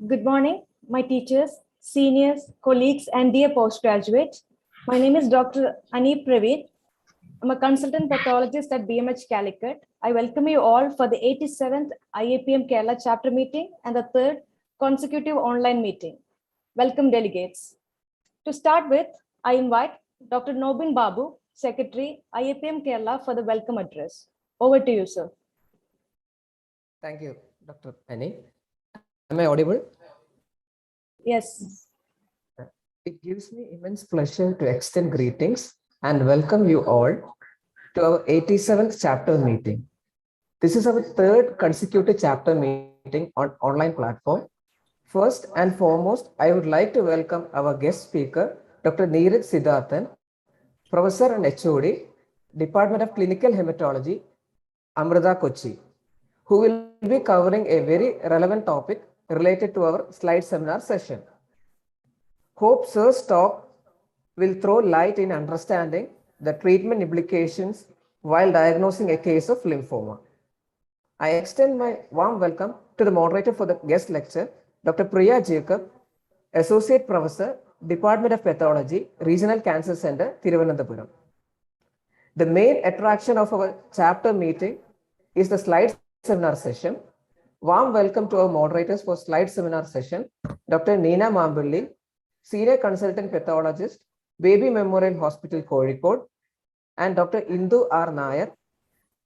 Good morning, my teachers, seniors, colleagues, and dear postgraduates. My name is Dr. Ani Praveen. I'm a consultant pathologist at BMH Calicut. I welcome you all for the 87th IAPM Kerala chapter meeting and the third consecutive online meeting. Welcome, delegates. To start with, I invite Dr. Nobin Babu, Secretary, IAPM Kerala, for the welcome address. Over to you, sir. Thank you, Dr. Penny. Am I audible? Yes. It gives me immense pleasure to extend greetings and welcome you all to our 87th chapter meeting. This is our third consecutive chapter meeting on online platform. First and foremost, I would like to welcome our guest speaker, Dr. Neeraj Siddharthan, Professor and HOD, Department of Clinical Hematology, Amrita Kochi, who will be covering a very relevant topic related to our slide seminar session. Hope Sir's talk will throw light in understanding the treatment implications while diagnosing a case of lymphoma. I extend my warm welcome to the moderator for the guest lecture, Dr. Priya Jacob, Associate Professor, Department of Pathology, Regional Cancer Center, Thiruvananthapuram. The main attraction of our chapter meeting is the slide seminar session. Warm welcome to our moderators for slide seminar session, Dr. Neena Mambulli, Senior Consultant Pathologist, Baby Memorial Hospital, Kozhikode, and Dr. Indu R. Nair,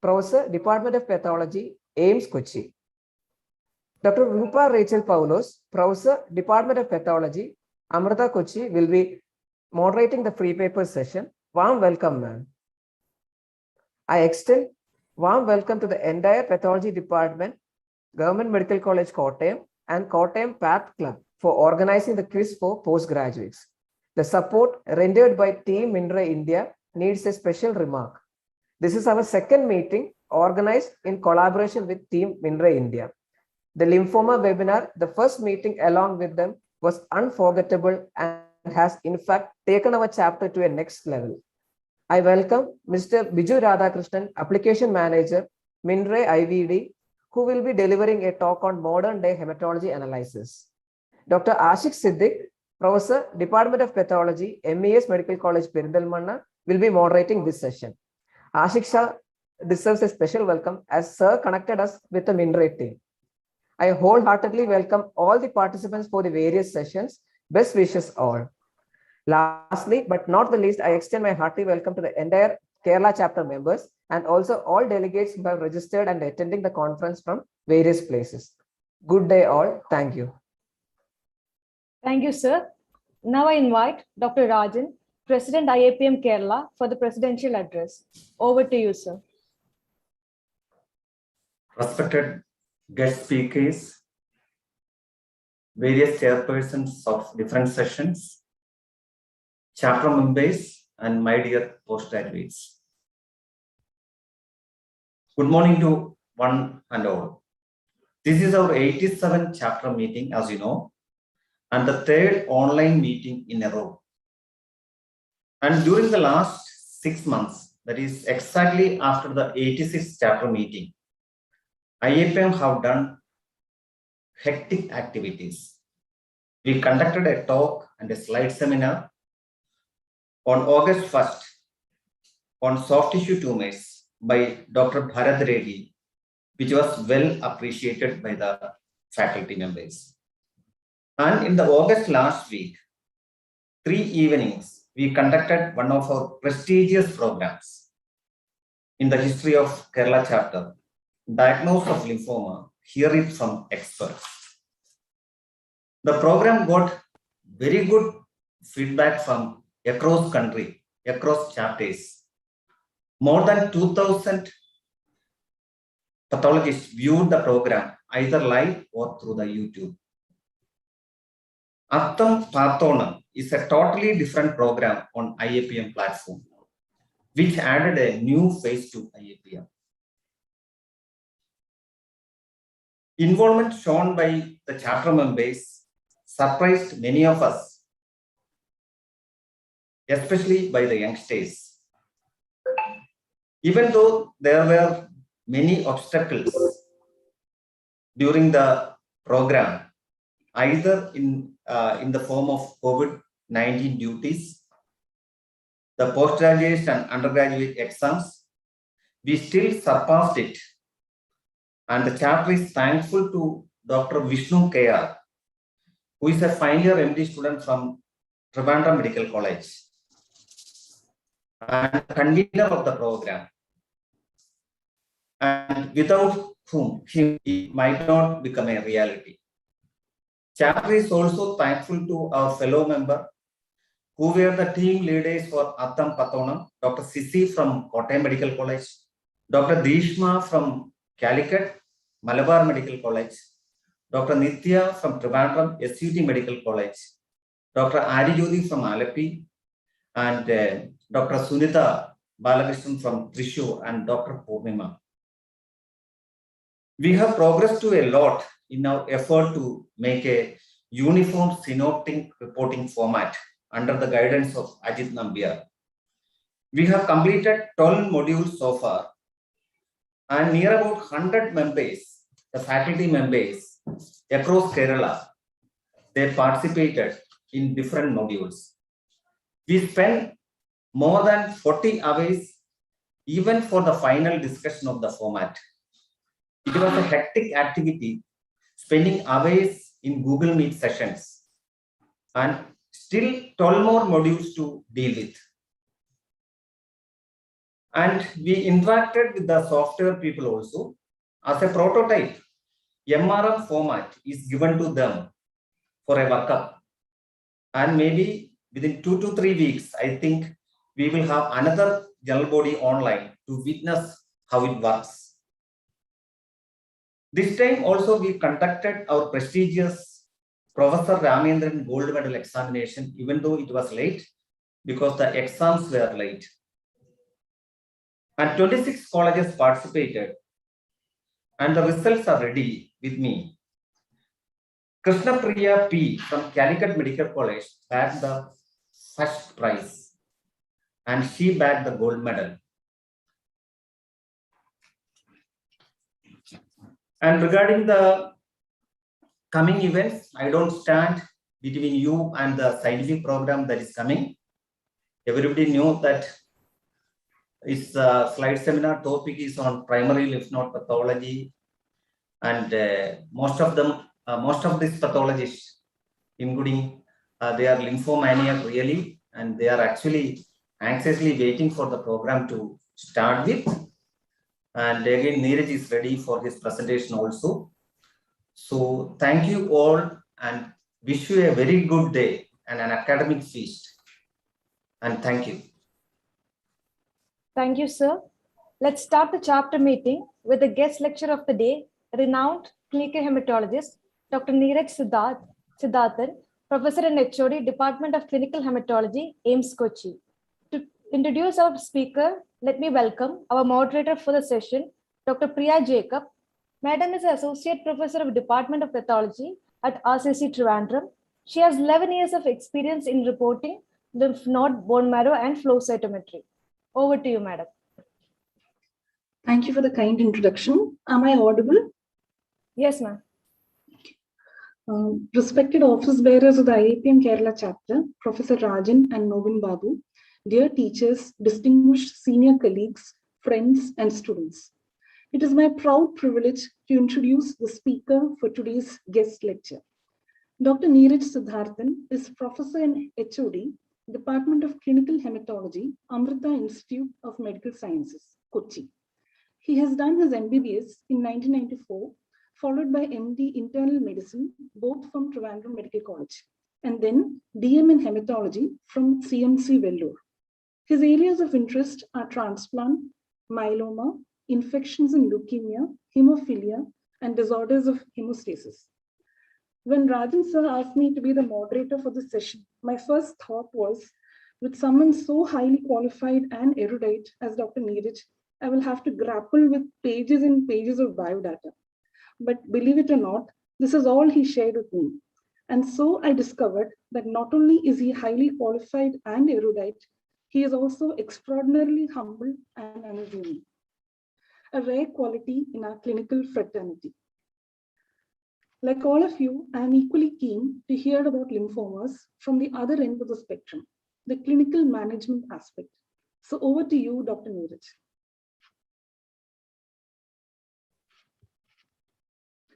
Professor, Department of Pathology, AIMS Kochi. Dr. Rupa Rachel Paulos, Professor, Department of Pathology, Amrita Kochi, will be moderating the free paper session. Warm welcome, ma'am. I extend warm welcome to the entire Pathology Department, Government Medical College, Kottayam, and Kottayam Path Club for organizing the quiz for postgraduates. The support rendered by Team Mindray India needs a special remark. This is our second meeting organized in collaboration with Team Mindray India. The lymphoma webinar, the first meeting along with them, was unforgettable and has in fact taken our chapter to a next level. I welcome Mr. Biju Radhakrishnan, Application Manager, Mindray IVD, who will be delivering a talk on modern day hematology analysis. Dr. Ashik Siddiq, Professor, Department of Pathology, MES Medical College, Perindalmanna, will be moderating this session. Ashik Shah deserves a special welcome as Sir connected us with the Mindray team. I wholeheartedly welcome all the participants for the various sessions. Best wishes all. Lastly, but not the least, I extend my hearty welcome to the entire Kerala chapter members and also all delegates who have registered and attending the conference from various places. Good day all. Thank you. Thank you, sir. Now I invite Dr. Rajan, President IAPM Kerala, for the presidential address. Over to you, sir. Respected guest speakers, various chairpersons of different sessions, chapter members, and my dear postgraduates. Good morning to one and all. This is our 87th chapter meeting, as you know, and the third online meeting in a row. And during the last 6 months, that is exactly after the 86th chapter meeting, IAPM have done hectic activities. We conducted a talk and a slide seminar on August 1st on soft tissue tumors by Dr. Bharat Reddy, which was well appreciated by the faculty members. And in the August last week, 3 evenings, we conducted one of our prestigious programs in the history of Kerala chapter, Diagnosis of Lymphoma, Hear It from Experts. The program got very good feedback from across country, across chapters. More than 2,000 pathologists viewed the program either live or through the YouTube. Atham Pathonam is a totally different program on IAPM platform, which added a new phase to IAPM. Involvement shown by the chapter members surprised many of us, especially by the youngsters. Even though there were many obstacles during the program, either in the form of COVID-19 duties, the postgraduate and undergraduate exams, we still surpassed it. And the chapter is thankful to Dr. Vishnu KR, who is a final year MD student from Trivandrum Medical College and convener of the program. And without whom it might not become a reality. Chapter is also thankful to our fellow member who were the team leaders for Atham Pathonam, Dr. Sisi from Kottayam Medical College, Dr. Deeshma from Calicut, Malabar Medical College, Dr. Nitya from Trivandrum, SUT Medical College, Dr. Arijodi from Alapi, and Dr. Sunita Balakrishnan from Trishur, and Dr. Purnima. We have progressed to a lot in our effort to make a uniform synoptic reporting format under the guidance of Ajit Nambiar. We have completed 12 modules so far, and near about 100 members, the faculty members across Kerala, they participated in different modules. We spent more than 40 hours even for the final discussion of the format. It was a hectic activity, spending hours in Google Meet sessions, and still 12 more modules to deal with. And we interacted with the software people also. As a prototype, MRM format is given to them for a workup. And maybe within 2 to 3 weeks, I think we will have another general body online to witness how it works. This time also we conducted our prestigious Professor Ramendran Gold Medal examination, even though it was late because the exams were late. And 26 colleges participated, and the results are ready with me. Krishna Priya P from Calicut Medical College bagged the first prize, and she bagged the gold medal. And regarding the coming events, I don't stand between you and the scientific program that is coming. Everybody knows that its slide seminar topic is on primary lymph node pathology, and most of these pathologists, including they are lymphomaniac really, and they are actually anxiously waiting for the program to start with. And again, Neeraj is ready for his presentation also. So thank you all, and wish you a very good day and an academic feast. And thank you. Thank you, sir. Let's start the chapter meeting with the guest lecturer of the day, renowned clinical hematologist, Dr. Neeraj Siddharthan, Professor and HOD, Department of Clinical Hematology, AIIMS Kochi. To introduce our speaker, let me welcome our moderator for the session, Dr. Priya Jacob. Madam is Associate Professor of Department of Pathology at RCC Trivandrum. She has 11 years of experience in reporting lymph node, bone marrow, and flow cytometry. Over to you, madam. Thank you for the kind introduction. Am I audible? Yes, ma'am. Respected office bearers of the IAPM Kerala chapter, Professor Rajan and Nobin Babu, dear teachers, distinguished senior colleagues, friends, and students. It is my proud privilege to introduce the speaker for today's guest lecture. Dr. Neeraj Siddharthan is Professor in HOD, Department of Clinical Hematology, Amrita Institute of Medical Sciences, Kochi. He has done his MBBS in 1994, followed by MD Internal Medicine, both from Trivandrum Medical College, and then DM in Hematology from CMC Vellore. His areas of interest are transplant, myeloma, infections in leukemia, hemophilia, and disorders of hemostasis. When Rajan sir asked me to be the moderator for this session, my first thought was, with someone so highly qualified and erudite as Dr. Neeraj, I will have to grapple with pages and pages of biodata. But believe it or not, this is all he shared with me. And so I discovered that not only is he highly qualified and erudite, he is also extraordinarily humble and unassuming, a rare quality in our clinical fraternity. Like all of you, I am equally keen to hear about lymphomas from the other end of the spectrum, the clinical management aspect. So over to you, Dr. Neeraj.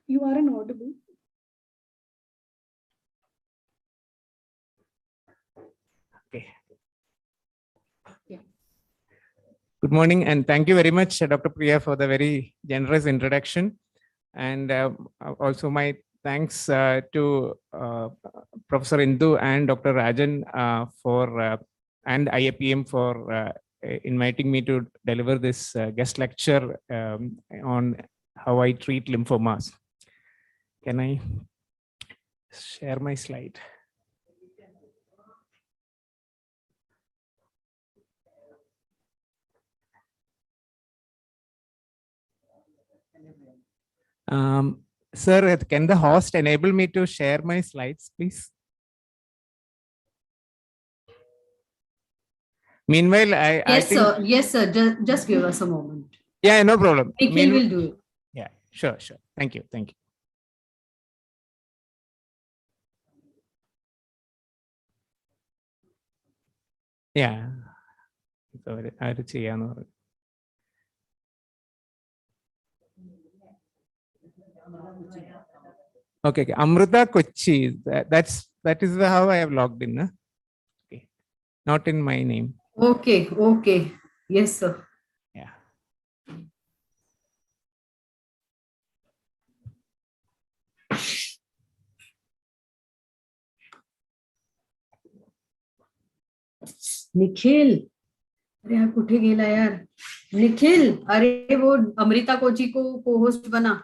You are inaudible. Okay. Yeah. Good morning, and thank you very much, Dr. Priya, for the very generous introduction. And also my thanks to Professor Indu and Dr. Rajan and IAPM for inviting me to deliver this guest lecture on how I treat lymphomas. Can I share my slide? Sir, can the host enable me to share my slides, please? Meanwhile, I think, sir. Yes, sir. Just give us a moment. Yeah, no problem. Nikhil will do it. Yeah, sure. Thank you. Yeah. Okay. Amrita Kochi. That is how I have logged in. Huh? Okay. Not in my name. Okay. Yes, sir. Yeah. Nikhil अरे यार कुठे गेला यार निखिल अरे वो अमृता कोची को host बना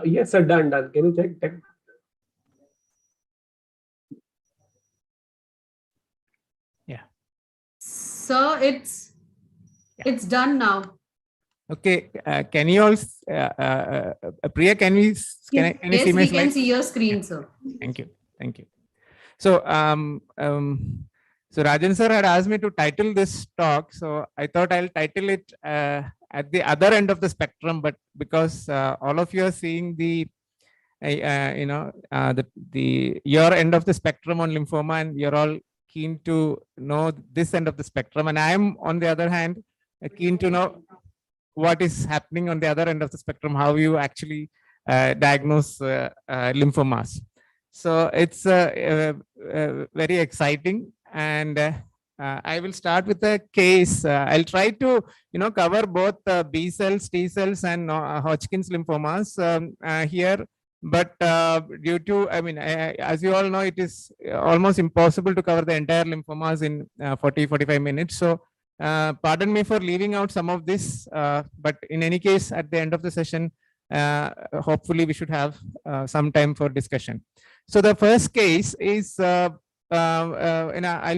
Yes, sir. Done. Can you check? Yeah. Sir, it's done now. Okay. Can you all, Priya, can you see my Yes, we slide? can see your screen, sir. Thank you. So, so Rajan sir had asked me to title this talk. So I thought I'll title it at the other end of the spectrum, but because all of you are seeing the your end of the spectrum on lymphoma, and you're all keen to know this end of the spectrum, and I am, on the other hand, keen to know what is happening on the other end of the spectrum, how you actually diagnose lymphomas. So it's very exciting, and I will start with a case. I'll try to cover both B cells, T cells, and Hodgkin's lymphomas here. But due to, as you all know, it is almost impossible to cover the entire lymphomas in 40-45 minutes. So pardon me for leaving out some of this, but in any case, at the end of the session, hopefully we should have some time for discussion. So the first case is, I'll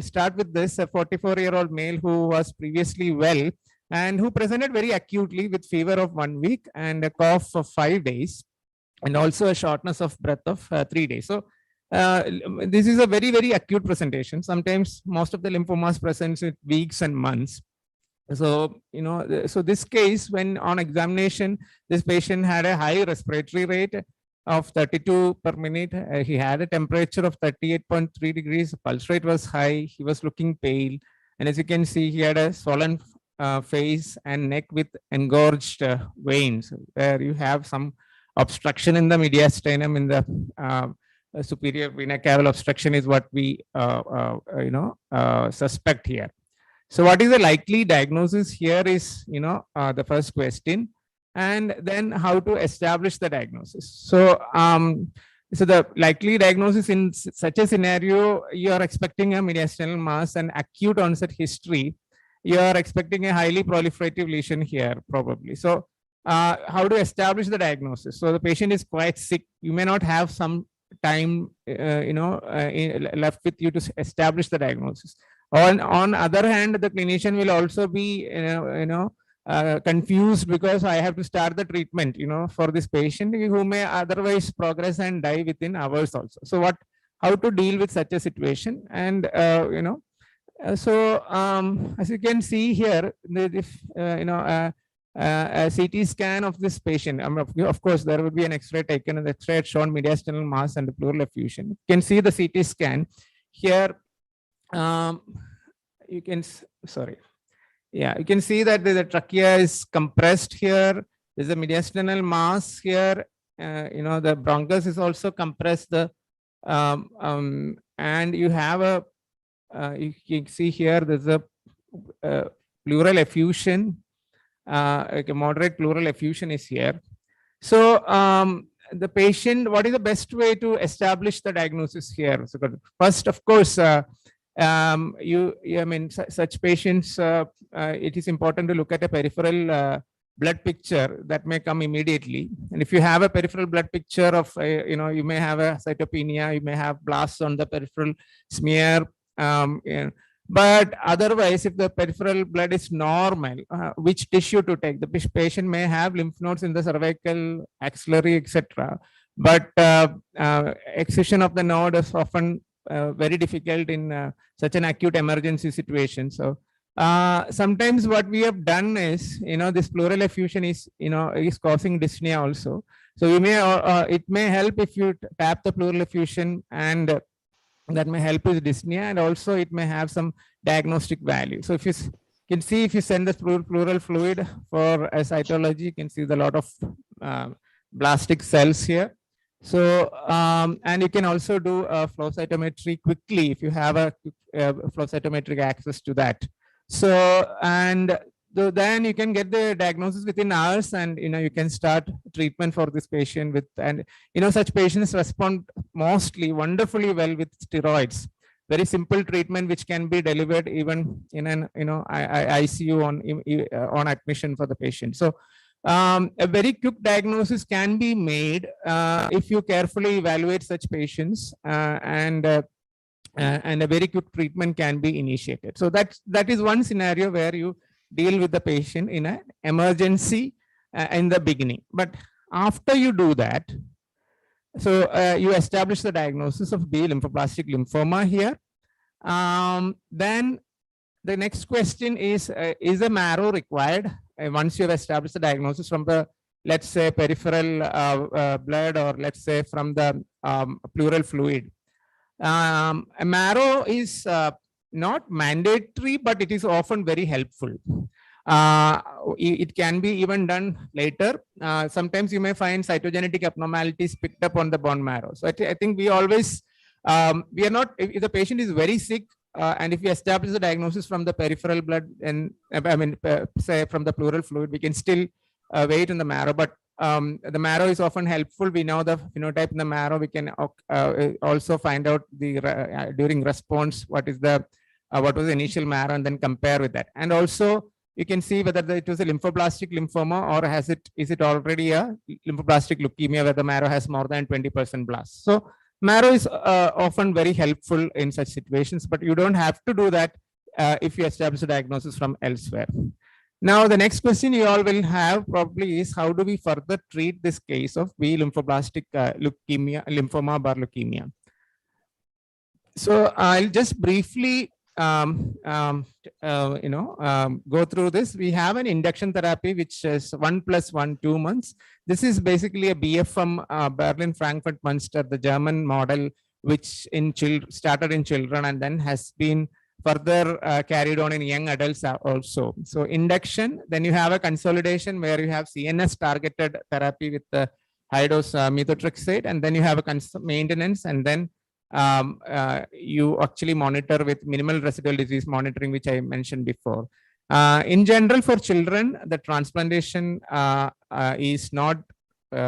start with this, a 44-year-old male who was previously well and who presented very acutely with fever of 1 week and a cough of 5 days, and also a shortness of breath of 3 days. So this is a very, very acute presentation. Sometimes most of the lymphomas presents with weeks and months. So, so this case, when on examination, this patient had a high respiratory rate of 32 per minute. He had a temperature of 38.3 degrees. Pulse rate was high. He was looking pale. And as you can see, he had a swollen face and neck with engorged veins, where you have some obstruction in the mediastinum, in the superior vena cava obstruction is what we suspect here. So what is the likely diagnosis here is the first question, and then how to establish the diagnosis. So so the likely diagnosis in such a scenario, you are expecting a mediastinal mass and acute onset history. You are expecting a highly proliferative lesion here probably. So how to establish the diagnosis? So the patient is quite sick. You may not have some time left with you to establish the diagnosis. On other hand, the clinician will also be confused because I have to start the treatment, for this patient who may otherwise progress and die within hours also. So how to deal with such a situation? And, as you can see here, a CT scan of this patient. Of course, there would be an X-ray taken, and the X-ray had shown mediastinal mass and pleural effusion. You can see the CT scan here. You can see that the trachea is compressed here. There's a mediastinal mass here. The bronchus is also compressed. And you have you can see here, there's a pleural effusion. A moderate pleural effusion is here. So the patient, what is the best way to establish the diagnosis here? So first, of course, such patients, it is important to look at a peripheral blood picture that may come immediately. And if you have a peripheral blood picture of, you may have a cytopenia, you may have blasts on the peripheral smear. But otherwise, if the peripheral blood is normal, which tissue to take? The patient may have lymph nodes in the cervical, axillary, etc. But excision of the node is often very difficult in such an acute emergency situation. So sometimes what we have done is, this pleural effusion is, is causing dyspnea also. So you may, it may help if you tap the pleural effusion, and that may help with dyspnea, and also it may have some diagnostic value. So if you can see, if you send the pleural fluid for a cytology, you can see the lot of blastic cells here. So, and you can also do flow cytometry quickly if you have a flow cytometric access to that. So, and then you can get the diagnosis within hours, and you can start treatment for this patient with, and such patients respond mostly wonderfully well with steroids. Very simple treatment which can be delivered even in an ICU on admission for the patient. So a very quick diagnosis can be made if you carefully evaluate such patients, and a very quick treatment can be initiated. So that is one scenario where you deal with the patient in an emergency in the beginning. But after you do that, so you establish the diagnosis of B lymphoblastic lymphoma here. Then the next question is a marrow required once you have established the diagnosis from the, let's say, peripheral blood, or let's say from the pleural fluid? A marrow is not mandatory, but it is often very helpful. It can be even done later. Sometimes you may find cytogenetic abnormalities picked up on the bone marrow. So I think we always, we are not, if the patient is very sick, and if we establish the diagnosis from the peripheral blood, and say from the pleural fluid, we can still wait in the marrow. But the marrow is often helpful. We know the phenotype in the marrow. We can also find out the during response what was the initial marrow, and then compare with that. And also you can see whether it was a lymphoblastic lymphoma, or is it already a lymphoblastic leukemia where the marrow has more than 20% blasts. So marrow is often very helpful in such situations, but you don't have to do that if you establish a diagnosis from elsewhere. Now, the next question you all will have probably is, how do we further treat this case of B lymphoblastic leukemia, lymphoma bar leukemia? So I'll just briefly go through this. We have an induction therapy, which is 1+1, 2 months. This is basically a BFM, Berlin Frankfurt Munster, the German model, which started in children and then has been further carried on in young adults also. So induction, then you have a consolidation where you have CNS targeted therapy with the high dose methotrexate, and then you have a maintenance, and then you actually monitor with minimal residual disease monitoring, which I mentioned before. In general, for children, the transplantation is not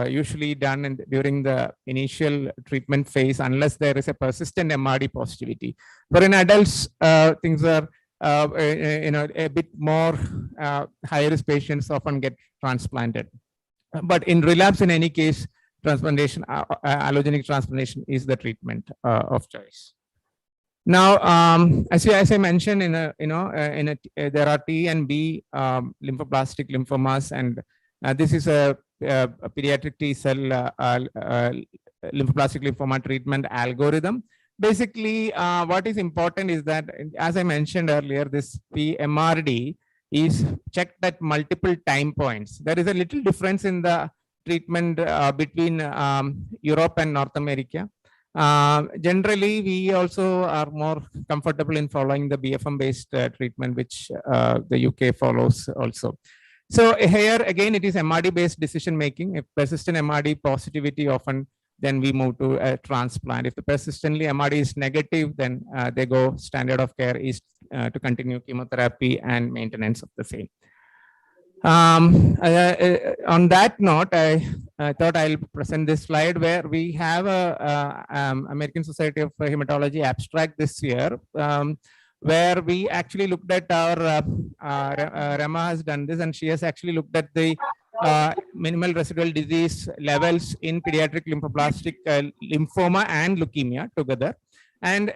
usually done during the initial treatment phase unless there is a persistent MRD positivity. But in adults, things are a bit more high risk patients often get transplanted. But in relapse, in any case, transplantation, allogenic transplantation is the treatment of choice. Now, as I mentioned, there are T and B lymphoblastic lymphomas, and this is a pediatric T cell lymphoblastic lymphoma treatment algorithm. Basically, what is important is that, as I mentioned earlier, this PMRD is checked at multiple time points. There is a little difference in the treatment between Europe and North America. Generally, we also are more comfortable in following the BFM-based treatment, which the UK follows also. So here again, it is MRD-based decision-making. If persistent MRD positivity, often then we move to a transplant. If the persistently MRD is negative, then they go standard of care is to continue chemotherapy and maintenance of the same. On that note, I thought I'll present this slide where we have a American Society of Hematology abstract this year, where we actually looked at our, Rama has done this, and she has actually looked at the minimal residual disease levels in pediatric lymphoblastic lymphoma and leukemia together. And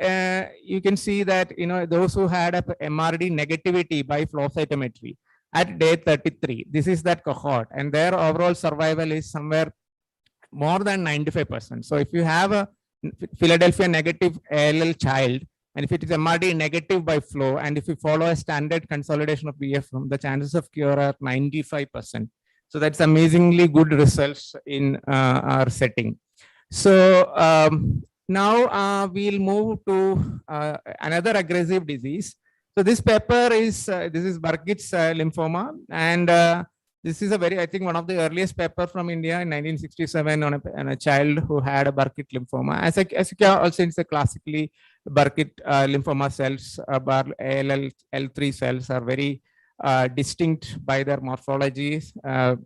you can see that, those who had a MRD negativity by flow cytometry at day 33, this is that cohort, and their overall survival is somewhere more than 95%. So if you have a Philadelphia negative ALL child, and if it is MRD negative by flow, and if you follow a standard consolidation of BFM, the chances of cure are 95%. So that's amazingly good results in our setting. So now we'll move to another aggressive disease. So this paper is, this is Burkitt's lymphoma, and this is a very, I think, one of the earliest paper from India in 1967 on a child who had a Burkitt lymphoma. As you can also, it's a classically Burkitt lymphoma cells, L3 cells are very distinct by their morphologies,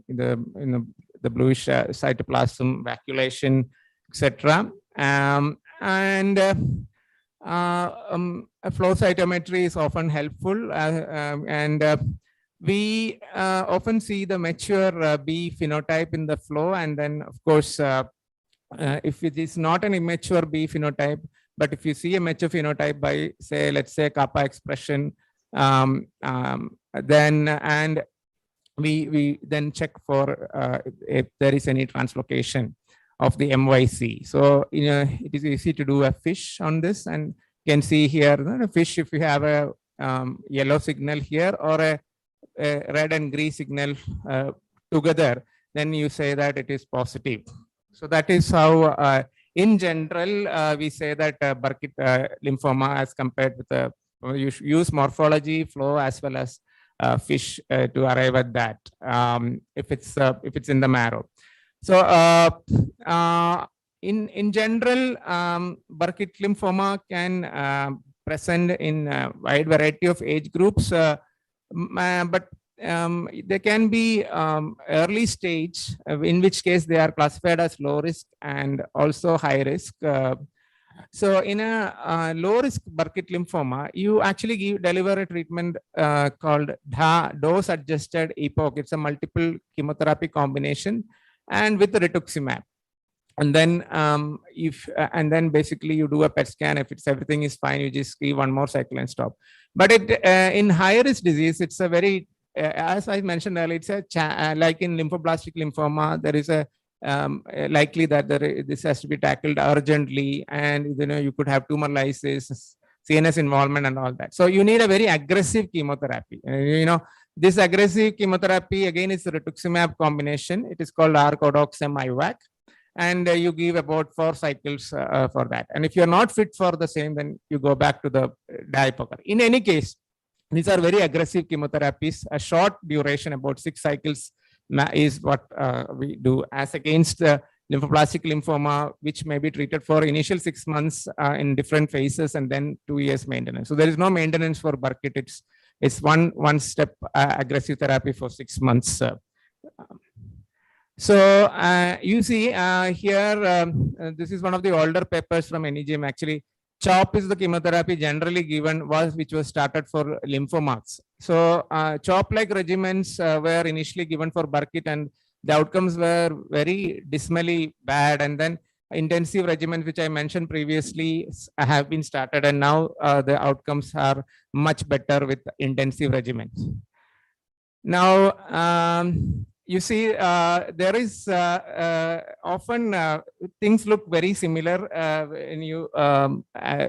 in the bluish cytoplasm, vacuolation, etc. Flow cytometry is often helpful, and we often see the mature B phenotype in the flow, and then of course, if it is not an immature B phenotype, but if you see a mature phenotype by, say, let's say kappa expression, then and we then check for if there is any translocation of the MYC. So it is easy to do a FISH on this, and you can see here a FISH if you have a yellow signal here or a red and green signal together, then you say that it is positive. So that is how in general we say that Burkitt lymphoma as compared with the you use morphology, flow, as well as FISH to arrive at that if it's in the marrow. So in general, Burkitt lymphoma can present in a wide variety of age groups, but they can be early stage, in which case they are classified as low risk and also high risk. So in a low risk Burkitt lymphoma, you actually deliver a treatment called dose adjusted EPOC. It's a multiple chemotherapy combination, and with rituximab. And then and then basically you do a PET scan. If everything is fine, you just give one more cycle and stop. But in high risk disease, it's a very, as I mentioned earlier, it's a like in lymphoblastic lymphoma, there is a likely that this has to be tackled urgently, and you could have tumor lysis, CNS involvement, and all that. So you need a very aggressive chemotherapy. This aggressive chemotherapy again is the rituximab combination. It is called R-Codoxem IVAC, and you give about 4 cycles for that. And if you're not fit for the same, then you go back to the DIPOCR. In any case, these are very aggressive chemotherapies. A short duration, about 6 cycles, is what we do, as against the lymphoblastic lymphoma, which may be treated for initial 6 months in different phases, and then 2 years maintenance. So there is no maintenance for Burkitt. It's one step aggressive therapy for 6 months. So you see here, this is one of the older papers from NEJM. Actually, CHOP is the chemotherapy generally given, which was started for lymphomas. So CHOP-like regimens were initially given for Burkitt, and the outcomes were very dismally bad. And then intensive regimens, which I mentioned previously, have been started, and now the outcomes are much better with intensive regimens. Now, you see, there is often things look very similar when you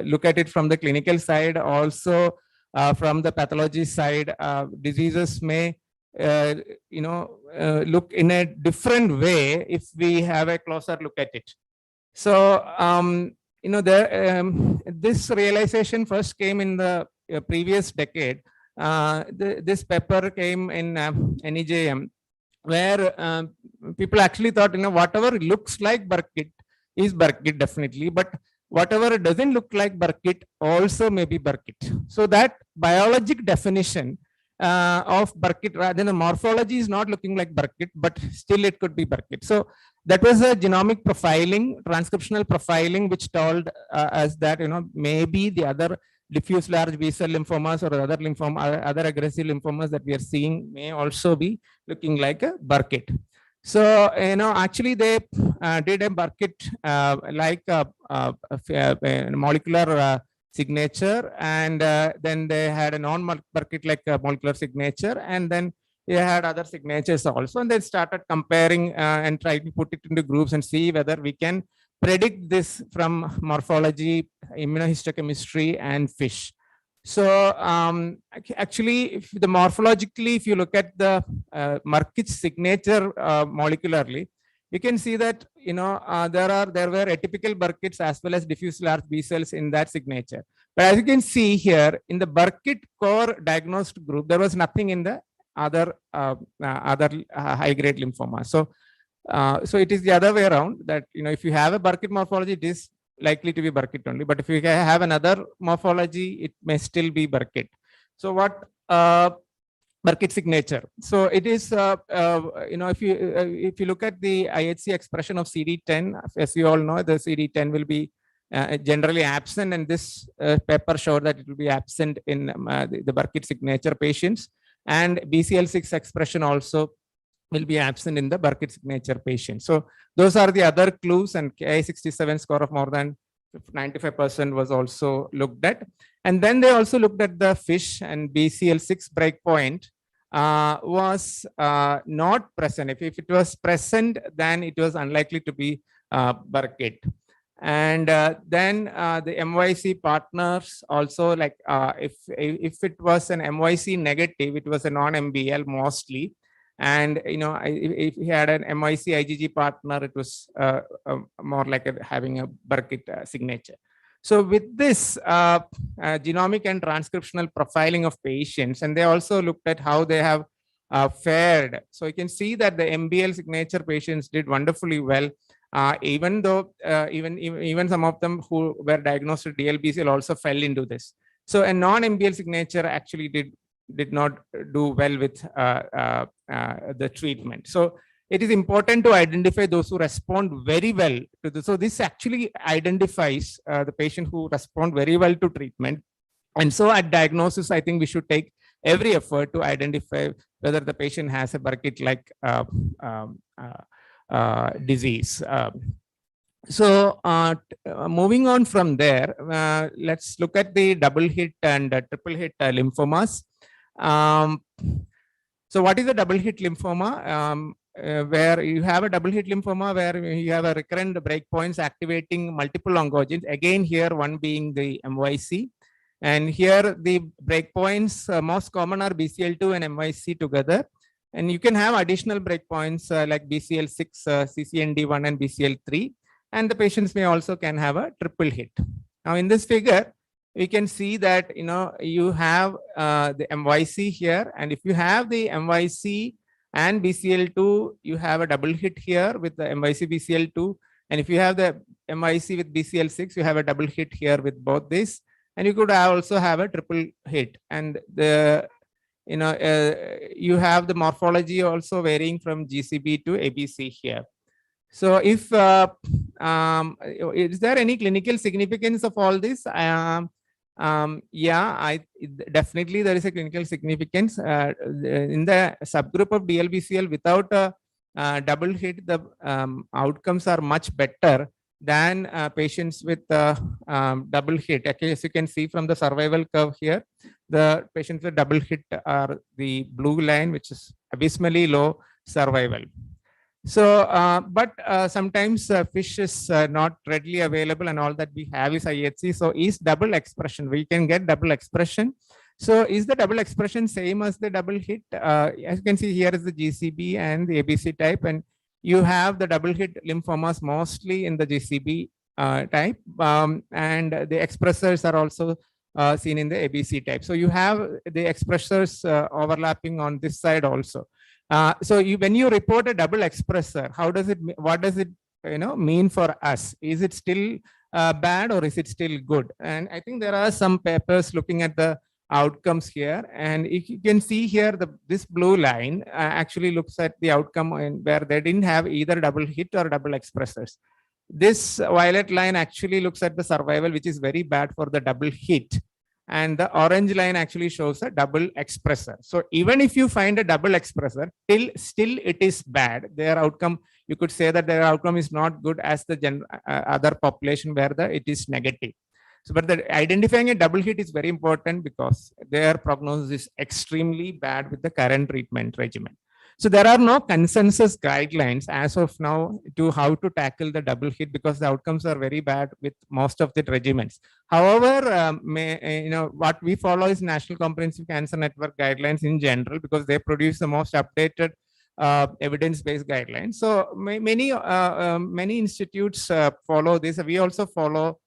look at it from the clinical side. Also, from the pathology side, diseases may look in a different way if we have a closer look at it. So, this realization first came in the previous decade. This paper came in NEJM, where people actually thought, whatever looks like Burkitt is Burkitt definitely, but whatever doesn't look like Burkitt also may be Burkitt. So that biologic definition of Burkitt, rather than morphology, is not looking like Burkitt, but still it could be Burkitt. So that was a genomic profiling, transcriptional profiling, which told us that maybe the other diffuse large B-cell lymphomas or other lymphoma, other aggressive lymphomas that we are seeing may also be looking like a Burkitt. So actually they did a Burkitt like a molecular signature, and then they had a non-Burkitt like a molecular signature, and then they had other signatures also, and they started comparing and trying to put it into groups and see whether we can predict this from morphology, immunohistochemistry, and FISH. So actually, if morphologically, if you look at the Burkitt signature molecularly, you can see that there were atypical Burkitts as well as diffuse large B cells in that signature. But as you can see here, in the Burkitt core diagnosed group, there was nothing in the other high-grade lymphoma. So it is the other way around, that if you have a Burkitt morphology, it is likely to be Burkitt only. But if you have another morphology, it may still be Burkitt. So what Burkitt signature? So it is if you look at the IHC expression of CD10, as you all know, the CD10 will be generally absent, and this paper showed that it will be absent in the Burkitt signature patients, and BCL6 expression also will be absent in the Burkitt signature patients. So those are the other clues, and Ki67 score of more than 95% was also looked at. And then they also looked at the FISH, and BCL6 breakpoint was not present. If it was present, then it was unlikely to be Burkitt. And then the MYC partners also, like if it was an MYC negative, it was a non-MBL mostly. And if he had an MYC IgG partner, it was more like having a Burkitt signature. So with this genomic and transcriptional profiling of patients, and they also looked at how they have fared. So you can see that the MBL signature patients did wonderfully well, even though even some of them who were diagnosed with DLBCL also fell into this. So a non-MBL signature actually did not do well with the treatment. So it is important to identify those who respond very well to this. So this actually identifies the patient who respond very well to treatment. And so at diagnosis, I think we should take every effort to identify whether the patient has a Burkitt-like disease. So moving on from there, let's look at the double hit and triple hit lymphomas. So what is a double hit lymphoma? Where you have a double hit lymphoma where you have a recurrent breakpoints activating multiple oncogenes. Again, here one being the MYC. And here the breakpoints, most common are BCL2 and MYC together. And you can have additional breakpoints like BCL6, CCND1 and BCL3. And the patients may also can have a triple hit. Now in this figure, we can see that you have the MYC here. And if you have the MYC and BCL2, you have a double hit here with the MYC BCL2. And if you have the MYC with BCL6, you have a double hit here with both these. And you could also have a triple hit. And the you have the morphology also varying from GCB to ABC here. So if is there any clinical significance of all this? Yeah, definitely there is a clinical significance. In the subgroup of DLBCL without a double hit, the outcomes are much better than patients with double hit. Okay, as you can see from the survival curve here, the patients with double hit are the blue line, which is abysmally low survival. So, but sometimes fish is not readily available, and all that we have is IHC. So, is double expression, we can get double expression. So, is the double expression same as the double hit? As you can see, here is the GCB and the ABC type, and you have the double hit lymphomas mostly in the GCB type, and the expressors are also seen in the ABC type. So, you have the expressors overlapping on this side also. So when you report a double expressor, what does it mean for us? Is it still bad or is it still good? And I think there are some papers looking at the outcomes here, and you can see here this blue line actually looks at the outcome where they didn't have either double hit or double expressors. This violet line actually looks at the survival, which is very bad for the double hit. And the orange line actually shows a double expressor. So even if you find a double expressor, still it is bad. Their outcome, you could say that their outcome is not good as the other population where it is negative. So, but identifying a double hit is very important because their prognosis is extremely bad with the current treatment regimen. So there are no consensus guidelines as of now to how to tackle the double hit because the outcomes are very bad with most of the regimens. However, what we follow is National Comprehensive Cancer Network guidelines in general because they produce the most updated evidence-based guidelines. So many institutes follow this. We also follow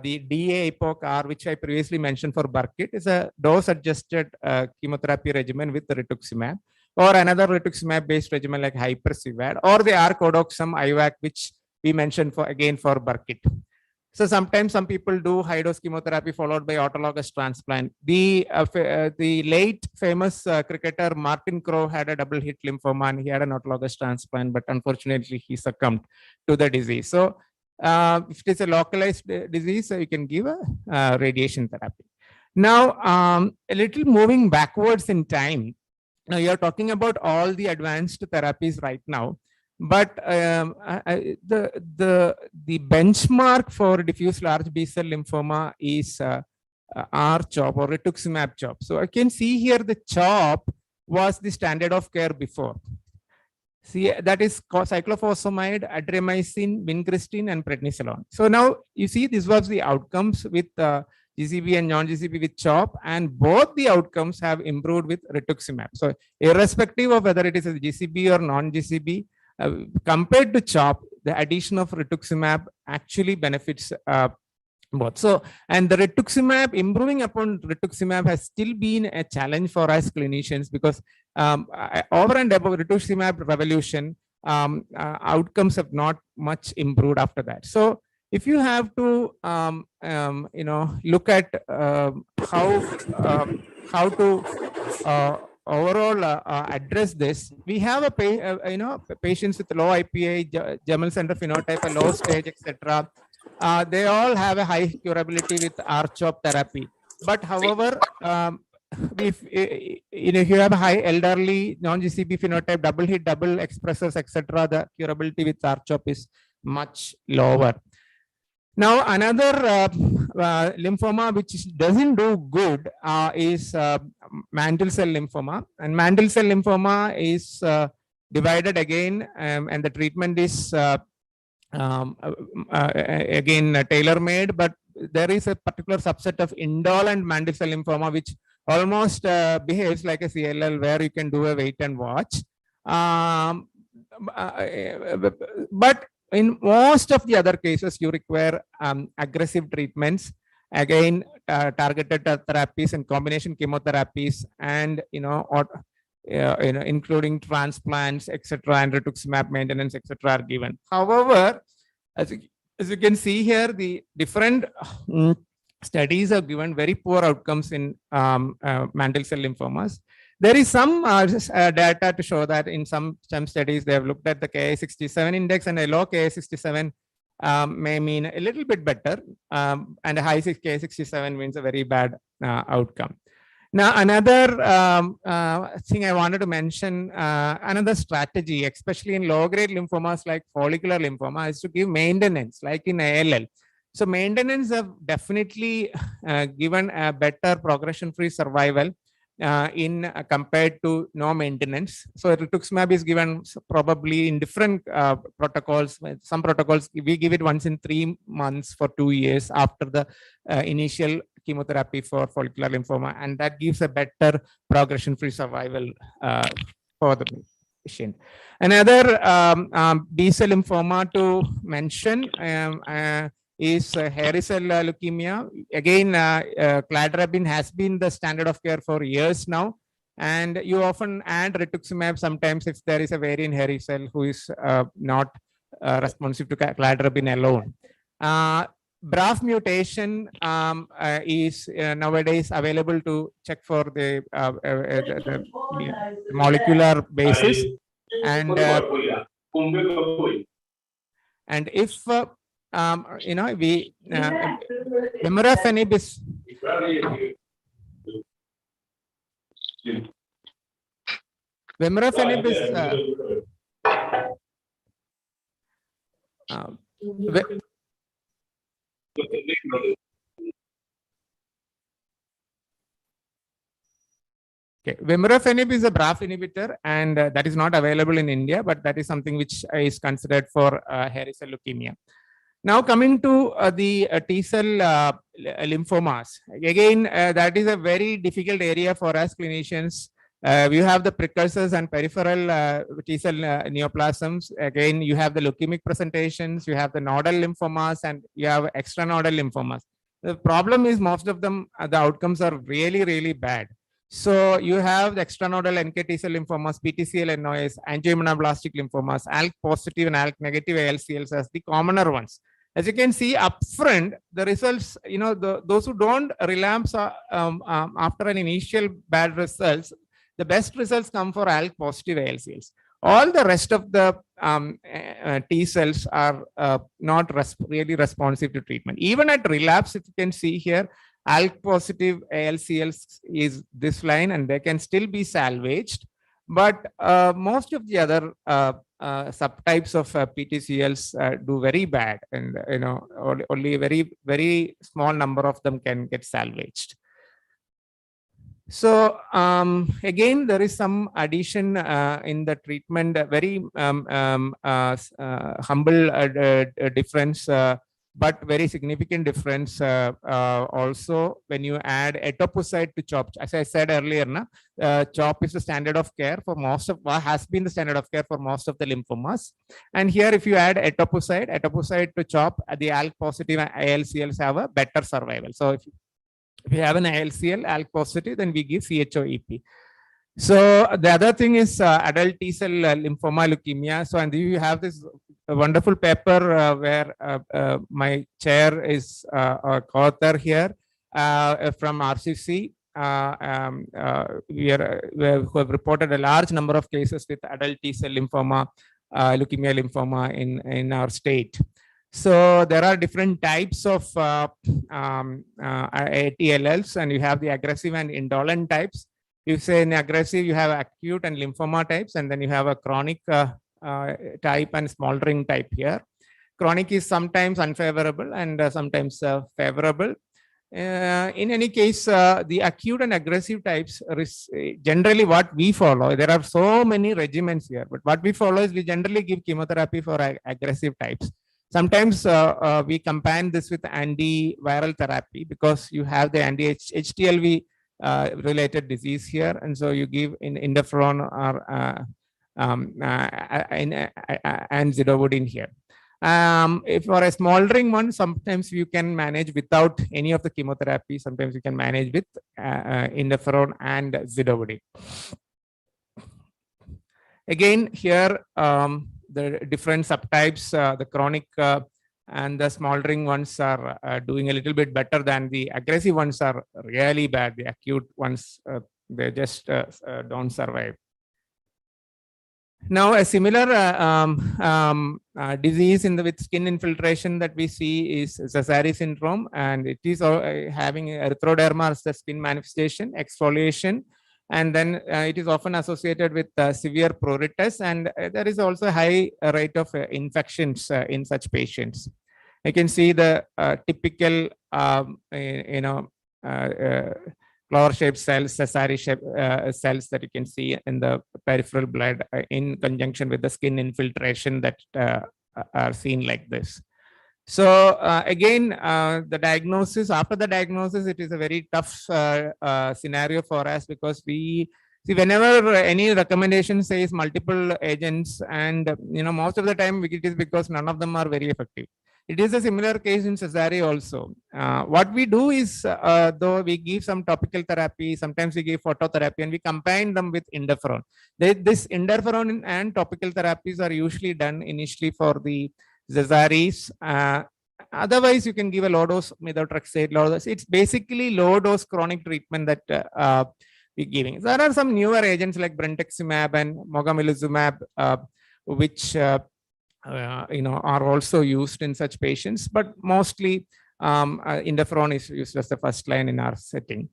the DA-APOC-R, which I previously mentioned for Burkitt, is a dose-adjusted chemotherapy regimen with rituximab, or another rituximab-based regimen like hypercivad, or the R-codoxam IVAC, which we mentioned for Burkitt. So sometimes some people do high-dose chemotherapy followed by autologous transplant. The late famous cricketer Martin Crowe had a double hit lymphoma and he had an autologous transplant, but unfortunately he succumbed to the disease. So if it is a localized disease, you can give a radiation therapy. Now, a little moving backwards in time. Now you're talking about all the advanced therapies right now, but the benchmark for diffuse large B-cell lymphoma is R-CHOP or rituximab-CHOP. So I can see here the CHOP was the standard of care before. See, that is cyclophosphamide, adriamycin, vincristine, and prednisolone. So now you see this was the outcomes with GCB and non-GCB with CHOP, and both the outcomes have improved with rituximab. So irrespective of whether it is a GCB or non-GCB, compared to CHOP, the addition of rituximab actually benefits both. So, and the rituximab, improving upon rituximab has still been a challenge for us clinicians because over and above rituximab revolution, outcomes have not much improved after that. So if you have to, look at how to overall address this, we have patients with low IPA, German center phenotype, a low stage, etc. They all have a high curability with R-CHOP therapy. But however, if you have a high elderly non-GCB phenotype, double hit, double expressors, etc., the curability with R-CHOP is much lower. Now, another lymphoma which doesn't do good is mantle cell lymphoma. And mantle cell lymphoma is divided again, and the treatment is again tailor-made, but there is a particular subset of indolent mantle cell lymphoma which almost behaves like a CLL where you can do a wait and watch. But in most of the other cases, you require aggressive treatments, again, targeted therapies and combination chemotherapies, and including transplants, etc., and rituximab maintenance, etc., are given. However, as you can see here, the different studies have given very poor outcomes in mantle cell lymphomas. There is some data to show that in some studies they have looked at the Ki-67 index, and a low Ki-67 may mean a little bit better, and a high Ki-67 means a very bad outcome. Now, another thing I wanted to mention, another strategy, especially in low-grade lymphomas like follicular lymphoma, is to give maintenance, like in ALL. So maintenance have definitely given a better progression-free survival in compared to no maintenance. So rituximab is given probably in different protocols. Some protocols we give it once in 3 months for 2 years after the initial chemotherapy for follicular lymphoma, and that gives a better progression-free survival for the patient. Another B-cell lymphoma to mention is hairy cell leukemia. Again, cladribine has been the standard of care for years now, and you often add rituximab sometimes if there is a variant hairy cell who is not responsive to cladribine alone. BRAF mutation is nowadays available to check for the molecular basis, and if you know, we vemurafenib is okay, vemurafenib is a BRAF inhibitor, and that is not available in India, but that is something which is considered for hairy cell leukemia. Now coming to the T-cell lymphomas, again, that is a very difficult area for us clinicians. You have the precursors and peripheral T-cell neoplasms. Again, you have the leukemic presentations, you have the nodal lymphomas, and you have extranodal lymphomas. The problem is most of them, the outcomes are really, really bad. So you have the extranodal NK T-cell lymphomas, PTCL NOS, angioimmunoblastic lymphomas, ALK positive and ALK negative ALCLs as the commoner ones. As you can see up front, the results, you know, those who don't relapse after an initial bad results, the best results come for ALK positive ALCLs. All the rest of the T cells are not really responsive to treatment. Even at relapse, if you can see here, ALK positive ALCLs is this line, and they can still be salvaged. But most of the other subtypes of PTCLs do very bad, and you know, only a very small number of them can get salvaged. So again, there is some addition in the treatment, very humble difference, but very significant difference also when you add etoposide to CHOP. As I said earlier, CHOP is the standard of care for most of, has been the standard of care for most of the lymphomas. And here, if you add etoposide to CHOP, the ALK positive ALCLs have a better survival. So if you have an ALCL, ALK positive, then we give CHOEP. So the other thing is adult T-cell lymphoma leukemia. So, and you have this wonderful paper where my chair is a co-author here from RCC. We have reported a large number of cases with adult T-cell lymphoma, leukemia lymphoma in our state. So there are different types of ATLLs, and you have the aggressive and indolent types. You say in aggressive, you have acute and lymphoma types, and then you have a chronic type and smoldering type here. Chronic is sometimes unfavorable and sometimes favorable. In any case, the acute and aggressive types, generally what we follow, there are so many regimens here, but what we follow is we generally give chemotherapy for aggressive types. Sometimes we combine this with antiviral therapy because you have the anti-HTLV related disease here, and so you give interferon or and zidovudine here. If for a smoldering one, sometimes you can manage without any of the chemotherapy. Sometimes you can manage with interferon and zidovudine. Again, here the different subtypes, the chronic and the smoldering ones are doing a little bit better than the aggressive ones are really bad. The acute ones, they just don't survive. Now, a similar disease with skin infiltration that we see is Sézary syndrome, and it is having erythroderma as the skin manifestation, exfoliation, and then it is often associated with severe pruritus, and there is also a high rate of infections in such patients. You can see the typical, flower-shaped cells, Sézary-shaped cells that you can see in the peripheral blood in conjunction with the skin infiltration that are seen like this. So again, the diagnosis, after the diagnosis, it is a very tough scenario for us, because we see whenever any recommendation says multiple agents, and most of the time it is because none of them are very effective. It is a similar case in Sézary also. What we do is, though we give some topical therapy, sometimes we give phototherapy, and we combine them with interferon. This interferon and topical therapies are usually done initially for the Sézaries. Otherwise, you can give a low dose methotrexate. Low dose. It's basically low dose chronic treatment that we're giving. There are some newer agents like brentuximab and mogamulizumab, which are also used in such patients, but mostly interferon is used as the first line in our setting.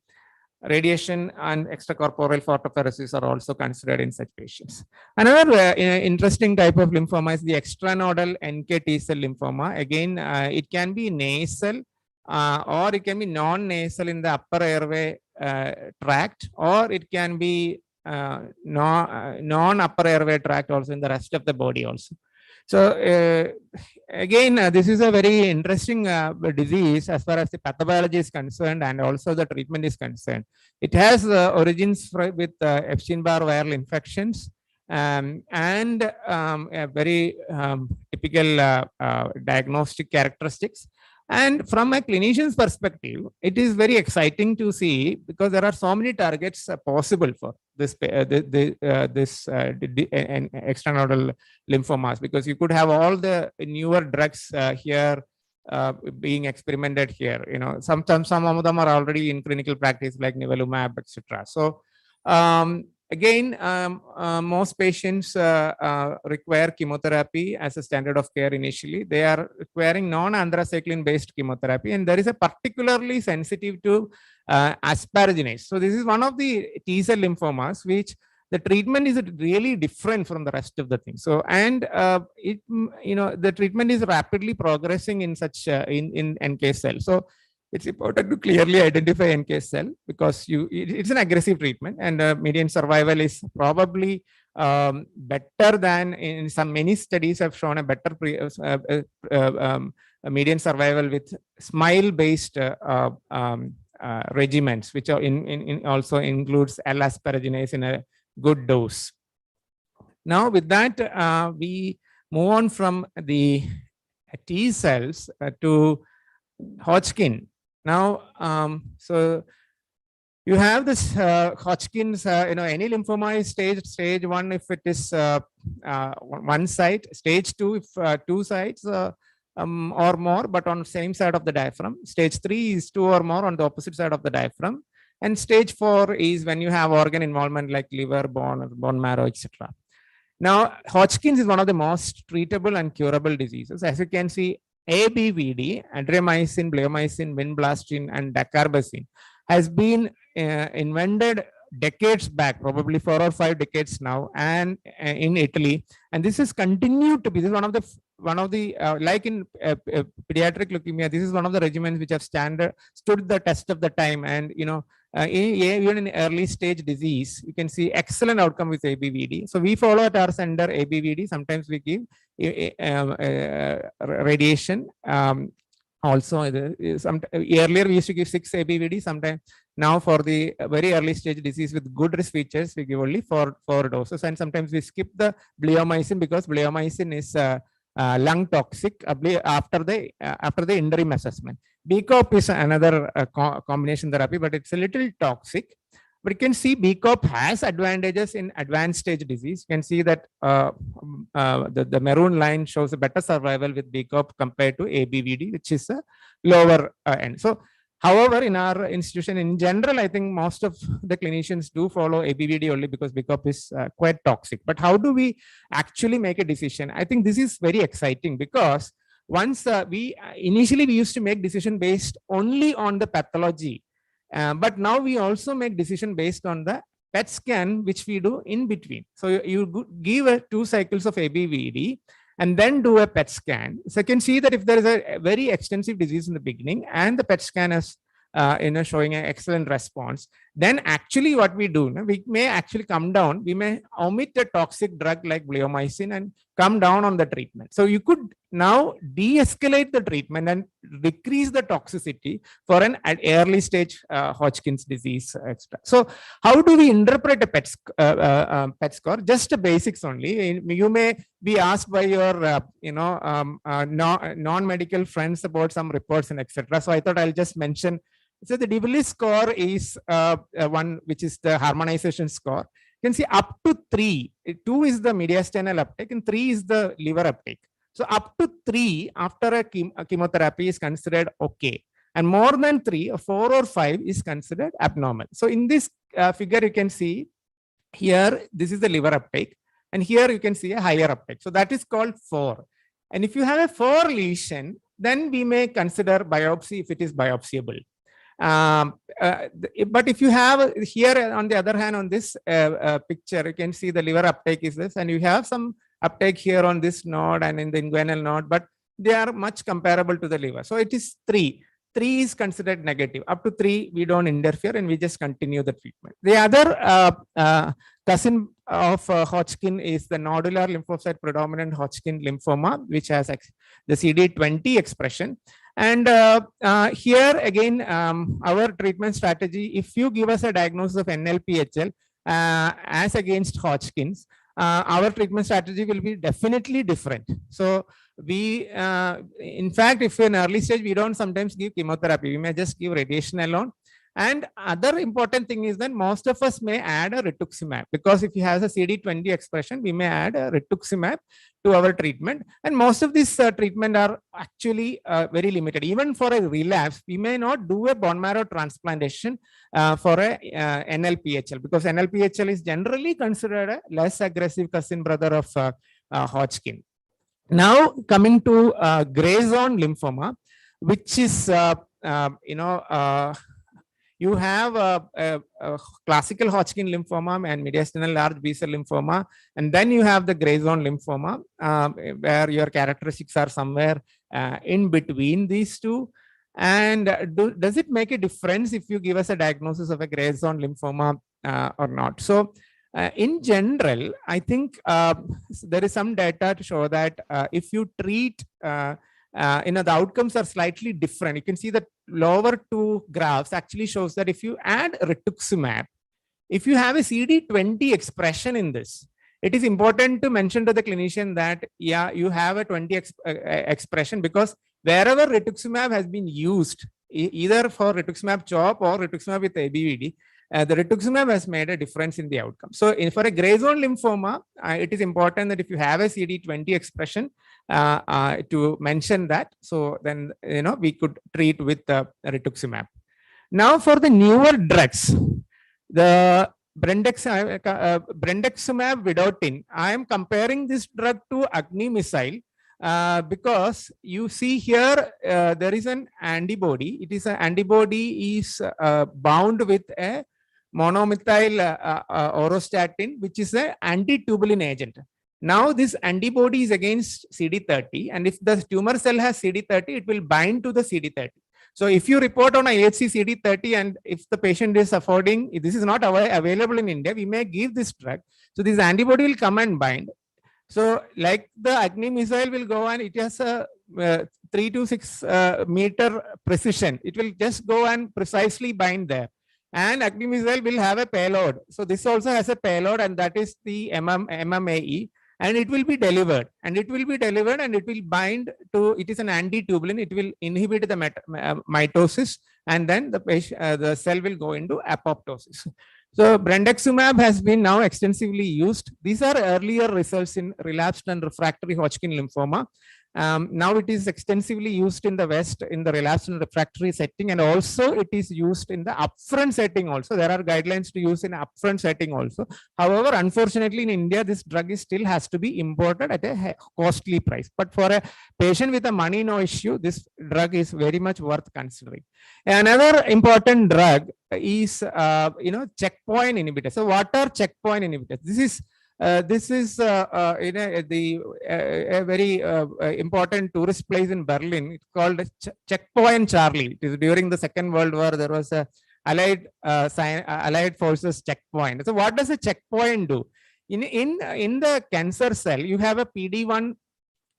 Radiation and extracorporeal photopheresis are also considered in such patients. Another interesting type of lymphoma is the extranodal NK T cell lymphoma. Again, it can be nasal or it can be non-nasal in the upper airway tract, or it can be non-upper airway tract also in the rest of the body also. So again, this is a very interesting disease as far as the pathobiology is concerned, and also the treatment is concerned. It has origins with Epstein-Barr viral infections, and very typical diagnostic characteristics. And from a clinician's perspective, it is very exciting to see, because there are so many targets possible for this extranodal lymphomas, because you could have all the newer drugs here being experimented here. Sometimes some of them are already in clinical practice, like nivolumab, etc. So again, most patients require chemotherapy as a standard of care initially. They are requiring non-anthracycline-based chemotherapy, and there is a particularly sensitive to asparaginase. So this is one of the T cell lymphomas which the treatment is really different from the rest of the things. So, and the treatment is rapidly progressing in such in NK cell. So it's important to clearly identify NK cell, because it's an aggressive treatment, and median survival is probably better than in many studies have shown a better median survival with SMILE-based regimens, which are also includes L-asparaginase in a good dose. Now, with that, we move on from the T cells to Hodgkin. Now, so you have this Hodgkin's, any lymphoma is stage 1 if it is one side, stage 2 if 2 sides or more, but on same side of the diaphragm. Stage 3 is 2 or more on the opposite side of the diaphragm. And stage 4 is when you have organ involvement like liver, bone marrow, etc. Now, Hodgkin's is one of the most treatable and curable diseases. As you can see, ABVD, adriamycin, bleomycin, vinblastine, and dacarbazine, has been invented decades back, probably 4 or 5 decades now, and in Italy. And this has continued to be, this is one of the like in pediatric leukemia, this is one of the regimens which have stood the test of the time. And even in early stage disease, you can see excellent outcome with ABVD. So we follow at our center ABVD. Sometimes we give radiation. Also, earlier we used to give 6 ABVD. Sometimes now for the very early stage disease with good risk features, we give only 4 doses. And sometimes we skip the bleomycin, because bleomycin is lung toxic after the interim assessment. BCOP is another combination therapy, but it's a little toxic. But you can see BCOP has advantages in advanced stage disease. You can see that the maroon line shows a better survival with BCOP compared to ABVD, which is a lower end. So However, in our institution in general, I think most of the clinicians do follow ABVD only because BCOP is quite toxic. But how do we actually make a decision? I think this is very exciting because once initially we used to make decision based only on the pathology, but now we also make decision based on the PET scan, which we do in between. So you give 2 cycles of ABVD and then do a PET scan. So you can see that if there is a very extensive disease in the beginning and the PET scan is showing an excellent response, then actually what we do, we may actually come down, we may omit a toxic drug like bleomycin and come down on the treatment. So you could now de-escalate the treatment and decrease the toxicity for an early stage Hodgkin's disease, etc. So how do we interpret a PET score? Just the basics only. You may be asked by your non-medical friends about some reports and etc. So I thought I'll just mention. So the DBLIS score is one which is the harmonization score. You can see up to 3. 2 is the mediastinal uptake and 3 is the liver uptake. So up to 3 after a chemotherapy is considered okay. And more than 3, 4 or 5 is considered abnormal. So in this figure, you can see here, this is the liver uptake. And here you can see a higher uptake. So that is called 4. And if you have a 4 lesion, then we may consider biopsy if it is biopsiable. But if you have here, on the other hand, on this picture, you can see the liver uptake is this, and you have some uptake here on this node and in the inguinal node, but they are much comparable to the liver. So it is 3. 3 is considered negative. Up to 3, we don't interfere and we just continue the treatment. The other cousin of Hodgkin is the nodular lymphocyte predominant Hodgkin lymphoma, which has the CD20 expression. And here again, our treatment strategy, if you give us a diagnosis of NLPHL as against Hodgkin's, our treatment strategy will be definitely different. So we, in fact, if in early stage, we don't sometimes give chemotherapy, we may just give radiation alone. And other important thing is that most of us may add a rituximab, because if you have a CD20 expression, we may add a rituximab to our treatment. And most of these treatment are actually very limited. Even for a relapse, we may not do a bone marrow transplantation for a NLPHL, because NLPHL is generally considered a less aggressive cousin brother of Hodgkin. Now coming to gray zone lymphoma, which is you have a classical Hodgkin lymphoma and mediastinal large B-cell lymphoma, and then you have the gray zone lymphoma, where your characteristics are somewhere in between these two. And does it make a difference if you give us a diagnosis of a gray zone lymphoma or not? So in general, I think there is some data to show that if you treat the outcomes are slightly different. You can see that lower 2 graphs actually shows that if you add rituximab, if you have a CD20 expression in this, it is important to mention to the clinician that, yeah, you have a 20 expression, because wherever rituximab has been used, either for rituximab CHOP or rituximab with ABVD, the rituximab has made a difference in the outcome. So for a gray zone lymphoma, it is important that if you have a CD20 expression, to mention that. So then, we could treat with rituximab. Now for the newer drugs, the brentuximab vedotin, I am comparing this drug to Agni missile because you see here there is an antibody. It is an antibody is bound with a monomethyl orostatin, which is an anti-tubulin agent. Now this antibody is against CD30, and if the tumor cell has CD30, it will bind to the CD30. So if you report on IHC CD30, and if the patient is affording, this is not available in India, we may give this drug. So this antibody will come and bind. So like the Agni missile will go, and it has a 3 to 6 meter precision. It will just go and precisely bind there. And Agni missile will have a payload. So this also has a payload, and that is the MMAE. And it will be delivered, and it will bind to, it is an anti-tubulin, it will inhibit the mitosis, and then the cell will go into apoptosis. So brentuximab has been now extensively used. These are earlier results in relapsed and refractory Hodgkin lymphoma. Now it is extensively used in the West in the relapsed and refractory setting, and also it is used in the upfront setting also. There are guidelines to use in upfront setting also. However, unfortunately in India, this drug is still has to be imported at a costly price. But for a patient with a money no issue, this drug is very much worth considering. Another important drug is checkpoint inhibitors. So what are checkpoint inhibitors? This is a very important tourist place in Berlin. It's called Checkpoint Charlie. It is during the Second World War. There was a Allied forces checkpoint. So what does a checkpoint do? In the cancer cell, you have a PD-1.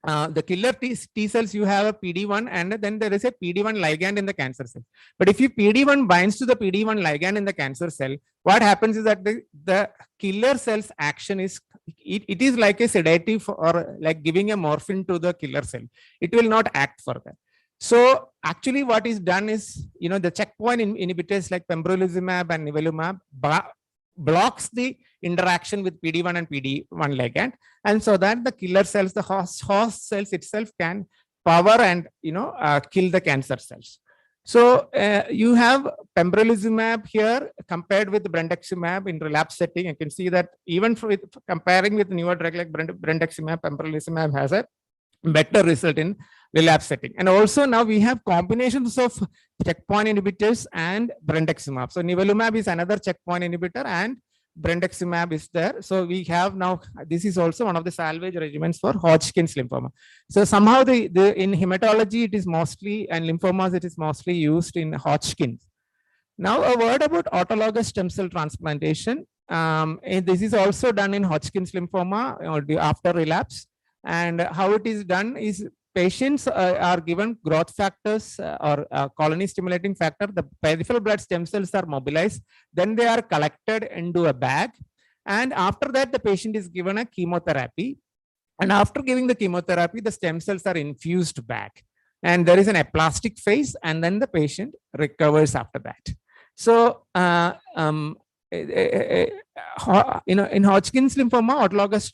The killer T cells, you have a PD-1, and then there is a PD-1 ligand in the cancer cell. But if you PD-1 binds to the PD-1 ligand in the cancer cell, what happens is that the killer cell's action is, it is like a sedative or like giving a morphine to the killer cell. It will not act further. So actually what is done is, the checkpoint inhibitors like pembrolizumab and nivolumab blocks the interaction with PD-1 and PD-1 ligand, and so that the killer cells, the host cells itself can power and kill the cancer cells. So you have pembrolizumab here compared with brentuximab in relapse setting. You can see that even with comparing with newer drug like brentuximab, pembrolizumab has a better result in relapse setting. And also now we have combinations of checkpoint inhibitors and brentuximab. So nivolumab is another checkpoint inhibitor and brentuximab is there. So we have now, this is also one of the salvage regimens for Hodgkin's lymphoma. So somehow in hematology it is mostly, and lymphomas it is mostly used in Hodgkin's. Now a word about autologous stem cell transplantation. This is also done in Hodgkin's lymphoma after relapse. And how it is done is patients are given growth factors or colony stimulating factor. The peripheral blood stem cells are mobilized. Then they are collected into a bag. And after that, the patient is given a chemotherapy. And after giving the chemotherapy, the stem cells are infused back. And there is an aplastic phase, and then the patient recovers after that. So, in Hodgkin's lymphoma, autologous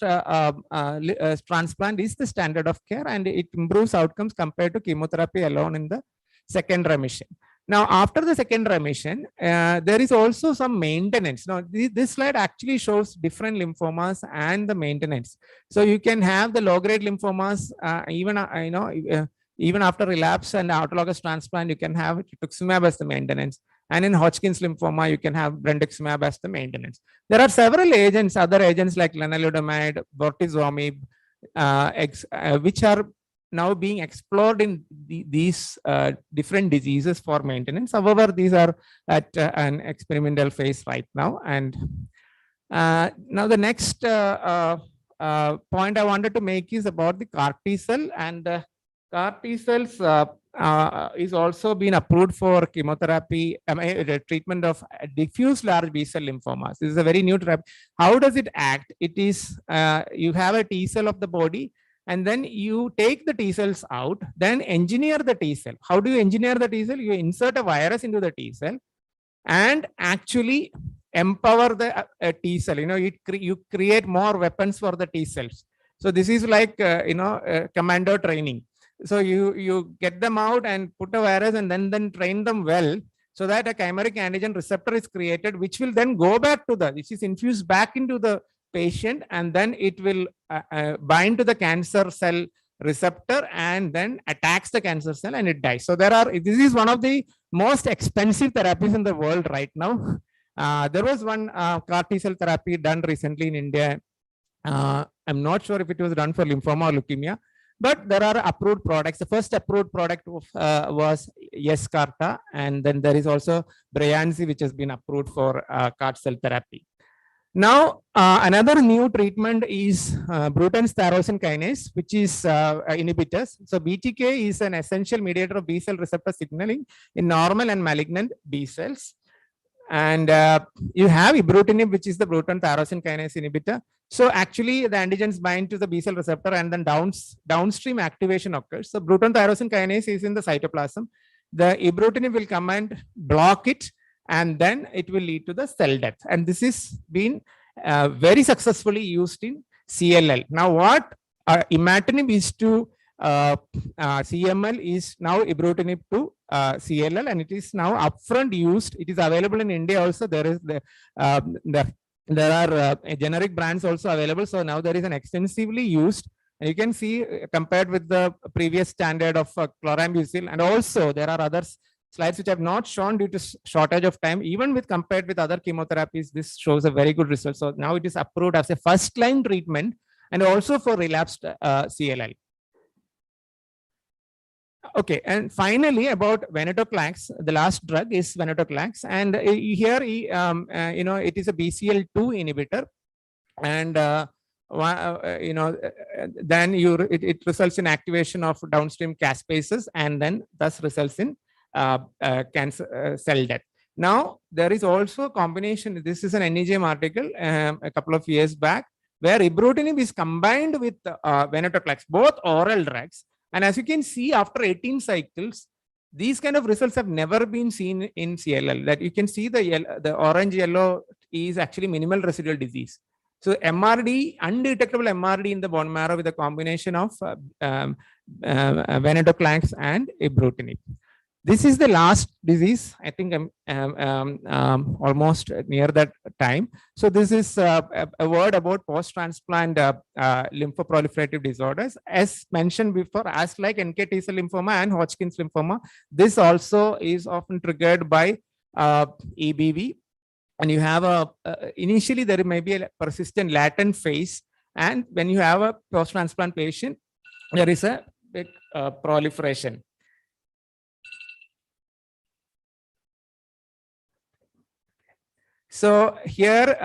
transplant is the standard of care, and it improves outcomes compared to chemotherapy alone in the second remission. Now, after the second remission, there is also some maintenance. Now, this slide actually shows different lymphomas and the maintenance. So you can have the low-grade lymphomas, even after relapse and autologous transplant, you can have rituximab as the maintenance. And in Hodgkin's lymphoma, you can have brentuximab as the maintenance. There are several agents, other agents like lenalidomide, bortezomib, which are now being explored in these different diseases for maintenance. However, these are at an experimental phase right now. And now the next point I wanted to make is about the CAR T cell. And CAR T cells is also been approved for chemotherapy, treatment of diffuse large B-cell lymphomas. This is a very new therapy. How does it act? It is, you have a T cell of the body, and then you take the T cells out, then engineer the T cell. How do you engineer the T cell? You insert a virus into the T cell and actually empower the T cell. You create more weapons for the T cells. So this is like, commando training. So you get them out and put a virus and then train them well, so that a chimeric antigen receptor is created, which will then go back to which is infused back into the patient, and then it will bind to the cancer cell receptor and then attacks the cancer cell and it dies. So this is one of the most expensive therapies in the world right now. There was one CAR T cell therapy done recently in India. I'm not sure if it was done for lymphoma or leukemia, but there are approved products. The first approved product was Yescarta, and then there is also Breyanzi, which has been approved for CAR cell therapy. Now, another new treatment is Bruton's tyrosine kinase, which is inhibitors. So BTK is an essential mediator of B cell receptor signaling in normal and malignant B cells. And you have ibrutinib, which is the Bruton tyrosine kinase inhibitor. So actually the antigens bind to the B cell receptor and then downstream activation occurs. So Bruton tyrosine kinase is in the cytoplasm. The ibrutinib will come and block it, and then it will lead to the cell death. And this is been very successfully used in CLL. Now what imatinib is to CML is now ibrutinib to CLL, and it is now upfront used. It is available in India also. There is there are generic brands also available. So now there is an extensively used. And you can see compared with the previous standard of chlorambucil, and also there are other slides which I have not shown due to shortage of time. Even with compared with other chemotherapies, this shows a very good result. So now it is approved as a first-line treatment and also for relapsed CLL. Okay, and finally about venetoclax, the last drug is venetoclax, and here it is a BCL2 inhibitor, and then it results in activation of downstream caspases, and then thus results in cancer cell death. Now there is also a combination. This is an NEJM article a couple of years back, where ibrutinib is combined with venetoclax, both oral drugs. And as you can see, after 18 cycles, these kind of results have never been seen in CLL. That you can see the orange yellow is actually minimal residual disease. So MRD, undetectable MRD in the bone marrow with a combination of venetoclax and ibrutinib. This is the last disease. I think I'm almost near that time. So this is a word about post-transplant lymphoproliferative disorders. As mentioned before, as like NK T cell lymphoma and Hodgkin's lymphoma, this also is often triggered by EBV. And you have initially there may be a persistent latent phase. And when you have a post-transplant patient, there is a big proliferation. So here,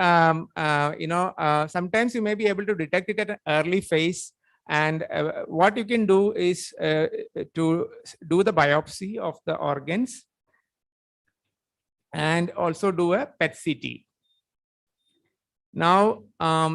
sometimes you may be able to detect it at an early phase. And what you can do is to do the biopsy of the organs and also do a PET CT. Now,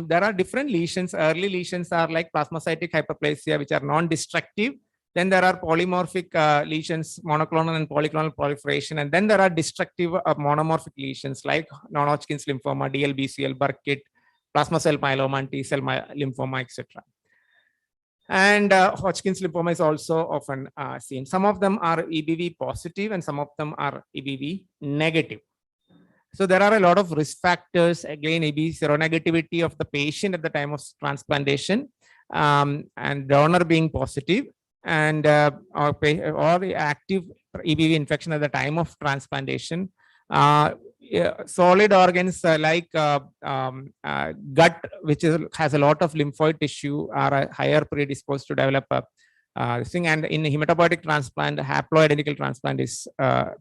there are different lesions. Early lesions are like plasmacytic hyperplasia, which are non-destructive. Then there are polymorphic lesions, monoclonal and polyclonal proliferation. And then there are destructive monomorphic lesions like non-Hodgkin's lymphoma, DLBCL, Burkitt, plasma cell myeloma, and T cell lymphoma, etc. And Hodgkin's lymphoma is also often seen. Some of them are EBV positive and some of them are EBV negative. So there are a lot of risk factors. Again, EBV seronegativity of the patient at the time of transplantation, and donor being positive, and or the active EBV infection at the time of transplantation. Solid organs like gut, which has a lot of lymphoid tissue, are higher predisposed to develop this thing. And in hematopoietic transplant, haploidentical transplant is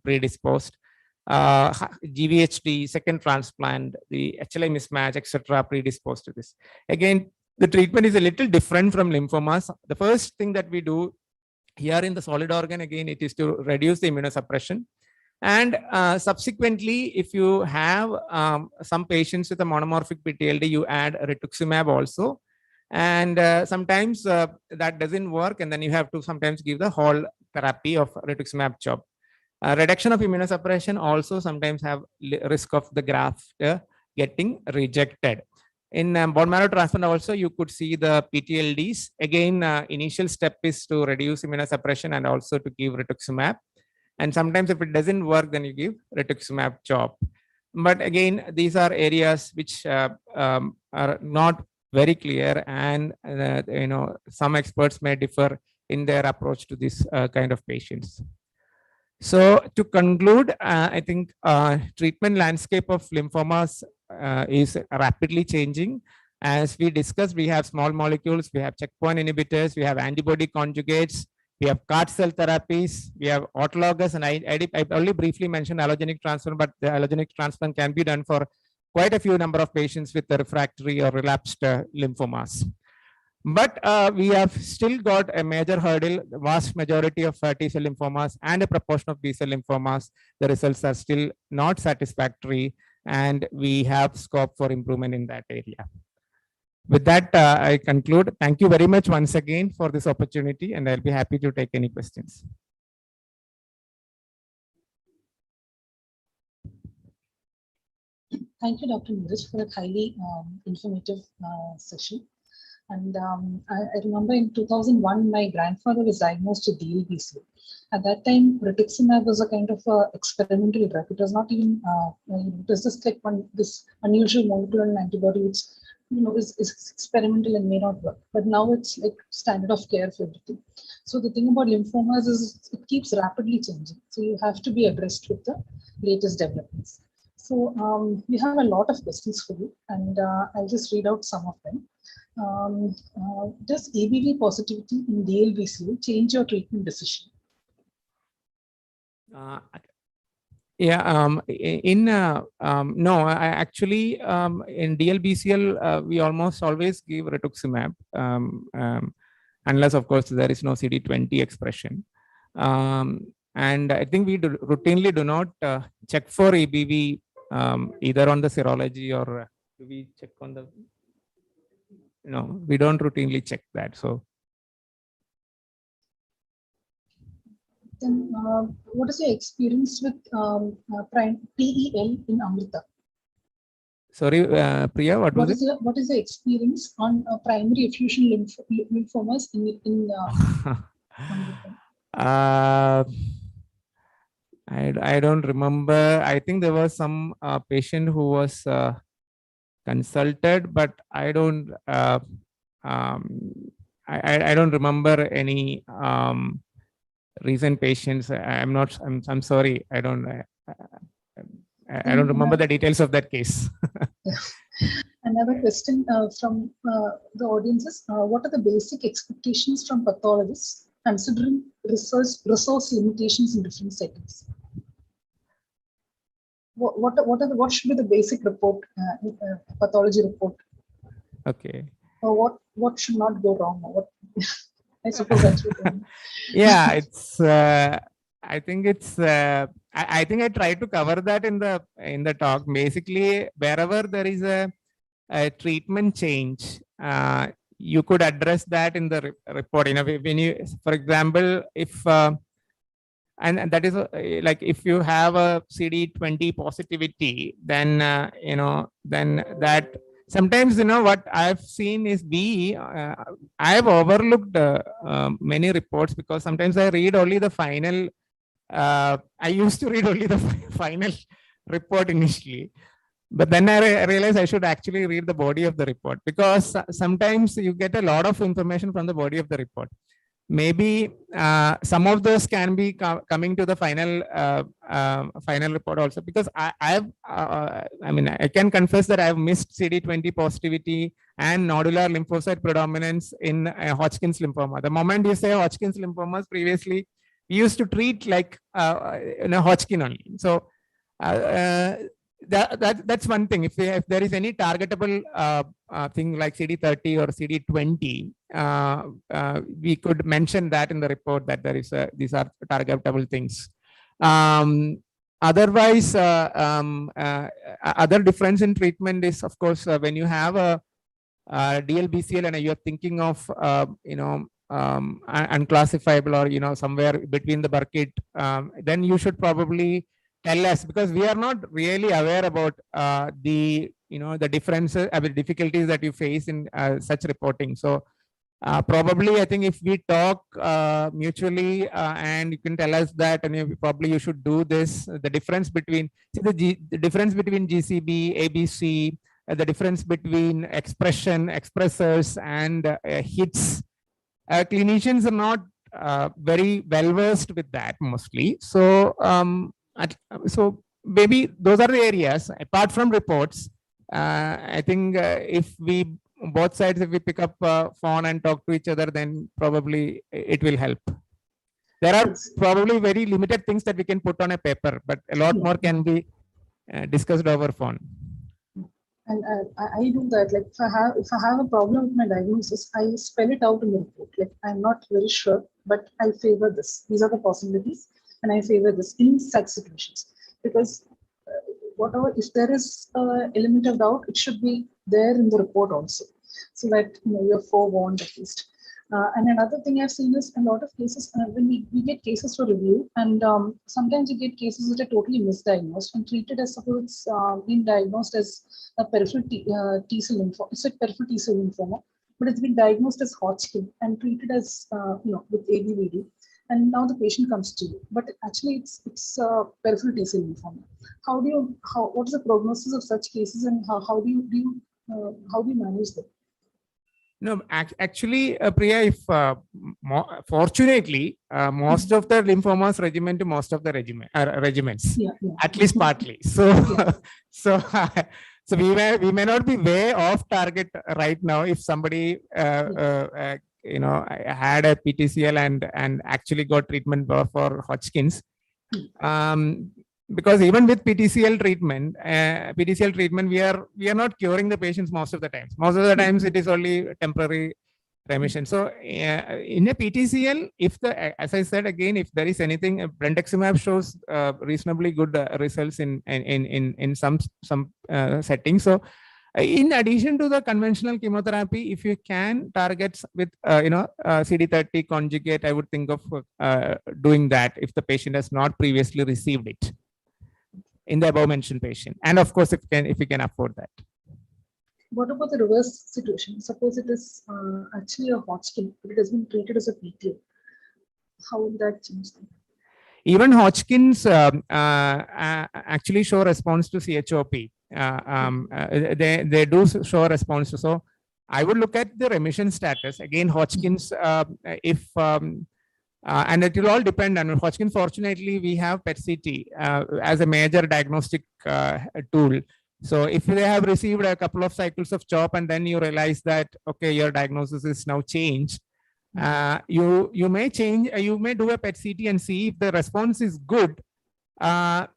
predisposed. GVHD, second transplant, the HLA mismatch, etc., predisposed to this. Again, the treatment is a little different from lymphomas. The first thing that we do here in the solid organ, again, it is to reduce the immunosuppression. And subsequently, if you have some patients with a monomorphic PTLD, you add rituximab also. And sometimes that doesn't work, and then you have to sometimes give the whole therapy of rituximab chop. Reduction of immunosuppression also sometimes have risk of the graft getting rejected. In bone marrow transplant also, you could see the PTLDs. Again, initial step is to reduce immunosuppression and also to give rituximab. And sometimes if it doesn't work, then you give rituximab chop. But again, these are areas which are not very clear, and some experts may differ in their approach to this kind of patients. So to conclude, I think treatment landscape of lymphomas is rapidly changing. As we discussed, we have small molecules, we have checkpoint inhibitors, we have antibody conjugates, we have CAR cell therapies, we have autologous, and I only briefly mentioned allogeneic transplant, but the allogeneic transplant can be done for quite a few number of patients with the refractory or relapsed lymphomas. But we have still got a major hurdle. The vast majority of T cell lymphomas and a proportion of B cell lymphomas, the results are still not satisfactory, and we have scope for improvement in that area. With that, I conclude. Thank you very much once again for this opportunity, and I'll be happy to take any questions. Thank you, Dr. Mindray, for that highly informative session. And I remember in 2001, my grandfather was diagnosed with DLBCL. At that time, rituximab was a kind of experimental drug. It was not even, it was just like this unusual monoclonal antibody, which is experimental and may not work. But now it's like standard of care for everything. So the thing about lymphomas is it keeps rapidly changing. So you have to be abreast with the latest developments. So we have a lot of questions for you, and I'll just read out some of them. Does ABV positivity in DLBCL change your treatment decision? Yeah, no, I actually in DLBCL we almost always give rituximab, unless of course there is no CD20 expression, and I think we routinely do not check for ABV either on the serology or do we check on the, no, we don't routinely check that. So then what is your experience with PEL in Amrita? sorry, Priya, what is it? What is your experience on primary effusion lymphomas in Amrita? I don't remember. I think there was some patient who was consulted, but I don't I don't remember any recent patients. I'm sorry. I don't remember the details of that case. Another question from the audience is, what are the basic expectations from pathologists considering resource limitations in different settings? What should be the basic report, pathology report? Okay. Or what should not go wrong? What I suppose that's what. Yeah, it's. I think it's. I think I tried to cover that in the talk. Basically, wherever there is a treatment change, you could address that in the report. You know, when you, for example, if and that is like if you have a CD20 positivity, then then that sometimes what I've seen is I've overlooked many reports because sometimes I read only the final. I used to read only the final report initially, but then I realized I should actually read the body of the report because sometimes you get a lot of information from the body of the report. Maybe some of those can be coming to the final final report also, because I mean, I can confess that I've missed CD20 positivity and nodular lymphocyte predominance in Hodgkin's lymphoma. The moment you say Hodgkin's lymphomas, previously we used to treat like Hodgkin only. So that's one thing. If there is any targetable thing like CD30 or CD20, we could mention that in the report that there is these are targetable things. Otherwise, other difference in treatment is, of course, when you have a DLBCL and you're thinking of unclassifiable or somewhere between the bucket, then you should probably tell us, because we are not really aware about the differences, difficulties that you face in such reporting. So probably I think if we talk mutually and you can tell us that, and probably you should do this, the difference between the difference between GCB, ABC, the difference between expressors and hits. Clinicians are not very well versed with that mostly. So so maybe those are the areas. Apart from reports, I think if we both sides, if we pick up phone and talk to each other, then probably it will help. There are probably very limited things that we can put on a paper, but a lot more can be discussed over phone. And I do that. Like if I have a problem with my diagnosis, I spell it out in the report. Like I'm not very sure, but I favor this. These are the possibilities, and I favor this in such situations. Because whatever, if there is an element of doubt, it should be there in the report also, so that you're forewarned at least. And another thing I've seen is a lot of cases when we get cases for review, and sometimes you get cases that are totally misdiagnosed and treated as suppose it's been diagnosed as a peripheral T cell lymphoma. It's a peripheral T cell lymphoma, but it's been diagnosed as Hodgkin and treated as with ABVD. And now the patient comes to you, but actually it's peripheral T-cell lymphoma. What is the prognosis of such cases, and how do you manage them? No, actually, Priya, if fortunately, most of the lymphomas regimen to most of the regiments, at least partly. So, so we may not be way off target right now if somebody had a PTCL and actually got treatment for Hodgkin's. Because even with PTCL treatment, we are not curing the patients most of the times. Most of the times it is only temporary remission. So in a PTCL, as I said again, if there is anything, brentuximab shows reasonably good results in some settings. So in addition to the conventional chemotherapy, if you can target with CD30 conjugate, I would think of doing that if the patient has not previously received it in the above mentioned patient, and of course if we can afford that. What about the reverse situation? Suppose it is actually a Hodgkin, but it has been treated as a PTL. How would that change things? Even Hodgkin's actually show response to CHOP. They do show response to. So I would look at the remission status. Again, Hodgkin's, and it will all depend on Hodgkin. Fortunately, we have PET-CT as a major diagnostic tool. So if they have received a couple of cycles of CHOP and then you realize that, okay, your diagnosis is now changed, you may do a PET-CT and see if the response is good.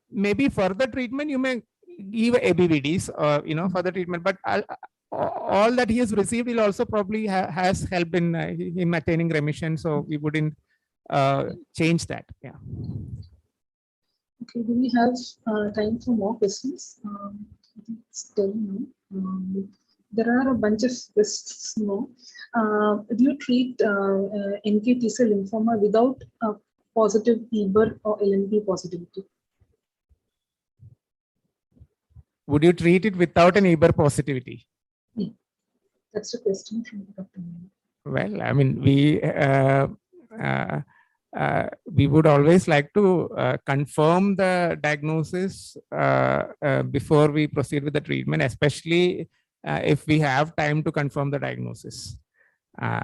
Maybe further treatment, you may give ABVDs, for the treatment, but all that he has received will also probably has helped in him attaining remission. So we wouldn't change that. Yeah. Okay, do we have time for more questions? I think it's 10 now. There are a bunch of questions now. Do you treat NK T-cell lymphoma without positive EBER or LNP positivity? Would you treat it without an EBER positivity? Yeah. That's a question from Dr. Well, I mean, we would always like to confirm the diagnosis before we proceed with the treatment, especially if we have time to confirm the diagnosis.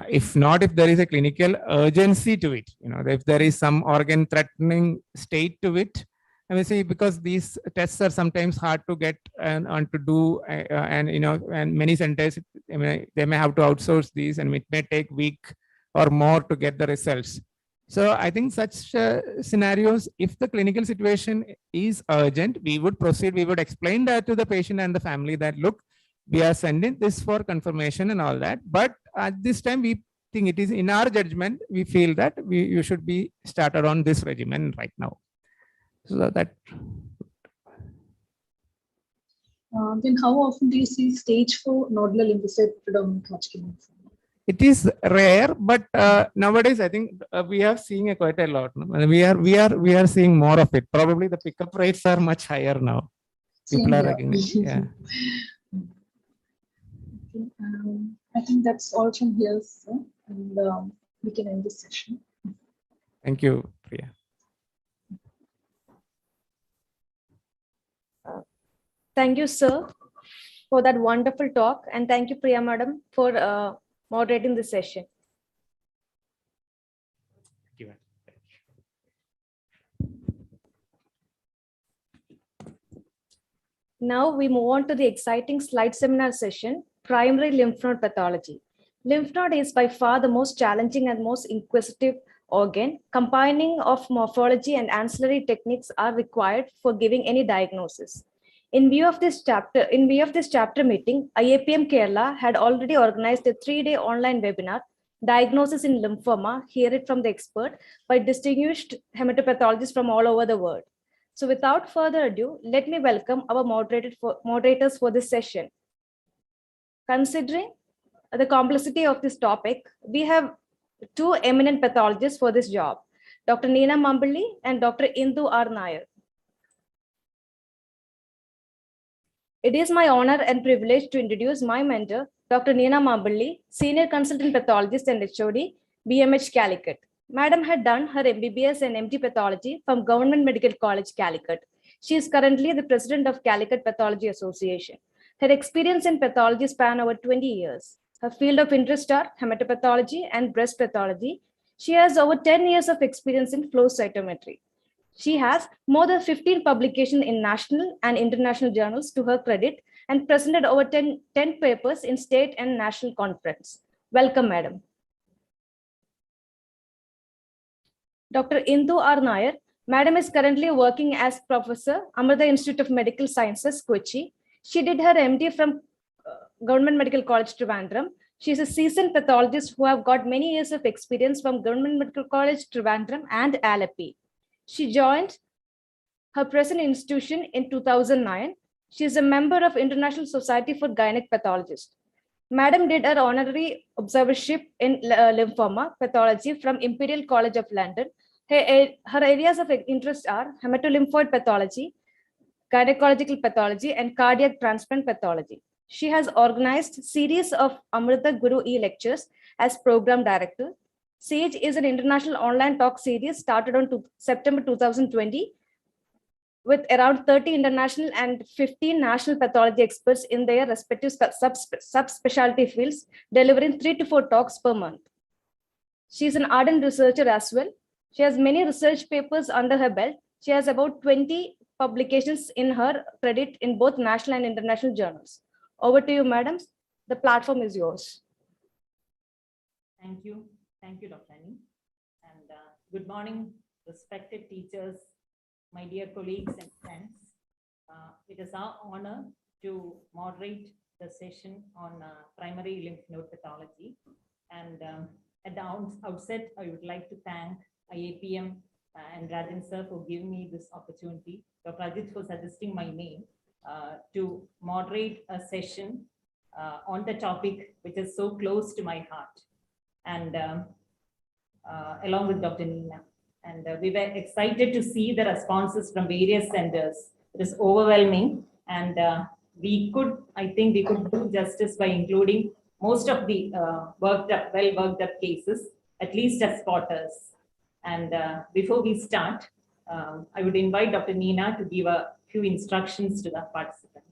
If not, if there is a clinical urgency to it, if there is some organ threatening state to it, I mean, see, because these tests are sometimes hard to get and to do, and many centers, I mean, they may have to outsource these, and it may take week or more to get the results. So I think such scenarios, if the clinical situation is urgent, we would proceed. We would explain that to the patient and the family that, look, we are sending this for confirmation and all that. But at this time, we think it is in our judgment, we feel that you should be started on this regimen right now. So that. Then how often do you see stage 4 nodular lymphocyte predominant Hodgkin lymphoma? It is rare, but nowadays I think we are seeing quite a lot. We are seeing more of it. Probably the pickup rates are much higher now. People are recognizing. Yeah. Okay, I think that's all from here, sir, and we can end this session. Thank you, Priya. Thank you, sir, for that wonderful talk, and thank you, Priya Madam, for moderating the session. Thank you. Now we move on to the exciting slide seminar session, primary lymph node pathology. Lymph node is by far the most challenging and most inquisitive organ. Combining of morphology and ancillary techniques are required for giving any diagnosis. In view of this chapter meeting, IAPM Kerala had already organized a 3-day online webinar, Diagnosis in Lymphoma, Hear It from the Expert, by distinguished hematopathologists from all over the world. So without further ado, let me welcome our moderators for this session. Considering the complexity of this topic, we have 2 eminent pathologists for this job, Dr. Neena Mambali and Dr. Indu R. Nair. It is my honor and privilege to introduce my mentor, Dr. Neena Maballi, Senior Consultant Pathologist and HOD, BMH Calicut. Madam had done her MBBS and MD Pathology from Government Medical College, Calicut. She is currently the President of Calicut Pathology Association. Her experience in pathology span over 20 years. Her field of interest are hematopathology and breast pathology. She has over 10 years of experience in flow cytometry. She has more than 15 publications in national and international journals to her credit and presented over 10 papers in state and national conference. Welcome, Madam. Dr. Indu R. Nair, Madam is currently working as Professor, Amrita Institute of Medical Sciences, Kochi. She did her MD from Government Medical College, Trivandrum. She is a seasoned pathologist who have got many years of experience from Government Medical College, Trivandrum and IAPM. She joined her present institution in 2009. She is a member of International Society for Gynec Pathologists. Madam did her honorary observership in lymphoma pathology from Imperial College of London. Her areas of interest are hematolymphoid pathology, gynecological pathology, and cardiac transplant pathology. She has organized a series of Amrita Guru E lectures as program director. SAGE is an international online talk series started on September 2020 with around 30 international and 15 national pathology experts in their respective subspecialty fields, delivering 3 to 4 talks per month. She is an ardent researcher as well. She has many research papers under her belt. She has about 20 publications in her credit in both national and international journals. Over to you, madam. The platform is yours. Thank you. Thank you, Dr. Annie. And good morning, respected teachers, my dear colleagues and friends. It is our honor to moderate the session on primary lymph node pathology. And at the outset, I would like to thank IAPM and Rajan sir for giving me this opportunity. Dr. Ajit for suggesting my name to moderate a session on the topic which is so close to my heart. And along with Dr. Neena. And we were excited to see the responses from various centers. It is overwhelming. And I think we could do justice by including most of the well worked up cases, at as spotters. And before we start, I would invite Dr. Neena to give a few instructions to the participants.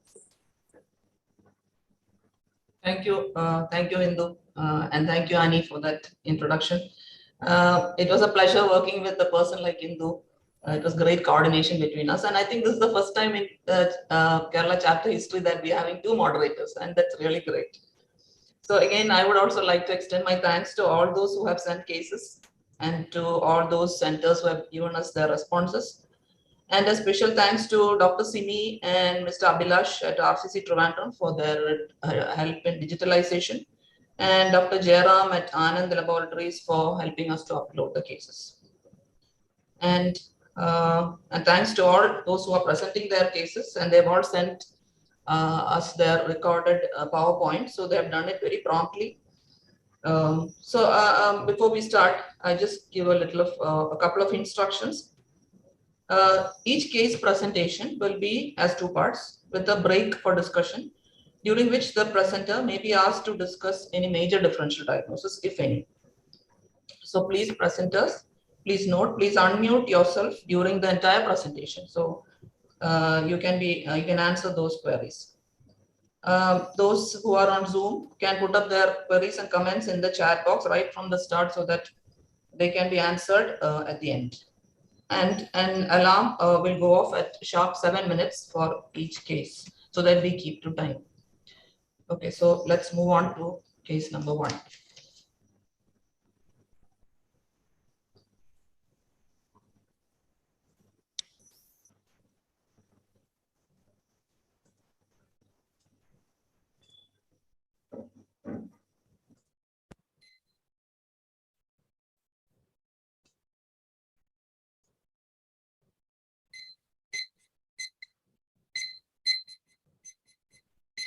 Thank you, Indu, and thank you, Annie, for that introduction. It was a pleasure working with a person like Indu. It was great coordination between us, and I think this is the first time in Kerala chapter history that we are having 2 moderators, and that's really great. So again, I would also like to extend my thanks to all those who have sent cases and to all those centers who have given us their responses. And a special thanks to Dr. Simi and Mr. Abhilash at RCC Trivandrum for their help in digitalization, and Dr. Jairam at Anand Laboratories for helping us to upload the cases. And thanks to all those who are presenting their cases, and they've all sent us their recorded PowerPoint, so they have done it very promptly. Before we start, I just give a couple of instructions. Each case presentation will be as 2 parts with a break for discussion, during which the presenter may be asked to discuss any major differential diagnosis, if any. So please, presenters, please note, please unmute yourself during the entire presentation. So you can answer those queries. Those who are on Zoom can put up their queries and comments in the chat box right from the start so that they can be answered at the end. And an alarm will go off at sharp 7 minutes for each case so that we keep to time. Okay, so let's move on to case number 1.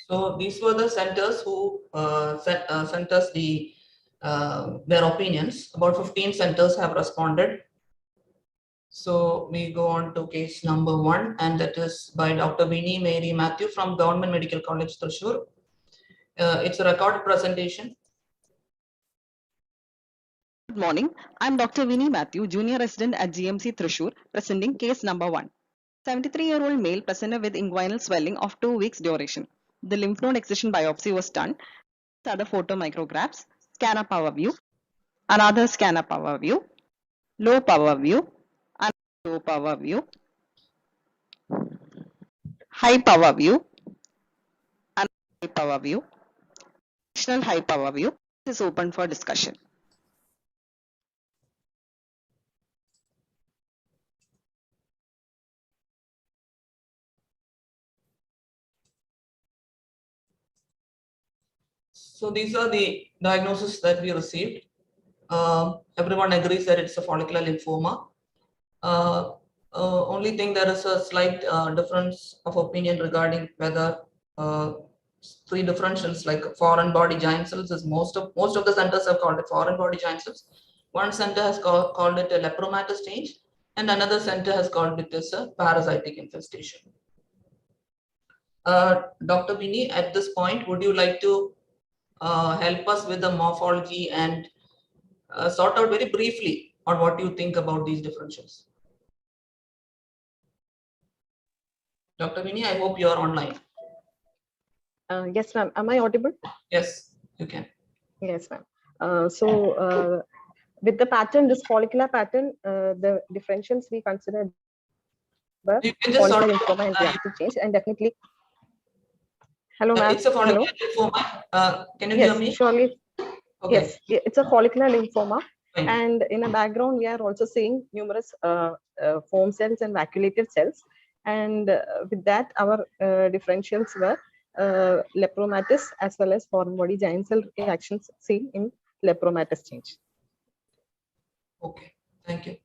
So these were the centers who sent us their opinions. About 15 centers have responded. So we go on to case number 1, and that is by Dr. Vinnie Mary Matthew from Government Medical College, Thrissur. It's a recorded presentation. Good morning. I'm Dr. Vinny Matthew, Junior Resident at GMC Thrissur, presenting case number 1. 73-year-old male presented with inguinal swelling of 2 weeks duration. The lymph node excision biopsy was done. These are the photomicrographs, scanner power view, another scanner power view, low power view, and low power view, high power view, and high power view, additional high power view. This is open for discussion. So these are the diagnoses that we received. Everyone agrees that it's a follicular lymphoma. Only thing, there is a slight difference of opinion regarding whether three differentials like foreign body giant cells is most of the centers have called it foreign body giant cells. One center has called it a lepromatous change, and another center has called it as a parasitic infestation. Dr. Vinny, at this point, would you like to help us with the morphology and sort out very briefly on what you think about these differentials? Dr. Vinny, I hope you are online. Yes, ma'am. Am I audible? Yes, you can. Yes, ma'am. With the pattern, this follicular pattern, the differentials we consider were follicular lymphoma and reactive change, and definitely. Hello, ma'am. It's a follicular lymphoma. Can you hear me? Yes, surely. Okay. Yes, it's a follicular lymphoma. Fine. And in the background, we are also seeing numerous foam cells and vacuolated cells. And with that, our differentials were lepromatous as well as foreign body giant cell reactions seen in lepromatous change. Okay, thank you.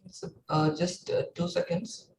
So, just 2 seconds.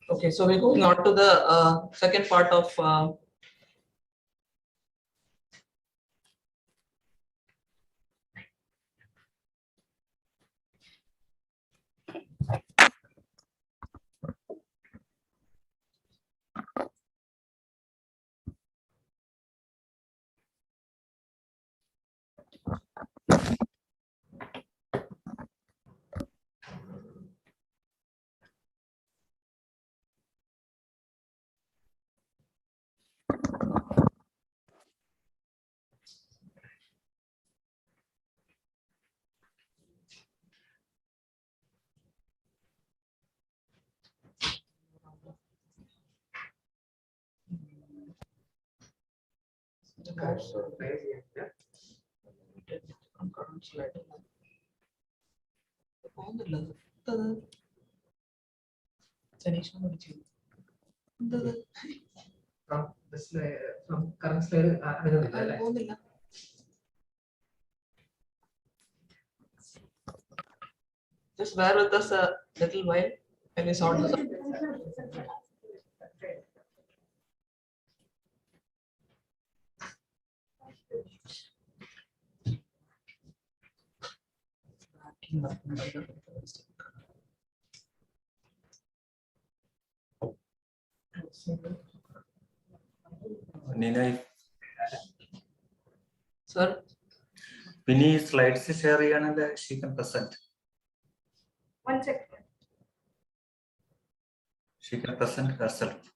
Okay, so we're going on to the second part of from current slide. Just bear with us a little while when we sort this out. Nina, Sir, Vinny slides share and she can present. One second. She can present herself.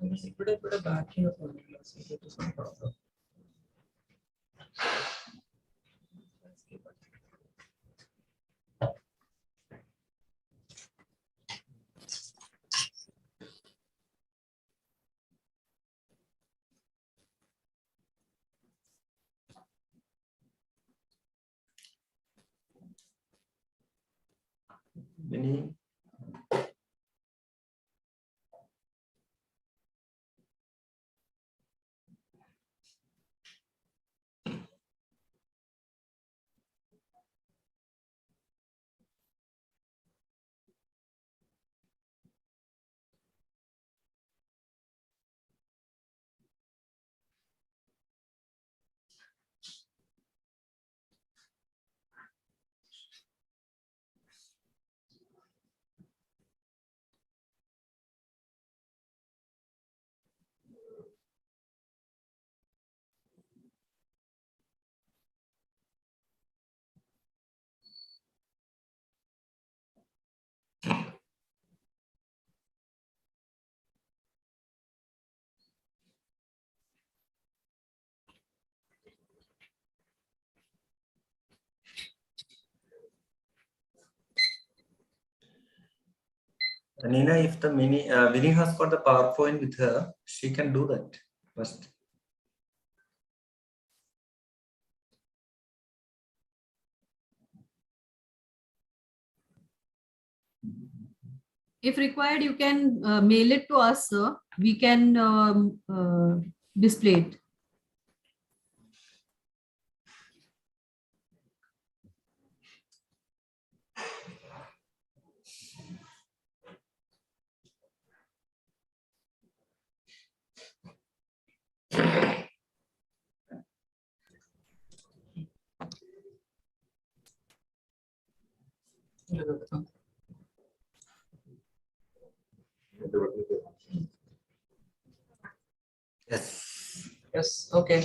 ഇവിടെ ബാക്കിന്ന് തോന്നില്ല problem. Vinny. Nina, if the Vinny has got the PowerPoint with her, she can do that first. If required, you can mail it to us, sir. We can display it. Yes. Yes, okay.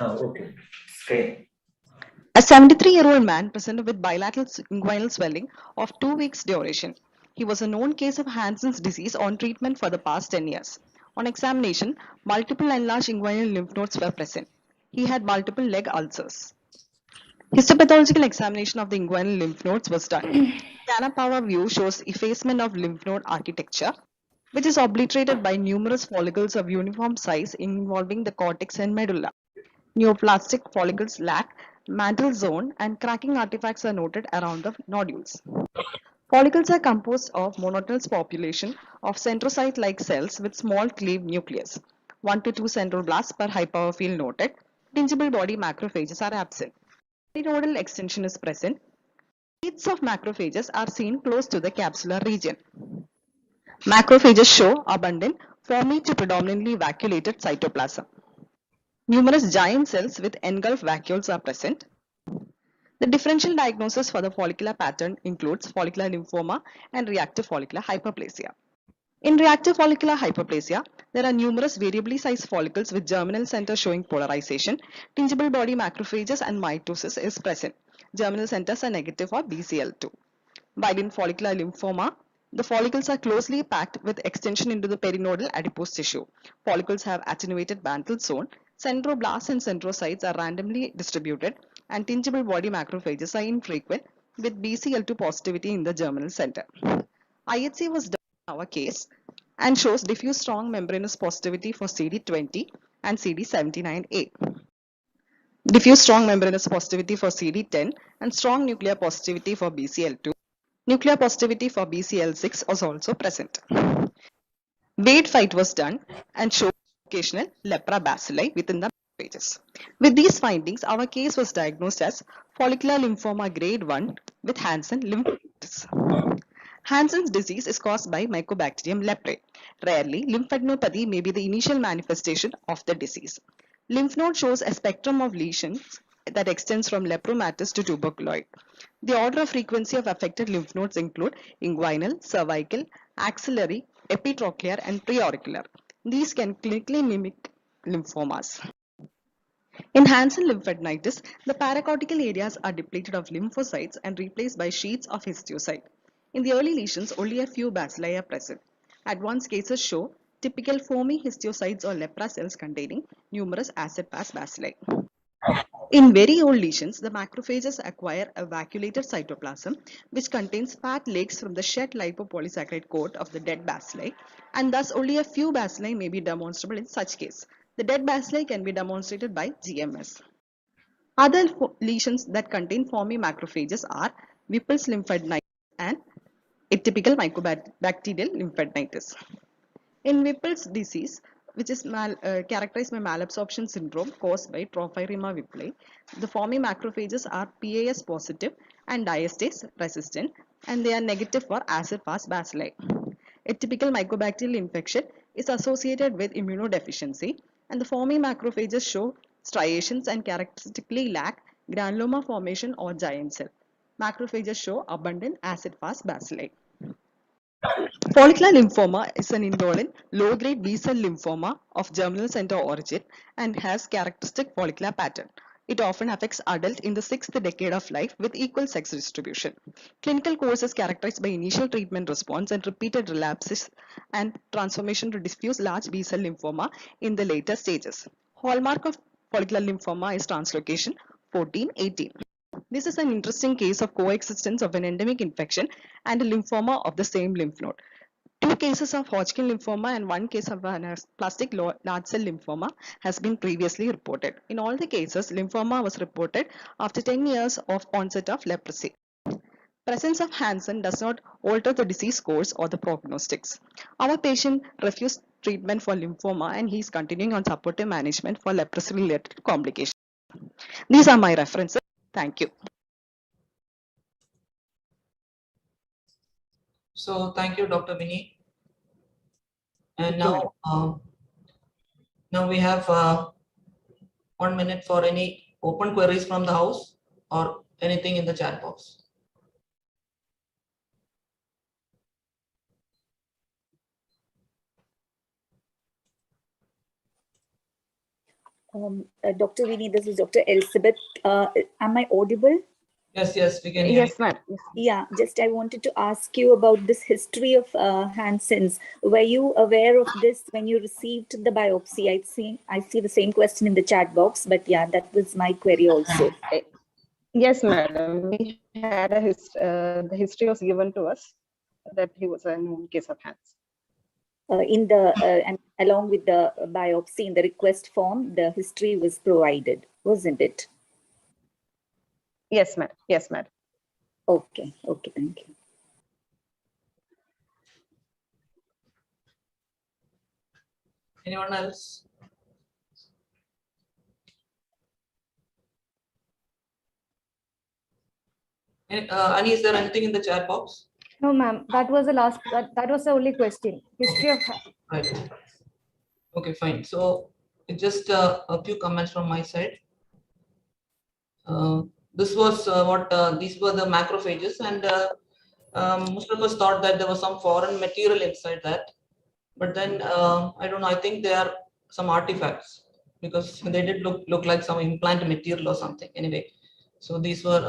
Okay. Okay. A 73-year-old man presented with bilateral inguinal swelling of 2 weeks duration. He was a known case of Hansen's disease on treatment for the past 10 years. On examination, multiple enlarged inguinal lymph nodes were present. He had multiple leg ulcers. Histopathological examination of the inguinal lymph nodes was done. Scanner power view shows effacement of lymph node architecture, which is obliterated by numerous follicles of uniform size involving the cortex and medulla. Neoplastic follicles lack mantle zone and cracking artifacts are noted around the nodules. Follicles are composed of monotonous population of centrocyte-like cells with small cleaved nucleus. 1 to 2 centroblasts per hypower field noted. Tingible body macrophages are absent. Nodal extension is present. Sheets of macrophages are seen close to the capsular region. Macrophages show abundant, forming to predominantly vacuolated cytoplasm. Numerous giant cells with engulfed vacuoles are present. The differential diagnosis for the follicular pattern includes follicular lymphoma and reactive follicular hyperplasia. In reactive follicular hyperplasia, there are numerous variably sized follicles with germinal center showing polarization. Tingible body macrophages and mitosis is present. Germinal centers are negative for BCL2. While in follicular lymphoma, the follicles are closely packed with extension into the perinodal adipose tissue. Follicles have attenuated mantle zone. Centroblasts and centrocytes are randomly distributed, and tingible body macrophages are infrequent with BCL2 positivity in the germinal center. IHC was done in our case and shows diffuse strong membranous positivity for CD20 and CD79A. Diffuse strong membranous positivity for CD10 and strong nuclear positivity for BCL2. Nuclear positivity for BCL6 was also present. Wade fight was done and showed occasional lepra bacilli within the pages. With these findings, our case was diagnosed as follicular lymphoma grade 1 with Hansen lymphitis. Hansen's disease is caused by Mycobacterium leprae. Rarely, lymphadenopathy may be the initial manifestation of the disease. Lymph node shows a spectrum of lesions that extends from lepromatous to tuberculoid. The order of frequency of affected lymph nodes include inguinal, cervical, axillary, epitrochlear, and preauricular. These can clinically mimic lymphomas. In Hansen lymphadenitis, the paracortical areas are depleted of lymphocytes and replaced by sheets of histiocyte. In the early lesions, only a few bacilli are present. Advanced cases show Typical foamy histiocytes or lepra cells containing numerous acid-pass bacilli. In very old lesions, the macrophages acquire a vacuolated cytoplasm which contains fat lakes from the shed lipopolysaccharide coat of the dead bacilli, and thus only a few bacilli may be demonstrable in such case. The dead bacilli can be demonstrated by GMS. Other lesions that contain foamy macrophages are Whipple's lymphadenitis and atypical mycobacterial lymphadenitis. In Whipple's disease, which is characterized by malabsorption syndrome caused by Trophirima whipplei, the foamy macrophages are PAS positive and diastase resistant, and they are negative for acid-fast bacilli. Atypical mycobacterial infection is associated with immunodeficiency, and the foamy macrophages show striations and characteristically lack granuloma formation or giant cell. Macrophages show abundant acid-fast bacilli. Follicular lymphoma is an indolent, low-grade B-cell lymphoma of germinal center origin and has characteristic follicular pattern. It often affects adults in the 6th decade of life with equal sex distribution. Clinical course is characterized by initial treatment response and repeated relapses and transformation to diffuse large B-cell lymphoma in the later stages. Hallmark of follicular lymphoma is translocation 14-18. This is an interesting case of coexistence of an endemic infection and a lymphoma of the same lymph node. 2 cases of Hodgkin lymphoma and 1 case of plastic large cell lymphoma has been previously reported. In all the cases, lymphoma was reported after 10 years of onset of leprosy. Presence of Hansen does not alter the disease course or the prognostics. Our patient refused treatment for lymphoma and he is continuing on supportive management for leprosy-related complications. These are my references. Thank you. So thank you, Dr. Vinny. And now, we have 1 minute for any open queries from the house or anything in the chat box. Dr. Vinny, this is Dr. Elizabeth. Am I audible? Yes, we can hear Yes, ma'am. Yeah, just I wanted to ask you about this history of Hansen's. Were you aware of this when you received the biopsy? I see the same question in the chat box, but yeah, that was my query also. Yes, madam. We had a the history was given to us that he was a known case of Hansen. And along with the biopsy in the request form, the history was provided, wasn't it? Yes, ma'am. Yes, madam. Okay, thank you. Anyone else? Annie, is there anything in the chat box? No, ma'am. That was the last. That was the only question. History of. Right. Okay, fine. So just a few comments from my side. This was these were the macrophages, and most of us thought that there was some foreign material inside that, but then I don't know. I think they are some artifacts because they did look like some implant material or something. Anyway, so these were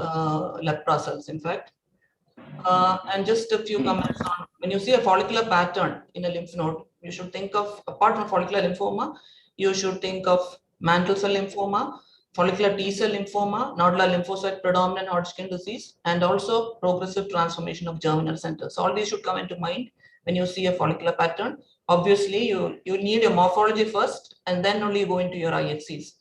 lepra cells, in fact. And just a few comments on when you see a follicular pattern in a lymph node, you should think of, apart from follicular lymphoma, you should think of mantle cell lymphoma, follicular T-cell lymphoma, nodular lymphocyte predominant Hodgkin disease, and also progressive transformation of germinal centers. All these should come into mind when you see a follicular pattern. Obviously, you need your morphology first, and then only go into your IHCs.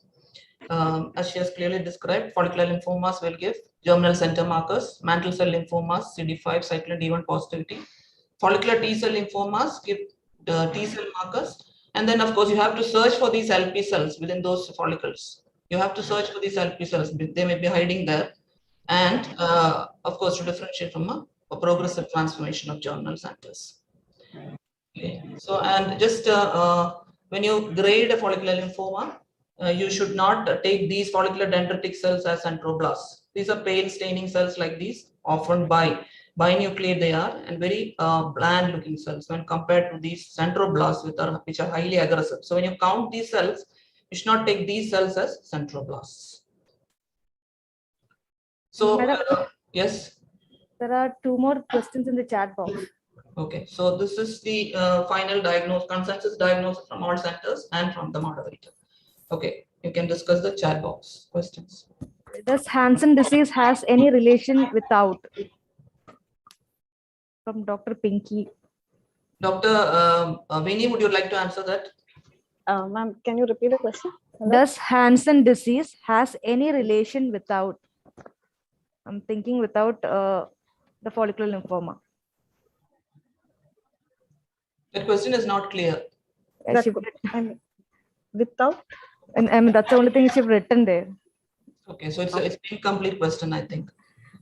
As she has clearly described, follicular lymphomas will give germinal center markers, mantle cell lymphomas, CD5, cyclin D1 positivity. Follicular T-cell lymphomas give T-cell markers. And then, of course, you have to search for these LP cells within those follicles. You have to search for these LP cells. They may be hiding there. And, of course, to differentiate from a progressive transformation of germinal centers. Okay. So, and just when you grade a follicular lymphoma, you should not take these follicular dendritic cells as centroblasts. These are pale staining cells like these, often binucleate they are, and very bland looking cells when compared to these centroblasts which are highly aggressive. So when you count these cells, you should not take these cells as centroblasts. So, yes? There are 2 more questions in the chat box. Okay, so this is the final consensus diagnosis from all centers and from the moderator. Okay, you can discuss the chat box questions. Does Hansen disease has any relation without? From Dr. Pinky. Dr. Vini, would you like to answer that? Ma'am, can you repeat the question? Hello? Does Hansen disease has any relation without? I'm thinking without the follicular lymphoma. That question is not clear. Without? And I mean, that's the only thing she's written there. Okay, so it's an incomplete question, I think.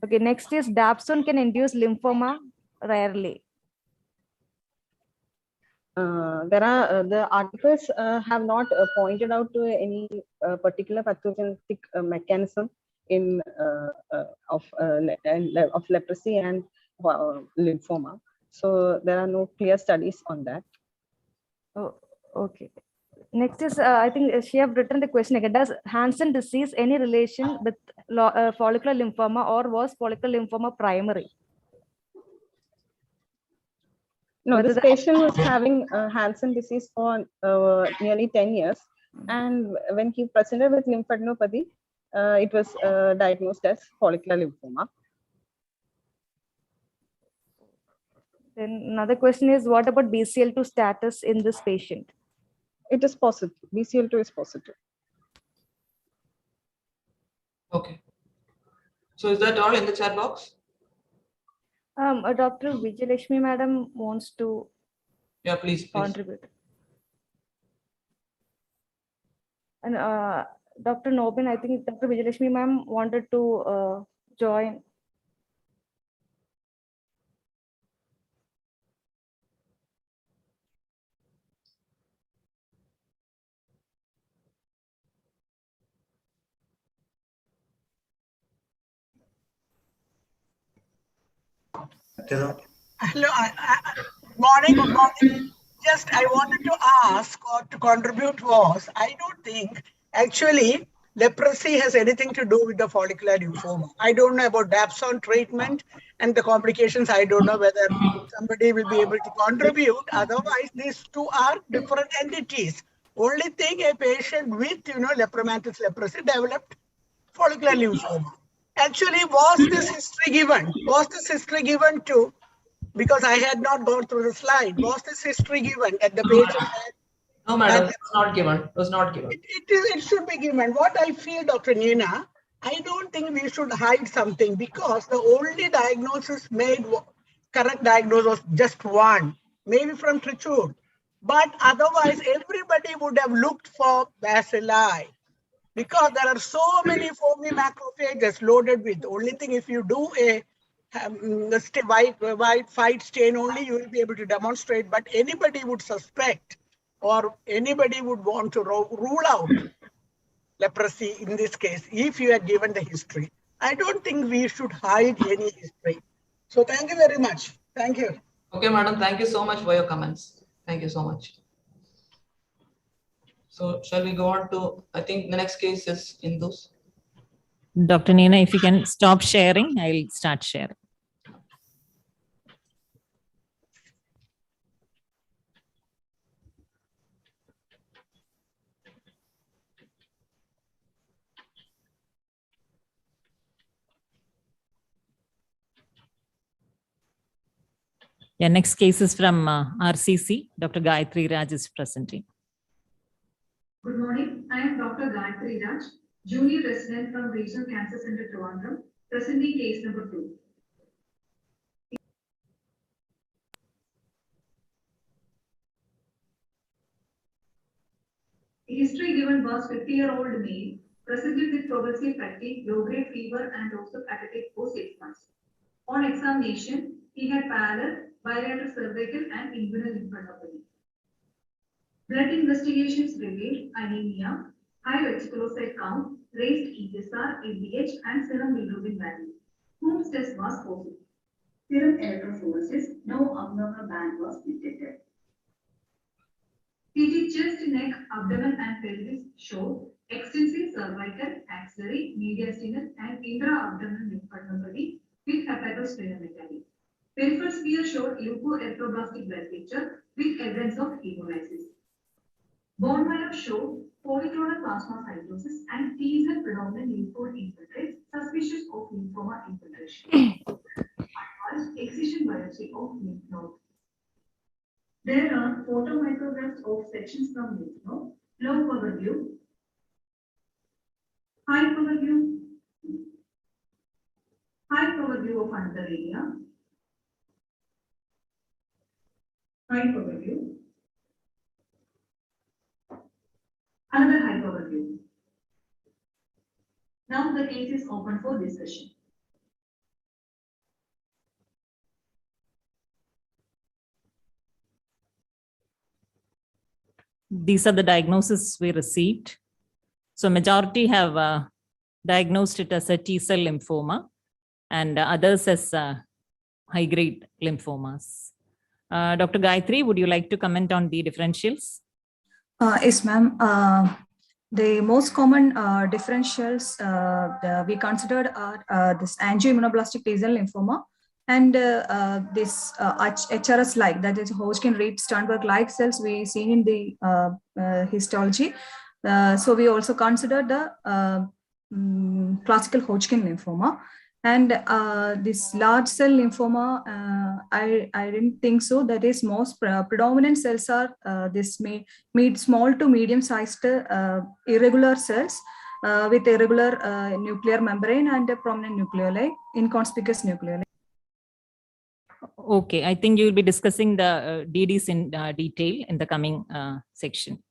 Okay, next is dapsone can induce lymphoma rarely. There are the articles have not pointed out to any particular pathogenetic mechanism in of leprosy and lymphoma. So there are no clear studies on that. Oh, okay. Next is I think she have written the question again. Does Hansen disease any relation with follicular lymphoma, or was follicular lymphoma primary? No, this patient was having Hansen disease for nearly 10 years. And when he presented with lymphadenopathy, it was diagnosed as follicular lymphoma. Then another question is, what about BCL2 status in this patient? It is positive. BCL2 is positive. Okay. So is that all in the chat box? Dr. Vijayalakshmi madam wants to please. contribute. And Dr. Nobin, I think Dr. Vijayalakshmi ma'am wanted to join. Hello, morning, good morning. Just I wanted to ask or to contribute was, I don't think actually leprosy has anything to do with the follicular lymphoma. I don't know about dapsone treatment and the complications. I don't know whether somebody will be able to contribute. Otherwise, these two are different entities. Only thing, a patient with, lepromatous leprosy developed follicular lymphoma. Actually, was this history given? Was this history given to, because I had not gone through the slide, was this history given that the patient had? No, madam, it was not given. It was not given. It should be given. What I feel, Dr. Nina, I don't think we should hide something, because the only diagnosis made, correct diagnosis was just one, maybe from Trichur. But otherwise, everybody would have looked for bacilli. Because there are so many foamy macrophages loaded with. Only thing, if you do a white fight stain only, you will be able to demonstrate. But anybody would suspect, or anybody would want to rule out leprosy in this case, if you had given the history. I don't think we should hide any history. So thank you very much. Thank you. Okay, madam. Thank you so much for your comments. Thank you so much. So shall we go on to, I think the next case is Indus. Dr. Nina, if you can stop sharing, I'll start sharing. Yeah, next case is from RCC. Dr. Gayatri Raj is presenting. Good morning. I am Dr. Gayatri Raj, Junior Resident from Regional Cancer Center, Trivandrum, presenting case number 2. The history given was 50-year-old male, presented with progressive fatigue, low-grade fever, and also apathetic for 6 months. On examination, he had pallor, bilateral cervical, and inguinal lymphadenopathy. Blood investigations revealed anemia, high reticulocyte count, raised EGSR, LDH, and serum bilirubin value. Coombs test was positive. Serum electrophoresis, no abnormal band was detected. CT chest, neck, abdomen, and pelvis show extensive cervical, axillary, mediastinal, and intra-abdominal lymphadenopathy with hepatosplenomegaly. Peripheral sphere showed leukoerythroblastic blood picture with evidence of hemolysis. Bone marrow showed polyclonal plasmacytosis and T-cell predominant lymphoid infiltrates suspicious of lymphoma infiltration. Excision biopsy of lymph node. There are photomicrographs of sections from lymph node, low power view, high power view of another area, high power view, another high power view. Now the case is open for discussion. These are the diagnoses we received. So majority have diagnosed it as a T-cell lymphoma and others as high-grade lymphomas. Dr. Gayatri, would you like to comment on the differentials? Yes, ma'am. The most common differentials we considered are this angioimmunoblastic T-cell lymphoma and this HRS-like, that is Hodgkin-Reed-Sternberg-like cells we seen in the histology. So we also considered the classical Hodgkin lymphoma. And this large cell lymphoma, I didn't think so. That is, most predominant cells are this small to medium sized irregular cells with irregular nuclear membrane and a prominent nucleoli, inconspicuous nucleoli. Okay, I think you will be discussing the DDs in detail in the coming section.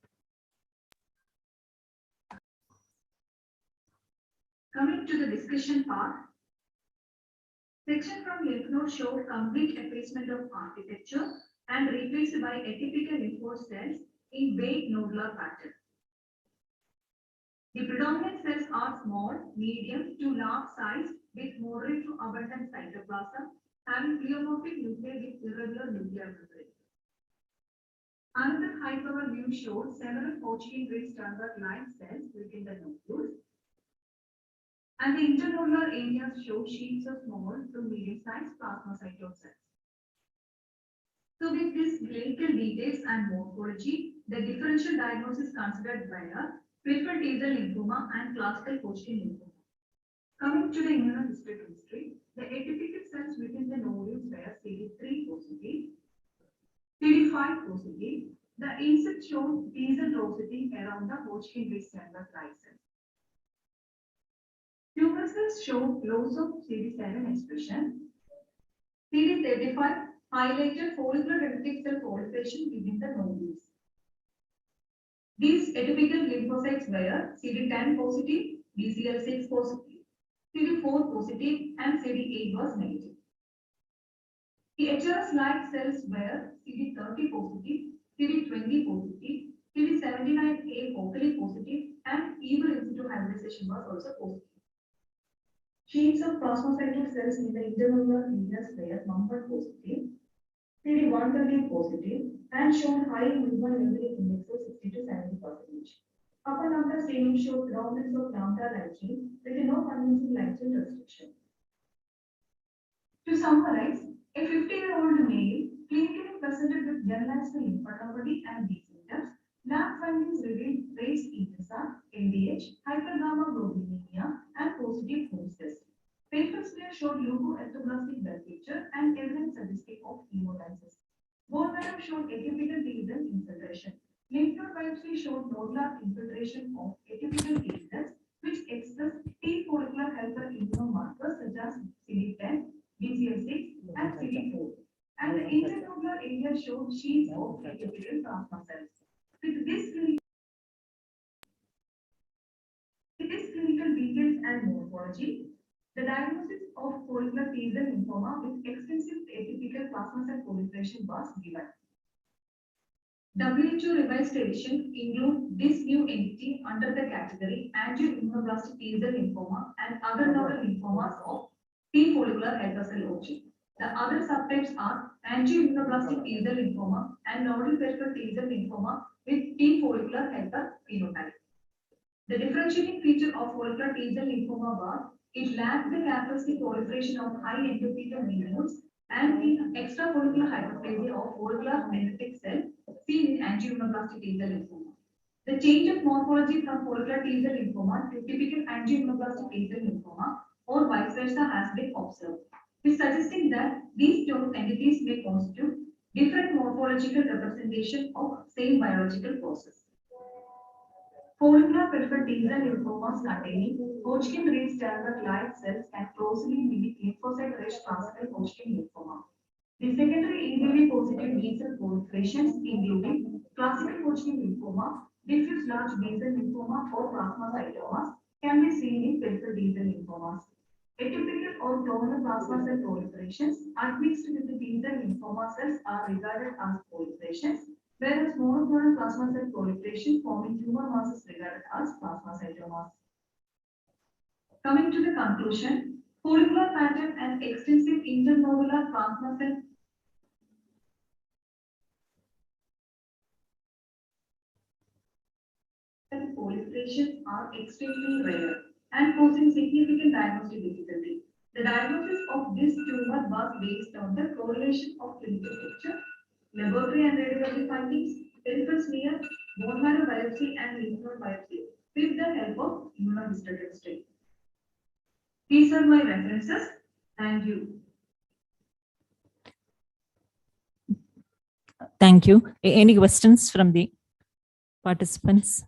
Coming to the discussion part, section from lymph node showed complete effacement of architecture and replaced by atypical lymphoid cells in vague nodular pattern. The predominant cells are small, medium to large size with moderate to abundant cytoplasm, having pleomorphic nuclei with irregular nuclear membrane. Another high power view showed several Hodgkin-Reed-Sternberg-like cells within the nodules. And the internodular areas show sheets of small to medium-sized plasmacytoid cells. So with these clinical details and morphology, the differential diagnosis considered were peripheral T-cell lymphoma and classical Hodgkin lymphoma. Coming to the immunohistochemistry, the atypical cells within the nodules were CD3 positive, CD5 positive. The insect showed T-cell roseting around the Hodgkin-Reed-Sternberg-like cells. Tumor cells show loss of CD7 expression. CD35 highlighted follicular dendritic cell proliferation within the nodules. These atypical lymphocytes were CD10 positive, BCL6 positive, CD4 positive, and CD8 was negative. The HRS-like cells were CD30 positive, CD20 positive, CD79A locally positive, and even in situ hybridization was also positive. Sheets of plasmacytoid cells in the internodular areas were numbered positive, CD130 positive, and showed high movement limiting index of 60 to 70%. Upper lambda staining showed predominance of lambda light chain with no convincing light chain restriction. To summarize, a 50-year-old male clinically presented with generalized lymphadenopathy and these symptoms. Lab findings revealed raised ESR, LDH, hypergamma-globulemiia, and positive Holmes test. Peripheral sphere showed leukoerythroblastic blood picture and evidence suggestive of hemolysis. Bone marrow showed atypical T-cell infiltration. Lymph node biopsy showed nodular infiltration of atypical T-cells, which express T follicular helper immunomarkers such as CD10, BCL6, and CD4. And the internodular area showed sheets of atypical plasma cells. With this clinical details and morphology, the diagnosis of follicular T-cell lymphoma with extensive atypical plasma cell proliferation was given. WHO revised edition include this new entity under the category angioimmunoblastic T-cell lymphoma and other nodal lymphomas of T follicular helper cell origin. The other subtypes are angioimmunoblastic T-cell lymphoma and nodal peripheral T-cell lymphoma with T follicular helper phenotype. The differentiating feature of follicular T-cell lymphoma was it lacked the characteristic proliferation of high endothelial neodes and in extrafollicular hyperplasia of follicular dendritic cell seen in angioimmunoblastic T-cell lymphoma. The change of morphology from follicular T-cell lymphoma to typical angioimmunoblastic T-cell lymphoma or vice versa has been observed, is suggesting that these two entities may constitute different morphological representation of same biological process. Follicular peripheral T-cell lymphomas containing Hodgkin-Reed Stargardt-like cells can closely mimic lymphocyte-rich classical Hodgkin lymphoma. The secondary EBV positive B-cell proliferations, including classical Hodgkin lymphoma, diffuse large B-cell lymphoma, or plasmacytomas, can be seen in peripheral T-cell lymphomas. Atypical or clonal plasma cell proliferations admixed with the T-cell lymphoma cells are regarded as proliferations, whereas monoclonal plasma cell proliferation forming tumor mass is regarded as plasmacytomas. Coming to the conclusion, follicular pattern and extensive internodular plasma cell proliferations are extremely rare and posing significant diagnostic difficulty. The diagnosis of this tumor was based on the correlation of clinical picture, laboratory and radiology findings, peripheral smear, bone marrow biopsy, and lymph node biopsy with the help of immunohistochemistry. These are my references. Thank you. Thank you. Any questions from the participants?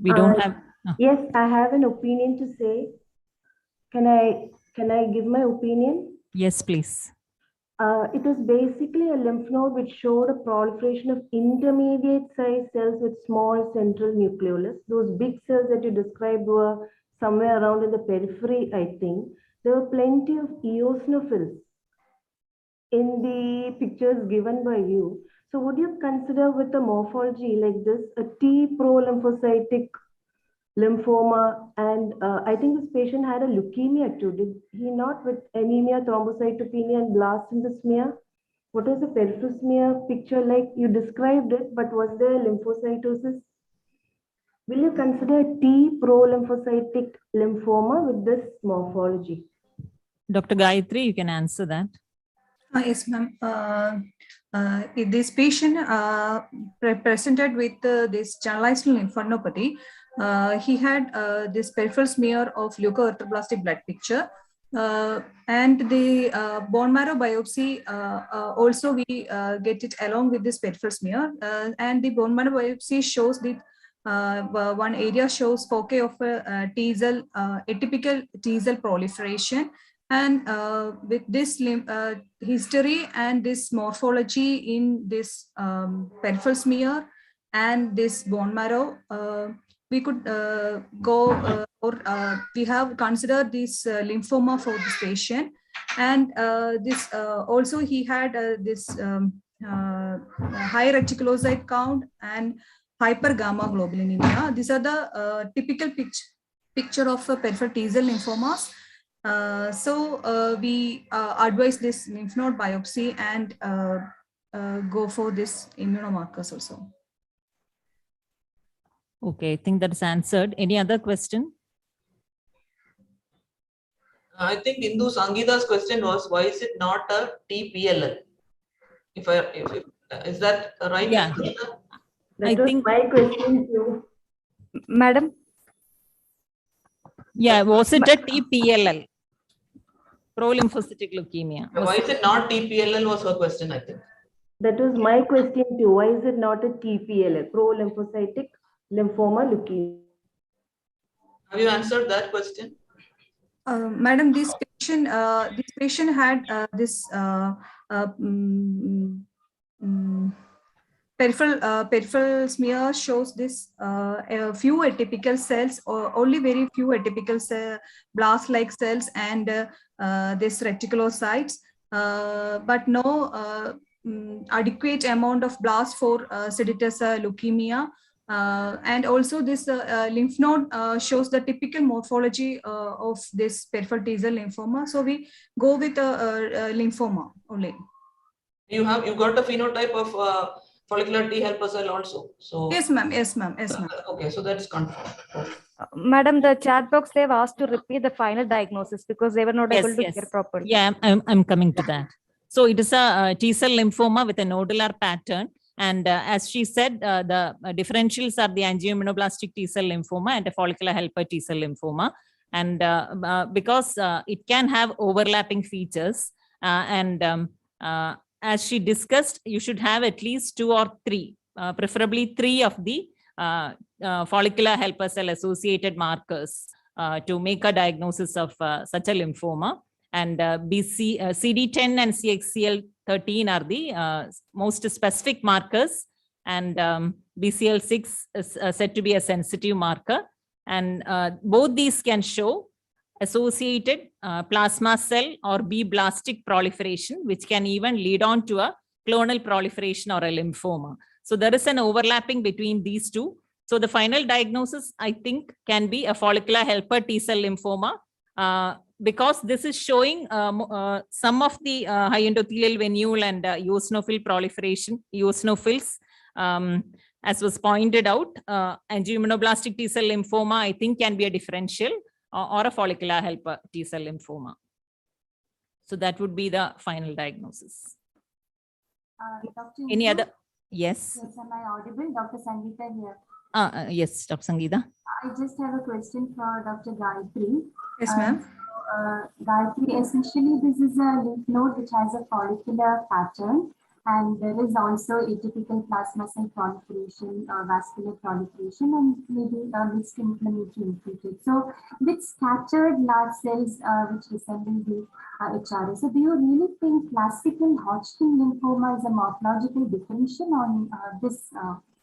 We don't have. Yes, I have an opinion to say. Can I give my opinion? Yes, please. It was basically a lymph node which showed a proliferation of intermediate size cells with small central nucleolus. Those big cells that you described were somewhere around in the periphery, I think. There were plenty of eosinophils in the pictures given by you. So would you consider with a morphology like this, a T pro-lymphocytic lymphoma, and I think this patient had a leukemia too. Did he not, with anemia, thrombocytopenia, and blast in the smear? What was the peripheral smear picture like? You described it, but was there lymphocytosis? Will you consider T pro-lymphocytic lymphoma with this morphology? Dr. Gayatri, you can answer that. Yes, ma'am. This patient presented with this generalized lymphadenopathy. He had this peripheral smear of leukoerythroblastic blood picture, and the bone marrow biopsy also we get it along with this peripheral smear, and the bone marrow biopsy shows the one area shows foci of a T cell, atypical T cell proliferation. And with this history and this morphology in this peripheral smear and this bone marrow, we could we have considered this lymphoma for this patient. And this also he had this high reticulocyte count and hyper gamma globulinemia. These are the typical picture of peripheral T-cell lymphomas. So we advise this lymph node biopsy and go for this immunomarkers also. Okay, I think that's answered. Any other question? I think Indu Sangeeta's question was, why is it not a TPLL? Is that right? Yeah. That was my question too. Madam? Yeah, was it a TPLL? Pro-lymphocytic leukemia. Why is it not TPLL was her question, I think. That was my question too. Why is it not a TPLL, pro-lymphocytic lymphoma leukemia? Have you answered that question? Madam, this patient had this peripheral smear shows this a few atypical cells, or only very few atypical blast-like cells, and this reticulocytes, but no adequate amount of blast for seditous leukemia. And also this lymph node shows the typical morphology of this peripheral T-cell lymphoma. So we go with a lymphoma only. You got the phenotype of follicular T helper cell also. So yes, ma'am. Yes, ma'am. Yes, ma'am. Okay, so that's confirmed. Okay. Madam, the chat box, they've asked to repeat the final diagnosis because they were not able to hear properly. Yeah, I'm coming to that. So it is a T-cell lymphoma with a nodular pattern. And as she said, the differentials are the angioimmunoblastic T-cell lymphoma and a follicular helper T-cell lymphoma. And because it can have overlapping features, as she discussed, you should have at least 2 or 3, preferably 3 of the follicular helper cell associated markers to make a diagnosis of such a lymphoma. And CD10 and CXCL13 are the most specific markers, and BCL6 is said to be a sensitive marker. And both these can show associated plasma cell or B-blastic proliferation, which can even lead on to a clonal proliferation or a lymphoma. So there is an overlapping between these two. So the final diagnosis, I think, can be a follicular helper T-cell lymphoma, because this is showing some of the high endothelial venule and eosinophil proliferation, eosinophils, as was pointed out. Angioimmunoblastic T-cell lymphoma, I think, can be a differential or a follicular helper T-cell lymphoma. So that would be the final diagnosis. Any other? Yes. Yes, am I audible? Dr. Sangeeta here. Yes, Dr. Sangeeta. I just have a question for Dr. Gayatri. Yes, ma'am. Gayatri, essentially this is a lymph node which has a follicular pattern, and there is also atypical plasma cell proliferation, vascular proliferation, and maybe mixed inflammatory infiltrate. So with scattered large cells which resemble the HRA. So do you really think classical Hodgkin lymphoma is a morphological differential on this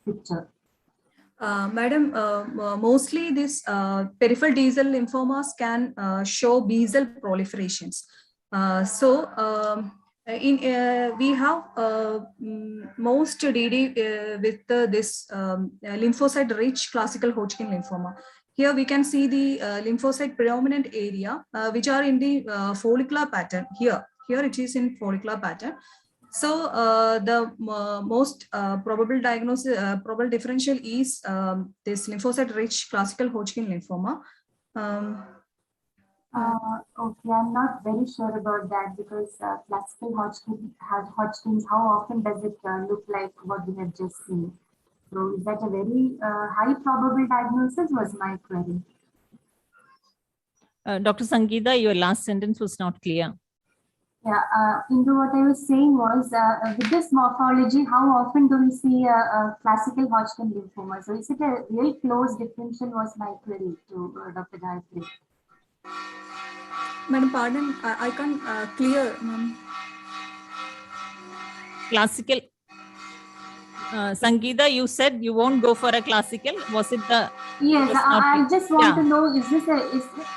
picture? Madam, mostly this peripheral T-cell lymphomas can show B-cell proliferations. We have most DD with this lymphocyte-rich classical Hodgkin lymphoma. Here we can see the lymphocyte predominant area, which are in the follicular pattern. Here it is in follicular pattern. So the most probable diagnosis, probable differential is this lymphocyte-rich classical Hodgkin lymphoma. Okay, I'm not very sure about that because classical Hodgkin's, how often does it look like what we have just seen? So is that a very high probable diagnosis was my query. Dr. Sangeeta, your last sentence was not clear. Yeah, Indu, what I was saying was, with this morphology, how often do we see a classical Hodgkin lymphoma? So is it a real close differential was my query to Dr. Gayatri. Madam, pardon, I can't clear. Classical. Sangeeta, you said you won't go for a classical. Was it the? Yes, I just want to know, is this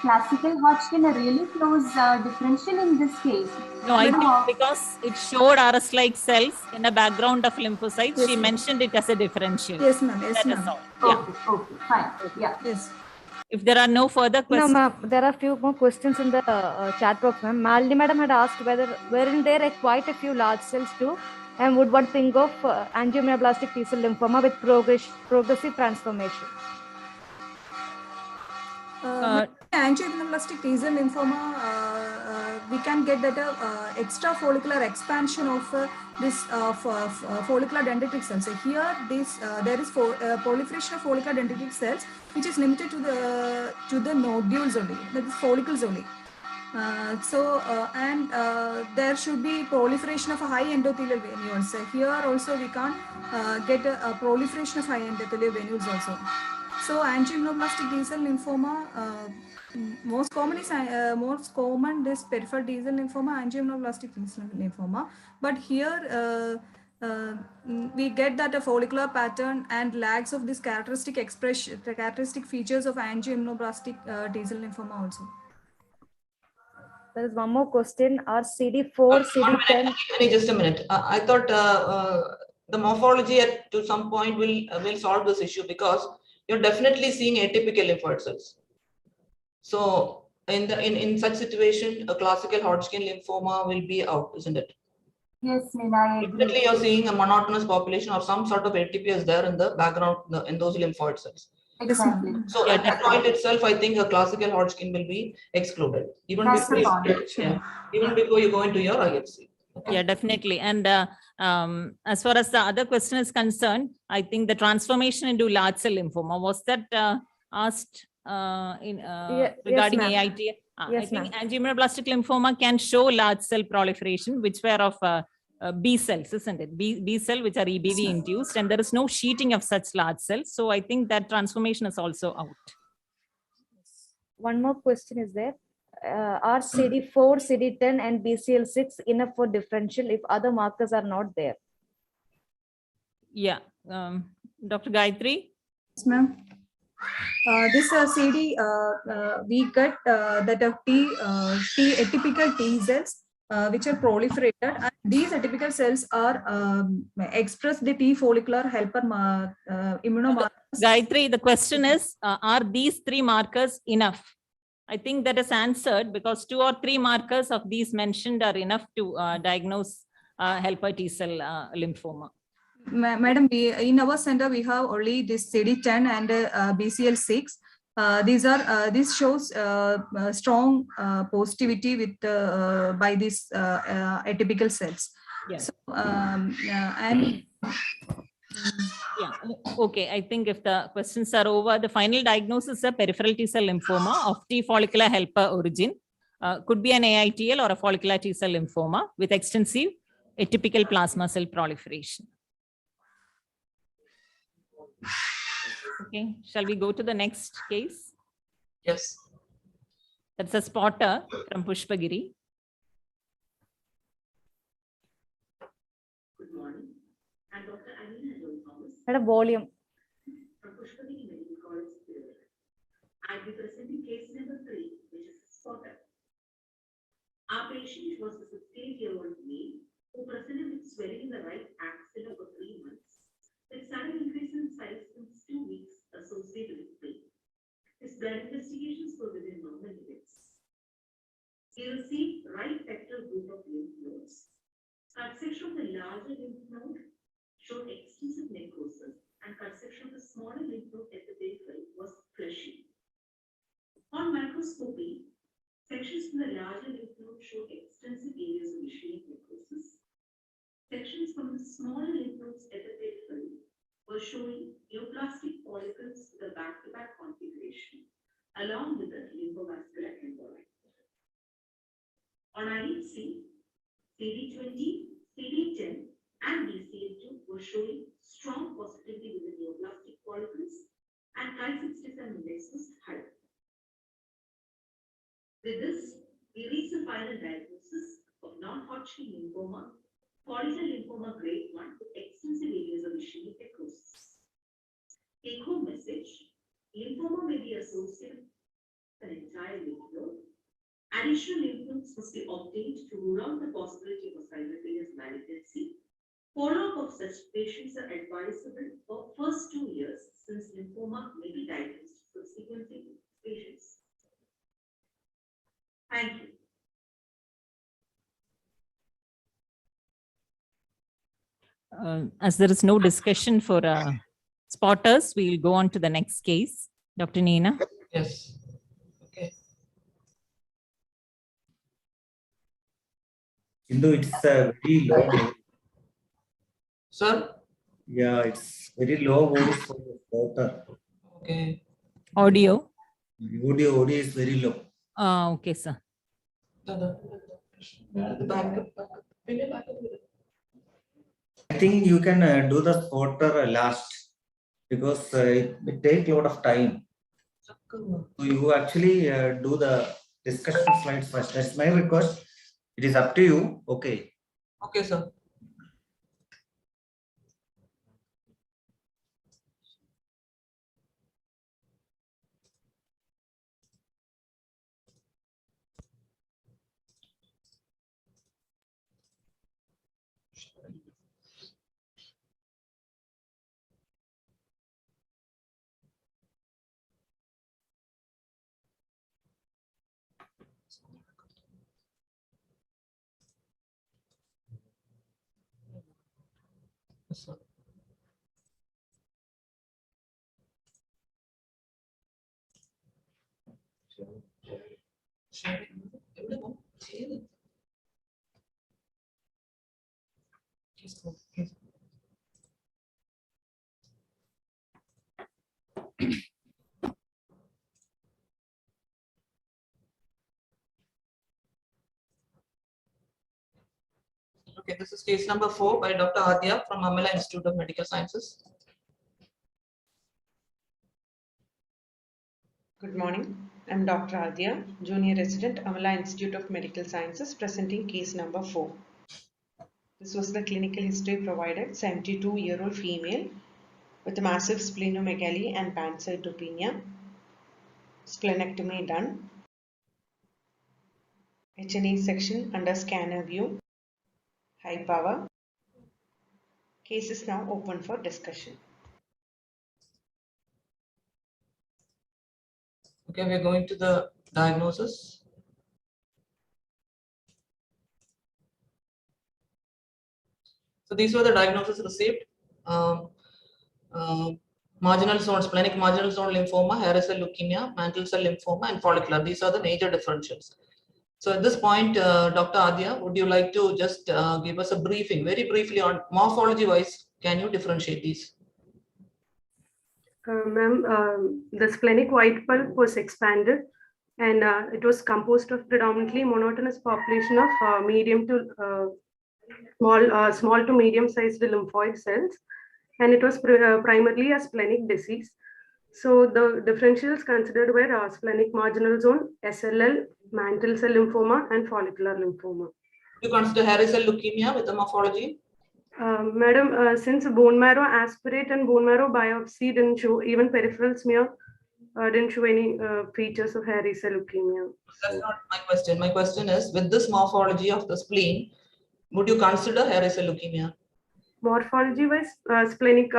classical Hodgkin a really close differential in this case? No, I think because it showed RS-like cells in a background of lymphocytes, she mentioned it as a differential. Yes, ma'am. Yes, ma'am. Okay, fine. Yeah. Yes. If there are no further questions. No, ma'am, there are a few more questions in the chat box, ma'am. Malini madam had asked weren't there quite a few large cells too? And would one think of angioimmunoblastic T-cell lymphoma with progressive transformation? Angioimmunoblastic T-cell lymphoma, we can get that extra follicular expansion of this follicular dendritic cells. So here, there is proliferation of follicular dendritic cells, which is limited to the nodules only, that is follicles only. There should be proliferation of a high endothelial venules. So here also we can't get a proliferation of high endothelial venules also. So angioimmunoblastic T-cell lymphoma, most common this peripheral T-cell lymphoma, angioimmunoblastic T-cell lymphoma. But here we get that a follicular pattern and lacks of this characteristic features of angioimmunoblastic T-cell lymphoma also. There is one more question. Are CD4, CD10? Just a minute. I thought the morphology to some point will solve this issue because you're definitely seeing atypical lymphoid cells. So in such situation, a classical Hodgkin lymphoma will be out, isn't it? Yes, I agree. Definitely, you're seeing a monotonous population or some sort of ATP is there in the background in those lymphoid cells. Exactly. So at that point itself, I think a classical Hodgkin will be excluded. Even That's before the you, point. yeah, even before you go into your IFC. Yeah, definitely. And as far as the other question is concerned, I think the transformation into large cell lymphoma, was that asked regarding ma'am. AIT? I Yes, think ma'am. angioimmunoblastic lymphoma can show large cell proliferation, which were of B cells, isn't it? B cell, which are EBV induced, and there is no sheeting of such large cells. So I think that transformation is also out. One more question is there. Are CD4, CD10, and BCL6 enough for differential if other markers are not there? Yeah. Dr. Gayatri? Yes, ma'am. This CD, we get that of T atypical T cells which are proliferated, and these atypical cells are express the T follicular helper immunomarkers. Gayatri, the question is, are these three markers enough? I think that is answered because 2 or 3 markers of these mentioned are enough to diagnose helper T cell lymphoma. Madam, in our center we have only this CD10 and BCL6. This shows strong positivity with by these atypical cells. Yes. So, and yeah, okay. I think if the questions are over, the final diagnosis is a peripheral T cell lymphoma of T follicular helper origin. Could be an AITL or a follicular T cell lymphoma with extensive atypical plasma cell proliferation. Okay, shall we go to the next case? Yes. That's a spotter from Pushpagiri. Good morning. I'm Dr. Anina Thomas. At a volume. From Pushpagiri Medical College, Tiruvallur. I'll be presenting case number 3, which is a spotter. Our patient was a 68-year-old male who presented with swelling in the right axilla for 3 months, with sudden increase in size since 2 weeks associated with pain. His blood investigations were within normal limits. He received right pectoral group of lymph nodes. Cut section of the larger lymph node showed extensive necrosis, and cut section of the smaller lymph node at the periphery was fleshy. On microscopy, sections from the larger lymph node showed extensive areas of ischemic necrosis. Sections from the smaller lymph nodes at the periphery were showing neoplastic follicles with a back-to-back configuration, along with the lymphovascular emboli. On IHC, CD20, CD10, and BCL2 were showing strong positivity with the neoplastic follicles, and Chi-67 index was high. With this, we reached the final diagnosis of non-Hodgkin lymphoma, follicular lymphoma grade 1 with extensive areas of ischemic necrosis. Take-home message: lymphoma may be associated with an entire lymph node. Additional lymph nodes must be obtained to rule out the possibility of a simultaneous malignancy. Follow-up of such patients are advisable for first 2 years, since lymphoma may be diagnosed subsequently in patients. Thank you. As there is no discussion for spotters, we will go on to the next case. Dr. Neena. Yes. Okay. Hindu, it's a very low. Sir? Yeah, it's very low voice for the spotter. Okay. Audio. Audio is very low. Okay, sir. I think you can do the spotter last because it takes a lot of time. So you actually do the discussion slides first. That's my request. It is up to you. Okay. Okay, sir. Yes, sir. Okay, this is case number 4 by Dr. Adya from Amala Institute of Medical Sciences. Good morning. I'm Dr. Adya, Junior Resident, Amala Institute of Medical Sciences, presenting case number 4. This was the clinical history provided, 72-year-old female with massive splenomegaly and pancytopenia, splenectomy done, HNA section under scanner view, high power. Case is now open for discussion. Okay, we're going to the diagnosis. So these were the diagnoses received. Marginal zone, splenic marginal zone lymphoma, hairy cell leukemia, mantle cell lymphoma, and follicular. These are the major differentials. So at this point, Dr. Adya, would you like to just give us a briefing, very briefly on morphology-wise, can you differentiate these? Ma'am, the splenic white pulp was expanded and it was composed of predominantly monotonous population of medium to small to medium-sized lymphoid cells, and it was primarily a splenic disease. So the differentials considered were splenic marginal zone, SLL, mantle cell lymphoma, and follicular lymphoma. You consider hairy cell leukemia with the morphology? Madam, since bone marrow aspirate and bone marrow biopsy didn't show, even peripheral smear didn't show any features of hairy cell leukemia. That's not my question. My question is, with this morphology of the spleen, would you consider hairy cell leukemia? Morphology-wise, splenic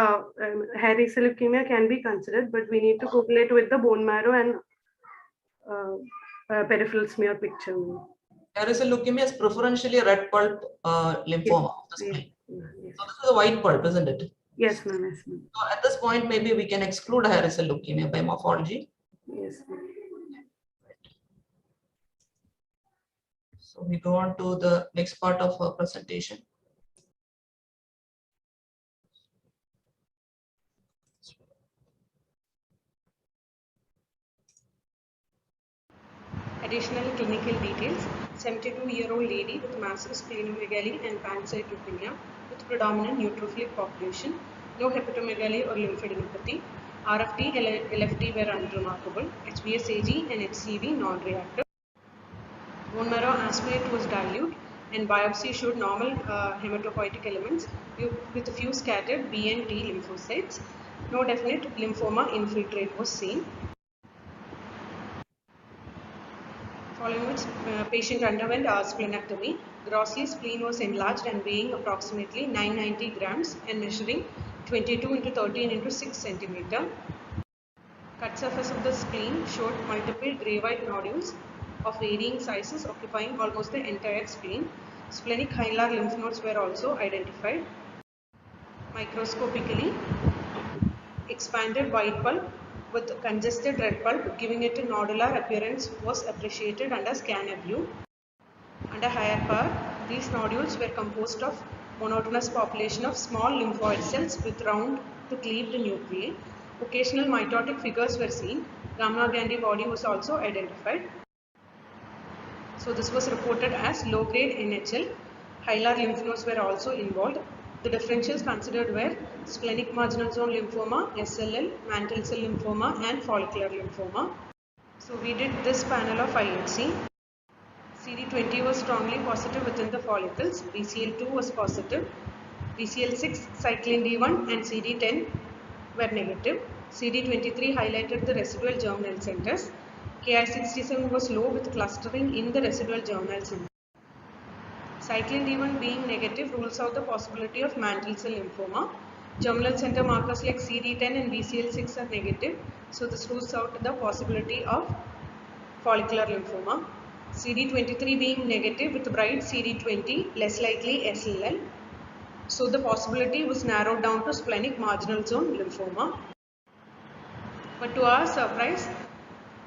hairy cell leukemia can be considered, but we need to correlate with the bone marrow and peripheral smear picture. Hairy cell leukemia is preferentially red pulp lymphoma of the spleen. Yes. So this is a white pulp, isn't it? Yes, ma'am. Yes, ma'am. So at this point, maybe we can exclude hairy cell leukemia by morphology. Yes, ma'am. So we go on to the next part of our presentation. Additional clinical details: 72-year-old lady with massive splenomegaly and pancytopenia with predominant neutrophilic population, no hepatomegaly or lymphadenopathy. RFT, LFT were unremarkable. HBsAg and HCV non-reactive. Bone marrow aspirate was dilute and biopsy showed normal hematopoietic elements with a few scattered B and T lymphocytes. No definite lymphoma infiltrate was seen. Following which, patient underwent splenectomy. Grossly, spleen was enlarged and weighing approximately 990 grams and measuring 22 into 13 into 6 centimeter. Cut surface of the spleen showed multiple gray white nodules of varying sizes occupying almost the entire spleen. Splenic hilar lymph nodes were also identified. Microscopically, expanded white pulp with congested red pulp, giving it a nodular appearance, was appreciated under scanner view. Under higher power, these nodules were composed of monotonous population of small lymphoid cells with round to cleaved nuclei. Occasional mitotic figures were seen. Gamma-Gandhi body was also identified. So this was reported as low-grade NHL. Hilar lymph nodes were also involved. The differentials considered were splenic marginal zone lymphoma, SLL, mantle cell lymphoma, and follicular lymphoma. So we did this panel of IHC. CD20 was strongly positive within the follicles. BCL2 was positive. BCL6, cyclin D1, and CD10 were negative. CD23 highlighted the residual germinal centers. Ki67 was low with clustering in the residual germinal center. Cyclin D1 being negative rules out the possibility of mantle cell lymphoma. Germinal center markers like CD10 and BCL6 are negative, so this rules out the possibility of follicular lymphoma. CD23 being negative with bright CD20, less likely SLL. So the possibility was narrowed down to splenic marginal zone lymphoma. But to our surprise,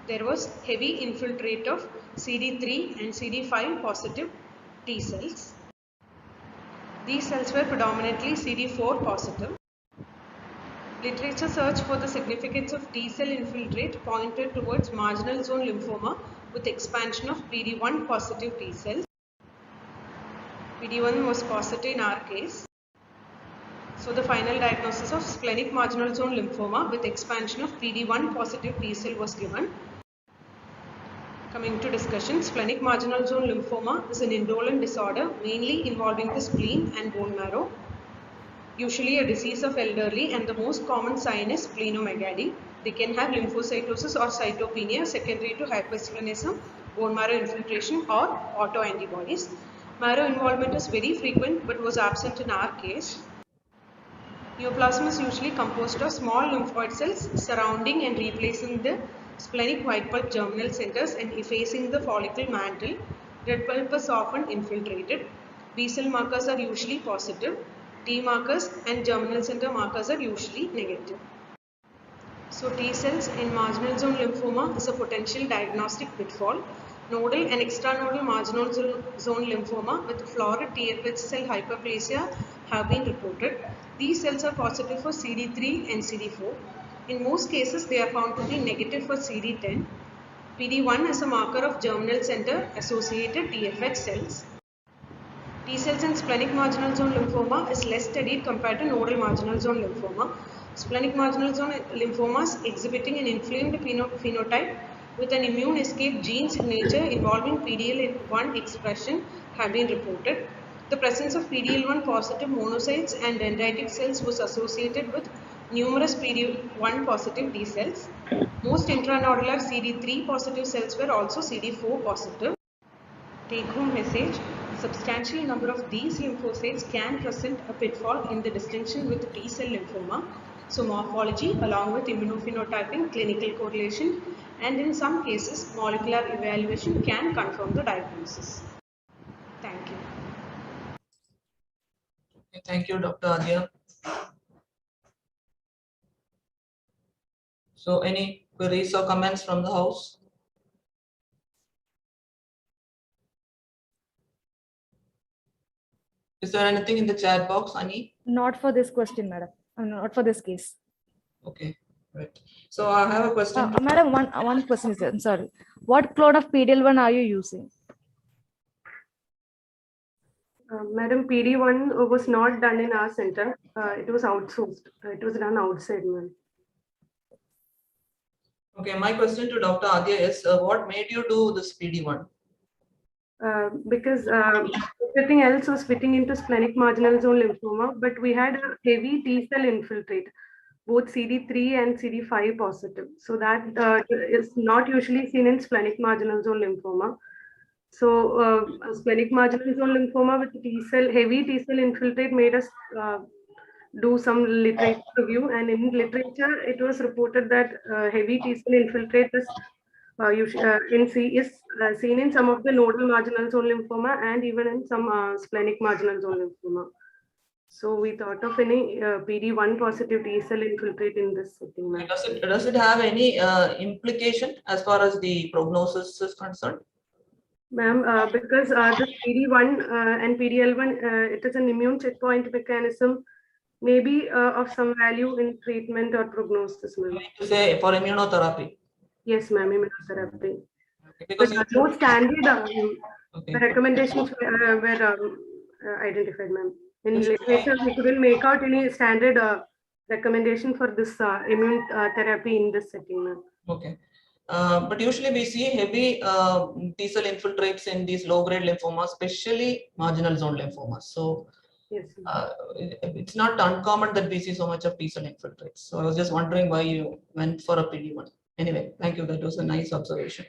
there was heavy infiltrate of CD3 and CD5 positive T cells. These cells were predominantly CD4 positive. Literature search for the significance of T cell infiltrate pointed towards marginal zone lymphoma with expansion of PD1 positive T cells. PD1 was positive in our case. So the final diagnosis of splenic marginal zone lymphoma with expansion of PD1 positive T cell was given. Coming to discussion, splenic marginal zone lymphoma is an indolent disorder mainly involving the spleen and bone marrow. Usually a disease of elderly, and the most common sign is splenomegaly. They can have lymphocytosis or cytopenia secondary to hypersplenism, bone marrow infiltration or autoantibodies. Marrow involvement is very frequent but was absent in our case. Neoplasm is usually composed of small lymphoid cells surrounding and replacing the splenic white pulp germinal centers and effacing the follicle mantle. Red pulp is often infiltrated. B cell markers are usually positive. T markers and germinal center markers are usually negative. So T cells in marginal zone lymphoma is a potential diagnostic pitfall. Nodal and extranodal marginal zone lymphoma with florid TFH cell hyperplasia have been reported. These cells are positive for CD3 and CD4. In most cases, they are found to be negative for CD10. PD1 is a marker of germinal center associated TFH cells. T cells in splenic marginal zone lymphoma is less studied compared to nodal marginal zone lymphoma. Splenic marginal zone lymphomas exhibiting an inflamed phenotype with an immune escape gene signature involving PDL1 expression have been reported. The presence of PDL1 positive monocytes and dendritic cells was associated with numerous PD1 positive T cells. Most intranodular CD3 positive cells were also CD4 positive. Take-home message: substantial number of these lymphocytes can present a pitfall in the distinction with T cell lymphoma. So morphology along with immunophenotyping, clinical correlation, and in some cases molecular evaluation can confirm the diagnosis. Thank you. Thank you, Dr. Adya. So any queries or comments from the house? Is there anything in the chat box, Ani? Not for this question, madam. Not for this case. Okay, right. So I have a question. Madam, one question is, I'm sorry. What clone of PDL1 are you using? Madam, PD1 was not done in our center. It was outsourced. It was done outside, ma'am. Okay, my question to Dr. Adya is, what made you do this PD1? Because everything else was fitting into splenic marginal zone lymphoma, but we had a heavy T cell infiltrate, both CD3 and CD5 positive. So that is not usually seen in splenic marginal zone lymphoma. So splenic marginal zone lymphoma with heavy T cell infiltrate made us do some literature review, and in literature it was reported that heavy T cell infiltrate is seen in some of the nodal marginal zone lymphoma and even in some splenic marginal zone lymphoma. So we thought of any PD1 positive T cell infiltrate in this setting. Does it have any implication as far as the prognosis is concerned? Ma'am, because the PD1 and PDL1, it is an immune checkpoint mechanism, maybe of some value in treatment or prognosis, ma'am. To say for immunotherapy? Yes, ma'am, immunotherapy. Because no standard recommendations were identified, ma'am. In literature, we couldn't make out any standard recommendation for this immune therapy in this setting, ma'am. Okay. But usually we see heavy T cell infiltrates in these low-grade lymphomas, especially marginal zone lymphomas. So yes, it's not uncommon that we see so much of T cell infiltrates. So I was just wondering why you went for a PD1. Anyway, thank you. That was a nice observation.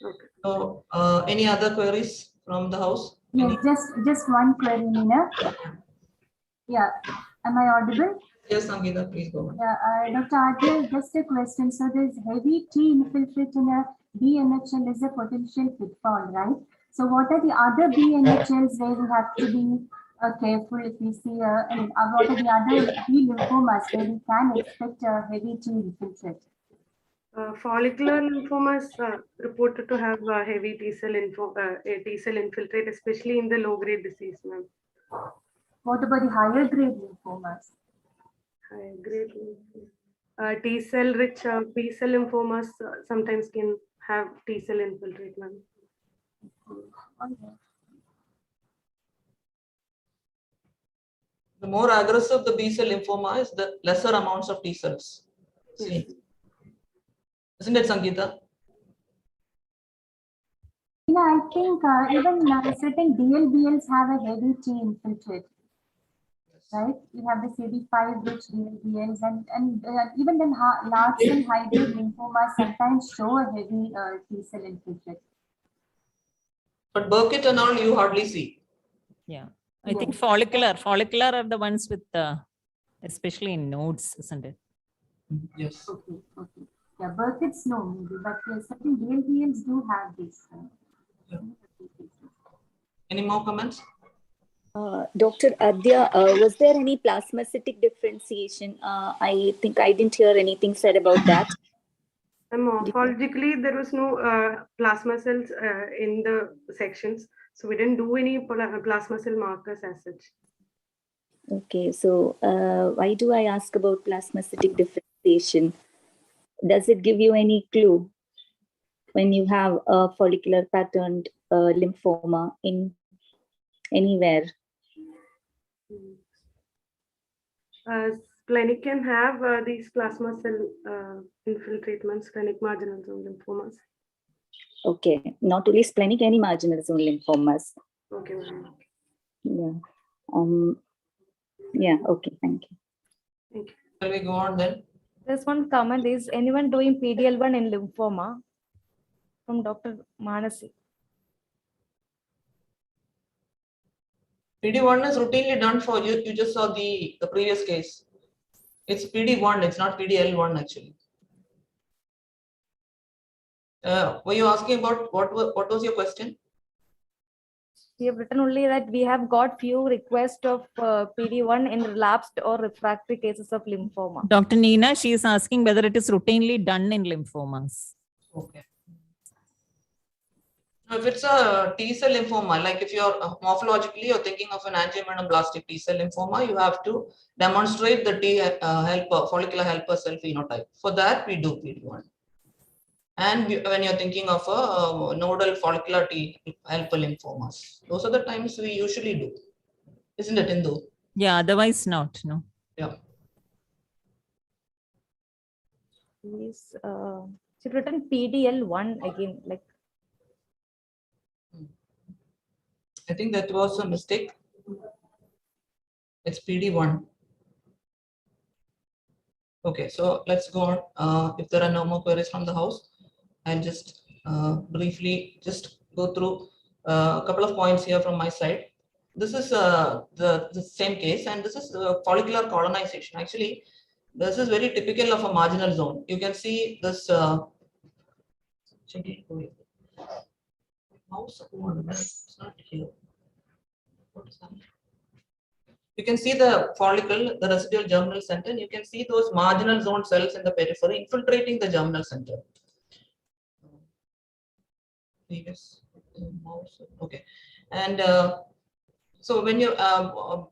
Okay. So any other queries from the house? Yes, just one query, Nina. Yeah, am I audible? Yes, Sangeeta, please go on. Yeah, Dr. Adya, just a question. So this heavy T infiltrate in a BNHL is a potential pitfall, right? So what are the other BNHLs where we have to be careful if we see, what are the other B lymphomas where we can expect a heavy T infiltrate? Follicular lymphoma is reported to have heavy T cell infiltrate, especially in the low-grade disease, ma'am. What about the higher grade lymphomas? Higher grade T cell rich B cell lymphomas sometimes can have T cell infiltrate, ma'am. The more aggressive the B cell lymphoma is, the lesser amounts of T cells. See, isn't it, Sangeeta? Yeah, I think even certain DLBLs have a heavy T infiltrate, right? You have the CD5 rich DLBLs, and even then large cell high grade lymphomas sometimes show a heavy T cell infiltrate. But Burkitt and all you hardly see. Yeah, I think follicular are the ones with especially in nodes, isn't it? Yes. Okay. Yeah, Burkitt's no maybe, but certain DLBLs do have this. Any more comments? Dr. Adya, was there any plasmacytic differentiation? I think I didn't hear anything said about that. Morphologically, there was no plasma cells in the sections, so we didn't do any plasma cell markers as such. Okay, so why do I ask about plasmacytic differentiation? Does it give you any clue when you have a follicular patterned lymphoma in anywhere? Splenic can have these plasma cell infiltratements, splenic marginal zone lymphomas. Okay, not only splenic, any marginal zone lymphomas. Okay. Yeah. Yeah. Okay. Thank you. Thank you. Shall we go on then? There's one comment: is anyone doing PDL1 in lymphoma? From Dr. Manasi. PD1 is routinely done for you. You just saw the previous case. It's PD1, it's not PDL1 actually. Were you asking about what was your question? We have written only that we have got few requests of PD1 in relapsed or refractory cases of lymphoma. Dr. Nina, she is asking whether it is routinely done in lymphomas. Okay. If it's a T cell lymphoma, like if you're morphologically you're thinking of an angioimmunoblastic T cell lymphoma, you have to demonstrate the T helper, follicular helper cell phenotype. For that, we do PD1. And when you're thinking of a nodal follicular T helper lymphomas, those are the times we usually do. Isn't it, Indu? Yeah, otherwise not, no. Yeah. Yes, she written PDL1 again, like. I think that was a mistake. It's PD1. Okay, so let's go on. If there are no more queries from the house, I'll just briefly just go through a couple of points here from my side. This is the same case, and this is follicular colonization. Actually, this is very typical of a marginal zone. You can see this. Mouse it's not here. What is that? You can see the follicle, the residual germinal center, and you can see those marginal zone cells in the periphery infiltrating the germinal center. Okay, and so when you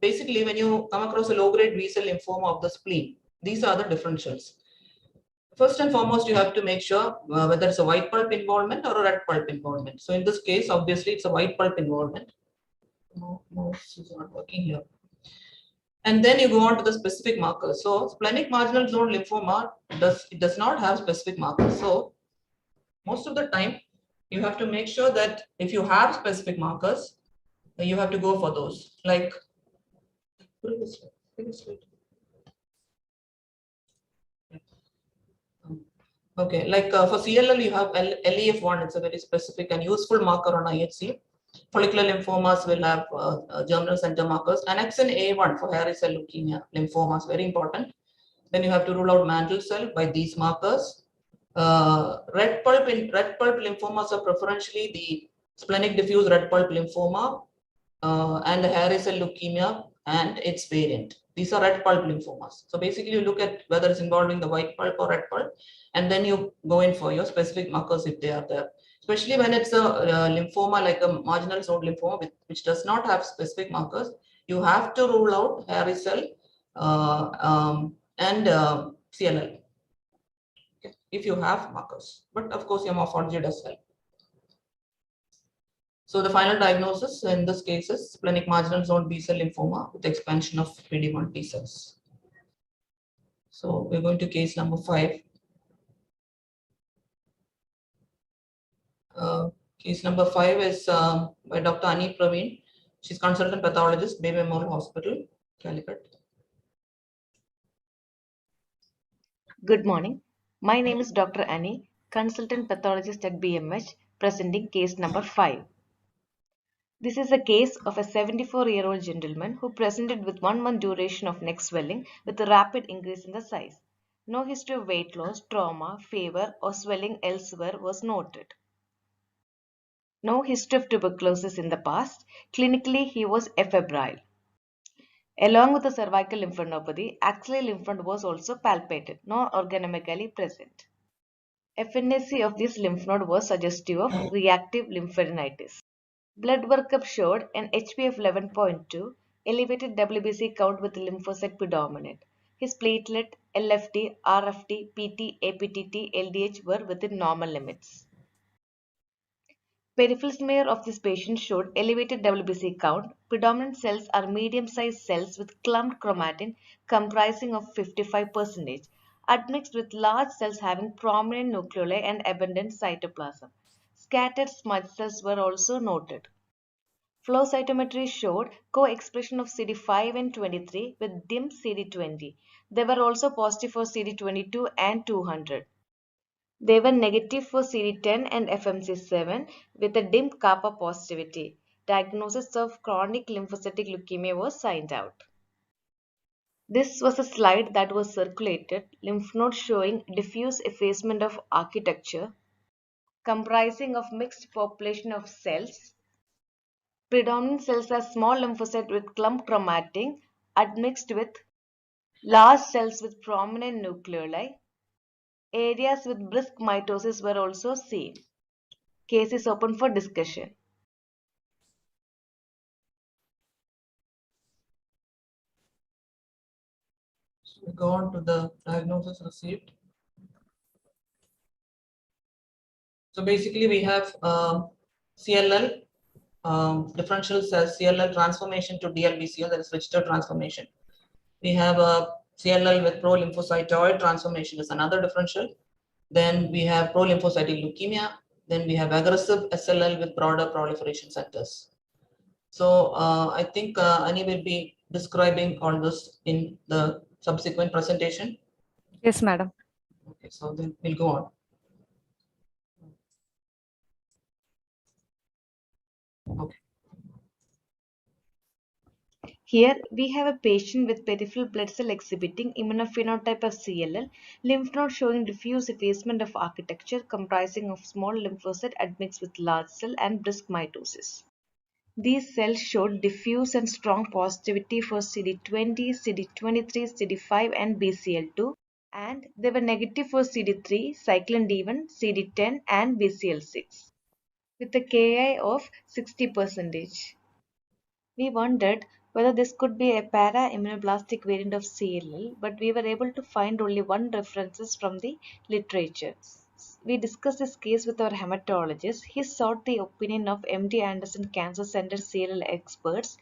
basically when you come across a low-grade B-cell lymphoma of the spleen, these are the differentials. First and foremost, you have to make sure whether it's a white pulp involvement or a red pulp involvement. So in this case, obviously, it's a white pulp involvement. No, this is not working here. And then you go on to the specific markers. So splenic marginal zone lymphoma does not have specific markers. So most of the time, you have to make sure that if you have specific markers, you have to go for those. Like, okay, like for CLL, you have LEF1. It's a very specific and useful marker on IHC. Follicular lymphomas will have germinal center markers. Annexin A1 for hairy cell leukemia lymphomas, very important. Then you have to rule out mantle cell by these markers. Red pulp lymphomas are preferentially the splenic diffuse red pulp lymphoma and the hairy cell leukemia and its variant. these are red pulp lymphomas. So basically you look at whether it's involving the white pulp or red pulp, and then you go in for your specific markers if they are there. Especially when it's a lymphoma like a marginal zone lymphoma which does not have specific markers, you have to rule out hairy cell and CLL if you have markers. But of course your morphology does help. So the final diagnosis in this case is splenic marginal zone B cell lymphoma with expansion of PD-1 T cells. So we're going to case number 5. Case number 5 is by Dr. Ani Praveen. She's consultant pathologist, Bay Memorial Hospital, Calicut. Good morning. My name is Dr. Annie, consultant pathologist at BMH, presenting case number 5. This is a case of a 74-year-old gentleman who presented with 1 month duration of neck swelling with a rapid increase in the size. No history of weight loss, trauma, fever, or swelling elsewhere was noted. No history of tuberculosis in the past. Clinically, he was afebrile. Along with the cervical lymphadenopathy, axillary lymph node was also palpated, not organomically present. FNAC of this lymph node was suggestive of reactive lymphadenitis. Blood workup showed an HbF 11.2, elevated WBC count with lymphocyte predominant. His platelet, LFT, RFT, PT, APTT, LDH were within normal limits. Peripheral smear of this patient showed elevated WBC count. Predominant cells are medium-sized cells with clumped chromatin comprising of 55%, admixed with large cells having prominent nucleoli and abundant cytoplasm. Scattered smudge cells were also noted. Flow cytometry showed co-expression of CD5 and 23 with dim CD20. They were also positive for CD22 and 200. They were negative for CD10 and FMC7 with a dim kappa positivity. Diagnosis of chronic lymphocytic leukemia was signed out. This was a slide that was circulated, lymph node showing diffuse effacement of architecture, comprising of mixed population of cells. Predominant cells are small lymphocyte with clump chromatin, admixed with large cells with prominent nucleoli. Areas with brisk mitosis were also seen. Case is open for discussion. So we go on to the diagnosis received. So basically we have CLL, differential CLL transformation to DLBCL, that is Richter transformation. We have a CLL with pro-lymphocytoid transformation is another differential. Then we have pro-lymphocytic leukemia. Then we have aggressive SLL with broader proliferation centers. So I think Annie will be describing all this in the subsequent presentation. Yes, madam. Okay, so then we'll go on. Okay. Here we have a patient with peripheral blood cell exhibiting immunophenotype of CLL, lymph node showing diffuse effacement of architecture comprising of small lymphocyte admixed with large cell and brisk mitosis. These cells showed diffuse and strong positivity for CD20, CD23, CD5 and BCL2, and they were negative for CD3, cyclin D1, CD10 and BCL6 with a Ki of 60%. We wondered whether this could be a para-immunoblastic variant of CLL, but we were able to find only one references from the literature. We discussed this case with our hematologist. He sought the opinion of MD Anderson Cancer Center CLL experts.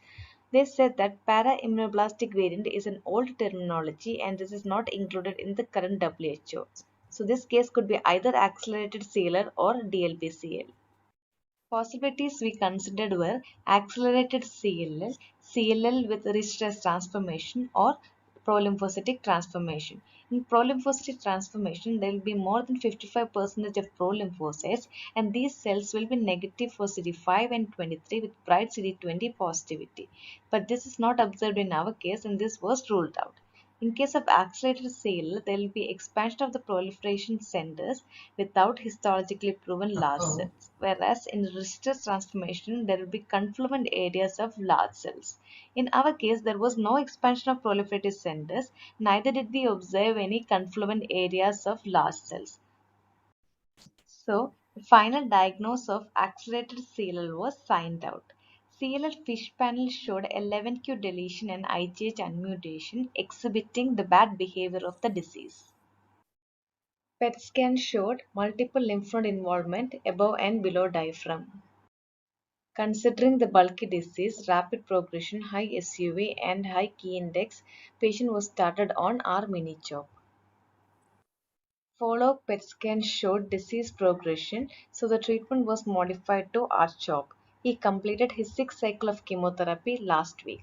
They said that para-immunoblastic variant is an old terminology and this is not included in the current WHO. So this case could be either accelerated CLL or DLBCL. Possibilities we considered were accelerated CLL, CLL with Richter transformation or prolymphocytic transformation. In prolymphocytic transformation, there will be more than 55% of prolymphocytes and these cells will be negative for CD5 and 23 with bright CD20 positivity. But this is not observed in our case and this was ruled out. In case of accelerated CLL, there will be expansion of the proliferation centers without histologically proven large cells, whereas in Richter transformation, there will be confluent areas of large cells. In our case, there was no expansion of proliferative centers, neither did we observe any confluent areas of large cells. So, the final diagnosis of accelerated CLL was signed out. CLL fish panel showed 11q deletion and IGH unmutation, exhibiting the bad behavior of the disease. PET scan showed multiple lymph node involvement above and below diaphragm. Considering the bulky disease, rapid progression, high SUV, and high key index, patient was started on R-miniCHOP. Follow-up PET scan showed disease progression, so the treatment was modified to R-CHOP. He completed his 6th cycle of chemotherapy last week.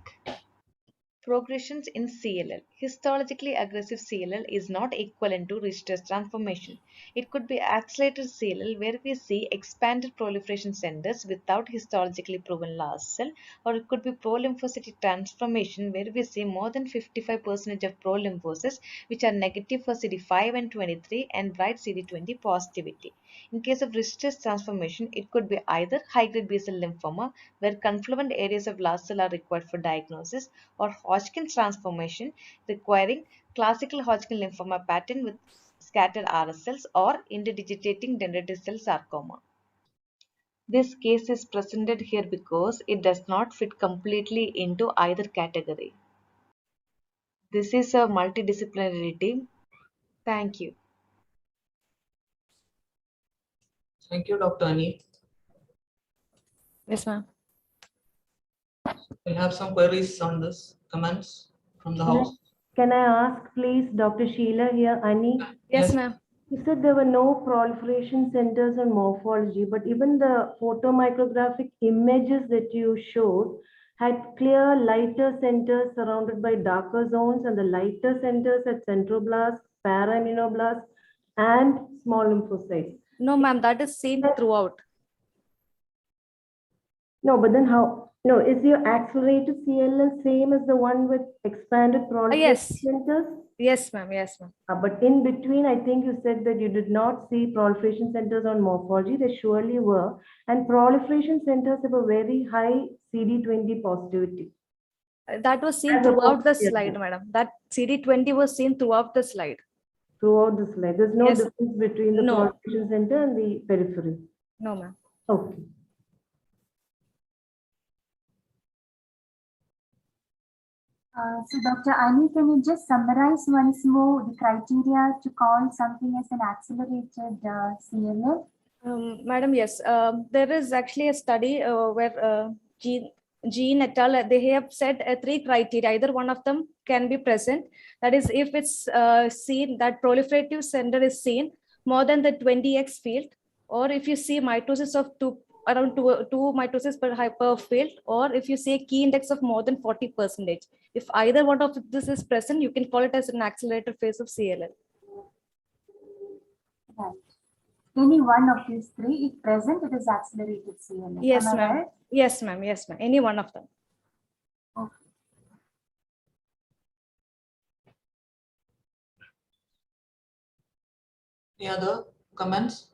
Progressions in CLL. Histologically aggressive CLL is not equivalent to Richter's transformation. It could be accelerated CLL where we see expanded proliferation centers without histologically proven large cell, or it could be prolymphocytic transformation where we see more than 55% of prolymphocytes which are negative for CD5 and 23 and bright CD20 positivity. In case of Richter's transformation, it could be either high-grade B-cell lymphoma where confluent areas of large cell are required for diagnosis, or Hodgkin's transformation requiring classical Hodgkin lymphoma pattern with scattered RS cells or interdigitating dendritic cell sarcoma. This case is presented here because it does not fit completely into either category. This is a multidisciplinary team. Thank you. Thank you, Dr. Ani. Yes, ma'am. We have some queries on this, comments from the house. Can I ask, please, Dr. Sheila here, Ani? Yes, ma'am. You said there were no proliferation centers on morphology, but even the photomicrographic images that you showed had clear lighter centers surrounded by darker zones, and the lighter centers had centroblasts, paraimmunoblasts, and small lymphocytes. No, ma'am, that is seen throughout. No, but then how? No, is your accelerated CLL same as the one with expanded proliferation Yes. centers? Yes, ma'am. Yes, ma'am. But in between, I think you said that you did not see proliferation centers on morphology. They surely were. And proliferation centers have a very high CD20 positivity. That was seen As throughout opposed the to- slide, madam. That CD20 was seen throughout the slide. Throughout the slide. There's no Yes. difference between the No. proliferation center and the periphery. No, ma'am. Okay. So Dr. Ani, can you just summarize once more the criteria to call something as an accelerated CLL? Madam, yes. There is actually a study where Jean et al. They have said 3 criteria. Either one of them can be present. That is, if it's seen that proliferative center is seen more than the 20x field, or if you see mitosis of around two mitosis per field, or if you see a key index of more than 40%. If either one of this is present, you can call it as an accelerated phase of CLL. Right. Any one of these 3, if present, it is accelerated CLL. Yes, Am I ma'am. right? Yes, ma'am. Yes, ma'am. Any one of them. Okay. Any other comments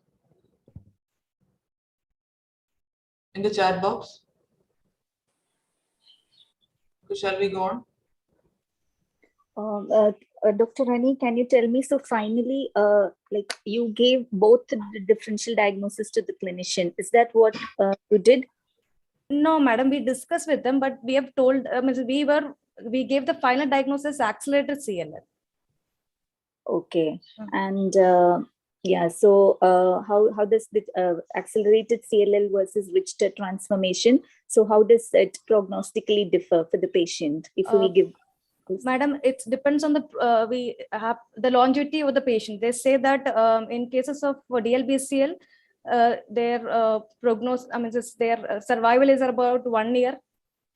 in the chat box? So shall we go on? Dr. Ani, can you tell me, so finally, like you gave both the differential diagnosis to the clinician. Is that what you did? No, madam, we discussed with them, but we have told, we gave the final diagnosis accelerated CLL. Okay. And yeah, so how does the accelerated CLL versus Richter transformation, so how does it prognostically differ for the patient if we give? Madam, it depends on the we have the longevity of the patient. They say that in cases of DLBCL, their prognosis, their survival is about 1 year,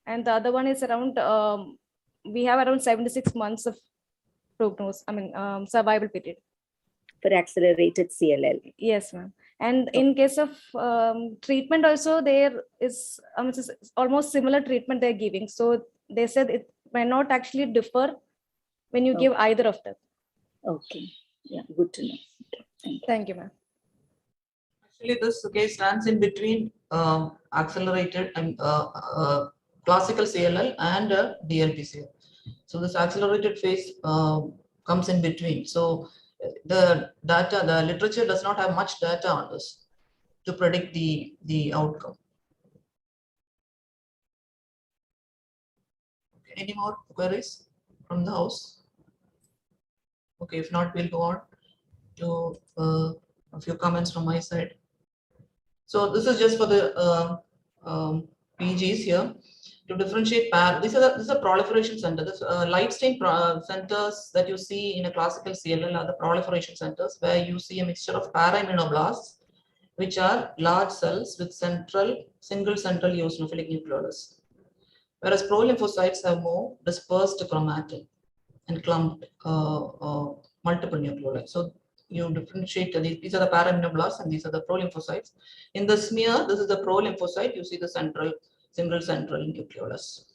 and the other one is around we have around 76 months of prognosis. Survival period for accelerated CLL. Yes, ma'am. And in case of treatment also, there is it's almost similar treatment they're giving. So they said it may not actually differ when you give either of them. Okay. Yeah, good to know. Okay. Thank you, ma'am. Actually, this case stands in between accelerated and classical CLL and DLBCL. So this accelerated phase comes in between. So the literature does not have much data on this to predict the outcome. Okay, any more queries from the house? Okay, if not, we'll go on to a few comments from my side. So this is just for the PGs here to differentiate. This is a proliferation center. This light stain centers that you see in a classical CLL are the proliferation centers, where you see a mixture of para-immunoblasts, which are large cells with single central eosinophilic nucleolus, whereas pro-lymphocytes have more dispersed chromatin and clumped multiple nucleoli. So you differentiate these are the para-immunoblasts and these are the pro-lymphocytes. In the smear, this is the pro-lymphocyte. You see the single central nucleolus.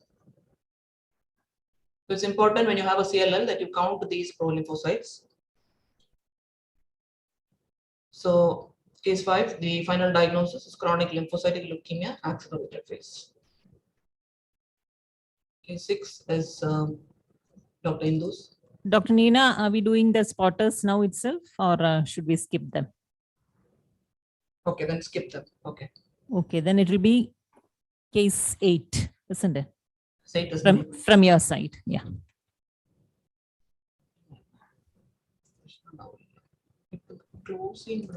So it's important when you have a CLL that you count these pro-lymphocytes. So case 5, the final diagnosis is chronic lymphocytic leukemia, accelerated phase. Case 6 is Dr. Indus. Dr. Nina, are we doing the spotters now itself, or should we skip them? Okay, then skip them. Okay. Okay, then it will be case 8, isn't it? 8 is from your side, yeah. Closing.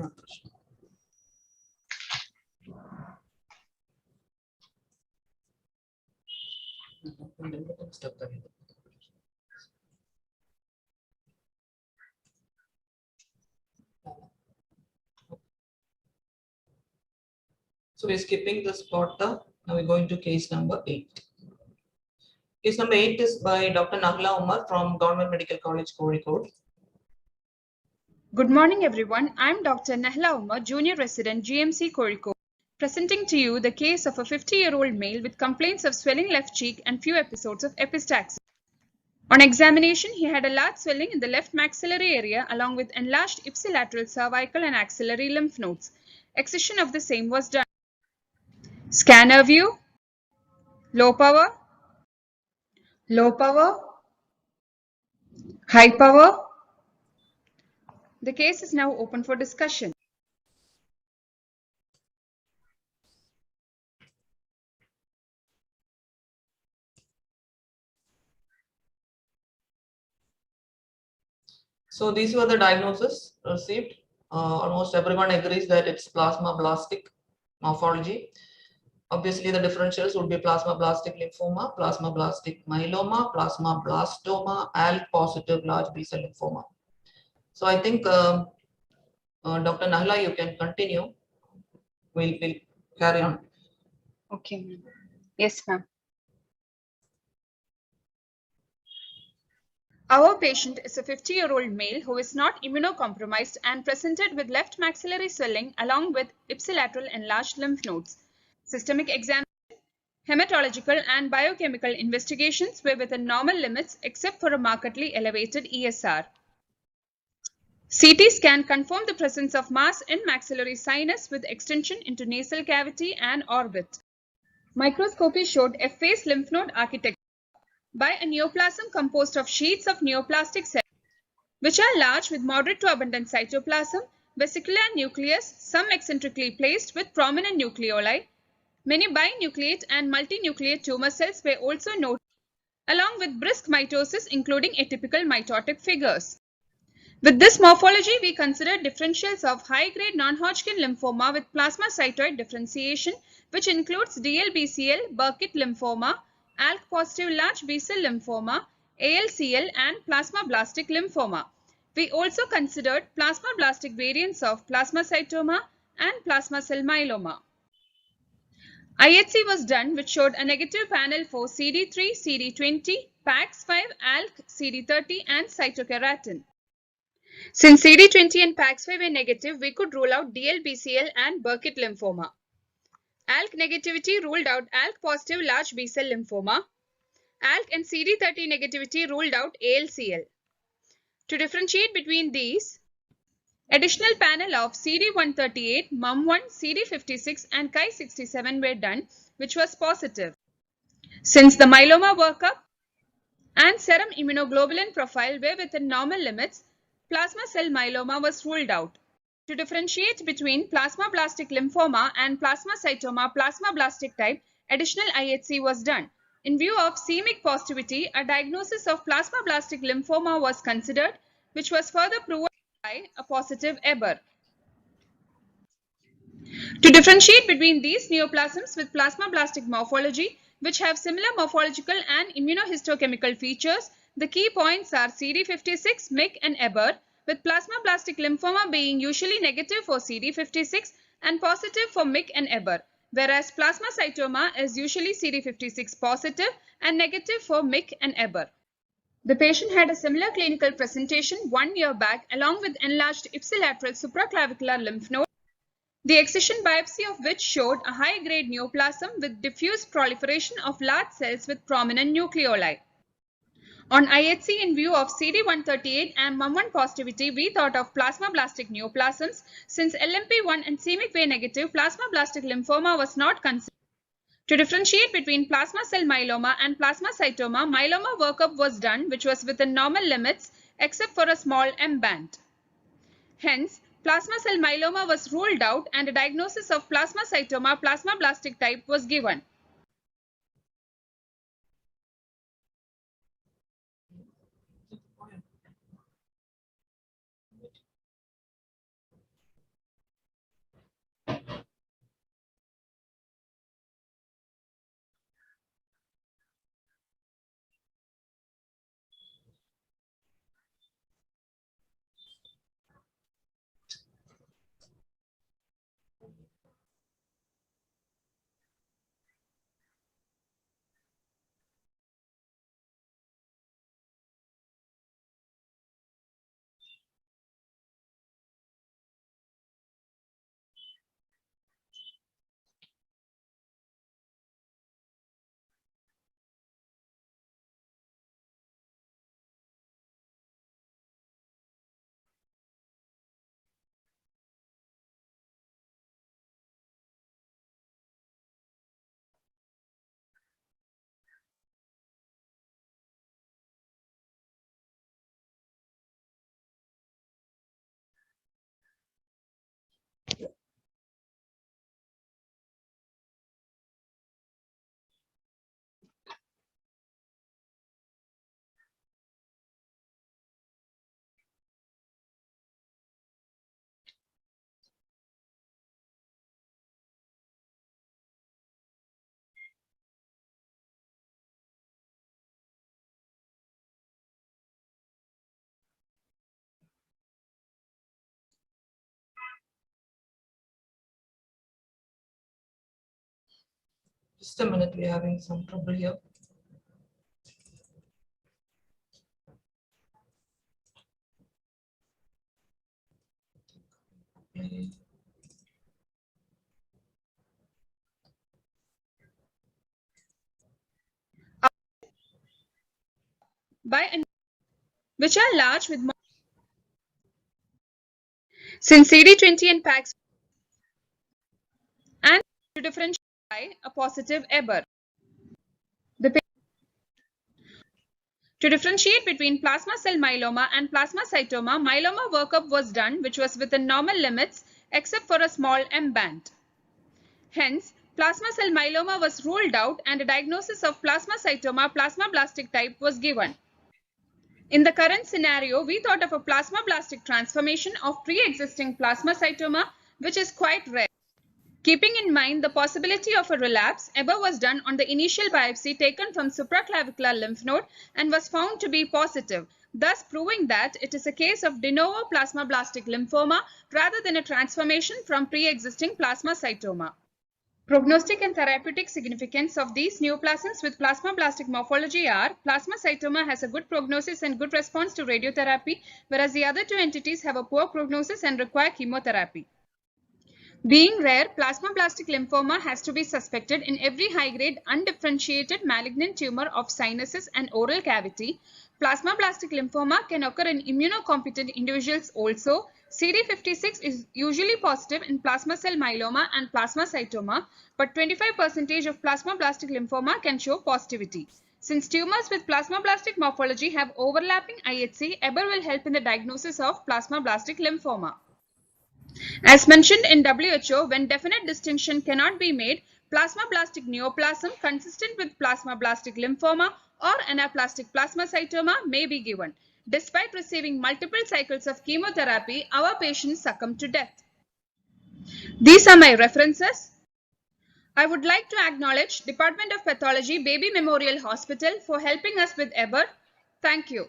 So we're skipping the spotter. Now we're going to case number 8. Case number 8 is by Dr. Nahla Umar from Government Medical College, Kozhikode. Good morning, everyone. I'm Dr. Nahla Umar, Junior Resident, GMC Kozhikode, presenting to you the case of a 50-year-old male with complaints of swelling left cheek and few episodes of epistaxis. On examination, he had a large swelling in the left maxillary area along with enlarged ipsilateral cervical and axillary lymph nodes. Excision of the same was done. Scanner view, low power, high power. The case is now open for discussion. So these were the diagnoses received. Almost everyone agrees that it's plasmablastic morphology. Obviously, the differentials would be plasmablastic lymphoma, plasmablastic myeloma, plasmablastoma, ALK-positive large B-cell lymphoma. So I think, Dr. Nahla, you can continue. We'll carry on. Okay, ma'am. Yes, ma'am. Our patient is a 50-year-old male who is not immunocompromised and presented with left maxillary swelling along with ipsilateral enlarged lymph nodes. Systemic examination, hematological and biochemical investigations were within normal limits except for a markedly elevated ESR. CT scan confirmed the presence of mass in maxillary sinus with extension into nasal cavity and orbit. Microscopy showed F-phase lymph node architecture by a neoplasm composed of sheets of neoplastic cells, which are large with moderate to abundant cytoplasm, vesicular nucleus, some eccentrically placed with prominent nucleoli. Many binucleate and multinucleate tumor cells were also noted, along with brisk mitosis, including atypical mitotic figures. With this morphology, we consider differentials of high-grade non-Hodgkin lymphoma with plasmacytoid differentiation, which includes DLBCL, Burkitt lymphoma, ALK-positive large B-cell lymphoma, ALCL, and plasmablastic lymphoma. We also considered plasmablastic variants of plasmacytoma and plasma cell myeloma. IHC was done, which showed a negative panel for CD3, CD20, PAX5, ALK, CD30, and cytokeratin. Since CD20 and PAX5 were negative, we could rule out DLBCL and Burkitt lymphoma. ALK negativity ruled out ALK-positive large B-cell lymphoma. ALK and CD30 negativity ruled out ALCL. To differentiate between these, additional panel of CD138, MUM1, CD56 and Chi67 were done, which was positive. Since the myeloma workup and serum immunoglobulin profile were within normal limits, plasma cell myeloma was ruled out. To differentiate between plasmablastic lymphoma and plasmacytoma plasmablastic type, additional IHC was done. In view of c-MYC positivity, a diagnosis of plasmablastic lymphoma was considered, which was further proven by a positive EBER. To differentiate between these neoplasms with plasmablastic morphology, which have similar morphological and immunohistochemical features, the key points are CD56, MYC and EBER, with plasmablastic lymphoma being usually negative for CD56 and positive for MYC and EBER, whereas plasmacytoma is usually CD56 positive and negative for MYC and EBER. The patient had a similar clinical presentation 1 year back along with enlarged ipsilateral supraclavicular lymph node, the excision biopsy of which showed a high-grade neoplasm with diffuse proliferation of large cells with prominent nucleoli. On IHC, in view of CD138 and MUM1 positivity, we thought of plasmablastic neoplasms. Since LMP1 and c-MYC were negative, plasmablastic lymphoma was not considered. To differentiate between plasma cell myeloma and plasmacytoma, myeloma workup was done, which was within normal limits except for a small M band. Hence, plasma cell myeloma was ruled out and a diagnosis of plasmacytoma plasmablastic type was given. Just a minute, we're having some trouble here. Which are large with more. Since CD20 and PAX and to differentiate by a positive EBER. To differentiate between plasma cell myeloma and plasmacytoma, myeloma workup was done, which was within normal limits except for a small M band. Hence, plasma cell myeloma was ruled out and a diagnosis of plasmacytoma plasmablastic type was given. In the current scenario, we thought of a plasmablastic transformation of pre-existing plasmacytoma, which is quite rare. Keeping in mind the possibility of a relapse, EBER was done on the initial biopsy taken from supraclavicular lymph node and was found to be positive, thus proving that it is a case of de novo plasmablastic lymphoma rather than a transformation from pre-existing plasmacytoma. Prognostic and therapeutic significance of these neoplasms with plasmablastic morphology are: plasmacytoma has a good prognosis and good response to radiotherapy, whereas the other two entities have a poor prognosis and require chemotherapy. Being rare, plasmablastic lymphoma has to be suspected in every high-grade undifferentiated malignant tumor of sinuses and oral cavity. Plasmablastic lymphoma can occur in immunocompetent individuals also. CD56 is usually positive in plasma cell myeloma and plasmacytoma, but 25% of plasmablastic lymphoma can show positivity. Since tumors with plasmablastic morphology have overlapping IHC, EBER will help in the diagnosis of plasmablastic lymphoma. As mentioned in WHO, when definite distinction cannot be made, plasmablastic neoplasm consistent with plasmablastic lymphoma or anaplastic plasmacytoma may be given. Despite receiving multiple cycles of chemotherapy, our patients succumb to death. These are my references. I would like to acknowledge Department of Pathology, Baby Memorial Hospital for helping us with EBER. Thank you.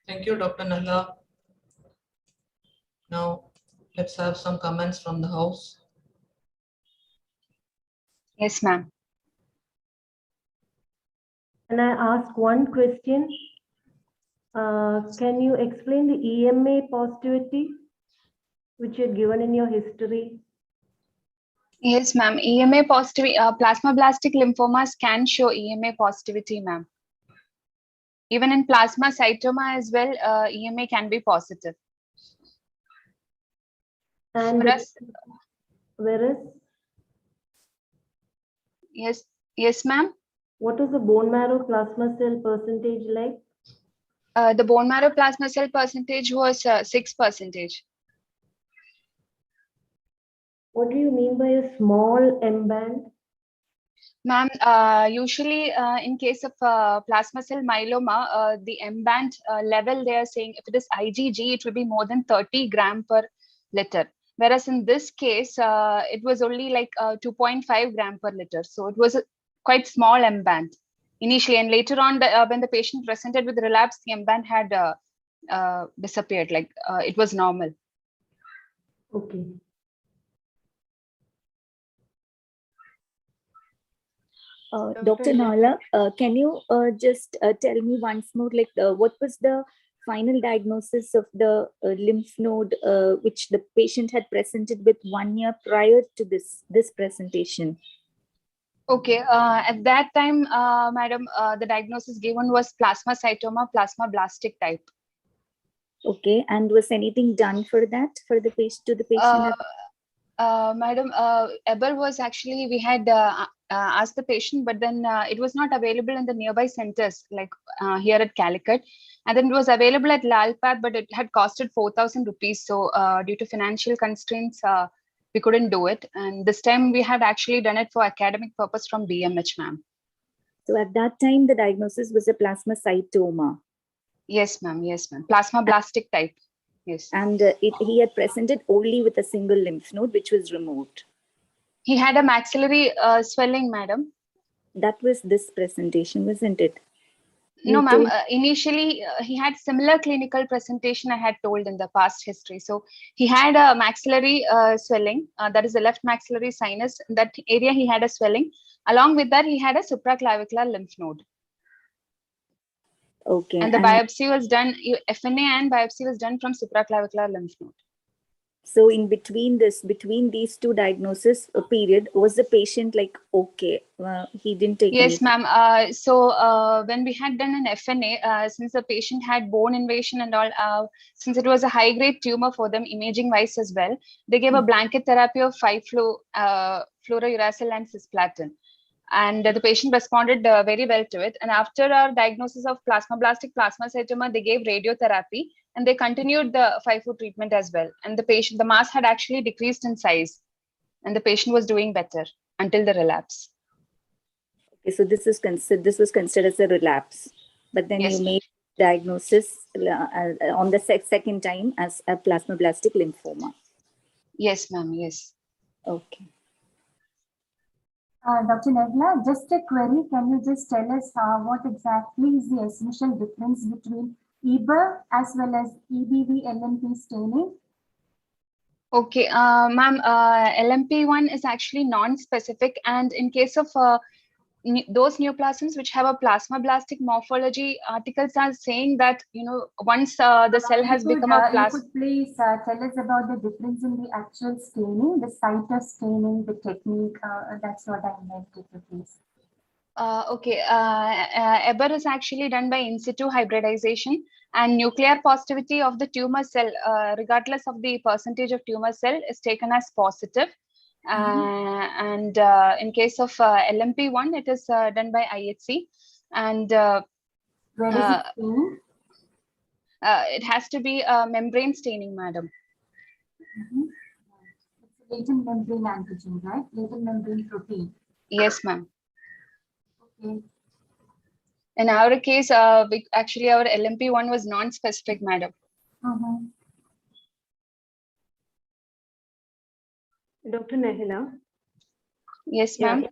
Thank you, Dr. Nalla. Now, let's have some comments from the house. Yes, ma'am. Can I ask one question? Can you explain the EMA positivity which you had given in your history? Yes, ma'am. EMA positivity, plasmablastic lymphomas can show EMA positivity, ma'am. Even in plasmacytoma as well, EMA can be positive. And whereas? Yes, ma'am. What is the bone marrow plasma cell percentage like? The bone marrow plasma cell percentage was 6%. What do you mean by a small M band? Ma'am, usually in case of plasma cell myeloma, the M band level they are saying if it is IgG, it will be more than 30 gram per liter. Whereas in this case, it was only like 2.5 gram per liter. So it was a quite small M band initially. And later on, when the patient presented with relapse, the M band had disappeared, like it was normal. Okay. Dr. Nalla, can you just tell me once more, like what was the final diagnosis of the lymph node which the patient had presented with 1 year prior to this presentation? Okay, at that time, madam, the diagnosis given was plasmacytoma, plasmablastic type. Okay, and was anything done for that, for the patient, to the patient? Madam, EBER was actually, we had asked the patient, but then it was not available in the nearby centers, like here at Calicut. And then it was available at Lalpat, but it had costed 4,000 rupees. So due to financial constraints, we couldn't do it. And this time we had actually done it for academic purpose from BMH, ma'am. So at that time, the diagnosis was a plasmacytoma. Yes, ma'am. Yes, ma'am. Plasmablastic type. Yes. And he had presented only with a single lymph node, which was removed. He had a maxillary swelling, madam. That was this presentation, wasn't it? No, ma'am. Initially, he had similar clinical presentation I had told in the past history. So he had a maxillary swelling. That is the left maxillary sinus. In that area, he had a swelling. Along with that, he had a supraclavicular lymph node. Okay. And the biopsy was done, FNA and biopsy was done from supraclavicular lymph node. So in between these two diagnosis period, was the patient like, okay, he didn't take Yes, anything? ma'am. So when we had done an FNA, since the patient had bone invasion and all, since it was a high-grade tumor for them, imaging-wise as well, they gave a blanket therapy of 5-fluorouracil and cisplatin. And the patient responded very well to it. And after our diagnosis of plasmablastic plasmacytoma, they gave radiotherapy and they continued the 5-flu treatment as well. And the mass had actually decreased in size and the patient was doing better until the relapse. Okay, so this was considered as a relapse, but then Yes, you made diagnosis on the second time as a plasmablastic lymphoma. Yes, ma'am. Yes. Okay. Dr. Negla, just a query. Can you just tell us what exactly is the essential difference between EBER as well as EBV LMP staining? Okay, ma'am, LMP1 is actually non-specific, and in case of those neoplasms which have a plasmablastic morphology, articles are saying that, once the cell has become a you could please tell us about the difference in the actual staining, the site of staining, the technique. That's what I meant to please. Okay, EBER is actually done by in situ hybridization, and nuclear positivity of the tumor cell, regardless of the percentage of tumor cell, is taken as positive. And in case of LMP1, it is done by IHC, and where is it staining? It has to be membrane staining, madam. It's a latent membrane antigen, right? Latent membrane protein. Yes, ma'am. Okay. In our case, actually our LMP1 was non-specific, madam. Dr. Nehila? Yes, ma'am.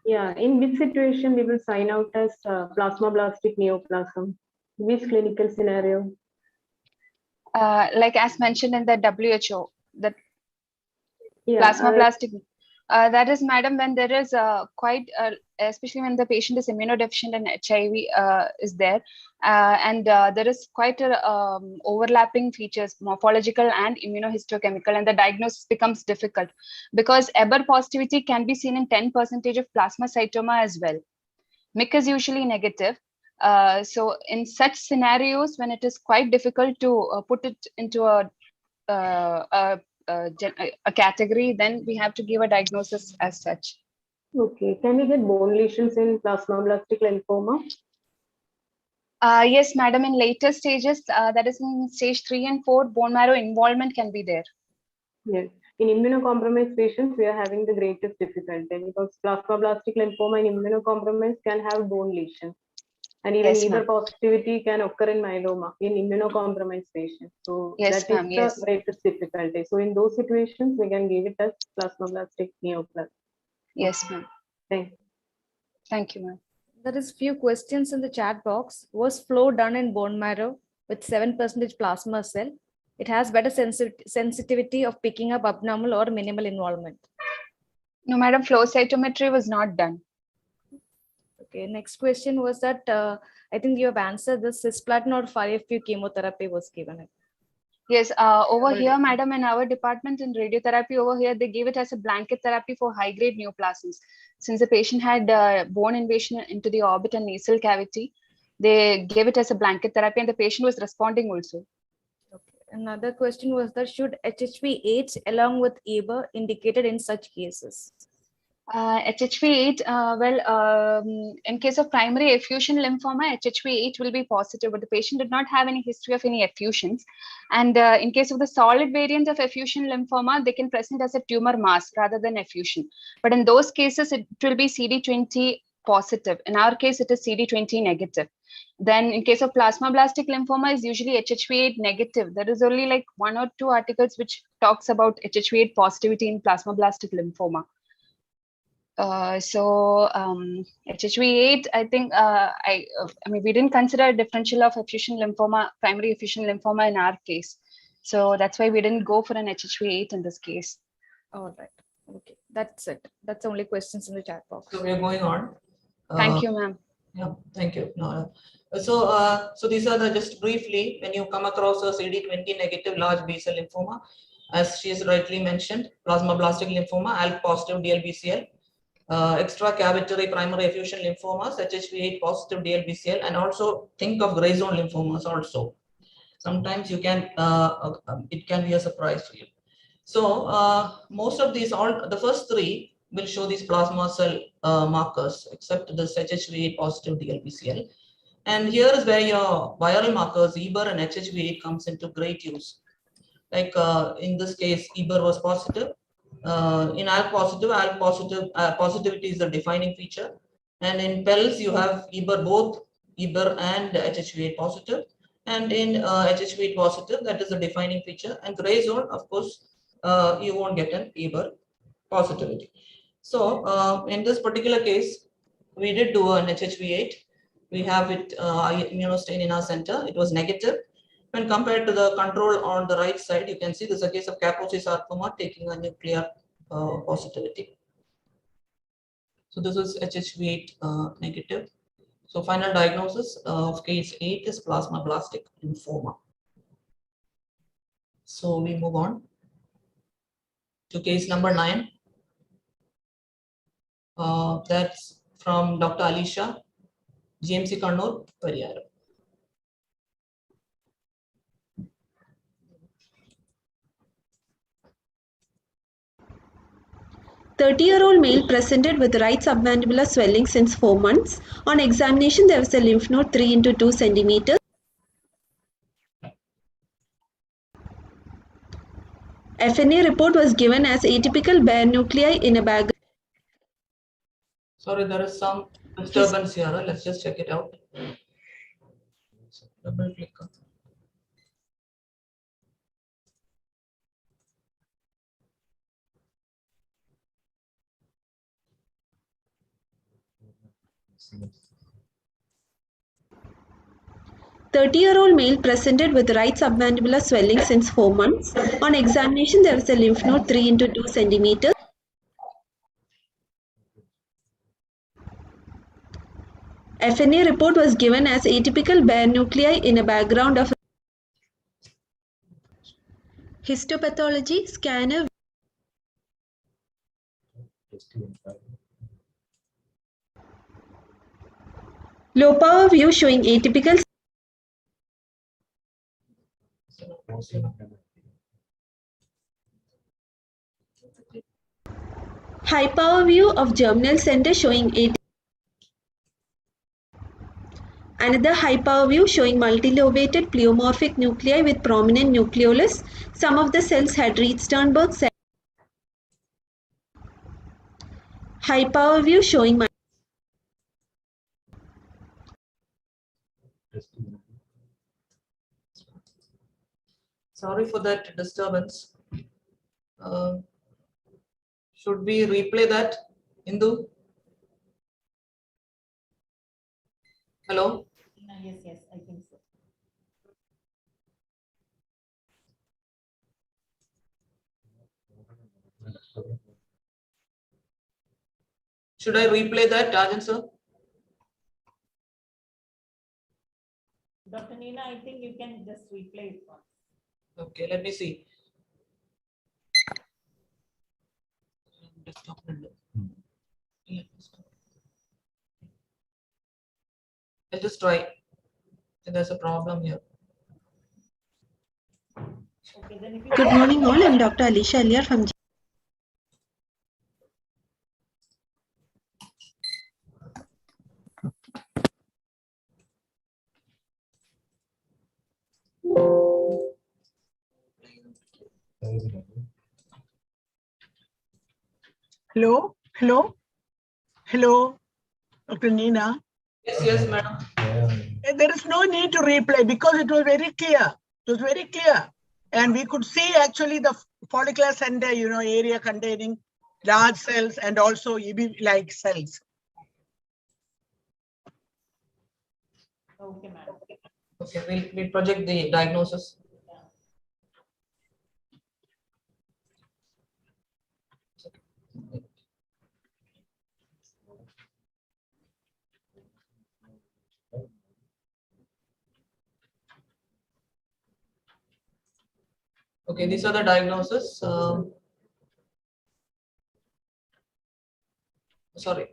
Yeah, in which situation we will sign out as plasmablastic neoplasm? Which clinical scenario? Like as mentioned in the WHO, that Yeah, plasmablastic. That is, madam, when there is especially when the patient is immunodeficient and HIV is there, and there is quite a overlapping features, morphological and immunohistochemical, and the diagnosis becomes difficult because EBER positivity can be seen in 10% of plasmacytoma as well. MIC is usually negative. So in such scenarios, when it is quite difficult to put it into a category, then we have to give a diagnosis as such. Okay, can we get bone lesions in plasmablastic lymphoma? Yes, madam, in later stages, that is in stage 3 and 4, bone marrow involvement can be there. Yes, in immunocompromised patients, we are having the greatest difficulty because plasmablastic lymphoma in immunocompromised can have bone lesions. And even EBER positivity can occur in myeloma in immunocompromised patients. So yes, that is the greatest difficulty. So in those situations, we can give it as plasmablastic neoplasm. Yes, ma'am. Thank you, ma'am. There is few questions in the chat box. Was flow done in bone marrow with 7% plasma cell? It has better sensitivity of picking up abnormal or minimal involvement. No, madam, flow cytometry was not done. Okay, next question was that I think you have answered this, cisplatin or 5FU chemotherapy was given. Yes, over here, madam, in our department in radiotherapy over here, they gave it as a blanket therapy for high-grade neoplasms. Since the patient had bone invasion into the orbit and nasal cavity, they gave it as a blanket therapy and the patient was responding also. Okay. Another question was that should HHV8 along with EBER indicated in such cases? HHV8, in case of primary effusion lymphoma, HHV8 will be positive, but the patient did not have any history of any effusions. And in case of the solid variant of effusion lymphoma, they can present as a tumor mass rather than effusion. But in those cases, it will be CD20 positive. In our case, it is CD20 negative. Then in case of plasmablastic lymphoma is usually HHV8 negative. There is only like 1 or 2 articles which talks about HHV8 positivity in plasmablastic lymphoma. HHV8, I think, I mean, we didn't consider a differential of effusion lymphoma, primary effusion lymphoma in our case. So that's why we didn't go for an HHV8 in this case. All right. Okay. That's it. That's the only questions in the chat box. So we are going on. Thank you, ma'am. Yeah, thank you. No. So these are the, just briefly, when you come across a CD20 negative large B cell lymphoma, as she has rightly mentioned, plasmablastic lymphoma, ALK positive DLBCL, extracavitary primary effusion lymphomas, HHV8 positive DLBCL, and also think of gray zone lymphomas also. Sometimes you can, it can be a surprise for you. So most of these, all the first 3 will show these plasma cell markers, except this HHV8 positive DLBCL. And here is where your viral markers, EBER and HHV8 comes into great use. Like in this case, EBER was positive. In ALK positivity is the defining feature. And in PELS, you have both EBER and HHV8 positive. And in HHV8 positive, that is the defining feature. And gray zone, of course, you won't get an EBER positivity. So in this particular case, we did do an HHV8. We have it immunostain in our center. It was negative. When compared to the control on the right side, you can see this is a case of Kaposi sarcoma taking a nuclear positivity. So this is HHV8 negative. So final diagnosis of case 8 is plasmablastic lymphoma. So we move on to case number 9. That's from Dr. Alisha, GMC Kannur, Pariyar. A 30-year-old male presented with right submandibular swelling since 4 months. On examination, there was a lymph node 3 into 2 centimeters. FNA report was given as atypical bare nuclei in a bag. Sorry, there is some disturbance here. Let's just check it out. Double click on. A 30-year-old male presented with right submandibular swelling since 4 months. On examination, there was a lymph node 3 into 2 centimeters. FNA report was given as atypical bare nuclei in a background of histopathology, scanner, low power view showing atypical high power view of germinal center showing another high power view showing multilobated pleomorphic nuclei with prominent nucleolus. Some of the cells had Reed-Sternberg cell. High power view showing Sorry for that disturbance. Should we replay that, Indu? Hello? Yes, I think so. Should I replay that, Rajan sir? Dr. Neena, I think you can just replay it once. Okay, let me see. I'll just try. There's a problem here. Okay, then if you Good morning all, I'm Dr. Alisha Aliar from Hello, Dr. Neena. Yes, madam. There is no need to replay because it was very clear. It was very clear. And we could see actually the follicular center, area containing large cells and also EB-like cells. Okay, madam. Okay, we'll project the diagnosis. Okay, these are the diagnoses. Sorry.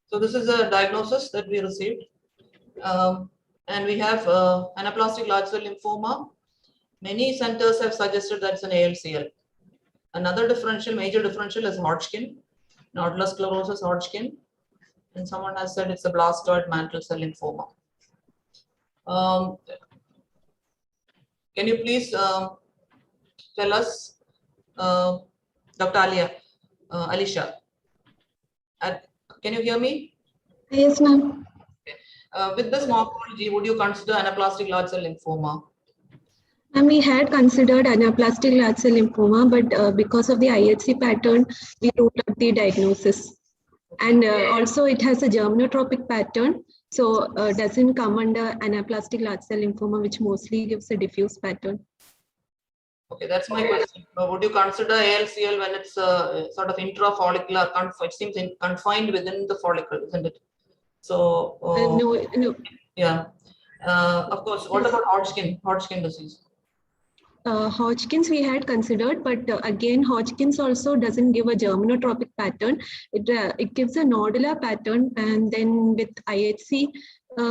So this is a diagnosis that we received. And we have anaplastic large cell lymphoma. Many centers have suggested that it's an ALCL. Another major differential is Hodgkin, nodular sclerosis Hodgkin. And someone has said it's a blastoid mantle cell lymphoma. Can you please tell us, Dr. Alisha, can you hear me? Yes, ma'am. With this morphology, would you consider anaplastic large cell lymphoma? And we had considered anaplastic large cell lymphoma, but because of the IHC pattern, we ruled out the diagnosis And also it has a germinotropic pattern. So doesn't come under anaplastic large cell lymphoma, which mostly gives a diffuse pattern. Okay, that's my question. Would you consider ALCL when it's sort of intrafollicular? It seems confined within the follicle, isn't it? So no. Yeah. Of course. What about Hodgkin disease? Hodgkin's we had considered, but again, Hodgkin's also doesn't give a germinotropic pattern. It gives a nodular pattern, and then with IHC,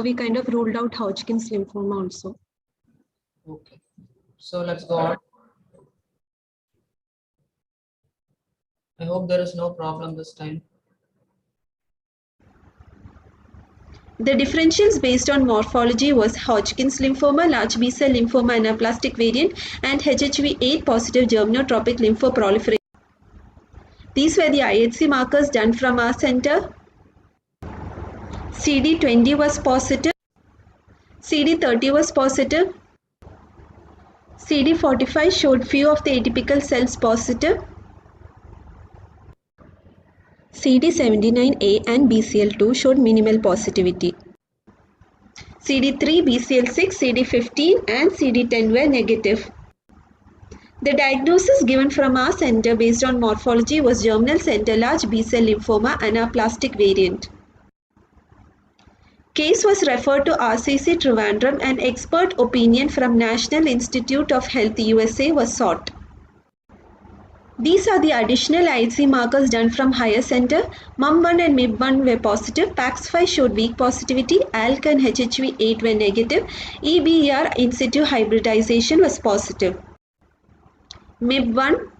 we kind of ruled out Hodgkin's lymphoma also. Okay. So let's go on. I hope there is no problem this time. The differentials based on morphology was Hodgkin's lymphoma, large B-cell lymphoma anaplastic variant, and HHV8 positive germinotropic lymphoproliferation. These were the IHC markers done from our center. CD20 was positive, CD30 was positive, CD45 showed few of the atypical cells positive, CD79A and BCL2 showed minimal positivity. CD3, BCL6, CD15 and CD10 were negative. The diagnosis given from our center based on morphology was germinal center large B-cell lymphoma anaplastic variant. Case was referred to RCC Trivandrum and expert opinion from National Institute of Health USA was sought. These are the additional IHC markers done from higher center. MUM1 and MIB1 were positive. PAX5 showed weak positivity. ALK and HHV8 were negative. EBR in situ hybridization was positive. MIB1,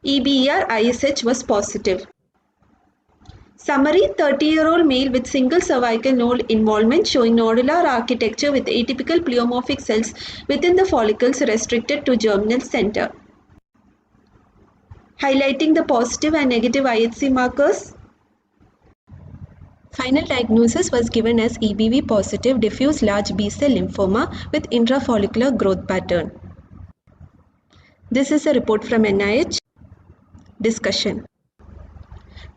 EBR, ISH was positive. Summary: 30-year-old male with single cervical node involvement showing nodular architecture with atypical pleomorphic cells within the follicles restricted to germinal center. Highlighting the positive and negative IHC markers. Final diagnosis was given as EBV positive diffuse large B-cell lymphoma with intrafollicular growth pattern. This is a report from NIH. Discussion.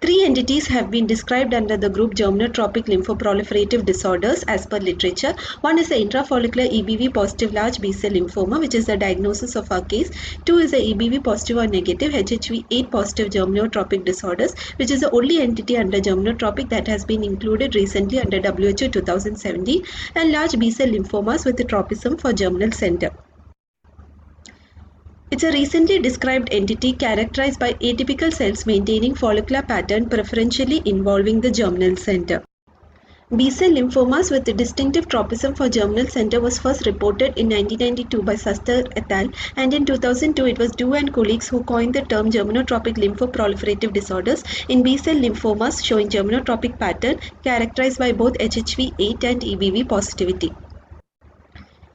3 entities have been described under the group germinotropic lymphoproliferative disorders as per literature. One is the intrafollicular EBV positive large B-cell lymphoma, which is the diagnosis of our case. 2 is the EBV positive or negative HHV8 positive germinotropic disorders, which is the only entity under germinotropic that has been included recently under WHO 2017, and large B-cell lymphomas with the tropism for germinal center. It's a recently described entity characterized by atypical cells maintaining follicular pattern preferentially involving the germinal center. B-cell lymphomas with a distinctive tropism for germinal center was first reported in 1992 by Suster et al. And in 2002 it was Du and colleagues who coined the term germinotropic lymphoproliferative disorders in B-cell lymphomas showing germinotropic pattern characterized by both HHV8 and EBV positivity.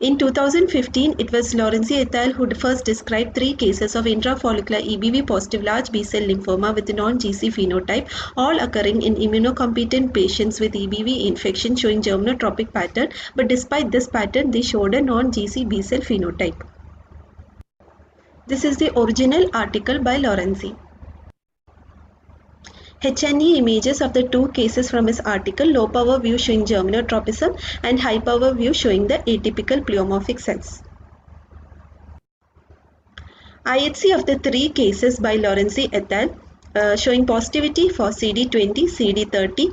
In 2015, it was Lorenzi et al. Who first described 3 cases of intrafollicular EBV positive large B-cell lymphoma with a non-GC phenotype, all occurring in immunocompetent patients with EBV infection showing germinotropic pattern, but despite this pattern, they showed a non-GC B-cell phenotype. This is the original article by Lorenzi. H&E images of the 2 cases from his article, low power view showing germinotropism and high power view showing the atypical pleomorphic cells. IHC of the 3 cases by Lorenzi et al. Showing positivity for CD20, CD30,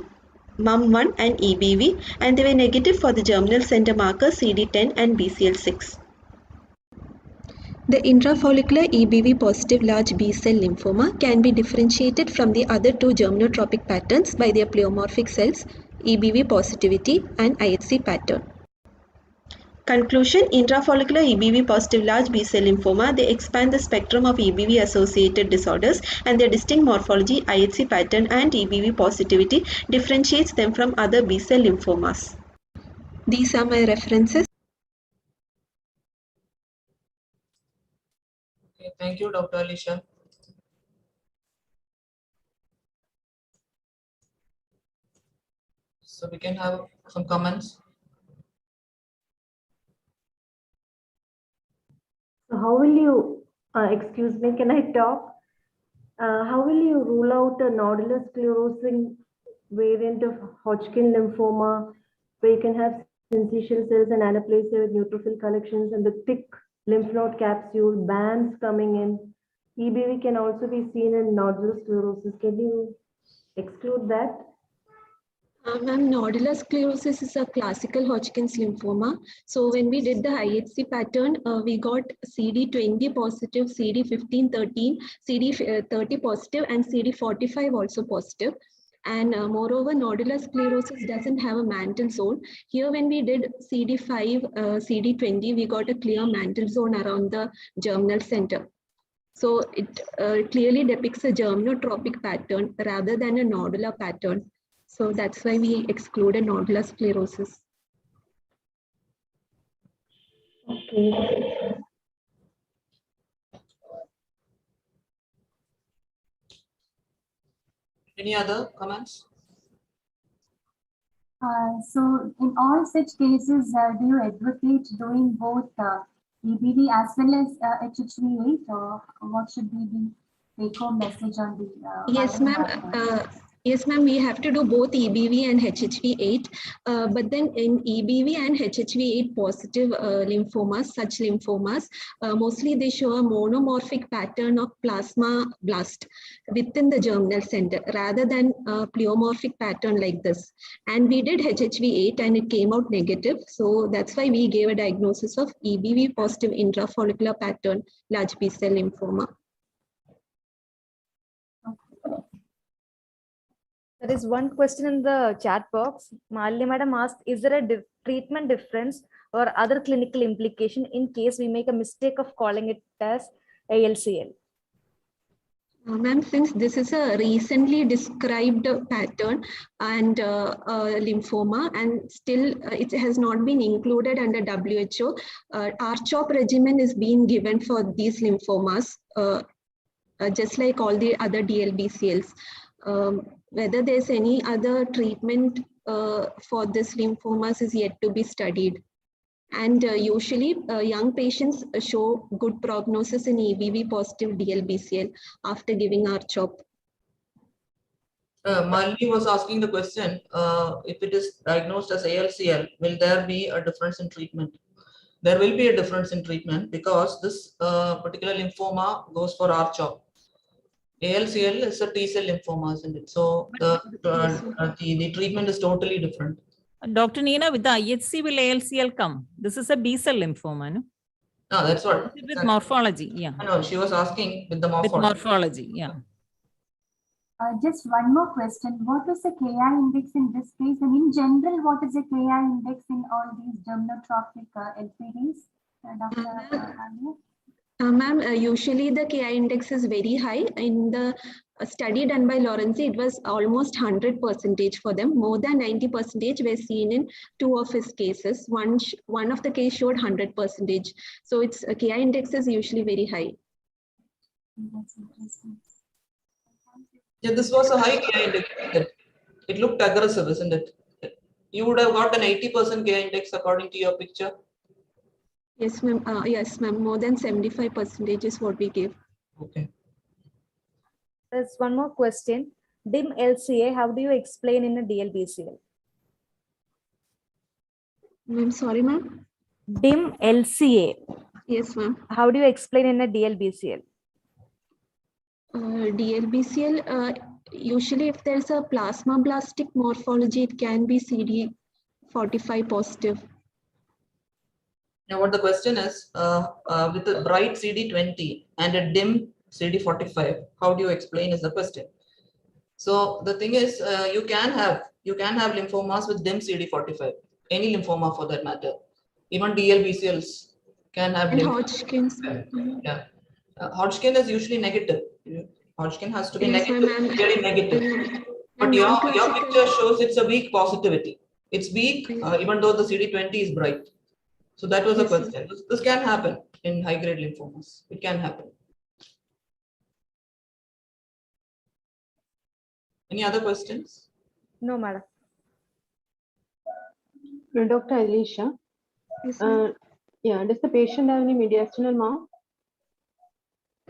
MUM1 and EBV, and they were negative for the germinal center marker CD10 and BCL6. The intrafollicular EBV positive large B-cell lymphoma can be differentiated from the other 2 germinotropic patterns by their pleomorphic cells, EBV positivity and IHC pattern. Conclusion: intrafollicular EBV positive large B-cell lymphoma, they expand the spectrum of EBV associated disorders, and their distinct morphology, IHC pattern and EBV positivity differentiates them from other B-cell lymphomas. These are my references. Okay, thank you, Dr. Alicia. So we can have some comments. So how will you, excuse me, can I talk? How will you rule out a nodular sclerosing variant of Hodgkin lymphoma, where you can have syncytial cells and anaplasia with neutrophil collections and the thick lymph node capsule, bands coming in? EBV can also be seen in nodular sclerosis. Can you exclude that? Ma'am, nodular sclerosis is a classical Hodgkin's lymphoma. So when we did the IHC pattern, we got CD20 positive, CD15, 13, CD30 positive, and CD45 also positive. And moreover, nodular sclerosis doesn't have a mantle zone. Here, when we did CD5, CD20, we got a clear mantle zone around the germinal center. So it clearly depicts a germinotropic pattern rather than a nodular pattern. So that's why we excluded nodular sclerosis. Okay. Any other comments? So in all such cases, do you advocate doing both EBV as well as HHV8, or what should be the take-home message on the? Yes, ma'am. Yes, ma'am, we have to do both EBV and HHV8. But then in EBV and HHV8 positive lymphomas, such lymphomas, mostly they show a monomorphic pattern of plasma blast within the germinal center rather than a pleomorphic pattern like this. And we did HHV8 and it came out negative. So that's why we gave a diagnosis of EBV positive intrafollicular pattern large B-cell lymphoma. There is one question in the chat box. Malini madam asked, is there a treatment difference or other clinical implication in case we make a mistake of calling it as ALCL? Ma'am, since this is a recently described pattern and lymphoma, and still it has not been included under WHO, R-CHOP regimen is being given for these lymphomas, just like all the other DLBCLs. Whether there's any other treatment for this lymphomas is yet to be studied. And usually young patients show good prognosis in EBV positive DLBCL after giving R-CHOP. Malini was asking the question, if it is diagnosed as ALCL, will there be a difference in treatment? There will be a difference in treatment because this particular lymphoma goes for R-CHOP. ALCL is a T-cell lymphoma, isn't it? So the treatment is totally different. Dr. Neena, with the IHC, will ALCL come? This is a B-cell lymphoma, no? No, that's what. With morphology, yeah. No, she was asking with the morphology. With morphology, yeah. Just one more question. What is the KI index in this case? And in general, what is the KI index in all these germinotropic LPDs? Dr. Ma'am, usually the KI index is very high. In the study done by Lorenzi, it was almost 100% for them. More than 90% were seen in 2 of his cases. One of the case showed 100%. So its KI index is usually very high. That's interesting. Yeah, this was a high KI index. It looked aggressive, isn't it? You would have got an 80% KI index according to your picture. Yes, ma'am. Yes, ma'am. More than 75% is what we give. Okay. There's one more question. DIM LCA, how do you explain in a DLBCL? I'm sorry, ma'am. DIM LCA. Yes, ma'am. How do you explain in a DLBCL? DLBCL, usually if there's a plasmablastic morphology, it can be CD45 positive. Now, what the question is, with a bright CD20 and a dim CD45, how do you explain is the question. So the thing is, you can have lymphomas with dim CD45, any lymphoma for that matter. Even DLBCLs can have. And Hodgkin's. Yeah, Hodgkin is usually negative. Hodgkin has to be negative, really negative. But your picture shows it's a weak positivity. It's weak, even though the CD20 is bright. So that was a question. This can happen in high-grade lymphomas. It can happen. Any other questions? No, madam. Dr. Alicia. Yes, yeah, does the patient have any mediastinal mark?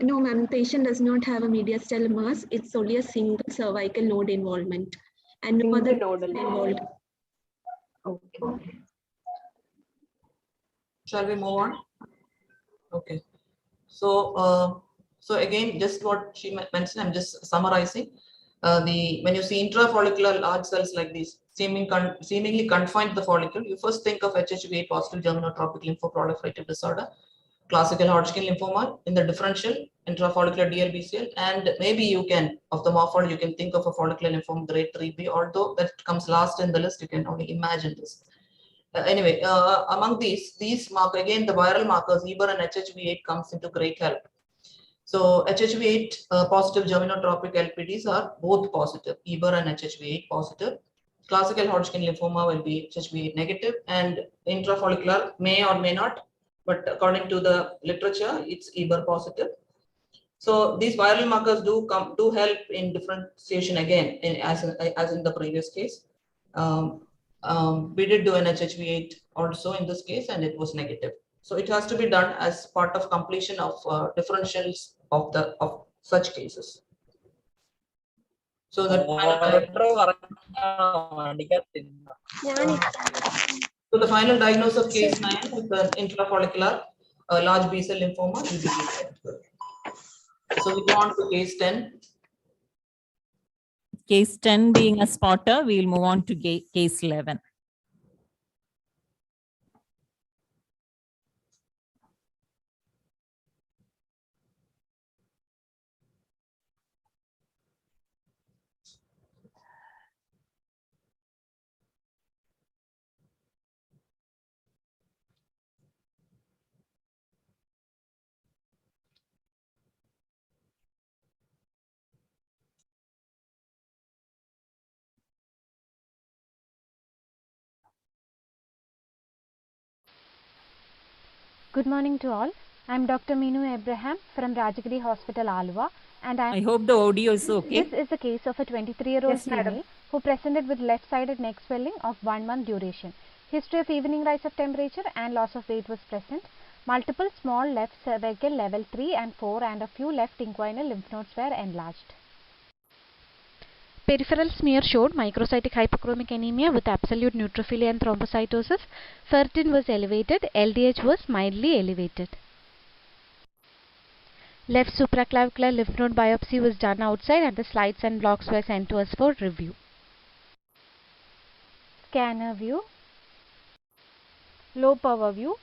No, ma'am, patient does not have a mediastinal mass. It's only a single cervical node involvement and no other nodal. involved. Okay. Shall we move on? Okay. So, so again, just what she mentioned, I'm just summarizing. When you see intrafollicular large cells like these, seemingly confined to the follicle, you first think of HHV8 positive germinotropic lymphoproliferative disorder, classical Hodgkin lymphoma in the differential intrafollicular DLBCL, and maybe you can, of the morphology, you can think of a follicular lymphoma grade 3B, although that comes last in the list, you can only imagine this. Anyway, among these mark again the viral markers, EBER and HHV8 comes into great help. So HHV8 positive germinotropic LPDs are both positive, EBER and HHV8 positive. Classical Hodgkin lymphoma will be HHV8 negative, and intrafollicular may or may not, but according to the literature, it's EBER positive. So these viral markers do help in differentiation again, as in the previous case. We did do an HHV8 also in this case, and it was negative. So it has to be done as part of completion of differentials of such cases. So the final diagnosis of case 9 with the intrafollicular large B cell lymphoma will be detected. So we go on to case 10. Case 10 being a spotter, we will move on to case 11. Good morning to all. I am Dr. Meenu Abraham from Rajagiri Hospital, Alva, and I hope the audio is okay. This is the case of a 23-year-old female who presented with left-sided neck swelling of 1 month duration. History of evening rise of temperature and loss of weight was present. Multiple small left cervical level 3 and 4 and a few left inguinal lymph nodes were enlarged. Peripheral smear showed microcytic hypochromic anemia with absolute neutrophilia and thrombocytosis. Ferritin was elevated. LDH was mildly elevated. Left supraclavicular lymph node biopsy was done outside and the slides and blocks were sent to us for review. Scanner view, low power view,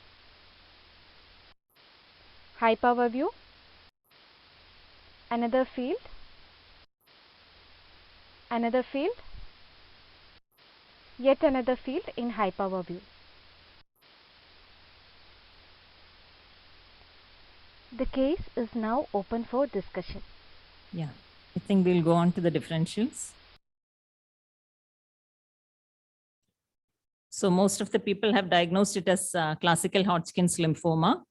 high power view, another field, yet another field in high power view. The case is now open for discussion. Yeah, I think we'll go on to the differentials. So most of the people have diagnosed it as classical Hodgkin's lymphoma,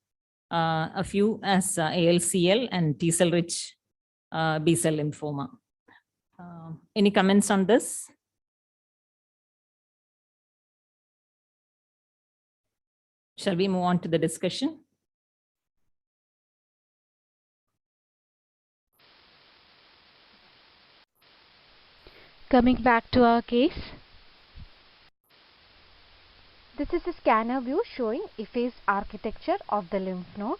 a few as ALCL and T-cell rich B-cell lymphoma. Any comments on this? Shall we move on to the discussion? Coming back to our case. This is a scanner view showing effaced architecture of the lymph node.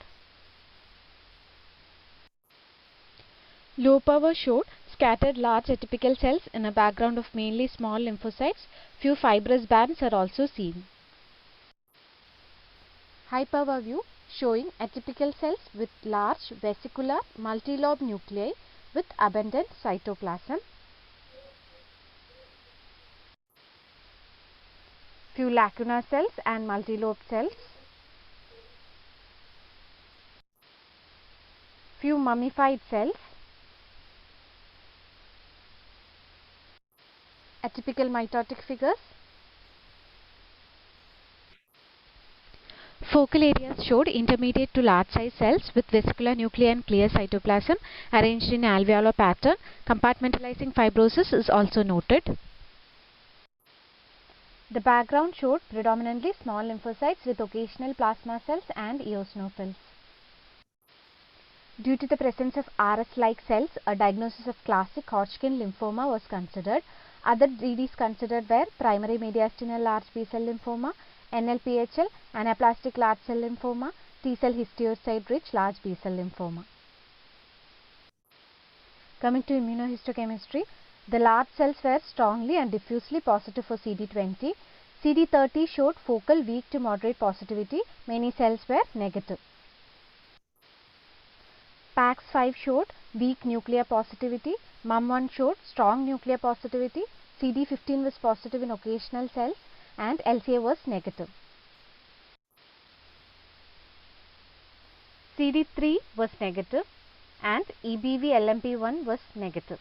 Low power showed scattered large atypical cells in a background of mainly small lymphocytes. Few fibrous bands are also seen. High power view showing atypical cells with large vesicular multilobe nuclei with abundant cytoplasm. Few lacunar cells and multilobe cells. Few mummified cells. Atypical mitotic figures. Focal areas showed intermediate to large size cells with vesicular nuclei and clear cytoplasm arranged in alveolar pattern. Compartmentalizing fibrosis is also noted. The background showed predominantly small lymphocytes with occasional plasma cells and eosinophils. Due to the presence of RS-like cells, a diagnosis of classic Hodgkin lymphoma was considered. Other DDs considered were primary mediastinal large B-cell lymphoma, NLPHL, anaplastic large cell lymphoma, T-cell histiocyte-rich large B-cell lymphoma. Coming to immunohistochemistry, the large cells were strongly and diffusely positive for CD20. CD30 showed focal weak to moderate positivity. Many cells were negative. PAX5 showed weak nuclear positivity. MUM1 showed strong nuclear positivity. CD15 was positive in occasional cells and LCA was negative. CD3 was negative and EBV LMP1 was negative.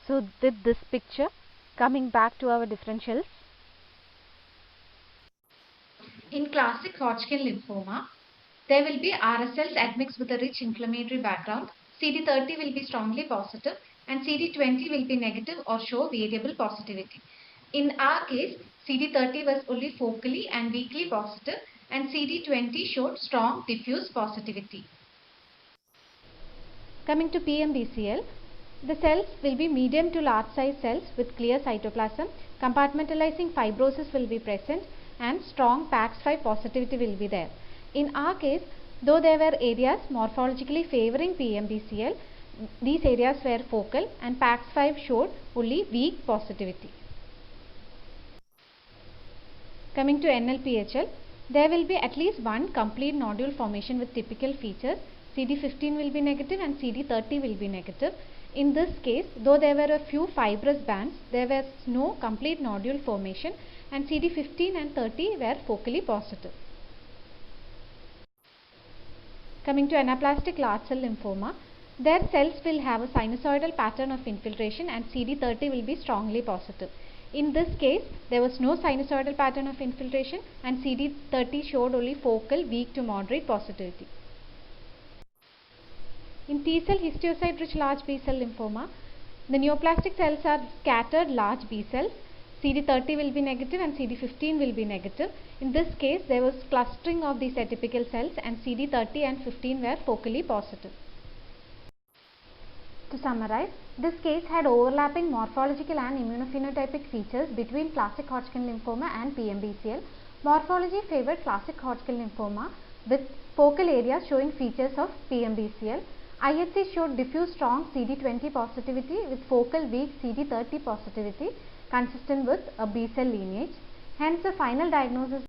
So with this picture, coming back to our differentials. In classic Hodgkin lymphoma, there will be RS cells admixed with a rich inflammatory background. CD30 will be strongly positive and CD20 will be negative or show variable positivity. In our case, CD30 was only focally and weakly positive and CD20 showed strong diffuse positivity. Coming to PMBCL, the cells will be medium to large size cells with clear cytoplasm. Compartmentalizing fibrosis will be present and strong PAX5 positivity will be there. In our case, though there were areas morphologically favoring PMBCL, these areas were focal and PAX5 showed only weak positivity. Coming to NLPHL, there will be at least one complete nodule formation with typical features. CD15 will be negative and CD30 will be negative. In this case, though there were a few fibrous bands, there was no complete nodule formation and CD15 and 30 were focally positive. Coming to anaplastic large cell lymphoma, their cells will have a sinusoidal pattern of infiltration and CD30 will be strongly positive. In this case, there was no sinusoidal pattern of infiltration and CD30 showed only focal weak to moderate positivity. In T-cell histiocyte-rich large B-cell lymphoma, the neoplastic cells are scattered large B cells. CD30 will be negative and CD15 will be negative. In this case, there was clustering of these atypical cells and CD30 and 15 were focally positive. To summarize, this case had overlapping morphological and immunophenotypic features between classic Hodgkin lymphoma and PMBCL. Morphology favored classic Hodgkin lymphoma with focal areas showing features of PMBCL. IHC showed diffuse strong CD20 positivity with focal weak CD30 positivity consistent with a B-cell lineage. Hence, the final diagnosis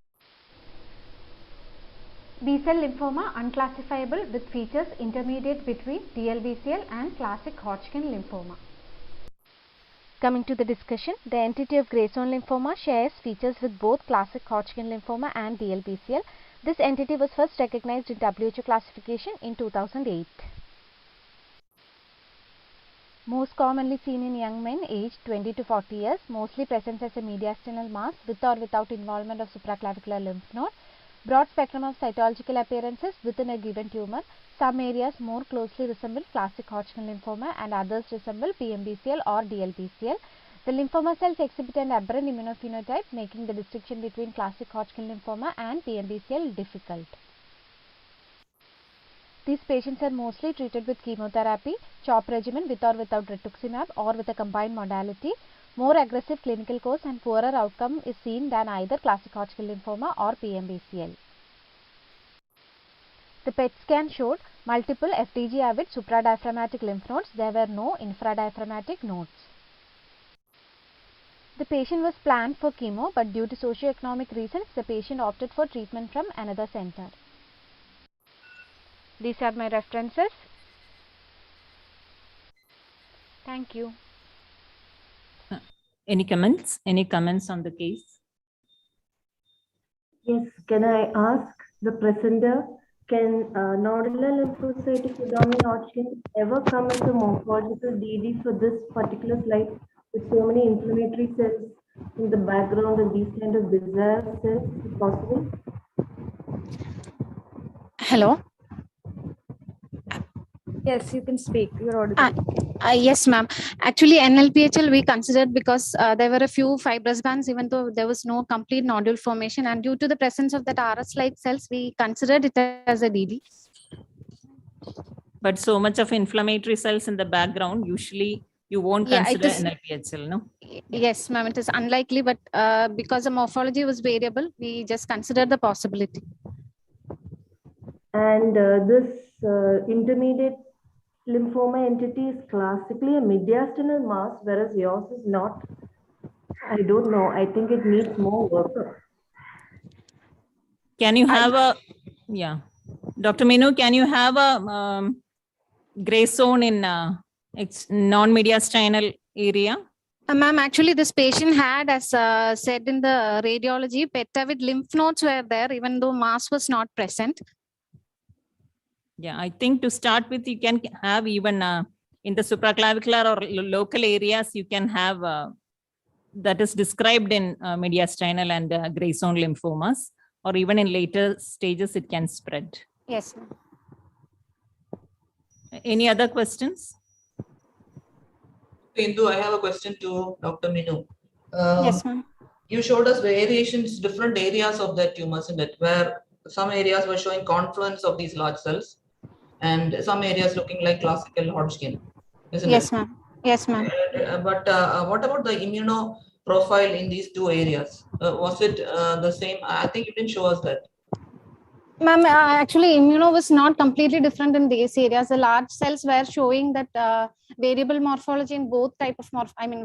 B-cell lymphoma unclassifiable with features intermediate between DLBCL and classic Hodgkin lymphoma. Coming to the discussion, the entity of gray zone lymphoma shares features with both classic Hodgkin lymphoma and DLBCL. This entity was first recognized in WHO classification in 2008. Most commonly seen in young men aged 20 to 40 years, mostly presents as a mediastinal mass with or without involvement of supraclavicular lymph node. Broad spectrum of cytological appearances within a given tumor. Some areas more closely resemble classic Hodgkin lymphoma and others resemble PMBCL or DLBCL. The lymphoma cells exhibit an aberrant immunophenotype, making the distinction between classic Hodgkin lymphoma and PMBCL difficult. These patients are mostly treated with chemotherapy, CHOP regimen with or without rituximab or with a combined modality. More aggressive clinical course and poorer outcome is seen than either classic Hodgkin lymphoma or PMBCL. The PET scan showed multiple FDG-avid supradiaphragmatic lymph nodes. There were no infradiaphragmatic nodes. The patient was planned for chemo, but due to socio-economic reasons, the patient opted for treatment from another center. These are my references. Thank you. Any comments? Any comments on the case? Yes, can I ask the presenter, can nodular lymphocytic predominant Hodgkin ever come as a morphological DD for this particular slide with so many inflammatory cells in the background and these kind of bizarre cells? Is it possible? Hello. Yes, you can speak. You're audible. Yes, ma'am. Actually, NLPHL we considered because there were a few fibrous bands, even though there was no complete nodule formation, and due to the presence of that RS-like cells, we considered it as a DD. But so much of inflammatory cells in the background, usually you won't Yeah, it consider is. NLPHL, no? Yes, ma'am, it is unlikely, but because the morphology was variable, we just consider the possibility. And this intermediate lymphoma entity is classically a mediastinal mass, whereas yours is not. I don't know. I think it needs more work. Can you have Dr. Minu, can you have a gray zone in non-mediastinal area? Ma'am, actually, this patient had, as said in the radiology, petavid lymph nodes were there, even though mass was not present. Yeah, I think to start with, you can have even in the supraclavicular or local areas, you can have that is described in mediastinal and gray zone lymphomas, or even in later stages, it can spread. Yes, ma'am. Any other questions? Indu, I have a question to Dr. Minu. Yes, ma'am. You showed us variations, different areas of that tumors in it, where some areas were showing confluence of these large cells, and some areas looking like classical Hodgkin, isn't it? Yes, ma'am. Yes, ma'am. But what about the immuno profile in these two areas? Was it the same? I think you didn't show us that. Ma'am, actually, immuno was not completely different in these areas. The large cells were showing that variable morphology in both type of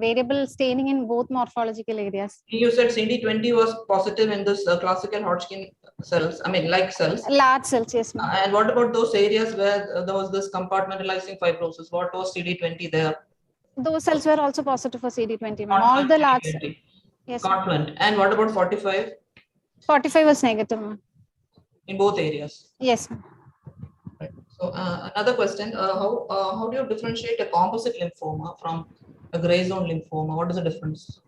variable staining in both morphological areas. You said CD20 was positive in this classical Hodgkin cells, like cells. Large cells, yes, ma'am. And what about those areas where there was this compartmentalizing fibrosis? What was CD20 there? Those cells were also positive for CD20, ma'am. All the large. Yes. Confluent. And what about 45? 45 was negative, ma'am. In both areas. Yes, ma'am. Right. So another question: how do you differentiate a composite lymphoma from a gray zone lymphoma? What is the difference?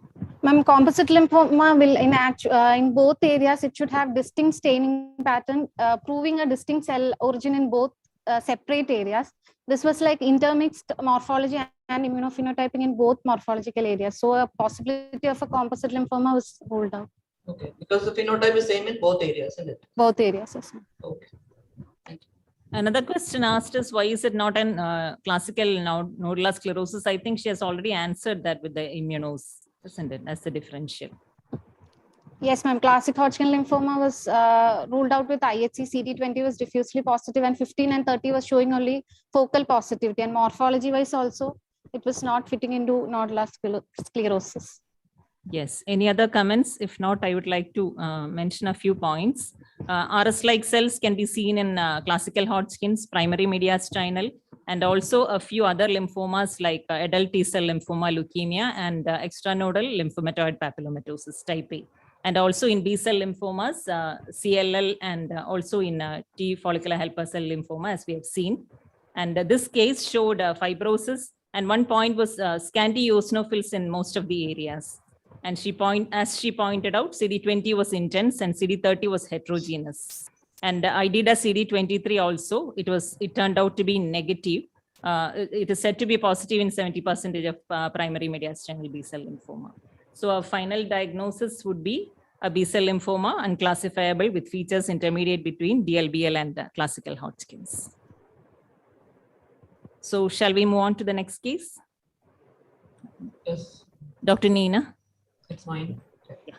Ma'am, composite lymphoma will in both areas it should have distinct staining pattern, proving a distinct cell origin in both separate areas. This was like intermixed morphology and immunophenotyping in both morphological areas. So a possibility of a composite lymphoma was ruled out. Okay, because the phenotype is same in both areas, isn't it? Both areas, yes. Okay. Another question asked is, why is it not an classical nodular sclerosis? I think she has already answered that with the immunos, isn't it, as the differential? Yes, ma'am. Classic Hodgkin lymphoma was ruled out with IHC. CD20 was diffusely positive, and 15 and 30 was showing only focal positivity. And morphology-wise also, it was not fitting into nodular sclerosis. Yes. Any other comments? If not, I would like to mention a few points. RS-like cells can be seen in classical Hodgkin's, primary mediastinal, and also a few other lymphomas like adult T-cell lymphoma, leukemia, and extranodal lymphomatoid papillomatosis type A. And also in B-cell lymphomas, CLL, and also in T follicular helper cell lymphoma, as we have seen. And this case showed fibrosis, and one point was scanty eosinophils in most of the areas. And as she pointed out, CD20 was intense and CD30 was heterogeneous. And I did a CD23 also. It turned out to be negative. It is said to be positive in 70% of primary mediastinal B-cell lymphoma. So our final diagnosis would be a B-cell lymphoma, unclassifiable, with features intermediate between DLBL and classical Hodgkin's. So shall we move on to the next case? Yes. Dr. Nina. It's fine. Yeah.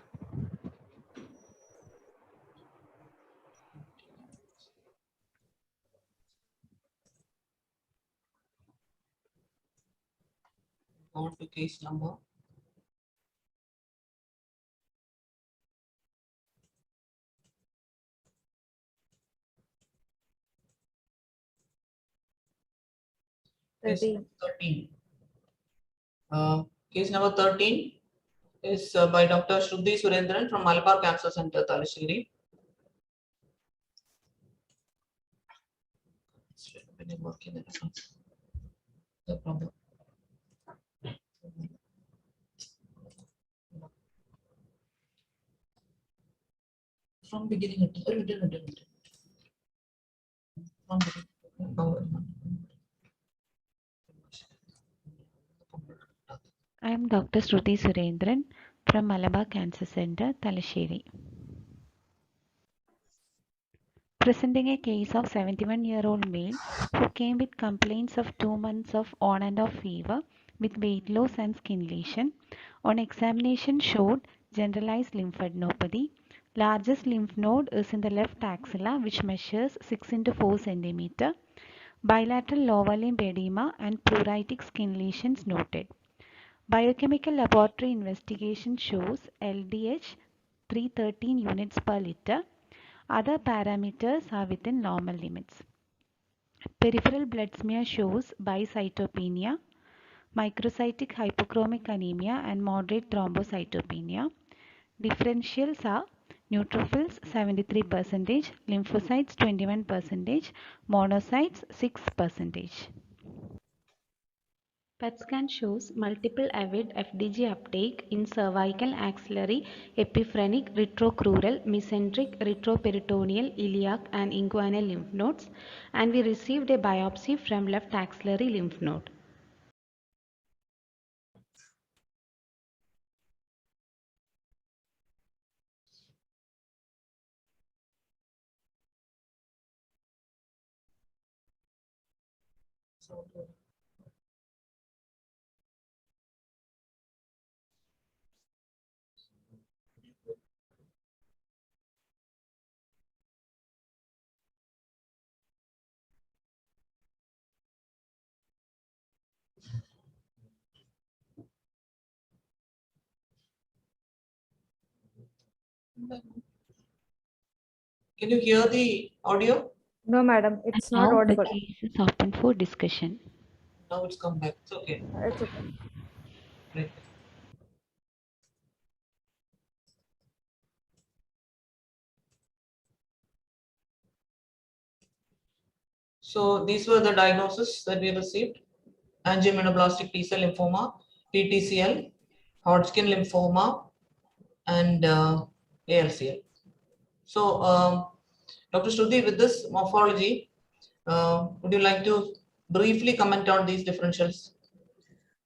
On to case number. Case 13. Case number 13 is by Dr. Shruti Surendran from Malabar Cancer Center, Talashiri. The problem. From beginning, from beginning. I am Dr. Shruti Surendran from Malabar Cancer Center, Talasheri. presenting a case of 71-year-old male who came with complaints of 2 months of on and off fever with weight loss and skin lesion. On examination showed generalized lymphadenopathy. Largest lymph node is in the left axilla, which measures 6 into 4 cm. Bilateral lower limb edema and pruritic skin lesions noted. Biochemical laboratory investigation shows LDH 313 units per liter. Other parameters are within normal limits. Peripheral blood smear shows bicytopenia, microcytic hypochromic anemia and moderate thrombocytopenia. Differentials are neutrophils 73%, lymphocytes 21%, monocytes 6%. PET scan shows multiple avid FDG uptake in cervical, axillary, epiphrenic, retrocrural, mesenteric, retroperitoneal, iliac and inguinal lymph nodes, and we received a biopsy from left axillary lymph node. Can you hear the audio? No, madam, it's not Now the audible. case is open for discussion. Now it's come back. It's okay. It's okay. Great. So these were the diagnoses that we received: angioimmunoblastic T-cell lymphoma, PTCL, Hodgkin lymphoma, and ALCL. So, Dr. Shruti, with this morphology, would you like to briefly comment on these differentials?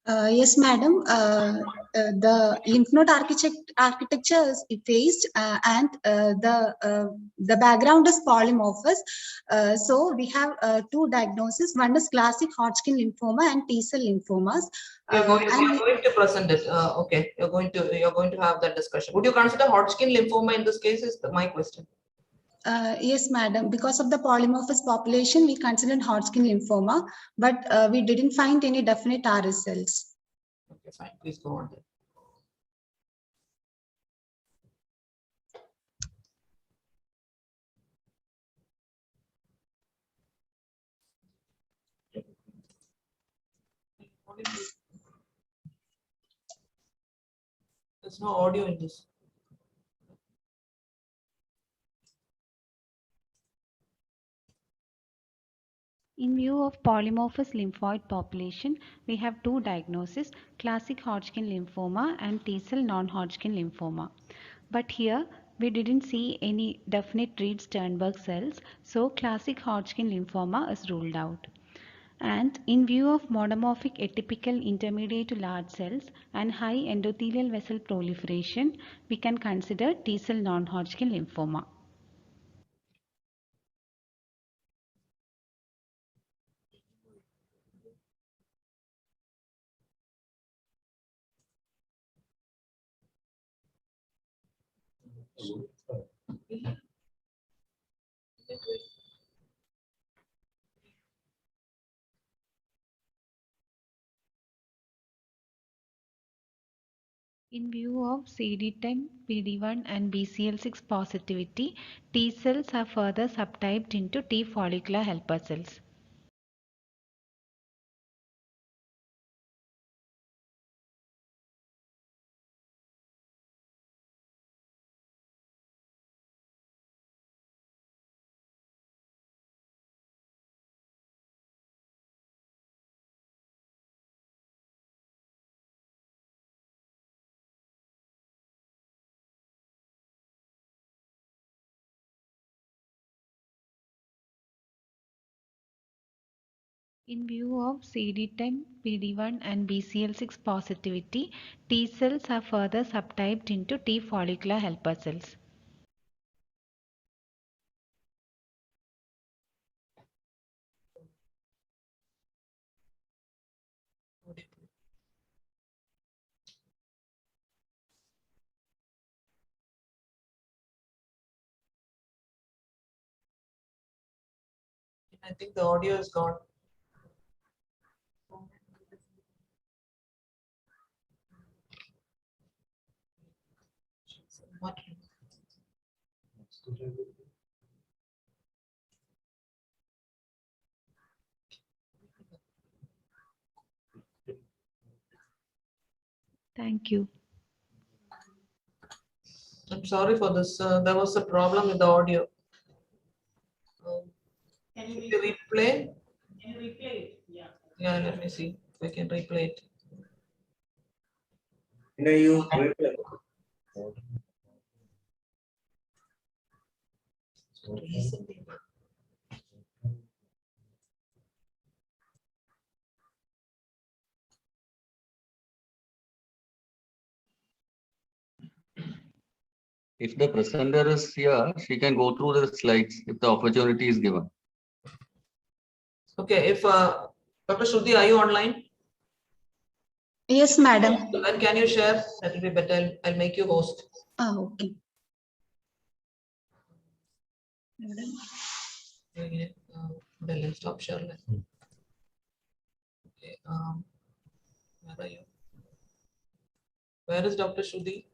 Yes, madam. The lymph node architecture is effaced, and the background is polymorphous. So we have two diagnoses. One is classic Hodgkin lymphoma and T-cell lymphomas. You're going to present it. Okay, you're going to have that discussion. Would you consider Hodgkin lymphoma in this case? Is my question. Yes, madam. Because of the polymorphous population, we considered Hodgkin lymphoma, but we didn't find any definite RS cells. Okay, fine. Please go on. There's no audio in this. In view of polymorphous lymphoid population, we have two diagnoses: classic Hodgkin lymphoma and T-cell non-Hodgkin lymphoma. But here we didn't see any definite Reed-Sternberg cells, so classic Hodgkin lymphoma is ruled out. And in view of monomorphic atypical intermediate to large cells and high endothelial vessel proliferation, we can consider T-cell non-Hodgkin lymphoma. In view of CD10, PD1 and BCL6 positivity, T cells are further subtyped into T follicular helper cells. In view of CD10, PD1 and BCL6 positivity, T cells are further subtyped into T follicular helper cells. I think the audio is gone. What? Thank you. I'm sorry for this. There was a problem with the audio. Can you replay? Can you replay it? Yeah. Yeah, let me see if we can replay it. If the presenter is here, she can go through the slides if the opportunity is given. Okay, if Dr. Shruti, are you online? Yes, madam. Then can you share? That will be better. I'll make you host. Oh, okay. Okay, then let's stop sharing. Okay, where are you? Where is Dr. Shruti?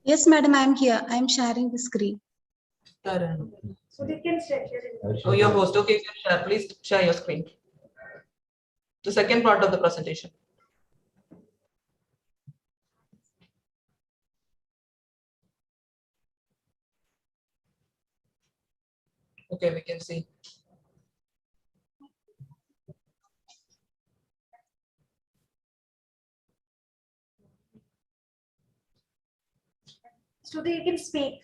Yes, madam, I am here. I am sharing the screen. So they can share. Oh, your host. Okay, you can share. Please share your screen. The second part of the presentation. Okay, we can see. So you can speak.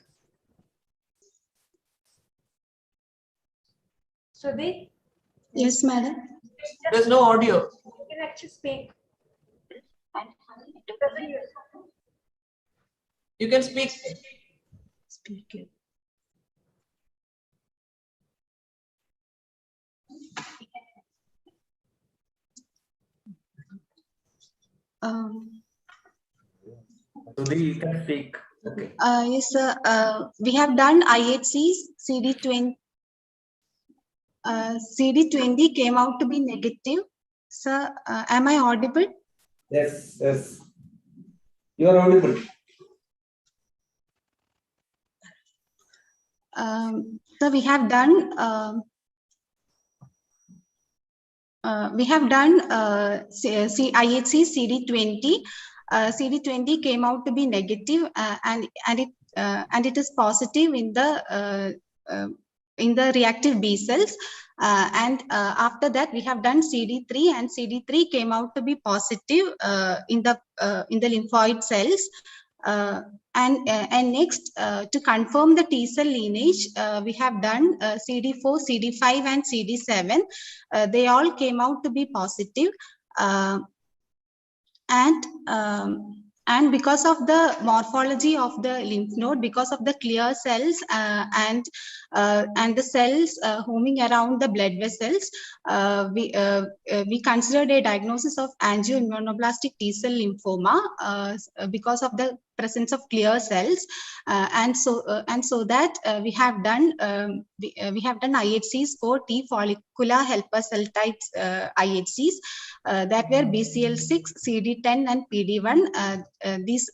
So they. Yes, madam. There's no audio. You can actually speak. You can speak. Speak it. So you can speak. Okay. Yes, sir. We have done IHCs, CD20. CD20 came out to be negative. Sir, am I audible? Yes, yes. You are audible. So we have done IHC CD20. CD20 came out to be negative, and it is positive in the reactive B cells. After that, we have done CD3, and CD3 came out to be positive in the lymphoid cells. And next, to confirm the T cell lineage, we have done CD4, CD5, and CD7. They all came out to be positive. And because of the morphology of the lymph node, because of the clear cells and the cells homing around the blood vessels, we considered a diagnosis of angioimmunoblastic T cell lymphoma because of the presence of clear cells, and so that we have done IHCs for T follicular helper cell types IHCs that were BCL6, CD10, and PD1. These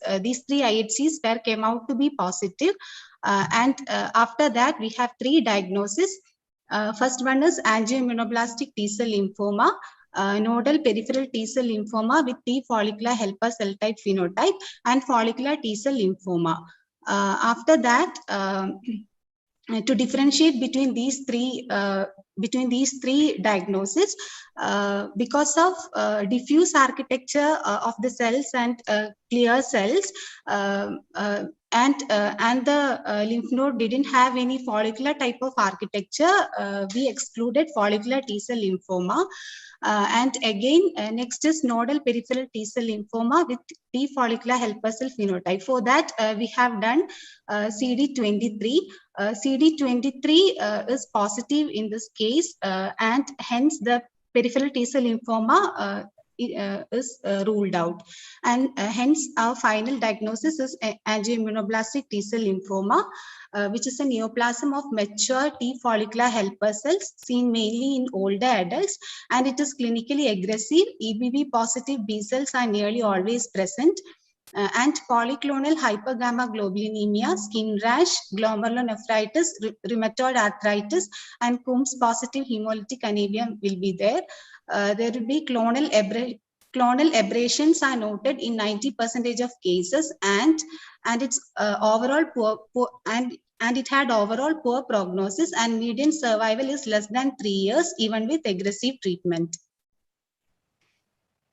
three IHCs came out to be positive, and after that we have three diagnoses. First one is angioimmunoblastic T cell lymphoma, nodal peripheral T cell lymphoma with T follicular helper cell type phenotype, and follicular T cell lymphoma. After that, to differentiate between these three diagnoses, because of diffuse architecture of the cells and clear cells, and the lymph node didn't have any follicular type of architecture, we excluded follicular T cell lymphoma. And again, next is nodal peripheral T cell lymphoma with T follicular helper cell phenotype. For that, we have done CD23. CD23 is positive in this case, and hence the peripheral T cell lymphoma ruled out. And hence our final diagnosis is angioimmunoblastic T-cell lymphoma, which is a neoplasm of mature T follicular helper cells seen mainly in older adults, and it is clinically aggressive. EBV positive B cells are nearly always present. And polyclonal hypergammaglobulinemia, skin rash, glomerulonephritis, rheumatoid arthritis, and Coombs positive hemolytic anemia will be there. There will be clonal aberrations are noted in 90% of cases, and it's overall poor and it had overall poor prognosis, and median survival is less than 3 years even with aggressive treatment.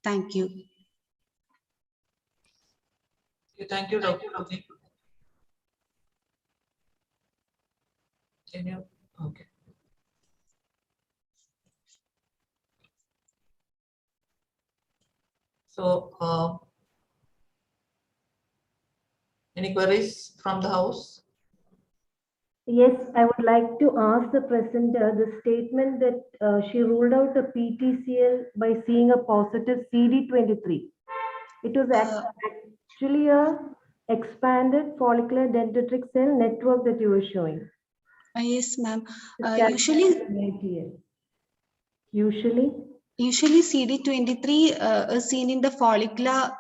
Thank you. Thank you, Dr. Pradeep. Can you? Okay. So, any queries from the house? Yes, I would like to ask the presenter the statement that she ruled out a PTCL by seeing a positive CD23. It was actually a expanded follicular dendritic cell network that you were showing. Yes, ma'am. Usually CD23 is seen in the follicular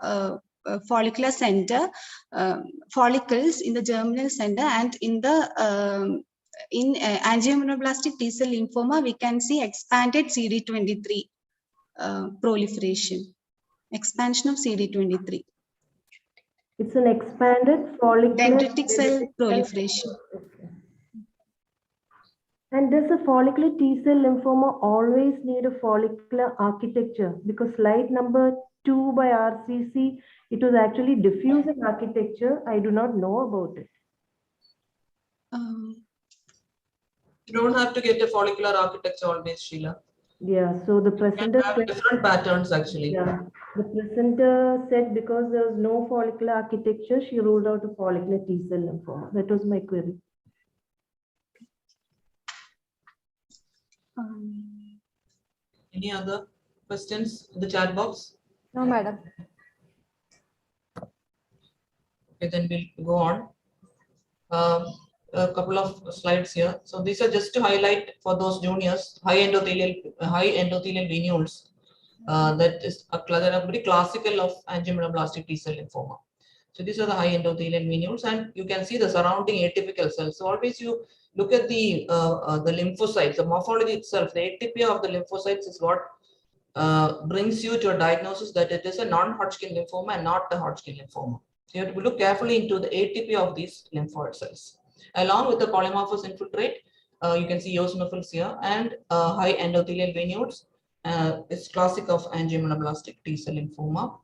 center, follicles in the germinal center, and in the angioimmunoblastic T-cell lymphoma, we can see expanded CD23 proliferation, expansion of CD23. It's an expanded follicular dendritic cell proliferation. And does a follicular T-cell lymphoma always need a follicular architecture? Because slide number 2 by RCC, it was actually diffusing architecture. I do not know about it. You don't have to get a follicular architecture always, Sheila. Yeah, so the presenter said different patterns actually. Yeah, the presenter said because there was no follicular architecture, she ruled out a follicular T-cell lymphoma. That was my query. Any other questions in the chat box? No, madam. Okay, then we'll go on. A couple of slides here. So these are just to highlight for those juniors high endothelial venules. That is they're very classical of angioimmunoblastic T-cell lymphoma. So these are the high endothelial venules, and you can see the surrounding atypical cells. So always you look at the lymphocytes, the morphology itself. The atypia of the lymphocytes is what brings you to a diagnosis that it is a non-Hodgkin lymphoma and not a Hodgkin lymphoma. So you have to look carefully into the atypia of these lymphoid cells. Along with the polymorphous infiltrate, you can see eosinophils here and high endothelial venules. It's classic of angioimmunoblastic T-cell lymphoma.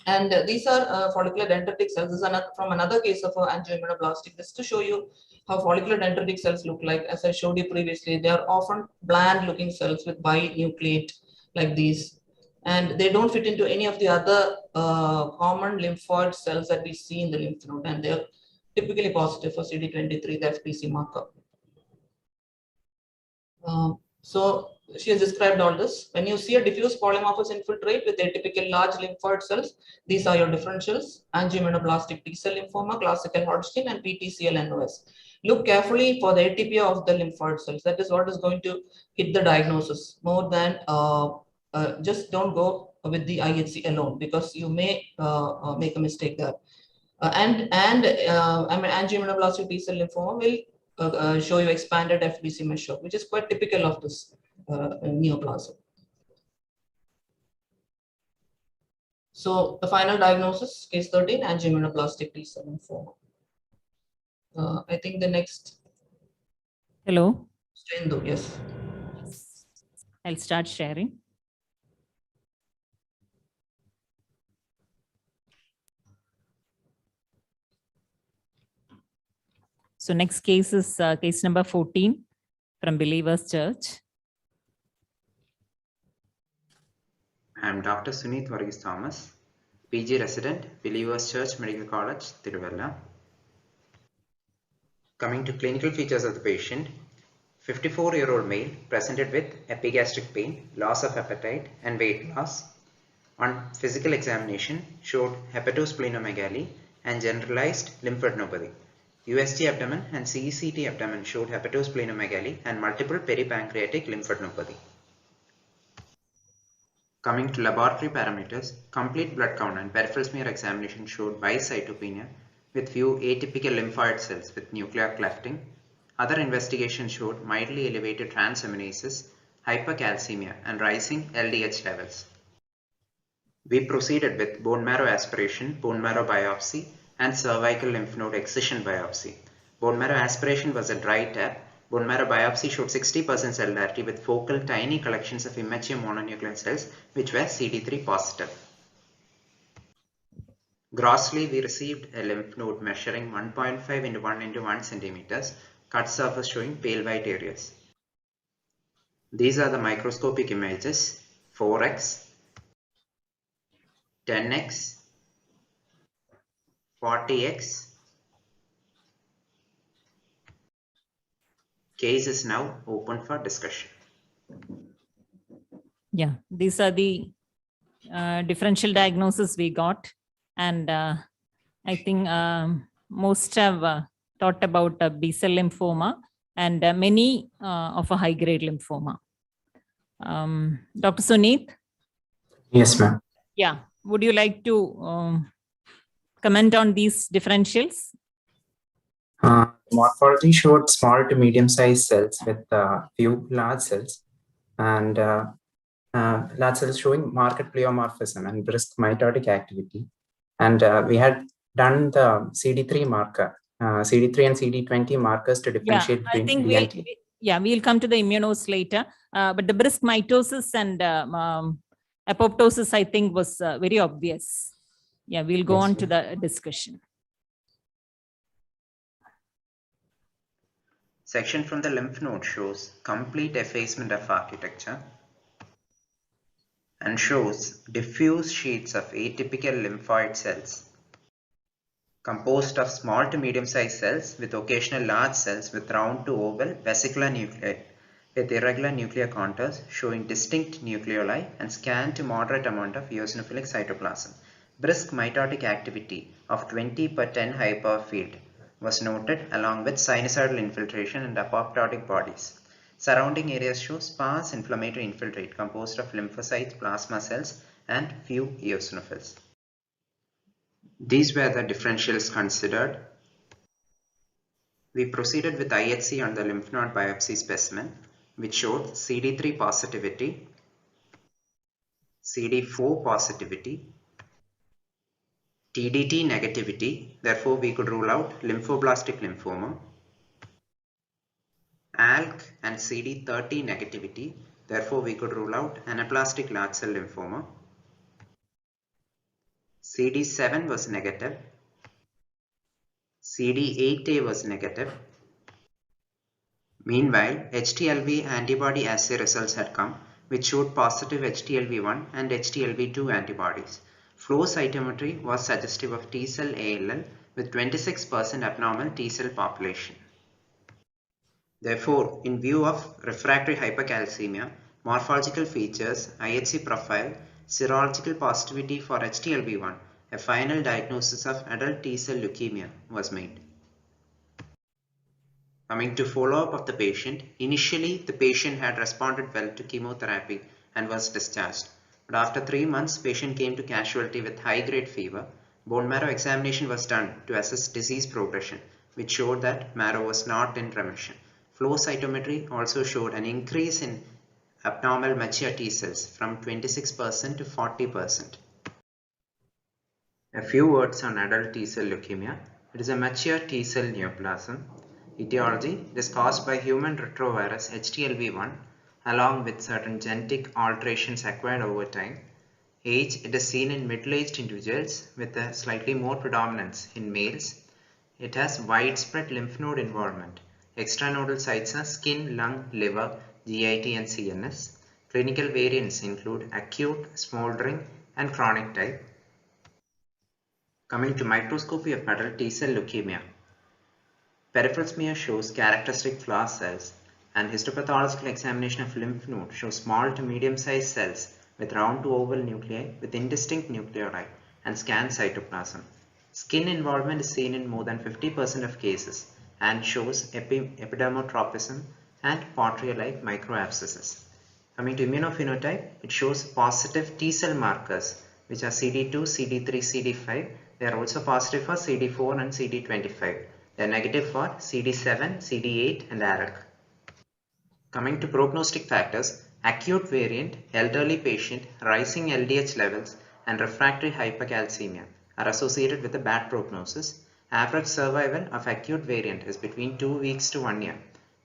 And these are follicular dendritic cells. This is from another case of angioimmunoblastic. Just to show you how follicular dendritic cells look like. As I showed you previously, they are often bland-looking cells with binucleate like these. And they don't fit into any of the other common lymphoid cells that we see in the lymph node. And they're typically positive for CD23, the FPC marker. So she has described all this. When you see a diffuse polymorphous infiltrate with atypical large lymphoid cells, these are your differentials: angioimmunoblastic T-cell lymphoma, classical Hodgkin, and PTCL NOS. Look carefully for the atypia of the lymphoid cells. That is what is going to hit the diagnosis more than just don't go with the IHC alone, because you may make a mistake there. I mean, angioimmunoblastic T-cell lymphoma will show you expanded FBC measure, which is quite typical of this neoplasm. So the final diagnosis, case 13, angioimmunoblastic T-cell lymphoma. I think the next. Hello. Indu, yes. I'll start sharing. So next case is case number 14 from Believers Church. I am Dr. Sunith Varghese Thomas, PG resident, Believers Church Medical College, Tiruvalla. Coming to clinical features of the patient, 54-year-old male presented with epigastric pain, loss of appetite, and weight loss. On physical examination, showed hepatosplenomegaly and generalized lymphadenopathy. USG abdomen and CECT abdomen showed hepatosplenomegaly and multiple peripancreatic lymphadenopathy. Coming to laboratory parameters, complete blood count and peripheral smear examination showed bicytopenia with few atypical lymphoid cells with nuclear clefting. Other investigations showed mildly elevated transaminases, hypercalcemia, and rising LDH levels. We proceeded with bone marrow aspiration, bone marrow biopsy, and cervical lymph node excision biopsy. Bone marrow aspiration was a dry tap. Bone marrow biopsy showed 60% cellularity with focal tiny collections of immature mononuclear cells which were CD3 positive. Grossly, we received a lymph node measuring 1.5 into 1 into 1 centimeters, cut surface showing pale white areas. These are the microscopic images: 4x, 10x, 40x. Case is now open for discussion. Yeah, these are the differential diagnosis we got, and I think most have taught about B-cell lymphoma and many of a high-grade lymphoma. Dr. Suneet? Yes, ma'am. Yeah, would you like to comment on these differentials? Morphology showed small to medium-sized cells with few large cells, and large cells showing marked pleomorphism and brisk mitotic activity. And we had done the CD3 marker, CD3 and CD20 markers to differentiate I between think we'll come to the immunos later, but the brisk mitosis and apoptosis, I think, was very obvious. Yeah, we'll go on to the discussion. Section from the lymph node shows complete effacement of architecture and shows diffuse sheets of atypical lymphoid cells composed of small to medium-sized cells with occasional large cells with round to oval vesicular nuclei with irregular nuclear contours showing distinct nucleoli and scant to moderate amount of eosinophilic cytoplasm. Brisk mitotic activity of 20 per 10 high power field was noted along with sinusoidal infiltration and apoptotic bodies. Surrounding areas show sparse inflammatory infiltrate composed of lymphocytes, plasma cells, and few eosinophils. These were the differentials considered. We proceeded with IHC on the lymph node biopsy specimen, which showed CD3 positivity, CD4 positivity, TDT negativity, therefore we could rule out lymphoblastic lymphoma, ALK and CD30 negativity, therefore we could rule out anaplastic large cell lymphoma, CD7 was negative, CD8A was negative. Meanwhile, HTLV antibody assay results had come, which showed positive HTLV1 and HTLV2 antibodies. Flow cytometry was suggestive of T cell ALL with 26% abnormal T cell population. Therefore, in view of refractory hypercalcemia, morphological features, IHC profile, serological positivity for HTLV1, a final diagnosis of adult T cell leukemia was made. Coming to follow-up of the patient, initially the patient had responded well to chemotherapy and was discharged. But after 3 months, patient came to casualty with high-grade fever. Bone marrow examination was done to assess disease progression, which showed that marrow was not in remission. Flow cytometry also showed an increase in abnormal mature T cells from 26% to 40%. A few words on adult T cell leukemia. It is a mature T cell neoplasm. Etiology: it is caused by human retrovirus HTLV1 along with certain genetic alterations acquired over time. Age: it is seen in middle-aged individuals with a slightly more predominance in males. It has widespread lymph node involvement. Extranodal sites are skin, lung, liver, GIT and CNS. Clinical variants include acute, smoldering and chronic type. Coming to microscopy of adult T cell leukemia. Peripheral smear shows characteristic flower cells and histopathological examination of lymph node shows small to medium-sized cells with round to oval nuclei with indistinct nucleoli and scanned cytoplasm. Skin involvement is seen in more than 50% of cases and shows epidermotropism and Portrait-like microabscesses. Coming to immunophenotype, it shows positive T cell markers which are CD2, CD3, CD5. They are also positive for CD4 and CD25. They are negative for CD7, CD8 and ARAC. Coming to prognostic factors, acute variant, elderly patient, rising LDH levels and refractory hypercalcemia are associated with a bad prognosis. Average survival of acute variant is between 2 weeks to 1 year.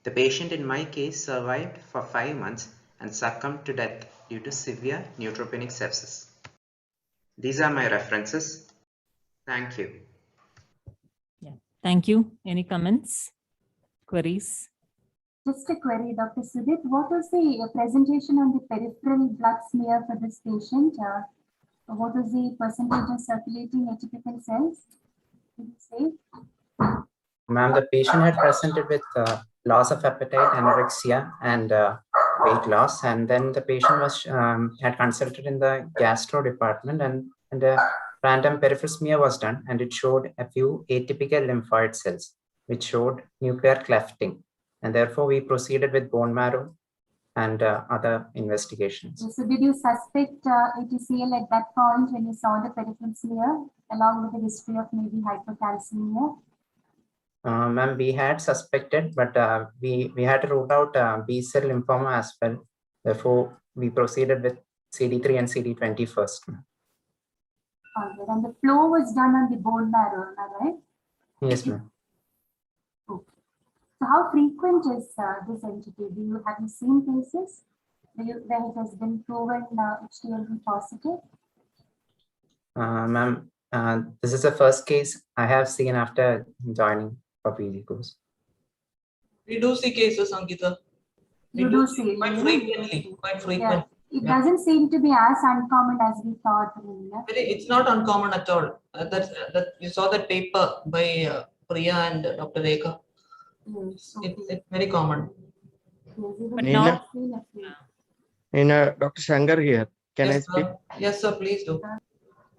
The patient in my case survived for 5 months and succumbed to death due to severe neutropenic sepsis. These are my references. Thank you. Yeah, thank you. Any comments, queries? Just a query, Dr. Sudhit. What was the presentation on the peripheral blood smear for this patient? What was the percentage of circulating atypical cells? Did you say? Ma'am, the patient had presented with loss of appetite, anorexia, and weight loss. And then the patient was had consulted in the gastro department, and a random peripheral smear was done, and it showed a few atypical lymphoid cells, which showed nuclear clefting. And therefore, we proceeded with bone marrow and other investigations. So did you suspect ATCL at that point when you saw the peripheral smear, along with the history of maybe hypercalcemia? Ma'am, we had suspected, but we had to rule out B-cell lymphoma as well. Therefore, we proceeded with CD3 and CD20 first. All right. And the flow was done on the bone marrow, am I right? Yes, ma'am. Okay. So how frequent is this entity? Have you seen cases where it has been proven HTLV positive? Ma'am, this is the first case I have seen after joining for PG course. We do see cases, Ankita. You do see quite frequently. Yeah. It doesn't seem to be as uncommon as we thought. It's not uncommon at all. That you saw that paper by Priya and Dr. Rekha. Yes, It's very common. Yes, Dr. Shankar here. Can I speak? Yes, sir. Please do.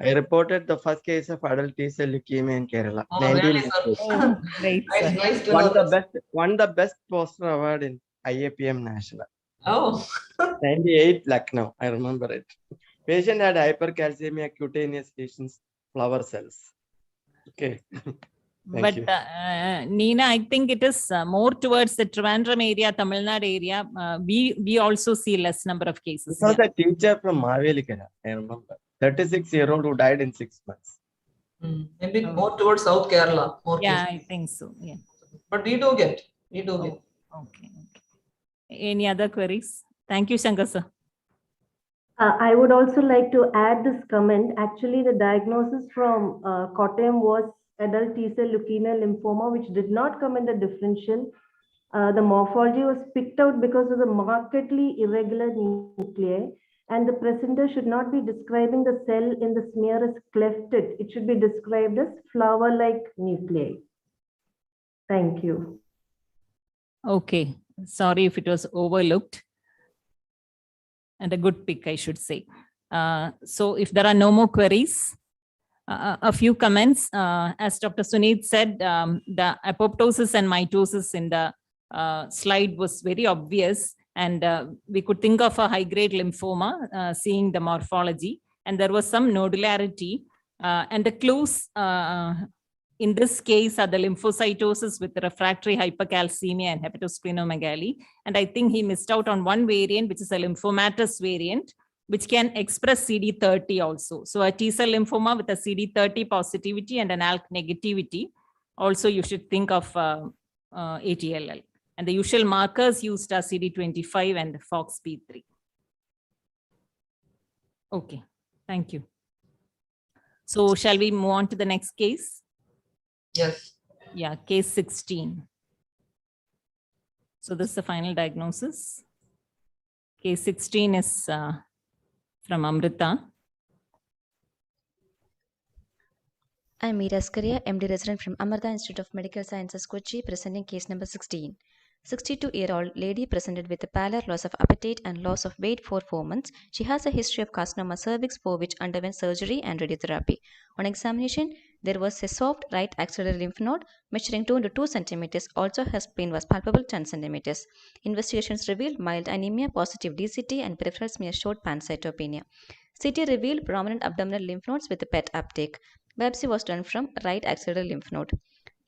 I reported the first case of adult T-cell leukemia in Kerala. Oh, really, sir? Great. Nice to Won know this. the best poster award in IAPM National. Oh. 98 Lucknow, I remember it. Patient had hypercalcemia, cutaneous lesions, flower cells. Okay. But Nina, I think it is more towards the Trivandrum area, Tamil Nadu area. We also see less number of cases. This was a teacher from Mavelikara, I remember. 36-year-old who died in 6 months. Maybe more towards South Kerala. Yeah, I think so. Yeah. But we do get. Okay. Any other queries? Thank you, Shankar sir. I would also like to add this comment. Actually, the diagnosis from Kottayam was adult T-cell leukemia lymphoma, which did not come in the differential. The morphology was picked out because of the markedly irregular nuclei, and the presenter should not be describing the cell in the smear as clefted. It should be described as flower-like nuclei. Thank you. Okay. Sorry if it was overlooked. And a good pick, I should say. So if there are no more queries, a few comments. As Dr. Suneet said, the apoptosis and mitosis in the slide was very obvious, and we could think of a high-grade lymphoma, seeing the morphology, and there was some nodularity, and the clues in this case are the lymphocytosis with refractory hypercalcemia and hepatosplenomegaly. And I think he missed out on one variant, which is a lymphomatous variant, which can express CD30 also. So a T-cell lymphoma with a CD30 positivity and an ALK negativity. Also, you should think of ATLL. And the usual markers used are CD25 and FOXP3. Okay, thank you. So shall we move on to the next case? Yes. Yeah, case 16. So this is the final diagnosis. Case 16 is from Amrita. I'm Meera Askaria, MD resident from Amrita Institute of Medical Sciences, Kochi, presenting case number 16. 62-year-old lady presented with a pallor, loss of appetite, and loss of weight for 4 months. She has a history of carcinoma cervix for which underwent surgery and radiotherapy. On examination, there was a soft right axillary lymph node measuring 2 into 2 centimeters. Also, her spleen was palpable 10 centimeters. Investigations revealed mild anemia, positive DCT, and peripheral smear showed pancytopenia. CT revealed prominent abdominal lymph nodes with a PET uptake. Biopsy was done from right axillary lymph node.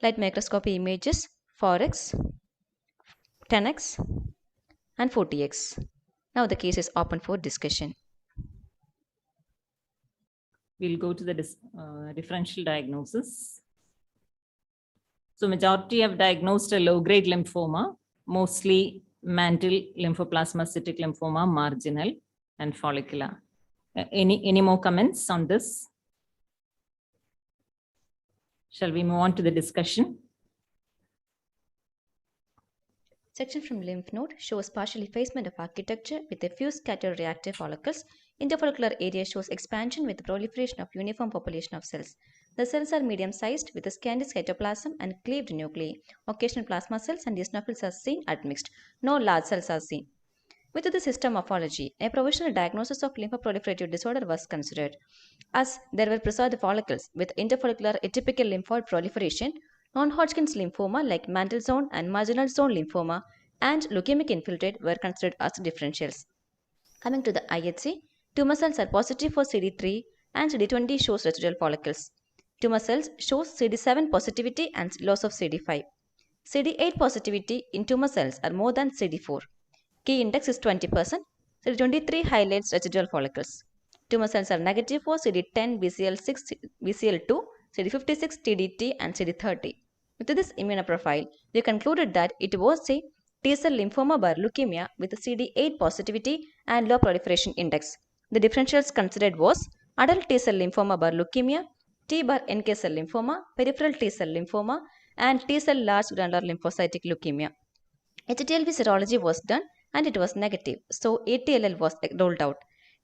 Light microscopy images 4x, 10x, and 40x. Now the case is open for discussion. We'll go to the differential diagnosis. So majority have diagnosed a low-grade lymphoma, mostly mantle lymphoplasmacytic lymphoma, marginal and follicular. Any more comments on this? Shall we move on to the discussion? Section from lymph node shows partial effacement of architecture with a few scattered reactive follicles. Interfollicular area shows expansion with proliferation of uniform population of cells. The cells are medium-sized with a scanty cytoplasm and cleaved nuclei. Occasional plasma cells and eosinophils are seen admixed. No large cells are seen. With the histomorphology, a provisional diagnosis of lymphoproliferative disorder was considered. As there were preserved follicles with interfollicular atypical lymphoid proliferation, non-Hodgkin's lymphoma like mantle zone and marginal zone lymphoma and leukemic infiltrate were considered as differentials. Coming to the IHC, tumor cells are positive for CD3 and CD20 shows residual follicles. Tumor cells shows CD7 positivity and loss of CD5. CD8 positivity in tumor cells are more than CD4. Key index is 20%. CD23 highlights residual follicles. Tumor cells are negative for CD10, BCL6, BCL2, CD56, TDT, and CD30. With this immunoprofile, we concluded that it was a T-cell lymphoma bar leukemia with a CD8 positivity and low proliferation index. The differentials considered was adult T-cell lymphoma bar leukemia, T-bar NK cell lymphoma, peripheral T-cell lymphoma, and T-cell large granular lymphocytic leukemia. HTLV serology was done and it was negative, so ATLL was rolled out.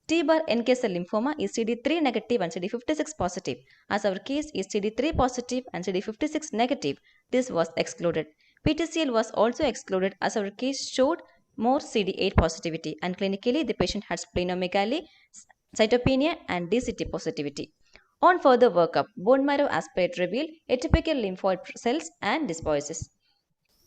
T-bar NK cell lymphoma is CD3 negative and CD56 positive. As our case is CD3 positive and CD56 negative, this was excluded. PTCL was also excluded as our case showed more CD8 positivity and clinically the patient had splenomegaly, cytopenia and DCT positivity. On further workup, bone marrow aspirate revealed atypical lymphoid cells and dysbiosis.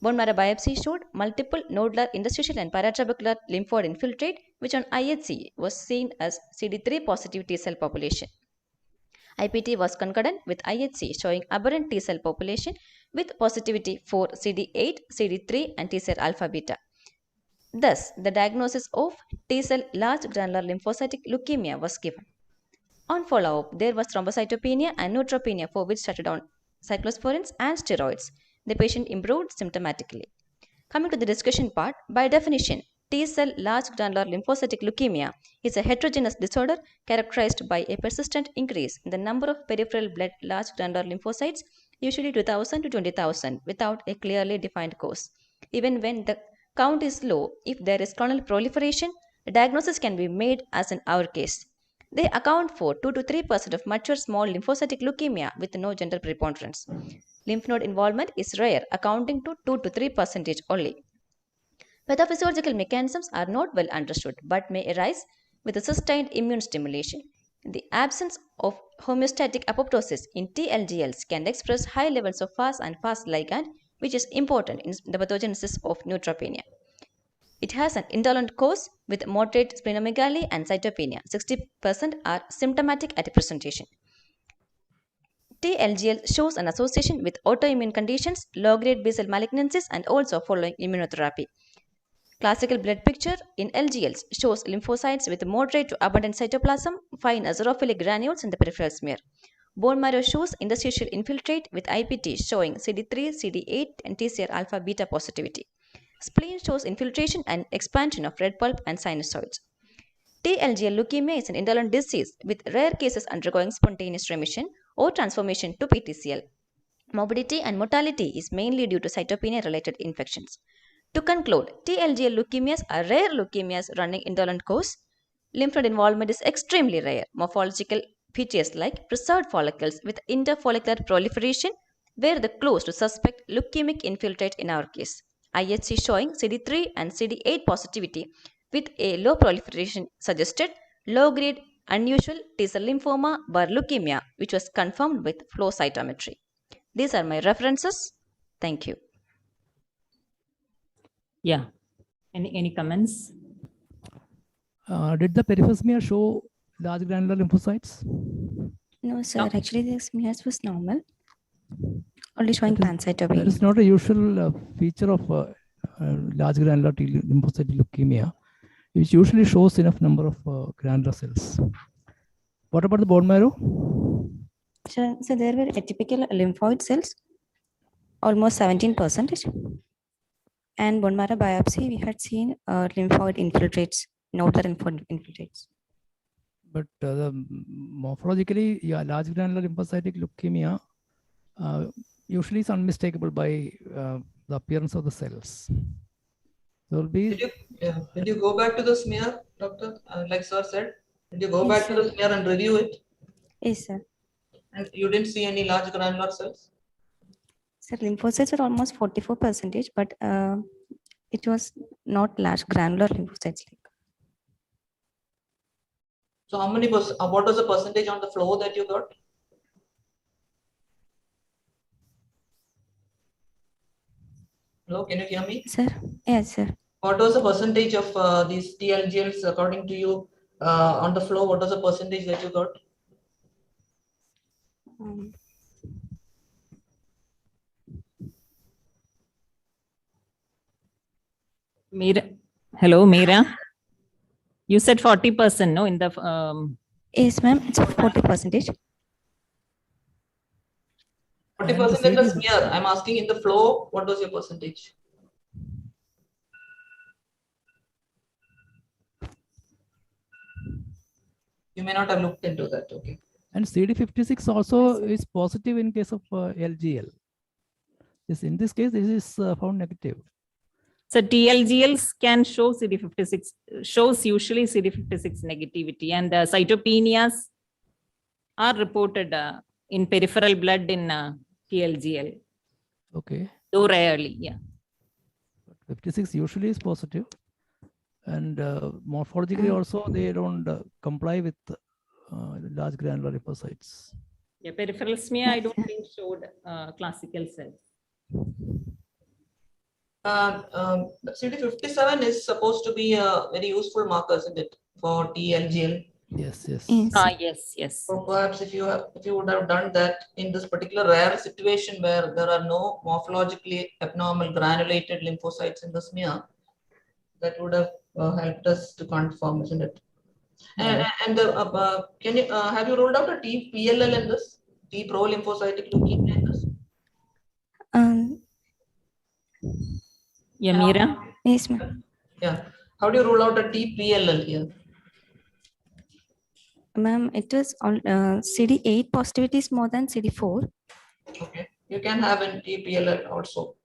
Bone marrow biopsy showed multiple nodular, interstitial and paratrabecular lymphoid infiltrate, which on IHC was seen as CD3 positive T cell population. IPT was concordant with IHC showing aberrant T cell population with positivity for CD8, CD3 and T cell alpha beta. Thus, the diagnosis of T cell large granular lymphocytic leukemia was given. On follow-up, there was thrombocytopenia and neutropenia for which started on cyclosporins and steroids. The patient improved symptomatically. Coming to the discussion part, by definition, T-cell large granular lymphocytic leukemia is a heterogeneous disorder characterized by a persistent increase in the number of peripheral blood large granular lymphocytes, usually 2000 to 20,000, without a clearly defined cause. Even when the count is low, if there is clonal proliferation, a diagnosis can be made as in our case. They account for 2 to 3% of mature small lymphocytic leukemia with no gender preponderance. Lymph node involvement is rare, accounting to 2 to 3% only. Pathophysiological mechanisms are not well understood but may arise with a sustained immune stimulation. The absence of homeostatic apoptosis in TLGLs can express high levels of Fas and Fas ligand, which is important in the pathogenesis of neutropenia. It has an indolent cause with moderate splenomegaly and cytopenia. 60% are symptomatic at presentation. TLGL shows an association with autoimmune conditions, low-grade B-cell malignancies, and also following immunotherapy. Classical blood picture in LGLs shows lymphocytes with moderate to abundant cytoplasm, fine azurophilic granules in the peripheral smear. Bone marrow shows interstitial infiltrate with IPT showing CD3, CD8, and TCR alpha beta positivity. Spleen shows infiltration and expansion of red pulp and sinusoids. TLGL leukemia is an indolent disease with rare cases undergoing spontaneous remission or transformation to PTCL. Morbidity and mortality is mainly due to cytopenia-related infections. To conclude, TLGL leukemias are rare leukemias running indolent course. Lymph node involvement is extremely rare. Morphological features like preserved follicles with interfollicular proliferation were the clues to suspect leukemic infiltrate in our case. IHC showing CD3 and CD8 positivity with a low proliferation suggested low-grade unusual T-cell lymphoma or leukemia, which was confirmed with flow cytometry. These are my references. Thank you. Yeah. Any comments? Did the peripheral smear show large granular lymphocytes? No, sir. Actually, the smears was normal. Only showing pancytopenia. That is not a usual feature of large granular lymphocytic leukemia, which usually shows enough number of granular cells. What about the bone marrow? So there were atypical lymphoid cells, almost 17%. And bone marrow biopsy, we had seen lymphoid infiltrates, nodal lymphoid infiltrates. But morphologically, yeah, large granular lymphocytic leukemia usually is unmistakable by the appearance of the cells. There will be. Did you go back to the smear, doctor? Like sir said, did you go Yes, back to the sir. smear and review it? Yes, sir. And you didn't see any large granular cells? So lymphocytes are almost 44%, but it was not large granular lymphocytes. So how many what was the percentage on the flow that you got? Hello, can you hear me? Sir, yes, sir. What was the percentage of these TLGLs according to you on the flow? What was the percentage that you got? Meera. Hello, Meera. You said 40%, no? In the Yes, ma'am. It's 40%. 40% in the smear. I'm asking in the flow, what was your percentage? You may not have looked into that. Okay. And CD56 also is positive in case of LGL. Yes, in this case, this is found negative. So TLGLs can show CD56, shows usually CD56 negativity, and the cytopenias are reported in peripheral blood in TLGL. Okay. Though rarely, yeah. 56 usually is positive, and morphologically also they don't comply with large granular lymphocytes. Yeah, peripheral smear I don't think showed classical cells. CD57 is supposed to be a very useful marker, isn't it, for TLGL? Yes, yes. Yes. So perhaps if you would have done that in this particular rare situation where there are no morphologically abnormal granulated lymphocytes in the smear, that would have helped us to confirm, isn't it? Yeah. And can you have you rolled out a TPLL in this? T pro lymphocytic leukemia in this? Yeah, Meera. Yes, ma'am. Yeah. How do you rule out a TPLL here? Ma'am, it was all CD8 positivity is more than CD4. Okay. You can have an TPLL also.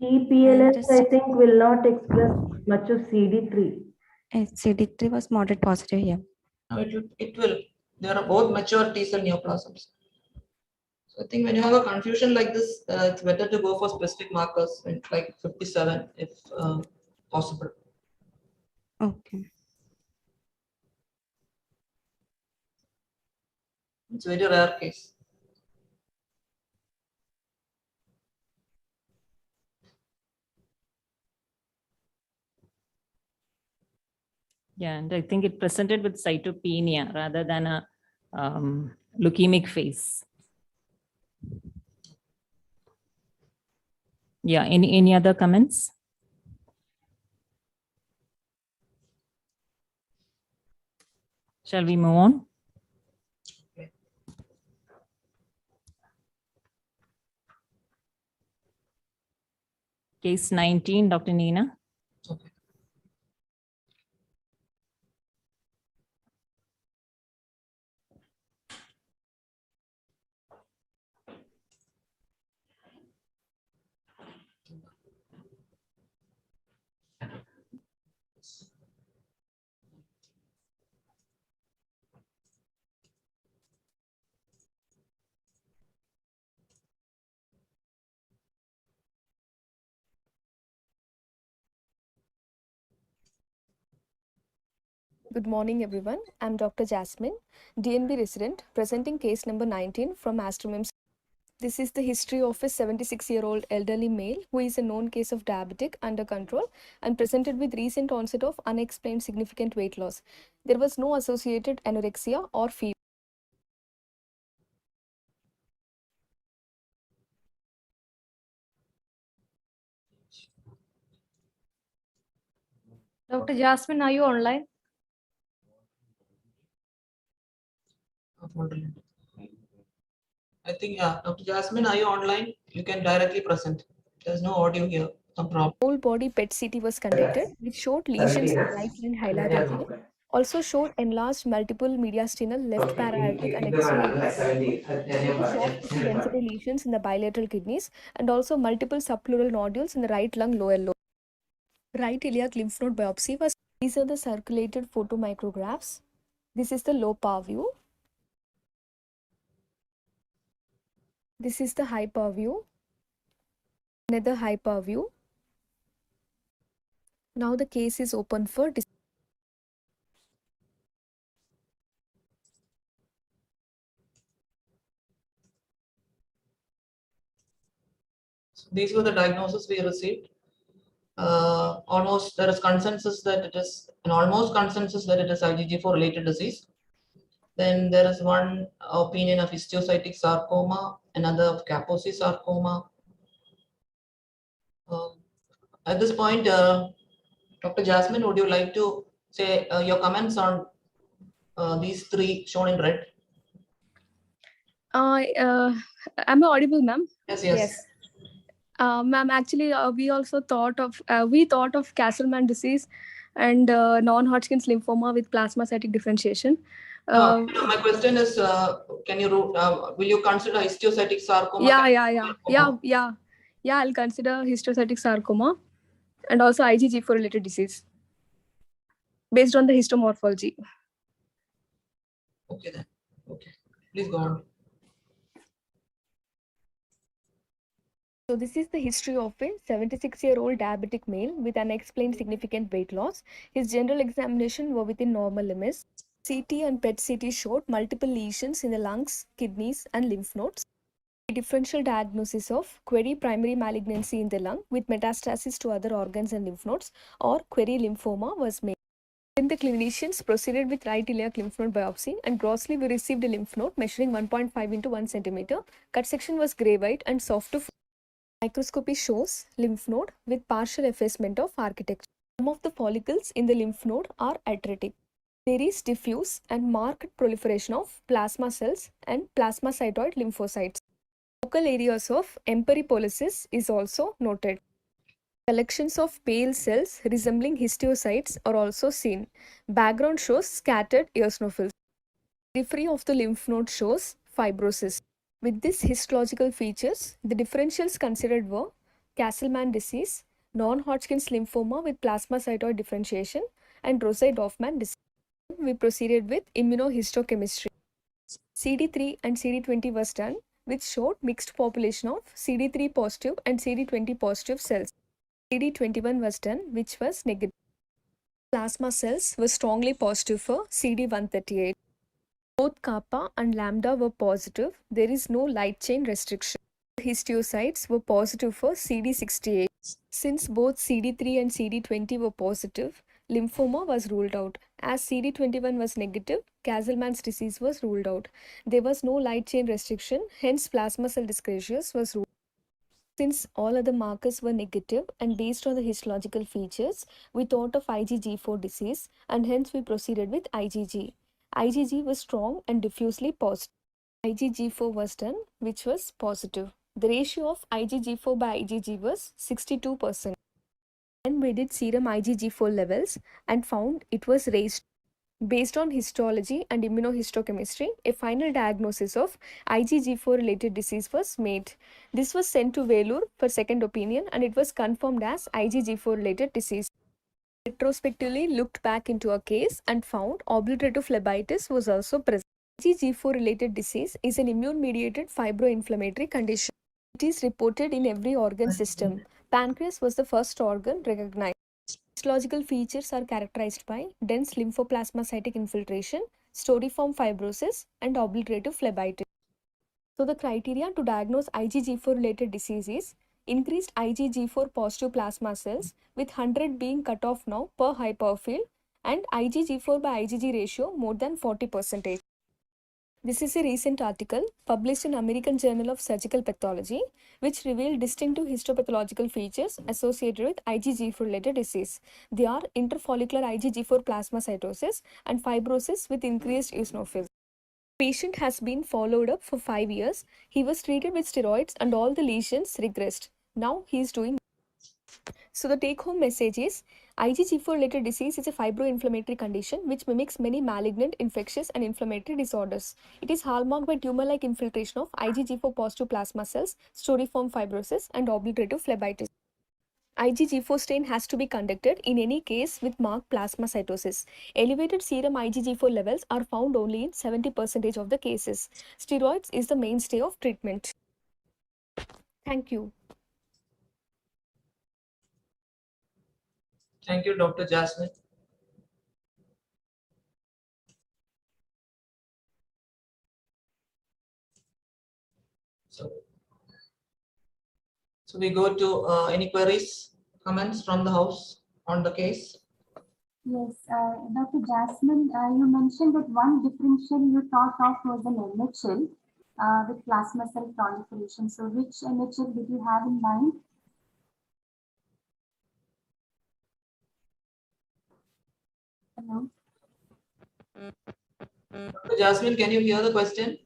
TPLS, I think, will not express much of CD3. CD3 was moderate positive here. No, it will. There are both mature T cell neoplasms. So I think when you have a confusion like this, it's better to go for specific markers, like 57 if possible. Okay. It's a very rare case. Yeah, and I think it presented with cytopenia rather than a leukemic phase. Yeah, any other comments? Shall we move on? Case 19, Dr. Nina. Okay. Good morning, everyone. I'm Dr. Jasmine, DNB resident, presenting case number 19 from Astromims. This is the history of a 76-year-old elderly male who is a known case of diabetic under control and presented with recent onset of unexplained significant weight loss. There was no associated anorexia or fever. Dr. Jasmine, are you online? I think, yeah, Dr. Jasmine, are you online? You can directly present. There's no audio here. Some problem. Whole body PET CT was conducted, which showed lesions in right lung hilar region. Also showed enlarged multiple mediastinal, left para-aortic and extreme soft tissue density lesions in the bilateral kidneys and also multiple subpleural nodules in the right lung lower lobe. Right iliac lymph node biopsy was. These are the circulated photomicrographs. This is the low power view. This is the high power view. Another high power view. Now the case is open for So these were the diagnoses we received. Almost there is consensus that it is an almost consensus that it is IgG4 related disease. Then there is one opinion of histiocytic sarcoma, another of Kaposi sarcoma. At this point, Dr. Jasmine, would you like to say your comments on these three shown in red? Am I audible, ma'am? Yes. Ma'am, actually, we also thought of Castleman disease and non-Hodgkin's lymphoma with plasmacytic differentiation. No, my question is, can you will you consider histiocytic sarcoma? Yeah. I'll consider histiocytic sarcoma and also IgG4 related disease based on the histomorphology. Okay then. Okay, please go on. So this is the history of a 76-year-old diabetic male with unexplained significant weight loss. His general examination were within normal limits. CT and PET CT showed multiple lesions in the lungs, kidneys and lymph nodes. A differential diagnosis of query primary malignancy in the lung with metastasis to other organs and lymph nodes or query lymphoma was made. Then the clinicians proceeded with right iliac lymph node biopsy and grossly we received a lymph node measuring 1.5 into 1 centimeter. Cut section was grey white and soft to microscopy shows lymph node with partial effacement of architecture. Some of the follicles in the lymph node are atretic. There is diffuse and marked proliferation of plasma cells and plasmacytoid lymphocytes. Local areas of emperipolysis is also noted. Collections of pale cells resembling histiocytes are also seen. Background shows scattered eosinophils. Periphery of the lymph node shows fibrosis. With these histological features, the differentials considered were Castleman disease, non-Hodgkin's lymphoma with plasmacytoid differentiation, and Rosai-Dorfman disease. We proceeded with immunohistochemistry. CD3 and CD20 was done, which showed mixed population of CD3 positive and CD20 positive cells. CD21 was done, which was negative. Plasma cells were strongly positive for CD138. Both kappa and lambda were positive. There is no light chain restriction. Histiocytes were positive for CD68. Since both CD3 and CD20 were positive, lymphoma was ruled out. As CD21 was negative, Castleman's disease was ruled out. There was no light chain restriction, hence plasma cell dyscrasias was ruled out. Since all other markers were negative and based on the histological features, we thought of IgG4 disease and hence we proceeded with IgG. IgG was strong and diffusely positive. IgG4 was done, which was positive. The ratio of IgG4 by IgG was 62%. Then we did serum IgG4 levels and found it was raised. Based on histology and immunohistochemistry, a final diagnosis of IgG4 related disease was made. This was sent to Vellore for second opinion and it was confirmed as IgG4 related disease. Retrospectively looked back into a case and found obliterative phlebitis was also present. IgG4 related disease is an immune mediated fibroinflammatory condition. It is reported in every organ system. Pancreas was the first organ recognized. Histological features are characterized by dense lymphoplasmacytic infiltration, storiform fibrosis, and obliterative phlebitis. So the criteria to diagnose IgG4 related disease is increased IgG4 positive plasma cells with 100 being cut off now per hyperfield and IgG4 by IgG ratio more than 40%. This is a recent article published in American Journal of Surgical Pathology, which revealed distinctive histopathological features associated with IgG4 related disease. They are interfollicular IgG4 plasmacytosis and fibrosis with increased eosinophils. Patient has been followed up for 5 years. He was treated with steroids and all the lesions regressed. Now he is doing. So the take-home message is IgG4 related disease is a fibroinflammatory condition which mimics many malignant, infectious and inflammatory disorders. It is hallmarked by tumor-like infiltration of IgG4 positive plasma cells, storiform fibrosis and obliterative phlebitis. IgG4 stain has to be conducted in any case with marked plasmacytosis. Elevated serum IgG4 levels are found only in 70% of the cases. Steroids is the mainstay of treatment. Thank you. Thank you, Dr. Jasmine. So we go to any queries, comments from the house on the case? Yes, Dr. Jasmine, you mentioned that one differential you thought of was an NHL with plasma cell proliferation. So which NHL did you have in mind? Hello? Dr. Jasmine, can you hear the question?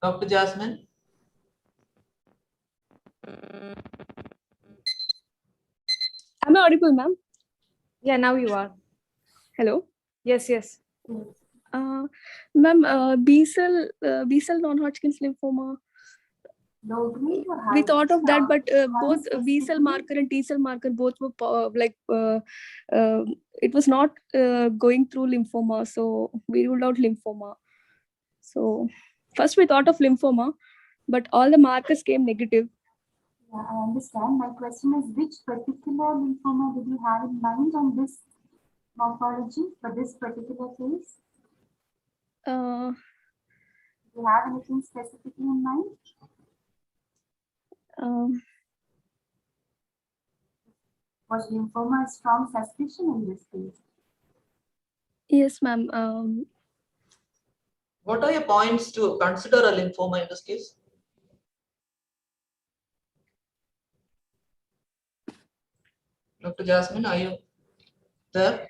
Dr. Jasmine? Am I audible, ma'am? Yeah, now you are. Hello? Yes, yes. Ma'am, B-cell non-Hodgkin's lymphoma. We thought of that, but both B-cell marker and T-cell marker both were it was not going through lymphoma, so we ruled out lymphoma. So first we thought of lymphoma, but all the markers came negative. Yeah, I understand. My question is, which particular lymphoma did you have in mind on this morphology for this particular case? Do you have anything specifically in mind? Was lymphoma a strong suspicion in this case? Yes, ma'am. What are your points to consider a lymphoma in this case? Dr. Jasmine, are you there?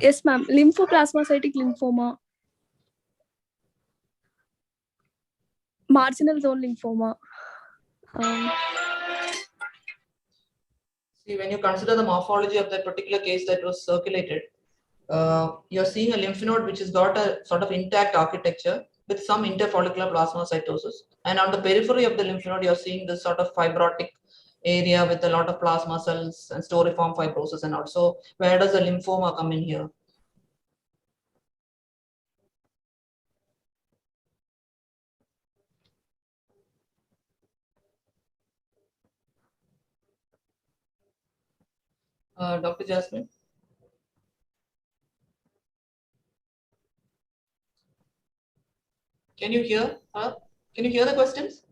Yes, ma'am. Lymphoplasmacytic lymphoma. Marginal zone lymphoma. See, when you consider the morphology of that particular case that was circulated, you're seeing a lymph node which has got a sort of intact architecture with some interfollicular plasmacytosis. And on the periphery of the lymph node, you're seeing this sort of fibrotic area with a lot of plasma cells and storiform fibrosis and also where does the lymphoma come in here? Dr. Jasmine? Can you hear her? Can you hear the questions?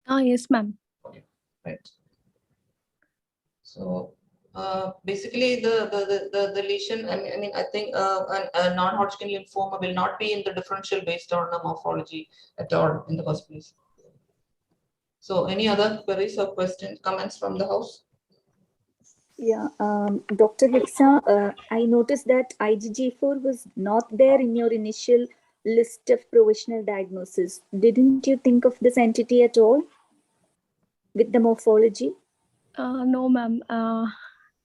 Yes, ma'am. Okay, right. So basically the lesion, I mean, I think a non-Hodgkin lymphoma will not be in the differential based on the morphology at all in the first place. So any other queries or questions, comments from the house? Yeah, Dr. Hixa, I noticed that IgG4 was not there in your initial list of provisional diagnosis. Didn't you think of this entity at all with the morphology? No, ma'am.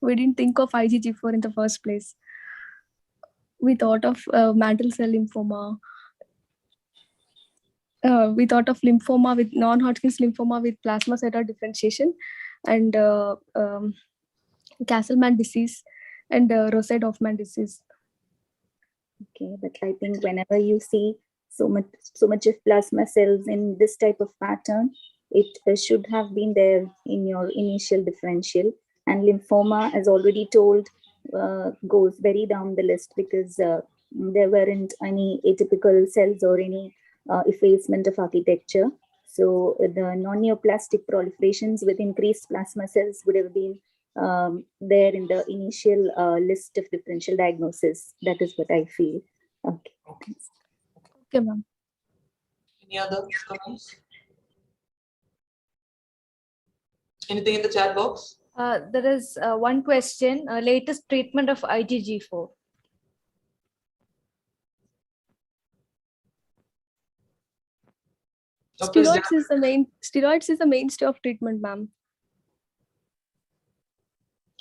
We didn't think of IgG4 in the first place. We thought of mantle cell lymphoma. We thought of lymphoma with non-Hodgkin's lymphoma with plasmacytoid differentiation and Castleman disease and Rosset-Hoffman disease. Okay, but I think whenever you see so much of plasma cells in this type of pattern, it should have been there in your initial differential. And lymphoma, as already told, goes very down the list because there weren't any atypical cells or any effacement of architecture. So the non-neoplastic proliferations with increased plasma cells would have been there in the initial list of differential diagnosis. That is what I feel. Okay. Okay, ma'am. Any other comments? Anything in the chat box? There is one question, latest treatment of IgG4. Steroids is the mainstay of treatment, ma'am.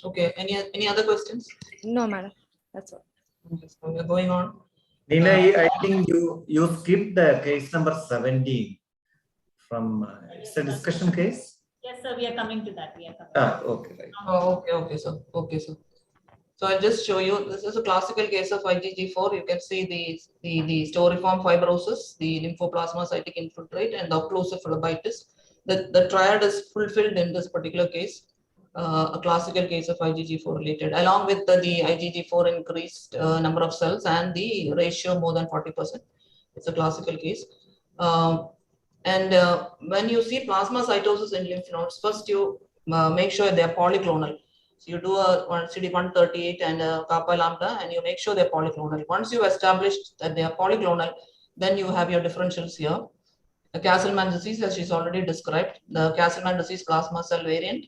Okay. Any other questions? No, madam. That's all. Okay, so we're going on. Nina, I think you skipped the case number 17 from it's a discussion case. Yes, sir. We are coming to that. Okay, right. Oh, okay, sir. Okay, sir. So I'll just show you. This is a classical case of IgG4. You can see the storiform fibrosis, the lymphoplasmacytic infiltrate, and the occlusive phlebitis. The triad is fulfilled in this particular case. A classical case of IgG4 related, along with the IgG4 increased number of cells and the ratio more than 40%. It's a classical case. When you see plasmacytosis in lymph nodes, first you make sure they are polyclonal. So you do a CD138 and a kappa lambda, and you make sure they're polyclonal. Once you've established that they are polyclonal, then you have your differentials here. The Castleman disease, as she's already described, the Castleman disease plasma cell variant.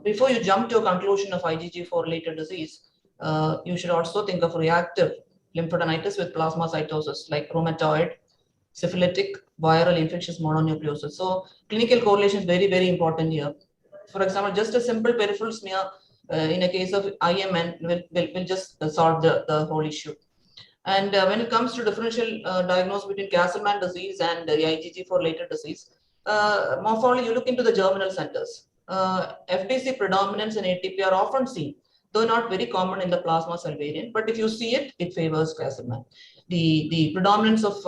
Before you jump to a conclusion of IgG4 related disease, you should also think of reactive lymphadenitis with plasmacytosis like rheumatoid, syphilitic, viral infectious mononucleosis. So clinical correlation is very, very important here. For example, just a simple peripheral smear in a case of IMN will just solve the whole issue. And when it comes to differential diagnosis between Castleman disease and the IgG4 related disease, morphology, you look into the germinal centers. FDC predominance in ATP are often seen, though not very common in the plasma cell variant. But if you see it, it favors Castleman. The predominance of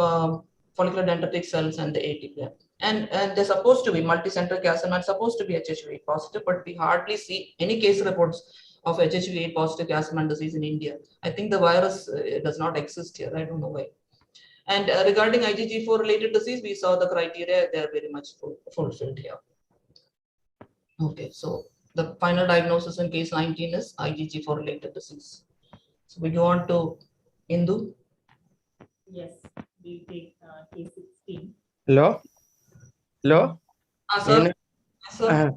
follicular dendritic cells and the ATP. And they're supposed to be multicenter Castleman, supposed to be HHV8 positive, but we hardly see any case reports of HHV8 positive Castleman disease in India. I think the virus does not exist here. I don't know why. And regarding IgG4 related disease, we saw the criteria, they are very much fulfilled here. Okay, so the final diagnosis in case 19 is IgG4 related disease. So we go on to Indu. Yes, we take case 16. Hello? Sir.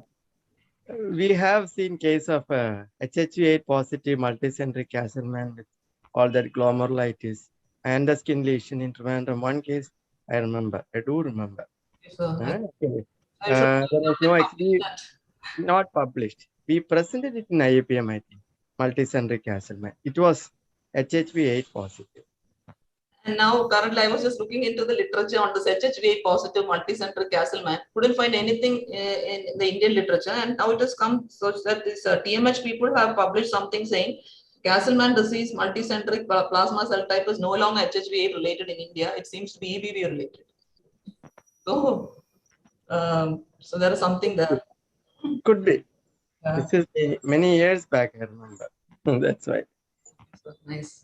We have seen case of HHV8 positive multicentric Castleman with all that glomerulitis and the skin lesion in Trivandrum. One case I remember. I do remember. Yes, sir. Okay. There was no actually not published. We presented it in IAPM, I think. Multicentric Castleman. It was HHV8 positive. And now currently I was just looking into the literature on this HHV8 positive multicentric Castleman. Couldn't find anything in the Indian literature, and now it has come such that this TMH people have published something saying Castleman disease multicentric plasma cell type is no longer HHV8 related in India. It seems to be EBV related. So there is something there. Could be. This is many years back, I remember. That's why. So, nice.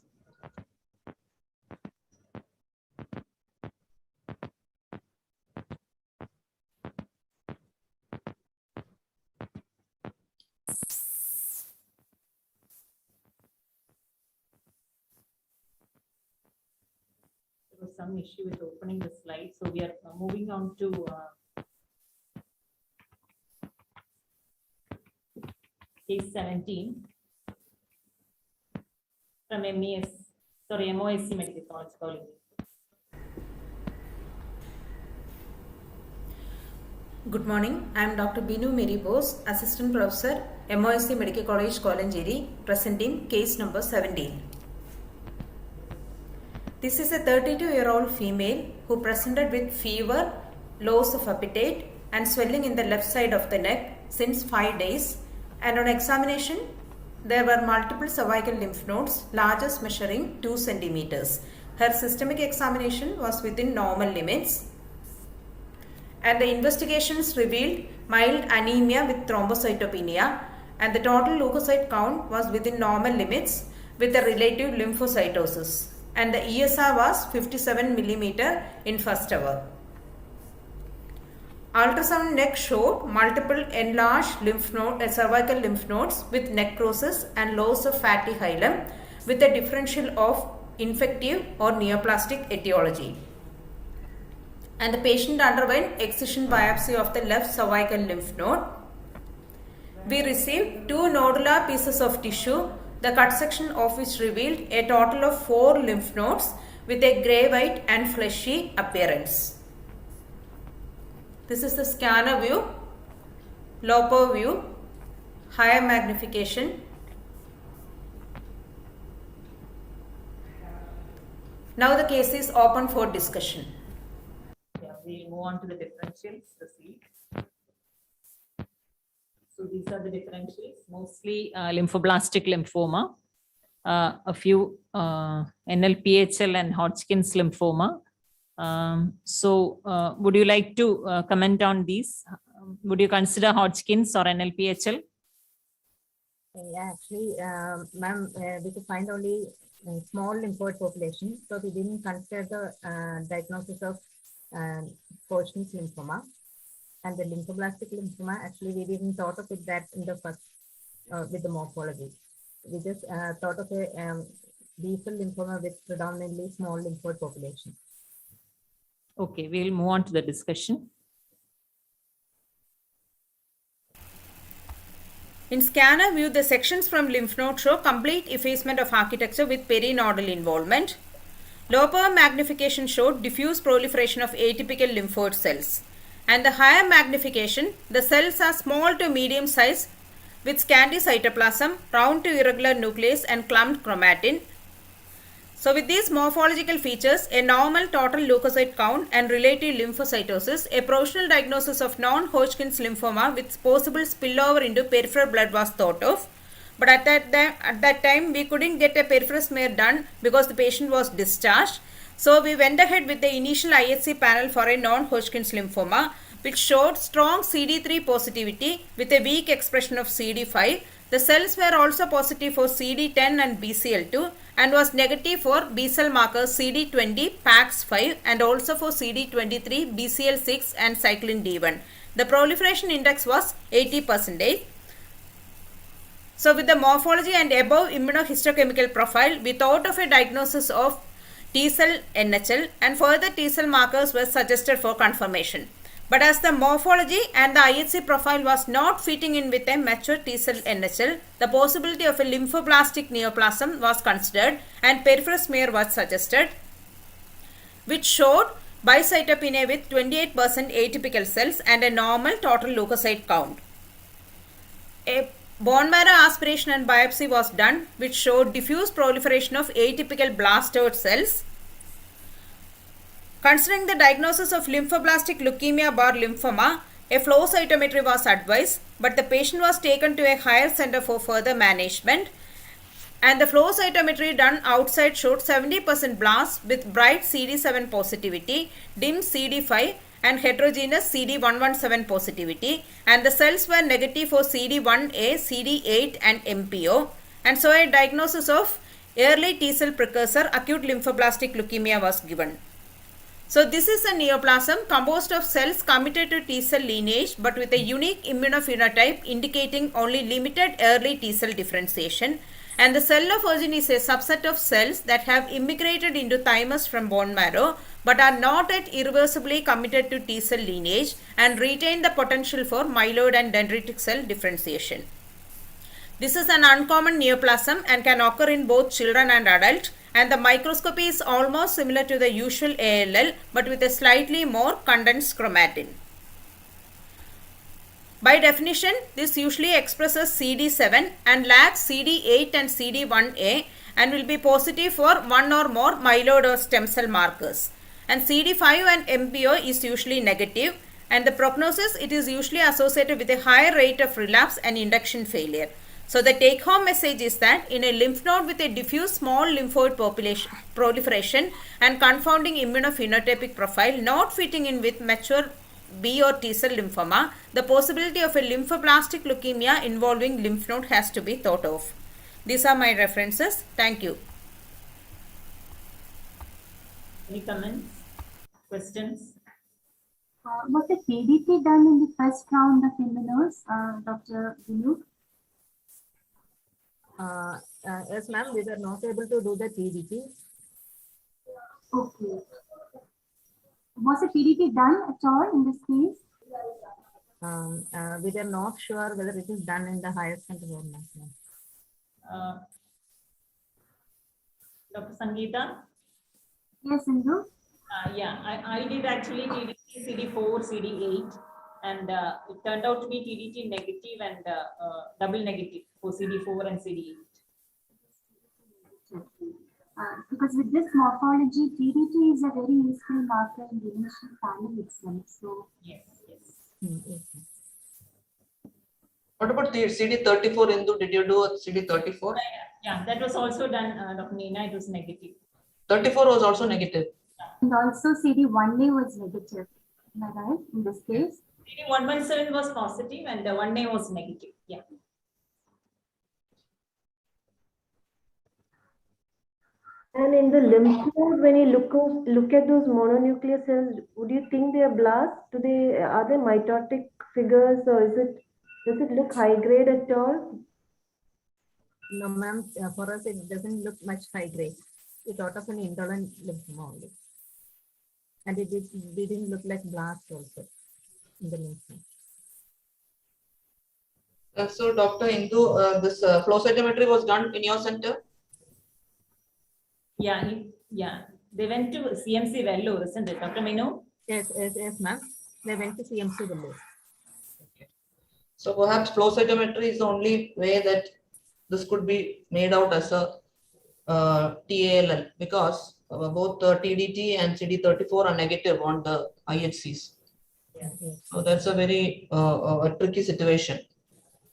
There was some issue with opening the slide, so we are moving on to case 17 from MOSC Medical College, College. Good morning. I am Dr. Binu Mary Bose, Assistant Professor, MOSC Medical College, Kolanjeri, presenting case number 17. This is a 32-year-old female who presented with fever, loss of appetite, and swelling in the left side of the neck since 5 days. And on examination, there were multiple cervical lymph nodes, largest measuring 2 centimeters. Her systemic examination was within normal limits, and the investigations revealed mild anemia with thrombocytopenia, and the total leukocyte count was within normal limits with a relative lymphocytosis, and the ESR was 57 mm in first hour. Ultrasound neck showed multiple enlarged cervical lymph nodes with necrosis and loss of fatty hilum with a differential of infective or neoplastic etiology. And the patient underwent excision biopsy of the left cervical lymph node. We received 2 nodular pieces of tissue, the cut section of which revealed a total of 4 lymph nodes with a grey white and fleshy appearance. This is the scanner view, lower view, higher magnification. Now the case is open for discussion. Yeah, we'll move on to the differentials, the seed. So these are the differentials, mostly lymphoblastic lymphoma, a few NLPHL and Hodgkin's lymphoma. Would you like to comment on these? Would you consider Hodgkin's or NLPHL? Yeah, actually, ma'am, we could find only a small lymphoid population, so we didn't consider the diagnosis of Hodgkin's lymphoma. And the lymphoblastic lymphoma, actually, we didn't thought of it that in the first with the morphology. We just thought of a B-cell lymphoma with predominantly small lymphoid population. Okay, we'll move on to the discussion. In scanner view, the sections from lymph node show complete effacement of architecture with perinodal involvement. Lower magnification showed diffuse proliferation of atypical lymphoid cells. And the higher magnification, the cells are small to medium size with scanty cytoplasm, round to irregular nucleus and clumped chromatin. So with these morphological features, a normal total leukocyte count and relative lymphocytosis, a provisional diagnosis of non-Hodgkin's lymphoma with possible spillover into peripheral blood was thought of. But at that time, we couldn't get a peripheral smear done because the patient was discharged. So we went ahead with the initial IHC panel for a non-Hodgkin's lymphoma, which showed strong CD3 positivity with a weak expression of CD5. The cells were also positive for CD10 and BCL2 and was negative for B-cell markers CD20, PAX5 and also for CD23, BCL6 and cyclin D1. The proliferation index was 80%. So with the morphology and above immunohistochemical profile, we thought of a diagnosis of T-cell NHL and further T-cell markers were suggested for confirmation. But as the morphology and the IHC profile was not fitting in with a mature T-cell NHL, the possibility of a lymphoblastic neoplasm was considered and peripheral smear was suggested, which showed bicytopenia with 28% atypical cells and a normal total leukocyte count. A bone marrow aspiration and biopsy was done, which showed diffuse proliferation of atypical blastoid cells. Considering the diagnosis of lymphoblastic leukemia bar lymphoma, a flow cytometry was advised, but the patient was taken to a higher center for further management. And the flow cytometry done outside showed 70% blasts with bright CD7 positivity, dim CD5 and heterogeneous CD117 positivity, and the cells were negative for CD1A, CD8 and MPO, and so a diagnosis of early T-cell precursor acute lymphoblastic leukemia was given. So this is a neoplasm composed of cells committed to T-cell lineage but with a unique immunophenotype indicating only limited early T-cell differentiation, and the cell of origin is a subset of cells that have immigrated into thymus from bone marrow but are not yet irreversibly committed to T-cell lineage and retain the potential for myeloid and dendritic cell differentiation. This is an uncommon neoplasm and can occur in both children and adults, and the microscopy is almost similar to the usual ALL but with a slightly more condensed chromatin. By definition, this usually expresses CD7 and lacks CD8 and CD1A and will be positive for one or more myeloid or stem cell markers. And CD5 and MPO is usually negative, and the prognosis, it is usually associated with a higher rate of relapse and induction failure. So the take-home message is that in a lymph node with a diffuse small lymphoid population proliferation and confounding immunophenotypic profile not fitting in with mature B or T cell lymphoma, the possibility of a lymphoblastic leukemia involving lymph node has to be thought of. These are my references. Thank you. Any comments, questions? Was the TDT done in the first round of immunos, Dr. Vinod? Yes, ma'am, we were not able to do the TDT. Okay. Was the TDT done at all in this case? We were not sure whether it is done in the higher center or not. Dr. Sangeeta? Yes, Indu. Yeah, I did actually TDT CD4, CD8, and it turned out to be TDT negative and double negative for CD4 and CD8. Because with this morphology, TDT is a very useful marker in the initial panel itself. So yes. What about the CD34, Indu? Did you do a CD34? Yeah, that was also done, Dr. Neena. It was negative. 34 was also negative. And also CD1A was negative. Am I right in this case? CD117 was positive and the 1A was negative. Yeah. And in the lymph node, when you look at those mononuclear cells, would you think they are blasts? Are they mitotic figures, or does it look high grade at all? No, ma'am. For us, it doesn't look much high grade. We thought of an indolent lymphoma only, and it didn't look like blast also in the lymph node. So, Dr. Indu, this flow cytometry was done in your center? Yeah, they went to CMC Vellore, isn't it, Dr. Minu? Yes, ma'am. They went to CMC Vellore. Okay. So perhaps flow cytometry is the only way that this could be made out as a TALL, because both TDT and CD34 are negative on the IHCs. Yeah. So that's a very a tricky situation.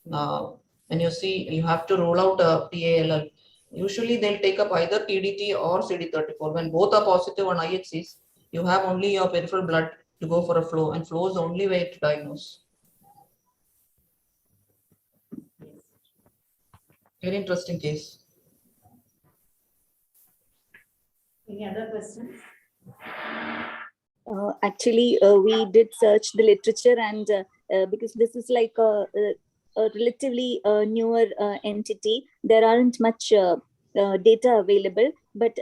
When you see, you have to rule out a TALL. Usually they'll take up either TDT or CD34. When both are positive on IHCs, you have only your peripheral blood to go for a flow, and flow is the only way to diagnose. Very interesting case. Any other questions? Actually, we did search the literature, and because this is like a relatively newer entity, there aren't much data available, but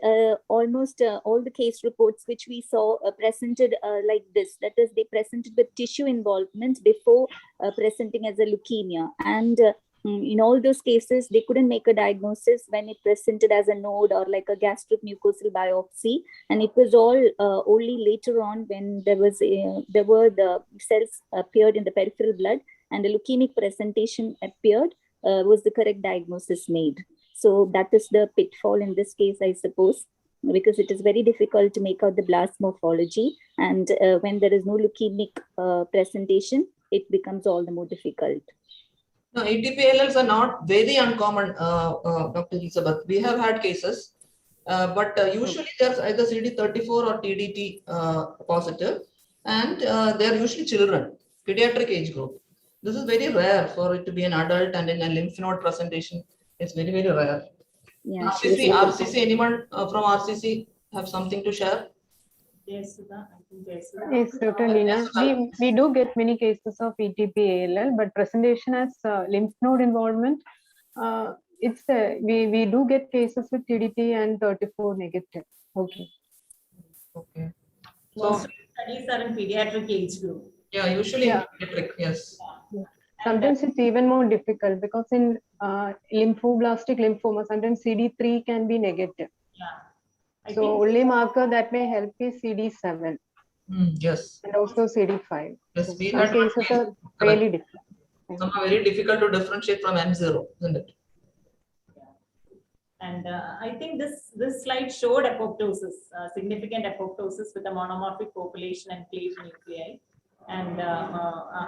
almost all the case reports which we saw presented like this, that is, they presented with tissue involvement before presenting as a leukemia, and in all those cases they couldn't make a diagnosis when it presented as a node or like a gastric mucosal biopsy, and it was all only later on when there were the cells appeared in the peripheral blood and the leukemic presentation appeared, was the correct diagnosis made. So that is the pitfall in this case, I suppose, because it is very difficult to make out the blast morphology, and when there is no leukemic presentation, it becomes all the more difficult. No, ATPLLs are not very uncommon, Dr. Elizabeth. We have had cases, but usually there's either CD34 or TDT positive, and they're usually children, pediatric age group. This is very rare for it to be an adult, and in a lymph node presentation, it's very, very rare. Yeah, RCC, anyone from RCC have something to share? Yes, Sudha. Yes, Dr. Leena. We do get many cases of ETP-ALL, but presentation as lymph node involvement, we do get cases with TDT and 34 negative. Okay. Okay. Most of the studies are in pediatric age group. Yeah, usually pediatric, yes. Yeah. Sometimes it's even more difficult because in lymphoblastic lymphoma, sometimes CD3 can be negative. Yeah. So only marker that may help is CD7. Yes. And also CD5. Yes, So we some had cases are really different. Some are very difficult to differentiate from M0, isn't it? And I think this slide showed apoptosis, significant apoptosis with a monomorphic population and cleaved nuclei. And And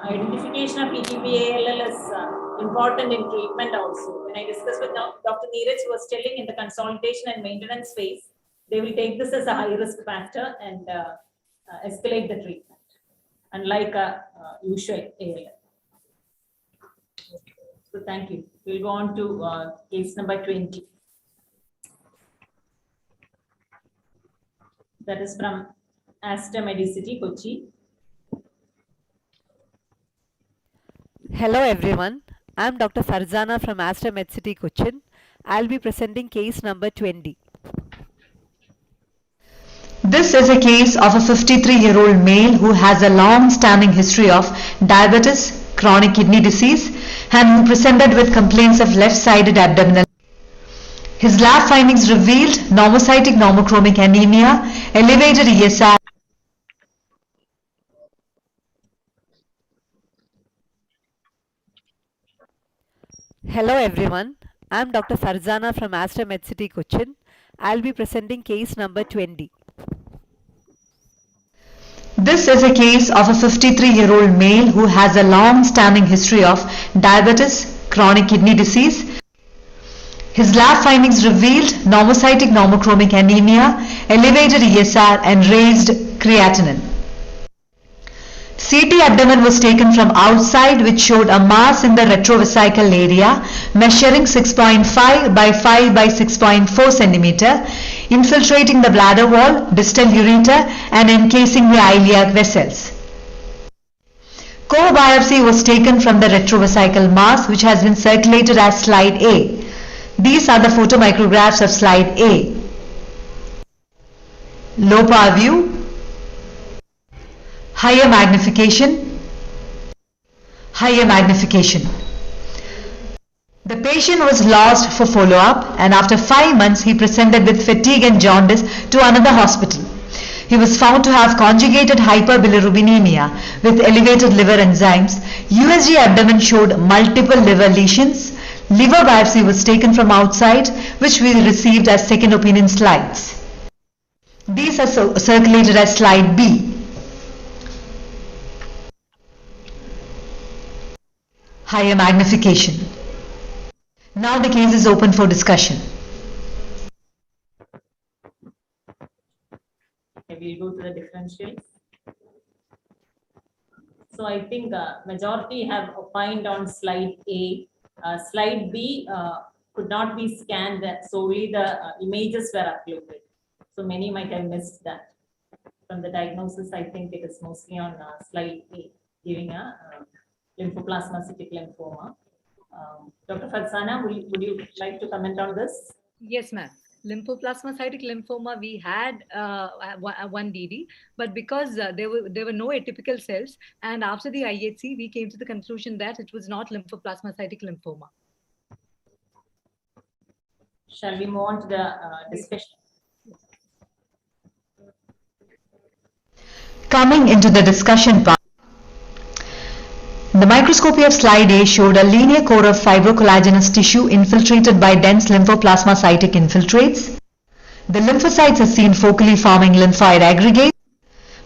identification of ETP-ALL is important in treatment also. When I discussed with Dr. Neeraj, who was telling in the consolidation and maintenance phase, they will take this as a high risk factor and escalate the treatment, unlike a usual ALL. So thank you. We'll go on to case number 20. That is from Aster Medicity, Kochi. Hello everyone, I'm Dr. Farzana from Aster Medcity, Cochin. I'll be presenting case number 20. This is a case of a 53-year-old male who has a long-standing history of diabetes, chronic kidney disease, and who presented with complaints of left-sided abdominal. His lab findings revealed normocytic normochromic anemia, elevated ESR. Hello everyone, I'm Dr. Farzana from Aster Medcity, Cochin. I'll be presenting case number 20. This is a case of a 53-year-old male who has a long-standing history of diabetes, chronic kidney disease. His lab findings revealed normocytic normochromic anemia, elevated ESR, and raised creatinine. CT abdomen was taken from outside, which showed a mass in the retrovesical area measuring 6.5 by 5 by 6.4 centimeter, infiltrating the bladder wall, distal ureter, and encasing the iliac vessels. Core biopsy was taken from the retrovesical mass, which has been circulated as slide A. These are the photomicrographs of slide A. Low power view, higher magnification, higher magnification. The patient was lost for follow-up, and after 5 months he presented with fatigue and jaundice to another hospital. He was found to have conjugated hyperbilirubinemia with elevated liver enzymes. USG abdomen showed multiple liver lesions. Liver biopsy was taken from outside, which we received as second opinion slides. These are circulated as slide B. Higher magnification. Now the case is open for discussion. Okay, we'll go to the differentials. So I think majority have opined on slide A. Slide B could not be scanned, solely the images were uploaded. So many might have missed that. From the diagnosis, I think it is mostly on slide A, giving a lymphoplasmacytic lymphoma. Dr. Farzana, would you like to comment on this? Yes, ma'am. Lymphoplasmacytic lymphoma, we had one DD, but because there were no atypical cells, and after the IHC, we came to the conclusion that it was not lymphoplasmacytic lymphoma. Shall we move on to the discussion? Coming into the discussion part, the microscopy of slide A showed a linear core of fibrocollagenous tissue infiltrated by dense lymphoplasmacytic infiltrates. The lymphocytes are seen focally forming lymphoid aggregates.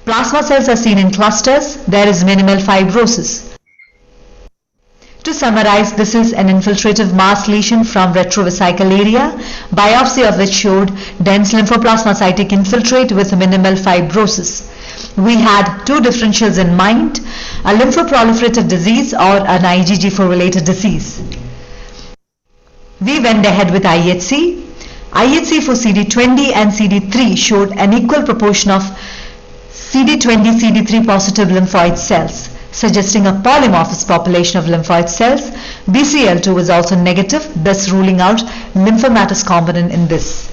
Plasma cells are seen in clusters. There is minimal fibrosis. To summarize, this is an infiltrative mass lesion from retrovesical area, biopsy of which showed dense lymphoplasmacytic infiltrate with minimal fibrosis. We had two differentials in mind, a lymphoproliferative disease or an IgG4 related disease. We went ahead with IHC. IHC for CD20 and CD3 showed an equal proportion of CD20, CD3 positive lymphoid cells, suggesting a polymorphous population of lymphoid cells. BCL2 was also negative, thus ruling out lymphomatous component in this.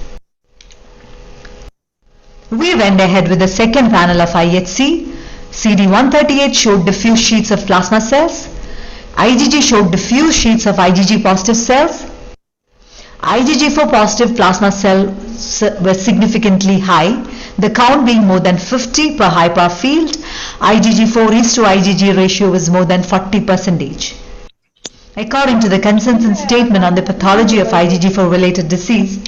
We went ahead with the second panel of IHC. CD138 showed diffuse sheets of plasma cells. IgG showed diffuse sheets of IgG positive cells. IgG4 positive plasma cells were significantly high, the count being more than 50 per high power field. IgG4 is to IgG ratio was more than 40%. According to the consensus statement on the pathology of IgG4 related disease,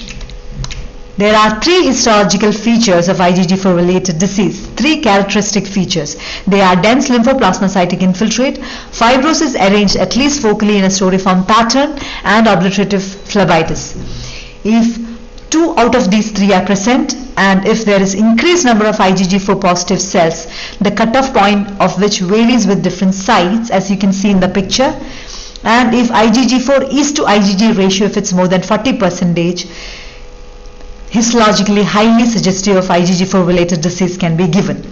There are three histological features of IgG4 related disease, three characteristic features. They are dense lymphoplasmacytic infiltrate, fibrosis arranged at least focally in a storiform pattern, and obliterative phlebitis. If 2 out of these 3 are present, and if there is increased number of IgG4 positive cells, the cutoff point of which varies with different sites, as you can see in the picture, and if IgG4 is to IgG ratio, if it's more than 40%, histologically highly suggestive of IgG4 related disease can be given.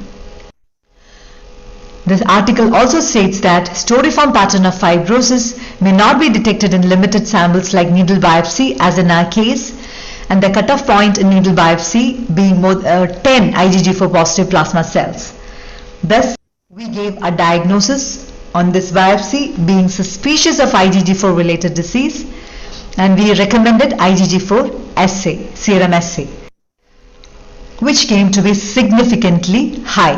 This article also states that storiform pattern of fibrosis may not be detected in limited samples like needle biopsy, as in our case, and the cutoff point in needle biopsy being more 10 IgG4 positive plasma cells. Thus, we gave a diagnosis on this biopsy being suspicious of IgG4 related disease, and we recommended IgG4 assay, serum assay, which came to be significantly high.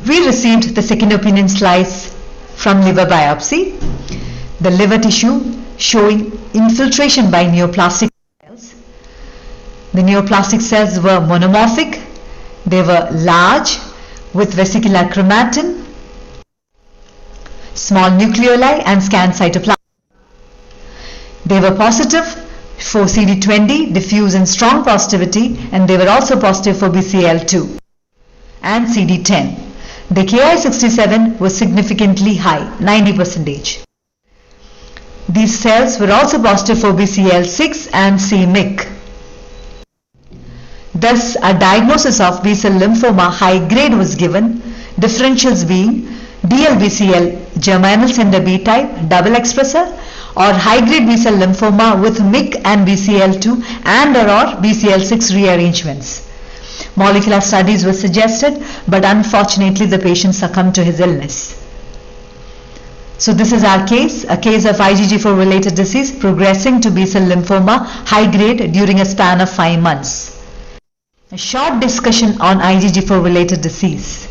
We received the second opinion slice from liver biopsy. The liver tissue showing infiltration by neoplastic cells. The neoplastic cells were monomorphic. They were large with vesicular chromatin, small nucleoli, and scant cytoplasm. They were positive for CD20, diffuse and strong positivity, and they were also positive for BCL2 and CD10. The Ki67 was significantly high, 90%. These cells were also positive for BCL6 and c-MYC. Thus, a diagnosis of B-cell lymphoma high grade was given, differentials being DLBCL germinal cinder B type double expressor, or high-grade B-cell lymphoma with MYC and BCL2 and or BCL6 rearrangements. Molecular studies were suggested, but unfortunately the patient succumbed to his illness. So this is our case, a case of IgG4 related disease progressing to B-cell lymphoma high-grade during a span of 5 months. A short discussion on IgG4 related disease.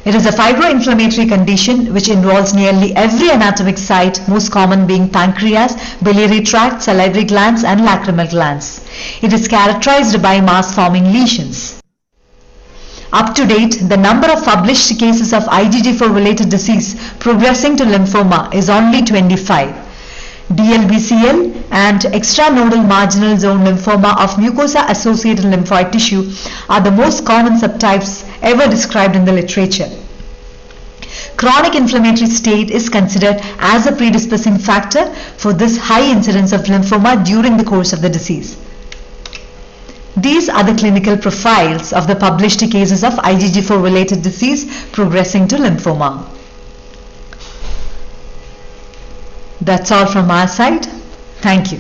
It is a fibroinflammatory condition which involves nearly every anatomic site, most common being pancreas, biliary tract, salivary glands, and lacrimal glands. It is characterized by mass-forming lesions. Up to date, the number of published cases of IgG4 related disease progressing to lymphoma is only 25. DLBCL and extranodal marginal zone lymphoma of mucosa-associated lymphoid tissue are the most common subtypes ever described in the literature. Chronic inflammatory state is considered as a predisposing factor for this high incidence of lymphoma during the course of the disease. These are the clinical profiles of the published cases of IgG4 related disease progressing to lymphoma. That's all from our side. Thank you.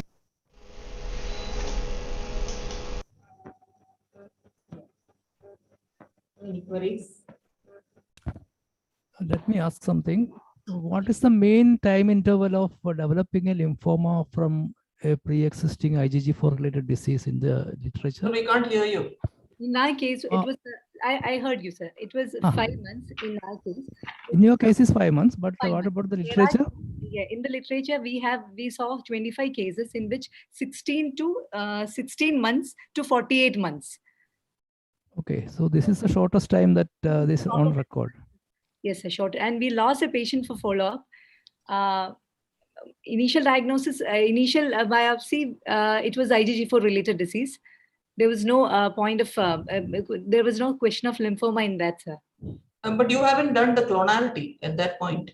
Any queries? Let me ask something. What is the main time interval of developing a lymphoma from a pre-existing IgG4 related disease in the literature? No, we can't hear you. In our case, it was, I heard you, sir. It was 5 months in our case. In your case is 5 months, but what about the literature? Yeah, in the literature, we saw 25 cases in which 16 months to 48 months. Okay, so this is the shortest time that this is on record. Yes, a short. And we lost a patient for follow-up. Initial diagnosis, initial biopsy, it was IgG4 related disease. There was no there was no question of lymphoma in that, sir. But you haven't done the clonality at that point.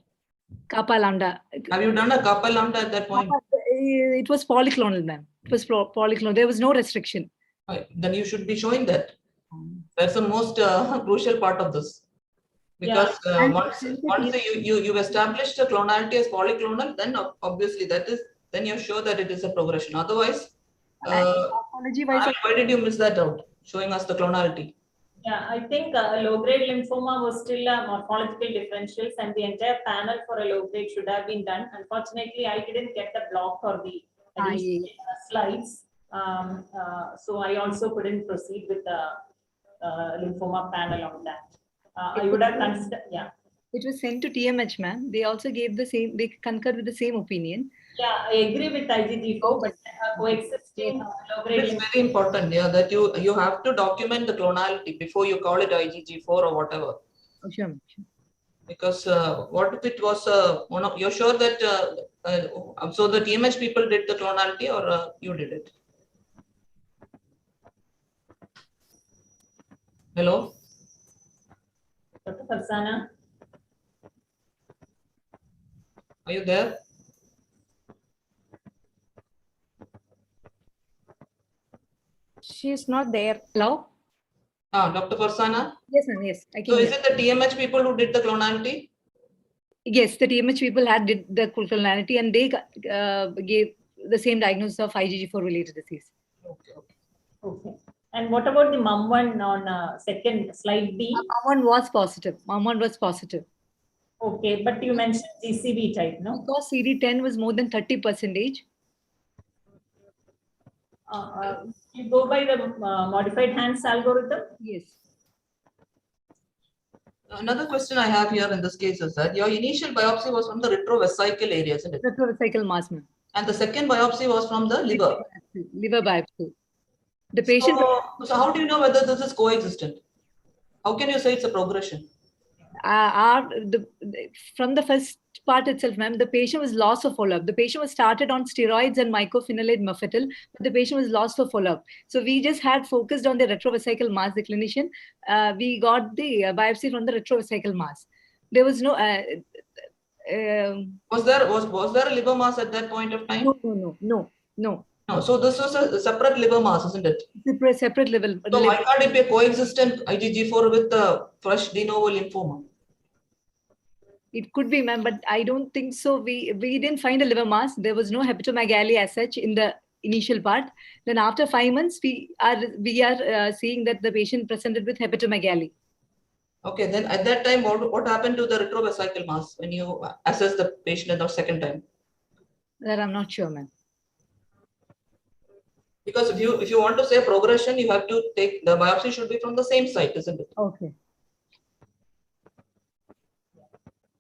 Kappa lambda. Have you done a kappa lambda at that point? It was polyclonal, ma'am. It was polyclonal. There was no restriction. Right. Then you should be showing that. That's the most crucial part of this. Because once you've established a clonality as polyclonal, then obviously then you're sure that it is a progression. Otherwise, why did you miss that out, showing us the clonality? Yeah, I think low-grade lymphoma was still morphological differentials, and the entire panel for a low-grade should have been done. Unfortunately, I didn't get the block or the slides, so I also couldn't proceed with the lymphoma panel on that. I would have considered, yeah. It was sent to TMH, ma'am. They also gave the same, they concurred with the same opinion. Yeah, I agree with IgG4, but coexisting low-grade It's very important, yeah, that you have to document the clonality before you call it IgG4 or whatever. Oh, sure. Because what if it was one of, you're sure that so the TMH people did the clonality or you did it? Hello? Dr. Farzana? Are you there? She's not there. Hello? Dr. Farzana? Yes, ma'am. Yes, I can So is hear. it the TMH people who did the clonality? Yes, the TMH people did the clonality and they gave the same diagnosis of IgG4 related disease. Okay. And what about the MUM1 on second slide B? MUM1 was positive. MUM1 was positive. Okay, but you mentioned GCB type, no? Because CD10 was more than 30%. You go by the modified Hans algorithm? Yes. Another question I have here in this case is that your initial biopsy was from the retrovesical area, isn't it? Retrovesical mass, ma'am. And the second biopsy was from the liver. Liver biopsy. The patient. So how do you know whether this is coexistent? How can you say it's a progression? From the first part itself, ma'am, the patient was lost for follow-up. The patient was started on steroids and mycophenolate mofetil, but the patient was lost for follow-up. So we just had focused on the retrovesical mass. The clinician, we got the biopsy from the retrovesical mass. There was no. Was there a liver mass at that point of time? No. No. So this was a separate liver mass, isn't it? Separate level. So why can't it be a coexistent IgG4 with the fresh de novo lymphoma? It could be, ma'am, but I don't think so. We didn't find a liver mass. There was no hepatomegaly as such in the initial part. Then after 5 months, we are seeing that the patient presented with hepatomegaly. Okay, then at that time, what happened to the retrovesical mass when you assess the patient the second time? That I'm not sure, ma'am. Because if you want to say progression, you have to take the biopsy should be from the same site, isn't it? Okay.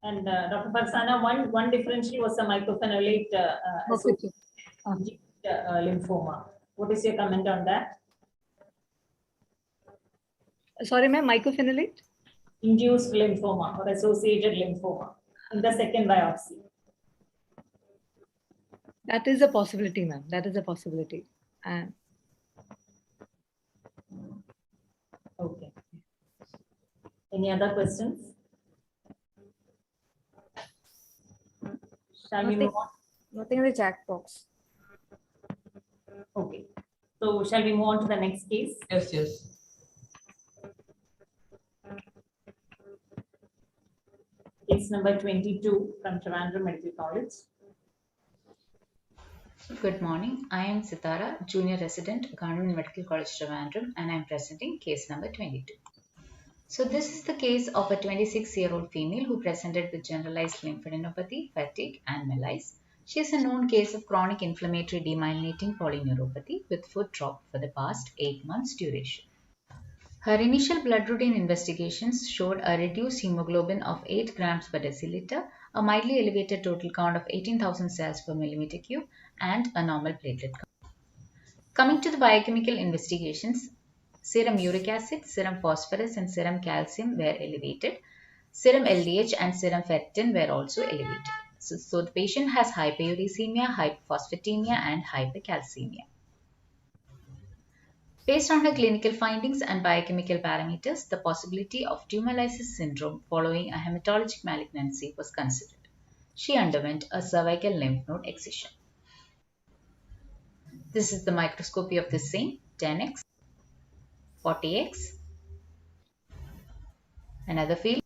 And Dr. Farzana, one differential was a mycophenolate lymphoma. What is your comment on that? Sorry, ma'am, mycophenolate? Induced lymphoma or associated lymphoma in the second biopsy. That is a possibility, ma'am. That is a possibility. Okay. Any other questions? Shall we move on? Nothing in the chat box. Okay. So shall we move on to the next case? Yes. Case number 22 from Trivandrum Medical College. Good morning. I am Sitara, Junior Resident, Government Medical College Trivandrum, and I am presenting case number 22. So this is the case of a 26-year-old female who presented with generalized lymphadenopathy, fatigue, and malaise. She is a known case of chronic inflammatory demyelinating polyneuropathy with foot drop for the past 8 months duration. Her initial blood routine investigations showed a reduced hemoglobin of 8 grams per deciliter, a mildly elevated total count of 18,000 cells per millimeter cube, and a normal platelet count. Coming to the biochemical investigations, serum uric acid, serum phosphorus, and serum calcium were elevated. Serum LDH and serum ferritin were also elevated. So the patient has hyperuricemia, hypophosphatemia, and hypercalcemia. Based on her clinical findings and biochemical parameters, the possibility of tumor lysis syndrome following a hematologic malignancy was considered. She underwent a cervical lymph node excision. This is the microscopy of the same, 10x, 40x, another field,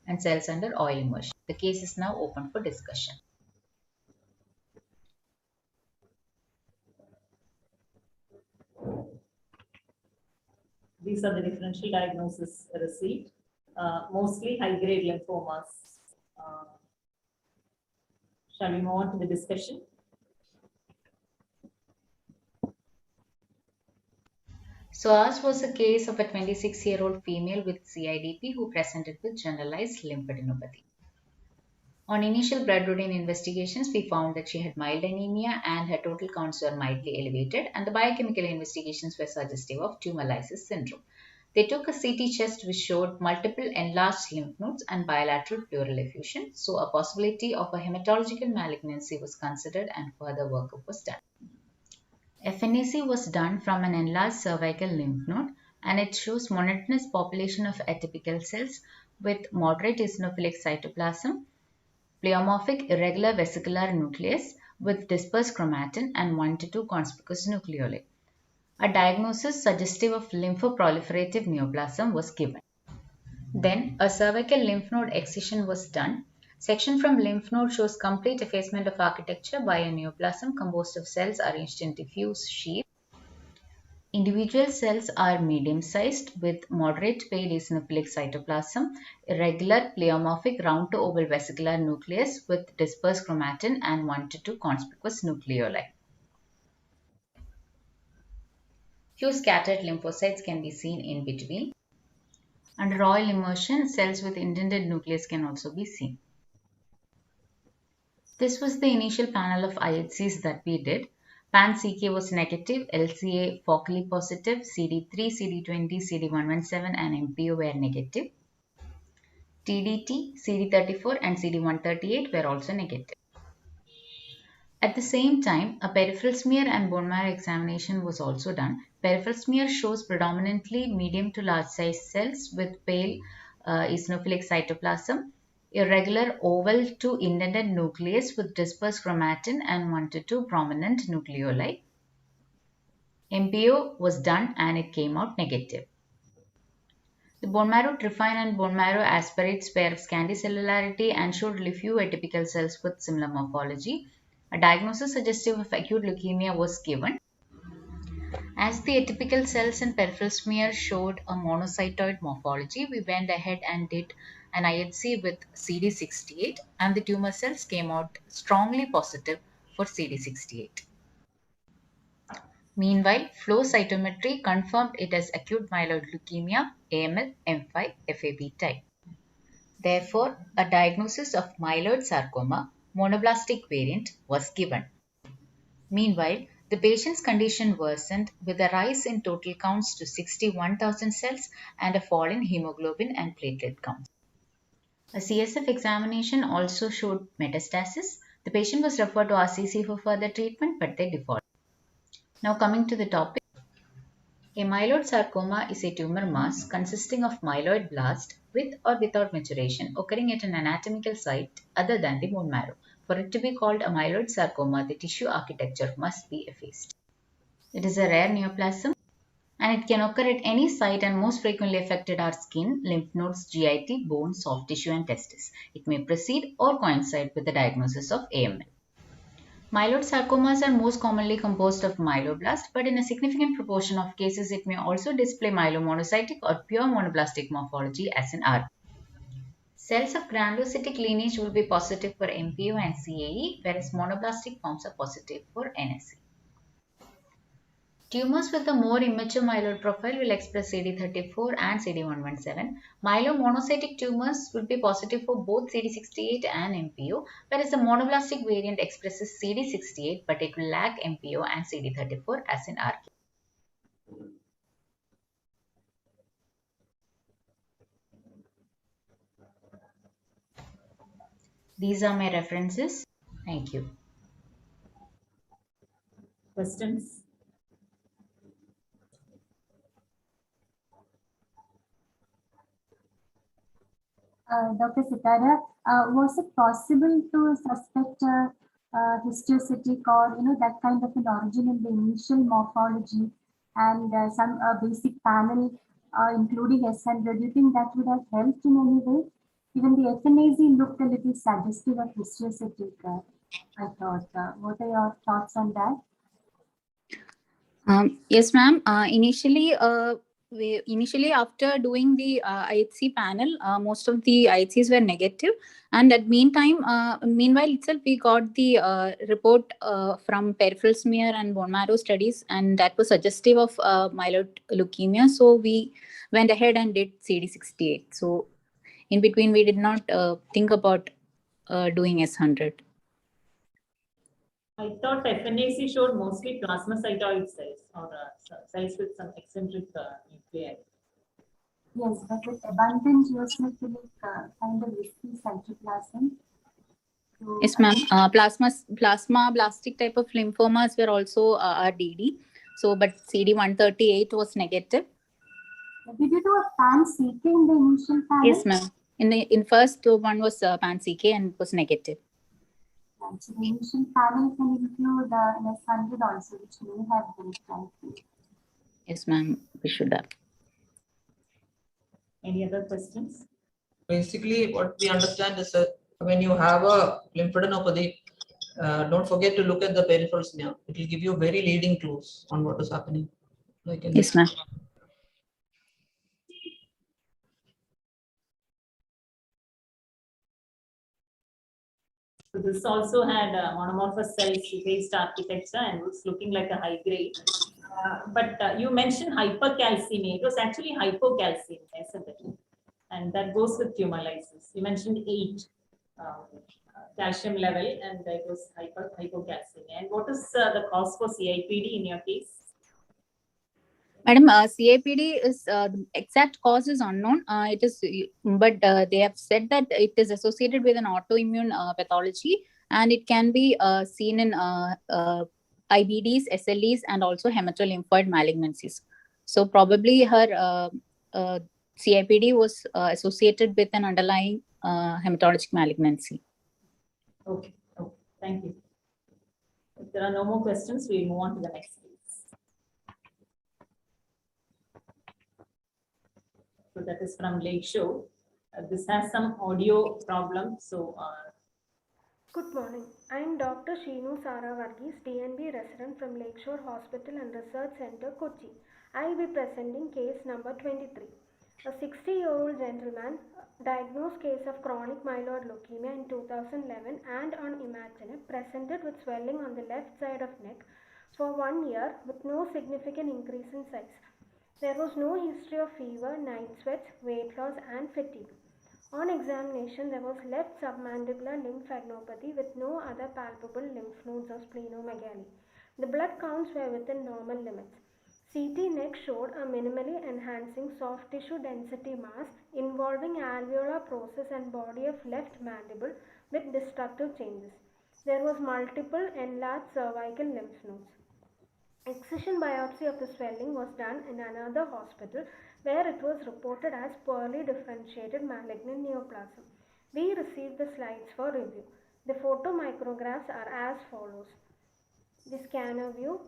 and cells under oil immersion. The case is now open for discussion. These are the differential diagnosis received, mostly high-grade lymphomas. Shall we move on to the discussion? So ours was a case of a 26-year-old female with CIDP who presented with generalized lymphadenopathy. On initial blood routine investigations, we found that she had mild anemia and her total counts were mildly elevated, and the biochemical investigations were suggestive of tumor lysis syndrome. They took a CT chest which showed multiple enlarged lymph nodes and bilateral pleural effusion, so a possibility of a hematological malignancy was considered and further workup was done. FNAC was done from an enlarged cervical lymph node, and it shows monotonous population of atypical cells with moderate eosinophilic cytoplasm, pleomorphic irregular vesicular nucleus with dispersed chromatin and 1 to 2 conspicuous nucleoli. A diagnosis suggestive of lymphoproliferative neoplasm was given. Then a cervical lymph node excision was done. Section from lymph node shows complete effacement of architecture by a neoplasm composed of cells arranged in diffuse sheath. Individual cells are medium-sized with moderate pale eosinophilic cytoplasm, irregular pleomorphic round to oval vesicular nucleus with dispersed chromatin and 1 to 2 conspicuous nucleoli. Few scattered lymphocytes can be seen in between. Under oil immersion, cells with indented nucleus can also be seen. This was the initial panel of IHCs that we did. Pan-CK was negative, LCA focally positive, CD3, CD20, CD117 and MPO were negative. TDT, CD34 and CD138 were also negative. At the same time, a peripheral smear and bone marrow examination was also done. Peripheral smear shows predominantly medium to large size cells with pale eosinophilic cytoplasm, irregular oval to indented nucleus with dispersed chromatin and 1 to 2 prominent nucleoli. MPO was done and it came out negative. The bone marrow trephine and bone marrow aspirates were of scanty cellularity and showed only few atypical cells with similar morphology. A diagnosis suggestive of acute leukemia was given. As the atypical cells in peripheral smear showed a monocytoid morphology, we went ahead and did an IHC with CD68 and the tumor cells came out strongly positive for CD68. Meanwhile, flow cytometry confirmed it as acute myeloid leukemia, AML, M5, FAB type. Therefore, a diagnosis of myeloid sarcoma, monoblastic variant, was given. Meanwhile, the patient's condition worsened with a rise in total counts to 61,000 cells and a fall in hemoglobin and platelet counts. A CSF examination also showed metastasis. The patient was referred to RCC for further treatment, but they defaulted. Now coming to the topic. A myeloid sarcoma is a tumor mass consisting of myeloid blast with or without maturation occurring at an anatomical site other than the bone marrow. For it to be called a myeloid sarcoma, the tissue architecture must be effaced. It is a rare neoplasm and it can occur at any site, and most frequently affected are skin, lymph nodes, GIT, bone, soft tissue and testis. It may precede or coincide with the diagnosis of AML. Myeloid sarcomas are most commonly composed of myeloblast, but in a significant proportion of cases it may also display myelomonocytic or pure monoblastic morphology as in R. Cells of granulocytic lineage will be positive for MPO and CAE, whereas monoblastic forms are positive for NSE. Tumors with a more immature myeloid profile will express CD34 and CD117. Myelomonocytic tumors will be positive for both CD68 and MPO, whereas the monoblastic variant expresses CD68 but it will lack MPO and CD34 as in RK. These are my references. Thank you. Questions? Dr. Sitara, was it possible to suspect histiocytic or that kind of an origin in the initial morphology and some basic panel, including S100? Do you think that would have helped in any way? Even the FNAC looked a little suggestive of histiocytic, I thought. What are your thoughts on that? Yes, ma'am. Initially, we initially, after doing the IHC panel, most of the IHCs were negative, and at meanwhile itself, we got the report from peripheral smear and bone marrow studies, and that was suggestive of myeloid leukemia. So we went ahead and did CD68. So in between, we did not think about doing S100. I thought FNAC showed mostly plasmacytoid cells or cells with some eccentric nuclei. Yes, but with abundant eosinophilic kind of risky cytoplasm. So, Yes, ma'am. Plasmablastic type of lymphomas were also RDD. So, but CD138 was negative. did you do a pan-CK in the initial panel? Yes, ma'am. In first one was pan-CK and was negative. Right. So the initial panel can include S100 also, which may have been done. Yes, ma'am. We should have. Any other questions? Basically, what we understand is that when you have a lymphadenopathy, don't forget to look at the peripheral smear. It will give you very leading clues on what is happening. Like in Yes, ma'am. So this also had monomorphous cell-based architecture and was looking like a high grade. But you mentioned hypercalcemia. It was actually hypocalcemia, isn't it? And that goes with tumor lysis. You mentioned 8 calcium level, and it was hypocalcemia. And what is the cause for CIPD in your case? Madam, CIPD is the exact cause is unknown. But they have said that it is associated with an autoimmune pathology, and it can be seen in IBDs, SLEs, and also hematolymphoid malignancies. So probably her CIPD was associated with an underlying hematologic malignancy. Okay. Thank you. If there are no more questions, we move on to the next case. So that is from Lakeshore. This has some audio problem. So, good morning. I am Dr. Sheenu Saravarghese, DNB resident from Lakeshore Hospital and Research Center, Kochi. I will be presenting case number 23. A 60-year-old gentleman diagnosed case of chronic myeloid leukemia in 2011 and on imatinib presented with swelling on the left side of neck for 1 year with no significant increase in size. There was no history of fever, night sweats, weight loss and fatigue. On examination, there was left submandibular lymphadenopathy with no other palpable lymph nodes or splenomegaly. The blood counts were within normal limits. CT neck showed a minimally enhancing soft tissue density mass involving alveolar process and body of left mandible with destructive changes. There was multiple enlarged cervical lymph nodes. Excision biopsy of the swelling was done in another hospital where it was reported as poorly differentiated malignant neoplasm. We received the slides for review. The photomicrographs are as follows. The scanner view,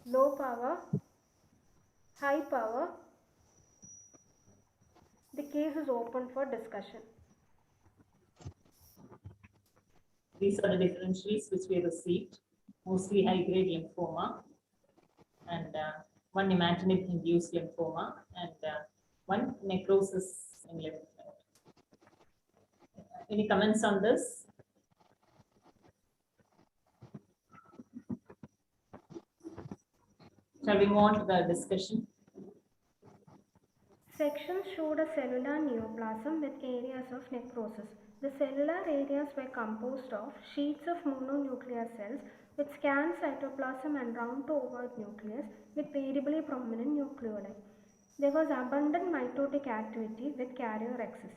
low power, high power. The case is open for discussion. these are the differentials which we received, mostly high-grade lymphoma, and one imatinib-induced lymphoma, and one necrosis in lymph node. Any comments on this? Shall we move on to the discussion? Sections showed a cellular neoplasm with areas of necrosis. The cellular areas were composed of sheets of mononuclear cells with scant cytoplasm and round to overt nucleus with variably prominent nucleoli. There was abundant mitotic activity with karyorrhexis.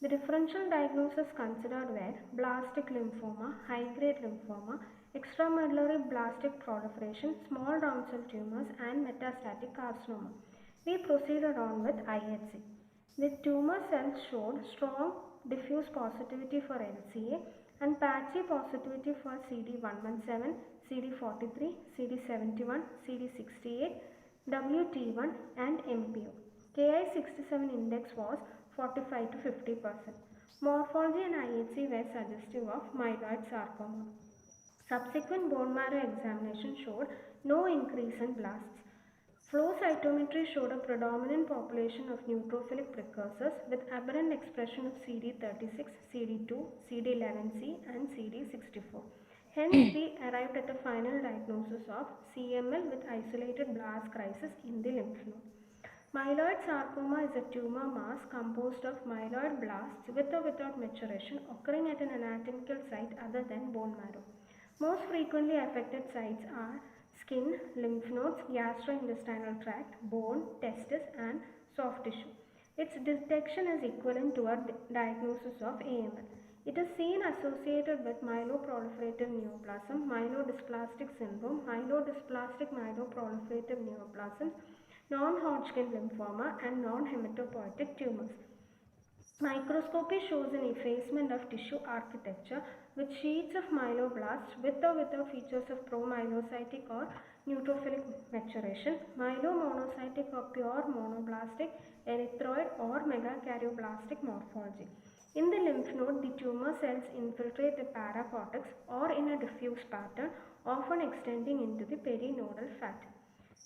The differential diagnosis considered were blastic lymphoma, high-grade lymphoma, extramedullary blastic proliferation, small round cell tumors, and metastatic carcinoma. We proceeded on with IHC. The tumor cells showed strong diffuse positivity for LCA and patchy positivity for CD117, CD43, CD71, CD68, WT1 and MPO. Ki67 index was 45 to 50%. Morphology and IHC were suggestive of myeloid sarcoma. Subsequent bone marrow examination showed no increase in blasts. Flow cytometry showed a predominant population of neutrophilic precursors with aberrant expression of CD36, CD2, CD11C, and CD64. Hence, we arrived at a final diagnosis of CML with isolated blast crisis in the lymph node. Myeloid sarcoma is a tumor mass composed of myeloid blasts with or without maturation occurring at an anatomical site other than bone marrow. Most frequently affected sites are skin, lymph nodes, gastrointestinal tract, bone, testis, and soft tissue. Its detection is equivalent to a diagnosis of AML. It is seen associated with myeloproliferative neoplasm, myelodysplastic syndrome, myelodysplastic myeloproliferative neoplasms, non-Hodgkin lymphoma, and non-hematopoietic tumors. Microscopy shows an effacement of tissue architecture with sheets of myeloblasts with or without features of promyelocytic or neutrophilic maturation, myelomonocytic or pure monoblastic, erythroid or megakaryoblast morphology. In the lymph node, the tumor cells infiltrate the paracortex or in a diffuse pattern, often extending into the perinodal fat.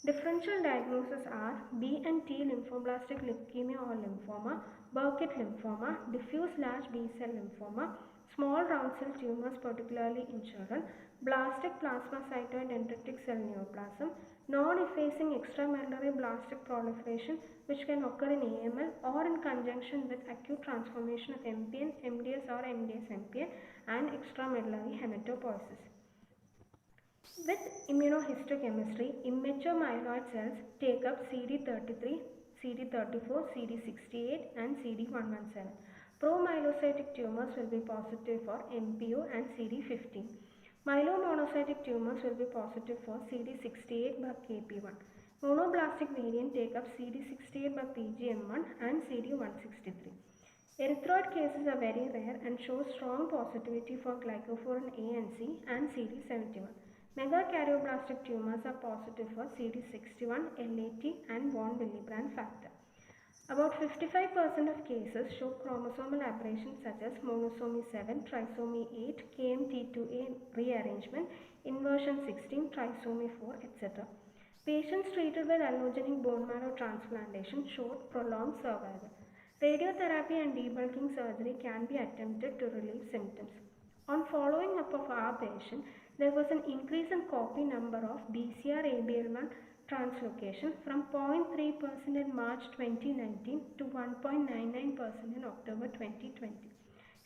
Differential diagnoses are B and T lymphoblastic leukemia or lymphoma, Burkitt lymphoma, diffuse large B-cell lymphoma, small round cell tumors particularly in children, blastic plasmacytoid dendritic cell neoplasm, non-effacing extramedullary blastic proliferation which can occur in AML or in conjunction with acute transformation of MPN, MDS or MDS-MPN and extramedullary hematopoiesis. With immunohistochemistry, immature myeloid cells take up CD33, CD34, CD68 and CD117. Promyelocytic tumors will be positive for MPO and CD15. Myelomonocytic tumors will be positive for CD68 by KP1. Monoblastic variant take up CD68 by PGM1 and CD163. Erythroid cases are very rare and show strong positivity for glycophorin A and C and CD71. Megakaryoblast tumors are positive for CD61, LAT and von Willebrand factor. About 55% of cases show chromosomal aberrations such as monosomy 7, trisomy 8, KMT2A rearrangement, inversion 16, trisomy 4, etc. Patients treated with allogenic bone marrow transplantation showed prolonged survival. Radiotherapy and debulking surgery can be attempted to relieve symptoms. On following up of our patient, there was an increase in copy number of BCR-ABL1 translocation from 0.3% in March 2019 to 1.99% in October 2020.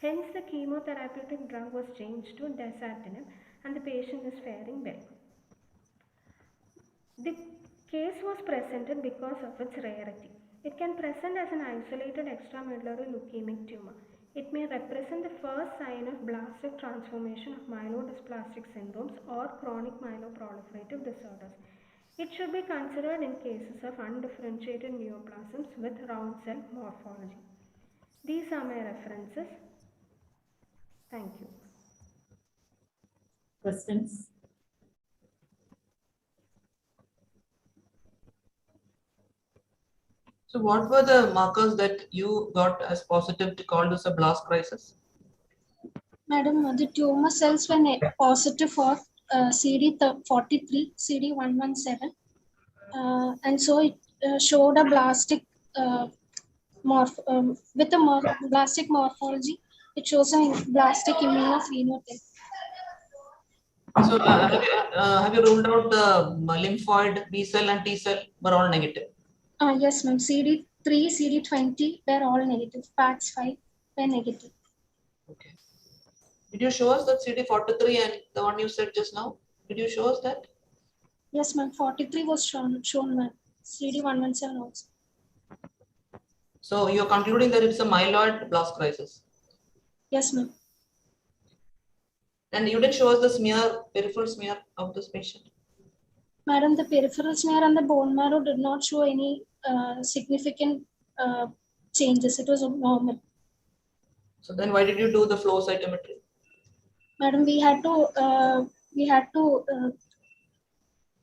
Hence, the chemotherapeutic drug was changed to dasatinib and the patient is faring well. The case was presented because of its rarity. It can present as an isolated extramedullary leukemic tumor. It may represent the first sign of blastic transformation of myelodysplastic syndromes or chronic myeloproliferative disorders. It should be considered in cases of undifferentiated neoplasms with round cell morphology. These are my references. Thank you. Questions? So what were the markers that you got as positive to call this a blast crisis? Madam, the tumor cells were positive for CD43, CD117, and so it showed a blastic with a blastic morphology. It shows a blastic immunophenotype. So have you ruled out the lymphoid B cell and T cell were all negative? Yes, ma'am. CD3, CD20 were all negative. PAX5 were negative. Okay. Did you show us that CD43 and the one you said just now? Did you show us that? Yes, ma'am. 43 was shown, ma'am. CD117 also. So you're concluding that it's a myeloid blast crisis? Yes, ma'am. And you did show us the smear, peripheral smear of this patient? Madam, the peripheral smear and the bone marrow did not show any significant changes. It was normal. So then why did you do the flow cytometry? Madam, we had to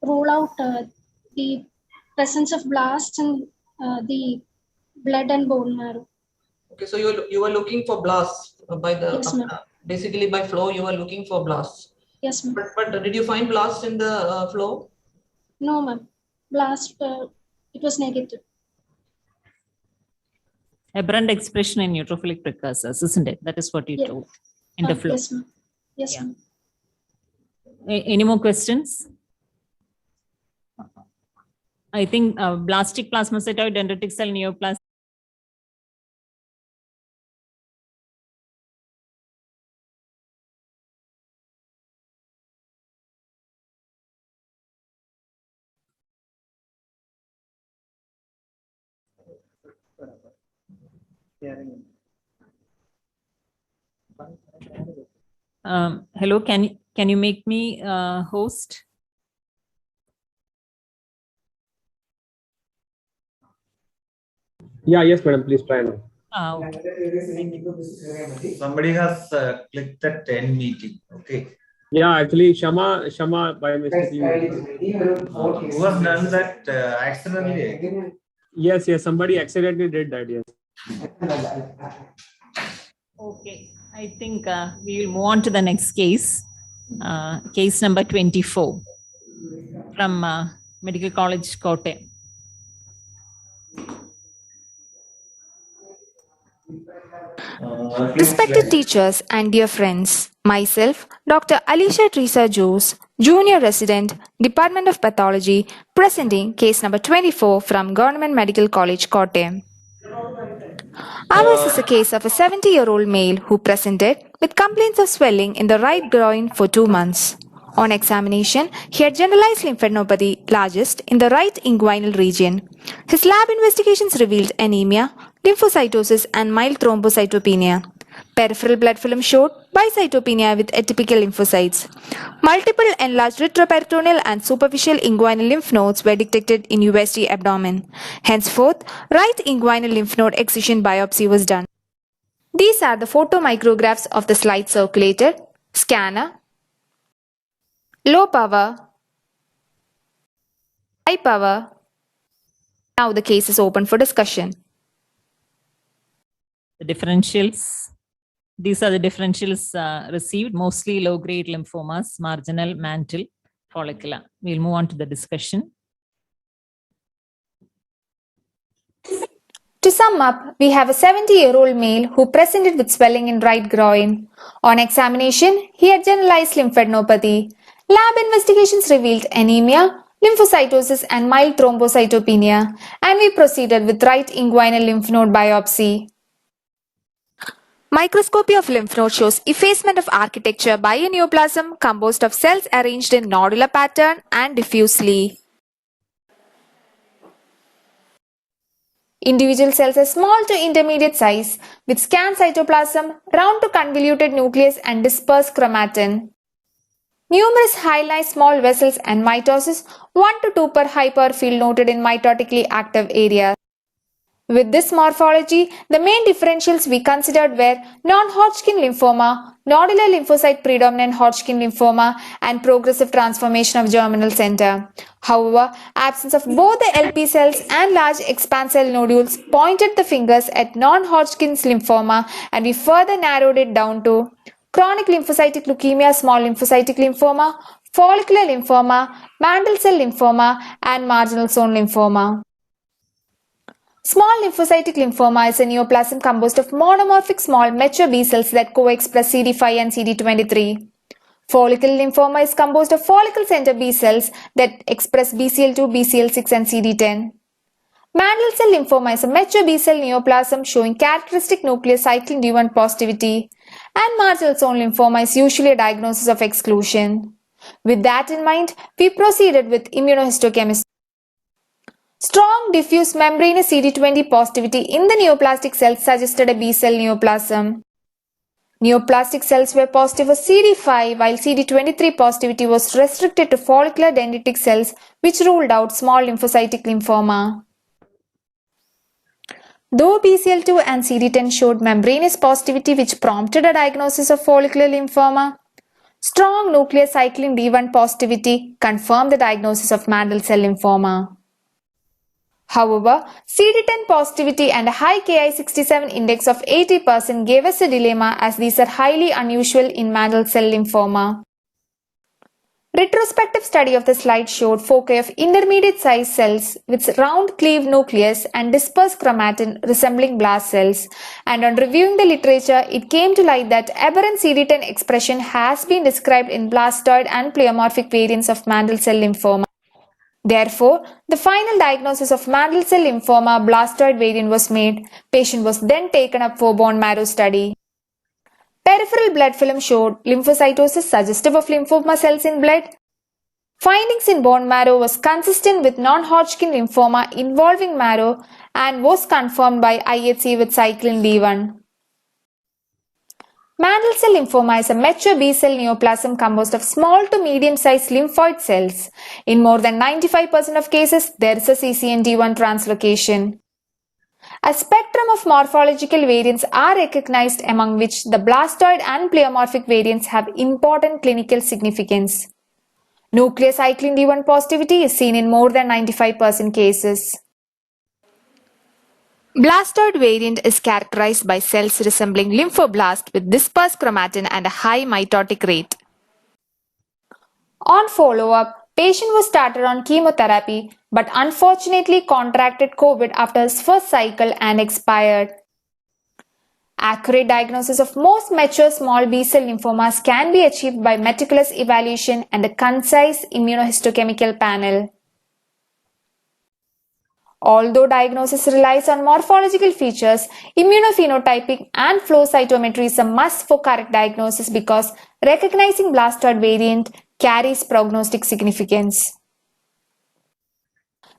rule out the presence of blasts in the blood and bone marrow. Okay, so you were looking for blasts by the yes, basically by flow you were looking for blasts. Yes, ma'am. But did you find blasts in the flow? No, ma'am. Blast It was negative. Aberrant expression in neutrophilic precursors, isn't it? That is what you told in the flow. Yes, ma'am. Yes, ma'am. Any more questions? I think blastic plasmacytoid dendritic cell neoplasm. Hello, can you make me host? Yeah, yes, madam. Please try now. Okay. Somebody has clicked that 10 meeting. Okay. Yeah, actually, Shama by mistake. Who has done that accidentally? Yes, somebody accidentally did that. Yes. Okay, I think we will move on to the next case. Case number 24 from Medical College, Kotte. Respected teachers and dear friends, myself, Dr. Alicia Teresa Jose, Junior Resident, Department of Pathology, presenting case number 24 from Government Medical College, Kotte. Ours is a case of a 70-year-old male who presented with complaints of swelling in the right groin for 2 months. On examination, he had generalized lymphadenopathy, largest in the right inguinal region. His lab investigations revealed anemia, lymphocytosis, and mild thrombocytopenia. Peripheral blood film showed bicytopenia with atypical lymphocytes. Multiple enlarged retroperitoneal and superficial inguinal lymph nodes were detected in USG abdomen. Henceforth, right inguinal lymph node excision biopsy was done. These are the photomicrographs of the slide circulated. Scanner, low power, high power. Now the case is open for discussion. The differentials. These are the differentials received, mostly low-grade lymphomas, marginal, mantle, follicular. We'll move on to the discussion. To sum up, we have a 70-year-old male who presented with swelling in right groin. On examination, he had generalized lymphadenopathy. Lab investigations revealed anemia, lymphocytosis, and mild thrombocytopenia, and we proceeded with right inguinal lymph node biopsy. Microscopy of lymph node shows effacement of architecture by a neoplasm composed of cells arranged in nodular pattern and diffusely. Individual cells are small to intermediate size with scant cytoplasm, round to convoluted nucleus and dispersed chromatin. Numerous highlight small vessels and mitosis 1 to 2 per high power field noted in mitotically active areas. With this morphology, the main differentials we considered were non-Hodgkin lymphoma, nodular lymphocyte predominant Hodgkin lymphoma, and progressive transformation of germinal center. However, absence of both the LP cells and large expansile nodules pointed the fingers at non-Hodgkin's lymphoma, and we further narrowed it down to chronic lymphocytic leukemia, small lymphocytic lymphoma, follicular lymphoma, mantle cell lymphoma, and marginal zone lymphoma. Small lymphocytic lymphoma is a neoplasm composed of monomorphic small mature B cells that co-express CD5 and CD23. Follicular lymphoma is composed of follicle center B cells that express BCL2, BCL6 and CD10. Mantle cell lymphoma is a mature B cell neoplasm showing characteristic nuclear cyclin D1 positivity, and marginal zone lymphoma is usually a diagnosis of exclusion. With that in mind, we proceeded with immunohistochemistry. Strong diffuse membranous CD20 positivity in the neoplastic cells suggested a B cell neoplasm. Neoplastic cells were positive for CD5 while CD23 positivity was restricted to follicular dendritic cells, which ruled out small lymphocytic lymphoma. Though BCL2 and CD10 showed membranous positivity which prompted a diagnosis of follicular lymphoma, strong nuclear cyclin D1 positivity confirmed the diagnosis of mantle cell lymphoma. However, CD10 positivity and a high Ki67 index of 80% gave us a dilemma as these are highly unusual in mantle cell lymphoma. Retrospective study of the slide showed foci of intermediate sized cells with round cleaved nucleus and dispersed chromatin resembling blast cells. And on reviewing the literature, it came to light that aberrant CD10 expression has been described in blastoid and pleomorphic variants of mantle cell lymphoma. Therefore, the final diagnosis of mantle cell lymphoma blastoid variant was made. Patient was then taken up for bone marrow study. Peripheral blood film showed lymphocytosis suggestive of lymphoma cells in blood. Findings in bone marrow was consistent with non-Hodgkin lymphoma involving marrow and was confirmed by IHC with cyclin D1. Mantle cell lymphoma is a mature B-cell neoplasm composed of small to medium-sized lymphoid cells. In more than 95% of cases, there is a CCND1 translocation. A spectrum of morphological variants are recognized, among which the blastoid and pleomorphic variants have important clinical significance. Nuclear cyclin D1 positivity is seen in more than 95% cases. Blastoid variant is characterized by cells resembling lymphoblast with dispersed chromatin and a high mitotic rate. On follow-up, patient was started on chemotherapy but unfortunately contracted COVID after his first cycle and expired. Accurate diagnosis of most mature small B-cell lymphomas can be achieved by meticulous evaluation and a concise immunohistochemical panel. Although diagnosis relies on morphological features, immunophenotyping and flow cytometry is a must for correct diagnosis because recognizing blastoid variant carries prognostic significance.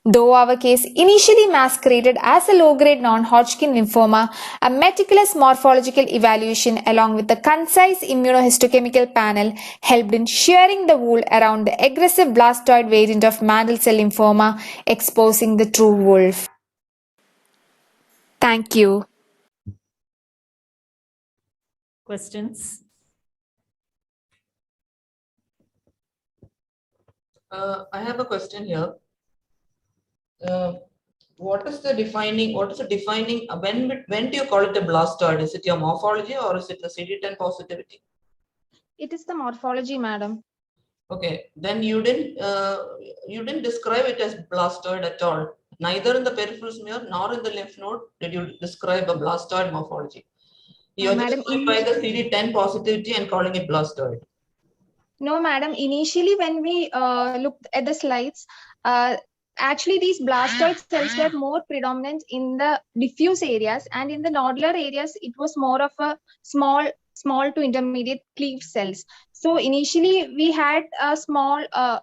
Though our case initially masqueraded as a low-grade non-Hodgkin lymphoma, a meticulous morphological evaluation along with a concise immunohistochemical panel helped in shearing the wool around the aggressive blastoid variant of mantle cell lymphoma, exposing the true wolf. Thank you. Questions? I have a question here. What is the defining, when do you call it a blastoid? Is it your morphology or is it the CD10 positivity? It is the morphology, madam. Okay, then you didn't describe it as blastoid at all. Neither in the peripheral smear nor in the lymph node did you describe a blastoid morphology. You're just going by the CD10 positivity and calling it blastoid. No, madam. Initially, when we looked at the slides, actually these blastoid cells were more predominant in the diffuse areas, and in the nodular areas, it was more of a small to intermediate cleaved cells. So initially, we had a small, a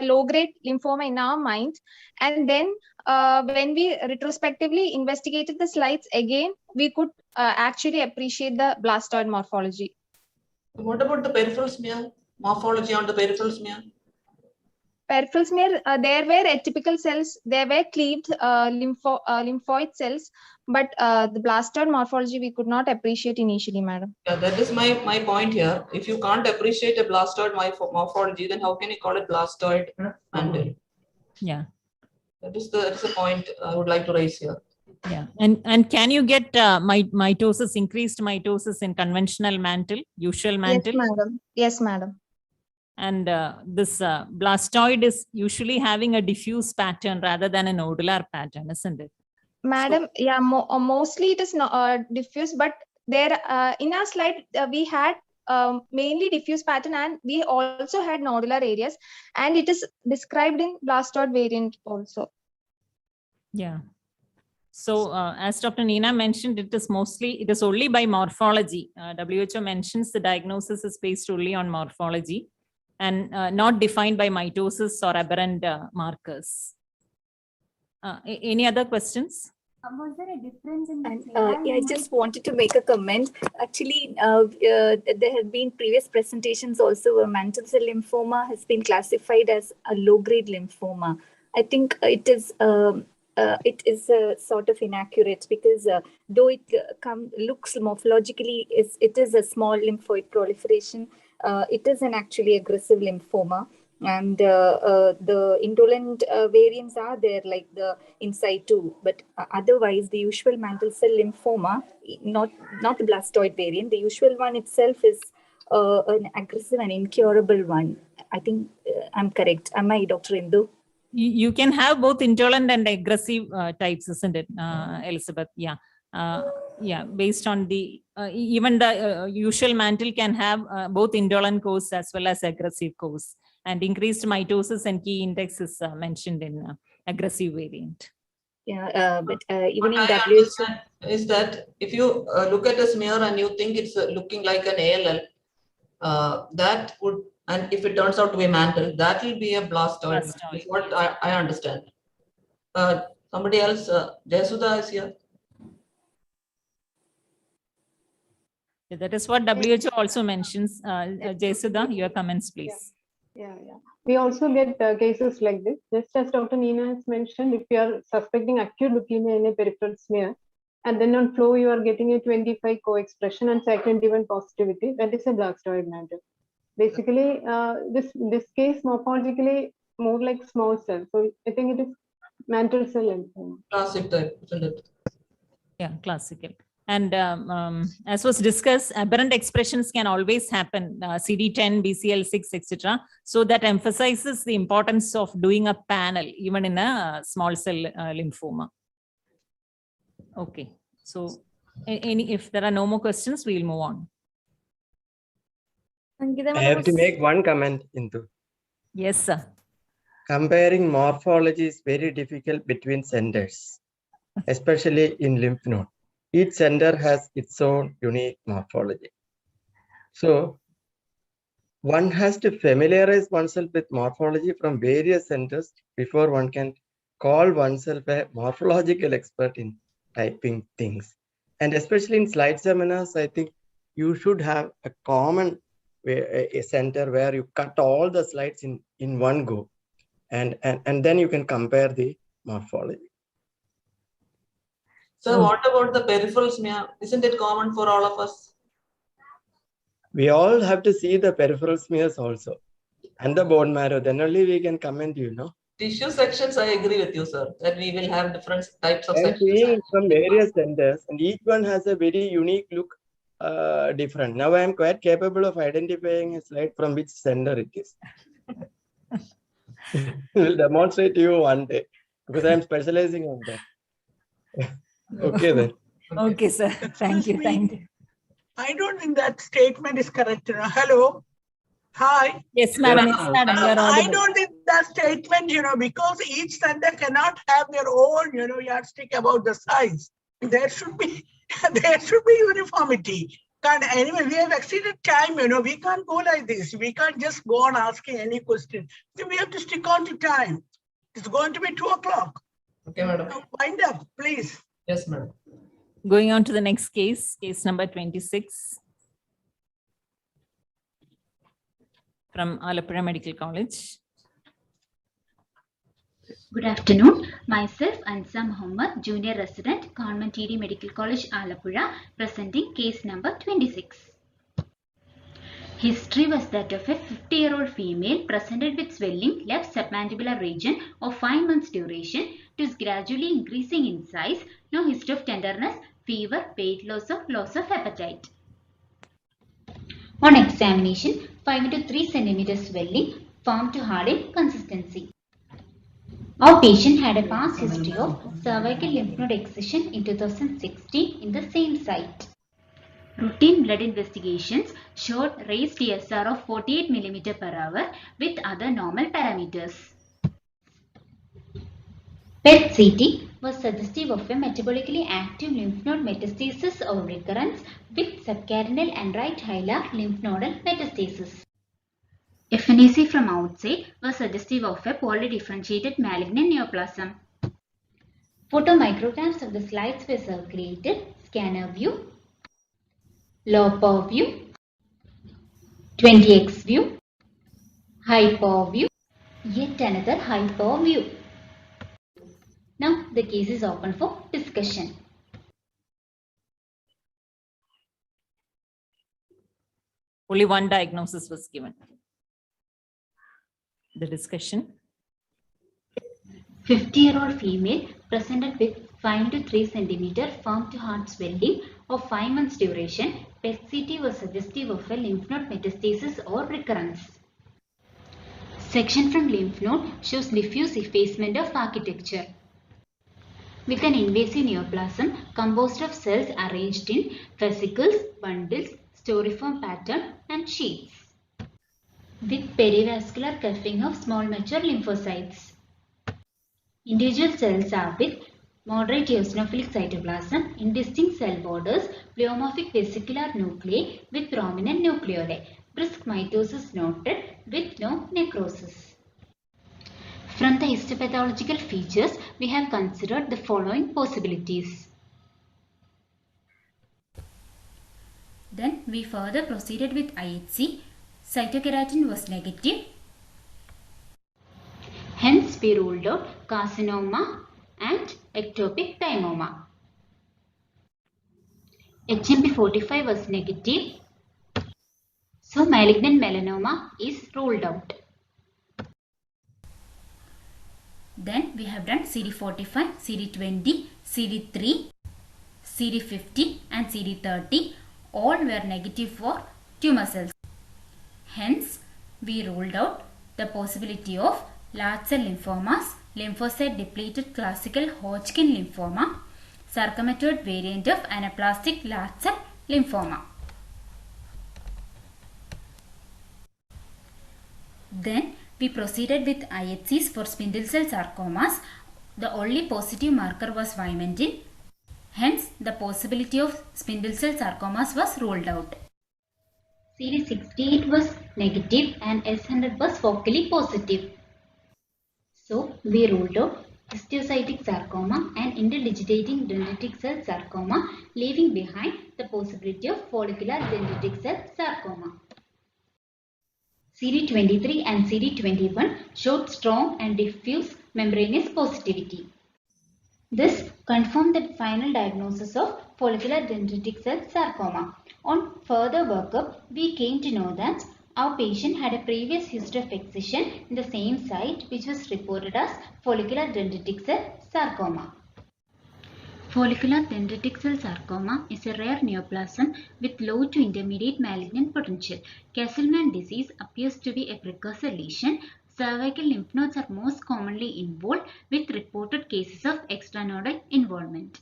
low-grade lymphoma in our mind, and then when we retrospectively investigated the slides again, we could actually appreciate the blastoid morphology. What about the peripheral smear? Morphology on the peripheral smear? Peripheral smear, there were atypical cells, there were cleaved lymphoid cells, but the blastoid morphology we could not appreciate initially, madam. Yeah, that is my point here. If you can't appreciate a blastoid morphology, then how can you call it blastoid mantle? Yeah. That is the point I would like to raise here. Yeah, and can you get mitosis, increased mitosis in conventional mantle, usual mantle? Yes, madam. Yes, madam. And this blastoid is usually having a diffuse pattern rather than a nodular pattern, isn't it? Madam, yeah, mostly it is not diffuse, but there in our slide we had mainly diffuse pattern, and we also had nodular areas, and it is described in blastoid variant also. Yeah. So as Dr. Neena mentioned, it is only by morphology. WHO mentions the diagnosis is based only on morphology and not defined by mitosis or aberrant markers. Any other questions? Was there a difference in the I just wanted to make a comment. Actually, there have been previous presentations also where mantle cell lymphoma has been classified as a low-grade lymphoma. I think it is sort of inaccurate because though it looks morphologically, it is a small lymphoid proliferation. It is an actually aggressive lymphoma. And the indolent variants are there, like the inside too. But otherwise, the usual mantle cell lymphoma, not the blastoid variant, the usual one itself is an aggressive and incurable one. I think I'm correct. Am I, Dr. Indu? You can have both intolerant and aggressive types, isn't it, Elizabeth? Yeah. Yeah, based on the even the usual mantle can have both indolent cause as well as aggressive cause, and increased mitosis and key index is mentioned in aggressive variant. Yeah, but even what in I WHO understand is that if you look at a smear and you think it's looking like an ALL, that would, and if it turns out to be mantle, that will be a blastoid. Is what I understand. Somebody else, Jayasudha is here. That is what WHO also mentions. Jayasudha, your comments, please. Yeah. We also get cases like this. Just as Dr. Neena has mentioned, if you are suspecting acute leukemia in a peripheral smear, and then on flow you are getting a 25 co-expression and cyclin D1 positivity, that is a blastoid mantle. Basically, this case morphologically more like small cell. So I think it is mantle cell lymphoma. Classic type, isn't it? Yeah, classical. And as was discussed, aberrant expressions can always happen, CD10, BCL6, etc. So that emphasizes the importance of doing a panel, even in a small cell lymphoma. Okay, so if there are no more questions, we'll move on. I have to make one comment, Indu. Yes, sir. Comparing morphology is very difficult between centers, especially in lymph node. Each center has its own unique morphology. So one has to familiarize oneself with morphology from various centers before one can call oneself a morphological expert in typing things. And especially in slide seminars, I think you should have a common a center where you cut all the slides in one go. And then you can compare the morphology. So what about the peripheral smear? Isn't it common for all of us? We all have to see the peripheral smears also and the bone marrow. Then only we can comment, Tissue sections, I agree with you, sir, that we will have different types of I'm sections. seeing from various centers, and each one has a very unique look, different. Now I am quite capable of identifying a slide from which center it is. We'll demonstrate to you one day because I am specializing on that. Okay then. Okay, sir. Thank you. Thank you. I don't think that statement is correct. Hello. Hi. Yes, madam. Yes, madam. You are I audible. don't think that statement, because each center cannot have their own, yardstick about the size. There should be uniformity. Anyway, we have exceeded time, we can't go like this. We can't just go on asking any question. So we have to stick on to time. It's going to be 2 o'clock. Okay, madam. Wind up, please. Yes, madam. Going on to the next case, case number 26 from Alappuzha Medical College. Good afternoon. Myself, Ansa Muhammad, Junior Resident, Government TD Medical College, Alappuzha, presenting case number 26. History was that of a 50-year-old female presented with swelling left submandibular region of 5 months duration. It is gradually increasing in size. No history of tenderness, fever, weight loss or loss of appetite. On examination, 5 to 3 cm swelling, firm to hard in consistency. Our patient had a past history of cervical lymph node excision in 2016 in the same site. Routine blood investigations showed raised TSR of 48 mm per hour with other normal parameters. PET CT was suggestive of a metabolically active lymph node metastasis or recurrence with subcarinal and right hilar lymph nodal metastasis. FNAC from outside was suggestive of a poorly differentiated malignant neoplasm. Photomicrographs of the slides were circulated, scanner view, low power view, 20x view, high power view, yet another high power view. Now the case is open for discussion. Only one diagnosis was given. The discussion. 50-year-old female presented with 5 to 3 cm firm to hard swelling of 5 months duration. PET-CT was suggestive of a lymph node metastasis or recurrence. Section from lymph node shows diffuse effacement of architecture with an invasive neoplasm composed of cells arranged in fascicles, bundles, storiform pattern and sheets, with perivascular cuffing of small mature lymphocytes. Individual cells are with moderate eosinophilic cytoplasm, indistinct cell borders, pleomorphic vesicular nuclei with prominent nucleoli, brisk mitosis noted with no necrosis. From the histopathological features, we have considered the following possibilities. Then we further proceeded with IHC. Cytokeratin was negative. Hence, we ruled out carcinoma and ectopic thymoma. HMP45 was negative. So, malignant melanoma is ruled out. Then we have done CD45, CD20, CD3, CD50 and CD30. All were negative for tumor cells. Hence, we ruled out the possibility of large cell lymphomas, lymphocyte depleted classical Hodgkin lymphoma, sarcomatoid variant of anaplastic large cell lymphoma. Then we proceeded with IHCs for spindle cell sarcomas. The only positive marker was vimentin. Hence, the possibility of spindle cell sarcomas was ruled out. CD68 was negative and S100 was focally positive. So, we ruled out histiocytic sarcoma and interdigitating dendritic cell sarcoma, leaving behind the possibility of follicular dendritic cell sarcoma. CD23 and CD21 showed strong and diffuse membranous positivity. This confirmed the final diagnosis of follicular dendritic cell sarcoma. On further workup, we came to know that our patient had a previous history of excision in the same site which was reported as follicular dendritic cell sarcoma. Follicular dendritic cell sarcoma is a rare neoplasm with low to intermediate malignant potential. Castleman disease appears to be a precursor lesion. Cervical lymph nodes are most commonly involved with reported cases of extranodal involvement.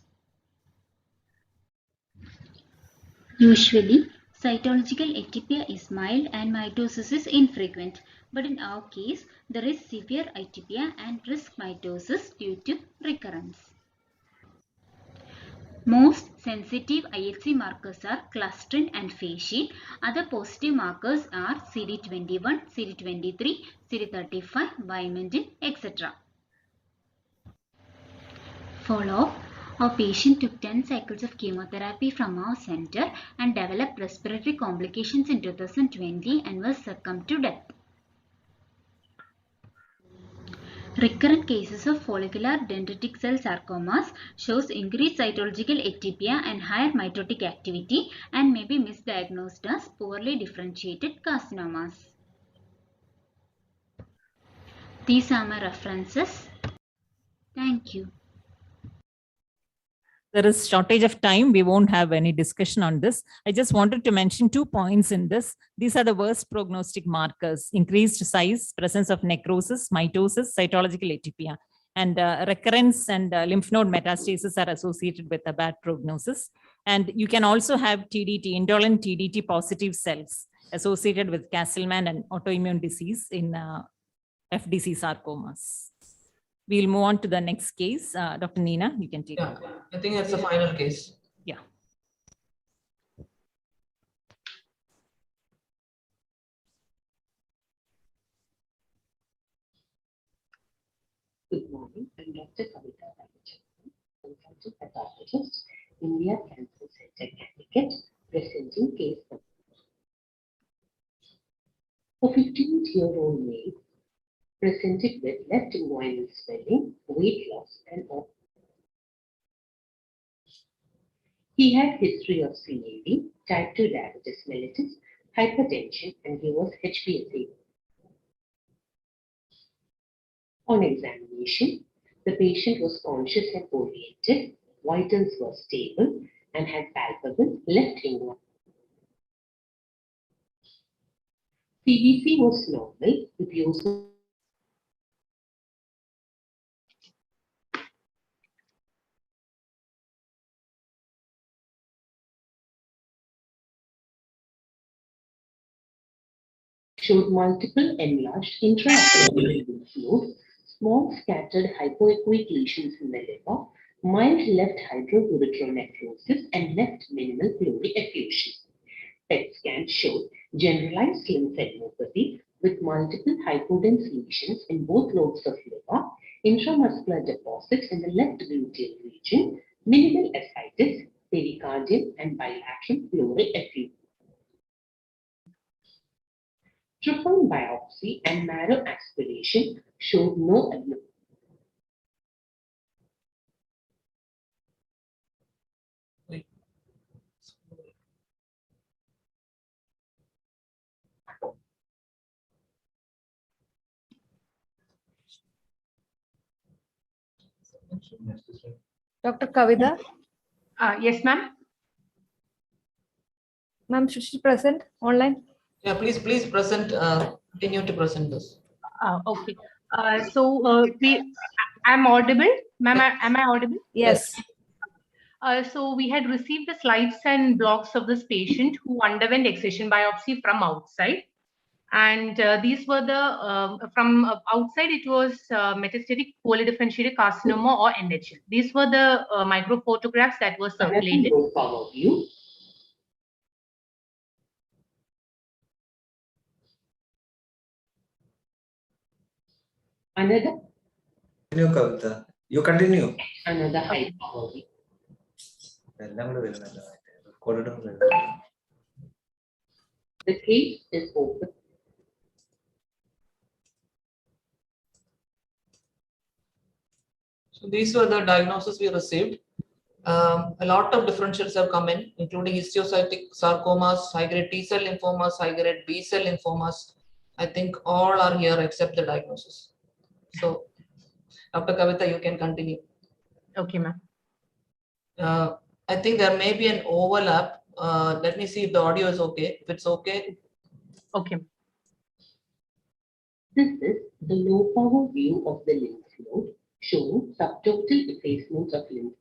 Usually, cytological atypia is mild and mitosis is infrequent, but in our case, there is severe atypia and brisk mitosis due to recurrence. Most sensitive IHC markers are clustrin and fascin. Other positive markers are CD21, CD23, CD35, vimentin, etc. Follow-up. Our patient took 10 cycles of chemotherapy from our center and developed respiratory complications in 2020 and was succumbed to death. Recurrent cases of follicular dendritic cell sarcomas shows increased cytological atypia and higher mitotic activity and may be misdiagnosed as poorly differentiated carcinomas. These are my references. Thank you. There is shortage of time. We won't have any discussion on this. I just wanted to mention 2 points in this. These are the worst prognostic markers: increased size, presence of necrosis, mitosis, cytological atypia, and recurrence and lymph node metastasis are associated with a bad prognosis. And you can also have TDT, indolent TDT positive cells associated with Castleman and autoimmune disease in FDC sarcomas. We'll move on to the next case. Dr. Nina, you can take over. I think that's the final case. Yeah. Good morning. I'm Dr. Kavita Ramachandran, consultant pathologist, India Cancer Center, Connecticut, presenting case number. A 15-year-old male presented with left inguinal swelling, weight loss, and all. He had history of CAD, type 2 diabetes mellitus, hypertension, and he was HbA1c. On examination, The patient was conscious and oriented, vitals were stable, and had palpable left inguinal. CBC was normal with use of showed multiple enlarged intraabdominal lymph nodes, small scattered hypoechoic lesions in the liver, mild left hydroureteral necrosis, and left minimal pleural effusion. PET scan showed generalized lymphadenopathy with multiple hypodense lesions in both lobes of liver, intramuscular deposits in the left gluteal region, minimal ascites, pericardial, and bilateral pleural effusion. Trophone biopsy and marrow aspiration showed no abnormality. Dr. Kavita? Yes, ma'am. Ma'am, should she present online? Yeah, please present, continue to present this. Okay. I'm audible, ma'am. Am I audible? Yes. So we had received the slides and blogs of this patient who underwent excision biopsy from outside. And these were the, from outside, it was metastatic polydifferentiated carcinoma or NHL. These were the micro photographs that were circulated. Power view. Another. Continue, Kavita. You continue. Another high power view. The case is open. So these were the diagnoses we received. A lot of differentials have come in, including histiocytic sarcomas, high-grade T-cell lymphomas, high-grade B-cell lymphomas. I think all are here except the diagnosis. So, Dr. Kavita, you can continue. Okay, ma'am. I think there may be an overlap. Let me see if the audio is okay. If it's okay. Okay. This is the low power view of the lymph node showing subtotal effacement of lymph.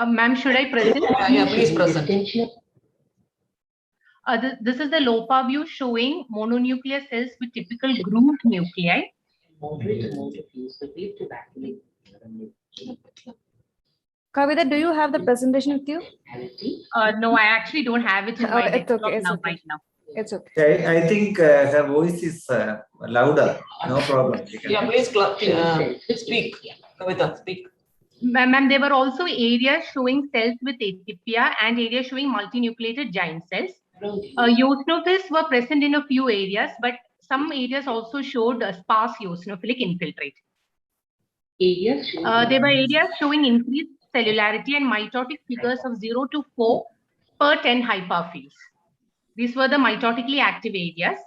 Ma'am, should I present? Yeah, please present. This is the LOPA view showing mononuclear cells with typical grooved nuclei. Moderate amount of use of lead to vaccinate. Kavita, do you have the presentation with you? No, I actually don't have it in my desktop right now. It's okay. I think her voice is louder. No problem. Yeah, please speak. Kavita, speak. Ma'am, there were also areas showing cells with atypia and areas showing multinucleated giant cells. Eosinophils were present in a few areas, but some areas also showed a sparse eosinophilic infiltrate. There were areas showing increased cellularity and mitotic figures of 0 to 4 per 10 hyperfields. These were the mitotically active areas.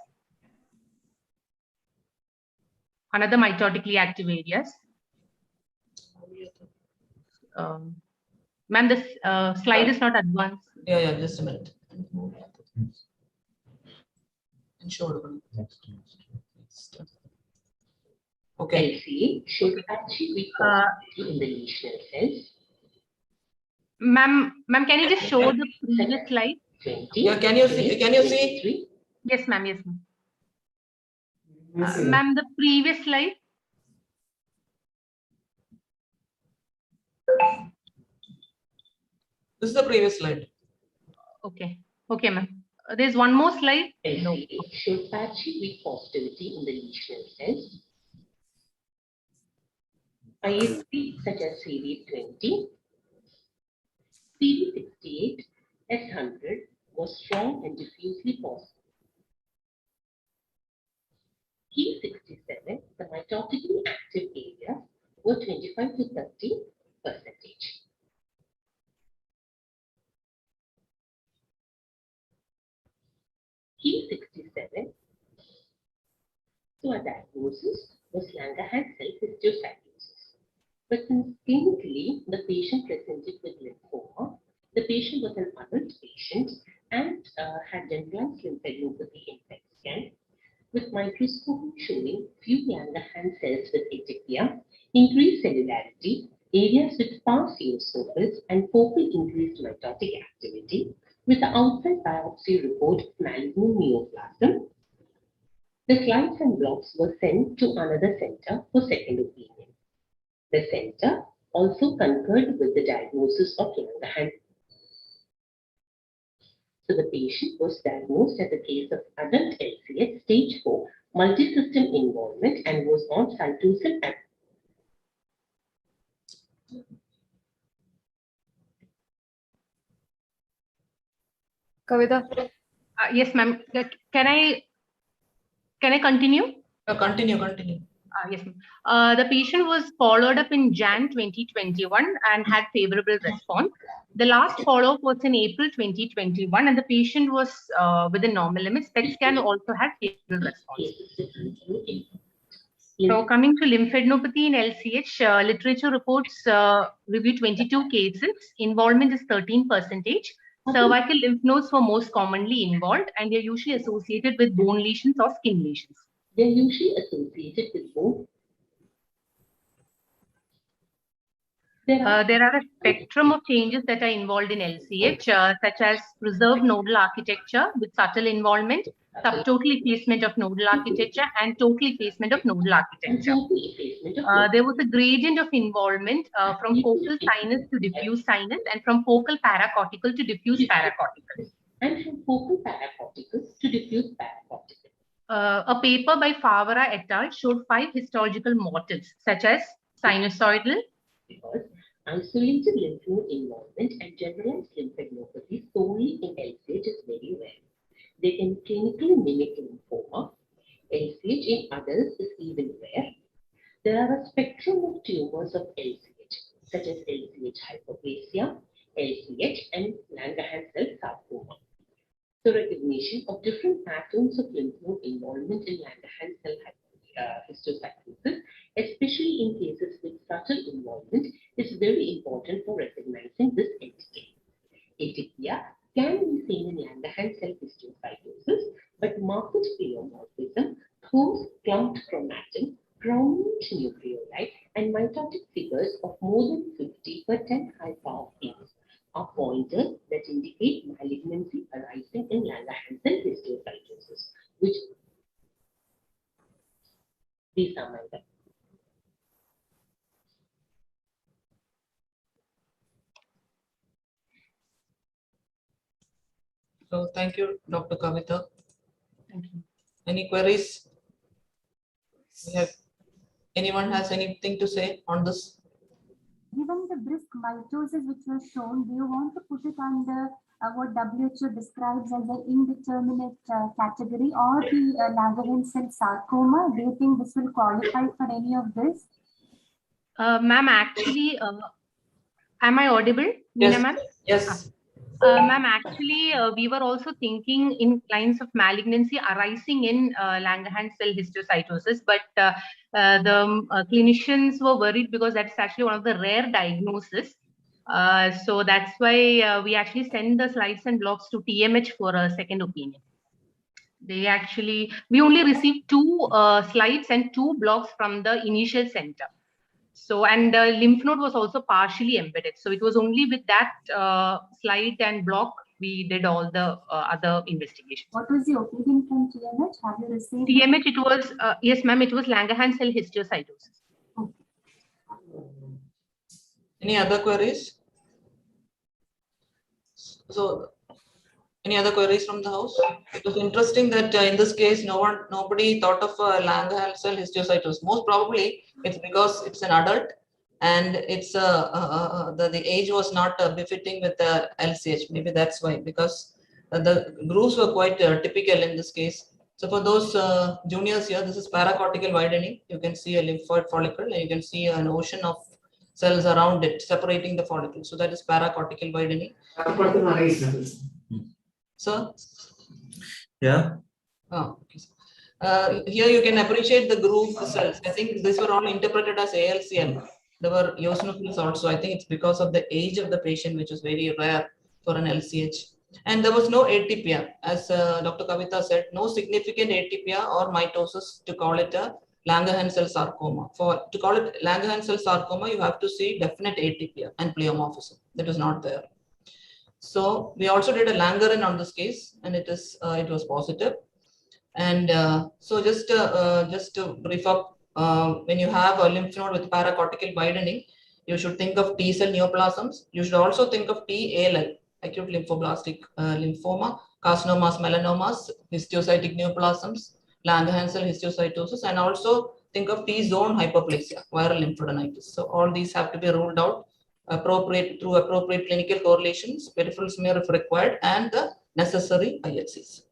Another mitotically active areas. Ma'am, this slide is not advanced. Yeah, just a minute. Okay. LCA should actually be positive in the lesional cells. Ma'am, can you just show the previous slide? Yeah, can you see? Yes, ma'am. Yes, ma'am. Ma'am, the previous slide. This is the previous slide. Okay. Okay, ma'am. There's one more slide. No. Should patchy weak positivity in the lesional cells. ISP such as CD20, CD68, S100 was strong and diffusely positive. P67, the mitotically active areas were 25 to 30%. P67 So our diagnosis was Langerhans cell histiocytosis. But since clinically the patient presented with lymphoma, the patient was an adult patient and had generalized lymphadenopathy in PET scan, with microscopy showing few Langerhans cells with atopia, increased cellularity, areas with sparse eosinophils, and focal increased mitotic activity, with the outside biopsy report of malignant neoplasm. The slides and blocks were sent to another center for second opinion. The center also concurred with the diagnosis of Langerhans. So the patient was diagnosed as a case of adult LCH stage 4 multisystem involvement and was on cytosol. Kavita? Yes, ma'am. Can I continue? Continue. Yes, ma'am. The patient was followed up in Jan 2021 and had favorable response. The last follow-up was in April 2021, and the patient was within normal limits. PET scan also had favorable response. So coming to lymphadenopathy in LCH, literature reports review 22 cases. Involvement is 13%. Cervical lymph nodes were most commonly involved, and they're usually associated with bone lesions or skin lesions. They're usually associated with bone. There are a spectrum of changes that are involved in LCH, such as preserved nodal architecture with subtle involvement, subtotal effacement of nodal architecture, and total effacement of nodal architecture. There was a gradient of involvement from focal sinus to diffuse sinus, and from focal paracortical to diffuse paracortical. And from focal paracortical to diffuse paracortical. A paper by Favara et al. Showed 5 histological motifs, such as sinusoidal, because isolated lymph node involvement and generalized lymphadenopathy solely in LCH is very rare. They can clinically mimic lymphoma. LCH in adults is even rare. There are a spectrum of tumors of LCH, such as LCH hyperplasia, LCH, and Langerhans cell sarcoma. So recognition of different patterns of lymph node involvement in Langerhans cell histiocytosis, especially in cases with subtle involvement, is very important for recognizing this entity. Atopia can be seen in Langerhans cell histiocytosis, but marked pleomorphism, close clumped chromatin, prominent nucleoli, and mitotic figures of more than 50 per 10 high power peaks are pointers that indicate malignancy arising in Langerhans cell histiocytosis, which these are my best. So thank you, Dr. Kavita. Thank you. Any queries? Anyone has anything to say on this? Given the brisk mitosis which was shown, do you want to put it under what WHO describes as an indeterminate category, or the Langerhans cell sarcoma? Do you think this will qualify for any of this? Ma'am, actually, am I audible? Yes. Meena, ma'am? Yes. Ma'am, actually, we were also thinking in lines of malignancy arising in Langerhans cell histiocytosis, but the clinicians were worried because that's actually one of the rare diagnoses. So that's why we actually send the slides and blocks to TMH for a second opinion. We only received 2 slides and 2 blocks from the initial center. So, and the lymph node was also partially embedded. So it was only with that slide and block we did all the other investigations. What was the opinion from TMH? Have you received? TMH, it was, yes, ma'am, it was Langerhans cell histiocytosis. Okay. Any other queries? So, any other queries from the house? It was interesting that in this case, nobody thought of Langerhans cell histiocytosis. Most probably, it's because it's an adult and it's the age was not befitting with the LCH. Maybe that's why, because the grooves were quite typical in this case. So for those juniors here, this is paracortical widening. You can see a lymphoid follicle and you can see an ocean of cells around it separating the follicle. So that is paracortical widening. Sir? Yeah. Oh, okay. Here you can appreciate the groove cells. I think these were all interpreted as ALCM. There were eosinophils also. I think it's because of the age of the patient, which is very rare for an LCH. And there was no atypia. As Dr. Kavita said, no significant atypia or mitosis to call it a Langerhans cell sarcoma. To call it Langerhans cell sarcoma, you have to see definite atypia and pleomorphism. That is not there. So we also did a Langerhans on this case, and it was positive. And so just to brief up, when you have a lymph node with paracortical widening, you should think of T cell neoplasms. You should also think of TALL, acute lymphoblastic lymphoma, carcinomas, melanomas, histiocytic neoplasms, Langerhans cell histiocytosis, and also think of T zone hyperplasia, viral lymphadenitis. So all these have to be ruled out through appropriate clinical correlations, peripheral smear if required, and the necessary IHCs.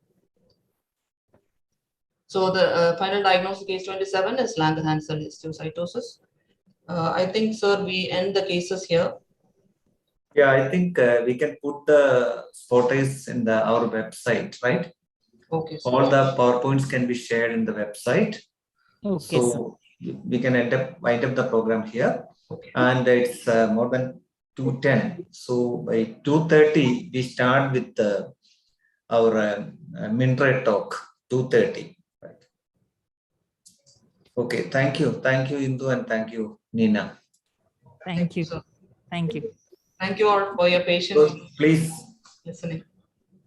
So the final diagnosis case 27 is Langerhans cell histiocytosis. I think, sir, we end the cases here. Yeah, I think we can put the photos in our website, right? Okay. All the PowerPoints can be shared in the website. Okay, so we can wind up the program here. Okay. And it's more than 2:10. So by 2:30, we start with our Mindray talk, 2:30. Right. Okay, thank you. Thank you, Indu, and thank you, Nina. Thank you. Thank you. Thank you all for your patience. So please listening.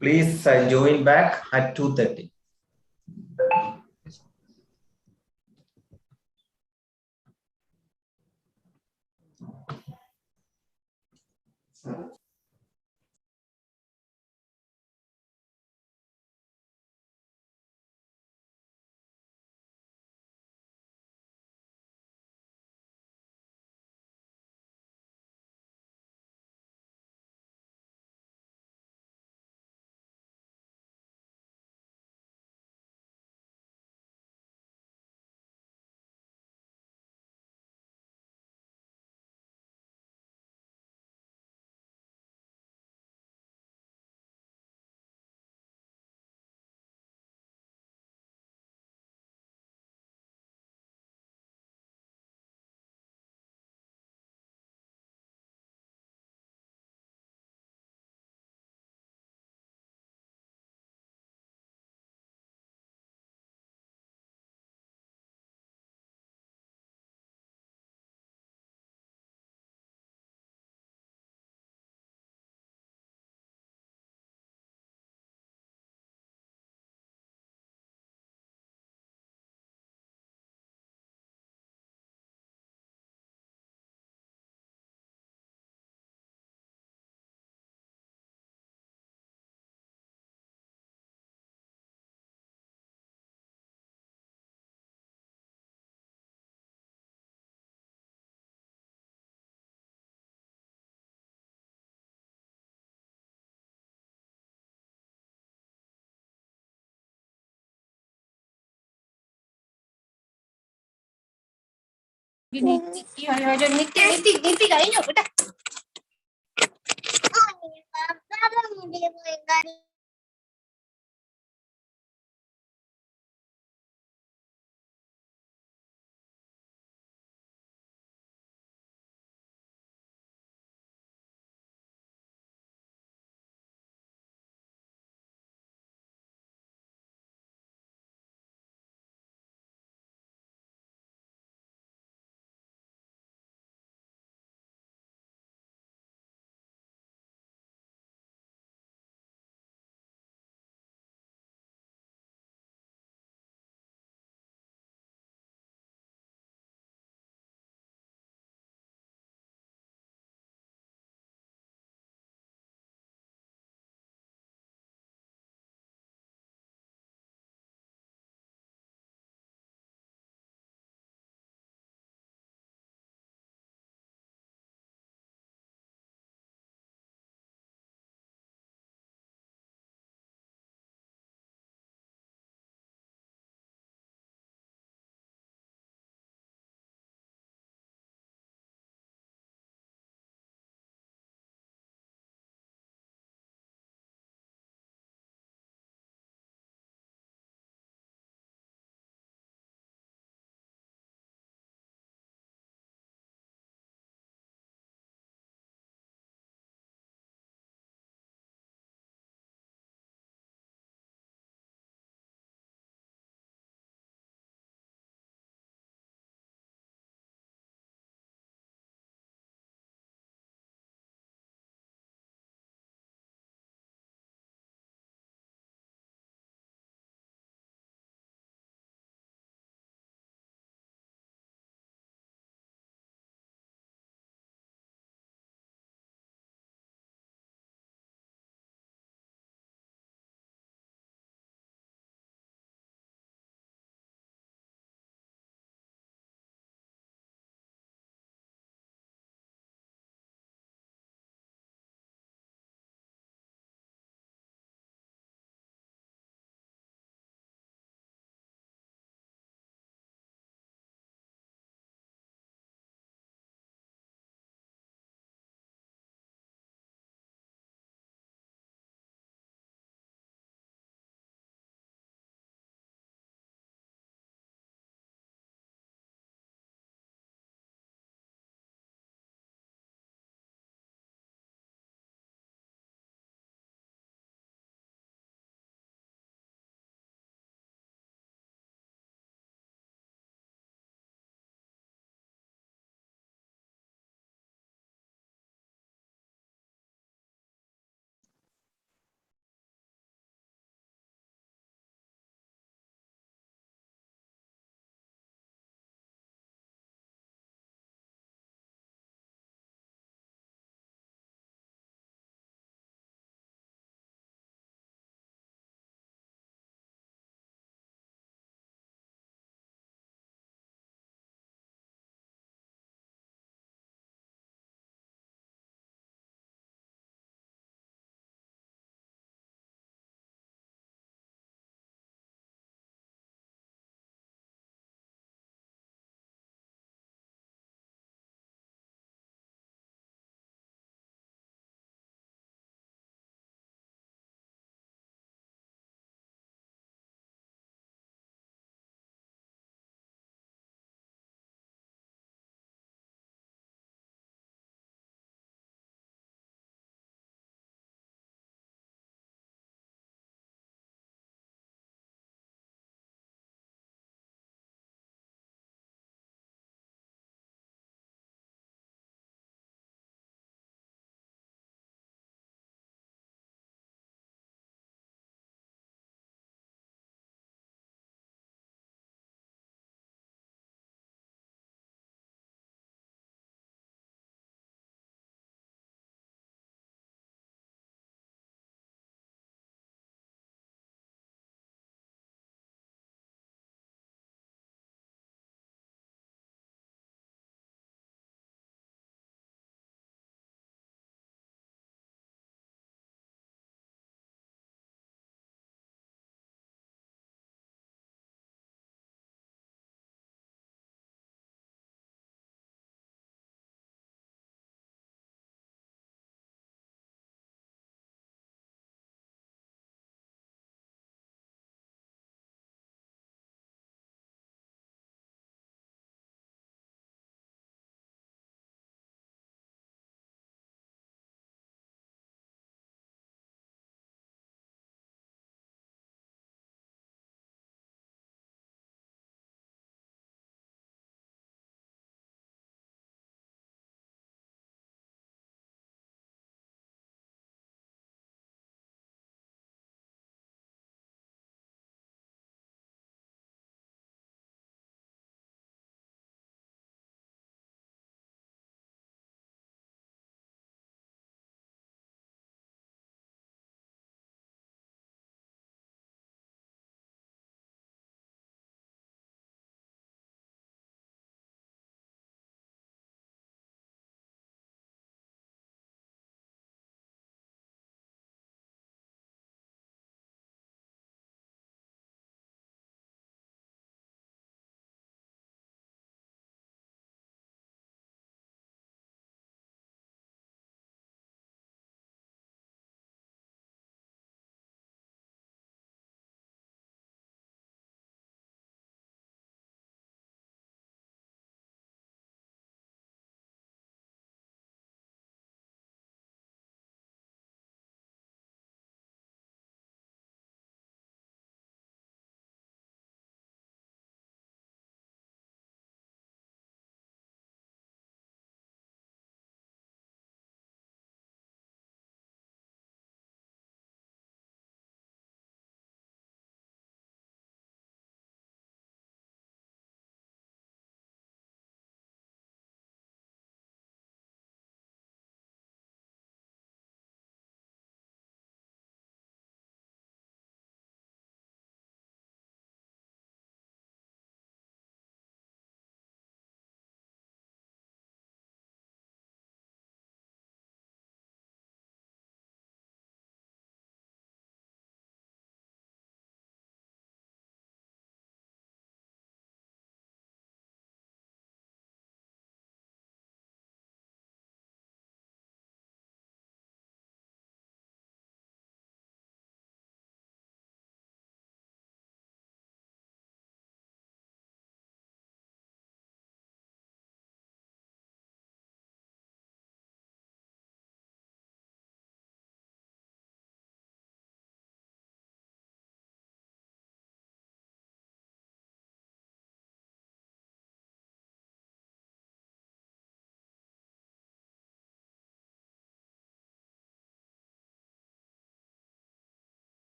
Please join back at 2:30.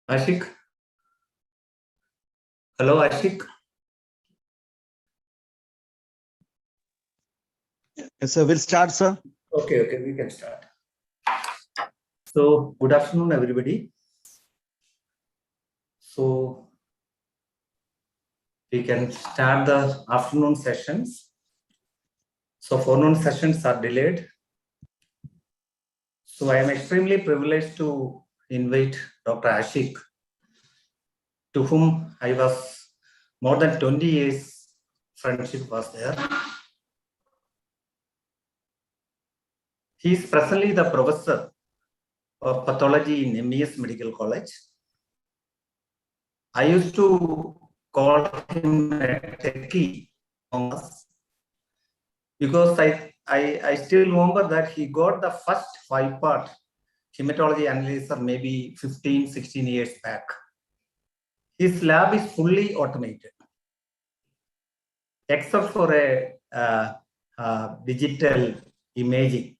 Ashik? Hello, Ashik? Yes, sir. We'll start, sir. Okay, we can start. So, good afternoon, everybody. So, we can start the afternoon sessions. So, forenoon sessions are delayed. So, I am extremely privileged to invite Dr. Ashik, to whom I was more than 20 years friendship was there. He is presently the professor of pathology in MES Medical College. I used to call him a techie because I still remember that he got the first 5-part hematology analyzer maybe 15, 16 years back. His lab is fully automated, except for a digital imaging.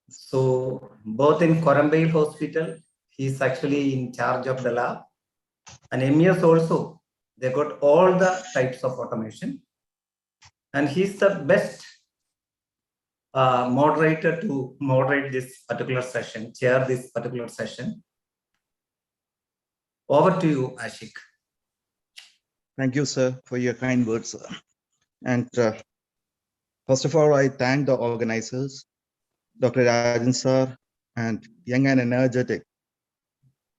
So both in Korambail Hospital, he's actually in charge of the lab, and MES also, they got all the types of automation. And he's the best moderator to moderate this particular session, chair this particular session. Over to you, Ashik. Thank you, sir, for your kind words. And first of all, I thank the organizers, Dr. Rajan sir, and young and energetic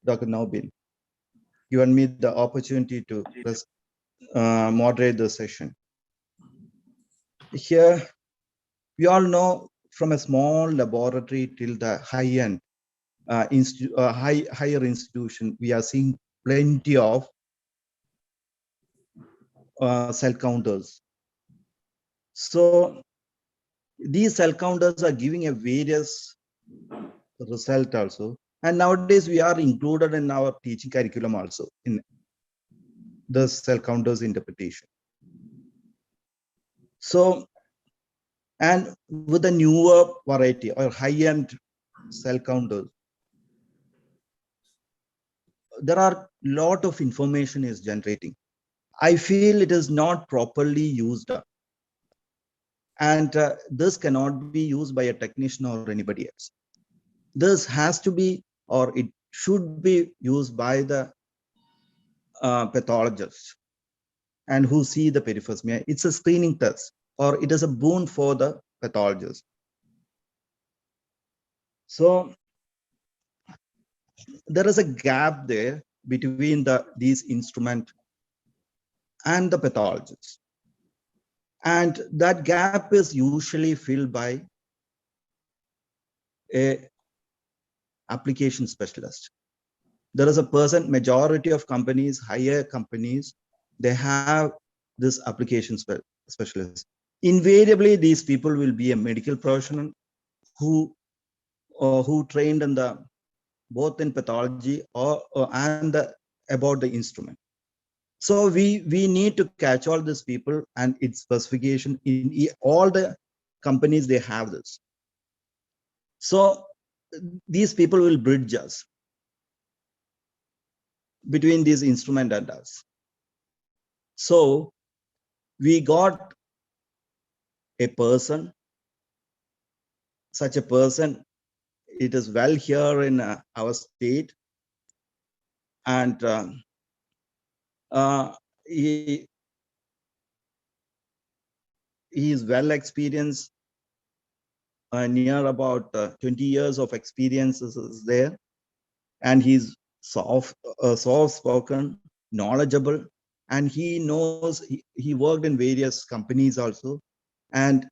Dr. Nobin, given me the opportunity to moderate the session. Here, we all know from a small laboratory till the high-end higher institution, we are seeing plenty of cell counters. So these cell counters are giving a various result also. And nowadays we are included in our teaching curriculum also in the cell counters interpretation. So, and with the newer variety or high-end cell counters, there are a lot of information is generating. I feel it is not properly used. And this cannot be used by a technician or anybody else. This has to be, or it should be used by the pathologists and who see the peripheral. It's a screening test, or it is a boon for the pathologist. So there is a gap there between these instruments and the pathologists. And that gap is usually filled by a application specialist. There is a person, majority of companies, higher companies, they have this application specialist. Invariably, these people will be a medical professional who trained in both in pathology and about the instrument. So we need to catch all these people, and its specification in all the companies, they have this. So these people will bridge us between this instrument and us. So we got a person, such a person, it is well here in our state, and he is well experienced, near about 20 years of experiences is there, and he's soft spoken, knowledgeable, and he knows, he worked in various companies also, and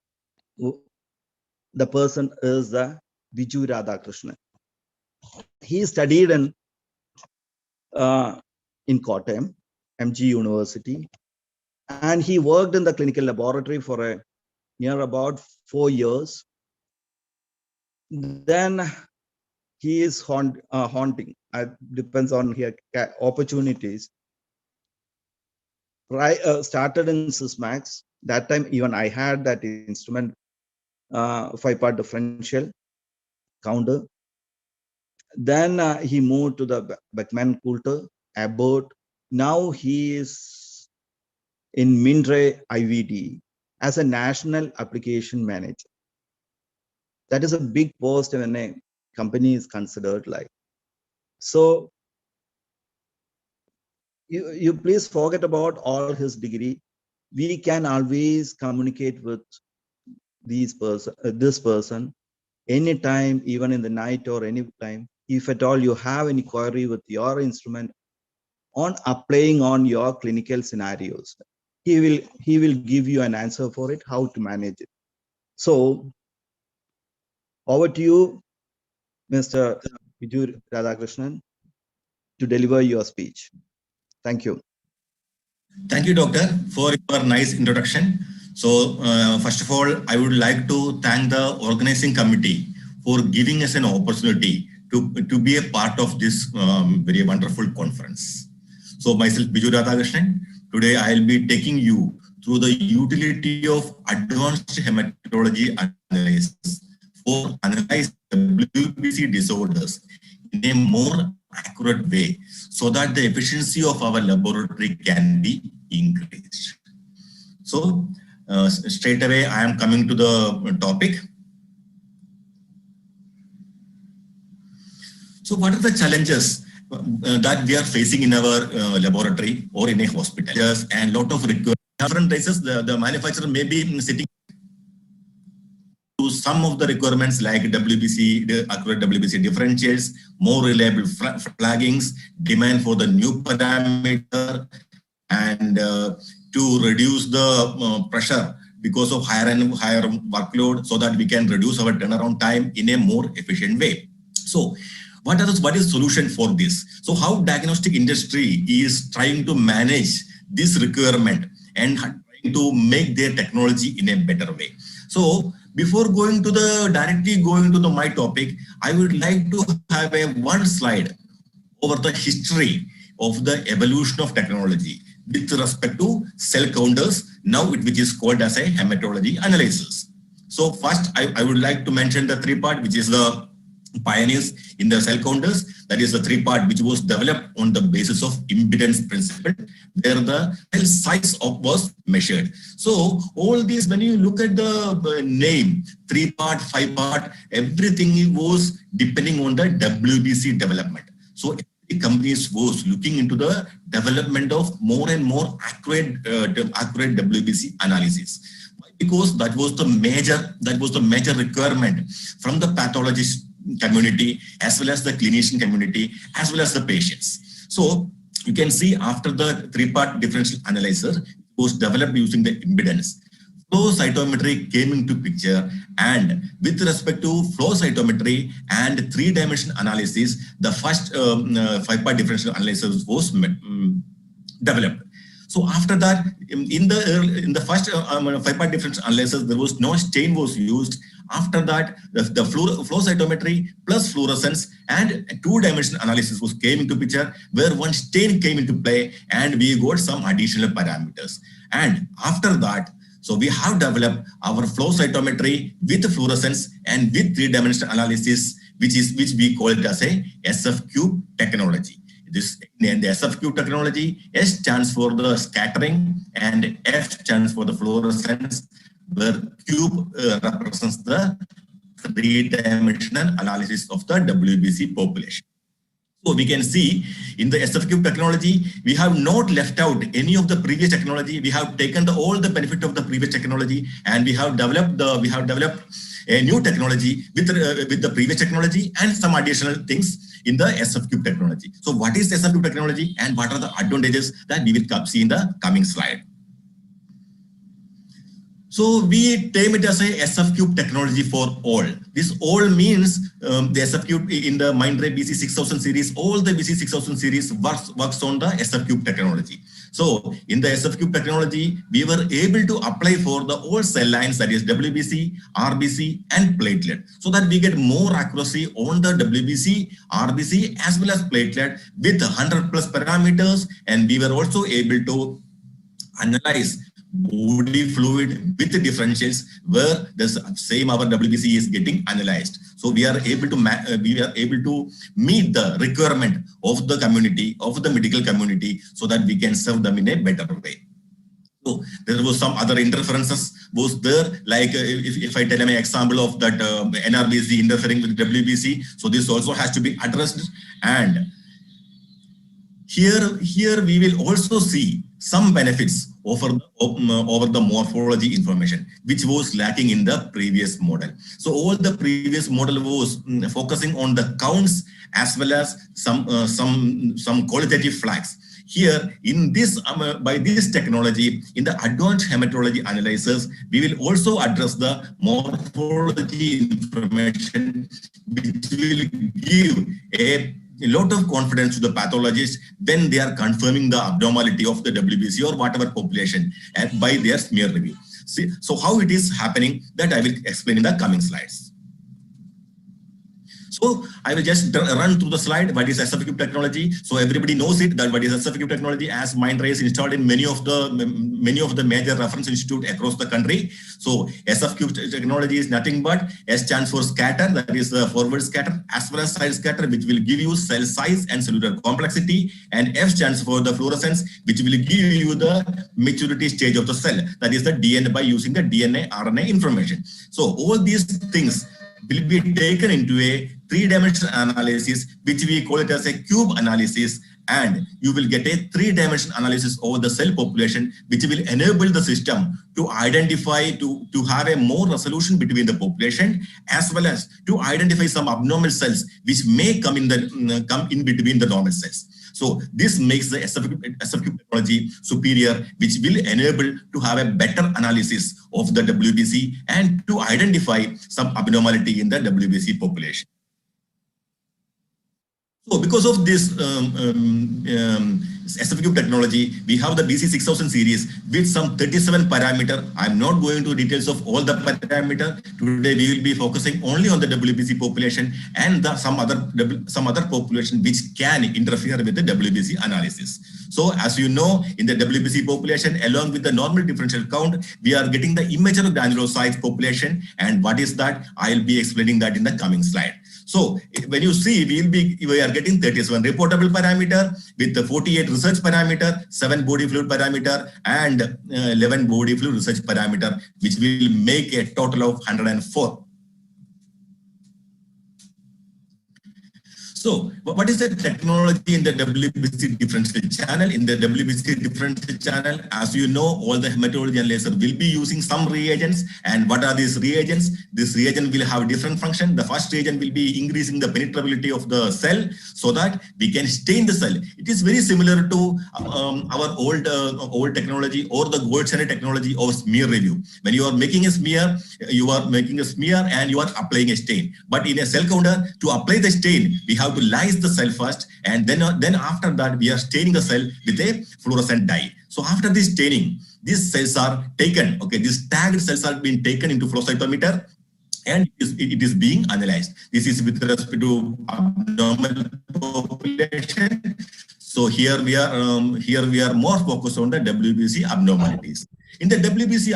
the person is the Biju Radhakrishnan. He studied in Kottayam, MG University, and he worked in the clinical laboratory for near about 4 years. Then he is haunting. Depends on his opportunities. Started in Sysmax. That time even I had that instrument, 5-part differential counter. Then he moved to the Beckman Coulter, Abbott. Now he is in Mindray IVD as a national application manager. That is a big post when a company is considered like. So you please forget about all his degree. We can always communicate with this person anytime, even in the night or any time. If at all you have any query with your instrument on applying on your clinical scenarios, he will give you an answer for it, how to manage it. So over to you, Mr. Vijay Radhakrishnan, to deliver your speech. Thank you. Thank you, Doctor, for your nice introduction. So, first of all, I would like to thank the organizing committee for giving us an opportunity to be a part of this very wonderful conference. So, myself, Vijay Radhakrishnan, today I will be taking you through the utility of advanced hematology analysis for analyzing WBC disorders in a more accurate way so that the efficiency of our laboratory can be increased. So straight away, I am coming to the topic. So what are the challenges that we are facing in our laboratory or in a hospital? Yes, and lot of requirements. The manufacturer may be sitting to some of the requirements like WBC, the accurate WBC differentials, more reliable flaggings, demand for the new parameter, and to reduce the pressure because of higher and higher workload so that we can reduce our turnaround time in a more efficient way. So what is the solution for this? So how diagnostic industry is trying to manage this requirement and trying to make their technology in a better way. So before directly going to my topic, I would like to have one slide over the history of the evolution of technology with respect to cell counters, now which is called as a hematology analysis. So first, I would like to mention the three part, which is the pioneers in the cell counters. That is the three part which was developed on the basis of impedance principle, where the cell size was measured. So all these, when you look at the name, 3 part, 5 part, everything was depending on the WBC development. So every company was looking into the development of more and more accurate WBC analysis, because that was the major requirement from the pathologist community, as well as the clinician community, as well as the patients. So you can see after the 3-part differential analyzer was developed using the impedance, flow cytometry came into picture, and with respect to flow cytometry and 3-dimensional analysis, the first 5-part differential analyzer was developed. So after that, in the first 5-part differential analysis, there was no stain was used. After that, the flow cytometry plus fluorescence and 2-dimensional analysis came into picture, where one stain came into play, and we got some additional parameters. And after that, so we have developed our flow cytometry with fluorescence and with 3-dimensional analysis, which we call it as a SF-cube technology. This in the SF-cube technology, S stands for the scattering and F stands for the fluorescence, where cube represents the 3-dimensional analysis of the WBC population. So we can see in the SF-cube technology, we have not left out any of the previous technology. We have taken all the benefit of the previous technology, and we have developed a new technology with the previous technology and some additional things in the SF-cube technology. So what is SF-cube technology and what are the advantages that we will see in the coming slide? So we term it as a SF-cube technology for all. This all means the SF-cube in the Mindray BC 6000 series, all the BC 6000 series works on the SF-cube technology. So in the SF-cube technology, we were able to apply for the all cell lines, that is WBC, RBC, and platelet, so that we get more accuracy on the WBC, RBC, as well as platelet with 100+ parameters, and we were also able to analyze body fluid with the differentials, where the same our WBC is getting analyzed. So we are able to meet the requirement of the community, of the medical community, so that we can serve them in a better way. So there was some other interferences was there, like if I tell an example of that NRBC interfering with WBC, so this also has to be addressed. And here we will also see some benefits over the morphology information, which was lacking in the previous model. So all the previous model was focusing on the counts as well as some qualitative flags. Here, in this by this technology, in the advanced hematology analyzers, we will also address the morphology information, which will give a lot of confidence to the pathologist when they are confirming the abnormality of the WBC or whatever population by their smear review. See, so how it is happening, that I will explain in the coming slides. So I will just run through the slide. What is SFQ technology? So everybody knows it, that what is SFQ technology, as Mindray is installed in many of the major reference institutes across the country. So SFQ technology is nothing but S stands for scatter, that is the forward scatter, as well as side scatter, which will give you cell size and cellular complexity, and F stands for the fluorescence, which will give you the maturity stage of the cell, that is the DNA, by using the DNA RNA information. So all these things will be taken into a three-dimensional analysis, which we call it as a cube analysis, and you will get a three-dimensional analysis over the cell population, which will enable the system to identify, to have a more resolution between the population, as well as to identify some abnormal cells which may come in between the normal cells. So this makes the SFQ technology superior, which will enable to have a better analysis of the WBC and to identify some abnormality in the WBC population. So because of this SFQ technology, we have the BC6000 series with some 37 parameter. I'm not going into details of all the parameter. Today we will be focusing only on the WBC population and some other population which can interfere with the WBC analysis. So as you know, in the WBC population, along with the normal differential count, we are getting the immature granulocyte population. And what is that? I'll be explaining that in the coming slide. So when you see, we are getting 37 reportable parameter with the 48 research parameter, 7 body fluid parameter, and 11 body fluid research parameter, which will make a total of 104. So what is the technology in the WBC differential channel? In the WBC differential channel, as you know, all the hematology analyzer will be using some reagents. And what are these reagents? This reagent will have different function. The first reagent will be increasing the penetrability of the cell so that we can stain the cell. It is very similar to our old technology or the gold standard technology of smear review. When you are making a smear, and you are applying a stain. But in a cell counter, to apply the stain, we have to lyse the cell first, and then after that we are staining the cell with a fluorescent dye. So after this staining, these cells are taken, these tagged cells are being taken into flow cytometer, and it is being analyzed. This is with respect to abnormal population. So here we are more focused on the WBC abnormalities. In the WBC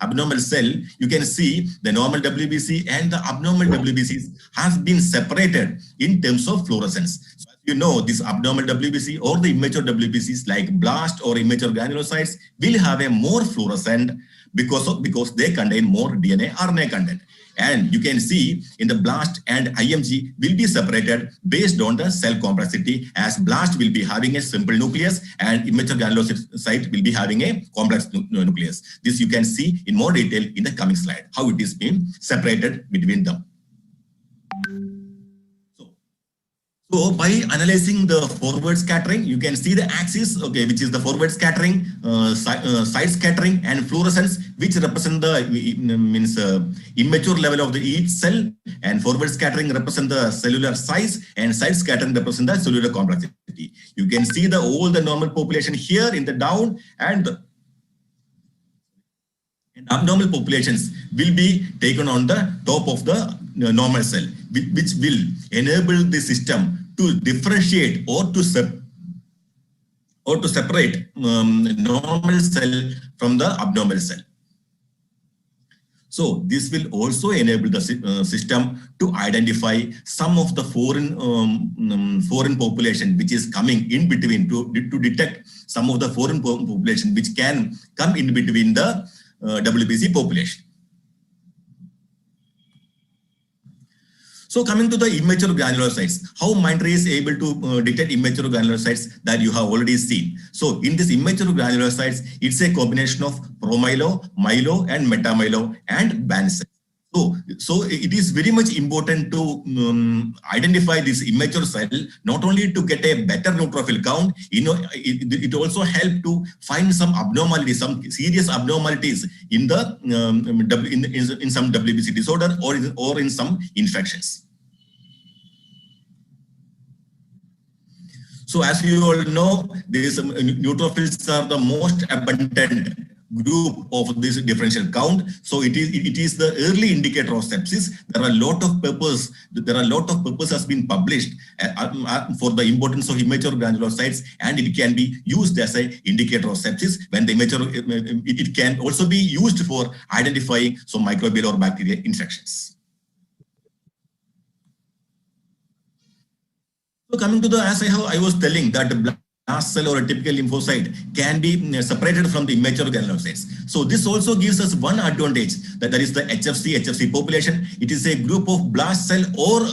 abnormal cell, you can see the normal WBC and the abnormal WBCs have been separated in terms of fluorescence. So as you know, this abnormal WBC or the immature WBCs like blast or immature granulocytes will have a more fluorescent because they contain more DNA RNA content. And you can see in the blast and IMG will be separated based on the cell complexity, as blast will be having a simple nucleus and immature granulocyte will be having a complex nucleus. This you can see in more detail in the coming slide, how it is being separated between them. So by analyzing the forward scattering, you can see the axis, which is the forward scattering, side scattering, and fluorescence, which represent the immature level of the each cell, and forward scattering represent the cellular size, and side scattering represent the cellular complexity. You can see all the normal population here in the down, and abnormal populations will be taken on the top of the normal cell, which will enable the system to differentiate or to separate normal cell from the abnormal cell. So this will also enable the system to identify some of the foreign population which is coming in between, to detect some of the foreign population which can come in between the WBC population. So coming to the immature granulocytes, how Mindray is able to detect immature granulocytes that you have already seen. So in this immature granulocytes, it's a combination of promyelo, myelo, and metamyelo and band cells. So it is very much important to identify this immature cell, not only to get a better neutrophil count, it also helps to find some abnormalities, some serious abnormalities in the in some WBC disorder or in some infections. So as you all know, these neutrophils are the most abundant group of this differential count. So it is the early indicator of sepsis. There are a lot of papers. Has been published for the importance of immature granulocytes, and it can be used as an indicator of sepsis. When the immature, it can also be used for identifying some microbial or bacterial infections. So coming to the, as I was telling, that the blast cell or a typical lymphocyte can be separated from the immature granulocytes. So this also gives us one advantage, that is the HFC population. It is a group of blast cell or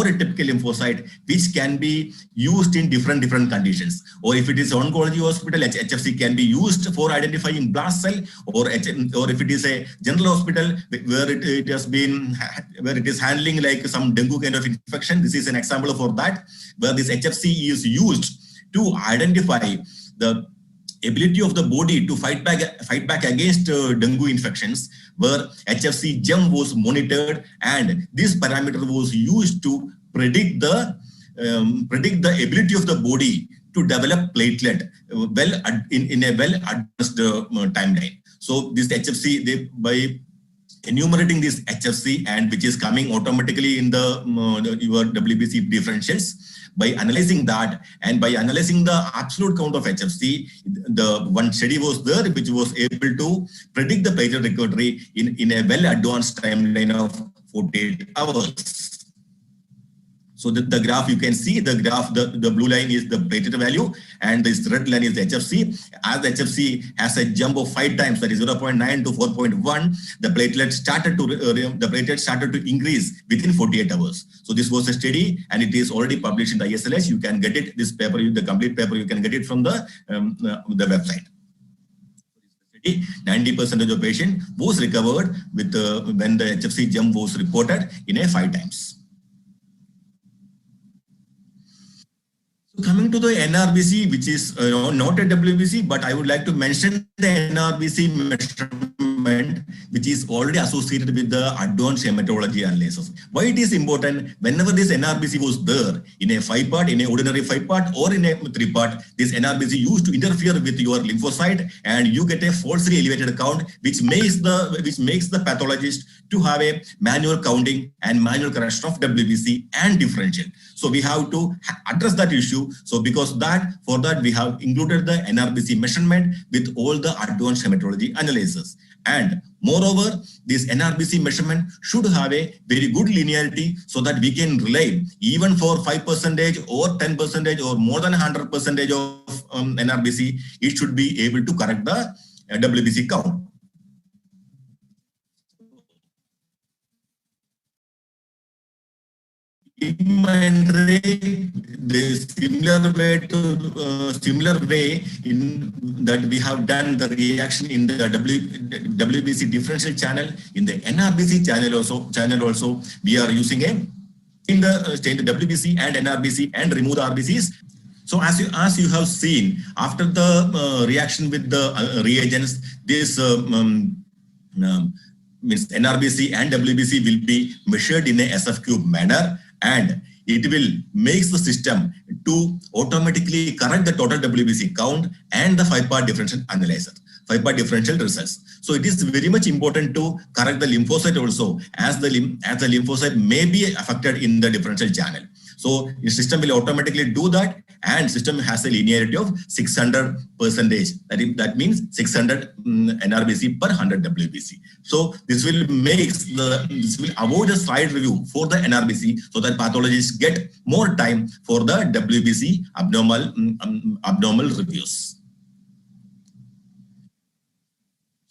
a typical lymphocyte which can be used in different conditions. Or if it is oncology hospital, HFC can be used for identifying blast cell, or if it is a general hospital where it is handling like some dengue kind of infection. This is an example for that, where this HFC is used to identify the ability of the body to fight back against dengue infections, where HFC gem was monitored, and this parameter was used to predict the ability of the body to develop platelet in a well advanced timeline. So this HFC, by enumerating this HFC, and which is coming automatically in the your WBC differentials, by analyzing that and by analyzing the absolute count of HFC, the one study was there which was able to predict the platelet recovery in a well advanced timeline of 48 hours. So the graph, you can see the graph, the blue line is the platelet value and this red line is the HFC. As the HFC has a jump of 5 times, that is 0.9 to 4.1, the platelet started to increase within 48 hours. So this was a study, and it is already published in the ISLH. You can get it, this paper, the complete paper, you can get it from the website. 90% of patient was recovered with when the HFC jump was reported in a 5 times. So coming to the NRBC, which is not a WBC, but I would like to mention the NRBC measurement, which is already associated with the advanced hematology analysis. Why it is important? Whenever this NRBC was there in a 5-part, in a ordinary 5-part, or in a 3-part, this NRBC used to interfere with your lymphocyte, and you get a falsely elevated count, which makes the pathologist to have a manual counting and manual correction of WBC and differential. So we have to address that issue. So because for that we have included the NRBC measurement with all the advanced hematology analysis. And moreover, this NRBC measurement should have a very good linearity so that we can rely even for 5% or 10% or more than 100% of NRBC, it should be able to correct the WBC count. In Mindray, the similar way in that we have done the reaction in the WBC differential channel, in the NRBC channel also we are using in the WBC and NRBC and remove the RBCs. So as you have seen, after the reaction with the reagents, this means NRBC and WBC will be measured in a SF cube manner, and it will make the system to automatically correct the total WBC count and the 5-part differential analyzer, 5-part differential results. So it is very much important to correct the lymphocyte also, as the lymphocyte may be affected in the differential channel. So the system will automatically do that, and system has a linearity of 600%. That means 600 NRBC per 100 WBC. So this will avoid a slide review for the NRBC, so that pathologists get more time for the WBC abnormal reviews.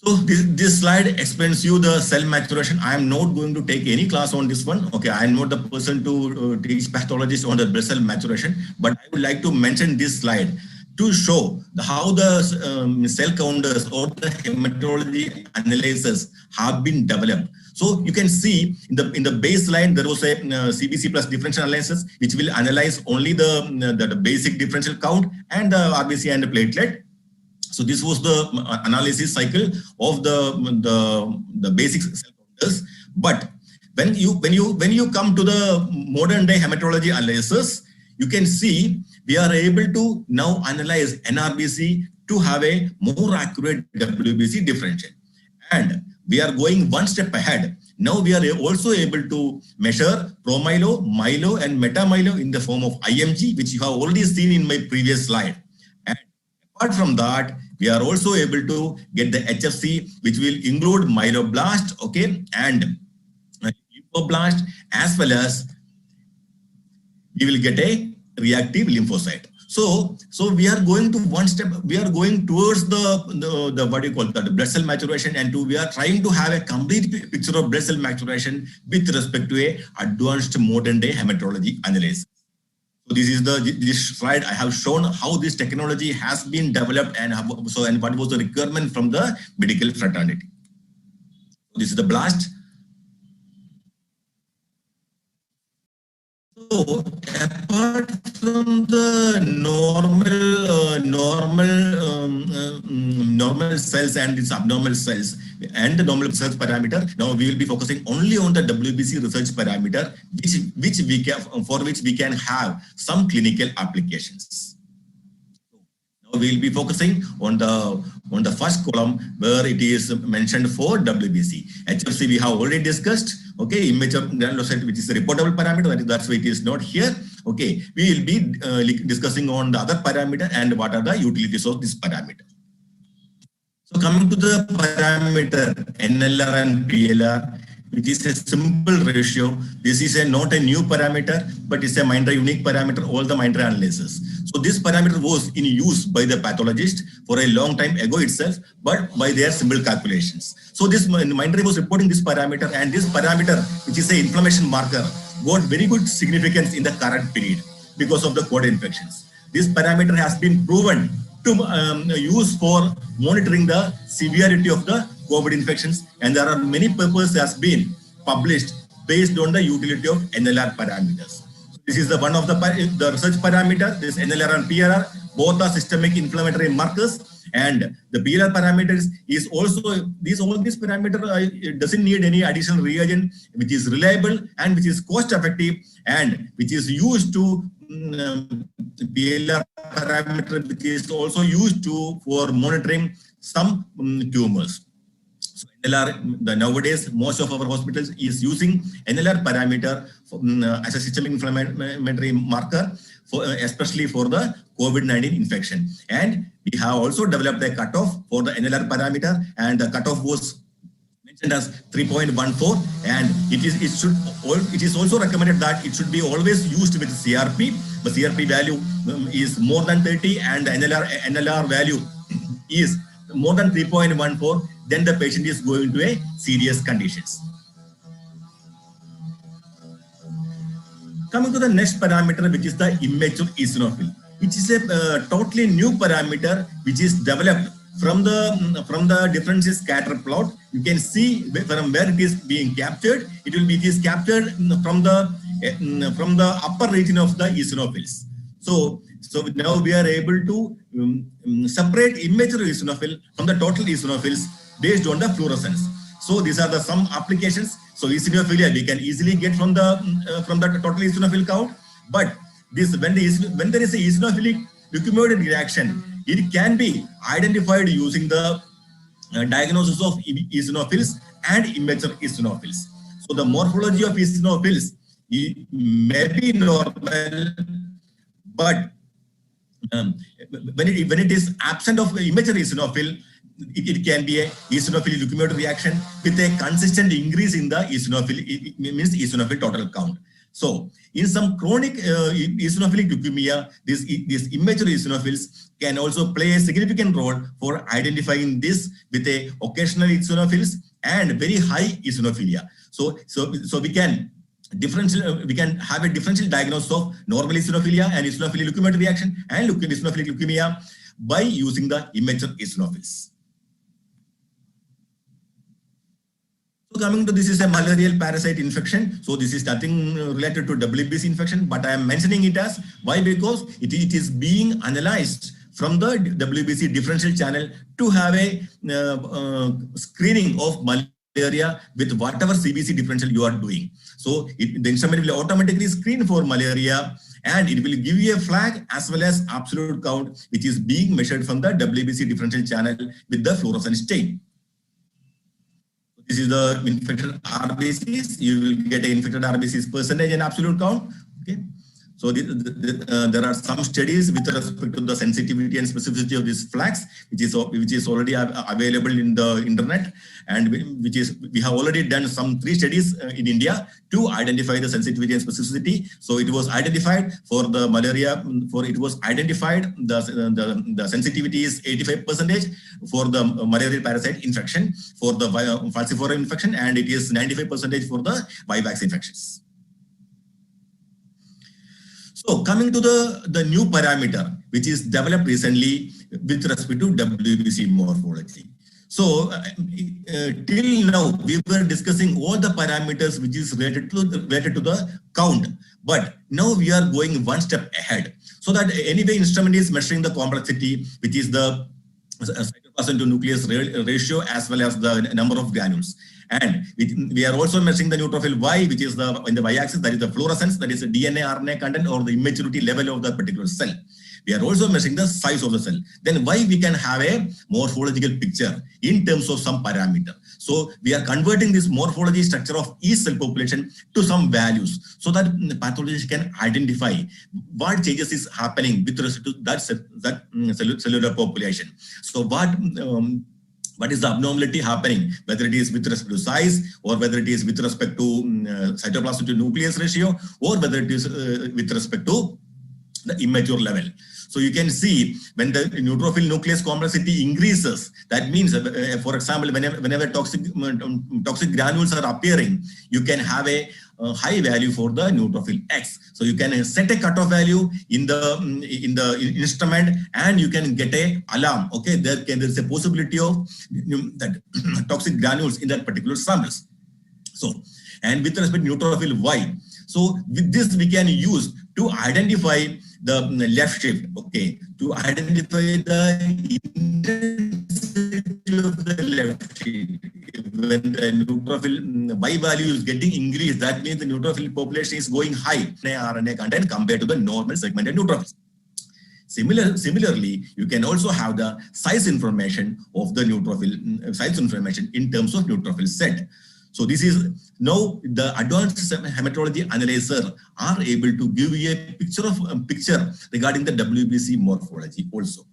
So this slide explains you the cell maturation. I am not going to take any class on this one. Okay, I am not the person to teach pathologists on the blood cell maturation, but I would like to mention this slide to show how the cell counters or the hematology analyzers have been developed. So you can see in the baseline there was a CBC plus differential analysis, which will analyze only the basic differential count and the RBC and the platelet. So this was the analysis cycle of the basic cell counters. But when you come to the modern day hematology analysis, you can see we are able to now analyze NRBC to have a more accurate WBC differential. And we are going one step ahead. Now we are also able to measure promyelo, myelo, and metamyelo in the form of IMG, which you have already seen in my previous slide. And apart from that, we are also able to get the HFC, which will include myeloblast, okay, and lymphoblast, as well as we will get a reactive lymphocyte. So we are going to one step. We are going towards the what do you call that, the blood cell maturation, and we are trying to have a complete picture of blood cell maturation with respect to a advanced modern day hematology analysis. So this is this slide I have shown how this technology has been developed and what was the requirement from the medical fraternity. This is the blast. So apart from the normal cells and its abnormal cells and the normal cells parameter, now we will be focusing only on the WBC research parameter, for which we can have some clinical applications. Now we will be focusing on the first column where it is mentioned for WBC. HFC we have already discussed. Okay, immature granulocyte, which is a reportable parameter, that's why it is not here. Okay, we will be discussing on the other parameter and what are the utilities of this parameter. So coming to the parameter NLR and PLR, which is a simple ratio. This is not a new parameter, but it's a Mindray unique parameter, all the Mindray analysis. So this parameter was in use by the pathologist for a long time ago itself, but by their simple calculations. So this Mindray was reporting this parameter, and this parameter, which is an inflammation marker, got very good significance in the current period because of the COVID infections. This parameter has been proven to use for monitoring the severity of the COVID infections, and there are many papers that has been published based on the utility of NLR parameters. This is the one of the research parameter. This NLR and PLR, both are systemic inflammatory markers, and the PLR parameters is also all these parameter doesn't need any additional reagent, which is reliable and which is cost effective and which is used to PLR parameter, which is also used for monitoring some tumors. So NLR, nowadays, most of our hospitals is using NLR parameter as a systemic inflammatory marker, especially for the COVID-19 infection. And we have also developed a cutoff for the NLR parameter, and the cutoff was mentioned as 3.14, and it is also recommended that it should be always used with CRP. The CRP value is more than 30, and the NLR value is more than 3.14, then the patient is going to a serious conditions. Coming to the next parameter, which is the immature eosinophil, which is a totally new parameter which is developed from the differential scatter plot. You can see from where it is being captured. It is captured from the upper region of the eosinophils. So now we are able to separate immature eosinophil from the total eosinophils based on the fluorescence. So these are some applications. So eosinophilia we can easily get from the total eosinophil count. But when there is a eosinophilic leukemia reaction, it can be identified using the diagnosis of eosinophils and immature eosinophils. So the morphology of eosinophils may be normal, but when it is absent of immature eosinophil, it can be a eosinophilic leukemia reaction with a consistent increase in the eosinophil, it means eosinophil total count. So in some chronic eosinophilic leukemia, these immature eosinophils can also play a significant role for identifying this with a occasional eosinophils and very high eosinophilia. So we can have a differential diagnosis of normal eosinophilia and eosinophilic leukemia reaction and eosinophilic leukemia by using the immature eosinophils. So coming to this is a malarial parasite infection. So this is nothing related to WBC infection, but I am mentioning it as why? Because it is being analyzed from the WBC differential channel to have a screening of malaria with whatever CBC differential you are doing. So the instrument will automatically screen for malaria and it will give you a flag as well as absolute count, which is being measured from the WBC differential channel with the fluorescent stain. This is the infected RBCs. You will get an infected RBCs percentage and absolute count. Okay. So there are some studies with respect to the sensitivity and specificity of these flags, which is already available in the internet, and we have already done some 3 studies in India to identify the sensitivity and specificity. So it was identified for the malaria. The sensitivity is 85% for the malarial parasite infection, for the falciparum infection, and it is 95% for the vivax infections. So coming to the new parameter, which is developed recently with respect to WBC morphology. So till now, we were discussing all the parameters which is related to the count. But now we are going one step ahead. So that anyway, instrument is measuring the complexity, which is the cytoplasm to nucleus ratio as well as the number of granules. And we are also measuring the neutrophil Y, which is in the Y-axis, that is the fluorescence, that is the DNA, RNA content or the immaturity level of the particular cell. We are also measuring the size of the cell. Then why we can have a morphological picture in terms of some parameter. So we are converting this morphology structure of each cell population to some values so that the pathologist can identify what changes is happening with respect to that cellular population. So what is the abnormality happening, whether it is with respect to size or whether it is with respect to cytoplasm to nucleus ratio or whether it is with respect to the immature level. So you can see when the neutrophil nucleus complexity increases, that means, for example, whenever toxic granules are appearing, you can have a high value for the neutrophil X. So you can set a cutoff value in the instrument and you can get a alarm. Okay, there is a possibility of that toxic granules in that particular samples. So, and with respect to neutrophil Y, so with this we can use to identify the left shift, okay, to identify the intensity of the left shift. When the neutrophil Y value is getting increased, that means the neutrophil population is going high, RNA content compared to the normal segmented neutrophils. Similarly, you can also have the size information of the neutrophil, size information in terms of neutrophil set. So this is now the advanced hematology analyzer are able to give you a picture regarding the WBC morphology also.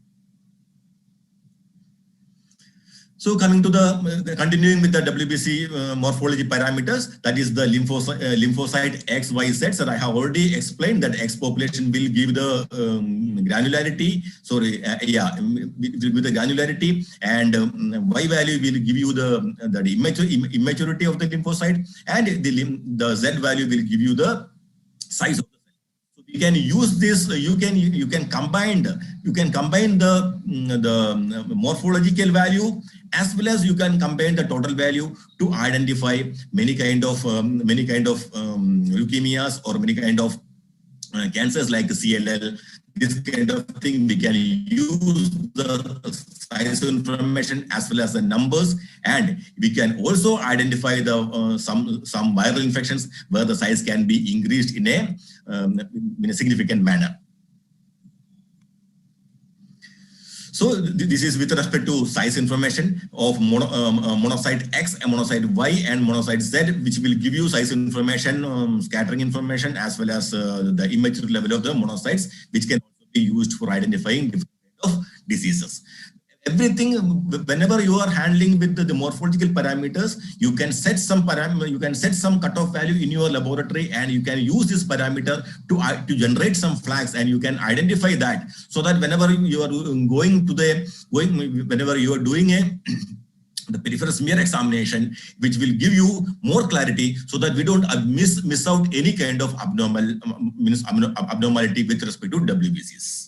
So coming to the continuing with the WBC morphology parameters, that is the lymphocyte X, Y, Z. So I have already explained that X population will give the granularity. Sorry, with the granularity, and Y value will give you the immaturity of the lymphocyte, and the Z value will give you the size of the cell. So you can use this. You can combine the morphological value as well as you can combine the total value to identify many kind of leukemias or many kind of cancers like CLL. This kind of thing, we can use the size information as well as the numbers, and we can also identify the some viral infections where the size can be increased in a significant manner. So this is with respect to size information of monocyte X, monocyte Y, and monocyte Z, which will give you size information, scattering information, as well as the immature level of the monocytes, which can also used for identifying different kinds of diseases. Everything, whenever you are handling with the morphological parameters, you can set some parameter, you can set some cutoff value in your laboratory, and you can use this parameter to generate some flags, and you can identify that, so that whenever you are whenever you are doing the peripheral smear examination, which will give you more clarity, so that we don't miss out any kind of abnormality with respect to WBCs.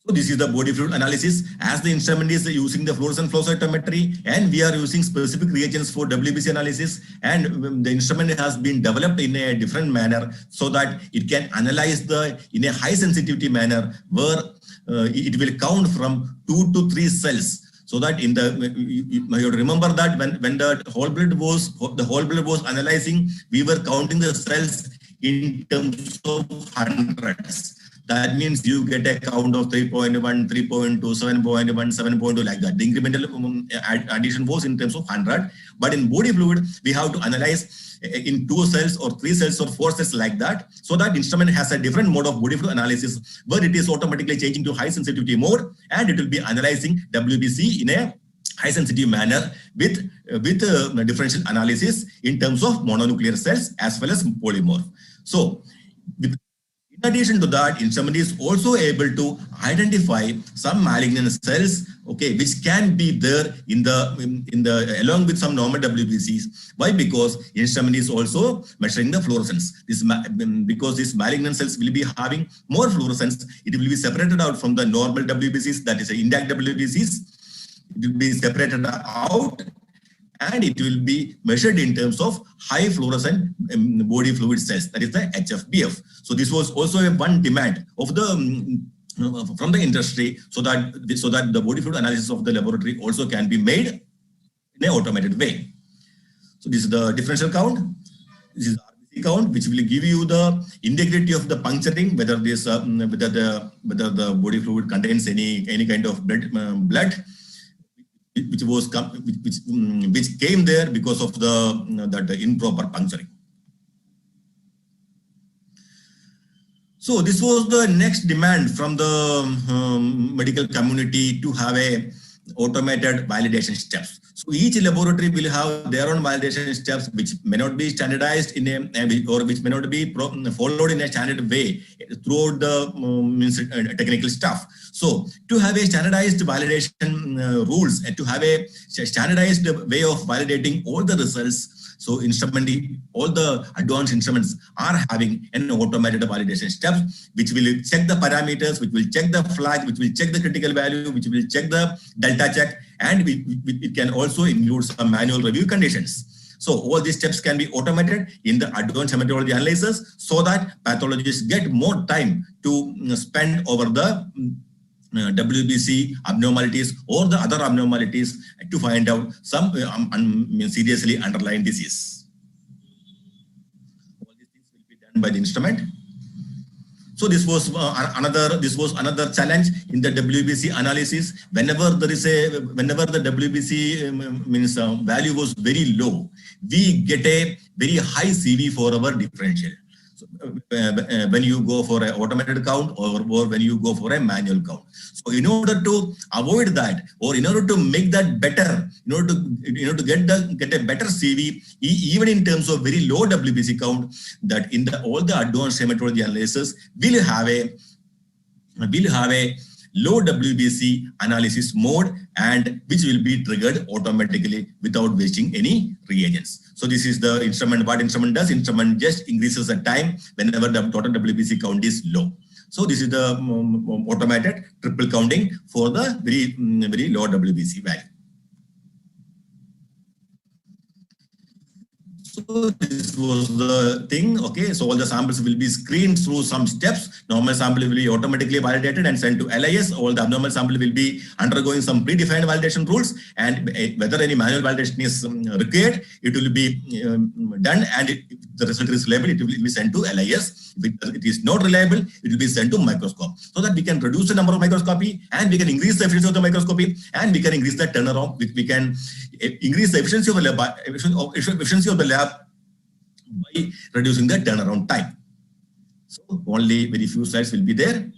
So this is the body fluid analysis, as the instrument is using the fluorescent flow cytometry, and we are using specific reagents for WBC analysis, and the instrument has been developed in a different manner so that it can analyze in a high sensitivity manner, where it will count from 2 to 3 cells. So that you have to remember that when the whole blood was analyzing, we were counting the cells in terms of hundreds. That means you get a count of 3.1, 3.2, 7.1, 7.2, like that. The incremental addition was in terms of 100. But in body fluid, we have to analyze in 2 cells or 3 cells or 4 cells, like that. So that instrument has a different mode of body fluid analysis, where it is automatically changing to high sensitivity mode, and it will be analyzing WBC in a high sensitive manner with differential analysis in terms of mononuclear cells as well as polymorph. So in addition to that, instrument is also able to identify some malignant cells, okay, which can be there along with some normal WBCs. Why? Because instrument is also measuring the fluorescence. Because these malignant cells will be having more fluorescence, it will be separated out from the normal WBCs, that is the intact WBCs. It will be separated out, and it will be measured in terms of high fluorescent body fluid cells, that is the HFBF. So this was also one demand of from the industry, so that the body fluid analysis of the laboratory also can be made in an automated way. So this is the differential count. This is the RBC count, which will give you the integrity of the puncturing, whether the body fluid contains any kind of blood which came there because of the improper puncturing. So this was the next demand from the medical community, to have a automated validation steps. So each laboratory will have their own validation steps, which may not be standardized or which may not be followed in a standard way throughout the technical stuff. So to have a standardized validation rules, and to have a standardized way of validating all the results, so all the advanced instruments are having an automated validation steps, which will check the parameters, which will check the flag, which will check the critical value, which will check the delta check, and it can also include some manual review conditions. So all these steps can be automated in the advanced hematology analysis, so that pathologists get more time to spend over the WBC abnormalities or the other abnormalities to find out some seriously underlying disease. All these things will be done by the instrument. So this was another challenge in the WBC analysis. Whenever the WBC value was very low, we get a very high CV for our differential. So, when you go for an automated count or when you go for a manual count. So in order to avoid that, or in order to make that better, in order to get a better CV, even in terms of very low WBC count, that in all the advanced hematology analysis will have a low WBC analysis mode, and which will be triggered automatically without wasting any reagents. So this is the instrument. What instrument does? Instrument just increases the time whenever the total WBC count is low. So this is the automated triple counting for the very low WBC value. So this was the thing, okay. So all the samples will be screened through some steps. Normal sample will be automatically validated and sent to LIS. All the abnormal sample will be undergoing some predefined validation rules, and whether any manual validation is required, it will be done, and if the result is reliable, it will be sent to LIS. If it is not reliable, it will be sent to microscope, so that we can reduce the number of microscopy, and we can increase the efficiency of the microscopy, and we can increase the turnaround. We can increase the efficiency of the lab by reducing the turnaround time. So only very few slides will be there.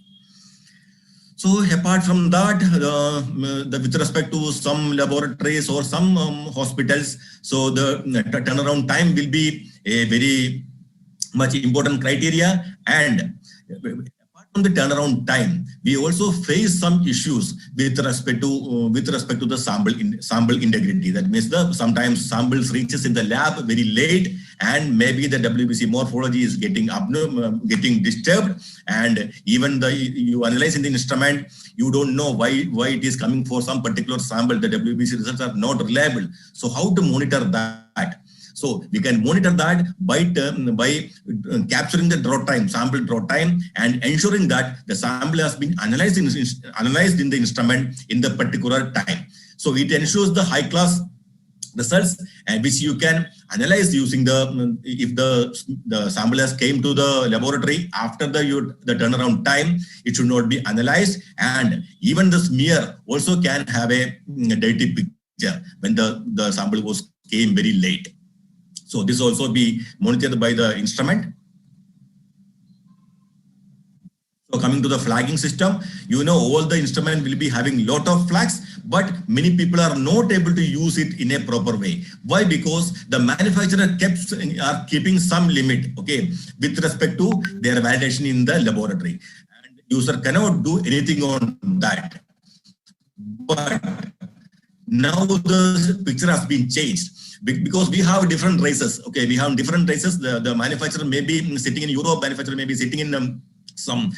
So apart from that, with respect to some laboratories or some hospitals, so the turnaround time will be a very much important criteria. And apart from the turnaround time, we also face some issues with respect to the sample integrity. That means sometimes samples reaches in the lab very late, and maybe the WBC morphology is getting disturbed, and even you analyze in the instrument, you don't know why it is coming for some particular sample. The WBC results are not reliable. So how to monitor that? So we can monitor that by capturing the draw time, sample draw time, and ensuring that the sample has been analyzed in the instrument in the particular time. So it ensures the high class results, and which you can analyze using if the sample has came to the laboratory after the turnaround time, it should not be analyzed. And even the smear also can have a dirty picture when the sample came very late. So this also be monitored by the instrument. So coming to the flagging system, all the instrument will be having lot of flags, but many people are not able to use it in a proper way. Why? Because the manufacturer are keeping some limit, okay, with respect to their validation in the laboratory, and user cannot do anything on that. But now the picture has been changed, because we have different races. Okay, we have different races. The manufacturer may be sitting in Europe, manufacturer may be sitting in some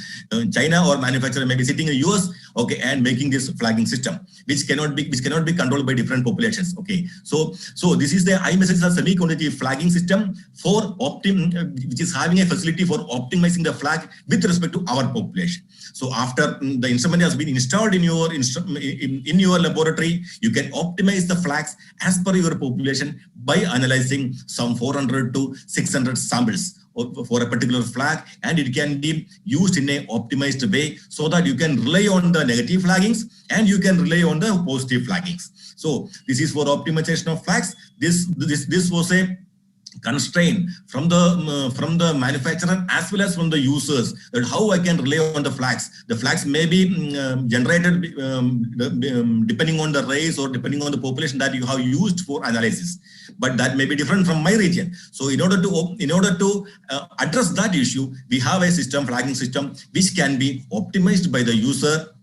China, or manufacturer may be sitting in US, okay, and making this flagging system, which cannot be controlled by different populations. Okay, so this is the iMessage semi-quantitative flagging system for which is having a facility for optimizing the flag with respect to our population. So after the instrument has been installed in your laboratory, you can optimize the flags as per your population by analyzing some 400 to 600 samples for a particular flag, and it can be used in a optimized way, so that you can rely on the negative flaggings and you can rely on the positive flaggings. So this is for optimization of flags. This was a constraint from the manufacturer as well as from the users, that how I can rely on the flags. The flags may be generated depending on the race or depending on the population that you have used for analysis, but that may be different from my region. So in order to address that issue, we have a flagging system which can be optimized by the user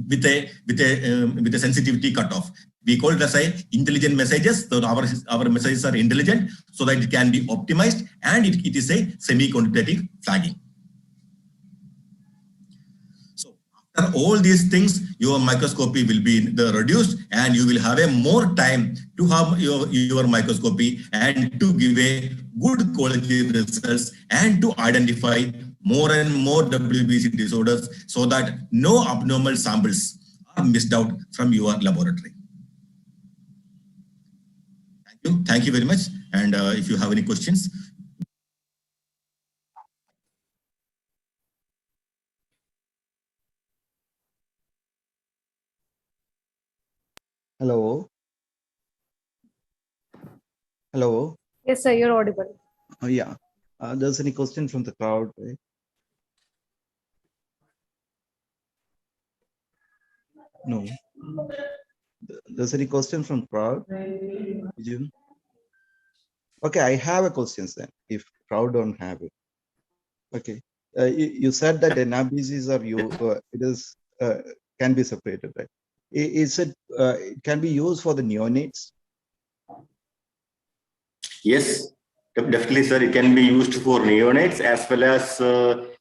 with a sensitivity cutoff. We call it as intelligent messages. So our messages are intelligent, so that it can be optimized, and it is a semi-quantitative flagging. So after all these things, your microscopy will be reduced, and you will have a more time to have your microscopy and to give a good quality results, and to identify more and more WBC disorders, so that no abnormal samples are missed out from your laboratory. Thank you very much. And if you have any questions. Hello. Hello. Yes, sir, you're audible. Oh, yeah. There's any question from the crowd, right? No. There's any question from crowd? Okay, I have a question then, if crowd don't have it. Okay. You said that NRBCs are can be separated, right? Is it can be used for the neonates? Yes, definitely, sir. It can be used for neonates, as well as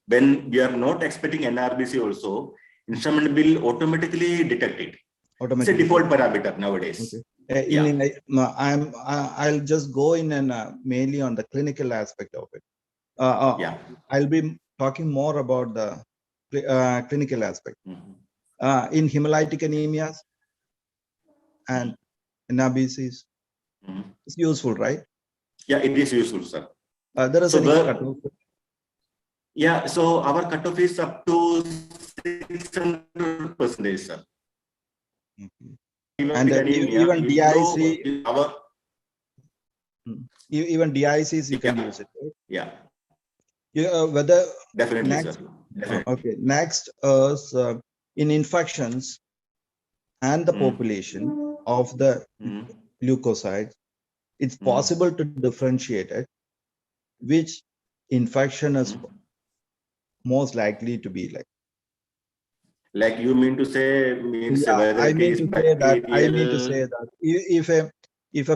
when we are not expecting NRBC also, instrument will automatically detect it. It's a default parameter nowadays. Okay. I'll just go in and mainly on the clinical aspect of it. I'll be talking more about the clinical aspect. In hemolytic anemias and NRBCs, it's useful, right? Yeah, it is useful, sir. There is a cutoff. Yeah, so our cutoff is up to 600%, sir. And even DIC, even DICs you can use it, right? Yeah. Whether Definitely, next, sir. Definitely. okay, next is in infections and the population of the leukocytes, it's possible to differentiate it, which infection is most likely to be like. Like you mean to say, means Yeah, whether I it mean is to say that. bacterial. If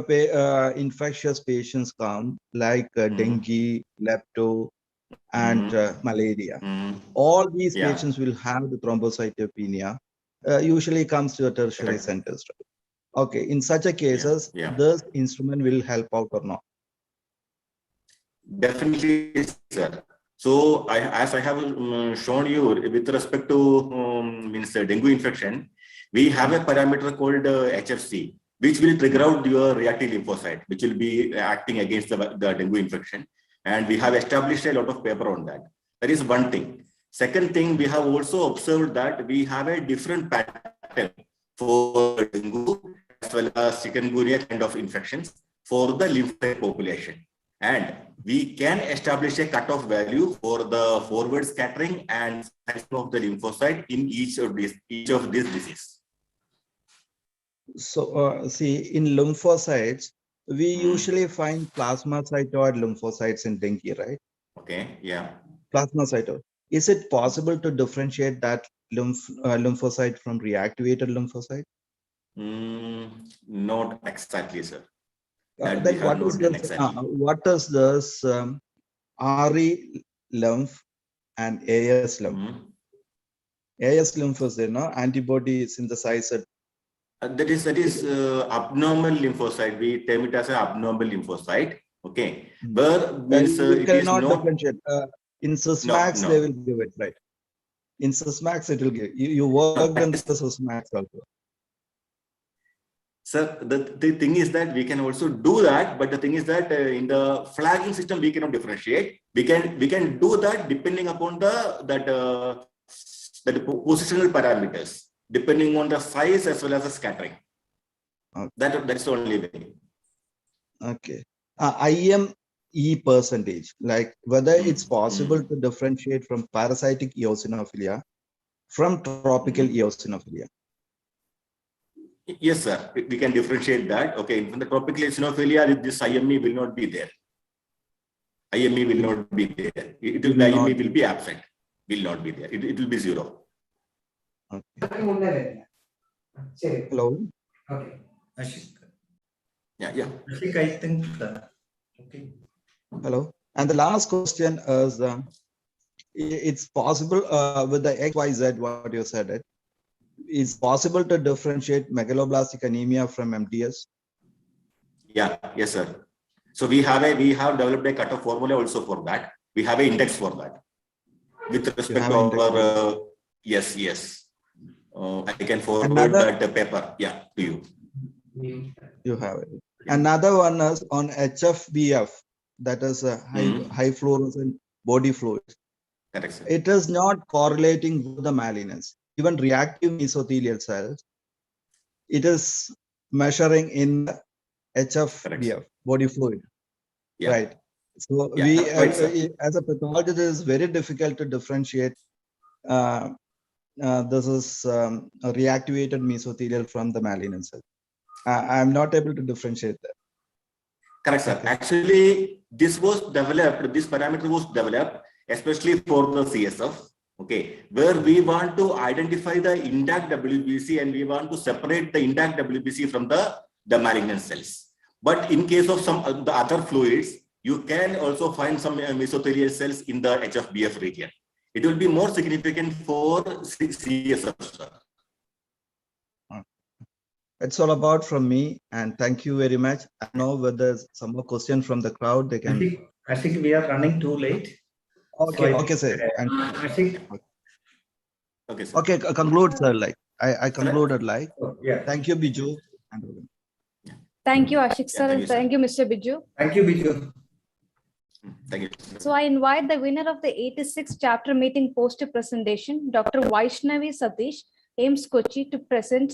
infectious patients come like dengue, lepto, and malaria, all these Yeah. patients will have the thrombocytopenia. Usually comes to a tertiary centers. Right? Okay, in such a cases, this instrument will help out or not? Definitely, sir. So, as I have shown you with respect to means dengue infection, we have a parameter called HFC, which will trigger out your reactive lymphocyte, which will be acting against the dengue infection. And we have established a lot of paper on that. That is one thing. Second thing, we have also observed that we have a different pattern for dengue as well as chikungunya kind of infections for the lymphocyte population. And we can establish a cutoff value for the forward scattering and size of the lymphocyte in each of these diseases. So, see, in lymphocytes, we usually find plasmacytoid lymphocytes in dengue, right? Okay, yeah. Plasmacytoid. Is it possible to differentiate that lymphocyte from reactivated lymphocyte? Not exactly, sir. Then what is this? Exactly. What is this RE lymph and AS lymph? AS lymph is antibody synthesized. That is abnormal lymphocyte. We term it as an abnormal lymphocyte. Okay, where means you it is cannot not differentiate. In Sysmax, they will give it, right? In Sysmax, it will give. You worked in the Sysmax also. Sir, the thing is that we can also do that, but the thing is that in the flagging system we cannot differentiate. We can do that depending upon that positional parameters, depending on the size as well as the scattering. Okay. That's the only way. Okay. IME percentage, like whether it's possible to differentiate from parasitic eosinophilia from tropical eosinophilia. Yes, sir. We can differentiate that. Okay, in the tropical eosinophilia, this IME will not be there. IME will not be there. The IME will be absent. Will not be there. It will be zero. Okay. Hello. Okay. Yeah. I think. Okay. Hello. And the last question is, it's possible with the XYZ, what you said it. It's possible to differentiate megaloblastic anemia from MDS? Yeah, yes, sir. So we have developed a cutoff formula also for that. We have an index for that. With respect to our yes. I can forward that paper, to you. You have it. Another one is on HFBF, that is a high fluorescent body fluid. Correct, sir. It is not correlating with the malignancy. Even reactive mesothelial cells, it is measuring in HFBF, body fluid. Yeah. Right. So we, as a pathologist, it is very difficult to differentiate. This is a reactivated mesothelial from the malignant cell. I'm not able to differentiate that. Correct, sir. Okay. Actually, this parameter was developed especially for the CSF, okay, where we want to identify the intact WBC and we want to separate the intact WBC from the malignant cells. But in case of some of the other fluids, you can also find some mesothelial cells in the HFBF region. It will be more significant for CSF, sir. It's all about from me, and thank you very much. I know whether there's some more question from the crowd, they can. I think we are running too late. Okay, so okay, sir. I think. Okay, sir. Okay, conclude, sir. Like I concluded. Like, yeah. Thank you, Biju. Thank you, Ashik sir. Thank you, Mr. Biju. Thank you, Biju. Thank you. So I invite the winner of the 86th chapter meeting poster presentation, Dr. Vaishnavi Satish, AIMS Kochi, to present.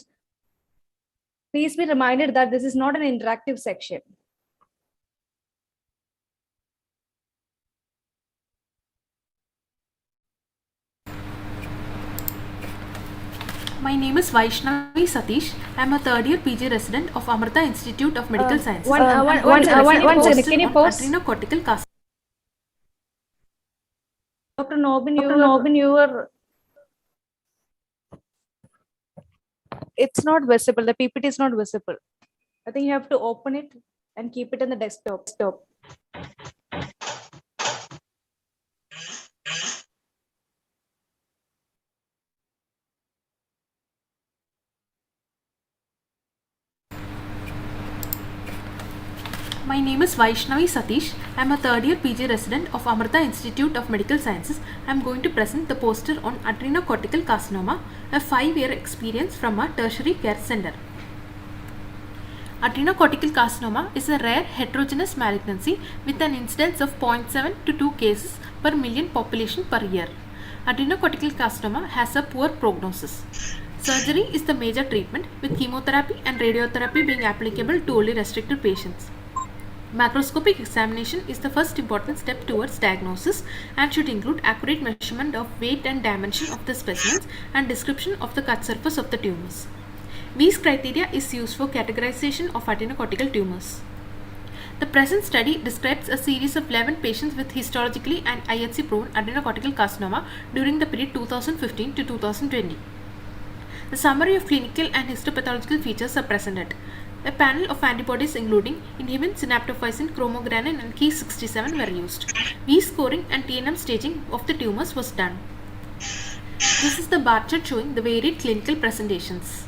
Please be reminded that this is not an interactive section. My name is Vaishnavi Satish. I am a third year PG resident of Amrita Institute of Medical Sciences. One second. Can you pause? Adrenocortical carcinoma. Dr. Nobin, you were. It's not visible. The PPT is not visible. I think you have to open it and keep it in the desktop. My name is Vaishnavi Satish. I am a third year PG resident of Amrita Institute of Medical Sciences. I am going to present the poster on adrenocortical carcinoma, a 5-year experience from a tertiary care center. Adrenocortical carcinoma is a rare heterogeneous malignancy with an incidence of 0.7 to 2 cases per million population per year. Adrenocortical carcinoma has a poor prognosis. Surgery is the major treatment, with chemotherapy and radiotherapy being applicable to only restricted patients. Macroscopic examination is the first important step towards diagnosis and should include accurate measurement of weight and dimension of the specimens and description of the cut surface of the tumors. These criteria is used for categorization of adrenocortical tumors. The present study describes a series of 11 patients with histologically and IHC-proven adrenocortical carcinoma during the period 2015 to 2020. The summary of clinical and histopathological features are presented. A panel of antibodies including inhibin, synaptophysin, chromogranin and Ki67 were used. V-scoring and TNM staging of the tumors was done. This is the bar chart showing the varied clinical presentations.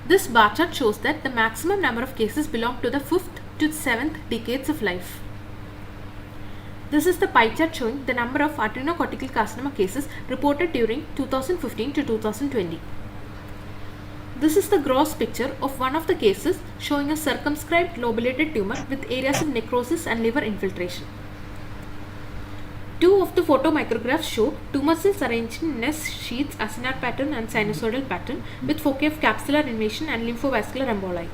This bar chart shows that the maximum number of cases belong to the 5th to 7th decades of life. This is the pie chart showing the number of adrenocortical carcinoma cases reported during 2015 to 2020. This is the gross picture of one of the cases showing a circumscribed lobulated tumor with areas of necrosis and liver infiltration. Two of the photomicrographs show tumor cells arranged in nest sheaths, acinar pattern and sinusoidal pattern with foci of capsular invasion and lymphovascular emboli.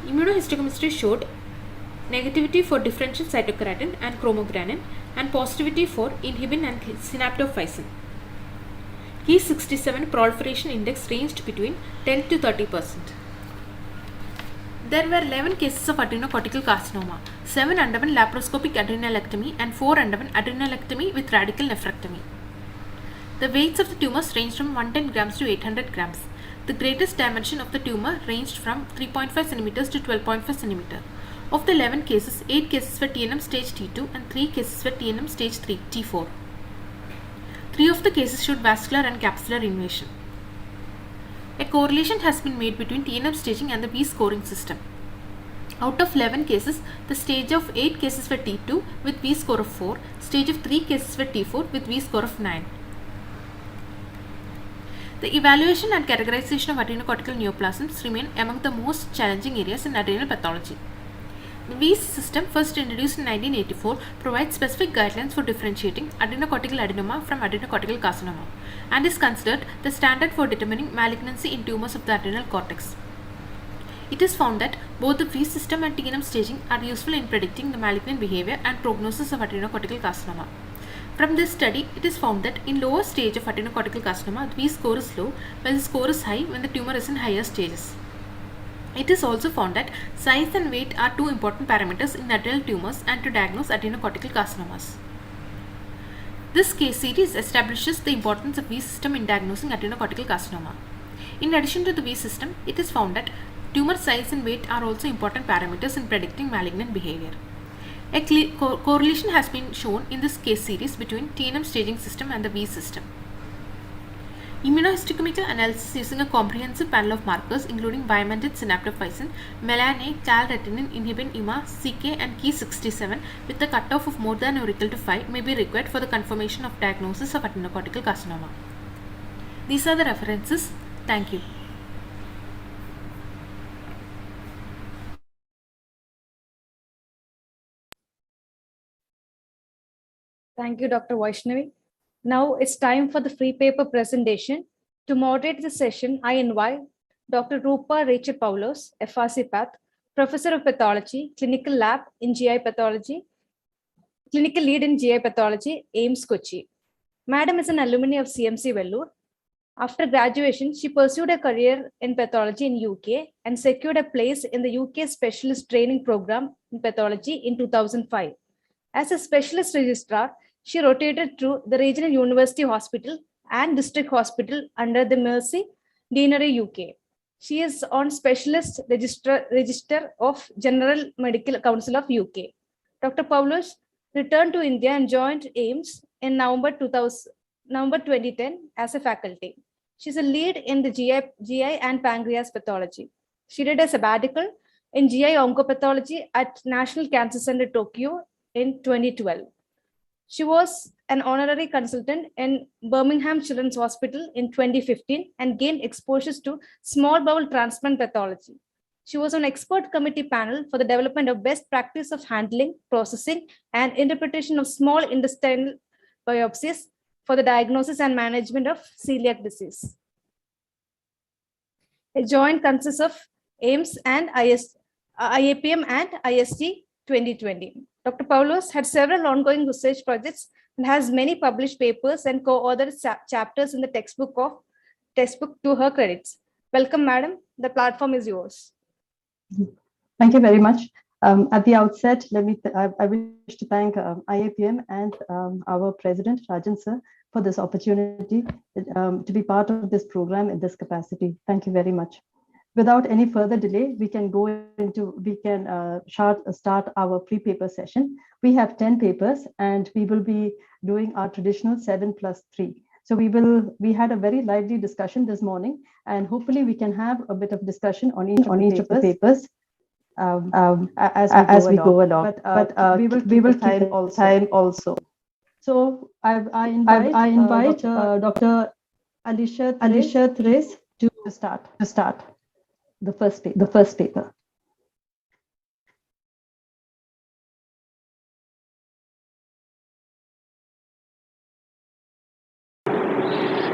Immunohistochemistry showed negativity for differential cytokeratin and chromogranin and positivity for inhibin and synaptophysin. Ki67 proliferation index ranged between 10 to 30%. There were 11 cases of adrenocortical carcinoma. 7 underwent laparoscopic adrenalectomy and 4 underwent adrenalectomy with radical nephrectomy. The weights of the tumors ranged from 110 grams to 800 grams. The greatest dimension of the tumor ranged from 3.5 centimeters to 12.5 centimeters. Of the 11 cases, 8 cases were TNM stage T2 and 3 cases were TNM stage T4. 3 of the cases showed vascular and capsular invasion. A correlation has been made between TNM staging and the V-scoring system. Out of 11 cases, the stage of 8 cases were T2 with V-score of 4, stage of 3 cases were T4 with V-score of 9. The evaluation and categorization of adrenocortical neoplasms remain among the most challenging areas in adrenal pathology. The VIS system, first introduced in 1984, provides specific guidelines for differentiating adrenocortical adenoma from adrenocortical carcinoma and is considered the standard for determining malignancy in tumors of the adrenal cortex. It is found that both the VIS system and TNM staging are useful in predicting the malignant behavior and prognosis of adrenocortical carcinoma. From this study, it is found that in lower stage of adrenocortical carcinoma, the V score is low, while the score is high when the tumor is in higher stages. It is also found that size and weight are 2 important parameters in adrenal tumors and to diagnose adrenocortical carcinomas. This case series establishes the importance of V system in diagnosing adrenocortical carcinoma. In addition to the V system, it is found that tumor size and weight are also important parameters in predicting malignant behavior. A correlation has been shown in this case series between TNM staging system and the V system. Immunohistochemical analysis using a comprehensive panel of markers including bimented synaptophysin, melan-A, calretinin, inhibin, IMA, CK and Ki67 with a cutoff of more than or equal to 5 may be required for the confirmation of diagnosis of adrenocortical carcinoma. These are the references. Thank you. Thank you, Dr. Vaishnavi. Now it's time for the free paper presentation. To moderate the session, I invite Dr. Rupa Rachel Paulos, FRC Path, Professor of Pathology, Clinical Lab in GI Pathology, Clinical Lead in GI Pathology, AIMS Kochi. Madam is an alumni of CMC Vellore. After graduation, she pursued a career in pathology in UK and secured a place in the UK Specialist Training Program in Pathology in 2005. As a specialist registrar, she rotated through the regional university hospital and district hospital under the Mercy Deanery UK. She is on specialist register of General Medical Council of UK. Dr. Paulos returned to India and joined AIMS in November 2010 as a faculty. She's a lead in the GI and pancreas pathology. She did a sabbatical in GI oncopathology at National Cancer Center, Tokyo in 2012. She was an honorary consultant in Birmingham Children's Hospital in 2015 and gained exposures to small bowel transplant pathology. She was on expert committee panel for the development of best practice of handling, processing, and interpretation of small intestinal biopsies for the diagnosis and management of celiac disease. A joint consists of AIMS and IAPM and IST 2020. Dr. Paulos had several ongoing research projects and has many published papers and co-authored chapters in the textbook to her credits. Welcome, madam. The platform is yours. Thank you very much. At the outset, I wish to thank IAPM and our president, Rajan sir, for this opportunity to be part of this program in this capacity. Thank you very much. Without any further delay, we can start our pre-paper session. We have 10 papers and we will be doing our traditional 7+3. So we had a very lively discussion this morning, and hopefully we can have a bit of discussion on each of the papers as we go along. But we will keep time also. So I invite Dr. Alicia Therese to start the first paper.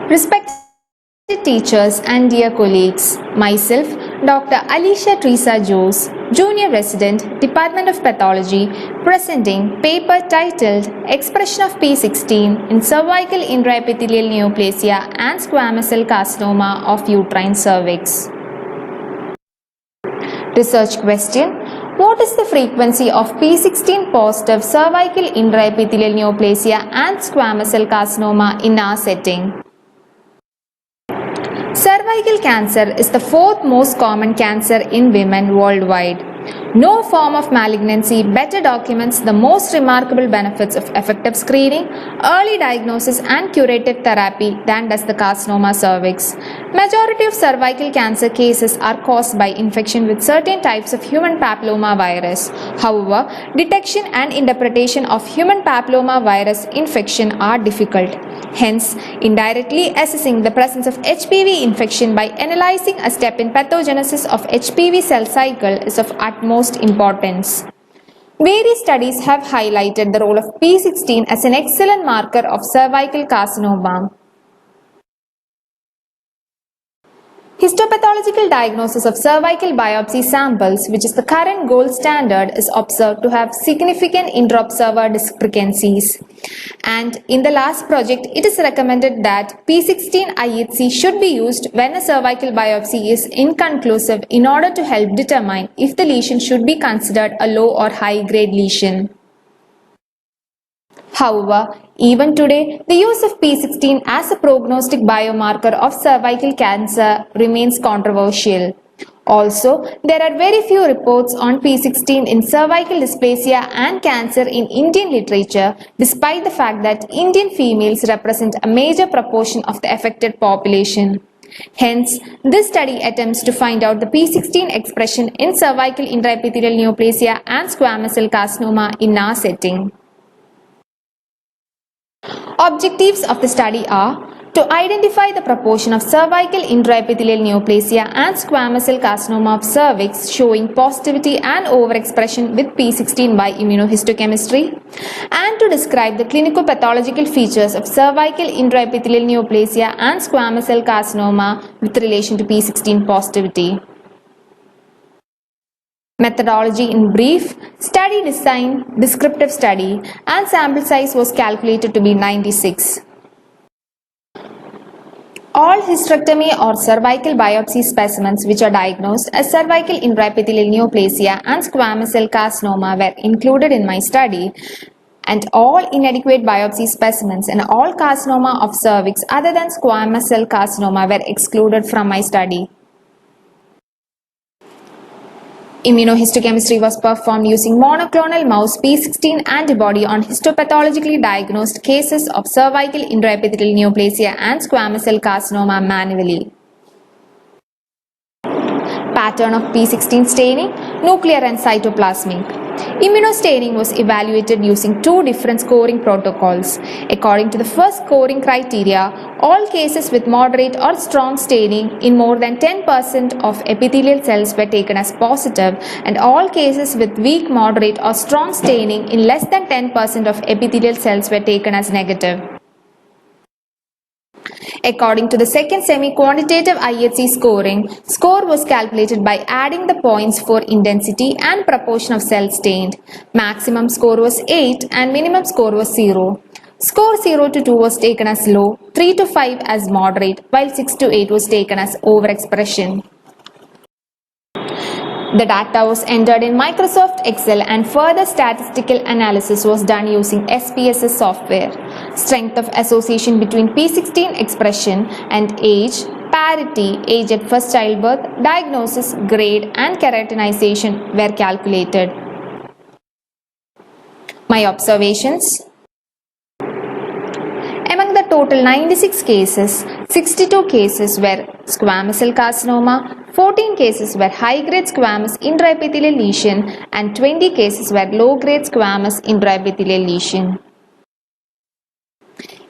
Respected teachers and dear colleagues, myself, Dr. Alicia Teresa Jose, Junior Resident, Department of Pathology, presenting paper titled Expression of P16 in Cervical Intraepithelial Neoplasia and Squamous Cell Carcinoma of Uterine Cervix. Research question: what is the frequency of P16 positive cervical intraepithelial neoplasia and squamous cell carcinoma in our setting? Cervical cancer is the fourth most common cancer in women worldwide. No form of malignancy better documents the most remarkable benefits of effective screening, early diagnosis and curative therapy than does the carcinoma cervix. Majority of cervical cancer cases are caused by infection with certain types of human papilloma virus. However, detection and interpretation of human papilloma virus infection are difficult. Hence, indirectly assessing the presence of HPV infection by analyzing a step in pathogenesis of HPV cell cycle is of utmost importance. Various studies have highlighted the role of P16 as an excellent marker of cervical carcinoma. Histopathological diagnosis of cervical biopsy samples, which is the current gold standard, is observed to have significant intra-observer discrepancies. And in the last project, it is recommended that P16 IHC should be used when a cervical biopsy is inconclusive in order to help determine if the lesion should be considered a low or high grade lesion. However, even today, the use of P16 as a prognostic biomarker of cervical cancer remains controversial. Also, there are very few reports on P16 in cervical dysplasia and cancer in Indian literature, despite the fact that Indian females represent a major proportion of the affected population. Hence, this study attempts to find out the P16 expression in cervical intraepithelial neoplasia and squamous cell carcinoma in our setting. Objectives of the study are to identify the proportion of cervical intraepithelial neoplasia and squamous cell carcinoma of cervix showing positivity and overexpression with P16 by immunohistochemistry, and to describe the clinicopathological features of cervical intraepithelial neoplasia and squamous cell carcinoma with relation to P16 positivity. Methodology in brief: study design, descriptive study, and sample size was calculated to be 96. All hysterectomy or cervical biopsy specimens which are diagnosed as cervical intraepithelial neoplasia and squamous cell carcinoma were included in my study, and all inadequate biopsy specimens and all carcinoma of cervix other than squamous cell carcinoma were excluded from my study. Immunohistochemistry was performed using monoclonal mouse P16 antibody on histopathologically diagnosed cases of cervical intraepithelial neoplasia and squamous cell carcinoma manually. Pattern of P16 staining, nuclear and cytoplasmic. Immunostaining was evaluated using two different scoring protocols. According to the first scoring criteria, all cases with moderate or strong staining in more than 10% of epithelial cells were taken as positive, and all cases with weak, moderate or strong staining in less than 10% of epithelial cells were taken as negative. According to the second semi-quantitative IHC scoring, score was calculated by adding the points for intensity and proportion of cells stained. Maximum score was 8 and minimum score was 0. Score 0 to 2 was taken as low, 3 to 5 as moderate, while 6 to 8 was taken as overexpression. The data was entered in Microsoft Excel and further statistical analysis was done using SPSS software. Strength of association between P16 expression and age, parity, age at first childbirth, diagnosis, grade and keratinization were calculated. My observations. Among the total 96 cases, 62 cases were squamous cell carcinoma, 14 cases were high-grade squamous intraepithelial lesion, and 20 cases were low-grade squamous intraepithelial lesion.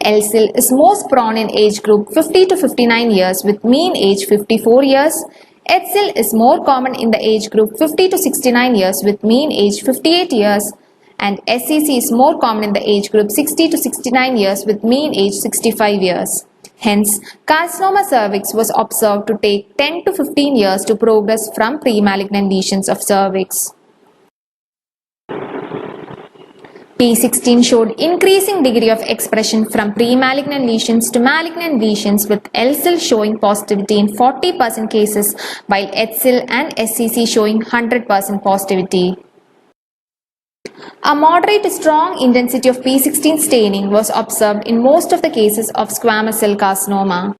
LCIL is most prone in age group 50 to 59 years with mean age 54 years. HCIL is more common in the age group 50 to 69 years with mean age 58 years. And SCC is more common in the age group 60 to 69 years with mean age 65 years. Hence, carcinoma cervix was observed to take 10 to 15 years to progress from pre-malignant lesions of cervix. P16 showed increasing degree of expression from pre-malignant lesions to malignant lesions with LCIL showing positivity in 40% cases while HCIL and SCC showing 100% positivity. A moderate to strong intensity of P16 staining was observed in most of the cases of squamous cell carcinoma.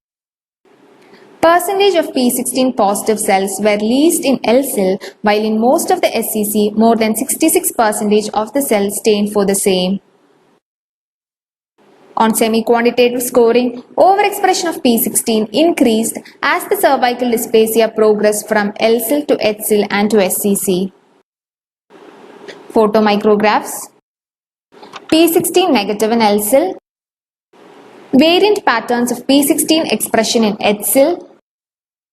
Percentage of P16 positive cells were least in LCIL, while in most of the SCC, more than 66% of the cells stained for the same. On semi-quantitative scoring, overexpression of P16 increased as the cervical dysplasia progressed from LCIL to HCIL and to SCC. Photomicrographs. P16 negative in LCIL. Variant patterns of P16 expression in HCIL.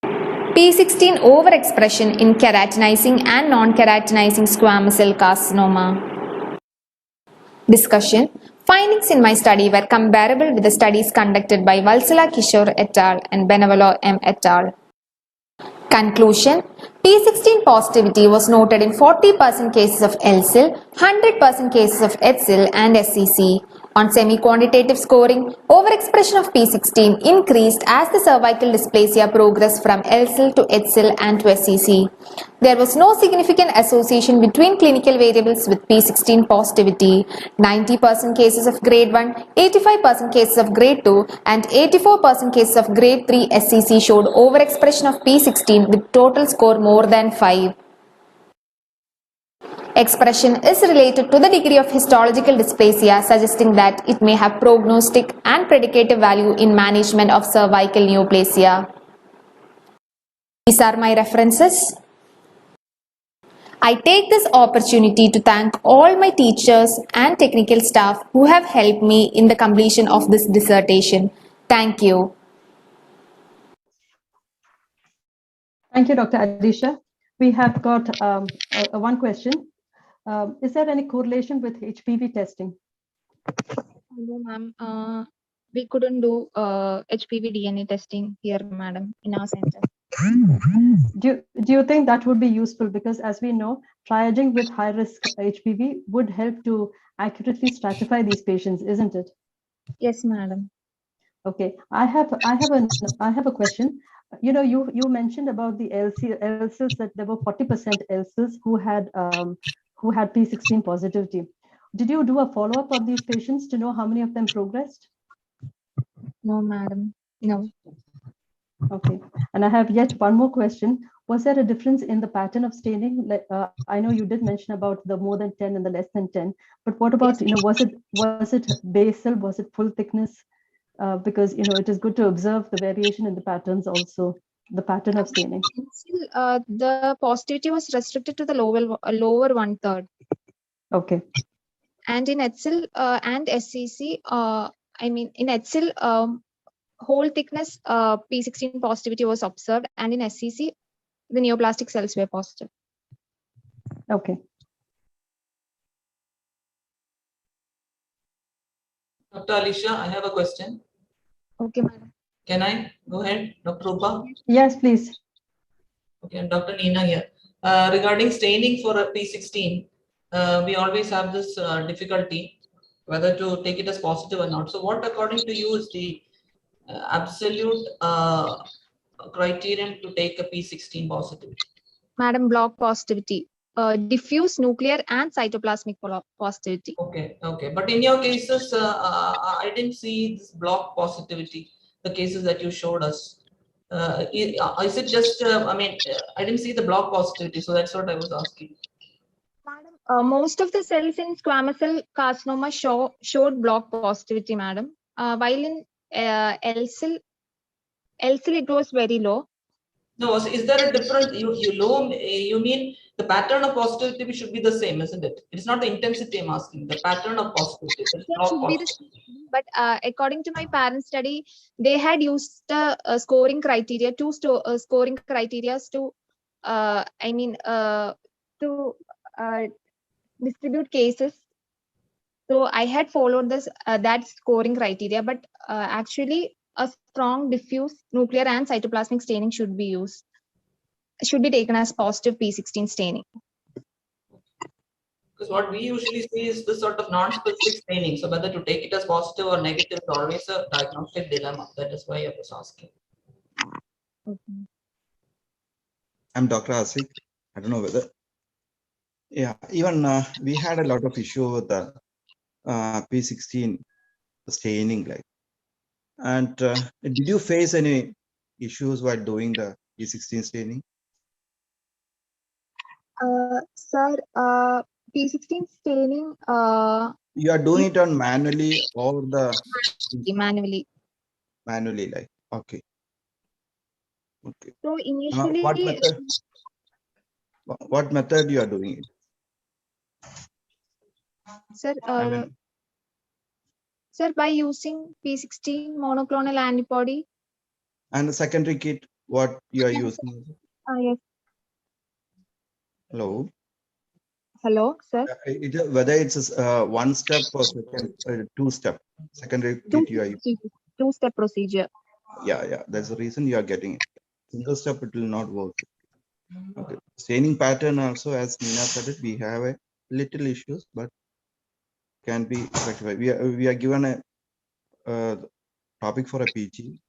P16 overexpression in keratinizing and non-keratinizing squamous cell carcinoma. Discussion. Findings in my study were comparable with the studies conducted by Valsala Kishore et al. And Benevolo M et al. Conclusion. P16 positivity was noted in 40% cases of LCIL, 100% cases of HCIL and SCC. On semi-quantitative scoring, overexpression of P16 increased as the cervical dysplasia progressed from LCIL to HCIL and to SCC. There was no significant association between clinical variables with P16 positivity. 90% cases of grade 1, 85% cases of grade 2 and 84% cases of grade 3 SCC showed overexpression of P16 with total score more than 5. Expression is related to the degree of histological dysplasia, suggesting that it may have prognostic and predicative value in management of cervical neoplasia. These are my references. I take this opportunity to thank all my teachers and technical staff who have helped me in the completion of this dissertation. Thank you. Thank you, Dr. Adisha. We have got one question. Is there any correlation with HPV testing? No, ma'am. We couldn't do HPV DNA testing here, madam, in our center. Do you think that would be useful? Because as we know, triaging with high-risk HPV would help to accurately stratify these patients, isn't it? Yes, madam. Okay, I have a question. You know, you mentioned about the LCs that there were 40% LCs who had P16 positivity. Did you do a follow-up on these patients to know how many of them progressed? No, madam. No. Okay, and I have yet one more question. Was there a difference in the pattern of staining? Like, I know you did mention about the more than 10 and the less than 10, but what about, you know, was it basal? Was it full thickness? Because, you know, it is good to observe the variation in the patterns also, the pattern of staining. Still, the positivity was restricted to the lower 1/3. Okay. And in HCl and SCC, I mean, in HCl, whole thickness P16 positivity was observed, and in SCC, the neoplastic cells were positive. Okay. Dr. Alisha, I have a question. Okay, madam. Can I go ahead, Dr. Rupa? Yes, please. Okay, and Dr. Neena here. Regarding staining for a P16, we always have this difficulty whether to take it as positive or not. So what, according to you, is the absolute criterion to take a P16 positivity? Madam, block positivity, diffuse nuclear and cytoplasmic positivity. Okay, okay. But in your cases, I didn't see this block positivity, the cases that you showed us. Is it just, I didn't see the block positivity, so that's what I was asking. Most of the cells in squamous cell carcinoma showed block positivity, madam. While in LCL it was very low. No, so is there a difference? You mean the pattern of positivity should be the same, isn't it? It's not the intensity I'm asking, the pattern of positivity. It should be the same, but according to my parent study, they had used the scoring criteria, scoring criteria to, distribute cases. So I had followed this that scoring criteria, but actually a strong diffuse nuclear and cytoplasmic staining should be taken as positive P16 staining. Because what we usually see is this sort of non-specific staining. So whether to take it as positive or negative is always a diagnostic dilemma. That is why I was asking. Okay. I'm Dr. Asik. I don't know whether. Yeah, even we had a lot of issue with the P16 staining, like. And did you face any issues while doing the P16 staining? Sir, P16 staining. You are doing it on manually or the Manually. Manually, like, okay. Okay. So initially, what method you are doing it? Sir, sir, by using P16 monoclonal antibody. And the secondary kit, what you are using? Yes. Hello. Hello, sir. Whether it's one step or two step secondary kit you are using. Two-step procedure. Yeah. That's the reason you are getting it. Single step, it will not work. Okay. Staining pattern also, as Neena said it, we have a little issues, but can be rectified. We are given a topic for a PG,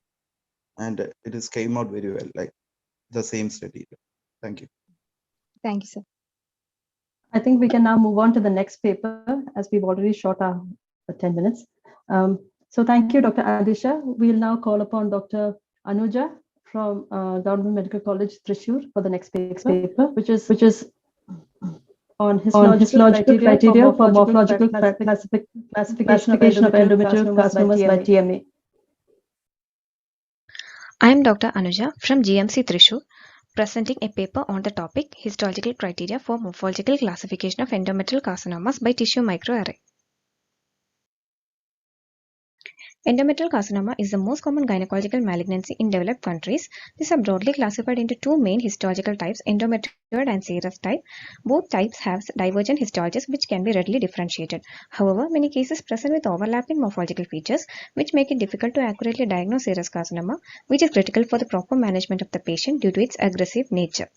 and it is came out very well, like the same study. Thank you. Thank you, sir. I think we can now move on to the next paper, as we've already shot our 10 minutes. So thank you, Dr. Adisha. We'll now call upon Dr. Anuja from Government Medical College, Thrissur, for the next paper, which is on histological criteria for morphological classification of endometrial carcinomas by TMA. I am Dr. Anuja from GMC Thrissur, presenting a paper on the topic Histological Criteria for Morphological Classification of Endometrial Carcinomas by Tissue Microarray. Endometrial carcinoma is the most common gynecological malignancy in developed countries. These are broadly classified into two main histological types, endometrioid and serous type. Both types have divergent histologies which can be readily differentiated. However, many cases present with overlapping morphological features which make it difficult to accurately diagnose serous carcinoma, which is critical for the proper management of the patient due to its aggressive nature.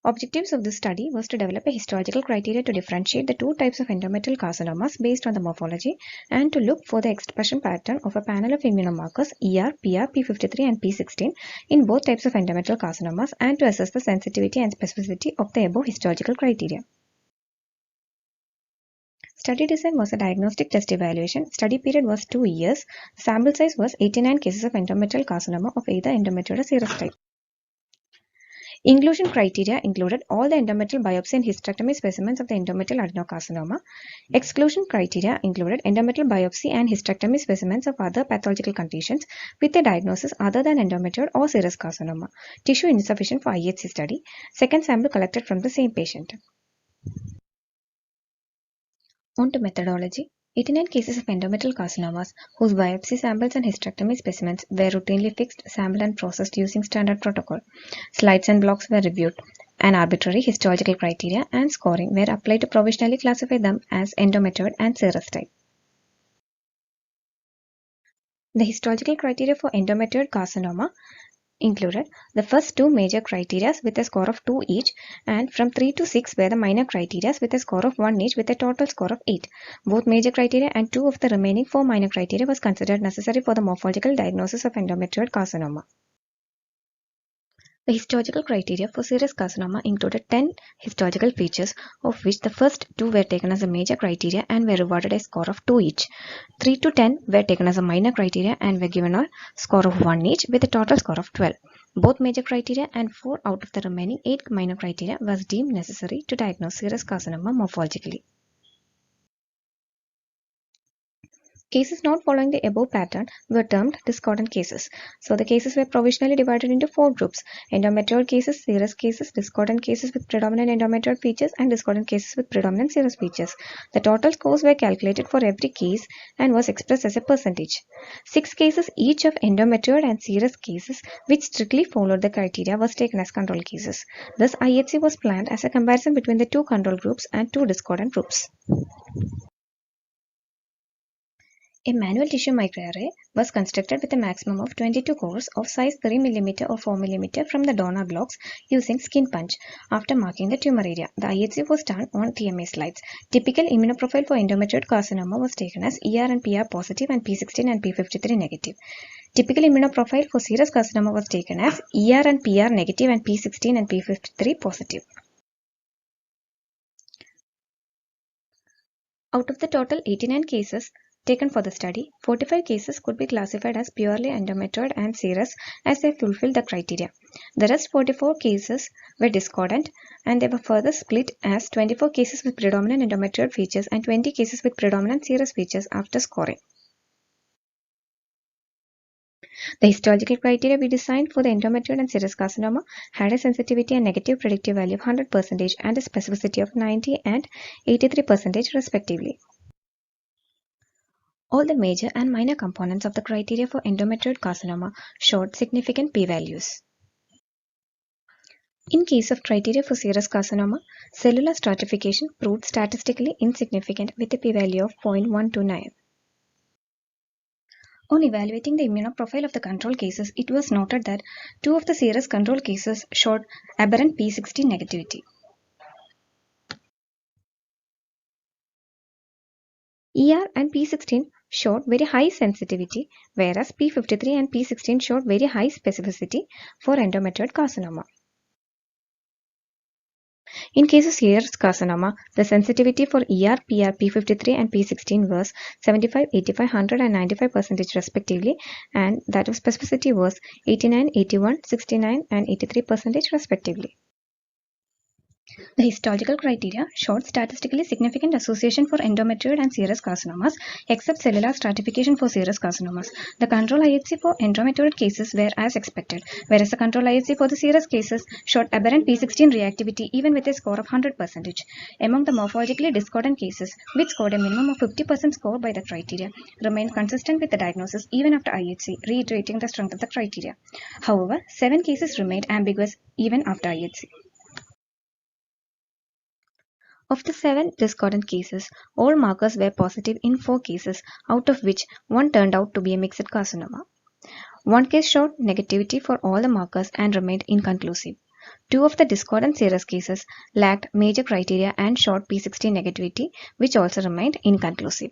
Objectives of this study was to develop a histological criteria to differentiate the two types of endometrial carcinomas based on the morphology and to look for the expression pattern of a panel of immunomarkers ER, PR, P53 and P16 in both types of endometrial carcinomas and to assess the sensitivity and specificity of the above histological criteria. Study design was a diagnostic test evaluation. Study period was 2 years. Sample size was 89 cases of endometrial carcinoma of either endometrial or serous type. Inclusion criteria included all the endometrial biopsy and hysterectomy specimens of the endometrial adenocarcinoma. Exclusion criteria included endometrial biopsy and hysterectomy specimens of other pathological conditions with a diagnosis other than endometrial or serous carcinoma. Tissue insufficient for IHC study. Second sample collected from the same patient. On to methodology. 89 cases of endometrial carcinomas whose biopsy samples and hysterectomy specimens were routinely fixed, sampled and processed using standard protocol. Slides and blocks were reviewed. An arbitrary histological criteria and scoring were applied to provisionally classify them as endometrioid and serous type. The histological criteria for endometrioid carcinoma included the first two major criteria with a score of 2 each, and from 3 to 6 were the minor criteria with a score of 1 each with a total score of 8. Both major criteria and 2 of the remaining 4 minor criteria was considered necessary for the morphological diagnosis of endometrioid carcinoma. The histological criteria for serous carcinoma included 10 histological features, of which the first 2 were taken as a major criteria and were rewarded a score of 2 each. 3 to 10 were taken as a minor criteria and were given a score of 1 each with a total score of 12. Both major criteria and 4 out of the remaining 8 minor criteria was deemed necessary to diagnose serous carcinoma morphologically. Cases not following the above pattern were termed discordant cases. So the cases were provisionally divided into 4 groups: endometrioid cases, serous cases, discordant cases with predominant endometrioid features, and discordant cases with predominant serous features. The total scores were calculated for every case and was expressed as a percentage. 6 cases each of endometrioid and serous cases which strictly followed the criteria was taken as control cases. Thus, IHC was planned as a comparison between the 2 control groups and 2 discordant groups. A manual tissue microarray was constructed with a maximum of 22 cores of size 3 mm or 4 mm from the donor blocks using skin punch. After marking the tumor area, the IHC was done on TMA slides. Typical immunoprofile for endometrioid carcinoma was taken as ER and PR positive and P16 and P53 negative. Typical immunoprofile for serous carcinoma was taken as ER and PR negative and P16 and P53 positive. Out of the total 89 cases taken for the study, 45 cases could be classified as purely endometrioid and serous as they fulfilled the criteria. The rest 44 cases were discordant, and they were further split as 24 cases with predominant endometrioid features and 20 cases with predominant serous features after scoring. The histological criteria we designed for the endometrioid and serous carcinoma had a sensitivity and negative predictive value of 100% and a specificity of 90 and 83% respectively. All the major and minor components of the criteria for endometrioid carcinoma showed significant p-values. In case of criteria for serous carcinoma, cellular stratification proved statistically insignificant with a p-value of 0.129. On evaluating the immunoprofile of the control cases, it was noted that 2 of the serous control cases showed aberrant P16 negativity. ER and P16 showed very high sensitivity, whereas P53 and P16 showed very high specificity for endometrioid carcinoma. In case of serous carcinoma, the sensitivity for ER, PR, P53 and P16 was 75, 85, 100 and 95% respectively, and that of specificity was 89, 81, 69 and 83% respectively. The histological criteria showed statistically significant association for endometrioid and serous carcinomas, except cellular stratification for serous carcinomas. The control IHC for endometrioid cases were as expected, whereas the control IHC for the serous cases showed aberrant P16 reactivity even with a score of 100%. Among the morphologically discordant cases, which scored a minimum of 50% score by the criteria, remained consistent with the diagnosis even after IHC, reiterating the strength of the criteria. However, 7 cases remained ambiguous even after IHC. Of the 7 discordant cases, all markers were positive in 4 cases, out of which 1 turned out to be a mixed carcinoma. 1 case showed negativity for all the markers and remained inconclusive. Two of the discordant serous cases lacked major criteria and short P16 negativity, which also remained inconclusive.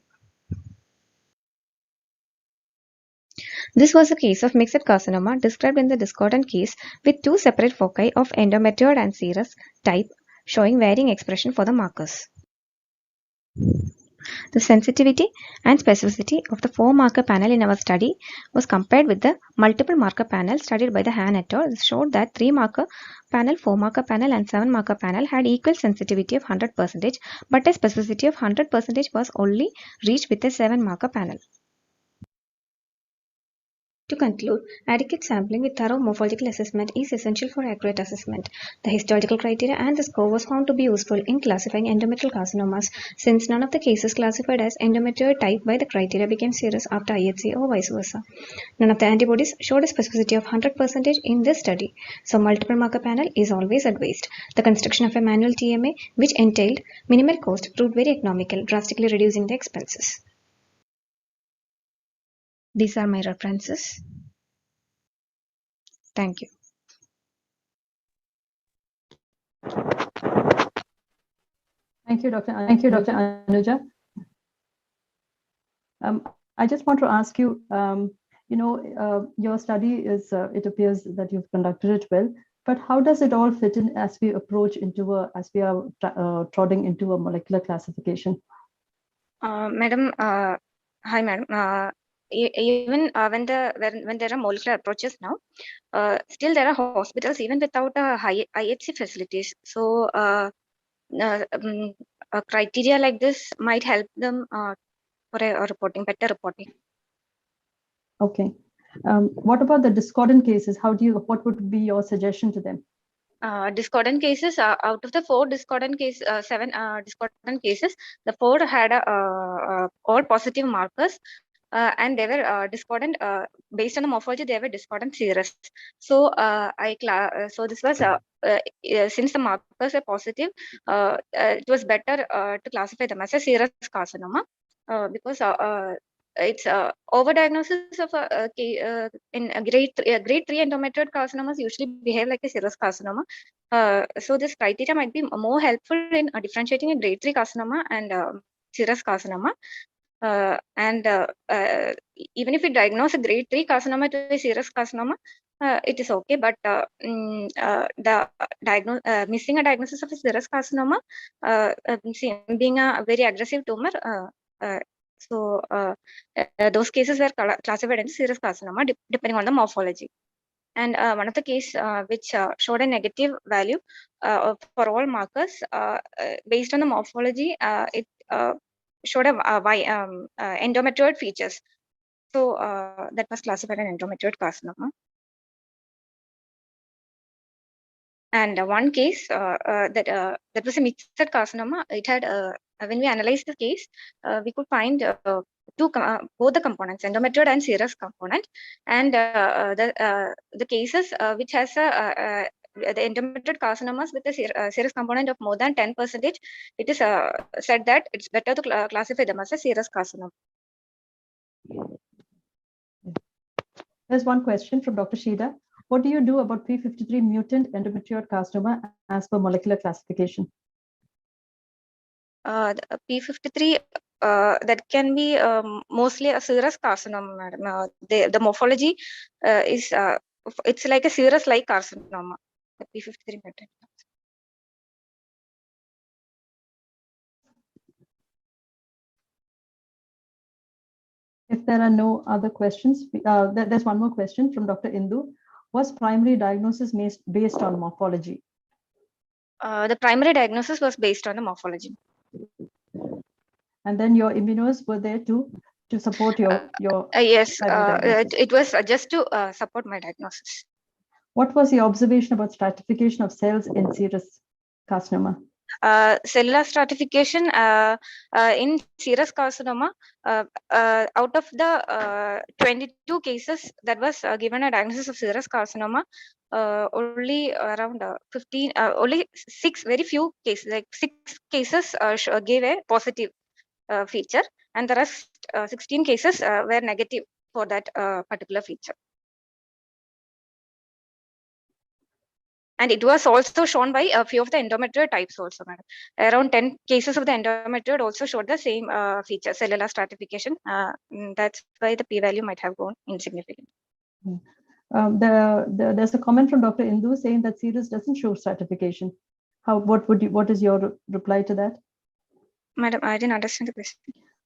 This was a case of mixed carcinoma described in the discordant case with two separate foci of endometrioid and serous type showing varying expression for the markers. The sensitivity and specificity of the 4-marker panel in our study was compared with the multiple marker panel studied by the Han et al. This showed that 3-marker panel, 4-marker panel and 7-marker panel had equal sensitivity of 100%, but a specificity of 100% was only reached with a 7-marker panel. To conclude, adequate sampling with thorough morphological assessment is essential for accurate assessment. The histological criteria and the score was found to be useful in classifying endometrial carcinomas, since none of the cases classified as endometrioid type by the criteria became serous after IHC or vice versa. None of the antibodies showed a specificity of 100% in this study, so multiple marker panel is always advised. The construction of a manual TMA, which entailed minimal cost, proved very economical, drastically reducing the expenses. These are my references. Thank you. Thank you, Dr. Anuja. I just want to ask you, your study is, it appears that you've conducted it well, but how does it all fit in as we approach into as we are trotting into a molecular classification? Madam, hi, madam. Even when there are molecular approaches now, still there are hospitals even without IHC facilities. So a criteria like this might help them for a reporting, better reporting. Okay. What about the discordant cases? What would be your suggestion to them? Discordant cases, out of the 4 discordant cases, 7 discordant cases, the 4 had all positive markers, and they were discordant based on the morphology. They were discordant serous. So so this was since the markers are positive, it was better to classify them as a serous carcinoma because it's overdiagnosis of in grade 3 endometrioid carcinomas usually behave like a serous carcinoma. So this criteria might be more helpful in differentiating a grade 3 carcinoma and serous carcinoma. Even if we diagnose a grade 3 carcinoma to a serous carcinoma, it is okay. But missing a diagnosis of a serous carcinoma, being a very aggressive tumor, so those cases were classified as serous carcinoma depending on the morphology. And one of the case which showed a negative value for all markers based on the morphology, it showed a endometrioid features. So that was classified as endometrioid carcinoma. And one case that was a mixed carcinoma. It had when we analyzed the case, we could find both the components, endometrioid and serous component, and the cases which has the endometrioid carcinomas with a serous component of more than 10%, it is said that it's better to classify them as a serous carcinoma. There's one question from Dr. Sheeda. What do you do about P53 mutant endometrioid carcinoma as per molecular classification? P53, that can be mostly a serous carcinoma, madam. The morphology is it's like a serous-like carcinoma. The P53 mutant. If there are no other questions, there's one more question from Dr. Indu. Was primary diagnosis based on morphology? The primary diagnosis was based on the morphology. And then your immunos were there to support your yes, it was just to support my diagnosis. What was the observation about stratification of cells in serous carcinoma? Cellular stratification in serous carcinoma, out of the 22 cases that was given a diagnosis of serous carcinoma, only around 15, only 6, very few cases, like 6 cases gave a positive feature, and the rest 16 cases were negative for that particular feature. And it was also shown by a few of the endometrioid types also, madam. Around 10 cases of the endometrioid also showed the same feature, cellular stratification. That's why the p-value might have gone insignificant. There's a comment from Dr. Indu saying that series doesn't show stratification. What is your reply to that? Madam, I didn't understand the question.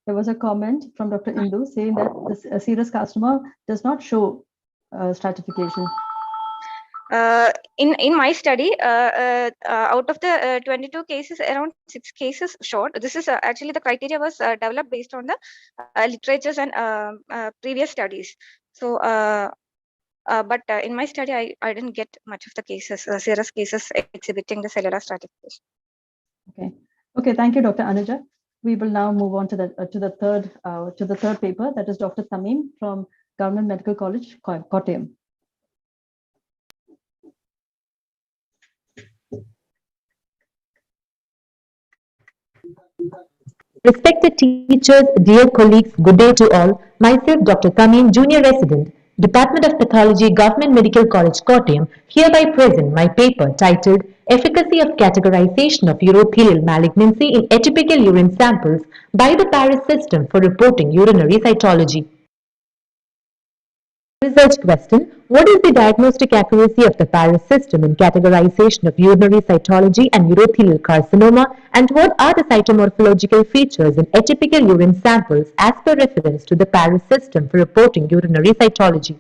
There was a comment from Dr. Indu saying that the serous carcinoma does not show stratification. In my study, out of the 22 cases, around 6 cases showed. This is actually the criteria was developed based on the literatures and previous studies. So, but in my study, I didn't get much of the cases, serous cases exhibiting the cellular stratification. Okay. Thank you, Dr. Anuja. We will now move on to the third paper. That is Dr. Tamim from Government Medical College, Kottayam. Respected teachers, dear colleagues, good day to all. Myself, Dr. Tamim, Junior Resident, Department of Pathology, Government Medical College, Kottayam, hereby present my paper titled Efficacy of Categorization of Urothelial Malignancy in Atypical Urine Samples by the Paris System for Reporting Urinary Cytology. Research question: what is the diagnostic accuracy of the Paris system in categorization of urinary cytology and urothelial carcinoma, and what are the cytomorphological features in atypical urine samples as per reference to the Paris system for reporting urinary cytology?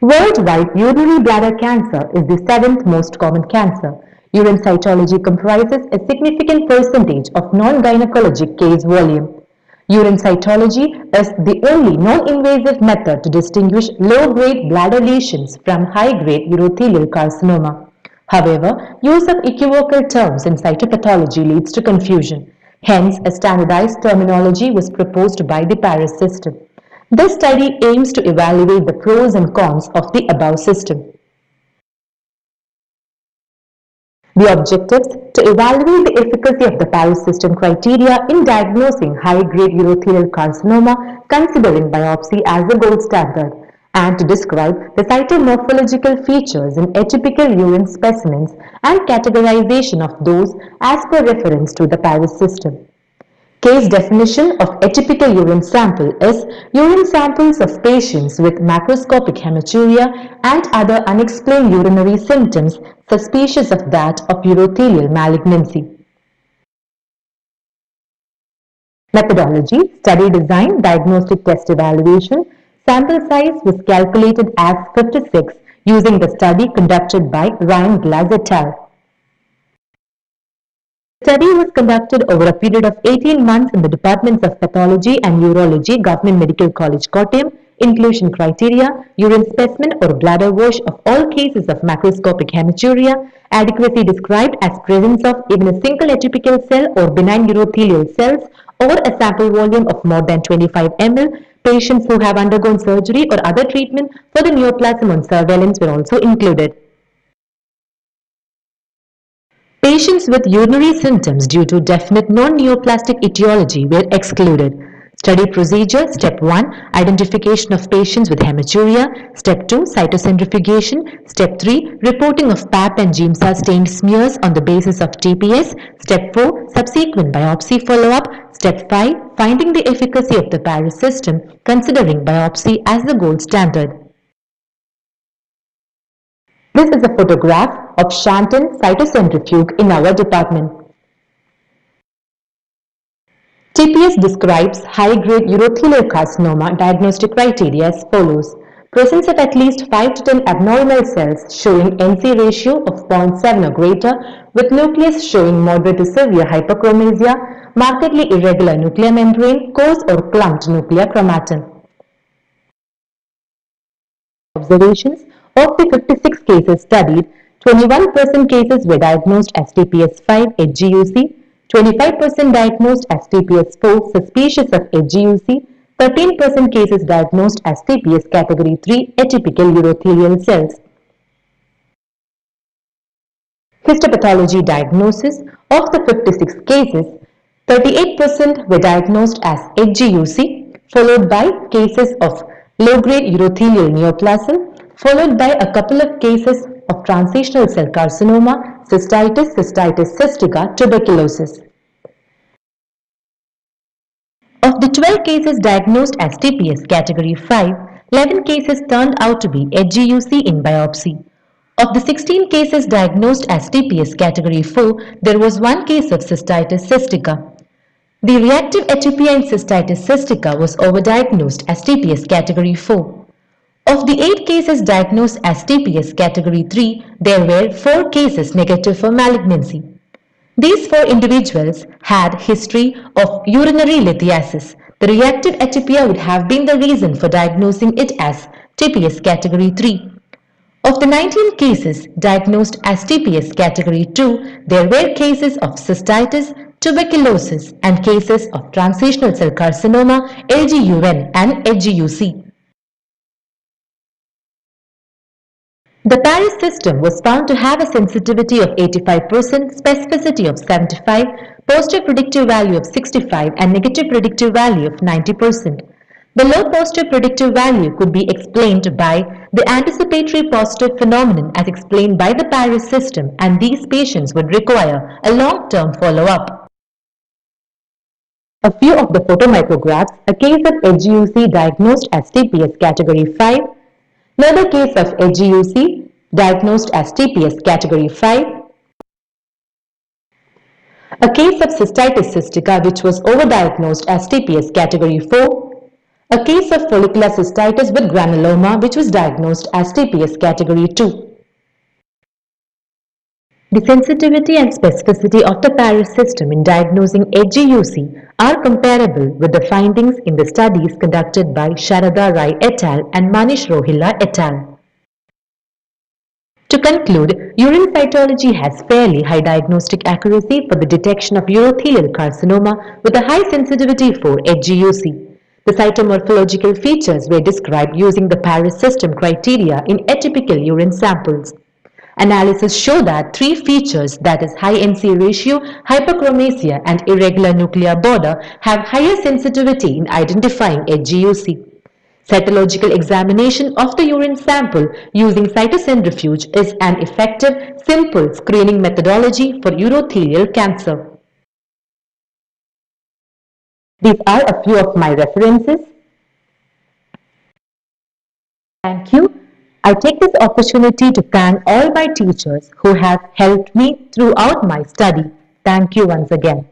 Worldwide, urinary bladder cancer is the 7th most common cancer. Urine cytology comprises a significant percentage of non-gynecologic case volume. Urine cytology is the only non-invasive method to distinguish low-grade bladder lesions from high-grade urothelial carcinoma. However, use of equivocal terms in cytopathology leads to confusion. Hence, a standardized terminology was proposed by the Paris system. This study aims to evaluate the pros and cons of the above system. The objectives: to evaluate the efficacy of the Paris system criteria in diagnosing high-grade urothelial carcinoma considering biopsy as the gold standard, and to describe the cytomorphological features in atypical urine specimens and categorization of those as per reference to the Paris system. Case definition of atypical urine sample is urine samples of patients with macroscopic hematuria and other unexplained urinary symptoms suspicious of that of urothelial malignancy. Methodology: study design, diagnostic test evaluation. Sample size was calculated as 56 using the study conducted by Ryan Glass et al. The study was conducted over a period of 18 months in the Departments of Pathology and Urology, Government Medical College, Kottayam. Inclusion criteria: urine specimen or bladder wash of all cases of macroscopic hematuria. Adequacy described as presence of even a single atypical cell or benign urothelial cells or a sample volume of more than 25 ml. Patients who have undergone surgery or other treatment for the neoplasm on surveillance were also included. Patients with urinary symptoms due to definite non-neoplastic etiology were excluded. Study procedure: Step 1, identification of patients with hematuria. Step 2, cytocentrifugation. Step 3, reporting of PAP and GIMSA stained smears on the basis of TPS. Step 4, subsequent biopsy follow-up. Step 5, finding the efficacy of the Paris system considering biopsy as the gold standard. This is a photograph of Shanton cytocentrifuge in our department. TPS describes high-grade urothelial carcinoma diagnostic criteria as follows: presence of at least 5 to 10 abnormal cells showing NC ratio of 0.7 or greater, with nucleus showing moderate to severe hyperchromasia, markedly irregular nuclear membrane, coarse or clumped nuclear chromatin. Observations: of the 56 cases studied, 21% cases were diagnosed as TPS5 HGUC, 25% diagnosed as TPS4 suspicious of HGUC, 13% cases diagnosed as TPS category 3 atypical urothelial cells. Histopathology diagnosis: of the 56 cases, 38% were diagnosed as HGUC, followed by cases of low-grade urothelial neoplasm, followed by a couple of cases of transitional cell carcinoma, cystitis, cystitis cystica, tuberculosis. Of the 12 cases diagnosed as TPS category 5, 11 cases turned out to be HGUC in biopsy. Of the 16 cases diagnosed as TPS category 4, there was one case of cystitis cystica. The reactive atypia in cystitis cystica was overdiagnosed as TPS category 4. Of the 8 cases diagnosed as TPS category 3, there were 4 cases negative for malignancy. These 4 individuals had history of urinary lithiasis. The reactive atypia would have been the reason for diagnosing it as TPS category 3. Of the 19 cases diagnosed as TPS category 2, there were cases of cystitis, tuberculosis, and cases of transitional cell carcinoma, LGUN, and HGUC. The Paris system was found to have a sensitivity of 85%, specificity of 75, positive predictive value of 65, and negative predictive value of 90%. The low positive predictive value could be explained by the anticipatory positive phenomenon as explained by the Paris system, and these patients would require a long-term follow-up. A few of the photomicrographs, a case of HGUC diagnosed as TPS category 5, another case of HGUC diagnosed as TPS category 5, a case of cystitis cystica which was overdiagnosed as TPS category 4, a case of follicular cystitis with granuloma which was diagnosed as TPS category 2. The sensitivity and specificity of the Paris system in diagnosing HGUC are comparable with the findings in the studies conducted by Sharada Rai et al. And Manish Rohilla et al. To conclude, urine cytology has fairly high diagnostic accuracy for the detection of urothelial carcinoma with a high sensitivity for HGUC. The cytomorphological features were described using the Paris system criteria in atypical urine samples. Analysis show that 3 features, that is high NC ratio, hyperchromasia, and irregular nuclear border, have higher sensitivity in identifying HGUC. Cytological examination of the urine sample using cytocentrifuge is an effective, simple screening methodology for urothelial cancer. These are a few of my references. Thank you. I take this opportunity to thank all my teachers who have helped me throughout my study. Thank you once again.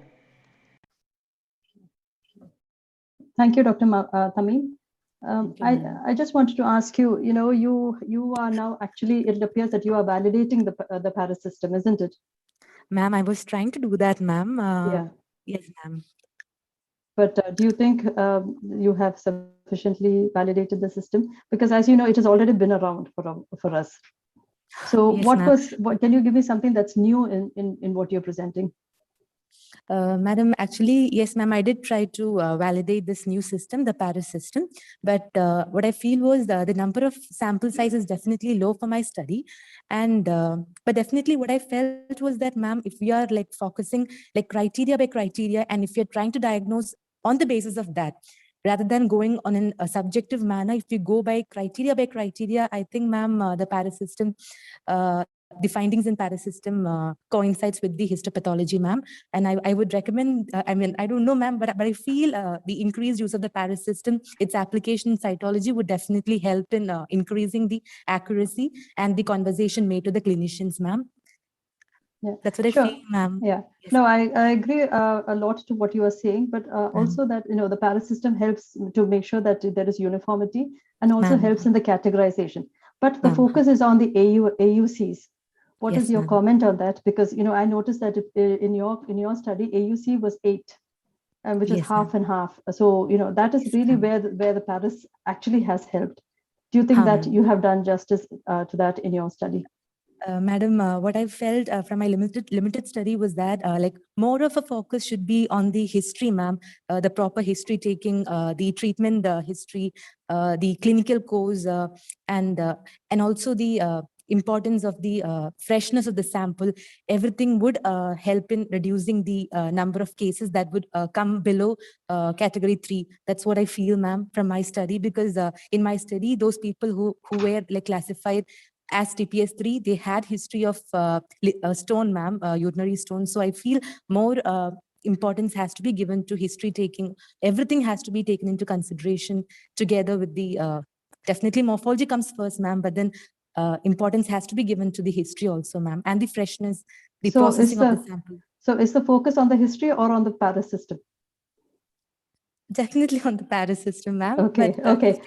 Thank you, Dr. Tamim. I just wanted to ask you, you are now actually, it appears that you are validating the Paris system, isn't it? Ma'am, I was trying to do that, ma'am. Yeah. Yes, ma'am. But do you think you have sufficiently validated the system? Because as you know, it has already been around for us. So Yes, what can you give me something that's new in what you're presenting? Madam, actually, yes, ma'am, I did try to validate this new system, the Paris system. But what I feel was the number of sample size is definitely low for my study. And but definitely what I felt was that, ma'am, if we are like focusing like criteria by criteria, and if you're trying to diagnose on the basis of that, rather than going on a subjective manner, if we go by criteria, I think, ma'am, the Paris system, the findings in Paris system coincides with the histopathology, ma'am. And I would recommend, I don't know, ma'am, but I feel the increased use of the Paris system, its application in cytology would definitely help in increasing the accuracy and the conversation made to the clinicians, ma'am. Yeah, that's what I feel, ma'am. Yeah, yes. No, I agree a lot to what you are saying, but also that the Paris system helps to make sure that there is uniformity and also helps in the categorization. But the focus is on the AUCs. What is your comment on that? Because I noticed that in your study, AUC was 8, which is half and half. So that is really where the Paris actually has helped. Do you think that you have done justice to that in your study? Madam, what I felt from my limited study was that like more of a focus should be on the history, ma'am, the proper history taking, the treatment history, the clinical course, and also the importance of the freshness of the sample. Everything would help in reducing the number of cases that would come below category 3. That's what I feel, ma'am, from my study, because in my study, those people who were like classified as TPS3, they had history of stone, ma'am, urinary stone. So I feel more importance has to be given to history taking. Everything has to be taken into consideration together with the, definitely morphology comes first, ma'am, but then importance has to be given to the history also, ma'am, and the freshness, the processing of the sample. So is the focus on the history or on the Paris system? Definitely on the Paris system, ma'am. Okay, but, okay.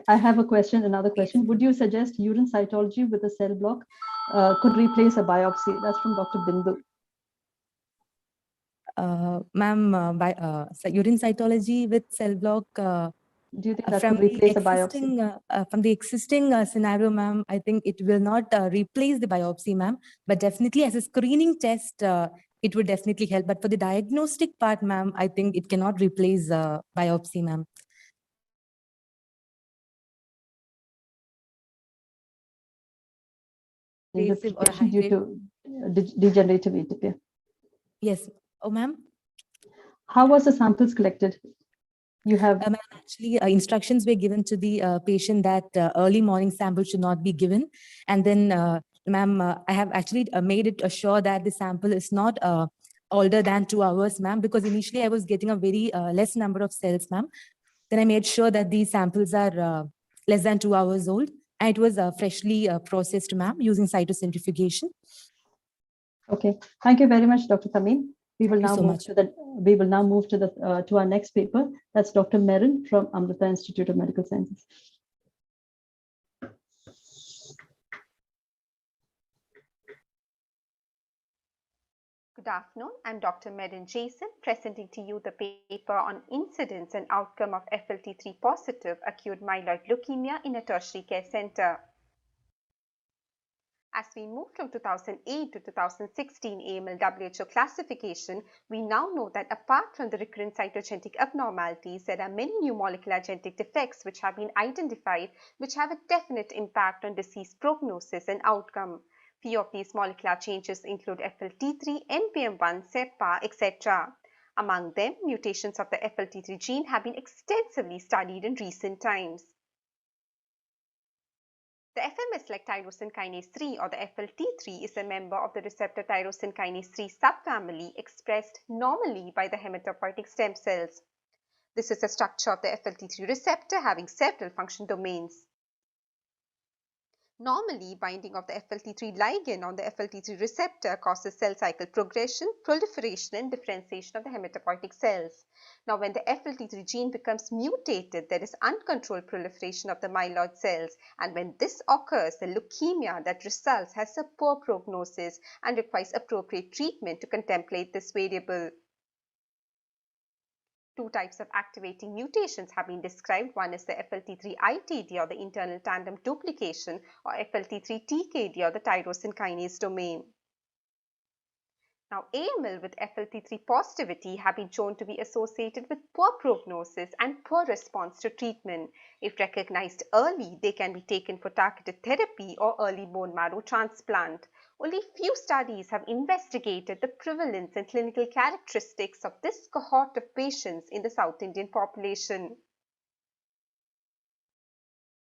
I have a question, another question. Would you suggest urine cytology with a cell block could replace a biopsy? That's from Dr. Bindu. Ma'am, urine cytology with cell block. Do you think that could replace a biopsy? From the existing scenario, ma'am, I think it will not replace the biopsy, ma'am, but definitely as a screening test, it would definitely help. But for the diagnostic part, ma'am, I think it cannot replace biopsy, ma'am. Interpretation due to degenerative ATP. Yes. Oh, ma'am. How was the samples collected? You have actually instructions were given to the patient that early morning sample should not be given, and then ma'am, I have actually made it sure that the sample is not older than 2 hours, ma'am, because initially I was getting a very less number of cells, ma'am. Then I made sure that these samples are less than 2 hours old, and it was freshly processed, ma'am, using cytocentrifugation. Okay, thank you very much, Dr. Tamim. We will Thank now you so move much. to the. We will now move to the to our next paper. That's Dr. Merin from Amrita Institute of Medical Sciences. Good afternoon. I'm Dr. Merin Jason, presenting to you the paper on incidence and outcome of FLT3 positive acute myeloid leukemia in a tertiary care center. As we moved from 2008 to 2016 AML WHO classification, we now know that apart from the recurrent cytogenetic abnormalities, there are many new molecular genetic defects which have been identified, which have a definite impact on disease prognosis and outcome. Few of these molecular changes include FLT3, NPM1, SEPA, etc. Among them, mutations of the FLT3 gene have been extensively studied in recent times. The FMS-like tyrosine kinase 3 or the FLT3 is a member of the receptor tyrosine kinase 3 subfamily expressed normally by the hematopoietic stem cells. This is the structure of the FLT3 receptor having several function domains. Normally, binding of the FLT3 ligand on the FLT3 receptor causes cell cycle progression, proliferation, and differentiation of the hematopoietic cells. Now, when the FLT3 gene becomes mutated, there is uncontrolled proliferation of the myeloid cells, and when this occurs, the leukemia that results has a poor prognosis and requires appropriate treatment to contemplate this variable. Two types of activating mutations have been described. One is the FLT3-ITD or the internal tandem duplication, or FLT3-TKD or the tyrosine kinase domain. Now, AML with FLT3 positivity have been shown to be associated with poor prognosis and poor response to treatment. If recognized early, they can be taken for targeted therapy or early bone marrow transplant. Only few studies have investigated the prevalence and clinical characteristics of this cohort of patients in the South Indian population.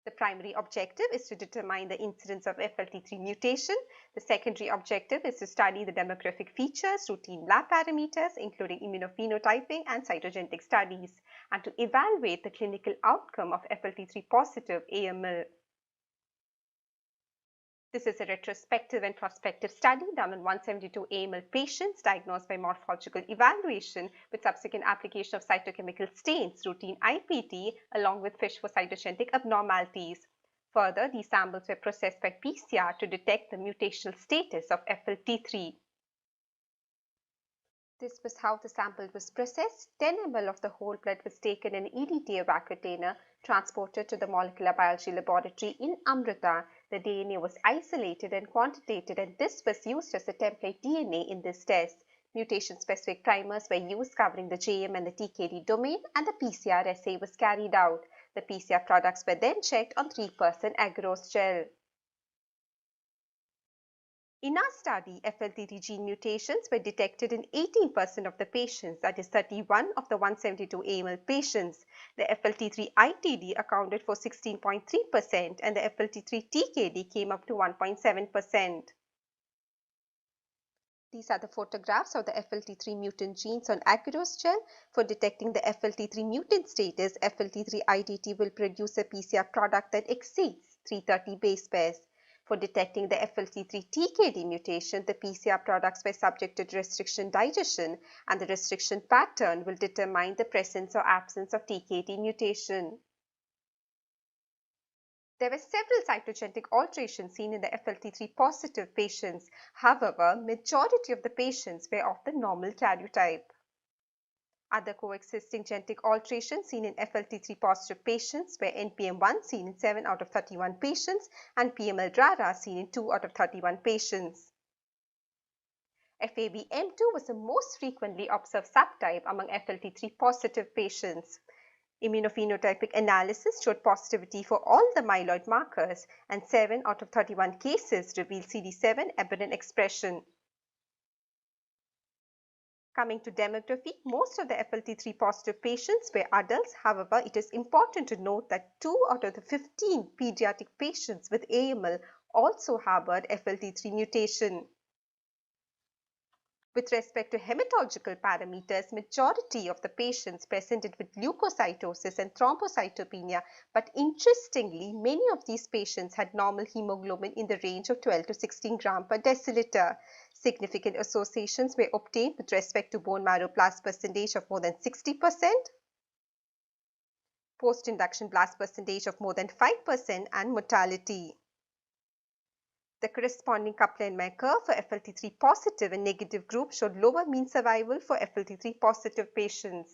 The primary objective is to determine the incidence of FLT3 mutation. The secondary objective is to study the demographic features, routine lab parameters, including immunophenotyping and cytogenetic studies, and to evaluate the clinical outcome of FLT3 positive AML. This is a retrospective and prospective study done on 172 AML patients diagnosed by morphological evaluation with subsequent application of cytochemical stains, routine IPT, along with FISH for cytogenetic abnormalities. Further, these samples were processed by PCR to detect the mutational status of FLT3. This was how the sample was processed. 10 ml of the whole blood was taken in an EDTA vacuum, transported to the molecular biology laboratory in Amrita. The DNA was isolated and quantitated, and this was used as a template DNA in this test. Mutation-specific primers were used covering the JM and the TKD domain, and the PCR assay was carried out. The PCR products were then checked on 3% agarose gel. In our study, FLT3 gene mutations were detected in 18% of the patients, that is 31 of the 172 AML patients. The FLT3 ITD accounted for 16.3% and the FLT3 TKD came up to 1.7%. These are the photographs of the FLT3 mutant genes on agarose gel. For detecting the FLT3 mutant status, FLT3 ITT will produce a PCR product that exceeds 330 base pairs. For detecting the FLT3 TKD mutation, the PCR products were subjected to restriction digestion, and the restriction pattern will determine the presence or absence of TKD mutation. There were several cytogenetic alterations seen in the FLT3 positive patients. However, majority of the patients were of the normal karyotype. Other coexisting genetic alterations seen in FLT3 positive patients were NPM1 seen in 7 out of 31 patients and PML-RARA seen in 2 out of 31 patients. FABM2 was the most frequently observed subtype among FLT3 positive patients. Immunophenotypic analysis showed positivity for all the myeloid markers, and 7 out of 31 cases revealed CD7 aberrant expression. Coming to demography, most of the FLT3 positive patients were adults. However, it is important to note that 2 out of the 15 pediatric patients with AML also harbored FLT3 mutation. With respect to hematological parameters, majority of the patients presented with leukocytosis and thrombocytopenia, but interestingly, many of these patients had normal hemoglobin in the range of 12 to 16 gram per deciliter. Significant associations were obtained with respect to bone marrow blast percentage of more than 60%, post-induction blast percentage of more than 5%, and mortality. The corresponding Kaplan-Meier curve for FLT3 positive and negative group showed lower mean survival for FLT3 positive patients.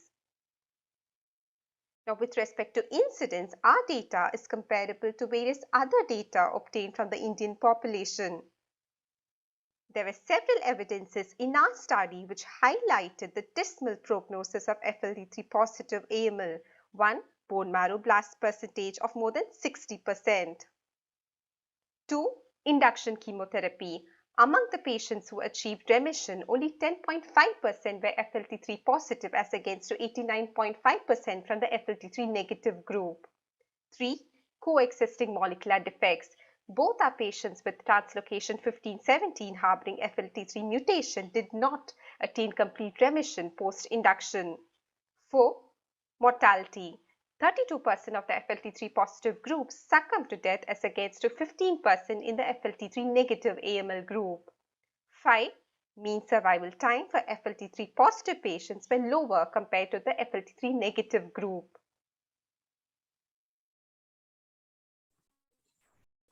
Now, with respect to incidence, our data is comparable to various other data obtained from the Indian population. There were several evidences in our study which highlighted the dismal prognosis of FLT3 positive AML. 1. Bone marrow blast percentage of more than 60%. 2. Induction chemotherapy. Among the patients who achieved remission, only 10.5% were FLT3 positive as against to 89.5% from the FLT3 negative group. 3. Coexisting molecular defects. Both our patients with translocation 1517 harboring FLT3 mutation did not attain complete remission post-induction. 4. Mortality. 32% of the FLT3 positive group succumbed to death as against to 15% in the FLT3 negative AML group. 5. Mean survival time for FLT3 positive patients were lower compared to the FLT3 negative group.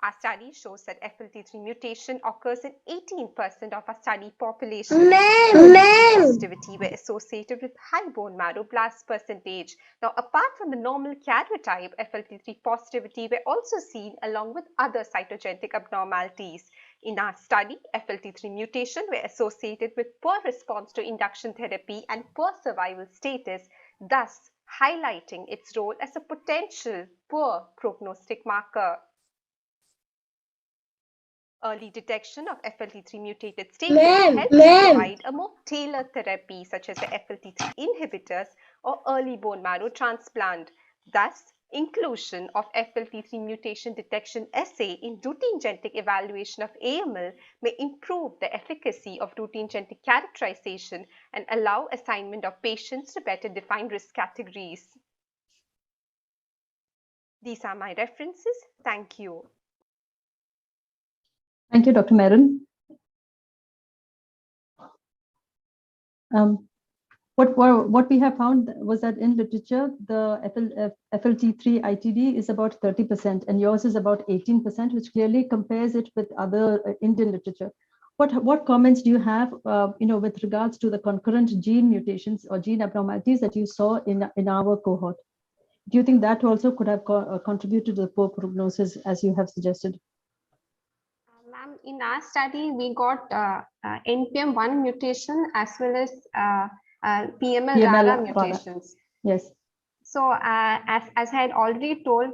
Our study shows that FLT3 mutation occurs in 18% of our study population. Positivity were associated with high bone marrow blast percentage. Now, apart from the normal karyotype, FLT3 positivity were also seen along with other cytogenetic abnormalities. In our study, FLT3 mutation were associated with poor response to induction therapy and poor survival status, thus highlighting its role as a potential poor prognostic marker. Early detection of FLT3 mutated status helps provide a more tailored therapy such as the FLT3 inhibitors or early bone marrow transplant. Thus, inclusion of FLT3 mutation detection assay in routine genetic evaluation of AML may improve the efficacy of routine genetic characterization and allow assignment of patients to better defined risk categories. These are my references. Thank you. Thank you, Dr. Meron. What we have found was that in literature, the FLT3 ITD is about 30% and yours is about 18%, which clearly compares it with other Indian literature. What comments do you have, with regards to the concurrent gene mutations or gene abnormalities that you saw in our cohort? Do you think that also could have contributed to the poor prognosis as you have suggested? Ma'am, in our study, we got NPM1 mutation as well as PML-RARA mutations. Yes. So, as I had already told,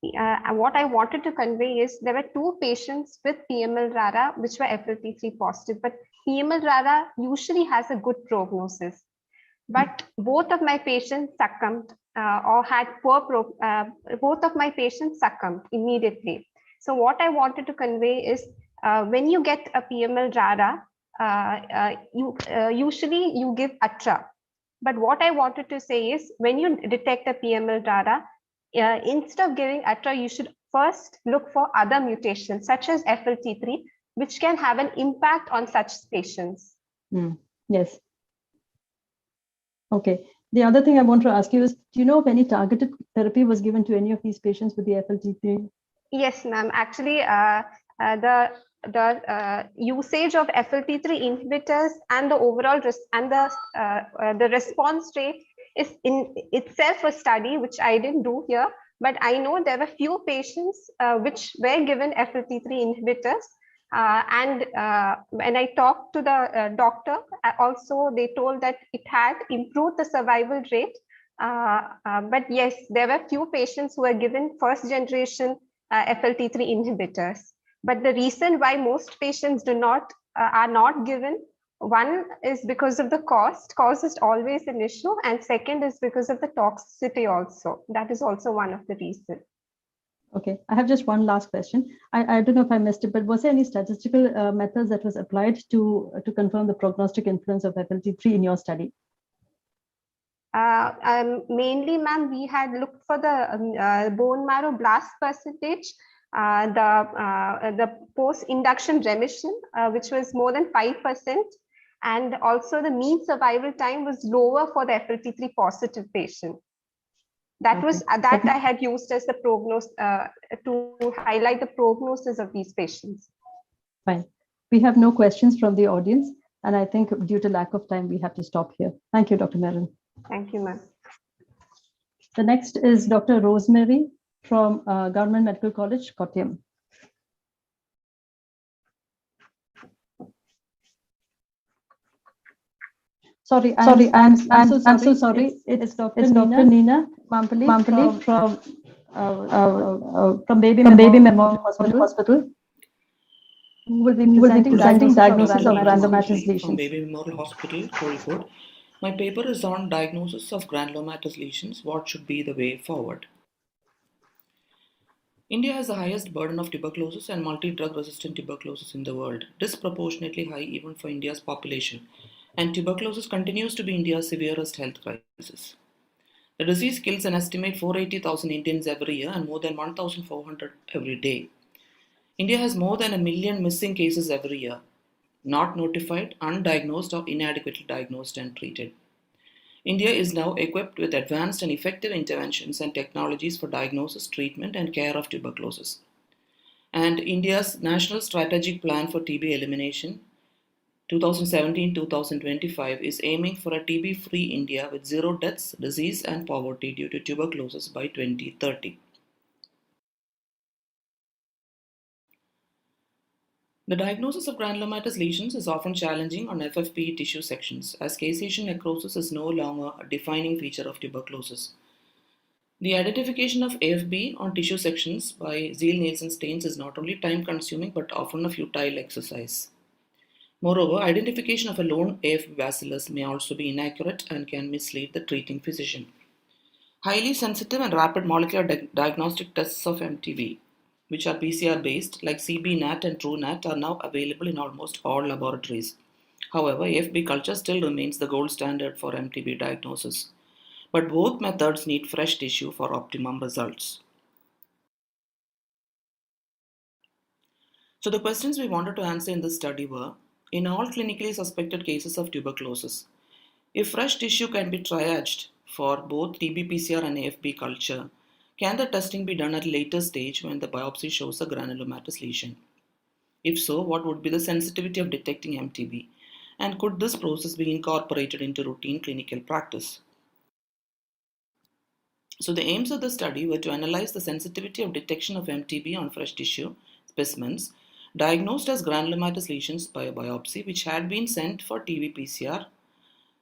what I wanted to convey is there were 2 patients with PML RARA which were FLT3 positive, but PML RARA usually has a good prognosis. But both of my patients succumbed or had both of my patients succumbed immediately. So what I wanted to convey is when you get a PML RARA, usually you give ATRA. But what I wanted to say is when you detect a PML RARA, instead of giving ATRA, you should first look for other mutations such as FLT3, which can have an impact on such patients. Yes. Okay. The other thing I want to ask you is, do you know if any targeted therapy was given to any of these patients with the FLT3? Yes, ma'am. Actually, the usage of FLT3 inhibitors and the overall the response rate is in itself a study which I didn't do here, but I know there were few patients which were given FLT3 inhibitors. And when I talked to the doctor, also they told that it had improved the survival rate. But yes, there were few patients who were given first generation FLT3 inhibitors. But the reason why most patients are not given, one is because of the cost. Cost is always an issue, and second is because of the toxicity also. That is also one of the reasons. Okay, I have just one last question. I don't know if I missed it, but was there any statistical methods that was applied to confirm the prognostic influence of FLT3 in your study? Mainly, ma'am, we had looked for the bone marrow blast percentage, the post-induction remission, which was more than 5%, and also the mean survival time was lower for the FLT3 positive patient. That was that I had used as the prognosis to highlight the prognosis of these patients. Fine. We have no questions from the audience, and I think due to lack of time, we have to stop here. Thank you, Dr. Meron. Thank you, ma'am. The next is Dr. Rosemary from Government Medical College, Kottayam. I'm so sorry. It's Dr. Nina Mampally from Baby Memorial Hospital. Who will be presenting diagnosis of granulomatous lesions. From Baby Memorial Hospital, Kozhikode. My paper is on diagnosis of granulomatous lesions. What should be the way forward? India has the highest burden of tuberculosis and multi-drug resistant tuberculosis in the world, disproportionately high even for India's population, and tuberculosis continues to be India's severest health crisis. The disease kills an estimated 480,000 Indians every year and more than 1,400 every day. India has more than 1 million missing cases every year, not notified, undiagnosed, or inadequately diagnosed and treated. India is now equipped with advanced and effective interventions and technologies for diagnosis, treatment, and care of tuberculosis. And India's National Strategic Plan for TB Elimination 2017-2025 is aiming for a TB-free India with zero deaths, disease, and poverty due to tuberculosis by 2030. The diagnosis of granulomatous lesions is often challenging on FFPE tissue sections, as caseation necrosis is no longer a defining feature of tuberculosis. The identification of AFB on tissue sections by Ziehl-Neelsen stains is not only time-consuming but often a futile exercise. Moreover, identification of a lone AFB bacillus may also be inaccurate and can mislead the treating physician. Highly sensitive and rapid molecular diagnostic tests of MTB, which are PCR-based, like CB-NAT and TrueNAT, are now available in almost all laboratories. However, AFB culture still remains the gold standard for MTB diagnosis. But both methods need fresh tissue for optimum results. So the questions we wanted to answer in this study were, in all clinically suspected cases of tuberculosis, if fresh tissue can be triaged for both TB-PCR and AFB culture, can the testing be done at a later stage when the biopsy shows a granulomatous lesion? If so, what would be the sensitivity of detecting MTB? And could this process be incorporated into routine clinical practice? So the aims of the study were to analyze the sensitivity of detection of MTB on fresh tissue specimens diagnosed as granulomatous lesions by a biopsy which had been sent for TB-PCR,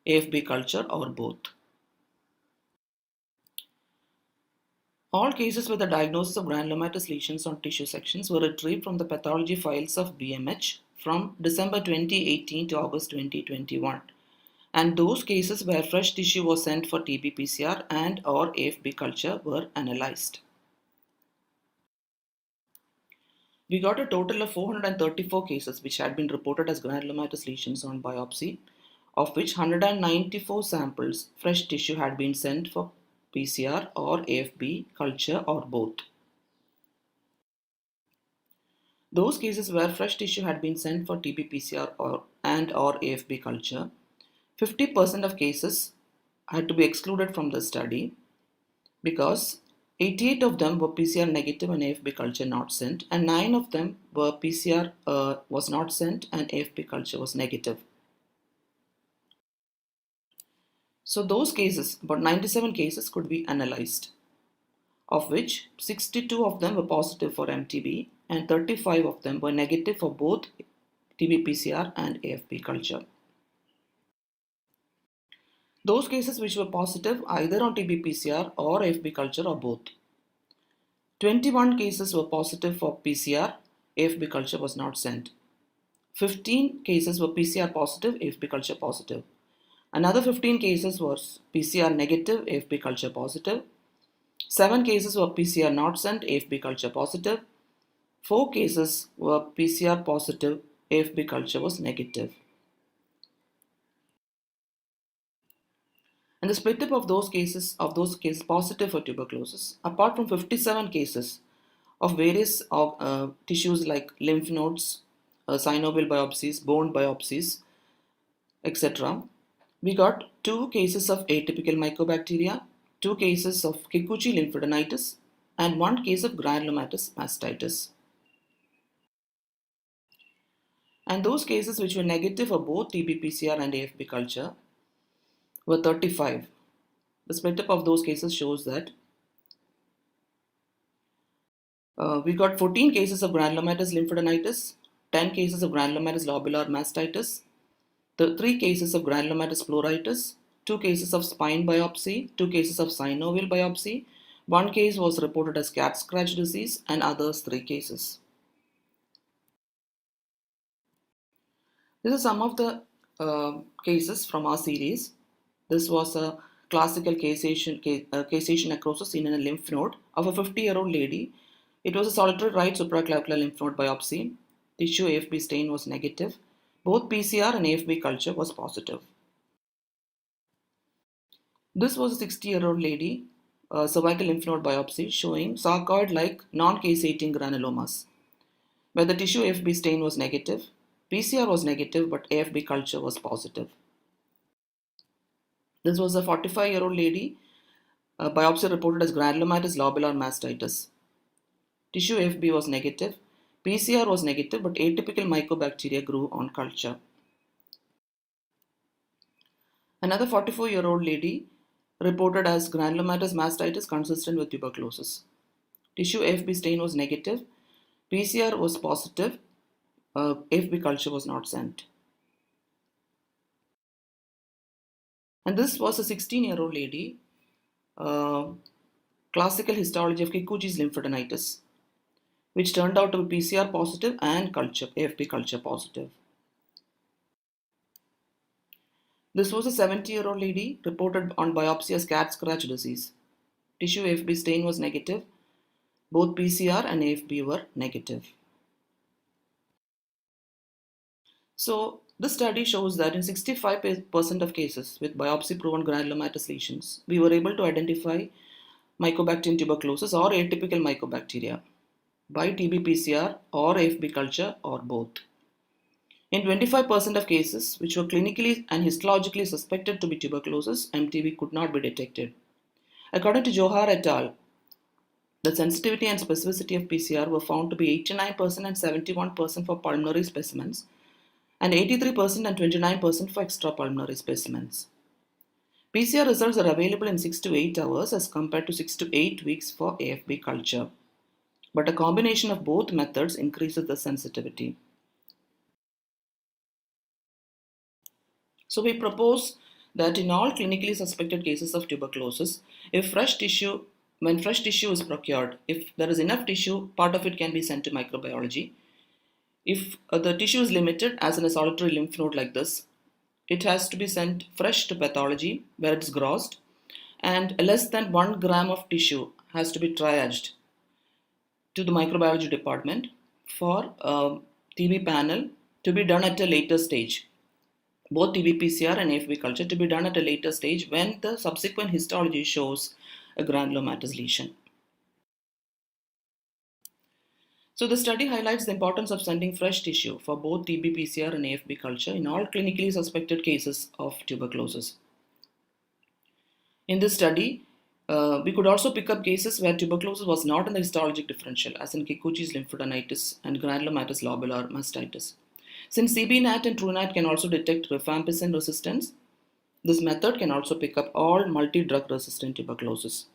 AFB culture, or both. All cases with the diagnosis of granulomatous lesions on tissue sections were retrieved from the pathology files of BMH from December 2018 to August 2021. And those cases where fresh tissue was sent for TB-PCR and or AFB culture were analyzed. We got a total of 434 cases which had been reported as granulomatous lesions on biopsy, of which 194 samples fresh tissue had been sent for PCR or AFB culture or both. Those cases where fresh tissue had been sent for TB-PCR or AFB culture, 50% of cases had to be excluded from the study because 88 of them were PCR negative and AFB culture not sent, and 9 of them were PCR was not sent and AFB culture was negative. So those cases, about 97 cases, could be analyzed, of which 62 of them were positive for MTB and 35 of them were negative for both TB-PCR and AFB culture. Those cases which were positive either on TB-PCR or AFB culture or both. 21 cases were positive for PCR, AFB culture was not sent. 15 cases were PCR positive, AFB culture positive. Another 15 cases was PCR negative, AFB culture positive. 7 cases were PCR not sent, AFB culture positive. 4 cases were PCR positive, AFB culture was negative. And the split up of those cases positive for tuberculosis, apart from 57 cases of various tissues like lymph nodes, synovial biopsies, bone biopsies, etc., we got 2 cases of atypical mycobacteria, 2 cases of Kikuchi lymphadenitis, and 1 case of granulomatous mastitis. And those cases which were negative for both TB-PCR and AFB culture were 35. The split up of those cases shows that we got 14 cases of granulomatous lymphadenitis, 10 cases of granulomatous lobular mastitis, 3 cases of granulomatous pleuritis, 2 cases of spine biopsy, 2 cases of synovial biopsy, 1 case was reported as cat scratch disease, and others 3 cases. These are some of the cases from our series. This was a classical caseation necrosis seen in a lymph node of a 50-year-old lady. It was a solitary right supraclavicular lymph node biopsy. Tissue AFB stain was negative. Both PCR and AFB culture was positive. This was a 60-year-old lady, cervical lymph node biopsy showing sarcoid-like non-caseating granulomas, where the tissue AFB stain was negative. PCR was negative, but AFB culture was positive. This was a 45-year-old lady, biopsy reported as granulomatous lobular mastitis. Tissue AFB was negative. PCR was negative, but atypical mycobacteria grew on culture. Another 44-year-old lady reported as granulomatous mastitis consistent with tuberculosis. Tissue AFB stain was negative. PCR was positive. AFB culture was not sent. And this was a 16-year-old lady, classical histology of Kikuchi's lymphadenitis, which turned out to be PCR positive and AFB culture positive. This was a 70-year-old lady reported on biopsy as cat scratch disease. Tissue AFB stain was negative. Both PCR and AFB were negative. So this study shows that in 65% of cases with biopsy-proven granulomatous lesions, we were able to identify Mycobacterium tuberculosis or atypical mycobacteria by TB-PCR or AFB culture or both. In 25% of cases, which were clinically and histologically suspected to be tuberculosis, MTB could not be detected. According to Johar et al., the sensitivity and specificity of PCR were found to be 89% and 71% for pulmonary specimens and 83% and 29% for extrapulmonary specimens. PCR results are available in 6 to 8 hours as compared to 6 to 8 weeks for AFB culture. But a combination of both methods increases the sensitivity. So we propose that in all clinically suspected cases of tuberculosis, if fresh tissue when fresh tissue is procured, if there is enough tissue, part of it can be sent to microbiology. If the tissue is limited, as in a solitary lymph node like this, it has to be sent fresh to pathology where it's grossed, and less than 1 gram of tissue has to be triaged to the microbiology department for TB panel to be done at a later stage. Both TB PCR and AFB culture to be done at a later stage when the subsequent histology shows a granulomatous lesion. So the study highlights the importance of sending fresh tissue for both TB PCR and AFB culture in all clinically suspected cases of tuberculosis. In this study, we could also pick up cases where tuberculosis was not in the histologic differential, as in Kikuchi's lymphadenitis and granulomatous lobular mastitis. Since CBNAT and TrueNAT can also detect rifampicin resistance, this method can also pick up all multi-drug resistant tuberculosis.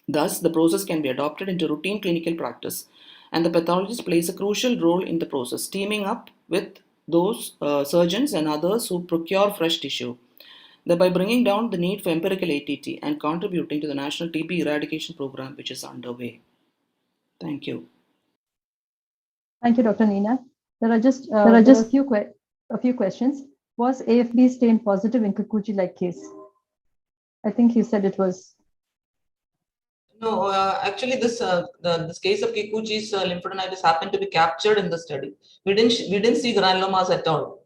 Thus, the process can be adopted into routine clinical practice, and the pathologist plays a crucial role in the process, teaming up with those surgeons and others who procure fresh tissue, thereby bringing down the need for empirical ATT and contributing to the national TB eradication program, which is underway. Thank you. Thank you, Dr. Nina. There are just a few questions. Was AFB stain positive in Kikuchi-like case? I think you said it was. No, actually, this case of Kikuchi's lymphadenitis happened to be captured in the study. We didn't see granulomas at all,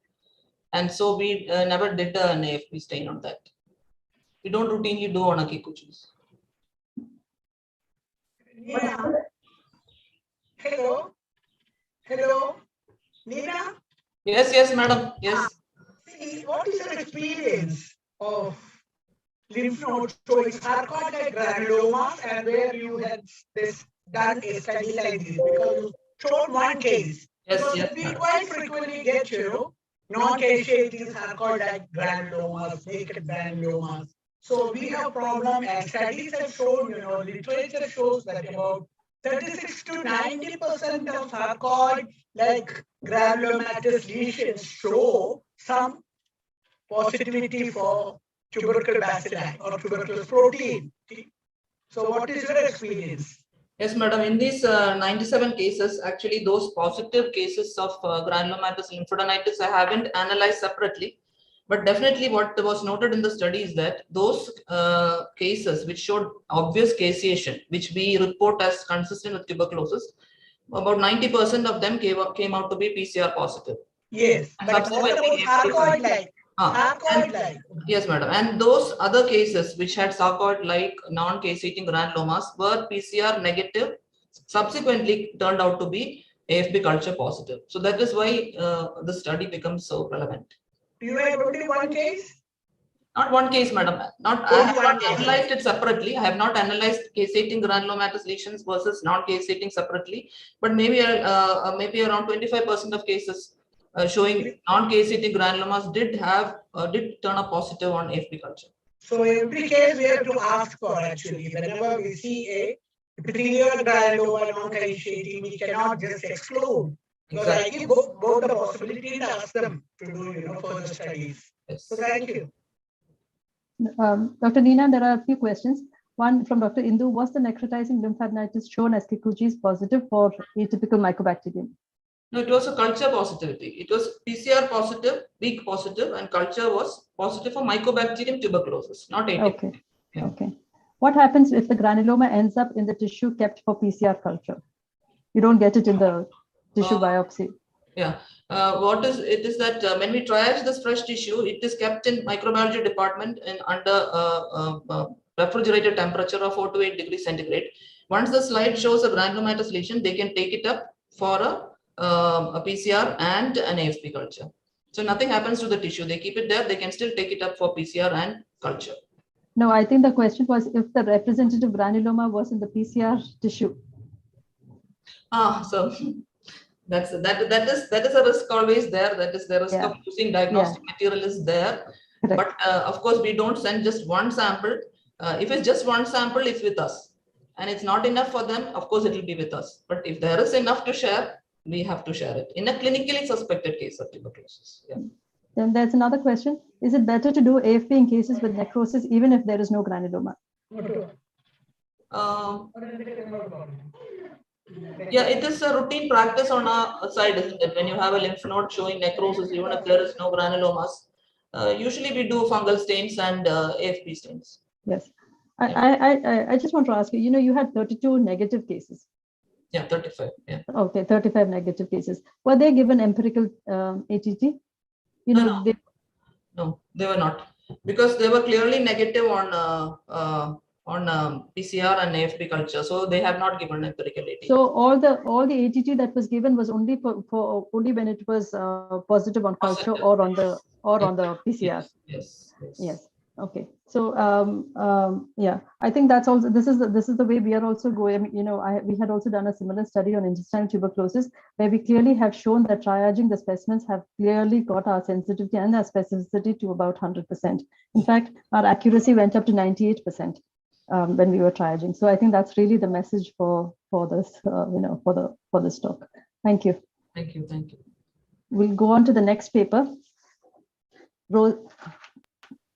and so we never did an AFB stain on that. We don't routinely do on a Kikuchi's. Yeah. Hello, Nina. Yes, madam. Yes. See, what is your experience of lymph nodes showing sarcoid-like granulomas, and where you had done a study like this? Because you showed one case. Yes. We quite frequently get non-caseating sarcoid-like granulomas, naked granulomas. So we have problem, and studies have shown, literature shows that about 36 to 90% of sarcoid-like granulomatous lesions show some positivity for tubercle bacilli or tuberculous protein. So what is your experience? Yes, madam. In these 97 cases, actually those positive cases of granulomatous lymphadenitis I haven't analyzed separately. But definitely what was noted in the study is that those cases which showed obvious caseation, which we report as consistent with tuberculosis, about 90% of them came out to be PCR positive. Yes, but what about sarcoid-like? Sarcoid-like. Yes, madam. And those other cases which had sarcoid-like non-caseating granulomas were PCR negative, subsequently turned out to be AFB culture positive. So that is why the study becomes so relevant. You have only one case? Not one case, madam. I have not analyzed it separately. I have not analyzed caseating granulomatous lesions versus non-caseating separately. But maybe around 25% of cases showing non-caseating granulomas did turn up positive on AFB culture. So every case we have to ask for, actually. Whenever we see a epithelial granuloma non-caseating, we cannot just exclude. Because I give both the possibility and ask them to do further studies. Yes. So thank you. Dr. Nina, there are a few questions. One from Dr. Indu: was the necrotizing lymphadenitis shown as Kikuchi's positive for atypical mycobacterium? No, it was a culture positivity. It was PCR positive, weak positive, and culture was positive for mycobacterium tuberculosis, not atypical. Okay. Yeah. Okay. What happens if the granuloma ends up in the tissue kept for PCR culture? You don't get it in the tissue biopsy. Yeah. What it is that when we triage this fresh tissue, it is kept in microbiology department and under refrigerated temperature of 4 to 8 degrees centigrade. Once the slide shows a granulomatous lesion, they can take it up for a PCR and an AFB culture. So nothing happens to the tissue. They keep it there. They can still take it up for PCR and culture. No, I think the question was if the representative granuloma was in the PCR tissue. So that is a risk always there. That is the risk of using diagnostic material is there. Correct. But of course, we don't send just one sample. If it's just one sample, it's with us. And it's not enough for them, of course, it will be with us. But if there is enough to share, we have to share it in a clinically suspected case of tuberculosis. Yeah. Then there's another question. Is it better to do AFB in cases with necrosis even if there is no granuloma? Yeah, it is a routine practice on our side, isn't it? When you have a lymph node showing necrosis, even if there is no granulomas, usually we do fungal stains and AFP stains. Yes. I just want to ask you, you had 32 negative cases. Yeah, 35. Yeah. Okay, 35 negative cases. Were they given empirical ATT? No, they were not, because they were clearly negative on PCR and AFP culture, so they have not given empirical ATT. So all the ATT that was given was only for only when it was positive on culture or on the PCR. Yes. Okay. So yeah, I think that's also this is the way we are also going. We had also done a similar study on intestinal tuberculosis, where we clearly have shown that triaging the specimens have clearly got our sensitivity and our specificity to about 100%. In fact, our accuracy went up to 98%. When we were triaging. So I think that's really the message for this, for this talk. Thank you. Thank you. Thank you. We'll go on to the next paper. The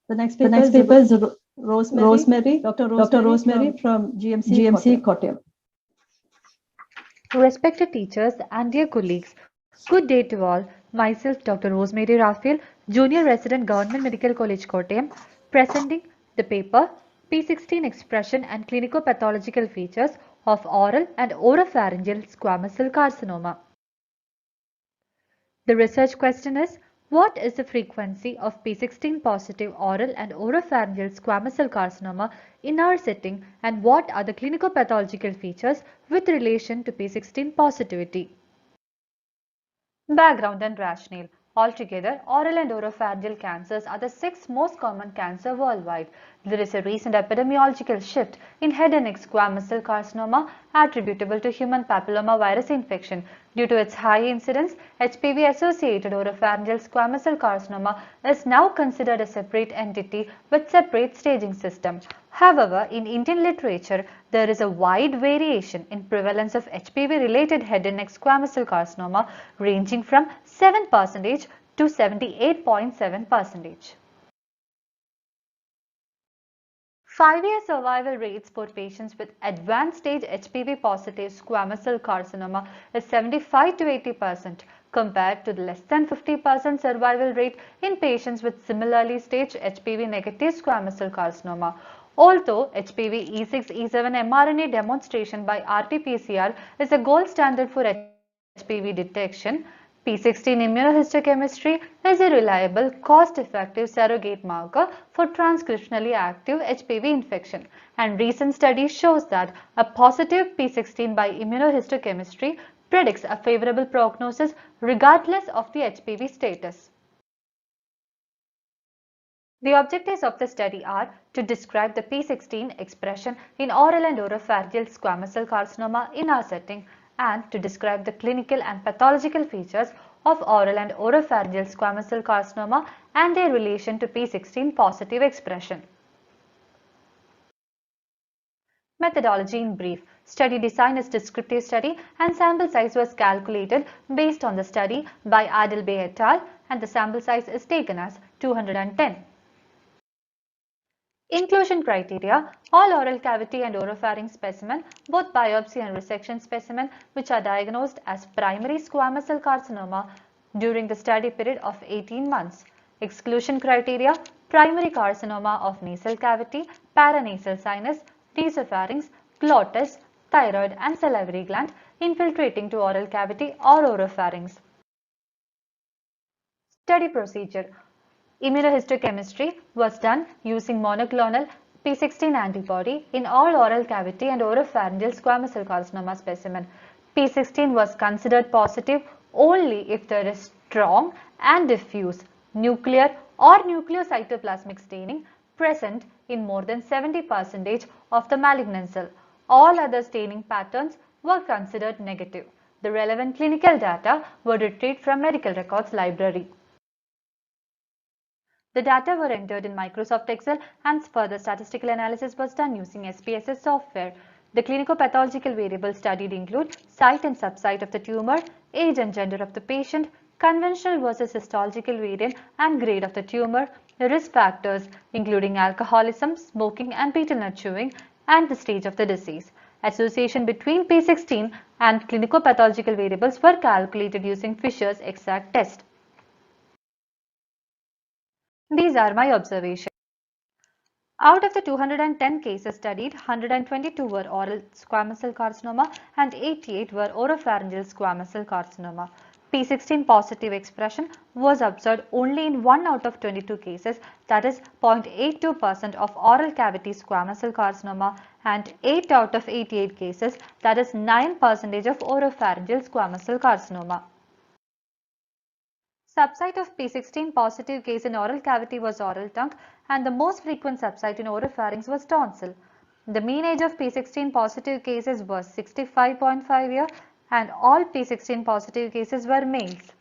next paper is Rosemary, Dr. Rosemary from GMC Kottayam. Respected teachers and dear colleagues, good day to all. Myself, Dr. Rosemary Raphael, Junior Resident Government Medical College Kottayam, presenting the paper P16 Expression and Clinicopathological Features of Oral and Oropharyngeal Squamous cell Carcinoma. The research question is, what is the frequency of P16 positive oral and oropharyngeal squamous cell carcinoma in our setting, and what are the clinicopathological features with relation to P16 positivity? Background and rationale. Altogether, oral and oropharyngeal cancers are the 6th most common cancer worldwide. There is a recent epidemiological shift in head and neck squamous cell carcinoma attributable to human papillomavirus infection. Due to its high incidence, HPV-associated oropharyngeal squamous cell carcinoma is now considered a separate entity with separate staging system. However, in Indian literature, there is a wide variation in prevalence of HPV-related head and neck squamous cell carcinoma ranging from 7% to 78.7%. 5-year survival rates for patients with advanced stage HPV positive squamous cell carcinoma is 75 to 80% compared to the less than 50% survival rate in patients with similarly staged HPV negative squamous cell carcinoma. Although HPV E6-E7 mRNA demonstration by RT-PCR is a gold standard for HPV detection, P16 immunohistochemistry is a reliable, cost-effective surrogate marker for transcriptionally active HPV infection, and recent studies shows that a positive P16 by immunohistochemistry predicts a favorable prognosis regardless of the HPV status. The objectives of the study are to describe the P16 expression in oral and oropharyngeal squamous cell carcinoma in our setting, and to describe the clinical and pathological features of oral and oropharyngeal squamous cell carcinoma and their relation to P16 positive expression. Methodology in brief. Study design is descriptive study and sample size was calculated based on the study by Adelbey et al. And the sample size is taken as 210. Inclusion criteria: all oral cavity and oropharynx specimen, both biopsy and resection specimen, which are diagnosed as primary squamous cell carcinoma during the study period of 18 months. Exclusion criteria: primary carcinoma of nasal cavity, paranasal sinus, nasopharynx, glottis, thyroid and salivary gland infiltrating to oral cavity or oropharynx. Study procedure: immunohistochemistry was done using monoclonal P16 antibody in all oral cavity and oropharyngeal squamous cell carcinoma specimen. P16 was considered positive only if there is strong and diffuse nuclear or nucleocytoplasmic staining present in more than 70% of the malignant cell. All other staining patterns were considered negative. The relevant clinical data were retrieved from medical records library. The data were entered in Microsoft Excel and further statistical analysis was done using SPSS software. The clinicopathological variables studied include site and subsite of the tumor, age and gender of the patient, conventional versus histological variant and grade of the tumor, risk factors including alcoholism, smoking and betel nut chewing, and the stage of the disease. Association between P16 and clinicopathological variables were calculated using Fisher's exact test. These are my observations. Out of the 210 cases studied, 122 were oral squamous cell carcinoma and 88 were oropharyngeal squamous cell carcinoma. P16 positive expression was observed only in 1 out of 22 cases, that is 0.82% of oral cavity squamous cell carcinoma, and 8 out of 88 cases, that is 9% of oropharyngeal squamous cell carcinoma. Subsite of P16 positive case in oral cavity was oral tongue, and the most frequent subsite in oropharynx was tonsil. The mean age of P16 positive cases was 65.5 years, and all P16 positive cases were males.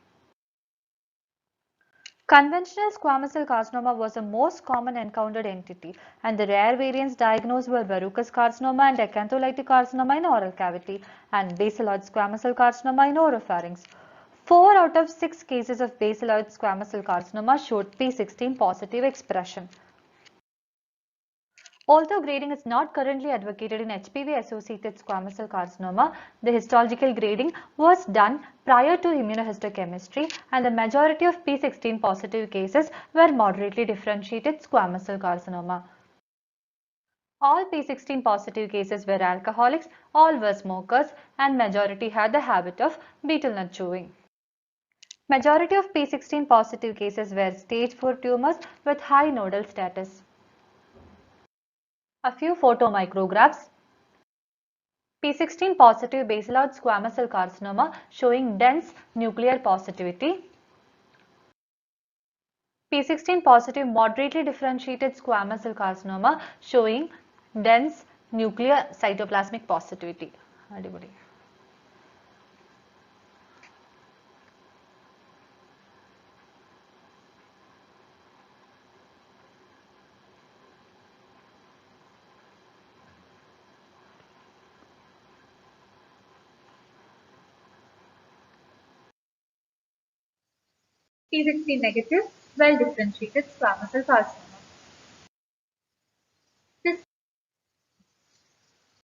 Conventional squamous cell carcinoma was the most common encountered entity, and the rare variants diagnosed were verrucous carcinoma and acantholytic carcinoma in oral cavity and basaloid squamous cell carcinoma in oropharynx. 4 out of 6 cases of basaloid squamous cell carcinoma showed P16 positive expression. Although grading is not currently advocated in HPV-associated squamous cell carcinoma, the histological grading was done prior to immunohistochemistry, and the majority of P16 positive cases were moderately differentiated squamous cell carcinoma. All P16 positive cases were alcoholics, all were smokers, and majority had the habit of betel nut chewing. Majority of P16 positive cases were stage 4 tumors with high nodal status. A few photomicrographs. P16 positive basaloid squamous cell carcinoma showing dense nuclear positivity. P16 positive moderately differentiated squamous cell carcinoma showing dense nuclear cytoplasmic positivity. P16 negative, well differentiated squamous cell carcinoma.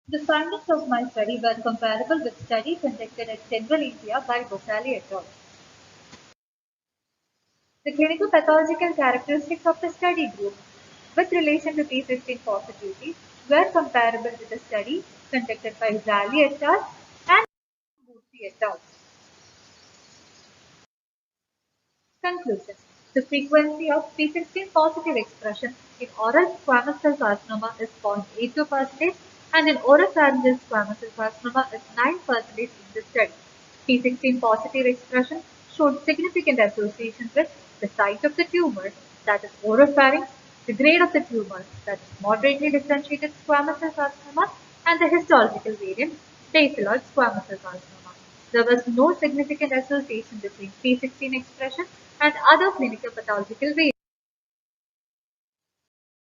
The findings of my study were comparable with study conducted at Central India by Bocali et al. The clinical pathological characteristics of the study group with relation to P16 positivity were comparable with the study conducted by Zali et al. And Boothi et al. Conclusion. The frequency of P16 positive expression in oral squamous cell carcinoma is 0.82% and in oropharyngeal squamous cell carcinoma is 9% in the study. P16 positive expression showed significant association with the site of the tumor, that is oropharynx, the grade of the tumor, that is moderately differentiated squamous cell carcinoma, and the histological variant, basaloid squamous cell carcinoma. There was no significant association between P16 expression and other clinical pathological variants.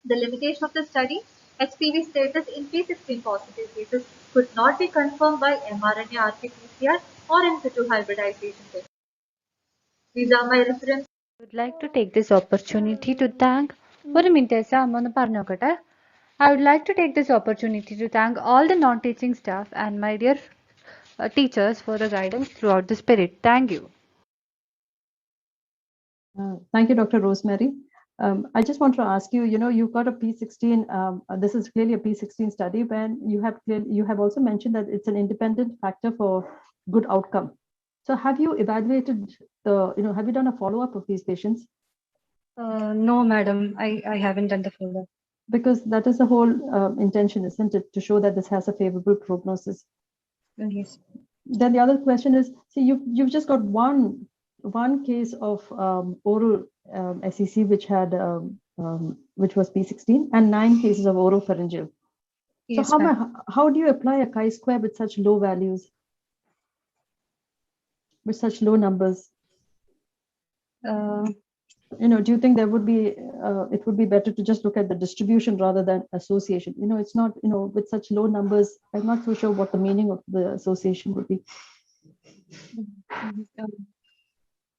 The limitation of the study, HPV status in P16 positive cases could not be confirmed by mRNA RT-PCR or in situ hybridization tests. These are my references. I would like to take this opportunity to thank I would like to take this opportunity to thank all the non-teaching staff and my dear teachers for the guidance throughout the spirit. Thank you. Thank you, Dr. Rosemary. I just want to ask you, you've got a P16, this is clearly a P16 study, when you have also mentioned that it's an independent factor for good outcome. So have you evaluated have you done a follow-up of these patients? No, madam, I haven't done the follow-up. Because that is the whole intention, isn't it, to show that this has a favorable prognosis? Yes. Then the other question is, see, you've just got one case of oral SEC which had which was P16 and 9 cases of oropharyngeal. Yes, so how do you apply a chi-square with such low values, with such low numbers? Do you think there would be it would be better to just look at the distribution rather than association? It's not, with such low numbers, I'm not so sure what the meaning of the association would be.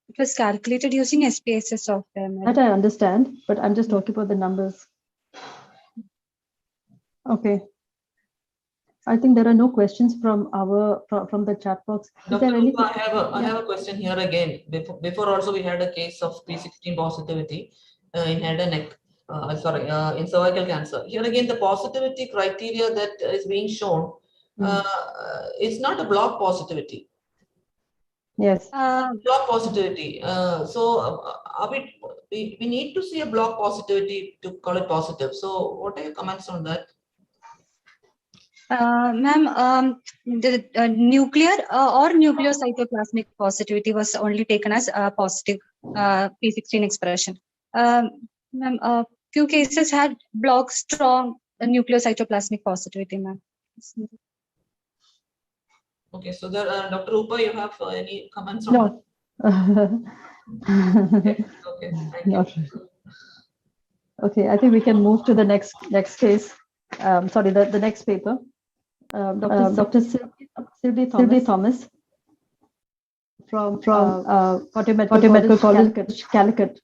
It was calculated using SPSS software. That I understand, but I'm just talking about the numbers. Okay. I think there are no questions from from the chat box. Is Dr. there any? Rupa, I have a question here again. Before also we had a case of P16 positivity in head and neck, in cervical cancer. Here again, the positivity criteria that is being shown, it's not a block positivity. Yes. Block positivity. Are we need to see a block positivity to call it positive. So what are your comments on that? Ma'am, the nuclear or nucleocytoplasmic positivity was only taken as positive P16 expression. Ma'am, few cases had block strong nucleocytoplasmic positivity, ma'am. Okay, so there, Dr. Rupa, you have any comments on No. that? Okay, thank you. Okay, I think we can move to the next case. Sorry, the next paper. Dr. Sylvie Thomas from Medical College, Calicut.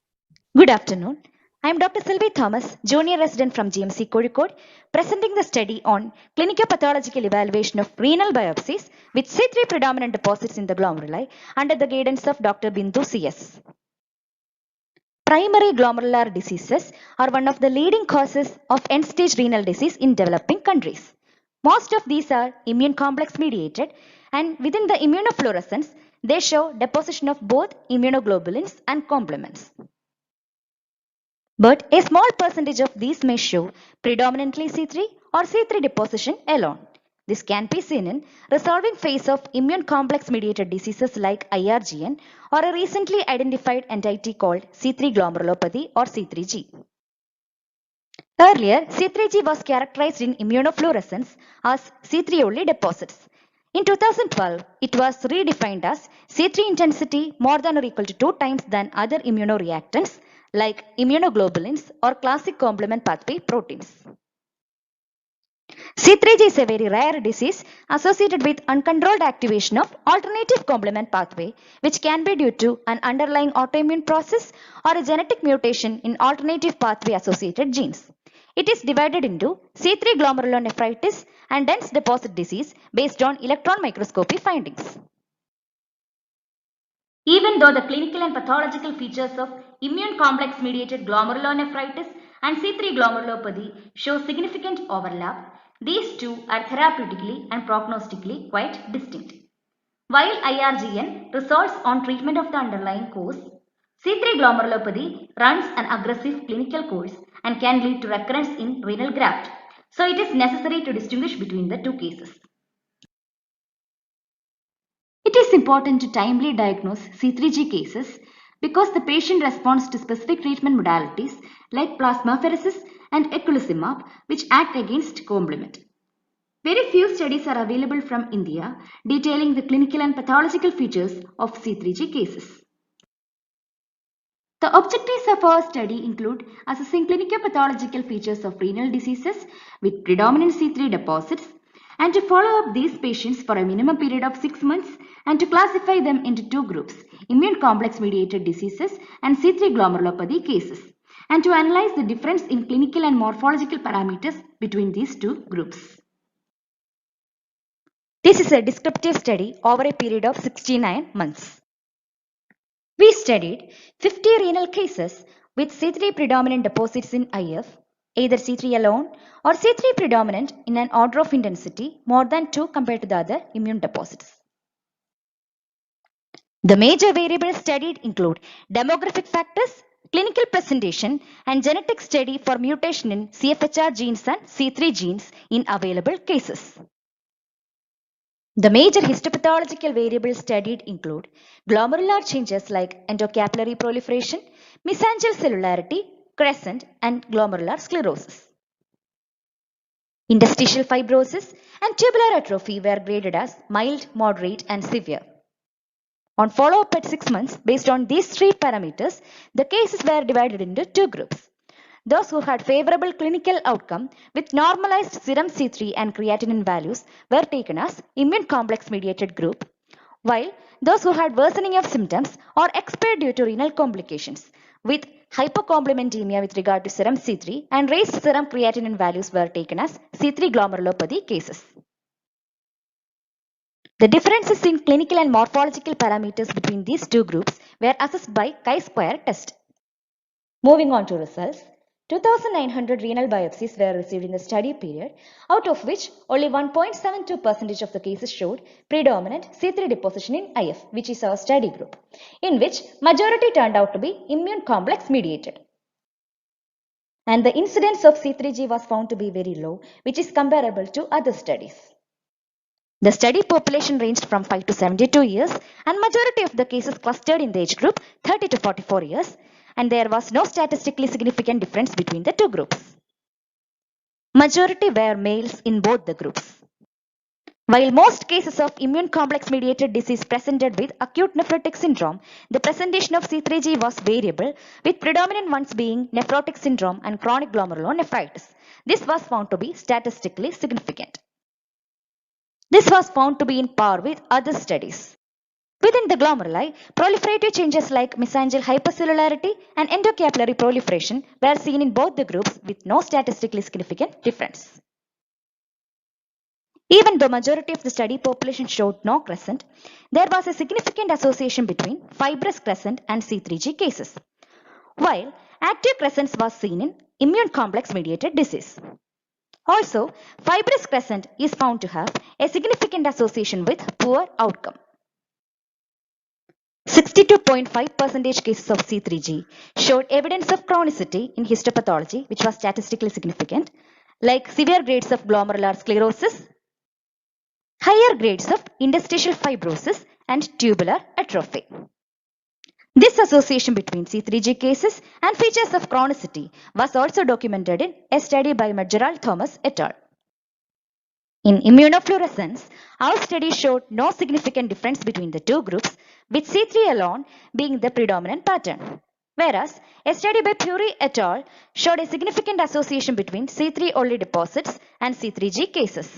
Good afternoon. I am Dr. Sylvie Thomas, Junior Resident from GMC Kozhikode, presenting the study on clinicopathological evaluation of renal biopsies with C3 predominant deposits in the glomeruli under the guidance of Dr. Bindu CS. Primary glomerular diseases are one of the leading causes of end-stage renal disease in developing countries. Most of these are immune complex mediated, and within the immunofluorescence, they show deposition of both immunoglobulins and complements. But a small percentage of these may show predominantly C3 or C3 deposition alone. This can be seen in resolving phase of immune complex mediated diseases like IRGN or a recently identified entity called C3 glomerulopathy or C3G. Earlier, C3G was characterized in immunofluorescence as C3 only deposits. In 2012, it was redefined as C3 intensity more than or equal to 2 times than other immunoreactants like immunoglobulins or classic complement pathway proteins. C3G is a very rare disease associated with uncontrolled activation of alternative complement pathway, which can be due to an underlying autoimmune process or a genetic mutation in alternative pathway associated genes. It is divided into C3 glomerulonephritis and dense deposit disease based on electron microscopy findings. Even though the clinical and pathological features of immune complex mediated glomerulonephritis and C3 glomerulopathy show significant overlap, these two are therapeutically and prognostically quite distinct. While IRGN resolves on treatment of the underlying cause, C3 glomerulopathy runs an aggressive clinical course and can lead to recurrence in renal graft. So it is necessary to distinguish between the two cases. It is important to timely diagnose C3G cases because the patient responds to specific treatment modalities like plasmapheresis and eculizumab, which act against complement. Very few studies are available from India detailing the clinical and pathological features of C3G cases. The objectives of our study include assessing clinical pathological features of renal diseases with predominant C3 deposits and to follow up these patients for a minimum period of 6 months and to classify them into two groups, immune complex mediated diseases and C3 glomerulopathy cases, and to analyze the difference in clinical and morphological parameters between these two groups. This is a descriptive study over a period of 69 months. We studied 50 renal cases with C3 predominant deposits in IF, either C3 alone or C3 predominant in an order of intensity more than 2 compared to the other immune deposits. The major variables studied include demographic factors, clinical presentation, and genetic study for mutation in CFHR genes and C3 genes in available cases. The major histopathological variables studied include glomerular changes like endocapillary proliferation, mesangial cellularity, crescent, and glomerular sclerosis. Interstitial fibrosis and tubular atrophy were graded as mild, moderate, and severe. On follow-up at 6 months, based on these three parameters, the cases were divided into two groups. Those who had favorable clinical outcome with normalized serum C3 and creatinine values were taken as immune complex mediated group, while those who had worsening of symptoms or expired due to renal complications with hypocomplementemia with regard to serum C3 and raised serum creatinine values were taken as C3 glomerulopathy cases. The differences in clinical and morphological parameters between these two groups were assessed by chi-square test. Moving on to results, 2,900 renal biopsies were received in the study period, out of which only 1.72% of the cases showed predominant C3 deposition in IF, which is our study group, in which majority turned out to be immune complex mediated. And the incidence of C3G was found to be very low, which is comparable to other studies. The study population ranged from 5 to 72 years, and majority of the cases clustered in the age group 30 to 44 years, and there was no statistically significant difference between the two groups. Majority were males in both the groups. While most cases of immune complex mediated disease presented with acute nephrotic syndrome, the presentation of C3G was variable, with predominant ones being nephrotic syndrome and chronic glomerulonephritis. This was found to be statistically significant. This was found to be in par with other studies. Within the glomeruli, proliferative changes like mesangial hypercellularity and endocapillary proliferation were seen in both the groups with no statistically significant difference. Even though majority of the study population showed no crescent, there was a significant association between fibrous crescent and C3G cases, while active crescent was seen in immune complex mediated disease. Also, fibrous crescent is found to have a significant association with poor outcome. 62.5% cases of C3G showed evidence of chronicity in histopathology, which was statistically significant, like severe grades of glomerular sclerosis, higher grades of interstitial fibrosis, and tubular atrophy. This association between C3G cases and features of chronicity was also documented in a study by Gerald Thomas et al. In immunofluorescence, our study showed no significant difference between the two groups, with C3 alone being the predominant pattern, whereas a study by Puri et al. Showed a significant association between C3 only deposits and C3G cases.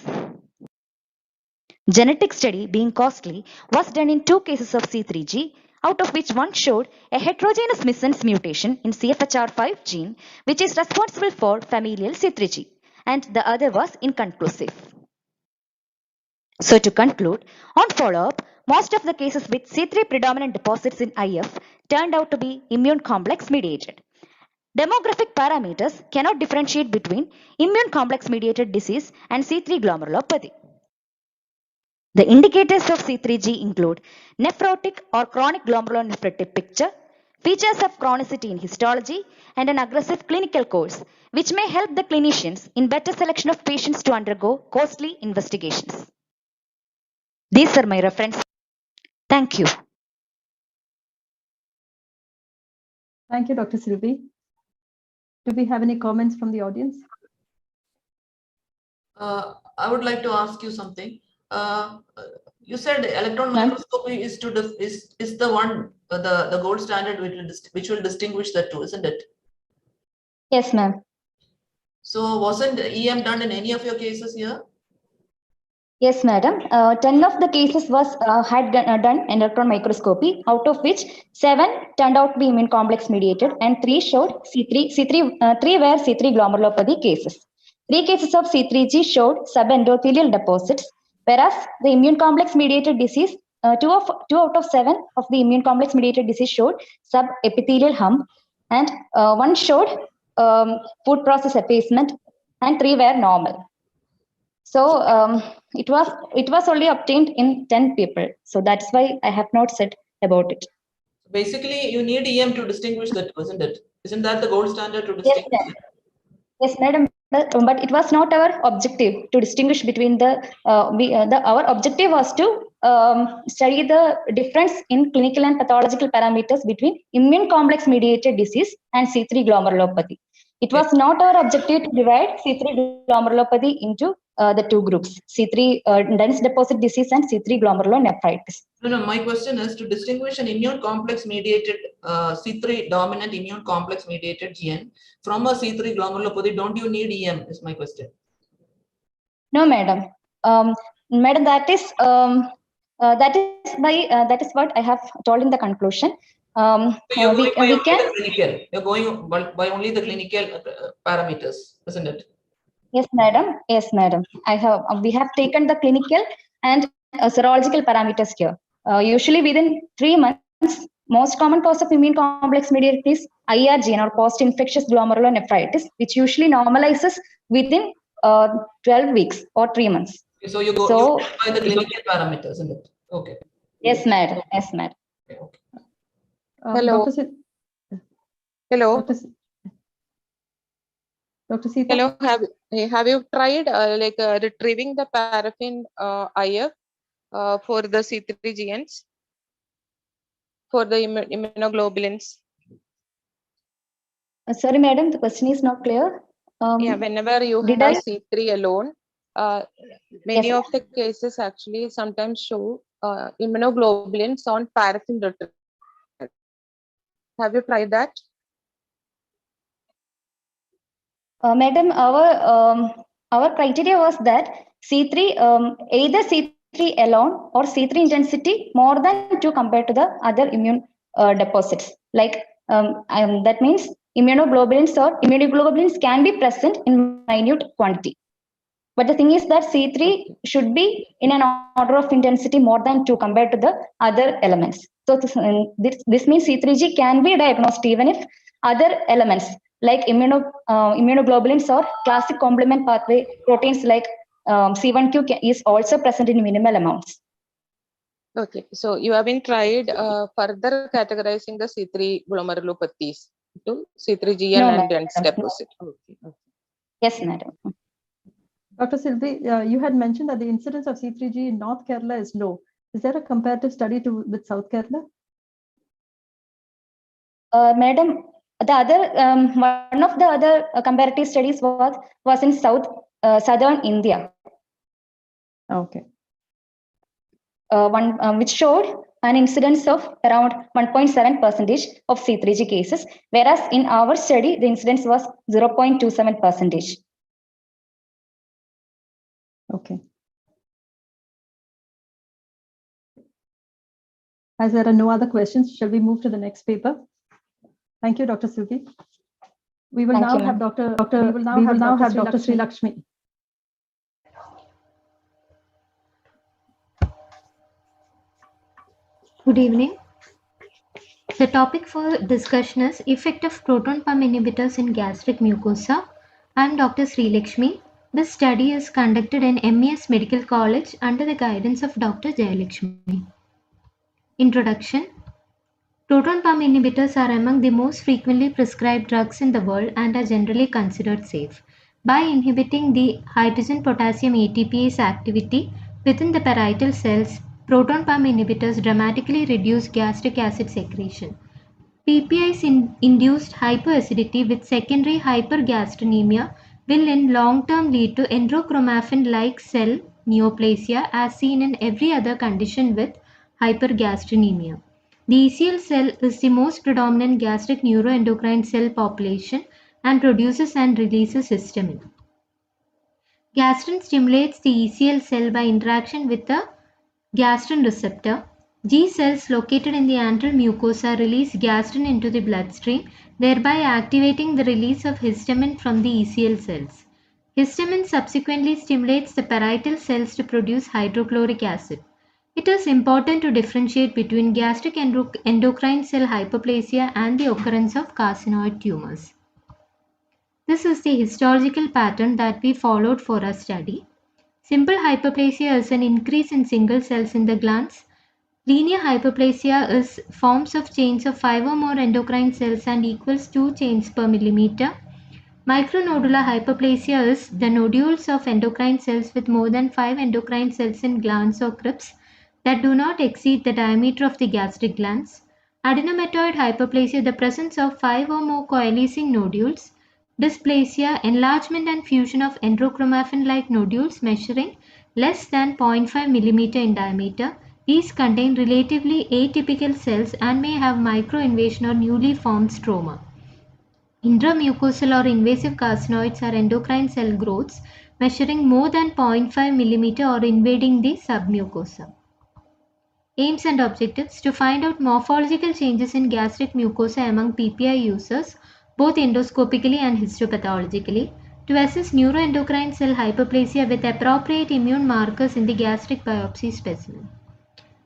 Genetic study, being costly, was done in 2 cases of C3G, out of which one showed a heterogeneous missense mutation in CFHR5 gene, which is responsible for familial C3G, and the other was inconclusive. So to conclude, on follow-up, most of the cases with C3 predominant deposits in IF turned out to be immune complex mediated. Demographic parameters cannot differentiate between immune complex mediated disease and C3 glomerulopathy. The indicators of C3G include nephrotic or chronic glomerulonephritic picture, features of chronicity in histology, and an aggressive clinical course, which may help the clinicians in better selection of patients to undergo costly investigations. These are my references. Thank you. Thank you, Dr. Sylvie. Do we have any comments from the audience? I would like to ask you something. You said electron microscopy is the one the gold standard which will distinguish the two, isn't it? Yes, ma'am. So wasn't EM done in any of your cases here? Yes, madam. 10 of the cases was had done electron microscopy, out of which 7 turned out to be immune complex mediated, and 3 showed C3. 3 were C3 glomerulopathy cases. 3 cases of C3G showed subendothelial deposits, whereas the immune complex mediated disease, 2 out of 7 of the immune complex mediated disease showed subepithelial hump, and 1 showed food process effacement, and 3 were normal. So it was only obtained in 10 people. So that's why I have not said about it. Basically, you need EM to distinguish the two, isn't it? Isn't that the gold standard to distinguish? Yes, madam. But it was not our objective to distinguish between our objective was to study the difference in clinical and pathological parameters between immune complex mediated disease and C3 glomerulopathy. It was not our objective to divide C3 glomerulopathy into the 2 groups, C3 dense deposit disease and C3 glomerulonephritis. No, my question is to distinguish an immune complex mediated C3 dominant immune complex mediated GN from a C3 glomerulopathy. Don't you need EM? Is my question. No, madam. Madam, that is what I have told in the conclusion. So you're going by only the clinical. You're going by only the clinical parameters, isn't it? Yes, madam. Yes, madam. We have taken the clinical, and serological parameters here. Usually within 3 months, most common cause of immune complex mediated is IR gene or post-infectious glomerulonephritis, which usually normalizes within 12 weeks or 3 months. So you go by the clinical parameters, isn't it? Okay. Yes, madam. Yes, madam. Hello. Hello. Dr. Sita? Hello. Have you tried retrieving the paraffin IF for the C3 genes for the immunoglobulins? Sorry, madam, the question is not clear. Yeah, whenever you have C3 alone, many of the cases actually sometimes show immunoglobulins on paraffin retrieval. Have you tried that? Madam, our criteria was that C3, either C3 alone or C3 intensity more than 2 compared to the other immune deposits. Like that means immunoglobulins or immunoglobulins can be present in minute quantity. But the thing is that C3 should be in an order of intensity more than 2 compared to the other elements. So this means C3G can be diagnosed even if other elements like immunoglobulins or classic complement pathway proteins like C1q is also present in minimal amounts. Okay, so you have been tried further categorizing the C3 glomerulopathies to C3G and dense deposit. Okay. Yes, madam. Dr. Sylvie, you had mentioned that the incidence of C3G in North Kerala is low. Is there a comparative study with South Kerala? Madam, the other one of the other comparative studies was in southern India. Okay. Which showed an incidence of around 1.7% of C3G cases, whereas in our study the incidence was 0.27%. Okay. As there are no other questions, shall we move to the next paper? Thank you, Dr. Sylvie. We will now have Dr. Sri Lakshmi. Good evening. The topic for discussion is effect of proton pump inhibitors in gastric mucosa. I am Dr. Sri Lakshmi. This study is conducted in MES Medical College under the guidance of Dr. Jayalakshmi. Introduction. Proton pump inhibitors are among the most frequently prescribed drugs in the world and are generally considered safe. By inhibiting the hydrogen potassium ATPase activity within the parietal cells, proton pump inhibitors dramatically reduce gastric acid secretion. PPIs-induced hyperacidity with secondary hypergastrinemia will in long term lead to endochromaffin-like cell neoplasia as seen in every other condition with hypergastrinemia. The ECL cell is the most predominant gastric neuroendocrine cell population and produces and releases histamine. Gastrin stimulates the ECL cell by interaction with the gastrin receptor. G cells located in the antral mucosa release gastrin into the bloodstream, thereby activating the release of histamine from the ECL cells. Histamine subsequently stimulates the parietal cells to produce hydrochloric acid. It is important to differentiate between gastric endocrine cell hyperplasia and the occurrence of carcinoid tumors. This is the histological pattern that we followed for our study. Simple hyperplasia is an increase in single cells in the glands. Linear hyperplasia is forms of chains of 5 or more endocrine cells and equals 2 chains per millimeter. Micronodular hyperplasia is the nodules of endocrine cells with more than 5 endocrine cells in glands or crypts that do not exceed the diameter of the gastric glands. Adenomatoid hyperplasia, the presence of 5 or more coalescing nodules. Dysplasia, enlargement and fusion of endochromaffin-like nodules measuring less than 0.5 mm in diameter. These contain relatively atypical cells and may have microinvasion or newly formed stroma. Intramucosal or invasive carcinoids are endocrine cell growths measuring more than 0.5 mm or invading the submucosa. Aims and objectives: to find out morphological changes in gastric mucosa among PPI users, both endoscopically and histopathologically, to assess neuroendocrine cell hyperplasia with appropriate immune markers in the gastric biopsy specimen.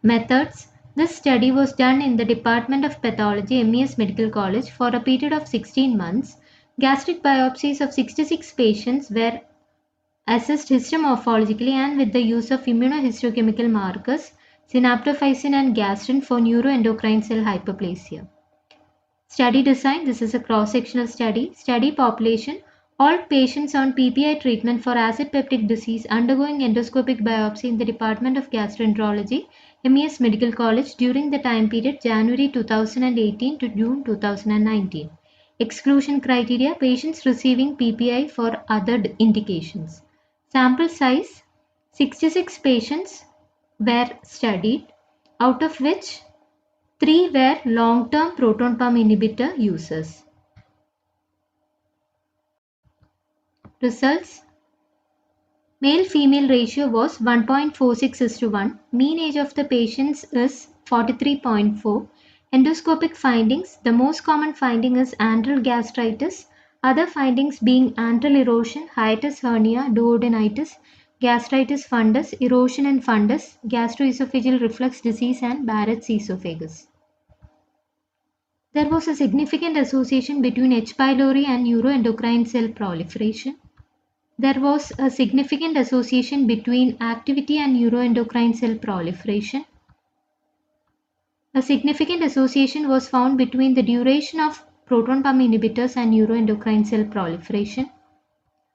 Methods. This study was done in the Department of Pathology, MES Medical College, for a period of 16 months. Gastric biopsies of 66 patients were assessed histomorphologically and with the use of immunohistochemical markers, synaptophysin and gastrin for neuroendocrine cell hyperplasia. Study design. This is a cross-sectional study. Study population. All patients on PPI treatment for acid peptic disease undergoing endoscopic biopsy in the Department of Gastroenterology, MES Medical College during the time period January 2018 to June 2019. Exclusion criteria. Patients receiving PPI for other indications. Sample size. 66 patients were studied, out of which 3 were long-term proton pump inhibitor users. Results. Male-female ratio was 1.46:1. Mean age of the patients is 43.4. Endoscopic findings. The most common finding is antral gastritis. Other findings being antral erosion, hiatus hernia, duodenitis, gastritis fundus, erosion and fundus, gastroesophageal reflux disease and Barrett's esophagus. There was a significant association between H. pylori and neuroendocrine cell proliferation. There was a significant association between activity and neuroendocrine cell proliferation. A significant association was found between the duration of proton pump inhibitors and neuroendocrine cell proliferation.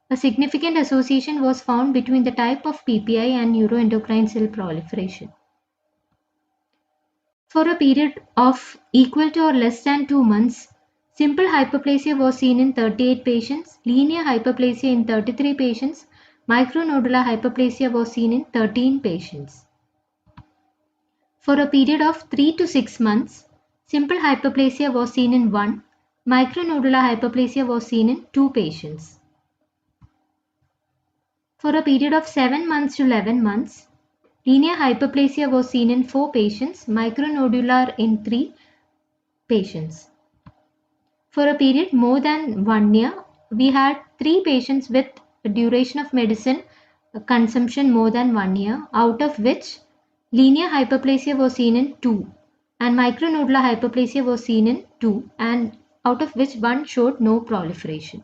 A significant association was found between the type of PPI and neuroendocrine cell proliferation. For a period of equal to or less than 2 months, simple hyperplasia was seen in 38 patients, linear hyperplasia in 33 patients, micronodular hyperplasia was seen in 13 patients. For a period of 3 to 6 months, simple hyperplasia was seen in 1, micronodular hyperplasia was seen in 2 patients. For a period of 7 months to 11 months, linear hyperplasia was seen in 4 patients, micronodular in 3 patients. For a period more than 1 year, we had 3 patients with a duration of medicine consumption more than 1 year, out of which linear hyperplasia was seen in 2 and micronodular hyperplasia was seen in 2, and out of which 1 showed no proliferation.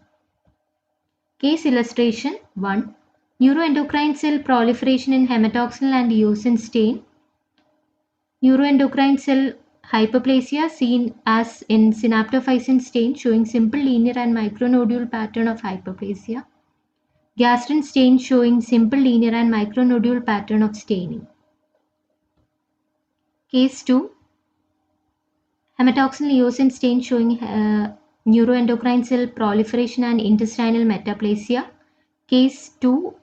Case illustration 1. Neuroendocrine cell proliferation in hematoxylin and eosin stain. Neuroendocrine cell hyperplasia seen as in synaptophysin stain showing simple linear and micronodule pattern of hyperplasia. Gastrin stain showing simple linear and micronodule pattern of staining. Case 2. Hematoxylin eosin stain showing neuroendocrine cell proliferation and intestinal metaplasia. Case 2,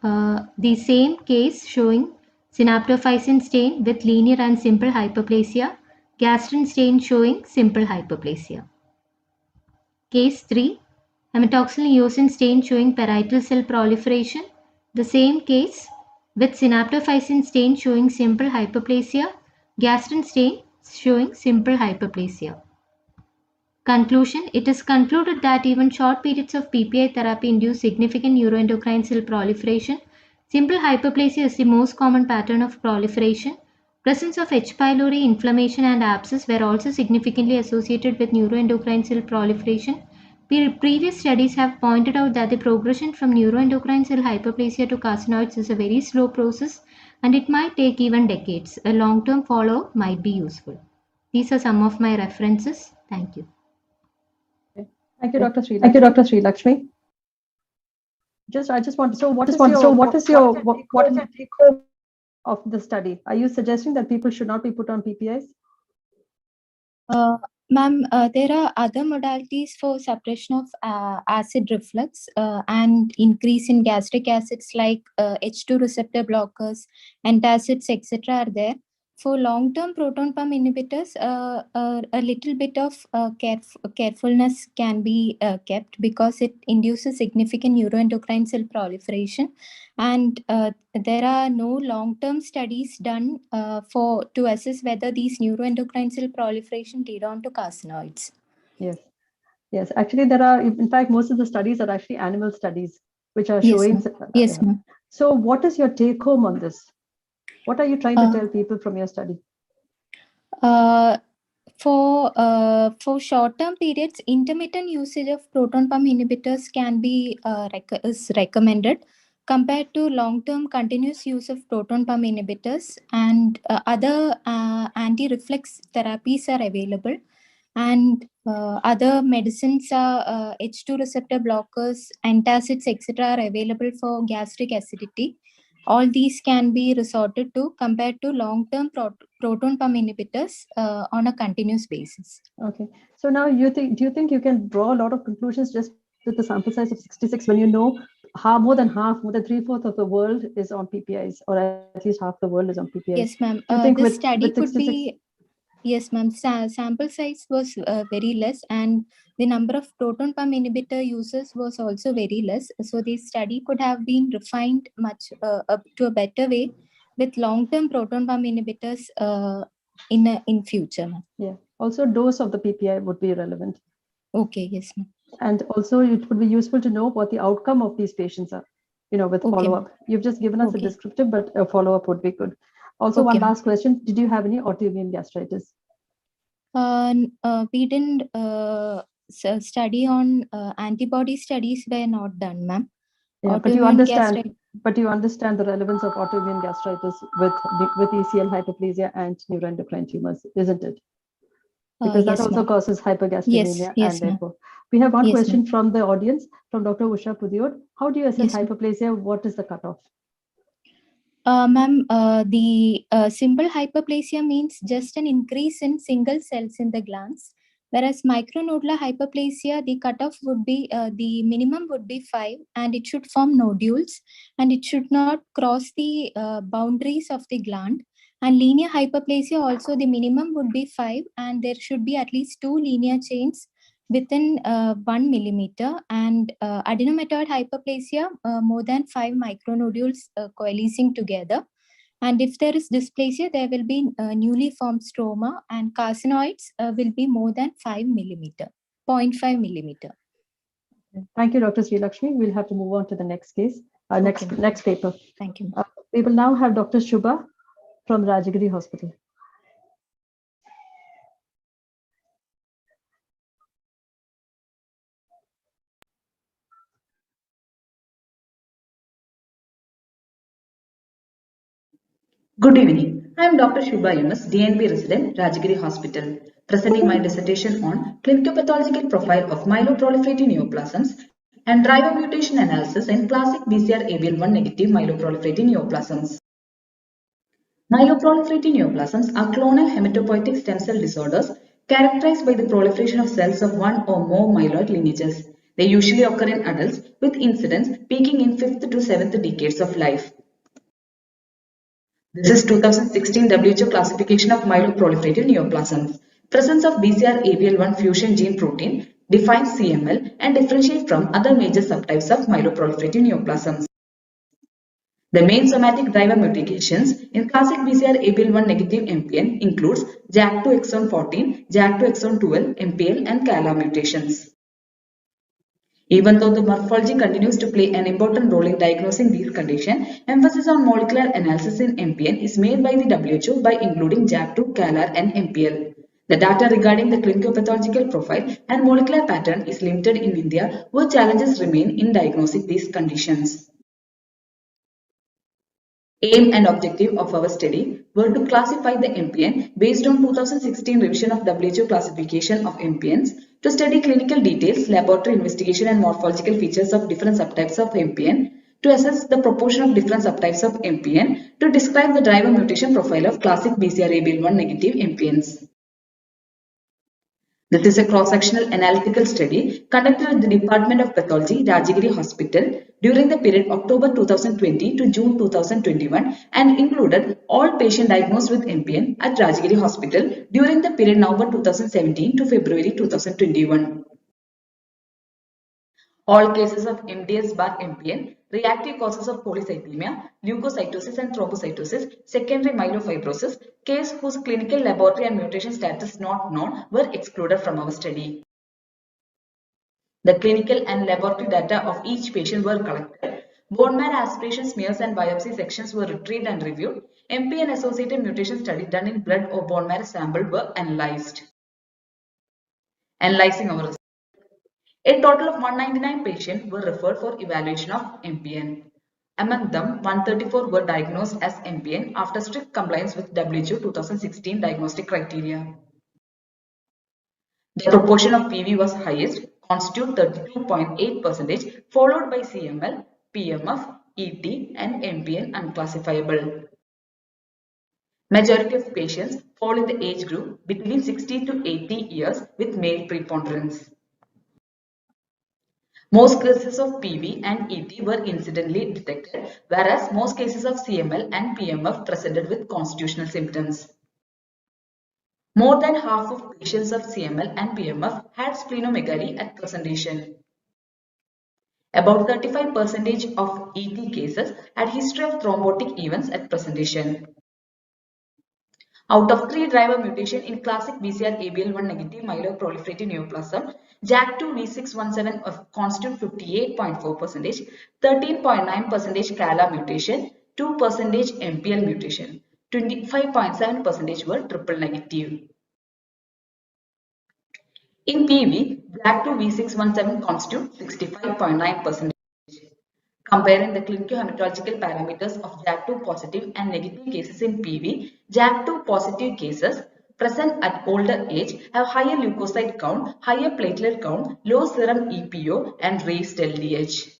the same case showing synaptophysin stain with linear and simple hyperplasia, gastrin stain showing simple hyperplasia. Case 3, hematoxylin eosin stain showing parietal cell proliferation, the same case with synaptophysin stain showing simple hyperplasia, gastrin stain showing simple hyperplasia. Conclusion. It is concluded that even short periods of PPI therapy induce significant neuroendocrine cell proliferation. Simple hyperplasia is the most common pattern of proliferation. Presence of H. pylori, inflammation and abscess were also significantly associated with neuroendocrine cell proliferation. Previous studies have pointed out that the progression from neuroendocrine cell hyperplasia to carcinoids is a very slow process and it might take even decades. A long-term follow-up might be useful. These are some of my references. Thank you. Thank you, Dr. Sri. Thank you, Dr. Sri Lakshmi. I just want to. So, what is your take home of the study? Are you suggesting that people should not be put on PPIs? Ma'am, there are other modalities for suppression of acid reflux and increase in gastric acids like H2 receptor blockers, antacids, etc. are there. For long-term proton pump inhibitors, a little bit of carefulness can be kept because it induces significant neuroendocrine cell proliferation, and there are no long-term studies done to assess whether these neuroendocrine cell proliferation lead on to carcinoids. Yes. Actually, there are. In fact, most of the studies are actually animal studies. which are Yes, showing. ma'am. Yes, Yeah. ma'am. So what is your take home on this? What are you trying to tell people from your study? For short-term periods, intermittent usage of proton pump inhibitors can be is recommended compared to long-term continuous use of proton pump inhibitors, and other anti-reflex therapies are available, and other medicines are H2 receptor blockers, antacids, etc. are available for gastric acidity. All these can be resorted to compared to long-term proton pump inhibitors on a continuous basis. Okay. So now do you think you can draw a lot of conclusions just with the sample size of 66 when you know more than 3/4 of the world is on PPIs, or at least half the world is on PPIs? Yes, ma'am. Do you think This with study could 66? be, yes, ma'am. Sample size was very less, and the number of proton pump inhibitor users was also very less. So the study could have been refined much up to a better way with long-term proton pump inhibitors in future, ma'am. Yeah. Also, dose of the PPI would be relevant. Okay. Yes, ma'am. And also, it would be useful to know what the outcome of these patients are, with Okay, follow-up. You've just given us a okay. descriptive, but a follow-up would be good. Also, Okay, one ma'am. last question. Did you have any autoimmune gastritis? We didn't study on antibody studies were not done, ma'am. Yeah, but you Autoimmune understand. gastritis. But you understand the relevance of autoimmune gastritis with ECL hyperplasia and neuroendocrine tumors, isn't it? Because that Yes, also ma'am. causes hypergastrolemia, Yes, and ma'am. therefore we have one Yes, question ma'am. from the audience from Dr. Usha Pudiot. How do you assess Yes, ma'am. hyperplasia? What is the cutoff? Ma'am, the simple hyperplasia means just an increase in single cells in the glands, whereas micronodular hyperplasia, the cutoff would be, the minimum would be 5, and it should form nodules, and it should not cross the boundaries of the gland. And linear hyperplasia also, the minimum would be 5, and there should be at least 2 linear chains within 1 millimeter, and adenomatoid hyperplasia, more than 5 micronodules coalescing together. And if there is dysplasia, there will be newly formed stroma, and carcinoids will be more than 5 millimeter, 0.5 millimeter. Thank you, Dr. Sri Lakshmi. We'll have to move on to the next case, next paper. Thank you. We will now have Dr. Shubha from Rajagiri Hospital. Good evening. I am Dr. Shubha Yunus, DNB resident, Rajagiri Hospital, presenting my dissertation on clinical pathological profile of myeloproliferative neoplasms and driver mutation analysis in classic BCR-ABL1 negative myeloproliferative neoplasms. Myeloproliferative neoplasms are clonal hematopoietic stem cell disorders characterized by the proliferation of cells of one or more myeloid lineages. They usually occur in adults, with incidence peaking in 5th to 7th decades of life. This is 2016 WHO classification of myeloproliferative neoplasms. Presence of BCR-ABL1 fusion gene protein defines CML and differentiate from other major subtypes of myeloproliferative neoplasms. The main somatic driver mutations in classic BCR-ABL1 negative MPN includes JAK2 exon 14, JAK2 exon 12, MPL and CALA mutations. Even though the morphology continues to play an important role in diagnosing these conditions, emphasis on molecular analysis in MPN is made by the WHO by including JAK2, CALR and MPL. The data regarding the clinical pathological profile and molecular pattern is limited in India, where challenges remain in diagnosing these conditions. Aim and objective of our study were to classify the MPN based on 2016 revision of WHO classification of MPNs, to study clinical details, laboratory investigation and morphological features of different subtypes of MPN, to assess the proportion of different subtypes of MPN, to describe the driver mutation profile of classic BCR-ABL1 negative MPNs. This is a cross-sectional analytical study conducted at the Department of Pathology, Rajagiri Hospital during the period October 2020 to June 2021 and included all patients diagnosed with MPN at Rajagiri Hospital during the period November 2017 to February 2021. All cases of MDS/MPN, reactive causes of polycythemia, leukocytosis and thrombocytosis, secondary myelofibrosis, case whose clinical laboratory and mutation status not known were excluded from our study. The clinical and laboratory data of each patient were collected. Bone marrow aspiration smears and biopsy sections were retrieved and reviewed. MPN-associated mutation studies done in blood or bone marrow sample were analyzed. Analyzing our results. A total of 199 patients were referred for evaluation of MPN. Among them, 134 were diagnosed as MPN after strict compliance with WHO 2016 diagnostic criteria. The proportion of PV was highest, constitute 32.8%, followed by CML, PMF, ET, and MPN unclassifiable. Majority of patients fall in the age group between 60 to 80 years with male preponderance. Most cases of PV and ET were incidentally detected, whereas most cases of CML and PMF presented with constitutional symptoms. More than half of patients of CML and PMF had splenomegaly at presentation. About 35% of ET cases had history of thrombotic events at presentation. Out of 3 driver mutation in classic BCR-ABL1 negative myeloproliferative neoplasm, JAK2 V617 constitute 58.4%, 13.9% CALA mutation, 2% MPL mutation, 25.7% were triple negative. In PV, JAK2 V617 constitute 65.9%. Comparing the clinical hematological parameters of JAK2 positive and negative cases in PV, JAK2 positive cases present at older age have higher leukocyte count, higher platelet count, low serum EPO, and raised LDH.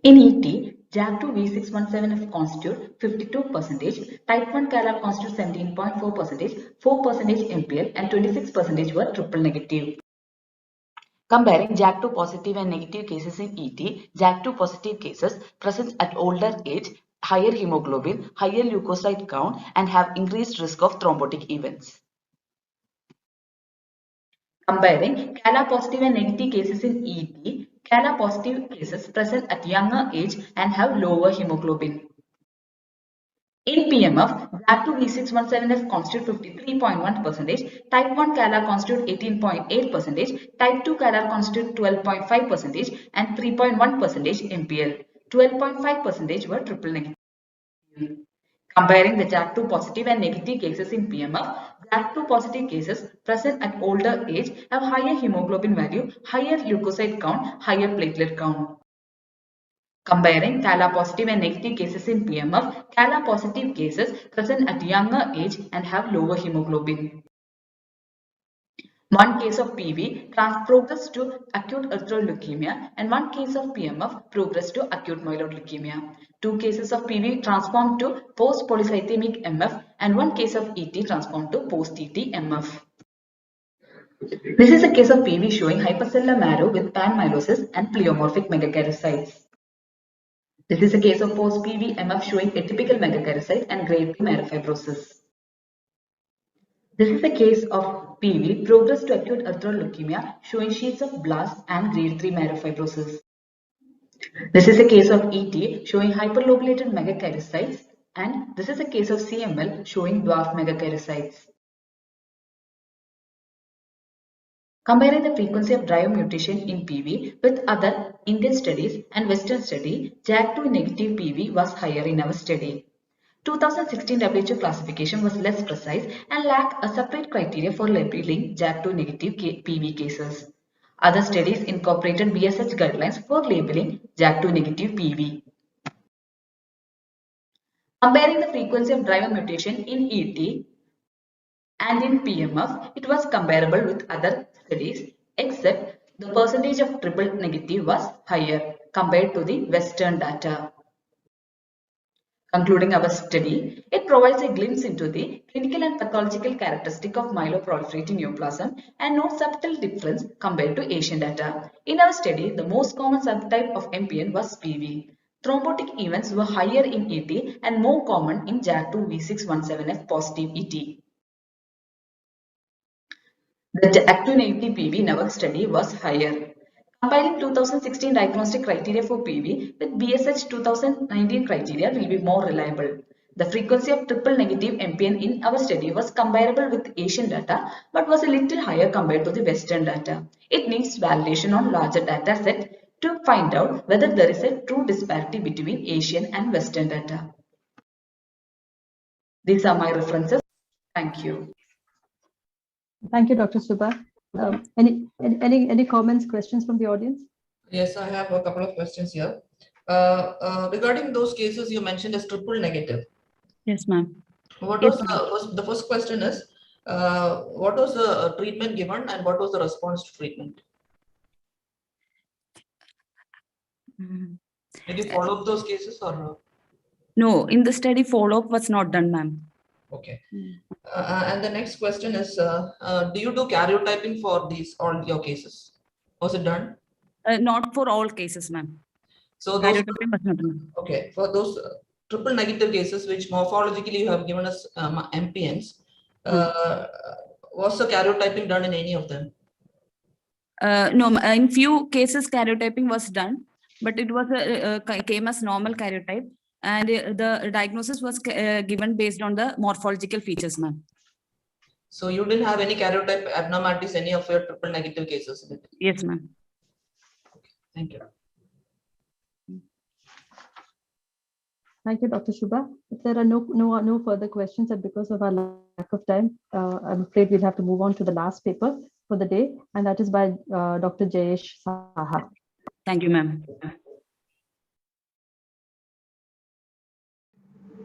In ET, JAK2 V617F constitute 52%, type 1 CALR constitute 17.4%, 4% MPL, and 26% were triple negative. Comparing JAK2 positive and negative cases in ET, JAK2 positive cases present at older age, higher hemoglobin, higher leukocyte count, and have increased risk of thrombotic events. Comparing CALA positive and negative cases in ET, CALA positive cases present at younger age and have lower hemoglobin. In PMF, JAK2 V617F constitute 53.1%, type 1 CALR constitute 18.8%, type 2 CALR constitute 12.5%, and 3.1% MPL. 12.5% were triple negative. Comparing the JAK2 positive and negative cases in PMF, JAK2 positive cases present at older age have higher hemoglobin value, higher leukocyte count, higher platelet count. Comparing CALA positive and negative cases in PMF, CALA positive cases present at younger age and have lower hemoglobin. One case of PV progressed to acute erythroid leukemia and one case of PMF progressed to acute myeloid leukemia. 2 cases of PV transformed to post-polycythemic MF and 1 case of ET transformed to post-ET MF. This is a case of PV showing hypercellular marrow with panmyelosis and pleomorphic megakaryocytes. This is a case of post-PV MF showing atypical megakaryocyte and grade 2 myelofibrosis. This is a case of PV progress to acute erythroid leukemia showing sheets of blasts and grade 3 myelofibrosis. This is a case of ET showing hyperlobulated megakaryocytes, and this is a case of CML showing dwarf megakaryocytes. Comparing the frequency of driver mutation in PV with other Indian studies and Western study, JAK2 negative PV was higher in our study. 2016 WHO classification was less precise and lacked a separate criteria for labeling JAK2 negative PV cases. Other studies incorporated BSH guidelines for labeling JAK2 negative PV. Comparing the frequency of driver mutation in ET and in PMF, it was comparable with other studies, except the percentage of triple negative was higher compared to the Western data. Concluding our study, it provides a glimpse into the clinical and pathological characteristic of myeloproliferative neoplasm and no subtle difference compared to Asian data. In our study, the most common subtype of MPN was PV. Thrombotic events were higher in ET and more common in JAK2 V617F positive ET. The active negative PV in our study was higher. Compiling 2016 diagnostic criteria for PV with BSH 2019 criteria will be more reliable. The frequency of triple negative MPN in our study was comparable with Asian data but was a little higher compared to the Western data. It needs validation on larger data set to find out whether there is a true disparity between Asian and Western data. These are my references. Thank you. Thank you, Dr. Subha. Any comments, questions from the audience? Yes, I have a couple of questions here. Regarding those cases you mentioned as triple negative. Yes, ma'am. What was the first question is, what was the treatment given and what was the response to treatment? Did you follow up those cases or no? No, in the study follow-up was not done, ma'am. Okay. And the next question is, do you do karyotyping for all your cases? Was it done? Not for all cases, ma'am. So those, okay, for those triple negative cases which morphologically you have given us MPNs, was the karyotyping done in any of them? No, in few cases karyotyping was done, but it was came as normal karyotype, and the diagnosis was given based on the morphological features, ma'am. So you didn't have any karyotype abnormalities any of your triple negative cases? Yes, ma'am. Okay, thank you. Thank you, Dr. Shubha. If there are no further questions, and because of our lack of time, I'm afraid we'll have to move on to the last paper for the day, and that is by Dr. Jayesh Saha. Thank you, ma'am.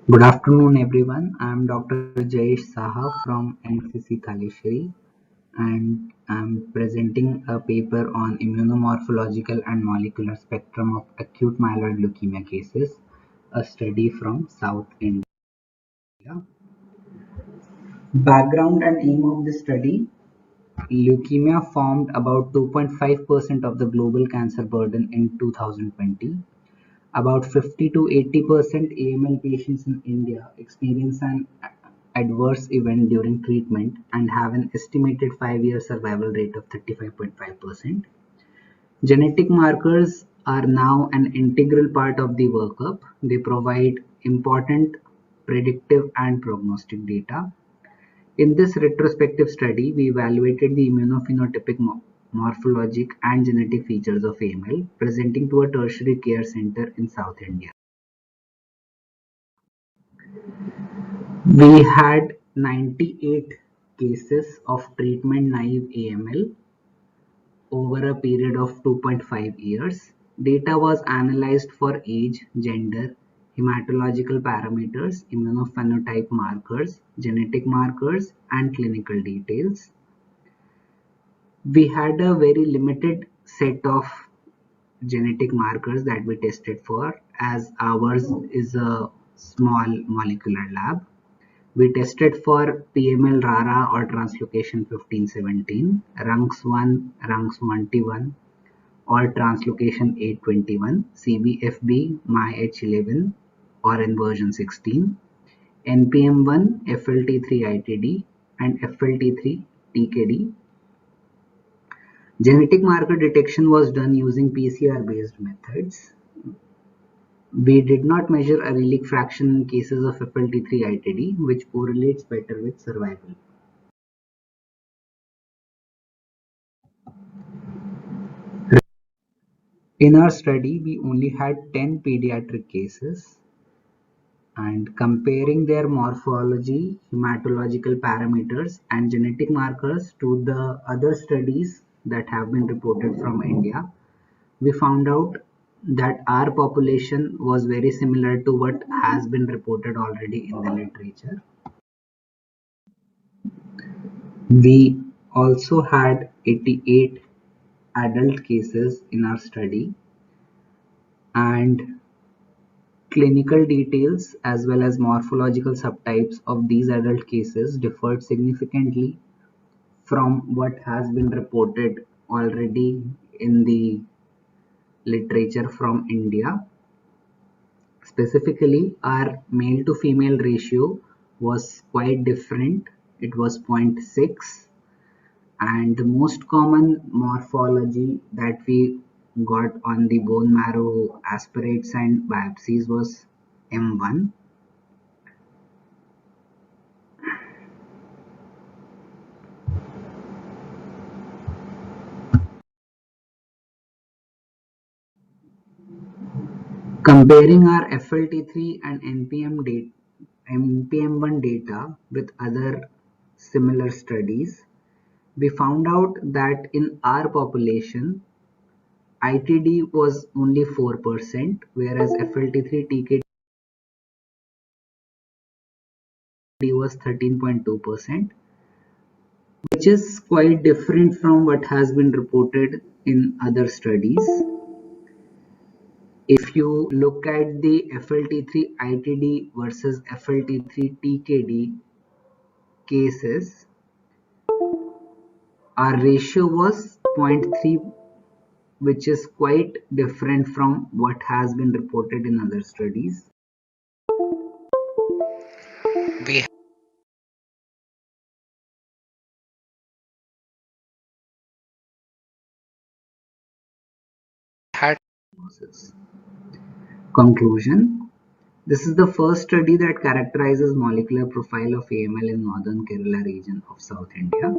Good afternoon, everyone. I'm Dr. Jayesh Saha from NCC Kaleshwari, and I'm presenting a paper on immunomorphological and molecular spectrum of acute myeloid leukemia cases, a study from South India. Background and aim of the study: leukemia formed about 2.5% of the global cancer burden in 2020. About 50 to 80% AML patients in India experience an adverse event during treatment and have an estimated 5-year survival rate of 35.5%. Genetic markers are now an integral part of the workup. They provide important predictive and prognostic data. In this retrospective study, we evaluated the immunophenotypic, morphologic, and genetic features of AML presenting to a tertiary care center in South India. We had 98 cases of treatment-naive AML over a period of 2.5 years. Data was analyzed for age, gender, hematological parameters, immunophenotype markers, genetic markers, and clinical details. We had a very limited set of genetic markers that we tested for, as ours is a small molecular lab. We tested for PML RARA or translocation 1517, RUNX1, RUNX1T1 or translocation 821, CBFB, MyH11 or inversion 16, NPM1, FLT3-ITD and FLT3-TKD. Genetic marker detection was done using PCR-based methods. We did not measure allelic fraction in cases of FLT3-ITD, which correlates better with survival. In our study, we only had 10 pediatric cases, and comparing their morphology, hematological parameters, and genetic markers to the other studies that have been reported from India, we found out that our population was very similar to what has been reported already in the literature. We also had 88 adult cases in our study, and clinical details as well as morphological subtypes of these adult cases differed significantly from what has been reported already in the literature from India. Specifically, our male to female ratio was quite different. It was 0.6, and the most common morphology that we got on the bone marrow aspirates and biopsies was M1. Comparing our FLT3 and NPM1 data with other similar studies, we found out that in our population, ITD was only 4%, whereas FLT3 TKD was 13.2%, which is quite different from what has been reported in other studies. If you look at the FLT3 ITD versus FLT3 TKD cases, our ratio was 0.3, which is quite different from what has been reported in other studies. We had conclusion. This is the first study that characterizes molecular profile of AML in northern Kerala region of South India.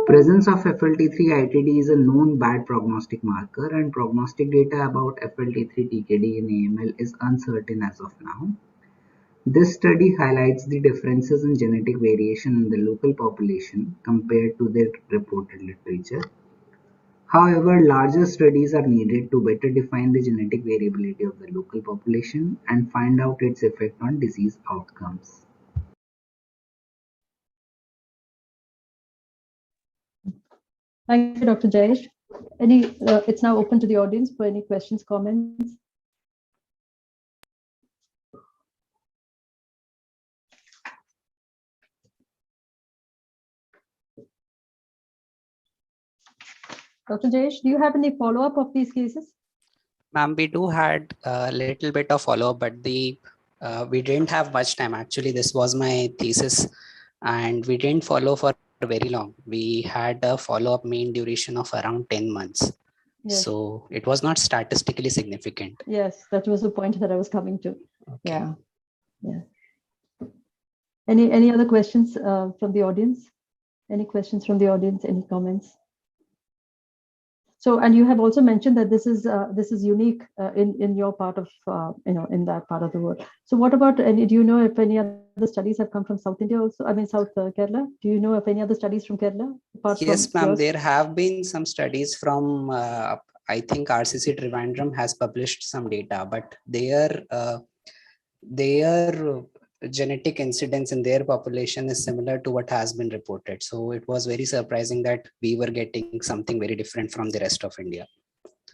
Presence of FLT3 ITD is a known bad prognostic marker, and prognostic data about FLT3 TKD in AML is uncertain as of now. This study highlights the differences in genetic variation in the local population compared to the reported literature. However, larger studies are needed to better define the genetic variability of the local population and find out its effect on disease outcomes. Thank you, Dr. Jayesh. It's now open to the audience for any questions, comments. Dr. Jayesh, do you have any follow-up of these cases? Ma'am, we do had a little bit of follow-up, but we didn't have much time. Actually, this was my thesis, and we didn't follow for very long. We had a follow-up mean duration of around 10 months. Yes. So it was not statistically significant. Yes, that was the point that I was coming to. Okay. Yeah. Any other questions from the audience? Any questions from the audience? Any comments? So, and you have also mentioned that this is unique in your part of in that part of the world. So, what about any? Do you know if any other studies have come from South India also? I mean, South Kerala. Do you know of any other studies from Kerala? Yes, ma'am. There have been some studies from. I think RCC Trivandrum has published some data, but their genetic incidence in their population is similar to what has been reported. So it was very surprising that we were getting something very different from the rest of India.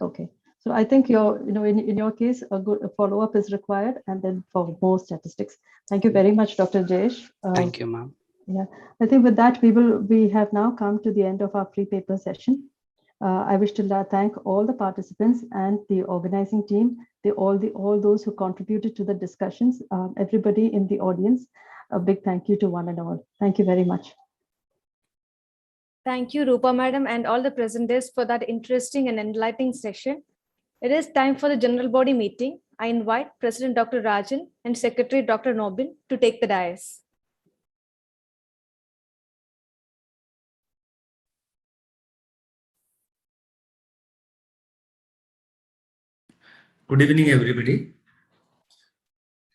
Okay. So I think in your case, a good follow-up is required, and then for more statistics. Thank you very much, Dr. Jayesh. Thank you, ma'am. Yeah, I think with that, we have now come to the end of our free paper session. I wish to thank all the participants and the organizing team, all those who contributed to the discussions, everybody in the audience. A big thank you to one and all. Thank you very much. Thank you, Rupa Madam, and all the presenters for that interesting and enlightening session. It is time for the general body meeting. I invite President Dr. Rajan and Secretary Dr. Nobin to take the dais. Good evening, everybody.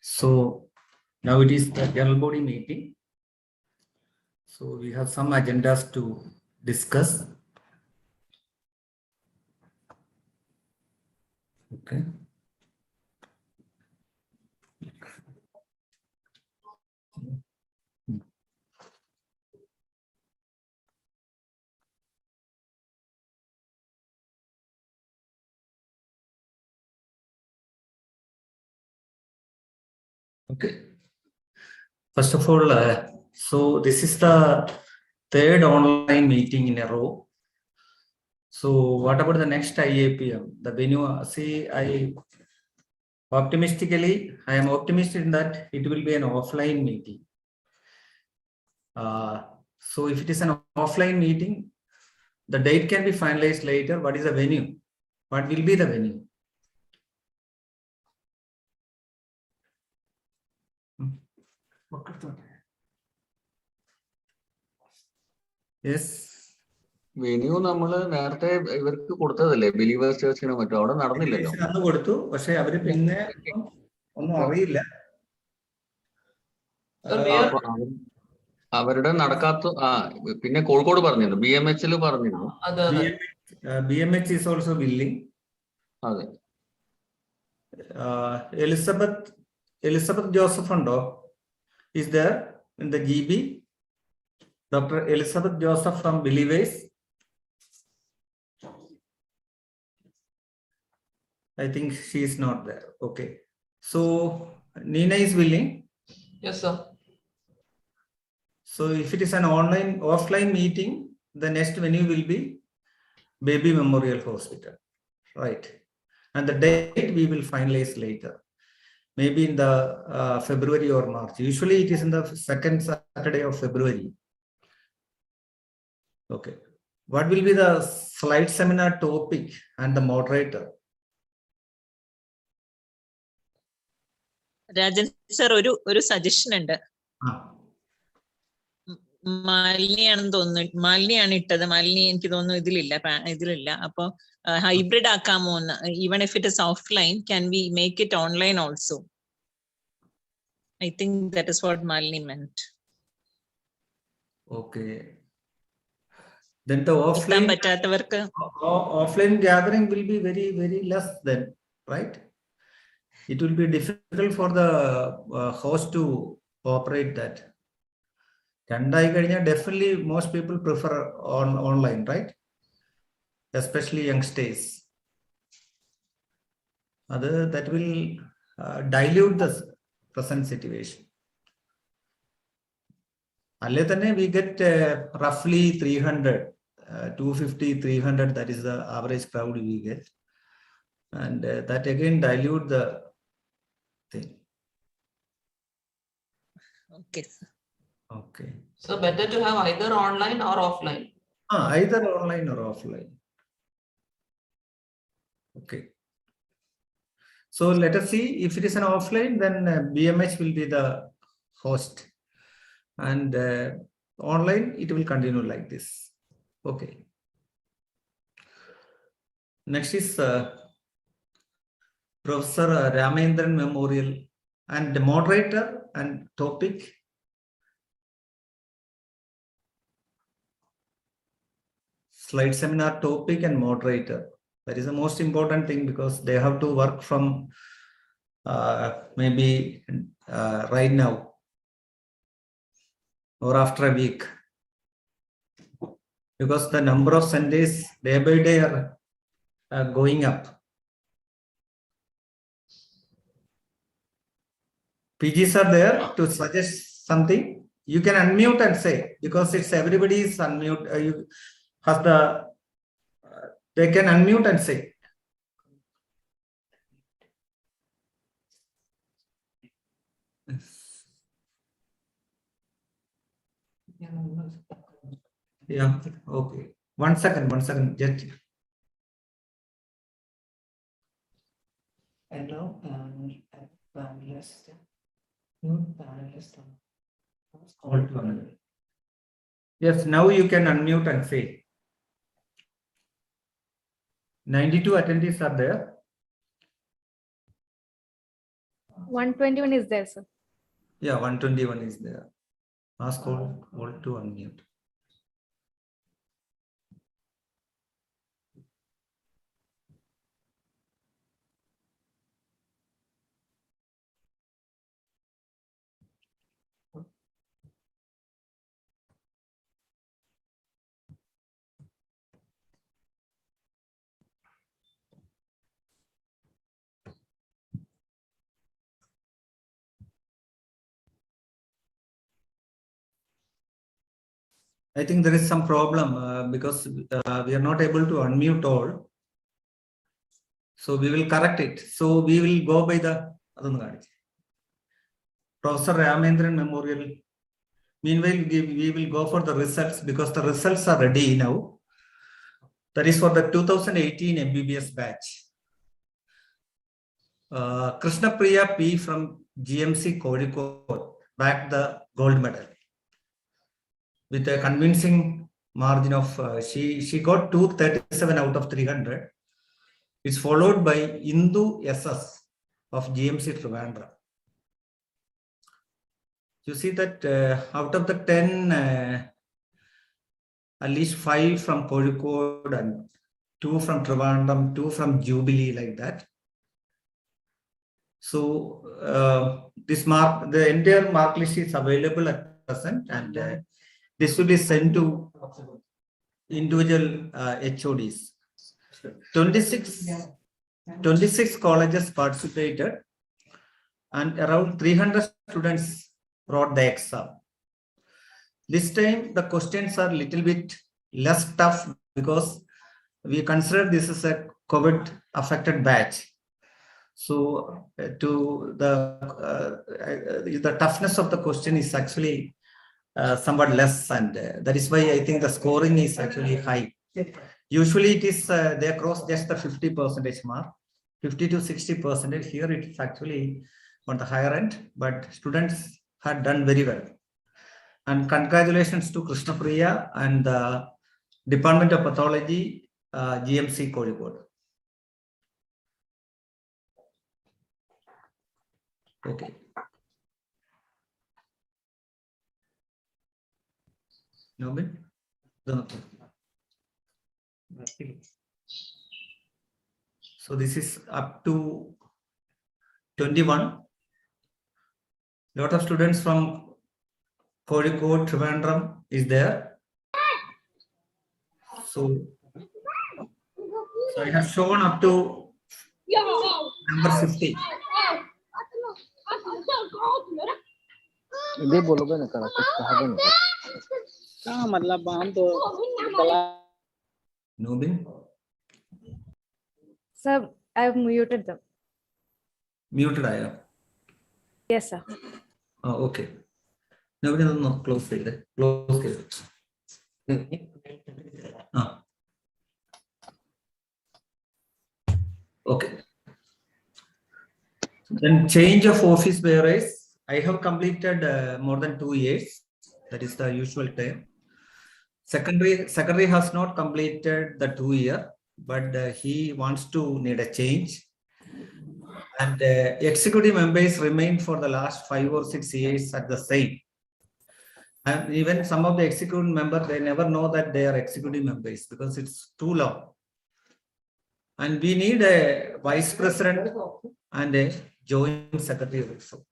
So now it is the general body meeting. So we have some agendas to discuss. Okay. Okay. First of all, so this is the third online meeting in a row. So what about the next IAPM? The venue, see, I am optimistic that it will be an offline meeting. So if it is an offline meeting, the date can be finalized later. What is the venue? What will be the venue? Yes. Venue നമ്മള് നേരത്തെ ഇവർക്ക് കൊടുത്തതല്ലേ, believers ചേർച്ചിനോ മറ്റോ, അവിടെ നടന്നില്ലല്ലോ. അന്ന് കൊടുത്തു, പക്ഷെ അവര് പിന്നെ ഒന്നും അറിയില്ല. അവരുടെ നടക്കാത്ത പിന്നെ കോഴിക്കോട് പറഞ്ഞിരുന്നു, BMH പറഞ്ഞിരുന്നു. BMH is also willing. അതെ. Elizabeth Joseph undo is there in the GB. Dr. Elizabeth Joseph from Believers. I think she is not there. Okay. So Nina is willing. Yes, sir. So if it is an offline meeting, the next venue will be Baby Memorial Hospital, right? And the date we will finalize later, maybe in the February or March. Usually it is in the second Saturday of February. Okay. What will be the slide seminar topic and the moderator? Rajan sir, ഒരു suggestion ഉണ്ട്. മാലിനിയാണെന്ന് തോന്നുന്നു, മാലിനിയാണ് ഇട്ടത്. മാലിനി എനിക്ക് തോന്നുന്നു ഇതിലില്ല. അപ്പൊ hybrid ആക്കാമോ എന്ന്? Even if it is offline, can we make it online also? I think that is what Malini meant. Okay. Then the offline പറ്റാത്തവർക്ക് offline gathering will be very, very less then, right? It will be difficult for the host to operate that. Definitely most people prefer online, right? Especially youngsters. That will dilute the present situation. We get roughly 300, 250, 300. That is the average crowd we get, and that again dilute the thing. Okay. Okay. So better to have either online or offline. Either online or offline. Okay. So let us see, if it is an offline, then BMH will be the host, and online it will continue like this. Okay. Next is Professor Ramendran Memorial, and the moderator and topic. Slide seminar topic and moderator. That is the most important thing, because they have to work from maybe right now or after a week, because the number of Sundays day by day are going up. PGs are there to suggest something. You can unmute and say, because it's everybody is unmute. You has the they can unmute and say. Yeah. Okay. One second. Just. Hello, panelist. Yes, now you can unmute and say. 92 attendees are there. 121 is there, sir. Yeah, 121 is there. Ask all to unmute. I think there is some problem because we are not able to unmute all. So we will correct it. So we will go by the Professor Ramendran Memorial. Meanwhile, we will go for the results, because the results are ready now. That is for the 2018 MBBS batch. Krishna Priya P from GMC Kozhikode bagged the gold medal with a convincing margin of she got 237 out of 300. It's followed by Indu SS of GMC Trivandrum. You see that out of the 10, at least 5 from Kozhikode and 2 from Trivandrum, 2 from Jubilee, like that. So this mark, the entire mark list is available at present, and this will be sent to individual HODs. 26 colleges participated, and around 300 students wrote the exam. This time the questions are little bit less tough because we consider this as a COVID affected batch. So the toughness of the question is actually somewhat less, and that is why I think the scoring is actually high. Usually it is they cross just the 50% mark, 50 to 60%. Here it is actually on the higher end, but students had done very well. And congratulations to Krishna Priya and the Department of Pathology, GMC Kozhikode. Okay. Nobin? So this is up to 21. Lot of students from Kozhikode, Trivandrum is there. So I have shown up to number 50. Nobin? Sir, I have muted them. Muted, I am. Yes, sir. Oh, okay. Nobody no close it. Close it. Okay. Then change of office bearers. I have completed more than 2 years. That is the usual time. Secretary has not completed the 2 year, but he wants to need a change. And executive members remain for the last 5 or 6 years at the same. And even some of the executive members, they never know that they are executive members because it's too long. And we need a vice president and a joint secretary also.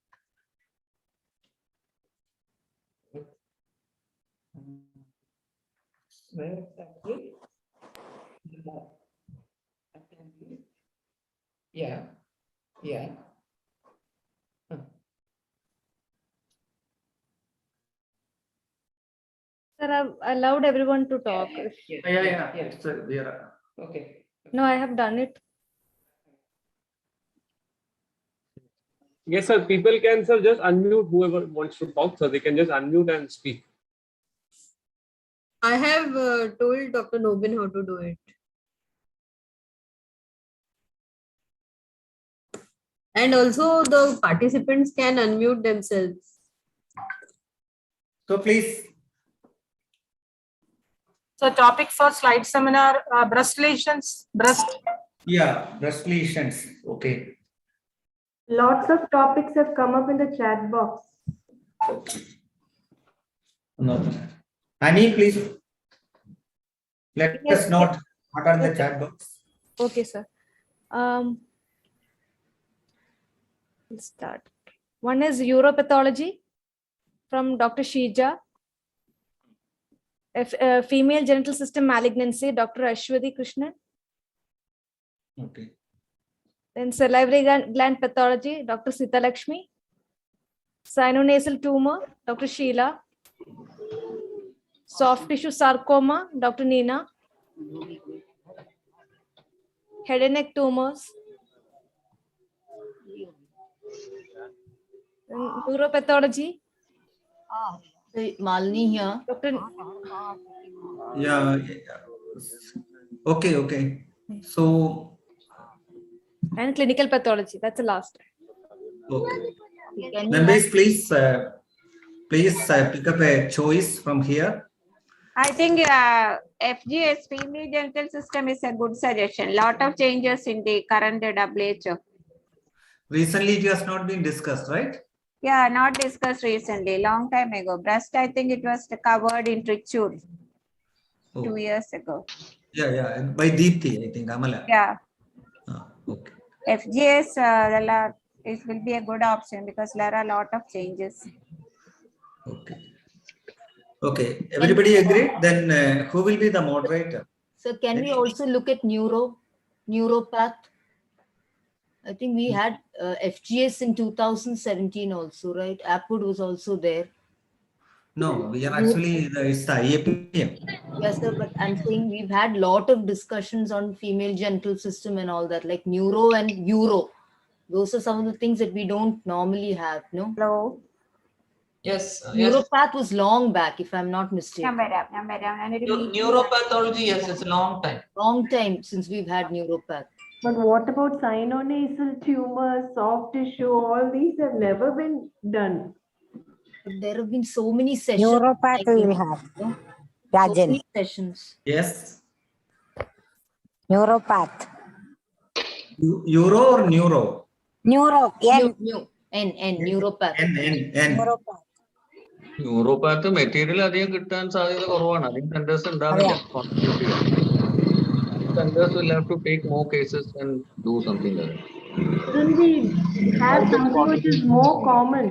Yeah. Yeah. Sir, I've allowed everyone to talk. Yeah. So we are, Okay. No, I have done it. Yes, sir. People can, sir, just unmute whoever wants to talk, so they can just unmute and speak. I have told Dr. Nobin how to do it. And also the participants can unmute themselves. So please. So topic for slide seminar, breast lesions, Yeah, breast lesions. Okay. Lots of topics have come up in the chat box. No. Annie, please let us know what are the chat box. Okay, sir. Let's start. One is uropathology from Dr. Shija. Female genital system malignancy, Dr. Ashwati Krishnan. Okay. Then salivary gland pathology, Dr. Sita Lakshmi. Sinonasal tumor, Dr. Sheila. Soft tissue sarcoma, Dr. Nina. Head and neck tumors. Neuropathology. Malini here. Dr. Yeah. Okay. So. And clinical pathology. That's the last. Okay. Members, please pick up a choice from here. I think FGS, female genital system, is a good suggestion. Lot of changes in the current WHO. Recently, it has not been discussed, right? Yeah, not discussed recently, long time ago. Breast, I think it was covered in Trichur 2 years ago. Yeah. By Deepthi, I think, Amala. Yeah. Okay. FGS, it will be a good option because there are a lot of changes. Okay. Everybody agreed? Then who will be the moderator? So can we also look at neuropath? I think we had FGS in 2017 also, right? Apud was also there. No, we are actually, it's the IAPM. Yes, sir, but I'm saying we've had a lot of discussions on female genital system and all that, like neuro and uro. Those are some of the things that we don't normally have, no? Hello? Yes. Neuropath was long back, if I'm not mistaken. Neuropathology, yes, it's a long time. Long time since we've had neuropath. But what about sinonasal tumors, soft tissue? All these have never been done. But there have been so many sessions. Neuropath we will have. So Rajan. many sessions. Yes. Neuropath. Euro or neuro? Neuro. N. Neuropath. N. Neuropath material അധികം കിട്ടാൻ സാധ്യത കുറവാണ്. അധികം centres ഉണ്ടാവില്ല. Centers will have to take more cases and do something like that. Shouldn't we have something which is more common?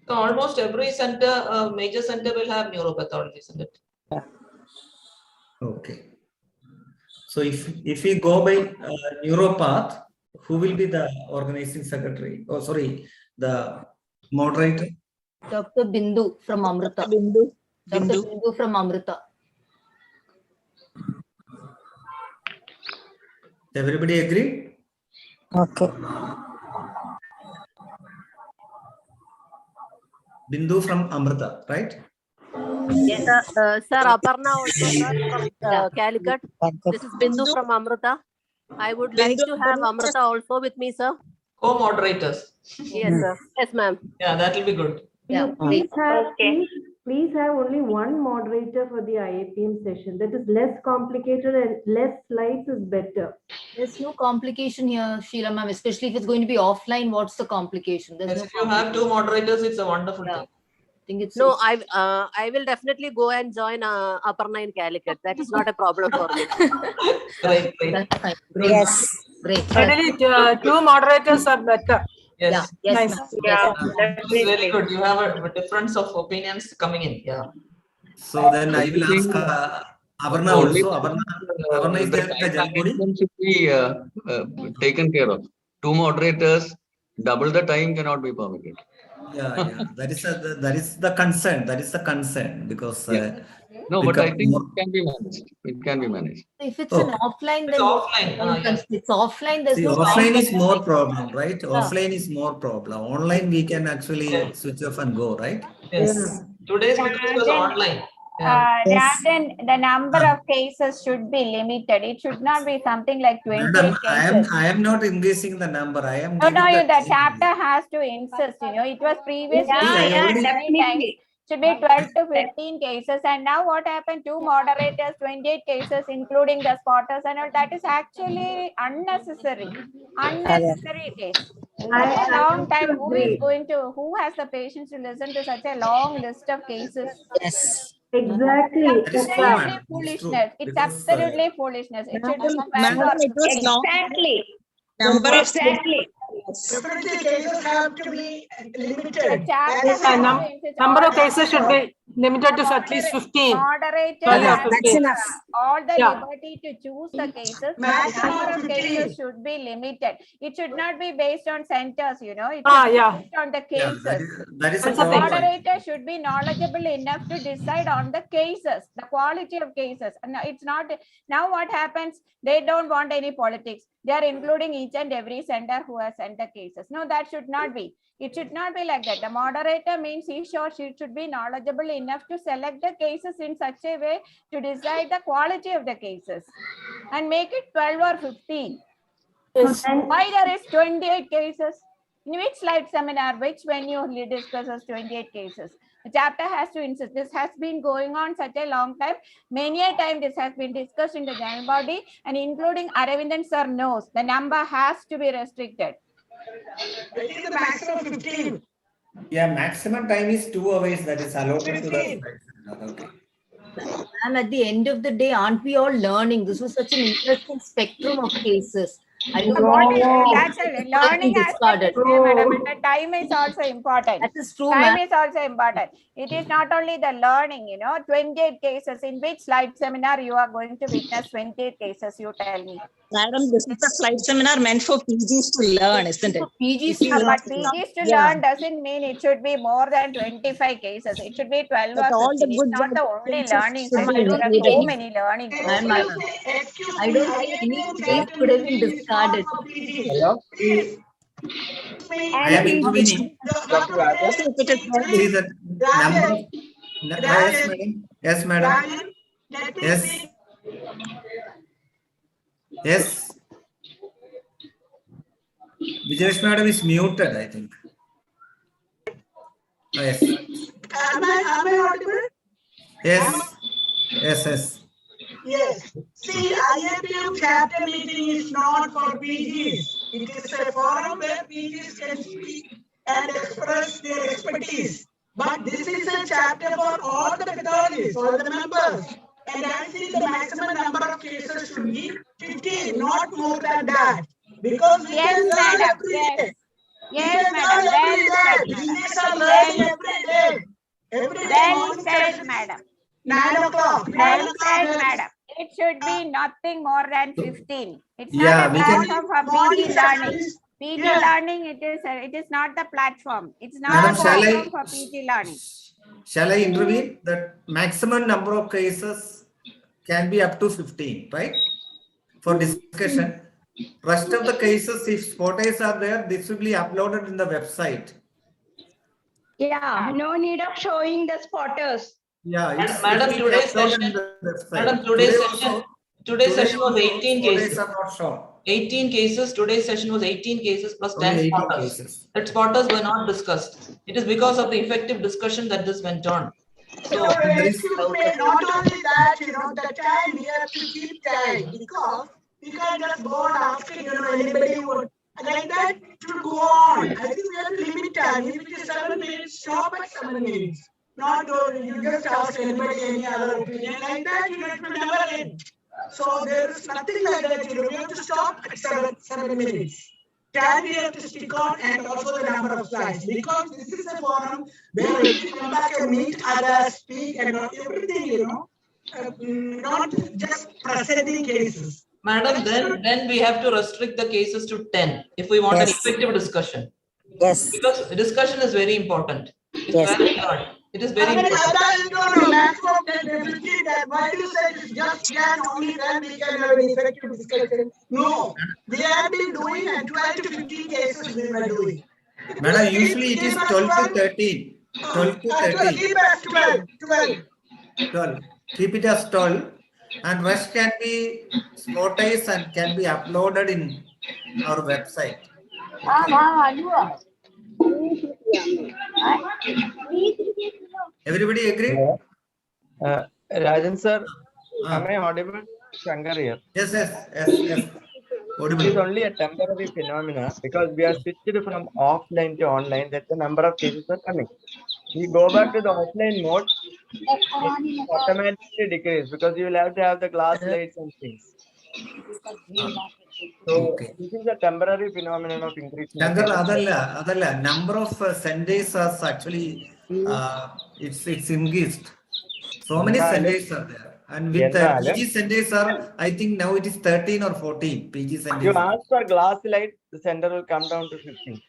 So almost every center, major center will have neuropathology, isn't it? Okay. So if we go by neuropath, who will be the organizing secretary? Oh, sorry, the moderator? Dr. Bindu from Amrita. Dr. Bindu from Amrita. Everybody agree? Okay. Bindu from Amrita, right? Yes, sir. Aparna also, sir, from Calicut. This is Bindu from Amrita. I would like to have Amrita also with me, sir. Co-moderators. Yes, sir. Yes, ma'am. Yeah, that will be good. Yeah, please have only one moderator for the IAPM session. That is less complicated and less slides is better. There's no complication here, Sheila ma'am, especially if it's going to be offline. What's the complication? There's Yes, if you have two moderators, it's a wonderful thing. I think it's No, I will definitely go and join Aparna in Calicut. That is not a problem for me. Great. That's fine. Great. Yes. Great. Certainly, two moderators are better. Yes. Yes, Nice. This is very good. You have a difference of opinions coming in. Yeah. So then I will ask Avarna also. Avarna is there the Jalpuri? Should be taken care of. Two moderators, double the time cannot be permitted. Yeah. That is the concern. That is the concern because. No, but I think it can be managed. It can be managed. If it's an offline, then it's offline. There's no offline is more problem, right? Offline is more problem. Online we can actually switch off and go, right? Yes. Today's meeting was online. Rajan, the number of cases should be limited. It should not be something like 20 cases. I am not increasing the number. I am. No, the chapter has to insist. It was previously. Definitely. Should be 12 to 15 cases, and now what happened? Two moderators, 28 cases, including the spotters, and all. That is actually unnecessary. Unnecessary it is. Such a long time. Who has the patience to listen to such a long list of cases? Yes. Exactly. Absolutely foolishness. It's absolutely foolishness. It should be Exactly. Definitely, cases have to be limited. Number of cases should be limited to at least 15. Moderator That's enough. all the liberty to choose the cases. Number of cases should be limited. It should not be based on centers. It should be based on the cases. That is the moderator should be knowledgeable enough to decide on the cases, the quality of cases. And it's not. Now what happens? They don't want any politics. They are including each and every center who has sent the cases. No, that should not be. It should not be like that. The moderator means he or she should be knowledgeable enough to select the cases in such a way to decide the quality of the cases and make it 12 or 15. Yes. Why there is 28 cases? In which slide seminar, which venue discusses 28 cases? The chapter has to insist. This has been going on such a long time. Many a time this has been discussed in the general body, and including Aravindan sir knows the number has to be restricted. It is the maximum 15. Yeah, maximum time is 2 hours that is allotted to the slides. Okay. And at the end of the day, aren't we all learning? This was such an interesting spectrum of cases. I don't know. That's a learning aspect is there, madam. And the time is also important. That is true, Time ma'am. is also important. It is not only the learning, 28 cases. In which slide seminar you are going to witness 28 cases, you tell me. Madam, this is a slide seminar meant for PGs to learn, isn't it? PGs But PGs to learn doesn't mean it should be more than 25 cases. It should be 12 But or all 15. the It's good not the only cases learning should session. be There are included. so many learning Ma'am, processes. I don't think any case could have been discarded. Hello? I am intervening. See the number of yes, madam. Yes, madam. Yes. Yes. Vijayesh madam is muted, I think. Oh, yes. Am I audible? Yes. Yes. Yes. See, IAPM chapter meeting is not for PGs. It is a forum where PGs can speak and express their expertise. But this is a chapter for all the pathologists, all the members. And I think the maximum number of cases should be 15, not more than that. Because we can learn every day. Yes, madam. Well said, English are learning every day. Every day. Well said, madam. 9 o'clock. Well said, madam. It should be nothing more than 15. It's Yeah, not a we can- platform for PG learning. PG learning, it is not the platform. It's not Madam, a shall I- platform for PG learning. Shall I intervene? The maximum number of cases can be up to 15, right? For discussion. Rest of the cases, if spotters are there, this will be uploaded in the website. Yeah, no need of showing the spotters. Yeah, it's, Madam, it will be today's uploaded session- in the website. Madam, today's Today session- also- Today's today session was also 18 spotters cases. are not shown. 18 cases. Today's session was 18 cases plus Only 10 18 spotters. cases. That spotters were not discussed. It is because of the effective discussion that this went on. So, Excuse me, not only that, the time we have to keep time because we can't just go on asking, anybody would. Like that should go on. I think we have to limit time. If it is 7 minutes, stop at 7 minutes. Not you just ask anybody any other opinion. Like that, it will never end. So there is nothing like that. We have to stop at 7 minutes. Time we have to stick on and also the number of slides because this is a forum where every member can meet others, speak and everything, not just presenting cases. Madam, then we have to restrict the cases to 10 if we want an effective discussion. Yes. Because the discussion is very important. It's Yes. very important. It is very important. No, maximum 10, 15. Why do you say it's just 10 only then we can have an effective discussion? No, we have been doing and 12 to 15 cases we were doing. Madam, usually it is 12 to 13. 12 to 13. Keep as 12. 12. Keep it as 12. And rest can be spotters and can be uploaded in our website. Everybody agree? Rajan sir, am I audible? Shankar here. Yes. It is only a temporary phenomena because we are switched from offline to online. That the number of cases are coming. We go back to the offline mode, it automatically decrease because you will have to have the glass lights and things. So this is a temporary phenomenon of increase. Shankar, adalla. Number of centers are actually it's increased. So many centers are there. And with PG centers are, I think now it is 13 or 14 PG centers. You ask for glass light, the center will come down to 15.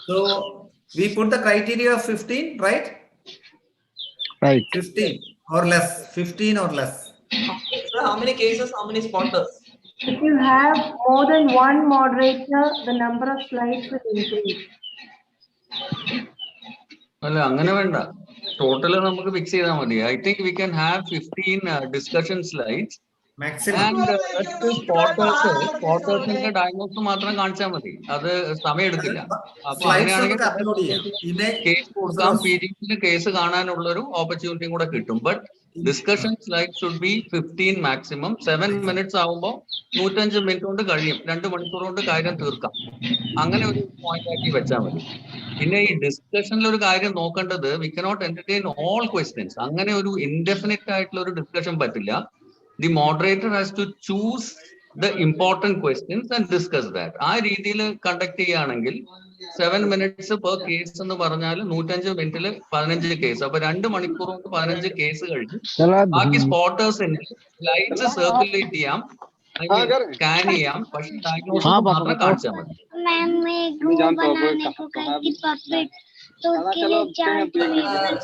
So we put the criteria of 15, right? Right. 15 or less. 15 or less. So how many cases, how many spotters? If you have more than one moderator, the number of slides will increase. Total നമുക്ക് fix ചെയ്താൽ മതി. I think we can have 15 discussion slides And സ്പോട്ടേഴ്സിന്റെ diagnose മാത്രം കാണിച്ചാൽ മതി, അത് സമയമെടുക്കില്ല. അപ്പൊ അങ്ങനെയാണെങ്കിൽ case കൊടുക്കാം, പീരീഡ്സിന് കേസ് കാണാനുള്ള ഒരു ഓപ്പർച്യൂണിറ്റിയും കൂടെ കിട്ടും. But discussion slide should be 15 maximum. 7 minutes ആവുമ്പോൾ 105 മിനിറ്റ് കൊണ്ട് കഴിയും, 2 മണിക്കൂർ കൊണ്ട് കാര്യം തീർക്കാം. അങ്ങനെ ഒരു പോയിന്റ് ആക്കി വെച്ചാൽ മതി. പിന്നെ ഈ ഡിസ്കഷനിൽ ഒരു കാര്യം നോക്കേണ്ടത്, we cannot entertain all questions. അങ്ങനെ ഒരു ഇൻഡെഫിനിറ്റ് ആയിട്ടുള്ള ഒരു ഡിസ്കഷൻ പറ്റില്ല. The moderator has to choose the important questions and discuss that. ആ രീതിയിൽ കണ്ടക്ട് ചെയ്യുകയാണെങ്കിൽ 7 minutes per case എന്ന് പറഞ്ഞാൽ 105 മിനിറ്റിൽ 15 കേസ്. അപ്പൊ 2 മണിക്കൂർ കൊണ്ട് 15 കേസ് കഴിഞ്ഞു. ബാക്കി സ്പോട്ടേഴ്സിന്റെ സ്ലൈഡ്സ് സർക്കുലേറ്റ് ചെയ്യാം, സ്കാൻ ചെയ്യാം, പക്ഷെ ഡയഗ്നോസിസ് മാത്രം കാണിച്ചാൽ മതി.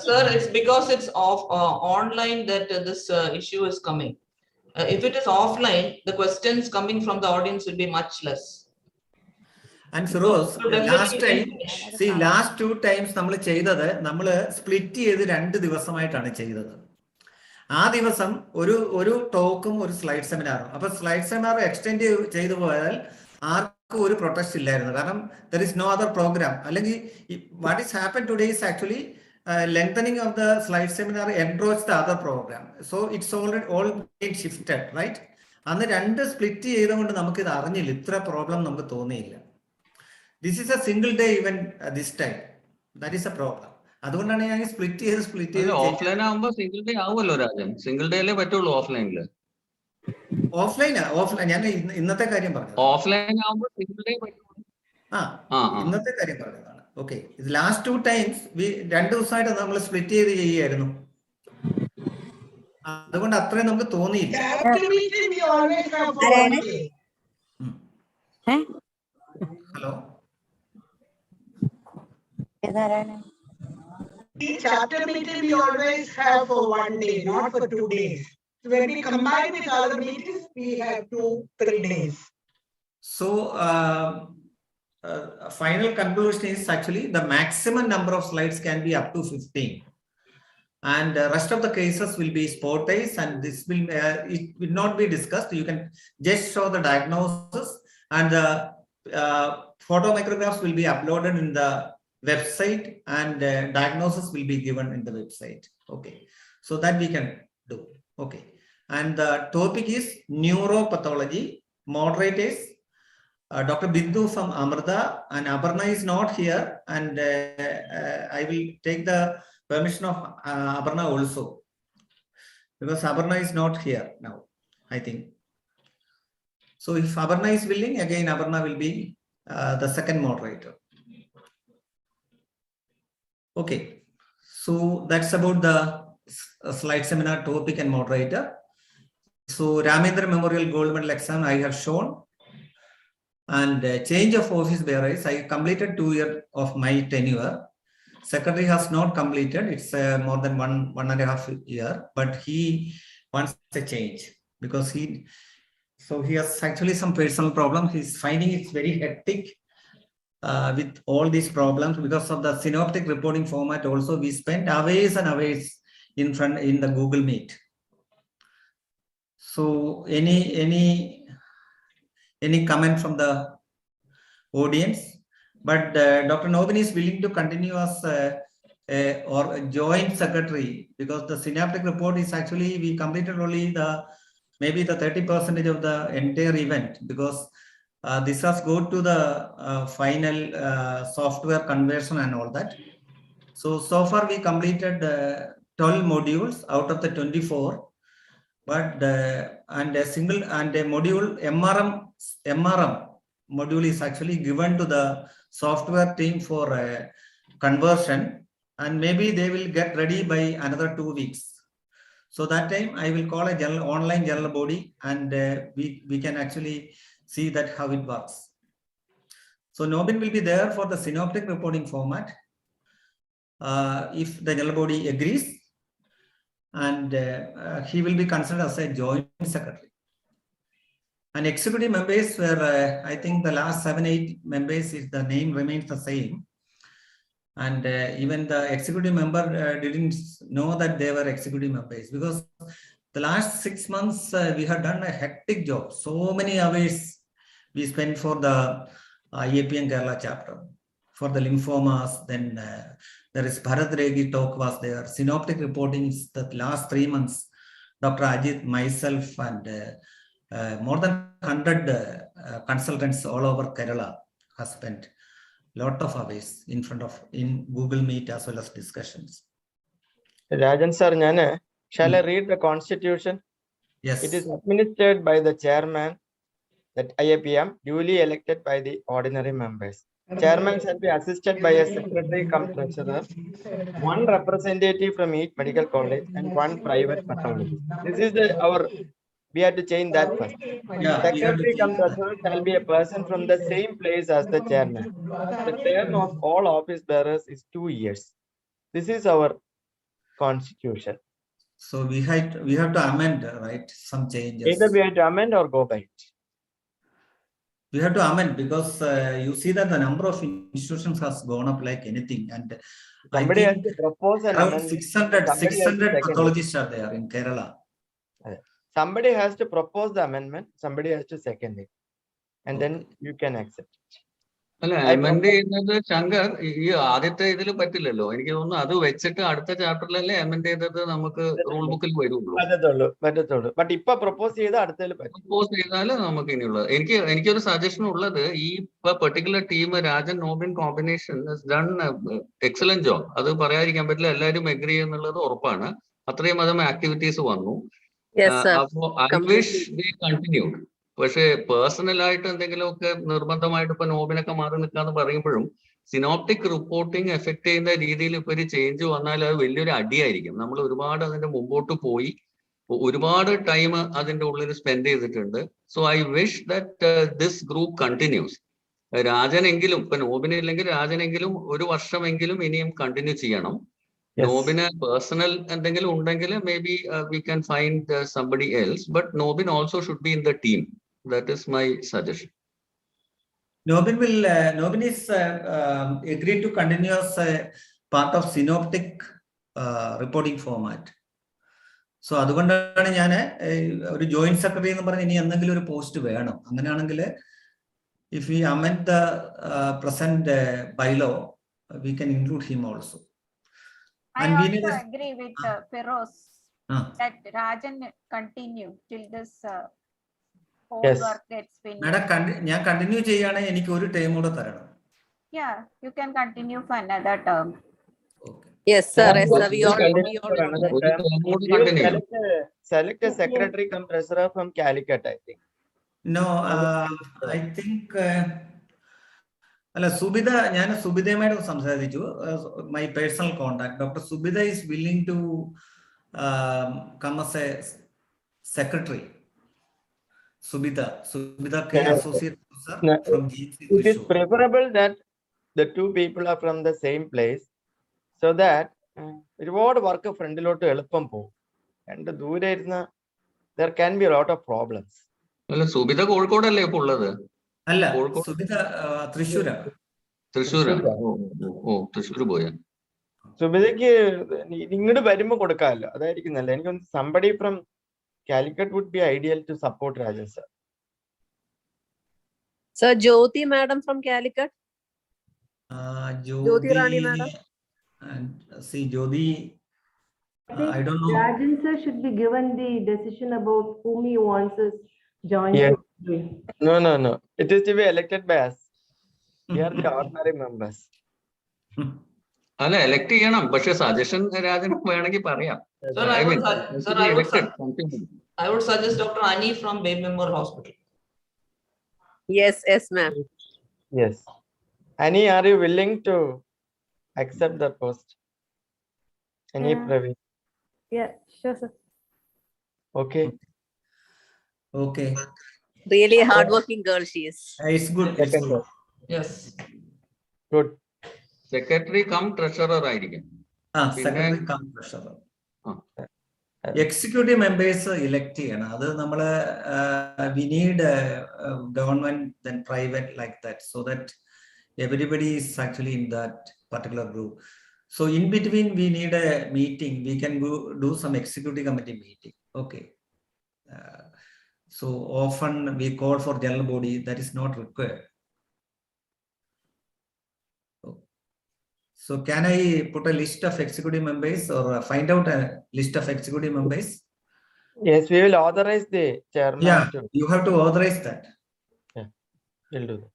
Sir, it's because it's online that this issue is coming. If it is offline, the questions coming from the audience will be much less. And Firoz, last 2 times നമ്മൾ ചെയ്തത്, നമ്മൾ split ചെയ്ത് 2 ദിവസമായിട്ടാണ് ചെയ്തത്. ആ ദിവസം ഒരു ടോക്കും ഒരു സ്ലൈഡ് സെമിനാറും. അപ്പൊ സ്ലൈഡ് സെമിനാർ എക്സ്റ്റെൻഡ് ചെയ്തു പോയാൽ ആർക്കും ഒരു പ്രൊട്ടസ്റ്റ് ഇല്ലായിരുന്നു, കാരണം there is no other program. അല്ലെങ്കിൽ what is happened today is actually lengthening of the slide seminar encroached the other program. So it's already all been shifted, right? അന്ന് 2 split ചെയ്തുകൊണ്ട് നമുക്ക് ഇത് അറിഞ്ഞില്ല, ഇത്ര പ്രോബ്ലം നമുക്ക് തോന്നിയില്ല. This is a single day even this time, that is a problem. അതുകൊണ്ടാണ് ഞാൻ സ്പ്ലിറ്റ് ചെയ്ത് ഓഫ്ലൈൻ ആവുമ്പോൾ സിംഗിൾ ഡേ ആവുമല്ലോ രാജൻ, സിംഗിൾ ഡേയിലേ പറ്റുള്ളൂ ഓഫ്ലൈനില്. ഓഫ്ലൈൻ ഞാൻ ഇന്നത്തെ കാര്യം പറഞ്ഞു. ഓഫ്ലൈൻ ആവുമ്പോൾ സിംഗിൾ ഡേ പറ്റുള്ളൂ. ഇന്നത്തെ കാര്യം പറഞ്ഞതാണ്. ഓക്കെ, ഇത് ലാസ്റ്റ് 2 times 2 ദിവസമായിട്ട് നമ്മൾ സ്പ്ലിറ്റ് ചെയ്ത് ചെയ്യായിരുന്നു, അതുകൊണ്ട് അത്രയും നമുക്ക് തോന്നിയില്ല. Hello, chapter meeting we always have for 1 day, not for 2 days. So when we combine with other meetings, we have 2-3 days. So final conclusion is actually the maximum number of slides can be up to 15, and rest of the cases will be spot-based, and this will it will not be discussed. You can just show the diagnosis, and the photomicrographs will be uploaded in the website, and diagnosis will be given in the website. Okay, so that we can do. Okay, and the topic is neuropathology. Moderators Dr. Bindu from Amrita, and Aparna is not here, and I will take the permission of Aparna also, because Aparna is not here now, I think. So if Aparna is willing, again Aparna will be the second moderator. Okay, so that's about the slide seminar topic and moderator. So Ramendra Memorial Gold Medal exam I have shown, and change of office bearers. I completed 2 years of my tenure. Secretary has not completed. It's more than 1.5 years, but he wants a change because he has actually some personal problems. He's finding it very hectic with all these problems because of the synoptic reporting format. Also, we spent hours and hours in the Google Meet. So any comment from the audience? But Dr. Nobin is willing to continue as or joint secretary, because the synoptic report is actually, we completed only maybe the 30% of the entire event, because this has go to the final software conversion and all that. So far we completed 12 modules out of the 24. But and a single and a module MRM module is actually given to the software team for conversion, and maybe they will get ready by another 2 weeks. So that time I will call a online general body, and we can actually see that how it works. So Nobin will be there for the synoptic reporting format if the general body agrees, and he will be considered as a joint secretary. And executive members were, I think the last 7-8 members, if the name remains the same. And even the executive member didn't know that they were executive members, because The last 6 months, we have done a hectic job. So many hours we spent for the IAPM Kerala chapter, for the lymphomas. Then there is Bharat Regi talk was there. Synoptic reporting is the last 3 months. Dr. Ajit, myself, and more than 100 consultants all over Kerala have spent a lot of hours in Google Meet as well as discussions. Rajan sir, shall I read the constitution? Yes. It is administered by the chairman, that IAPM, duly elected by the ordinary members. Chairman shall be assisted by a secretary cum treasurer, one representative from each medical college, and one private pathologist. This is we have to change that first. Yeah, Secretary cum treasurer shall be a person from the same place as the chairman. The term of all office bearers is 2 years. This is our constitution. So we have to amend, right? Some changes. Either we have to amend or go by it. We have to amend because you see that the number of institutions has gone up like anything, and somebody I has think to propose an around amendment. 600 pathologists are there in Kerala. Somebody has to propose the amendment, somebody has to second it, and then you can accept it. അല്ല amend ചെയ്യുന്നത് ശങ്കർ ഈ ആദ്യത്തെ ഇതിൽ പറ്റില്ലല്ലോ. എനിക്ക് തോന്നുന്നു അത് വെച്ചിട്ട് അടുത്ത ചാപ്റ്ററിലല്ലേ അമെൻഡ് ചെയ്തത് നമുക്ക് റൂൾ ബുക്കിൽ വരുള്ളൂ. പറ്റത്തുള്ളൂ. ബട്ട് ഇപ്പൊ പ്രപ്പോസ് ചെയ്ത് അടുത്തതിൽ പ്രപ്പോസ് ചെയ്താൽ നമുക്ക് ഇനിയുള്ളത്. എനിക്കൊരു സജഷൻ ഉള്ളത്, ഈ particular team Rajan Nobin combination done excellent job. അത് പറയാതിരിക്കാൻ പറ്റില്ല. എല്ലാവരും എഗ്രി ചെയ്യുന്നുള്ളത് ഉറപ്പാണ്. അത്രയും അതും ആക്ടിവിറ്റീസ് വന്നു. അപ്പോ ഐ വിഷ് ദേ കണ്ടിന്യൂഡ്. പക്ഷെ പേഴ്സണലായിട്ട് എന്തെങ്കിലുമൊക്കെ നിർബന്ധമായിട്ട് ഇപ്പൊ നോബിനൊക്കെ മാറി നിൽക്കാന്ന് പറയുമ്പോഴും സിനോപ്റ്റിക് റിപ്പോർട്ടിംഗ് എഫക്ട് ചെയ്യുന്ന രീതിയിൽ ഇപ്പൊ ഒരു ചേഞ്ച് വന്നാൽ അത് വലിയൊരു അടിയായിരിക്കും. നമ്മൾ ഒരുപാട് അതിന്റെ മുമ്പോട്ട് പോയി ഒരുപാട് ടൈം അതിന്റെ ഉള്ളിൽ സ്പെൻഡ് ചെയ്തിട്ടുണ്ട്. So I wish that this group continues. രാജനെങ്കിലും ഇപ്പൊ നോബിനില്ലെങ്കിൽ രാജനെങ്കിലും ഒരു വർഷമെങ്കിലും ഇനിയും കണ്ടിന്യൂ ചെയ്യണം. നോബിന് പേഴ്സണൽ എന്തെങ്കിലും ഉണ്ടെങ്കിൽ may be we can find somebody else, but Nobin also should be in the team. That is my suggestion. Nobin is agreed to continue as part of synoptic reporting format. So അതുകൊണ്ടാണ് ഞാൻ ഒരു joint secretary എന്ന് പറഞ്ഞ് ഇനി എന്തെങ്കിലും ഒരു post വേണം. അങ്ങനെയാണെങ്കിൽ if we amend the present bylaw, we can include him also. I also agree with Feroz that Rajan continue till this whole work gets finished. Madam, ഞാൻ കണ്ടിന്യൂ ചെയ്യാണ്. എനിക്ക് ഒരു ടൈം കൂടെ തരണം. Yeah, you can continue for another term. Yes, sir. Yes, sir. We all select a secretary cum treasurer from Calicut, I think. No, I think അല്ല സുബിത, ഞാൻ സുബിതയുമായിട്ട് സംസാരിച്ചു. My personal contact doctor Subitha is willing to come as a secretary. Subhita K, associate professor from GC. It is preferable that the two people are from the same place, so that ഒരുപാട് work ഫ്രണ്ടിലോട്ട് എളുപ്പം പോകും. രണ്ട് ദൂരെ ഇരുന്ന there can be a lot of problems. അല്ല സുബിത കോഴിക്കോടല്ലേ ഇപ്പൊ ഉള്ളത്? അല്ല, സുബിത തൃശ്ശൂരാണ്. തൃശ്ശൂർ പോയാ. സുബിതയ്ക്ക് ഇങ്ങോട്ട് വരുമ്പോ കൊടുക്കാമല്ലോ, അതായിരിക്കും നല്ലത്. എനിക്ക് somebody from Calicut would be ideal to support Rajan sir. So Jyoti madam from Calicut. Jyoti Rani madam. And see Jyoti, I don't know. Rajan sir should be given the decision about whom he wants us join. No. It is to be elected by us. We are the ordinary members. അല്ല elect ചെയ്യണം, പക്ഷെ suggestion Rajan വേണമെങ്കിൽ പറയാം. I would suggest Dr. Ani from Baby Memorial Hospital. Yes, ma'am. Yes. Ani, are you willing to accept the post? Ani Praveen? Yeah, sure, sir. Okay. Really hardworking girl she is. It's good. Yes. Good. Secretary cum treasurer ആയിരിക്കും. Secretary cum treasurer. Executive members elect ചെയ്യണം. അത് നമ്മള് we need government then private like that, so that everybody is actually in that particular group. So in between, we need a meeting. We can go do some executive committee meeting. Okay. So often we call for general body, that is not required. So can I put a list of executive members or find out a list of executive members? Yes, we will authorize the chairman. Yeah, you have to authorize that. Yeah, we'll do that.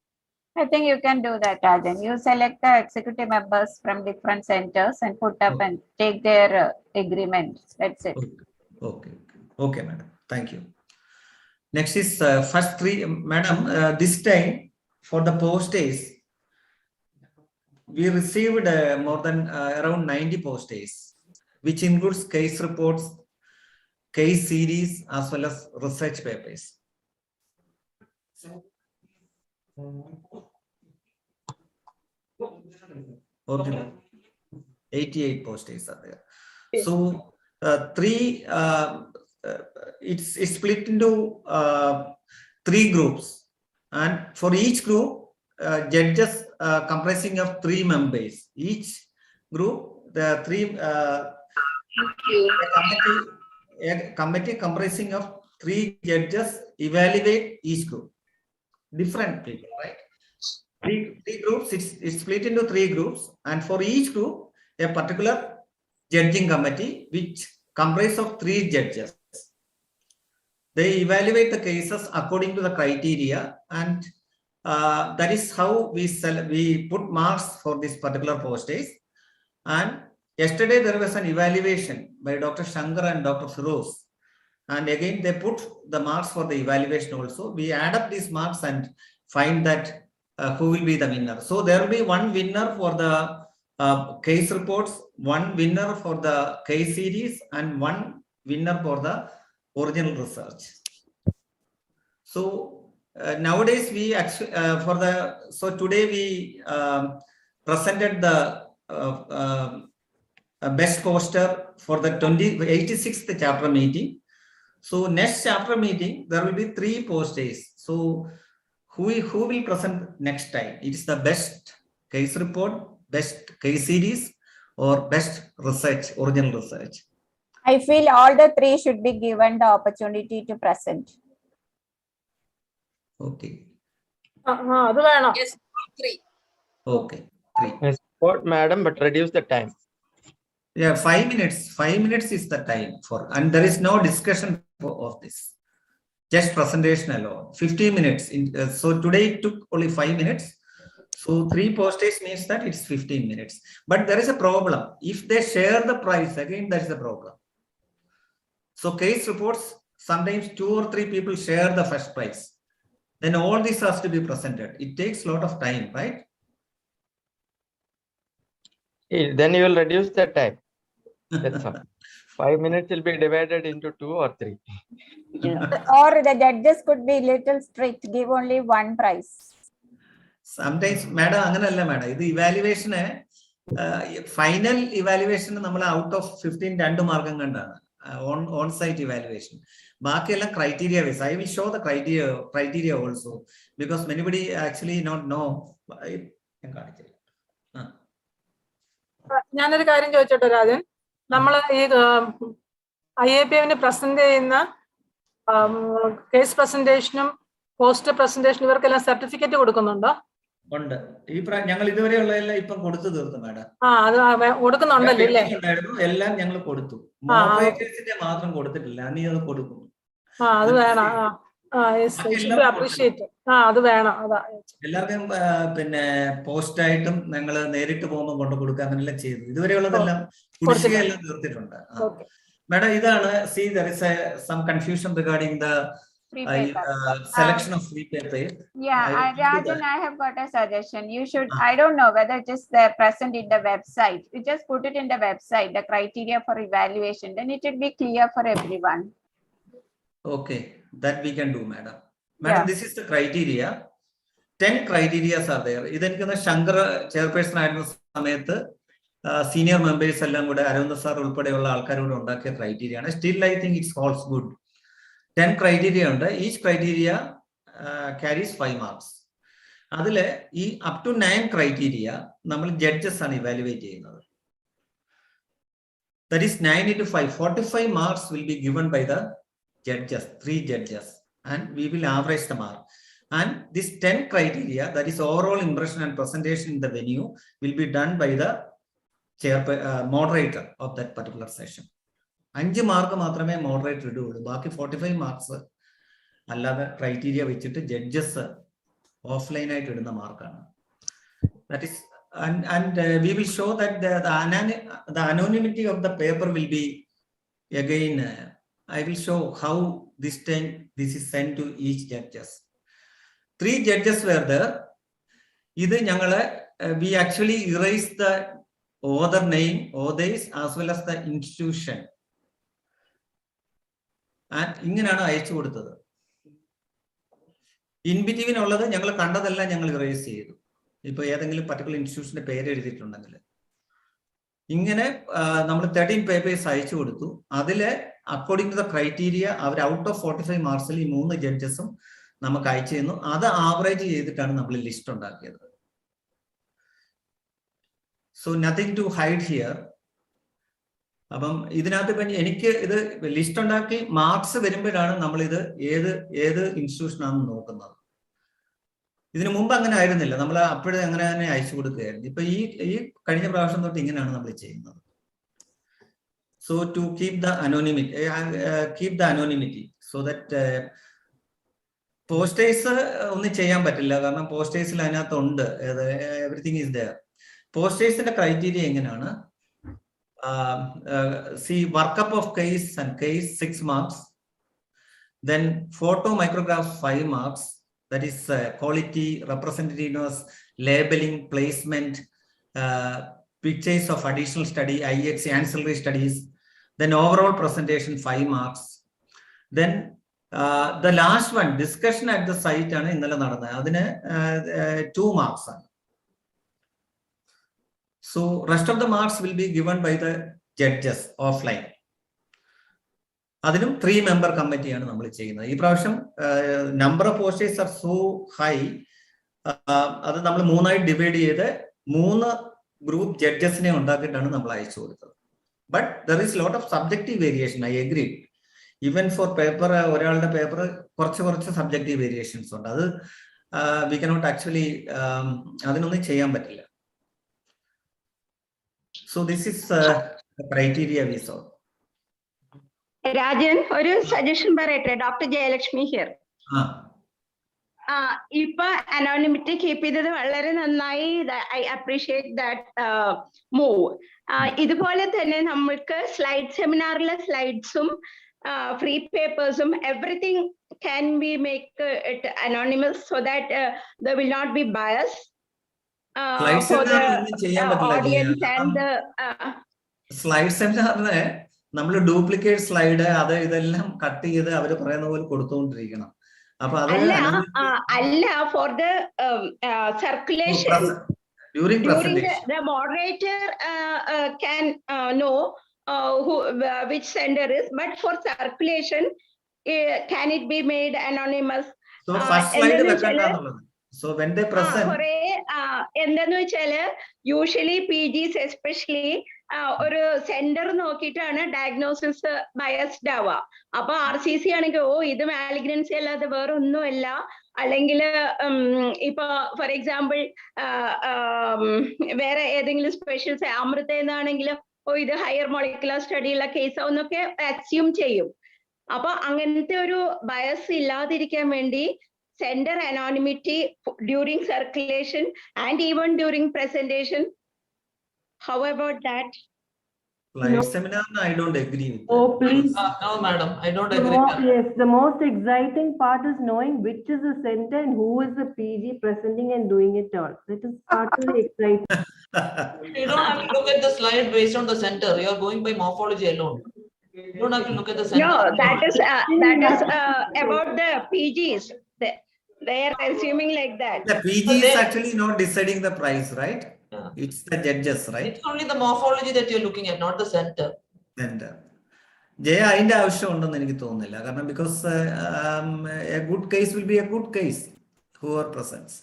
I think you can do that, Rajan. You select the executive members from different centers and put up and take their agreements. That's it. Okay, madam. Thank you. Next is first three, madam. This time for the postage, we received more than around 90 postage, which includes case reports, case series, as well as research papers. Okay, 88 postage are there. So it's split into 3 groups, and for each group, judges comprising of 3 members. Each group, the 3 a committee comprising of 3 judges evaluate each group. Different people, right? Three groups. It's split into 3 groups, and for each group, a particular judging committee which comprises of 3 judges. They evaluate the cases according to the criteria, and that is how we put marks for this particular postage. And yesterday there was an evaluation by Dr. Shankar and Dr. Firoz, and again they put the marks for the evaluation also. We add up these marks and find that who will be the winner. So there will be 1 winner for the case reports, 1 winner for the case series, and 1 winner for the original research. So nowadays we actually so today we presented the best poster for the 86th chapter meeting. So next chapter meeting there will be 3 posters. So who will present next time? It is the best case report, best case series, or best research, original research. I feel all the 3 should be given the opportunity to present. Okay. Yes, 3. Okay, 3. Yes, madam, but reduce the time. Yeah, 5 minutes. 5 minutes is the time for, and there is no discussion of this. Just presentation alone. 15 minutes. So today it took only 5 minutes. So 3 postage means that it's 15 minutes. But there is a problem. If they share the price, again, that is the problem. So case reports, sometimes 2 or 3 people share the first prize. Then all this has to be presented. It takes a lot of time, right? Then you will reduce the time. That's all. 5 minutes will be divided into 2 or 3. Yeah. Or the judges could be little strict, give only 1 prize. Sometimes, madam, madam, the evaluation, final evaluation, out of 15, 2 mark on-site evaluation. Criteria ways. I will show the criteria also, because anybody actually not know. ഞാനൊരു കാര്യം ചോദിച്ചോട്ടെ രാജൻ, നമ്മൾ ഈ IAPM present ചെയ്യുന്ന case പ്രസന്റേഷനും poster പ്രസന്റേഷനും ഇവർക്കെല്ലാം certificate കൊടുക്കുന്നുണ്ടോ? ഉണ്ട്. ഞങ്ങൾ ഇതുവരെയുള്ളതെല്ലാം ഇപ്പം കൊടുത്തു തീർത്തു മാഡം. അത് കൊടുക്കുന്നുണ്ടല്ലോ അല്ലേ? എല്ലാം ഞങ്ങൾ കൊടുത്തു. മോഡറേറ്റേഴ്സിന്റെ മാത്രം കൊടുത്തിട്ടില്ല. നീ അത് കൊടുക്കും. അത് വേണം. അപ്രീഷിയേറ്റ്. അത് വേണം. അതാ എല്ലാവർക്കും പിന്നെ പോസ്റ്റ് ആയിട്ടും ഞങ്ങൾ നേരിട്ട് പോകുമ്പോൾ കൊണ്ട് കൊടുക്കുക, അങ്ങനെല്ലാം ചെയ്തു. ഇതുവരെയുള്ളതെല്ലാം കുടിശ്ശികയെല്ലാം തീർത്തിട്ടുണ്ട്. Madam, see, there is some confusion regarding the selection of free paper. Yeah, Rajan, I have got a suggestion. You should, I don't know whether it is present in the website. You just put it in the website, the criteria for evaluation. Then it will be clear for everyone. Okay, that we can do, madam. Madam, this is the criteria. 10 criteria are there. This is Shankar chairperson. Senior members around the sir criteria. Still, I think it holds good. 10 criteria under each criteria carries 5 marks. Up to 9 criteria, we judges are evaluating. That is 9 into 5. 45 marks will be given by the judges, 3 judges, and we will average the mark. And this 10 criteria, that is overall impression and presentation in the venue, will be done by the moderator of that particular session. 5 mark മാത്രമേ moderator ഇടുകയുള്ളൂ. ബാക്കി 45 marks അല്ലാതെ criteria വെച്ചിട്ട് judges offline ആയിട്ട് ഇടുന്ന മാർക്കാണ്. That is, and we will show that the anonymity of the paper will be again. I will show how this is sent to each judges. 3 judges were there. ഇത് ഞങ്ങള് we actually erased the author name, authors as well as the institution. ഇങ്ങനെയാണ് അയച്ചു കൊടുത്തത്. In between ഉള്ളത് ഞങ്ങൾ കണ്ടതെല്ലാം ഞങ്ങൾ erase ചെയ്തു. ഇപ്പൊ ഏതെങ്കിലും പർട്ടിക്കുലർ ഇൻസ്റ്റിറ്റ്യൂഷന്റെ പേര് എഴുതിയിട്ടുണ്ടെങ്കിൽ ഇങ്ങനെ നമ്മൾ 13 പേപ്പേഴ്സ് അയച്ചു കൊടുത്തു. അതില് അക്കോർഡിംഗ് ടു ദ ക്രൈറ്റീരിയ അവർ ഔട്ട് ഓഫ് 45 മാർക്സിൽ ഈ 3 ജഡ്ജസും നമുക്ക് അയച്ചു തന്നു. അത് ആവറേജ് ചെയ്തിട്ടാണ് നമ്മൾ ലിസ്റ്റ് ഉണ്ടാക്കിയത്. So nothing to hide here. അപ്പം ഇതിനകത്ത് ഇപ്പം എനിക്ക് ഇത് ലിസ്റ്റ് ഉണ്ടാക്കി മാർക്സ് വരുമ്പോഴാണ് നമ്മൾ ഇത് ഏത് ഇൻസ്റ്റിറ്റ്യൂഷനാണെന്ന് നോക്കുന്നത്. ഇതിനു മുമ്പ് അങ്ങനെ ആയിരുന്നില്ല. നമ്മൾ അപ്പോഴേ അങ്ങനെ തന്നെ അയച്ചു കൊടുക്കുകയായിരുന്നു. ഇപ്പൊ ഈ കഴിഞ്ഞ പ്രാവശ്യം തൊട്ട് ഇങ്ങനെയാണ് നമ്മൾ ചെയ്യുന്നത്. So to keep the anonymity so that posters ഒന്നും ചെയ്യാൻ പറ്റില്ല. കാരണം പോസ്റ്റേഴ്സിൽ അതിനകത്തുണ്ട്, എവറിത്തിങ് ഈസ് ദയർ. പോസ്റ്റേഴ്സിന്റെ ക്രൈറ്റീരിയ എങ്ങനെയാണ്? See, workup of case and case 6 marks, then photo micrograph 5 marks, that is quality, representativeness, labeling, placement, pictures of additional study, IX ancillary studies, then overall presentation 5 marks, then the last one, discussion at the site ആണ് ഇന്നലെ നടന്നത്, അതിന് 2 marks ആണ്. So rest of the marks will be given by the judges offline. അതിനും 3-member കമ്മിറ്റിയാണ് നമ്മൾ ചെയ്യുന്നത്. ഈ പ്രാവശ്യം number of posters are so high. അത് നമ്മൾ 3ആയി ഡിവൈഡ് ചെയ്ത് 3 ഗ്രൂപ്പ് ജഡ്ജസിനെ ഉണ്ടാക്കിയിട്ടാണ് നമ്മൾ അയച്ചു കൊടുത്തത്. But there is lot of subjective variation. I agree. Even for paper, ഒരാളുടെ പേപ്പർ കുറച്ച് സബ്ജക്റ്റീവ് വേരിയേഷൻസ് ഉണ്ട്. അത് വി കനോട്ട് ആക്ച്വലി അതിനൊന്നും ചെയ്യാൻ പറ്റില്ല. So this is the criteria we saw. Rajan, ഒരു സജഷൻ പറയട്ടെ. Doctor Jayalakshmi here. ഇപ്പൊ അനോണിമിറ്റി കീപ്പ് ചെയ്തത് വളരെ നന്നായി. I appreciate that move. ഇതുപോലെ തന്നെ നമ്മൾക്ക് സ്ലൈഡ് സെമിനാറിലെ സ്ലൈഡ്സും ഫ്രീ പേപ്പേഴ്സും everything can be make it anonymous so that there will not be bias. Slide സെമിനാറിന് നമ്മൾ ഡ്യൂപ്ലിക്കേറ്റ് സ്ലൈഡ് അത് ഇതെല്ലാം കട്ട് ചെയ്ത് അവര് പറയുന്ന പോലെ കൊടുത്തുകൊണ്ടിരിക്കണം. അപ്പൊ അത് അല്ല for the circulation during the moderator can know which sender is, but for circulation can it be made anonymous? So first slide വെക്കണ്ടെന്നുള്ളത്. So when they present, എന്താന്ന് വെച്ചാല് യൂഷ്വലി PGs എസ്പെഷ്യലി ഒരു സെന്റർ നോക്കിയിട്ടാണ് ഡയഗ്നോസിസ് ബയസ്ഡ് ആവുക. അപ്പൊ RCC ആണെങ്കിൽ ഇത് malignancy അല്ലാതെ വേറെ ഒന്നുമല്ല, അല്ലെങ്കിൽ ഇപ്പൊ ഫോർ എക്സാമ്പിൾ വേറെ ഏതെങ്കിലും സ്പെഷ്യൽ അമൃത എന്നാണെങ്കിൽ ഇത് ഹയർ മോളിക്കുലർ സ്റ്റഡിയുള്ള കേസാന്നൊക്കെ അസ്യൂം ചെയ്യും. അപ്പൊ അങ്ങനത്തെ ഒരു ബയസ് ഇല്ലാതിരിക്കാൻ വേണ്ടി sender anonymity during circulation and even during presentation. How about that? Slide seminar, I don't agree with that. Oh, please. No, madam, I don't agree. Yes, the most exciting part is knowing which is the center and who is the PG presenting and doing it all. That is partly exciting. You don't have to look at the slide based on the center. You are going by morphology alone. You don't have to look at the center. No, that is about the PGs. They are assuming like that. The PG is actually not deciding the price, right? Yeah. It's the judges, right? It's only the morphology that you're looking at, not the center. Center. Jaya, അതിന്റെ ആവശ്യം ഉണ്ടെന്ന് എനിക്ക് തോന്നുന്നില്ല. കാരണം because a good case will be a good case. Whoever presents.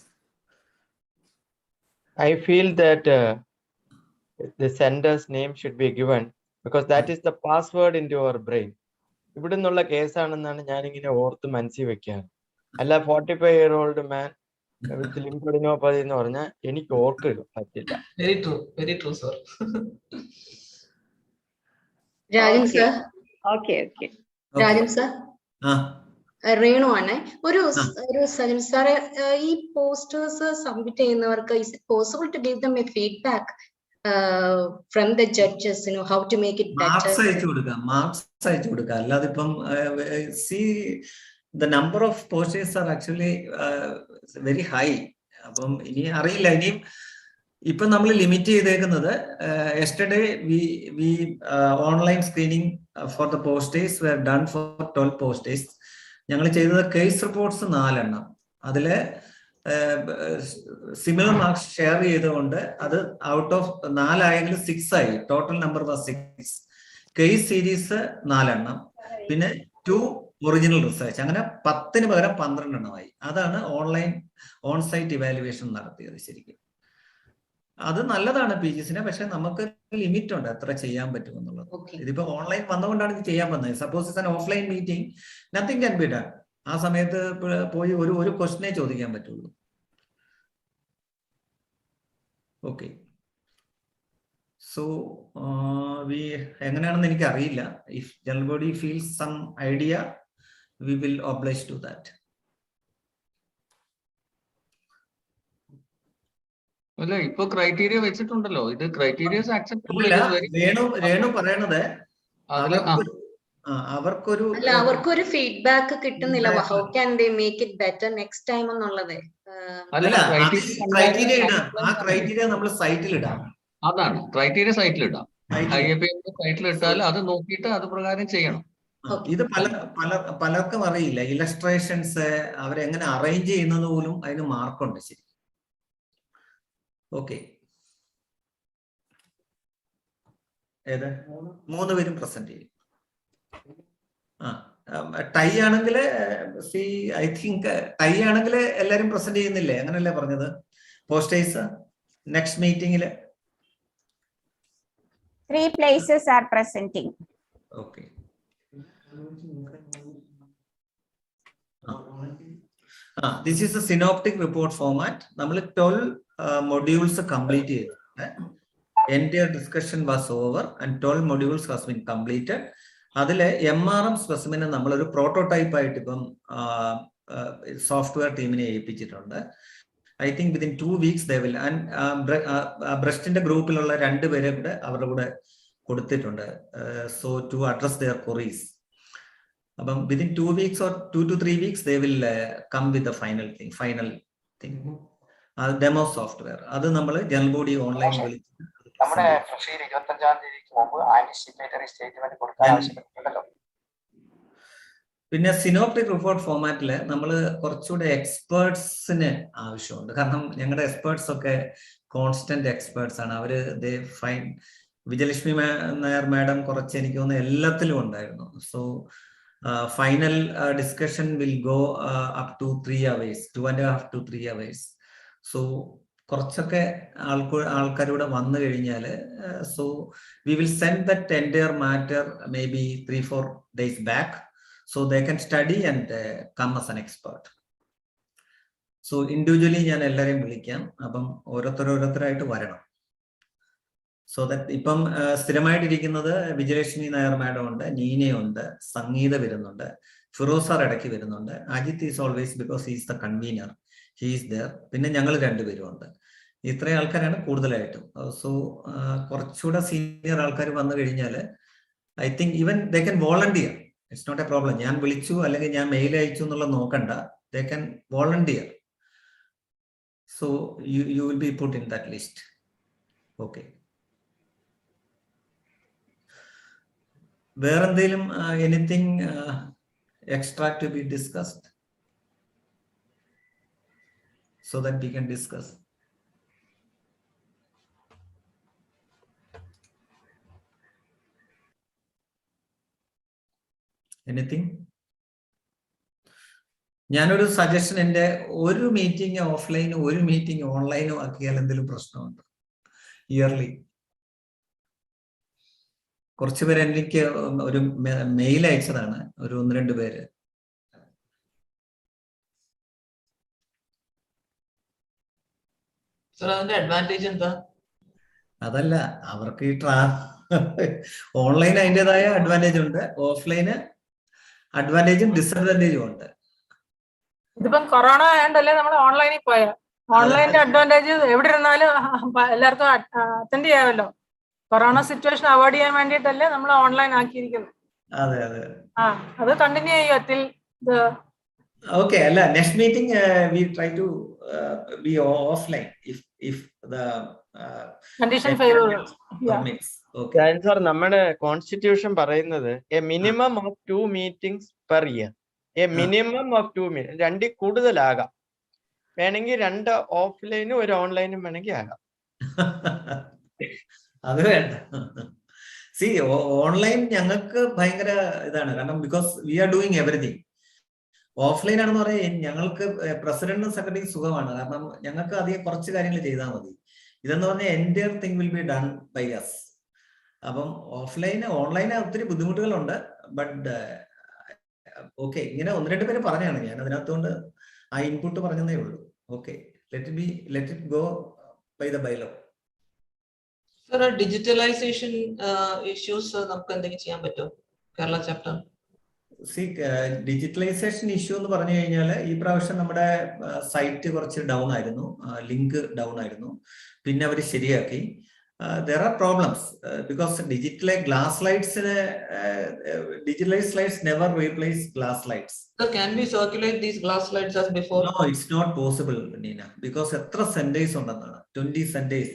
I feel that the sender's name should be given because that is the password into our brain. ഇവിടെ നിന്നുള്ള കേസാണെന്നാണ് ഞാനിങ്ങനെ ഓർത്ത് മനസ്സിൽ വെക്കാൻ. അല്ല 45-year-old man with lymphadenopathy എന്ന് പറഞ്ഞാൽ എനിക്ക് ഓർക്കുക പറ്റില്ല. Very true, sir. Rajan Okay. Sir, Okay. Rajan sir, Renu ആണ്. ഒരു സജിൻ സാറെ, ഈ പോസ്റ്റേഴ്സ് സബ്മിറ്റ് ചെയ്യുന്നവർക്ക് is it possible to give them a feedback from the judges, you know, how to make it better? Marks അയച്ചു കൊടുക്കാം. അല്ലാതെ ഇപ്പം see the number of posters are actually very high. അപ്പം ഇനി അറിയില്ല, ഇനിയും ഇപ്പൊ നമ്മൾ ലിമിറ്റ് ചെയ്തേക്കുന്നത് yesterday we online screening for the posters were done for 12 posters. ഞങ്ങൾ ചെയ്തത് കേസ് റിപ്പോർട്ട്സ് 4 എണ്ണം. അതില് സിമിലർ മാർക്സ് ഷെയർ ചെയ്തുകൊണ്ട് അത് ഔട്ട് ഓഫ് 4 ആയെങ്കിൽ 6 ആയി. Total number was 6. Case series 4 എണ്ണം, പിന്നെ 2 ഒറിജിനൽ റിസർച്ച്, അങ്ങനെ 10-ന് പകരം 12 എണ്ണമായി. അതാണ് ഓൺ സൈറ്റ് ഇവാലുവേഷൻ നടത്തിയത്. ശരിക്കും അത് നല്ലതാണ് PGസിനെ, പക്ഷെ നമുക്ക് ലിമിറ്റ് ഉണ്ട് എത്ര ചെയ്യാൻ പറ്റും എന്നുള്ളത്. ഇതിപ്പോ ഓൺലൈൻ വന്നുകൊണ്ടാണ് ഇത് ചെയ്യാൻ വന്നത്. Suppose it's an offline meeting, nothing can be done. ആ സമയത്ത് പോയി ഒരു ക്വസ്റ്റ്യനെ ചോദിക്കാൻ പറ്റുള്ളൂ. ഓക്കെ, സോ എങ്ങനെയാണെന്ന് എനിക്ക് അറിയില്ല. If general body feels some idea, we will oblige to that. അല്ല, ഇപ്പൊ ക്രൈറ്റീരിയ വെച്ചിട്ടുണ്ടല്ലോ. ഇത് ക്രൈറ്റീരിയസ് ആക്സെപ്റ്റബിൾ. രേണു പറയണത് അവർക്കൊരു ഫീഡ്ബാക്ക് കിട്ടുന്നില്ല. How can they make it better next time എന്നുള്ളത്. ക്രൈറ്റീരിയ നമ്മൾ സൈറ്റിൽ ഇടാം. അതാണ് ക്രൈറ്റീരിയ സൈറ്റിൽ ഇടാം. IAPM സൈറ്റിൽ ഇട്ടാൽ അത് നോക്കിയിട്ട് അത് പ്രകാരം ചെയ്യണം. ഇത് പലർക്കും അറിയില്ല. ഇലസ്ട്രേഷൻസ് അവരെങ്ങനെ അറേഞ്ച് ചെയ്യുന്നത് പോലും അതിന് മാർക്കുണ്ട്. ശരി, ഓക്കെ. ഏത് 3 പേരും പ്രസന്റ് ചെയ്യും. ടൈ ആണെങ്കിൽ ഐ തിങ്ക് ടൈ ആണെങ്കിൽ എല്ലാരും പ്രസന്റ് ചെയ്യുന്നില്ലേ? അങ്ങനല്ലേ പറഞ്ഞത് posters next മീറ്റിംഗില്? 3 places are presenting. Okay. This is a synoptic report format. നമ്മൾ 12 modules complete ചെയ്തു. Entire discussion was over and 12 modules has been completed. അതിലെ MRM സ്പെസിമെനെ നമ്മളൊരു പ്രോട്ടോടൈപ്പ് ആയിട്ട് ഇപ്പം സോഫ്റ്റ്വെയർ ടീമിനെ ഏൽപ്പിച്ചിട്ടുണ്ട്. I think within 2 weeks they will. And ബ്രസ്റ്റിന്റെ ഗ്രൂപ്പിലുള്ള 2 പേരെ കൂടെ അവരുടെ കൂടെ കൊടുത്തിട്ടുണ്ട്. So to address their queries. അപ്പം within 2 weeks or 2 to 3 weeks they will come with the final thing. Demo software അത് നമ്മൾ ജനറൽ ബോഡി ഓൺലൈൻ വിളിച്ച് നമ്മുടെ ഫെബ്രുവരി 25-ാം തീയതിക്ക് മുമ്പ് ആന്റിസിപ്പേറ്ററി സ്റ്റേറ്റ്മെന്റ് കൊടുക്കാൻ ആവശ്യപ്പെട്ടിട്ടുണ്ടല്ലോ. പിന്നെ സിനോപ്റ്റിക് റിപ്പോർട്ട് ഫോർമാറ്റിൽ നമ്മൾ കുറച്ചുകൂടെ എക്സ്പേർട്സിന് ആവശ്യമുണ്ട്. കാരണം ഞങ്ങളുടെ എക്സ്പേർട്സ് ഒക്കെ കോൺസ്റ്റന്റ് എക്സ്പേർട്സ് ആണ്. അവര് വിജയലക്ഷ്മി നായർ മാഡം കുറച്ച് എനിക്ക് തോന്നുന്നു എല്ലാത്തിലും ഉണ്ടായിരുന്നു. So final discussion will go up to 3 hours, 2.5 to 3 hours. So കുറച്ചൊക്കെ ആൾക്കാരൂടെ വന്നു കഴിഞ്ഞാൽ so we will send that entire matter may be 3-4 days back. So they can study and come as an expert. So individually ഞാൻ എല്ലാരെയും വിളിക്കാം. അപ്പം ഓരോരുത്തരായിട്ട് വരണം. സോ ദാറ്റ് ഇപ്പം സ്ഥിരമായിട്ടിരിക്കുന്നത് വിജയലക്ഷ്മി നായർ മാഡം ഉണ്ട്, നീനയുണ്ട്, സംഗീത വരുന്നുണ്ട്, ഫിറോസ് സാർ ഇടയ്ക്ക് വരുന്നുണ്ട്. Ajith is always because he's the convener, he is there. പിന്നെ ഞങ്ങൾ 2 പേരും ഉണ്ട്. ഇത്രയും ആൾക്കാരാണ് കൂടുതലായിട്ടും. സോ കുറച്ചുകൂടെ സീനിയർ ആൾക്കാർ വന്നു കഴിഞ്ഞാൽ I think even they can volunteer. It's not a problem. ഞാൻ വിളിച്ചു അല്ലെങ്കിൽ ഞാൻ മെയിൽ അയച്ചു എന്നുള്ളത് നോക്കണ്ട. They can volunteer. So you will be put in that list. Okay. വേറെ എന്തെങ്കിലും anything extra to be discussed so that we can discuss? Anything? ഞാനൊരു സജഷൻ, എൻ്റെ ഒരു മീറ്റിംഗ് ഓഫ്ലൈനും ഒരു മീറ്റിംഗ് ഓൺലൈനും ആക്കിയാൽ എന്തെങ്കിലും പ്രശ്നമുണ്ട്? ഇയർലി കുറച്ച് പേര് എനിക്ക് ഒരു മെയിൽ അയച്ചതാണ്, ഒരു 1-2 പേര്. അതിന്റെ അഡ്വാൻറ്റേജ് എന്താ? അതല്ല, അവർക്ക് ഈ ഓൺലൈൻ അതിൻ്റെതായ അഡ്വാൻറ്റേജ് ഉണ്ട്, ഓഫ്ലൈന് അഡ്വാൻറ്റേജും ഡിസഡ്വാൻറ്റേജും ഉണ്ട്. ഇതിപ്പം കൊറോണ ആയതുകൊണ്ടല്ലേ നമ്മൾ ഓൺലൈനിൽ പോയ. ഓൺലൈനിന്റെ അഡ്വാൻറ്റേജ് എവിടെ ഇരുന്നാലും എല്ലാവർക്കും അറ്റൻഡ് ചെയ്യാമല്ലോ. കൊറോണ സിറ്റുവേഷൻ അവോയ്ഡ് ചെയ്യാൻ വേണ്ടിയിട്ടല്ലേ നമ്മൾ ഓൺലൈൻ ആക്കിയിരിക്കുന്നത്. അതെ അതെ. അത് കണ്ടിന്യൂ ചെയ്യും till the Okay, അല്ല, next meeting we try to be offline if the condition favorable. permits. Okay. Sir, നമ്മുടെ കോൺസ്റ്റിറ്റ്യൂഷൻ പറയുന്നത് a minimum of 2 meetings per year. A minimum of 2 meetings. 2 കൂടുതലാകാം. വേണമെങ്കിൽ 2 ഓഫ്ലൈനും 1 ഓൺലൈനും വേണമെങ്കിൽ ആകാം. അത് വേണ്ട. സി, ഓൺലൈൻ ഞങ്ങൾക്ക് ഭയങ്കര ഇതാണ്, കാരണം because we are doing everything. Offline ആണെന്ന് പറയാൻ ഞങ്ങൾക്ക് പ്രസിഡന്റും സെക്രട്ടറിയും സുഖമാണ്, കാരണം ഞങ്ങൾക്ക് അധികം കുറച്ച് കാര്യങ്ങൾ ചെയ്താൽ മതി. ഇതെന്ന് പറഞ്ഞാൽ എൻ്റെ thing will be done by us. അപ്പം ഓൺലൈന് ഒത്തിരി ബുദ്ധിമുട്ടുകളുണ്ട്. ബട്ട് ഓക്കെ, ഇങ്ങനെ 1-2 പേര് പറഞ്ഞാണ്, ഞാൻ അതിനകത്തുകൊണ്ട് ആ ഇൻപുട്ട് പറഞ്ഞതേ ഉള്ളൂ. Okay, let it go by the bylaw. Sir, digitalisation issues നമുക്ക് എന്തെങ്കിലും ചെയ്യാൻ പറ്റുമോ Kerala chapter? See, digitalisation issue എന്ന് പറഞ്ഞു കഴിഞ്ഞാൽ ഈ പ്രാവശ്യം നമ്മുടെ സൈറ്റ് കുറച്ച് ഡൗൺ ആയിരുന്നു, ലിങ്ക് ഡൗൺ ആയിരുന്നു. പിന്നെ അവർ ശരിയാക്കി. there are problems because glass slides digitalized slides never replace glass slides. So can we circulate these glass slides as before? No, it's not possible, Nina, because etra Sundays undana 20 Sundays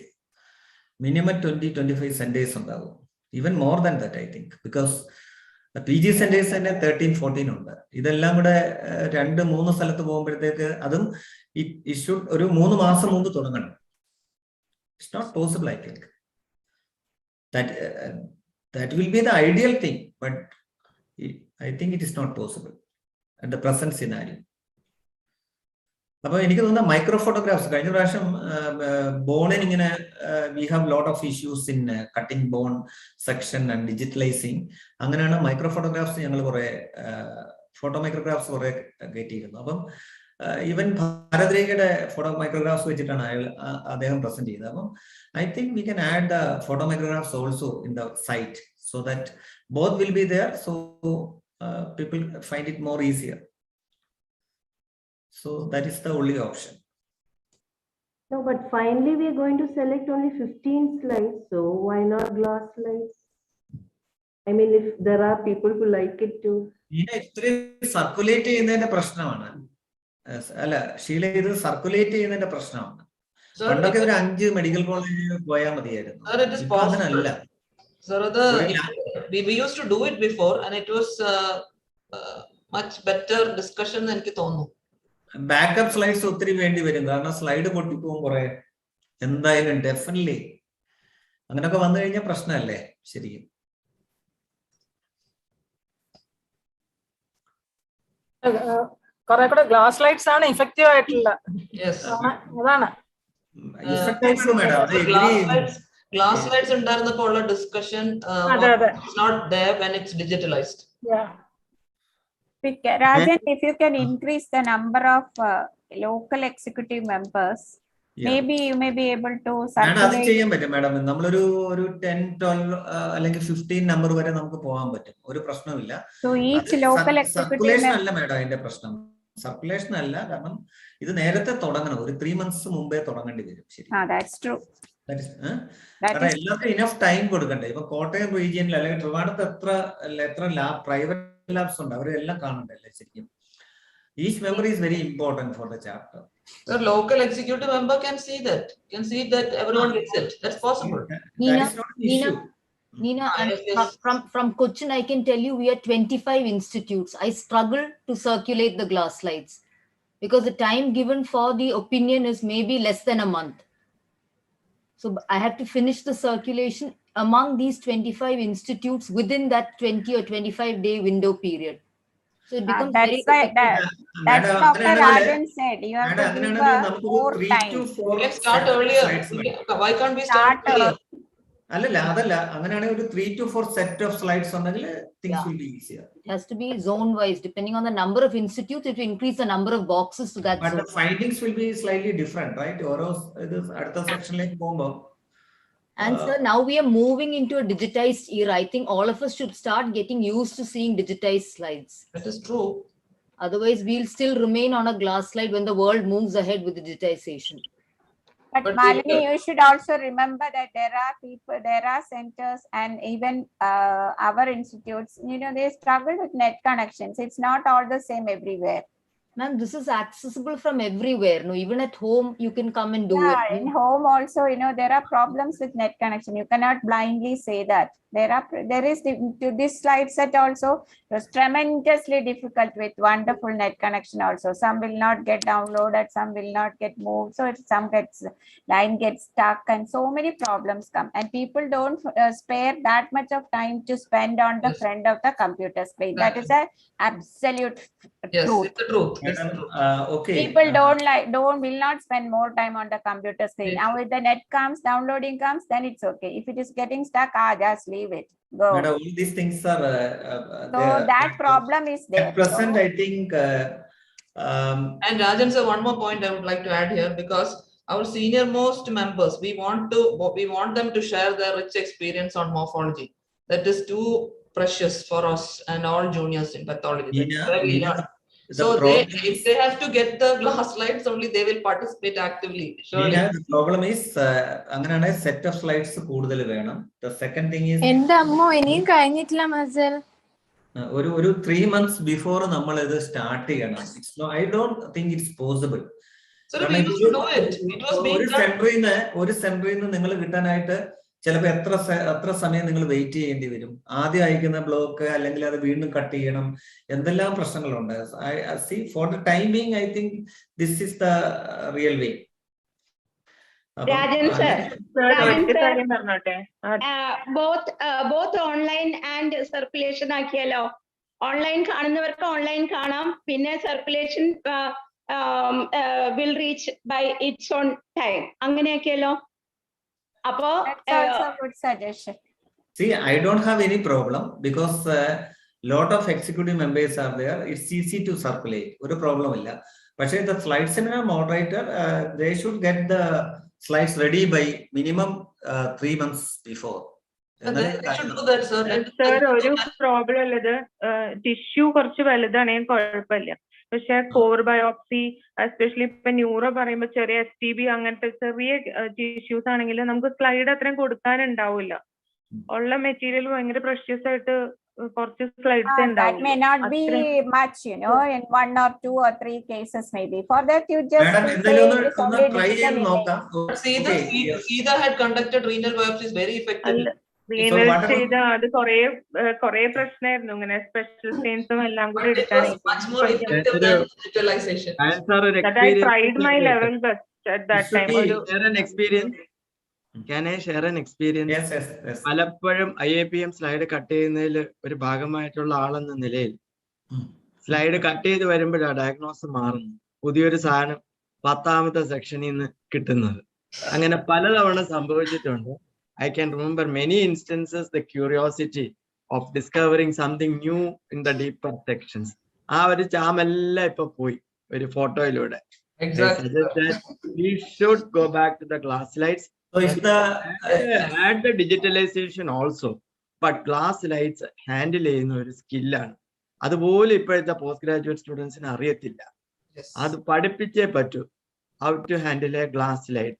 minimum 20-25 Sundays undavu, even more than that I think, because the PG Sundays തന്നെ 13-14 ഉണ്ട്. ഇതെല്ലാം കൂടെ 2-3 സ്ഥലത്ത് പോകുമ്പോഴത്തേക്ക് അതും issue ഒരു 3 മാസം മുമ്പ് തുടങ്ങണം. It's not possible, I think. That will be the ideal thing, but I think it is not possible at the present scenario. അപ്പോൾ എനിക്ക് തോന്നുന്ന മൈക്രോ ഫോട്ടോഗ്രാഫ്സ് കഴിഞ്ഞ പ്രാവശ്യം ബോണിന് ഇങ്ങനെ we have lot of issues in cutting bone section and digitalising. അങ്ങനെയാണ് micro photographs ഞങ്ങൾ കുറെ ഫോട്ടോ മൈക്രോഗ്രാഫ്സ് കുറെ കയറ്റിയിരുന്നു. അപ്പം ഈവൻ ഭാരതരേഖയുടെ ഫോട്ടോ മൈക്രോഗ്രാഫ്സ് വെച്ചിട്ടാണ് അദ്ദേഹം പ്രസന്റ് ചെയ്തത്. അപ്പം I think we can add the photo micrographs also in the site so that both will be there, so people find it more easier. So that is the only option. No, but finally we are going to select only 15 slides. So why not glass slides? I mean, if there are people who like it too. ഇത്ര circulate ചെയ്യുന്നതിന്റെ പ്രശ്നമാണ്. അല്ല ഷീല, ഇത് circulate ചെയ്യുന്നതിന്റെ പ്രശ്നമാണ്. പണ്ടൊക്കെ ഒരു 5 medical കോളേജിൽ പോയാൽ മതിയായിരുന്നു. ഇപ്പൊ അങ്ങനല്ല. Sir, we used to do it before and it was much better discussion എന്ന് എനിക്ക് തോന്നുന്നു. ബാക്കപ്പ് സ്ലൈഡ്സ് ഒത്തിരി വേണ്ടി വരും, കാരണം സ്ലൈഡ് പൊട്ടിപ്പോകും കുറെ. എന്തായാലും ഡെഫിനറ്റ്ലി അങ്ങനെയൊക്കെ വന്നു കഴിഞ്ഞാൽ പ്രശ്നമല്ലേ ശരിക്കും. കുറെ കൂടെ ഗ്ലാസ് ലൈറ്റ്സ് ആണ് ഇഫക്റ്റീവ് ആയിട്ടുള്ള. അതാണ് ഗ്ലാസ് ലൈറ്റ്സ് ഉണ്ടായിരുന്നപ്പോൾ ഉള്ള discussion not there when it's digitalised. Rajan, if you can increase the number of local executive members, maybe you may be able to circulate. അത് ചെയ്യാൻ പറ്റും മാഡം. നമ്മളൊരു 10-12 അല്ലെങ്കിൽ 15 നമ്പർ വരെ നമുക്ക് പോകാൻ പറ്റും, ഒരു പ്രശ്നമില്ല. So each local executive circulation അല്ല മാഡം അതിന്റെ പ്രശ്നം, സർക്കുലേഷൻ അല്ല. കാരണം ഇത് നേരത്തെ തുടങ്ങണം, ഒരു 3 months മുമ്പേ തുടങ്ങേണ്ടി വരും. ശരി, that's true. കാരണം എല്ലാവർക്കും ഇനഫ് ടൈം കൊടുക്കണ്ടേ. ഇപ്പൊ കോട്ടയം റീജിയനിൽ അല്ലെങ്കിൽ ട്രിവാൻഡ്രത്ത് എത്ര പ്രൈവറ്റ് labs ഉണ്ട്, അവരെല്ലാം കാണണ്ടല്ലേ ശരിക്കും. Each member is very important for the chapter. The local executive member can see that everyone gets it. That's possible. Nina, from Cochin, I can tell you we are 25 institutes. I struggle to circulate the glass slides because the time given for the opinion is maybe less than a month. So I have to finish the circulation among these 25 institutes within that 20 or 25 day window period. So it becomes very that's Dr. Rajan said. You have to give more time. Let's start earlier. Why can't we start earlier? അല്ലല്ല അതല്ല അങ്ങനെയാണെങ്കിൽ ഒരു 3 to 4 set of slides ഉണ്ടെങ്കിൽ things will be easier. It has to be zone wise, depending on the number of institutes. If you increase the number of boxes to that But zone. the findings will be slightly different, right? ഓരോ ഇത് അടുത്ത സെക്ഷനിലേക്ക് പോകുമ്പോൾ. And sir, now we are moving into a digitized era. I think all of us should start getting used to seeing digitized slides. That is true. Otherwise, we'll still remain on a glass slide when the world moves ahead with digitization. But Malini, you should also remember that there are people, there are centers, and even our institutes, you know, they struggle with net connections. It's not all the same everywhere. Ma'am, this is accessible from everywhere. No, even at home, you can come and do it. In home also, you know, there are problems with net connection. You cannot blindly say that. There is to this slide set also was tremendously difficult with wonderful net connection also. Some will not get downloaded, some will not get moved. So some line gets stuck, and so many problems come. And people don't spare that much of time to spend on the front of the computer screen. That is an absolute truth. It's the truth. Okay. People will not spend more time on the computer screen. Now if the net comes, downloading comes, then it's okay. If it is getting stuck, just leave it. Go. But all these things are so that problem is there. At present, I think. And Rajan sir, one more point I would like to add here, because our senior most members, we want them to share their rich experience on morphology. That is too precious for us and all juniors in pathology. So if they have to get the glass slides only, they will participate actively. Surely. The problem is അങ്ങനെയാണ് set of slides കൂടുതൽ വേണം. The second thing is എൻ്റെ അമ്മ ഇനിയും കഴിഞ്ഞിട്ടില്ല muscle. ഒരു 3 months before നമ്മൾ ഇത് സ്റ്റാർട്ട് ചെയ്യണം. I don't think it's possible. So we used to do it. It was being ഒരു സെന്ററിൽ നിന്ന് നിങ്ങൾ കിട്ടാനായിട്ട് ചിലപ്പോൾ എത്ര സമയം നിങ്ങൾ വെയിറ്റ് ചെയ്യേണ്ടി വരും. ആദ്യം അയക്കുന്ന ബ്ലോക്ക് അല്ലെങ്കിൽ അത് വീണ്ടും കട്ട് ചെയ്യണം, എന്തെല്ലാം പ്രശ്നങ്ങളുണ്ട്. See, for the time being, I think this is the real way. Rajan sir, both online and circulation ആക്കിയല്ലോ. ഓൺലൈൻ കാണുന്നവർക്ക് ഓൺലൈൻ കാണാം, പിന്നെ circulation will reach by its own time. അങ്ങനെയൊക്കെയല്ലോ. That's also a good suggestion. See, I don't have any problem because lot of executive members are there. It's easy to circulate. ഒരു problem ഇല്ല. പക്ഷേ the slide seminar moderator, they should get the slides ready by minimum 3 months before. They should do that, sir. Sir, ഒരു problem ഉള്ളത് tissue കുറച്ച് വലുതാണെങ്കിൽ കുഴപ്പമില്ല. പക്ഷെ core biopsy, especially ഇപ്പൊ ന്യൂറോ പറയുമ്പോൾ ചെറിയ STB അങ്ങനത്തെ ചെറിയ ടിഷ്യൂസ് ആണെങ്കിൽ നമുക്ക് സ്ലൈഡ് അത്രയും കൊടുക്കാനുണ്ടാവില്ല. ഉള്ള മെറ്റീരിയൽ ഭയങ്കര പ്രഷ്യസ് ആയിട്ട് കുറച്ച് സ്ലൈഡ്സ് ഉണ്ടാവും. That may not be much, you know, in 1 or 2 or 3 cases maybe. For that you just Sita had conducted renal biopsies very effectively. ചെയ്ത അത് കൊറേ പ്രശ്നമായിരുന്നു, ഇങ്ങനെ സ്പെഷ്യൽ സ്റ്റെയിൻസും എല്ലാം കൂടി എടുക്കാൻ. Can I share an experience? Yes. പലപ്പോഴും IAPM സ്ലൈഡ് കട്ട് ചെയ്യുന്നതിൽ ഒരു ഭാഗമായിട്ടുള്ള ആളെന്ന നിലയിൽ സ്ലൈഡ് കട്ട് ചെയ്ത് വരുമ്പോഴാണ് ഡയഗ്നോസ് മാറുന്നത്. പുതിയൊരു സാധനം 10ാമത്തെ സെക്ഷനിൽ നിന്ന് കിട്ടുന്നത്. അങ്ങനെ പലതവണ സംഭവിച്ചിട്ടുണ്ട്. I can remember many instances, the curiosity of discovering something new in the deeper sections. ആ ഒരു ചാമെല്ലാം ഇപ്പൊ പോയി ഒരു ഫോട്ടോയിലൂടെ. We should go back to the glass slides. So if add the digitalization also, but glass slides handle ചെയ്യുന്ന ഒരു സ്കില്ലാണ്. അതുപോലെ ഇപ്പോഴത്തെ post graduate സ്റ്റുഡൻസിന് അറിയത്തില്ല. അത് പഠിപ്പിച്ചേ പറ്റൂ. How to handle a glass slide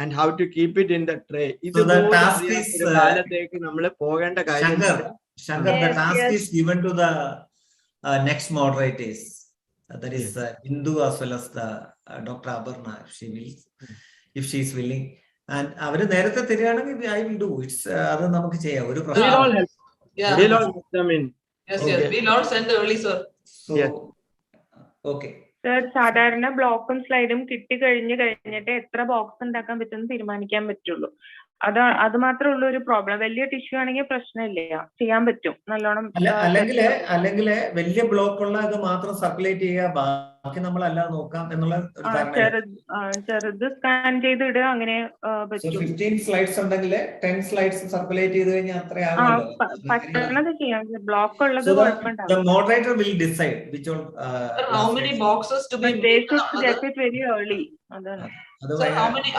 and how to keep it in the tray. So the task is കാലത്തേക്ക് നമ്മൾ പോകേണ്ട കാര്യം. Shankar, the task is given to the next moderators. That is Hindu as well as the Dr. Abarna, if she is willing. And അവര് നേരത്തെ തരികയാണെങ്കിൽ I will do. It's അത് നമുക്ക് ചെയ്യാം, ഒരു പ്രശ്നം. We'll all put them in. Yes, we'll all send early, sir. So, okay. Sir, സാധാരണ ബ്ലോക്കും സ്ലൈഡും കിട്ടി കഴിഞ്ഞിട്ട് എത്ര ബോക്സ് ഉണ്ടാക്കാൻ പറ്റുമെന്ന് തീരുമാനിക്കാൻ പറ്റുള്ളൂ. അത് മാത്രമേ ഉള്ളൂ ഒരു പ്രോബ്ലം. വലിയ ടിഷ്യൂ ആണെങ്കിൽ പ്രശ്നമില്ല, ചെയ്യാൻ പറ്റും നല്ലോണം. അല്ലെങ്കിൽ വലിയ ബ്ലോക്ക് ഉള്ള ഇത് മാത്രം സർക്കുലേറ്റ് ചെയ്യുക, ബാക്കി നമ്മൾ അല്ലാതെ നോക്കാം എന്നുള്ള ചെറുത് സ്കാൻ ചെയ്ത് ഇടുക, അങ്ങനെ പറ്റും. 15 സ്ലൈഡ്സ് ഉണ്ടെങ്കിൽ 10 സ്ലൈഡ്സ് സർക്കുലേറ്റ് ചെയ്ത് കഴിഞ്ഞാൽ അത്രയാവുമല്ലോ. പറ്റണത് ചെയ്യാം, ബ്ലോക്ക് ഉള്ളത് കുഴപ്പമുണ്ടാവും. The moderator will decide which all. How many boxes to be? They should get it very early. So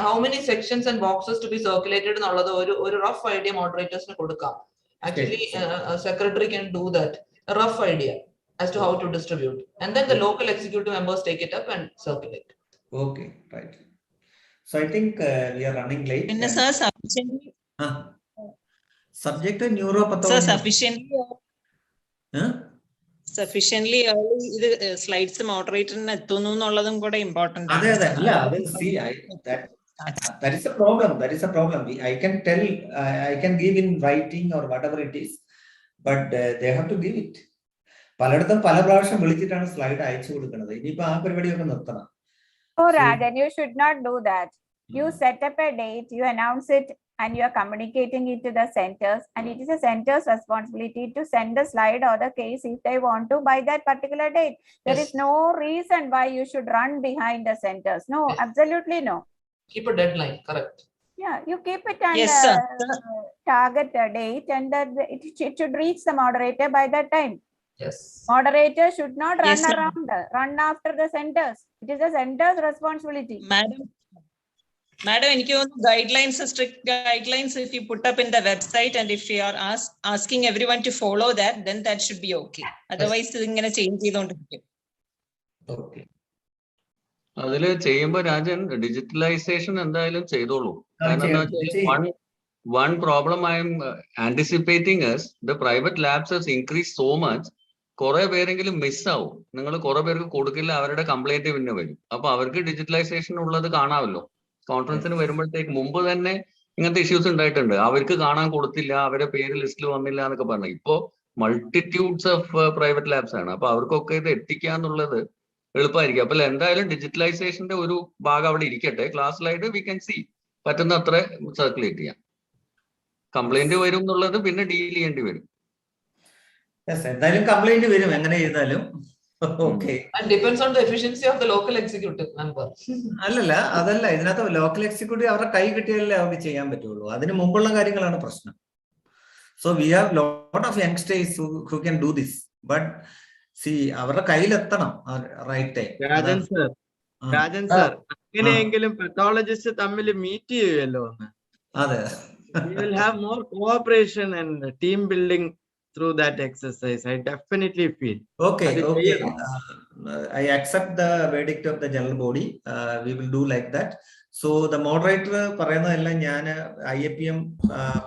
how many sections and boxes to be circulated എന്നുള്ളത് ഒരു rough idea moderatorsന് കൊടുക്കാം. Actually, secretary can do that. A rough idea as to how to distribute, and then the local executive members take it up and circulate. Okay, right. So I think we are running late. And sir, sufficiently. Subject neuropathology. Sir, sufficiently early ഇത് slides മോഡറേറ്ററിന് എത്തുന്നു എന്നുള്ളതും കൂടെ important ആണ്. That is a problem. I can tell, I can give in writing or whatever it is, but they have to give it. പലയിടത്തും പല പ്രാവശ്യം വിളിച്ചിട്ടാണ് slide അയച്ചു കൊടുക്കുന്നത്. ഇനിയിപ്പോ ആ പരിപാടിയൊക്കെ നിർത്തണം. Oh, Rajan, you should not do that. You set up a date, you announce it, and you are communicating it to the centers, and it is a center's responsibility to send the slide or the case if they want to by that particular date. There is no reason why you should run behind the centers. No, absolutely no. Keep a deadline, correct? Yeah, you keep it and target a date, and that it should reach the moderator by that time. Yes. Moderator should not run after the centers. It is the center's responsibility. Madam, എനിക്ക് തോന്നുന്നു guidelines, strict guidelines if you put up in the website and if you are asking everyone to follow that, then that should be okay. Otherwise ഇത് ഇങ്ങനെ change ചെയ്തുകൊണ്ടിരിക്കും. Okay. അതില് ചെയ്യുമ്പോ Rajan digitalisation എന്തായാലും ചെയ്തോളൂ. One problem I am anticipating is the private labs has increased so much. കുറെ പേരെങ്കിലും മിസ്സാവും. നിങ്ങൾ കുറെ പേർക്ക് കൊടുക്കില്ല, അവരുടെ കംപ്ലൈന്റ് പിന്നെ വരും. അപ്പൊ അവർക്ക് ഡിജിറ്റലൈസേഷൻ ഉള്ളത് കാണാമല്ലോ. കോൺഫറൻസിന് വരുമ്പോഴത്തേക്ക് മുമ്പ് തന്നെ ഇങ്ങനത്തെ ഇഷ്യൂസ് ഉണ്ടായിട്ടുണ്ട്. അവർക്ക് കാണാൻ കൊടുത്തില്ല, അവരുടെ പേര് ലിസ്റ്റിൽ വന്നില്ല എന്നൊക്കെ പറഞ്ഞു. ഇപ്പോ മൾട്ടിറ്റ്യൂഡ്സ് ഓഫ് പ്രൈവറ്റ് ലാബ്സ് ആണ്. അപ്പൊ അവർക്കൊക്കെ ഇത് എത്തിക്കാന്നുള്ളത് എളുപ്പമായിരിക്കും. അപ്പൊ എന്തായാലും ഡിജിറ്റലൈസേഷന്റെ ഒരു ഭാഗം അവിടെ ഇരിക്കട്ടെ. Class slide we can see പറ്റുന്ന അത്ര സർക്കുലേറ്റ് ചെയ്യാം. കംപ്ലൈന്റ് വരും എന്നുള്ളത് പിന്നെ ഡീൽ ചെയ്യേണ്ടി വരും. എന്തായാലും കംപ്ലൈന്റ് വരും എങ്ങനെ ചെയ്താലും. Okay. And depends on the efficiency of the local executive member. അതല്ല ഇതിനകത്ത് ലോക്കൽ എക്സിക്യൂട്ടീവ് അവരുടെ കൈ കിട്ടിയാലേ അവർക്ക് ചെയ്യാൻ പറ്റുള്ളൂ. അതിന് മുമ്പുള്ള കാര്യങ്ങളാണ് പ്രശ്നം. So we have lot of youngsters who can do this, but see അവരുടെ കയ്യിലെത്തണം റൈറ്റ് ടൈം. രാജൻ സർ അങ്ങനെയെങ്കിലും പത്തോളജിസ്റ്റ് തമ്മിൽ മീറ്റ് ചെയ്യുമല്ലോ. അതെ. We will have more cooperation and team building through that exercise. I definitely feel. Okay. I accept the verdict of the general body. We will do like that. So the moderator പറയുന്നതെല്ലാം ഞാൻ IAPM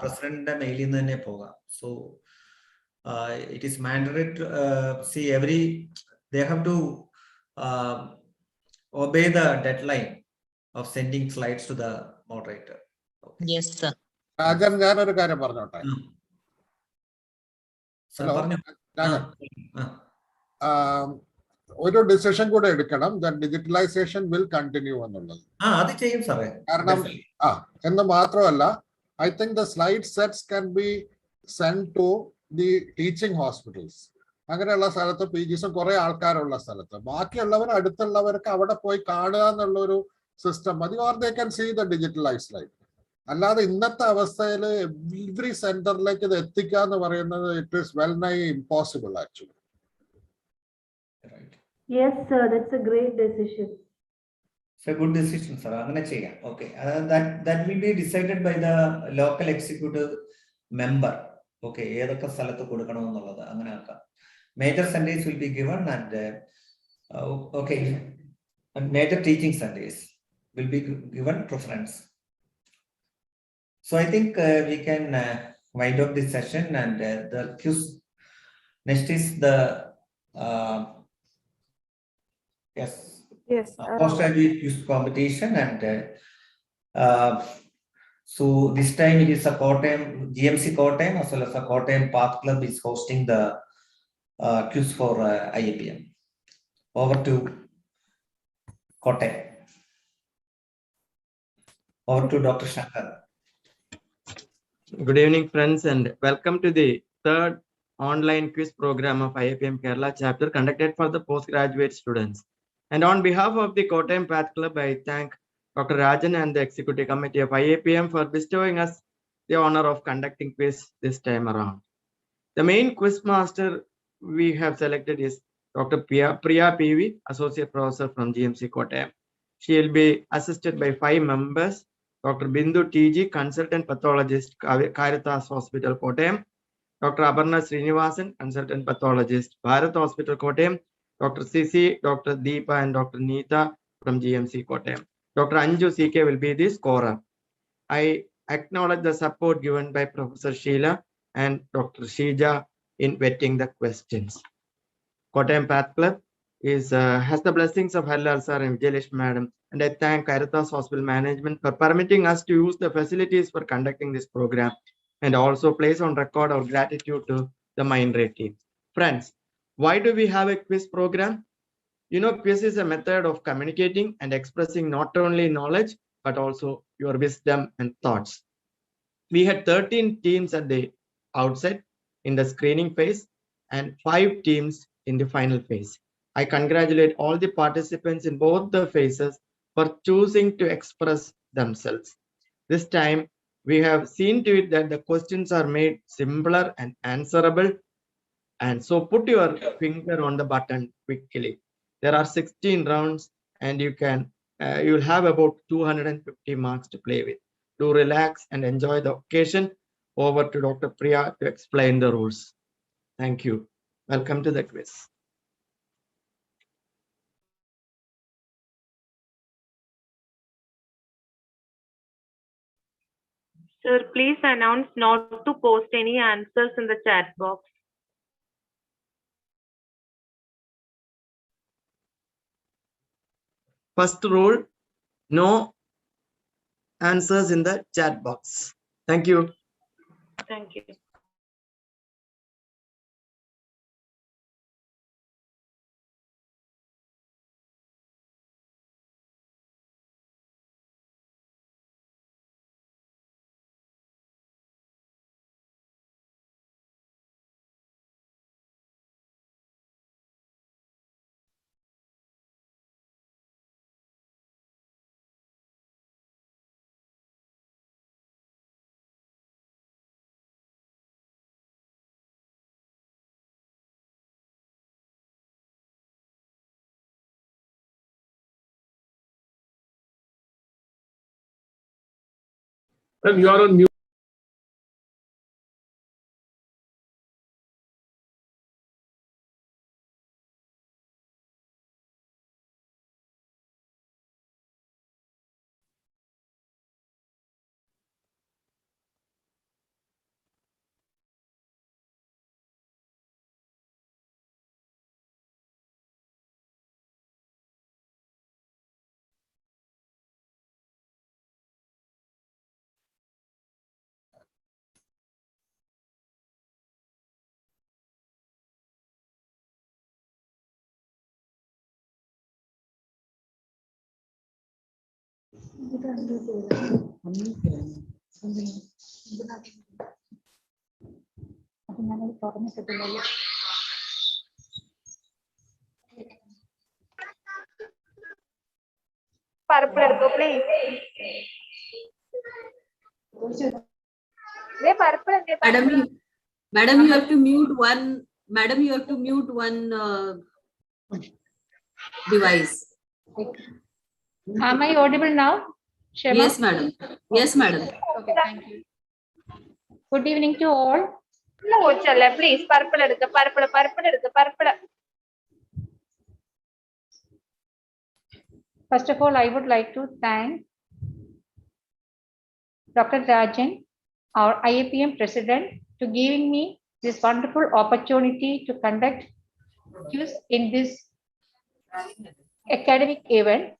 പ്രസിഡന്റിന്റെ മെയിലിൽ നിന്ന് തന്നെ പോകാം. So it is mandatory to see they have to obey the deadline of sending slides to the moderator. Okay. Yes sir. Rajan, ഞാനൊരു കാര്യം പറഞ്ഞോട്ടെ. ഒരു ഡിസിഷൻ കൂടെ എടുക്കണം. ഡിജിറ്റലൈസേഷൻ വിൽ കണ്ടിന്യൂ എന്നുള്ളത്. കാരണം എന്ന് മാത്രമല്ല, I think the slide sets can be send to the teaching hospitals. അങ്ങനെയുള്ള സ്ഥലത്ത് PGസും കുറെ ആൾക്കാരുള്ള സ്ഥലത്ത് ബാക്കിയുള്ളവർ അടുത്തുള്ളവർക്ക് അവിടെ പോയി കാണുക എന്നുള്ളൊരു സിസ്റ്റം മതി. Or they can see the digitalise slide. അല്ലാതെ ഇന്നത്തെ അവസ്ഥയിൽ എവറി സെന്ററിലേക്ക് ഇത് എത്തിക്കുക എന്ന് പറയുന്നത് it is well nigh impossible actually. Yes sir, that's a great decision. It's a good decision sir. അങ്ങനെ ചെയ്യാം. Okay. That will be decided by the local executive member. Okay. ഏതൊക്കെ സ്ഥലത്ത് കൊടുക്കണം എന്നുള്ളത് അങ്ങനെ ആക്കാം. Major Sundays will be given and okay. And major teaching Sundays will be given preference. So I think we can wind up this session and the quiz. Next is the post-graduate quiz competition, and so this time it is a GMC Kottayam as well as a Kottayam Path Club is hosting the quiz for IAPM. Over to Kottayam. Over to Dr. Shankar. Good evening, friends, and welcome to the third online quiz program of IAPM Kerala chapter conducted for the postgraduate students. And on behalf of the Kottayam Path Club, I thank Dr. Rajan and the Executive Committee of IAPM for bestowing us the honor of conducting quiz this time around. The main quiz master we have selected is Dr. Priya PV, Associate Professor from GMC Kottayam. She will be assisted by 5 members: Dr. Bindu TG, Consultant Pathologist, Caritas Hospital, Kottayam; Dr. Aparna Srinivasan, Consultant Pathologist, Bharat Hospital, Kottayam; Dr. Sisi, Dr. Deepa, and Dr. Neeta from GMC Kottayam. Dr. Anju CK will be the scorer. I acknowledge the support given by Professor Sheila and Dr. Shija in vetting the questions. Kottayam Path Club has the blessings of Halal Sir and Vijayalakshmi Madam, and I thank Caritas Hospital Management for permitting us to use the facilities for conducting this program, and also place on record our gratitude to the Mindray team. Friends, why do we have a quiz program? You know, quiz is a method of communicating and expressing not only knowledge, but also your wisdom and thoughts. We had 13 teams at the outset in the screening phase and 5 teams in the final phase. I congratulate all the participants in both the phases for choosing to express themselves. This time, we have seen to it that the questions are made simpler and answerable. And so put your finger on the button quickly. There are 16 rounds and you'll have about 250 marks to play with. Do relax and enjoy the occasion. Over to Dr. Priya to explain the rules. Thank you. Welcome to the quiz. Sir, please announce not to post any answers in the chat box. First rule, no answers in the chat box. Thank you. Thank you. And you are on mute. Purple, please. Madam, you have to mute one. Madam, you have to mute one device. Am I audible now? Shema? Yes, madam. Yes, madam. Okay, thank you. Good evening to all. No, chala, please. Purple. First of all, I would like to thank Dr. Rajan, our IAPM president, to giving me this wonderful opportunity to conduct quiz in this academic event.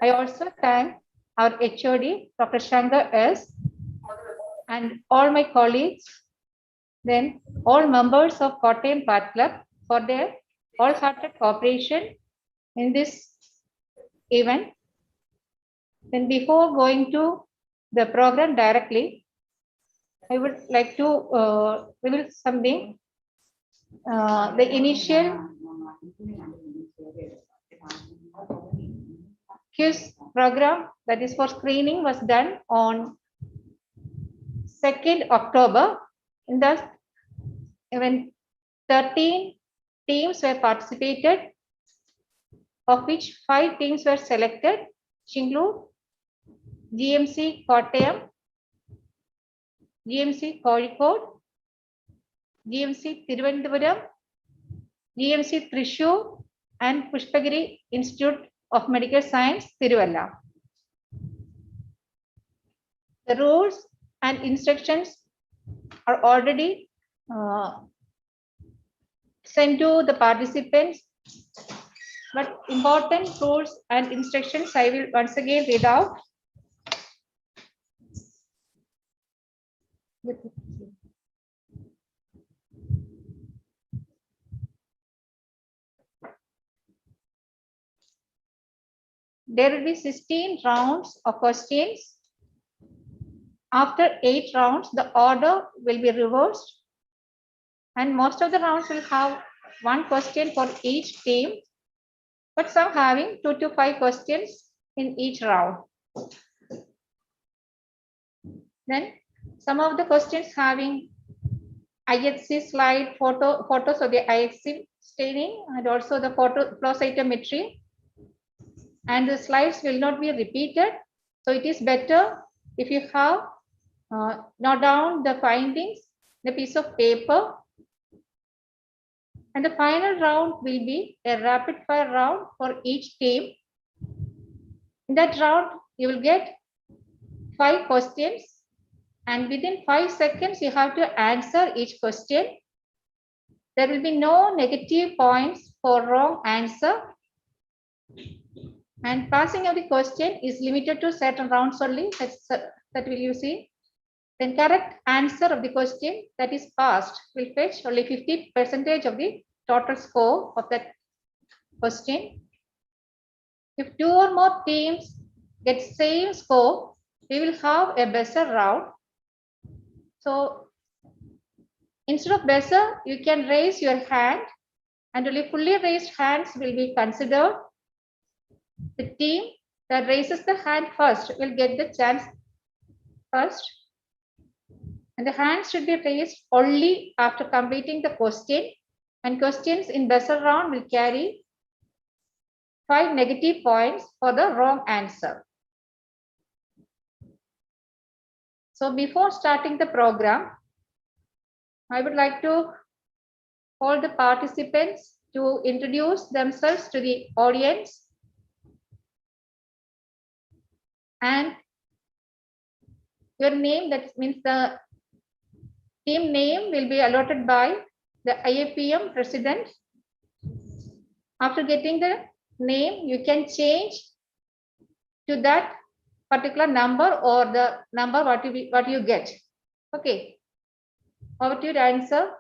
I also thank our HOD, Dr. Shankar S., and all my colleagues, then all members of Kottayam Path Club for their all-hearted cooperation in this event. Then before going to the program directly, I would like to reveal something. The initial quiz program, that is for screening, was done on 2nd October. In the when 13 teams were participated, of which 5 teams were selected, which include GMC Kottayam, GMC Kozhikode, GMC Thiruvananthapuram, GMC Thrissur, and Pushpagiri Institute of Medical Science, Tiruvalla. The rules and instructions are already sent to the participants, but important rules and instructions I will once again read out. There will be 16 rounds of questions. After 8 rounds, the order will be reversed, and most of the rounds will have 1 question for each team, but some having 2 to 5 questions in each round. Then some of the questions having IHC slide, photos of the IHC staining, and also the flow cytometry. And the slides will not be repeated. So it is better if you have note down the findings in a piece of paper. And the final round will be a rapid fire round for each team. In that round, you will get 5 questions, and within 5 seconds, you have to answer each question. There will be no negative points for wrong answer. And passing of the question is limited to certain rounds only. That will you see. Then correct answer of the question that is passed will fetch only 50% of the total score of that question. If 2 or more teams get same score, we will have a buzzer round. So instead of buzzer, you can raise your hand, and only fully raised hands will be considered. The team that raises the hand first will get the chance first. And the hands should be raised only after completing the question. And questions in buzzer round will carry 5 negative points for the wrong answer. So before starting the program, I would like to call the participants to introduce themselves to the audience. And your name, that means the team name, will be allotted by the IAPM president. After getting the name, you can change to that particular number or the number what you get. Okay. Over to you to answer.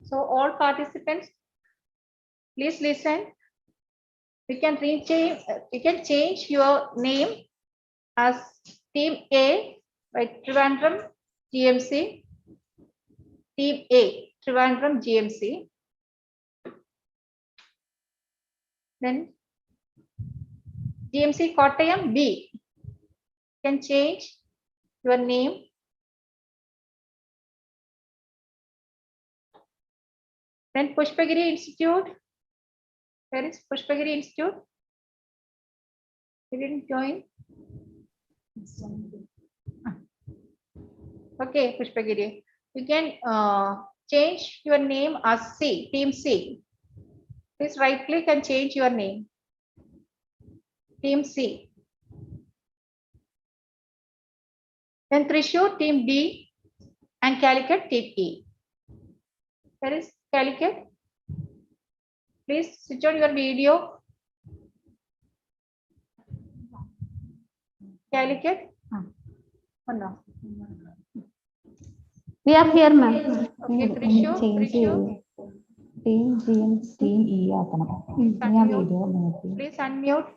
So all participants, please listen. You can change your name as Team A by Trivandrum GMC. Team A, Trivandrum GMC. Then GMC Kottayam B. You can change your name. Then Pushpagiri Institute. Where is Pushpagiri Institute? You didn't join? Okay, Pushpagiri. You can change your name as C, Team C. Please right click and change your name. Team C. Then Thrissur, Team B, and Calicut, Team E. Where is Calicut? Please switch on your video. Calicut? Oh, no. We are here, ma'am. Okay, Thrissur. Team GM, Team E. Please unmute.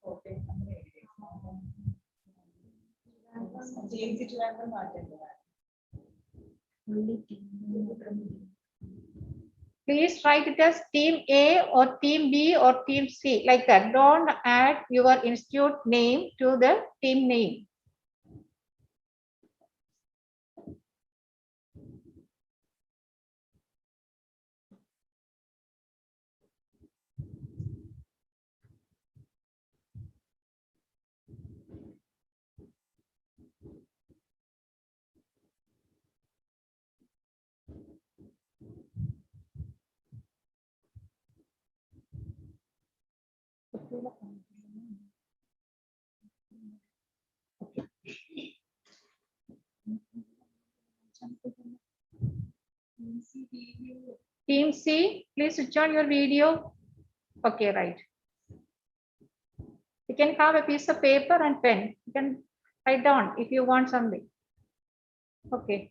Okay. Please write it as Team A or Team B or Team C, like that. Don't add your institute name to the team name. Team C, please switch on your video. Okay, right. You can have a piece of paper and pen. You can write down if you want something. Okay.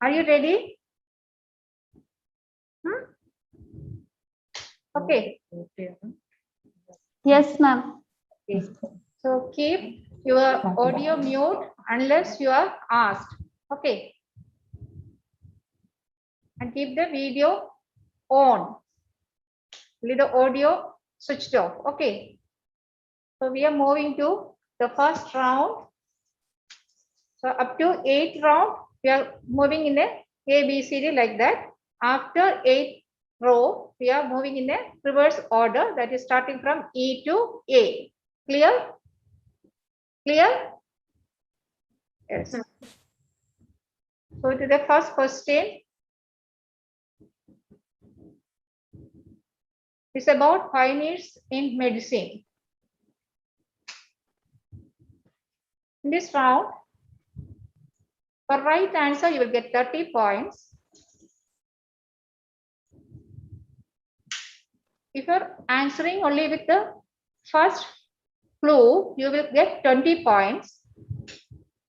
Are you ready? Okay. Yes, ma'am. Okay. So keep your audio mute unless you are asked. Okay. And keep the video on. Leave the audio switched off. Okay. So we are moving to the first round. So up to 8th round, we are moving in a ABCD like that. After 8th row, we are moving in a reverse order, that is starting from E to A. Clear? Clear? Yes. So to the first question. It's about pioneers in medicine. In this round, for right answer, you will get 30 points. If you're answering only with the first clue, you will get 20 points.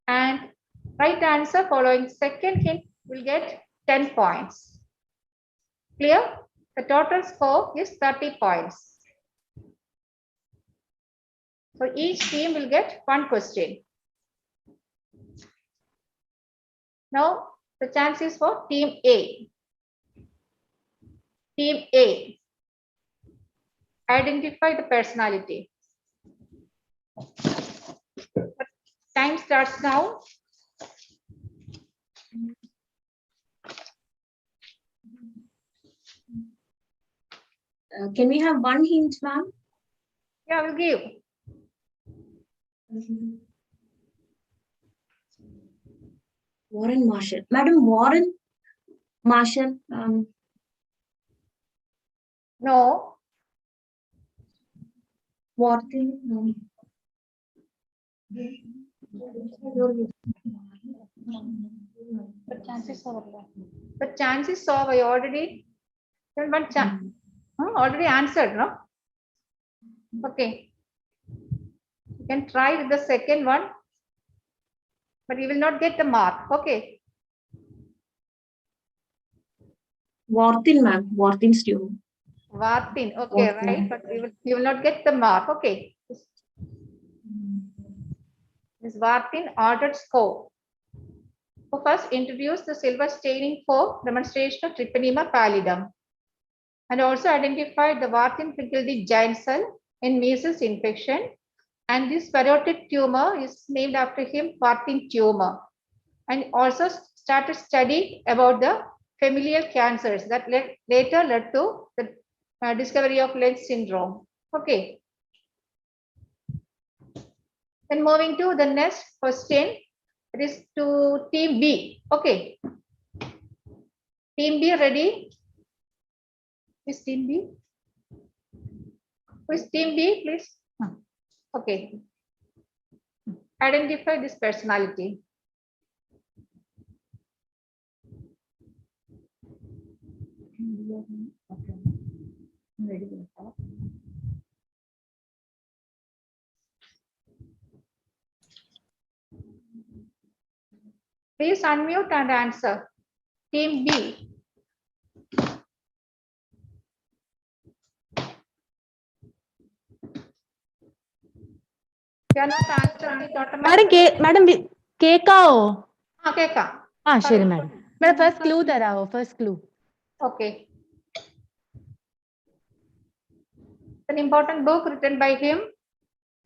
And right answer following second hint will get 10 points. Clear? The total score is 30 points. So each team will get one question. Now the chance is for Team A. Team A. Identify the personality. Time starts now. Can we have one hint, ma'am? Yeah, I will give. Warren Marshall. Madam Warren Marshall. No. Warren. No. The chances of I already then one already answered, no? Okay. You can try with the second one, but you will not get the mark. Okay. Warthin, ma'am. Warthin's tumor. Warthin. Okay, Warthin. right. But you will not get the mark. Okay. This Warthin ordered score. Who first introduced the silver staining for demonstration of Trypanemia pallidum, and also identified the Warthin Pigildi giant cell in measles infection. And this parotid tumor is named after him, Warthin tumor. And also started study about the familial cancers that later led to the discovery of Lenz syndrome. Okay. Then moving to the next question, it is to team B. Okay. Team B ready? Is team B? Who is team B, please? Okay. Identify this personality. Please unmute and answer. Team B. Madam കേക്കാവോ? കേക്കാം. ശരി madam. Madam first clue തരാവോ? First clue. Okay. An important book written by him.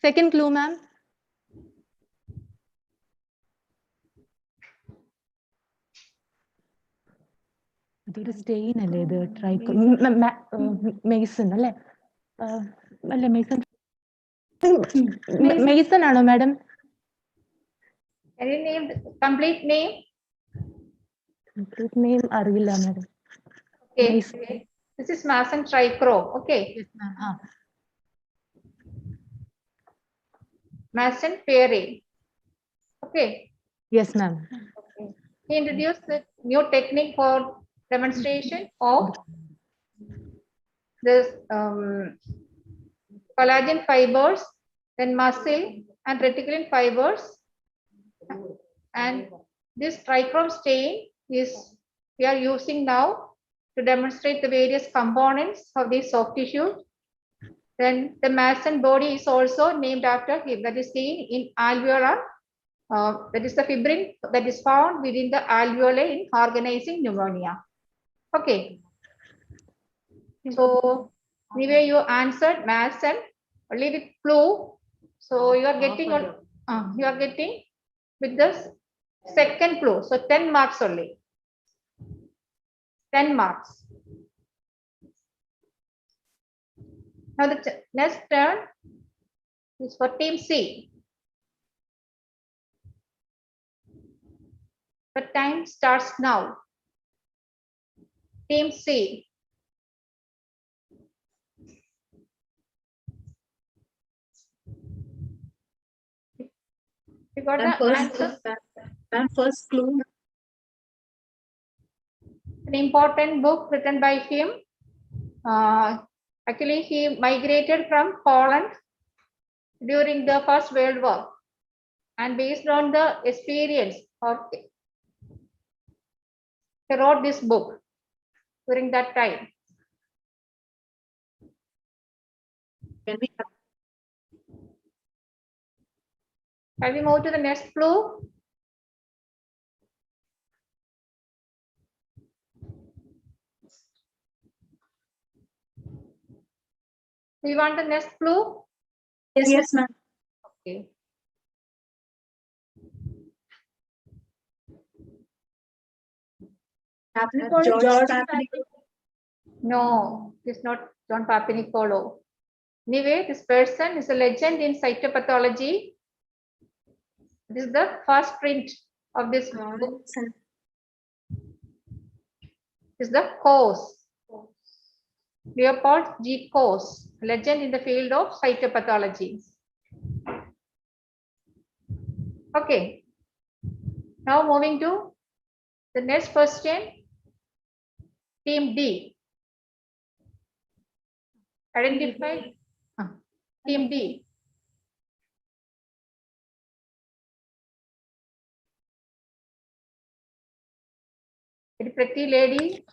Second clue, ma'am. അതൊരു stain അല്ലേ ഇത്? Tricho Mason അല്ലേ? അല്ല Mason Mason ആണോ madam? Any name, complete name? Complete name അറിയില്ല madam. Okay. This is Mason trichrome. Okay. Yes, ma'am. Mason Perry. Okay. Yes, ma'am. Okay. He introduced the new technique for demonstration of this collagen fibers, then muscle and reticulin fibers. And this trichrome stain is we are using now to demonstrate the various components of these soft tissue. Then the Mason body is also named after him, that is seen in alveolar. That is the fibrin that is found within the alveoli in organizing pneumonia. Okay. So anyway, you answered Mason only with clue. So you are getting with the second clue. So 10 marks only. 10 marks. Now the next turn is for team C. The time starts now. Team C. You got the answer? First clue. An important book written by him. Actually, he migrated from Poland during the First World War, and based on the experience he wrote this book during that time. Can we move to the next clue? Do you want the next clue? Yes, ma'am. Okay. George No, it is not John Papanicolo. Anyway, this person is a legend in cytopathology. This is the first print of this book. This is the Coase. Leopold G. Coase, legend in the field of cytopathology. Okay. Now moving to the next question. Team D. Identify. Team D. A pretty lady.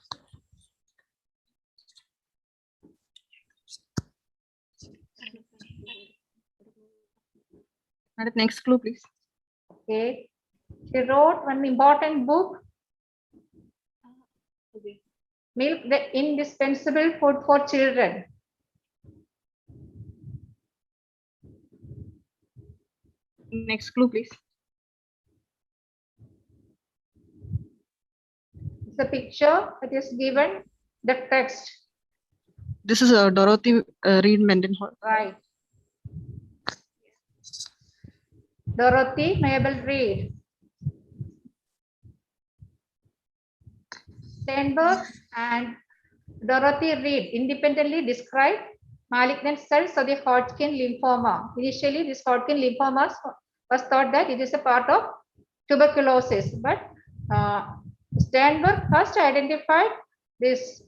Next clue, please. Okay. She wrote one important book. Milk, the indispensable food for children. Next clue, please. The picture that is given, the text. This is Dorothy Reed Mendenhall. Right. Dorothy Mabel Reed. Steinberg and Dorothy Reed independently described malignant cells of the Hodgkin lymphoma. Initially, this Hodgkin lymphoma was thought that it is a part of tuberculosis, but Steinberg first identified this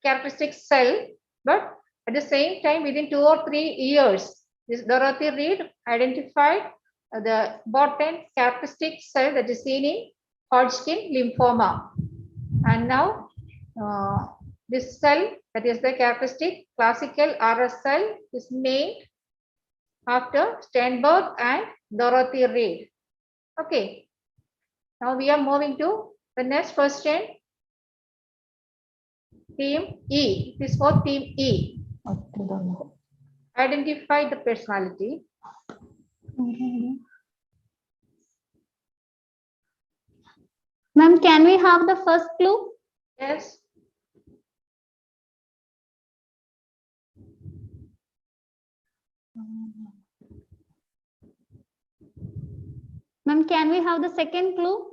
characteristic cell, but at the same time, within 2 or 3 years, this Dorothy Reed identified the important characteristic cell that is seen in Hodgkin lymphoma. And now this cell, that is the characteristic classical RS cell, is named after Steinberg and Dorothy Reed. Okay. Now we are moving to the next question. Team E. This is for Team E. Identify the personality. Ma'am, can we have the first clue? Yes. Ma'am, can we have the second clue?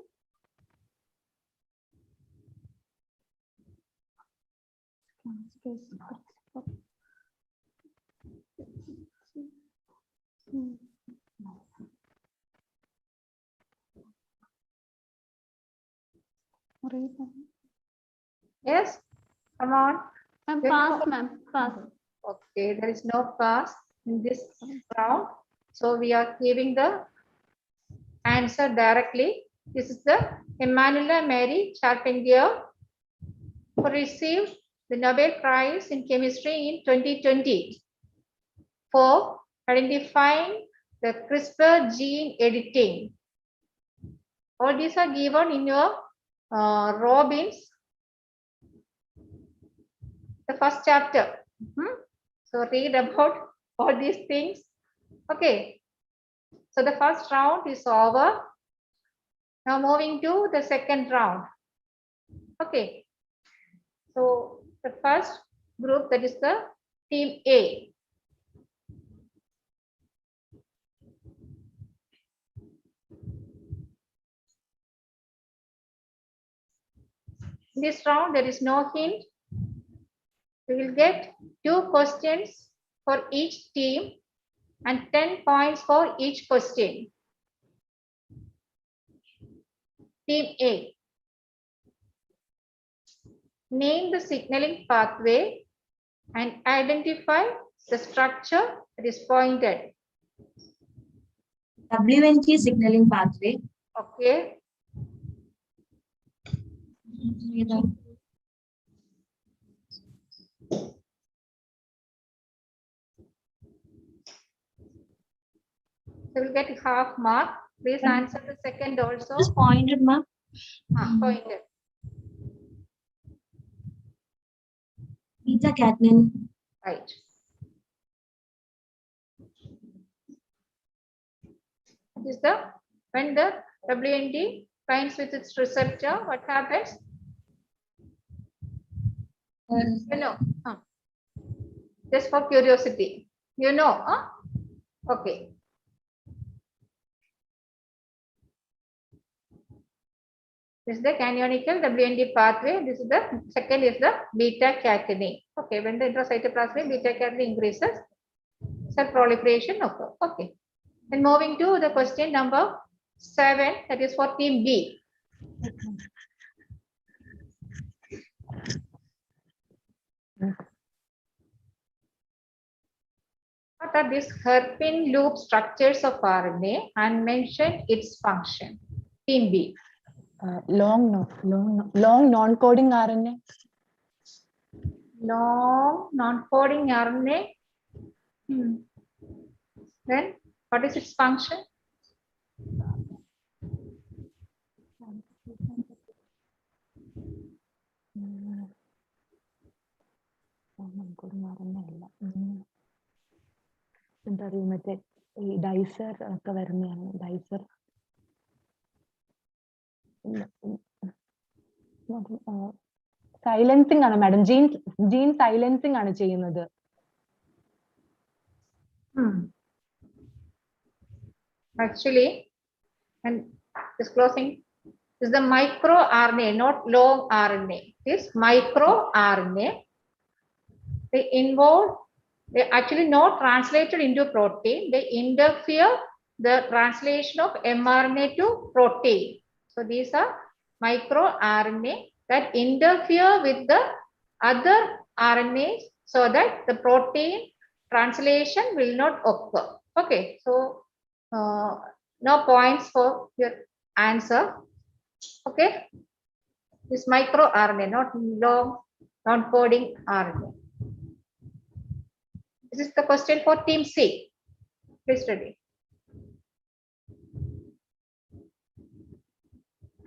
Yes, come on. Pass, ma'am. Pass. Okay, there is no pass in this round. So we are giving the answer directly. This is the Emanuela Mary Charpentier, who received the Nobel Prize in Chemistry in 2020 for identifying the CRISPR gene editing. All these are given in your Robbins, the first chapter. So read about all these things. Okay. So the first round is over. Now moving to the second round. Okay. So the first group, that is the Team A. In this round, there is no hint. We will get 2 questions for each team and 10 points for each question. Team A. Name the signaling pathway and identify the structure that is pointed. WNT signaling pathway. Okay. So we'll get half mark. Please answer the second also. Just pointed, ma'am. Pointed. Beta catenin. Right. Is the when the WNT binds with its receptor, what happens? You know, just for curiosity, you know, huh? Okay. This is the canonical WND pathway. This is the second is the beta catenin. Okay, when the intracytoplasmic beta catenin increases, cell proliferation occurs. Okay. And moving to the question number 7, that is for team B. What are these hairpin loop structures of RNA and mention its function? Team B. Long non-coding RNA. Long non-coding RNA. Then what is its function? എന്താ അറിയാം മറ്റേ ഈ dicer ഒക്കെ വരുന്നതാണ് dicer silencing ആണ് madam Jean silencing ആണ് ചെയ്യുന്നത്. Actually, and disclosing is the micro RNA, not long RNA. This micro RNA, they actually not translated into protein. They interfere the translation of mRNA to protein. So these are micro RNA that interfere with the other RNAs so that the protein translation will not occur. Okay, so no points for your answer. Okay, this micro RNA, not long non-coding RNA. This is the question for team C. Please ready.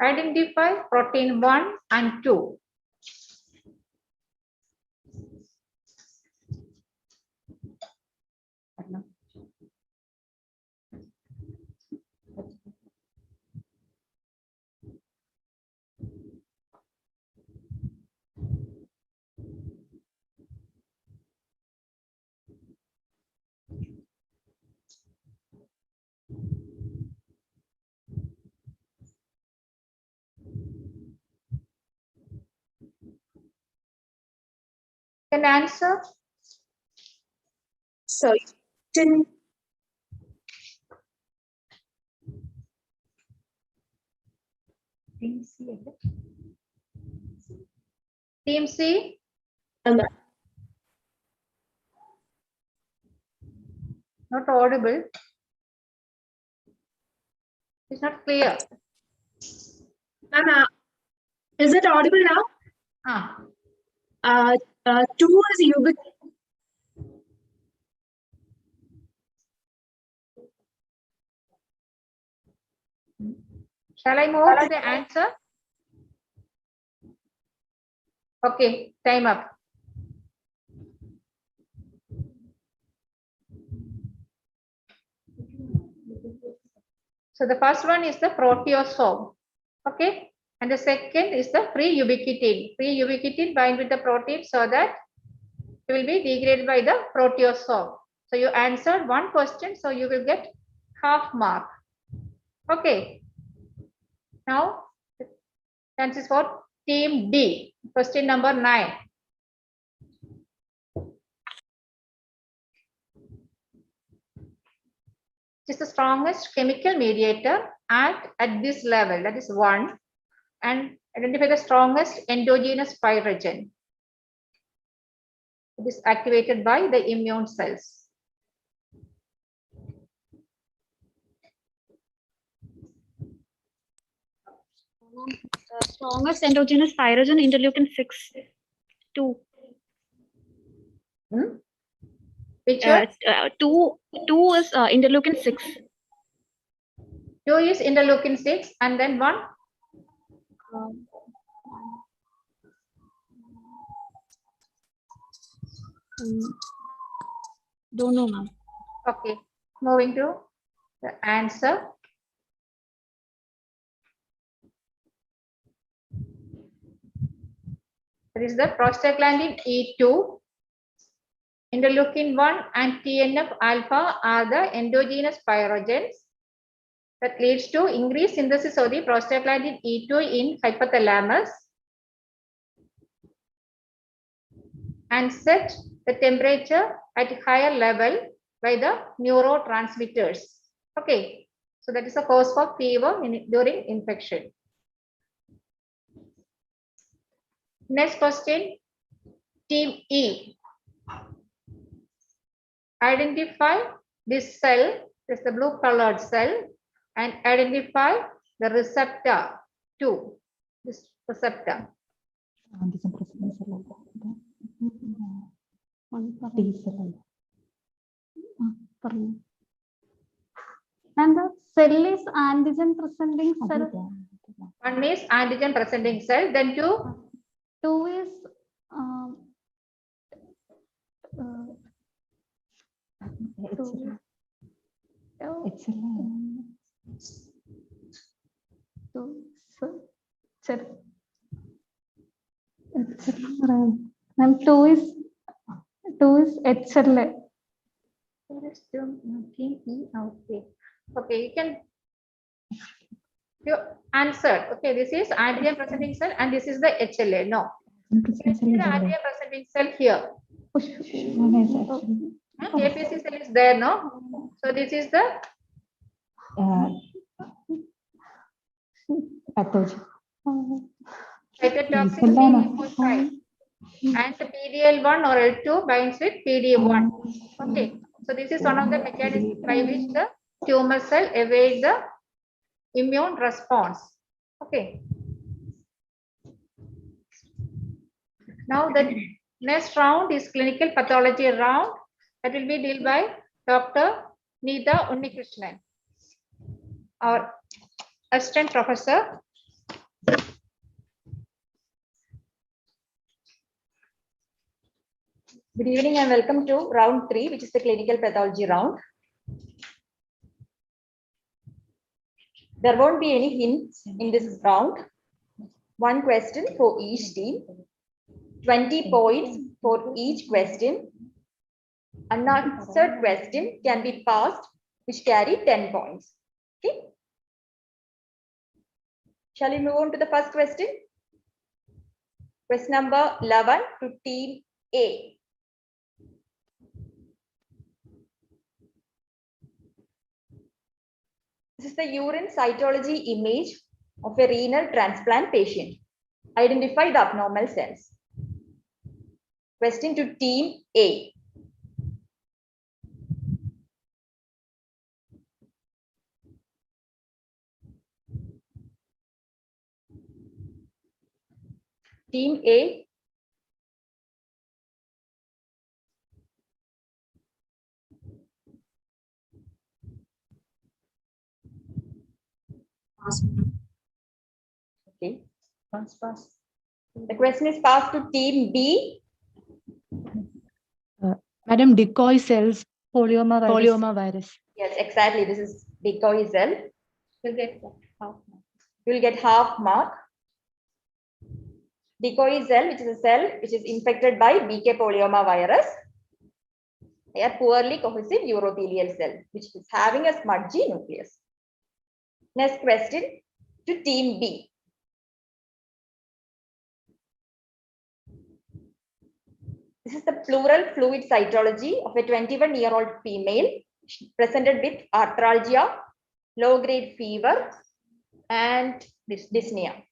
Identify protein 1 and 2. Can answer? Sorry. Team C. Team C. Not audible. It's not clear. Is it audible now? 2 is ubiquitin. Shall I move to the answer? Okay, time up. So the first one is the proteasome. Okay, and the second is the free ubiquitin. Free ubiquitin bind with the protein so that it will be degraded by the proteasome. So you answered one question, so you will get half mark. Okay. Now, chances for team D. Question number 9. Which is the strongest chemical mediator at this level? That is 1. And identify the strongest endogenous pyrogen. It is activated by the immune cells. Strongest endogenous pyrogen, interleukin 6/2. Which one? 2 is interleukin 6. 2 is interleukin 6, and then 1. Don't know, ma'am. Okay, moving to the answer. That is the prostaglandin E2, interleukin 1 and TNF alpha are the endogenous pyrogens that leads to increased synthesis of the prostaglandin E2 in hypothalamus and set the temperature at higher level by the neurotransmitters. Okay, so that is a cause for fever during infection. Next question, team E. Identify this cell, this is the blue colored cell, and identify the receptor 2, this receptor. And the cell is antigen presenting cell. One is antigen presenting cell, then two is two is HLA. Okay, you answered. Okay, this is antigen presenting cell and this is the HLA. No, you can see the antigen presenting cell here. APC cell is there, no? So this is the cytotoxic CD45 and the PDL1 or L2 binds with PD1. Okay, so this is one of the mechanisms by which the tumor cell evades the immune response. Okay. Now the next round is clinical pathology round. That will be dealt by Dr. Neeta Unnikrishnan, our assistant professor. Good evening and welcome to round 3, which is the clinical pathology round. There won't be any hints in this round. One question for each team, 20 points for each question. Unanswered question can be passed, which carry 10 points. Okay. Shall we move on to the first question? Question number 11 to team A. This is the urine cytology image of a renal transplant patient. Identify the abnormal cells. Question to team A. Team A. Okay. Pass. The question is passed to team B. Madam, decoy cells, polyoma virus. Yes, exactly. This is decoy cell. You'll get half mark. Decoy cell, which is a cell which is infected by BK polyoma virus. They are poorly cohesive urothelial cell, which is having a smudgy nucleus. Next question to team B. This is the pleural fluid cytology of a 21-year-old female presented with arthralgia, low-grade fever, and dyspnea.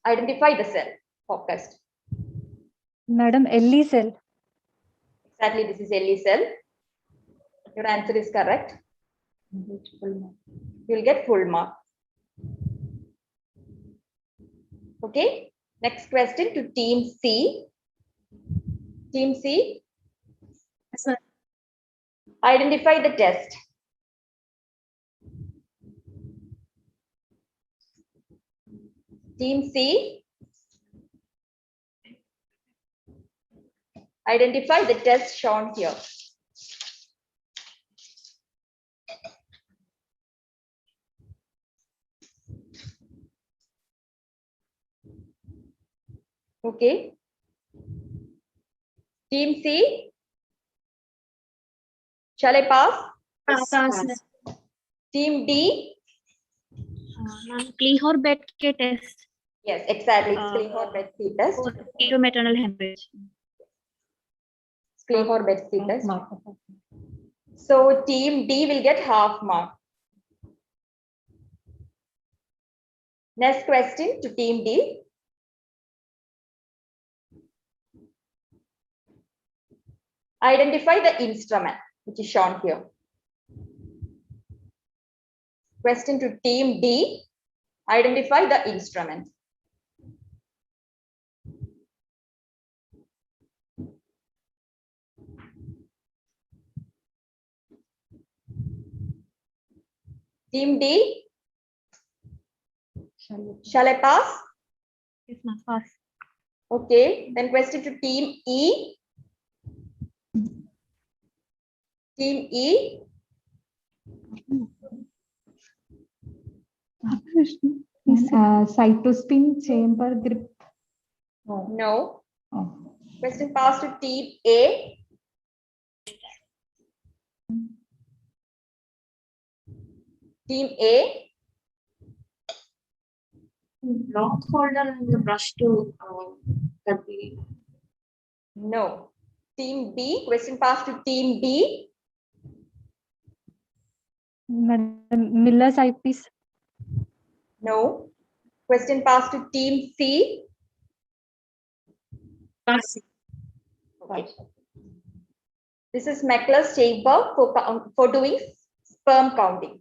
Identify the cell. Focused. Madam, LE cell. Exactly, this is LE cell. Your answer is correct. You'll get full mark. Okay. Next question to team C. Team C. Yes, sir. Identify the test. Team C. Identify the test shown here. Okay. Team C. Shall I pass? Pass. Team D. Kleehor-Betke test. Yes, exactly. It's Kleehor-Betke test. For maternal hemorrhage. Kleehor-Betke test. So team D will get half mark. Next question to team D. Identify the instrument which is shown here. Question to team D. Identify the instrument. Team D. Shall I pass? Yes, ma'am. Pass. Okay. Then question to team E. Team E. Cytospin chamber grip. No. Question passed to team A. Team A. Lock holder and the brush to cut the. No. Team B. Question passed to team B. Miller's eyepiece. No. Question passed to team C. Pass. Okay. This is Meckler's chamber for doing sperm counting.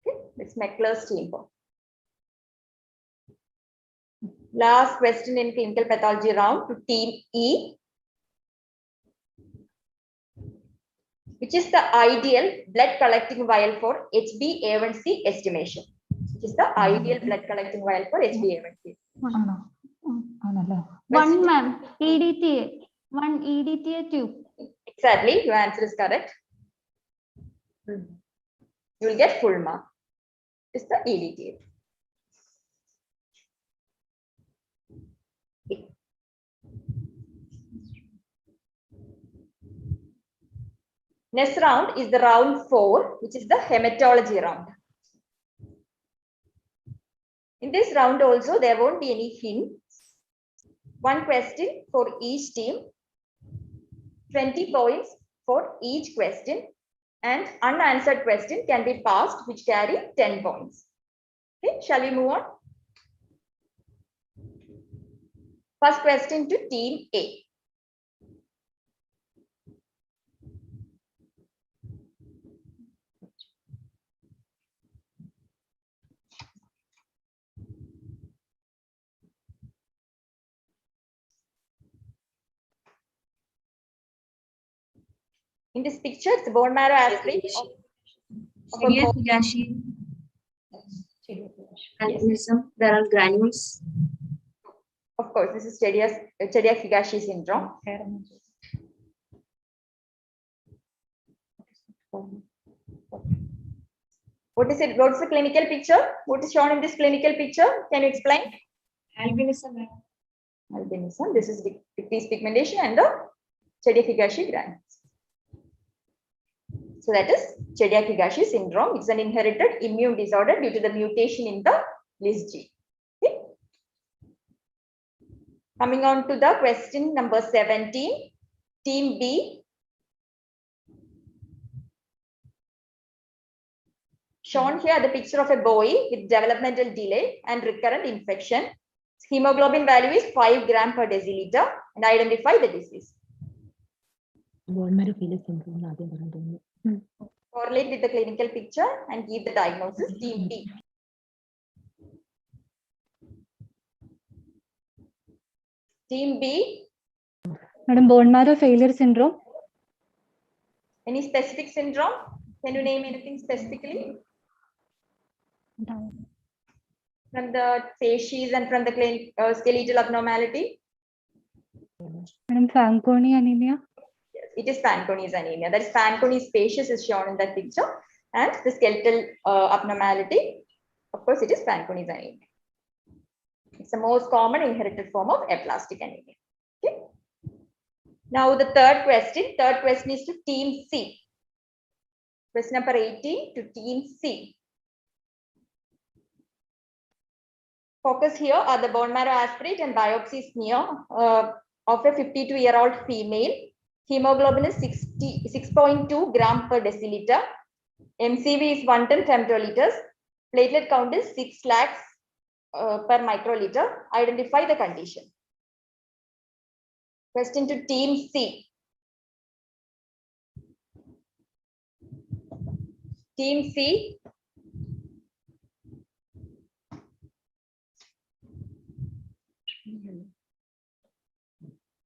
Okay. It's Meckler's chamber. Last question in clinical pathology round to team E. Which is the ideal blood collecting vial for HbA1c estimation? Which is the ideal blood collecting vial for HbA1c? One ma'am, EDTA. One EDTA tube. Exactly, your answer is correct. You will get full mark. It's the EDTA. Next round is the round 4, which is the hematology round. In this round also, there won't be any hints. One question for each team, 20 points for each question, and unanswered question can be passed, which carry 10 points. Okay, shall we move on? First question to team A. In this picture, it's the bone marrow aspirate of a bone. Mechanism. There are granules. Of course, this is Chediak-Higashi syndrome. What is it? What's the clinical picture? What is shown in this clinical picture? Can you explain? Albinism. Albinism. This is decreased pigmentation and the Chediak-Higashi granules. So that is Chediak-Higashi syndrome. It's an inherited immune disorder due to the mutation in the LIS gene. Okay. Coming on to the question number 17, team B. Shown here the picture of a boy with developmental delay and recurrent infection. Hemoglobin value is 5 gram per deciliter, and identify the disease. Correlate with the clinical picture and give the diagnosis. Team B. Team B. Madam, bone marrow failure syndrome. Any specific syndrome? Can you name anything specifically? From the facies and from the skeletal abnormality? Madam, Fanconi anemia. Yes, it is Fanconi's anemia. That is Fanconi's facies is shown in that picture, and the skeletal abnormality, of course, it is Fanconi's anemia. It's the most common inherited form of aplastic anemia. Okay. Now the third question is to team C. Question number 18 to team C. Focus here are the bone marrow aspirate and biopsy smear of a 52-year-old female. Hemoglobin is 6.2 gram per deciliter. MCV is 110 femtoliters. Platelet count is 6 lakhs per microliter. Identify the condition. Question to team C. Team C.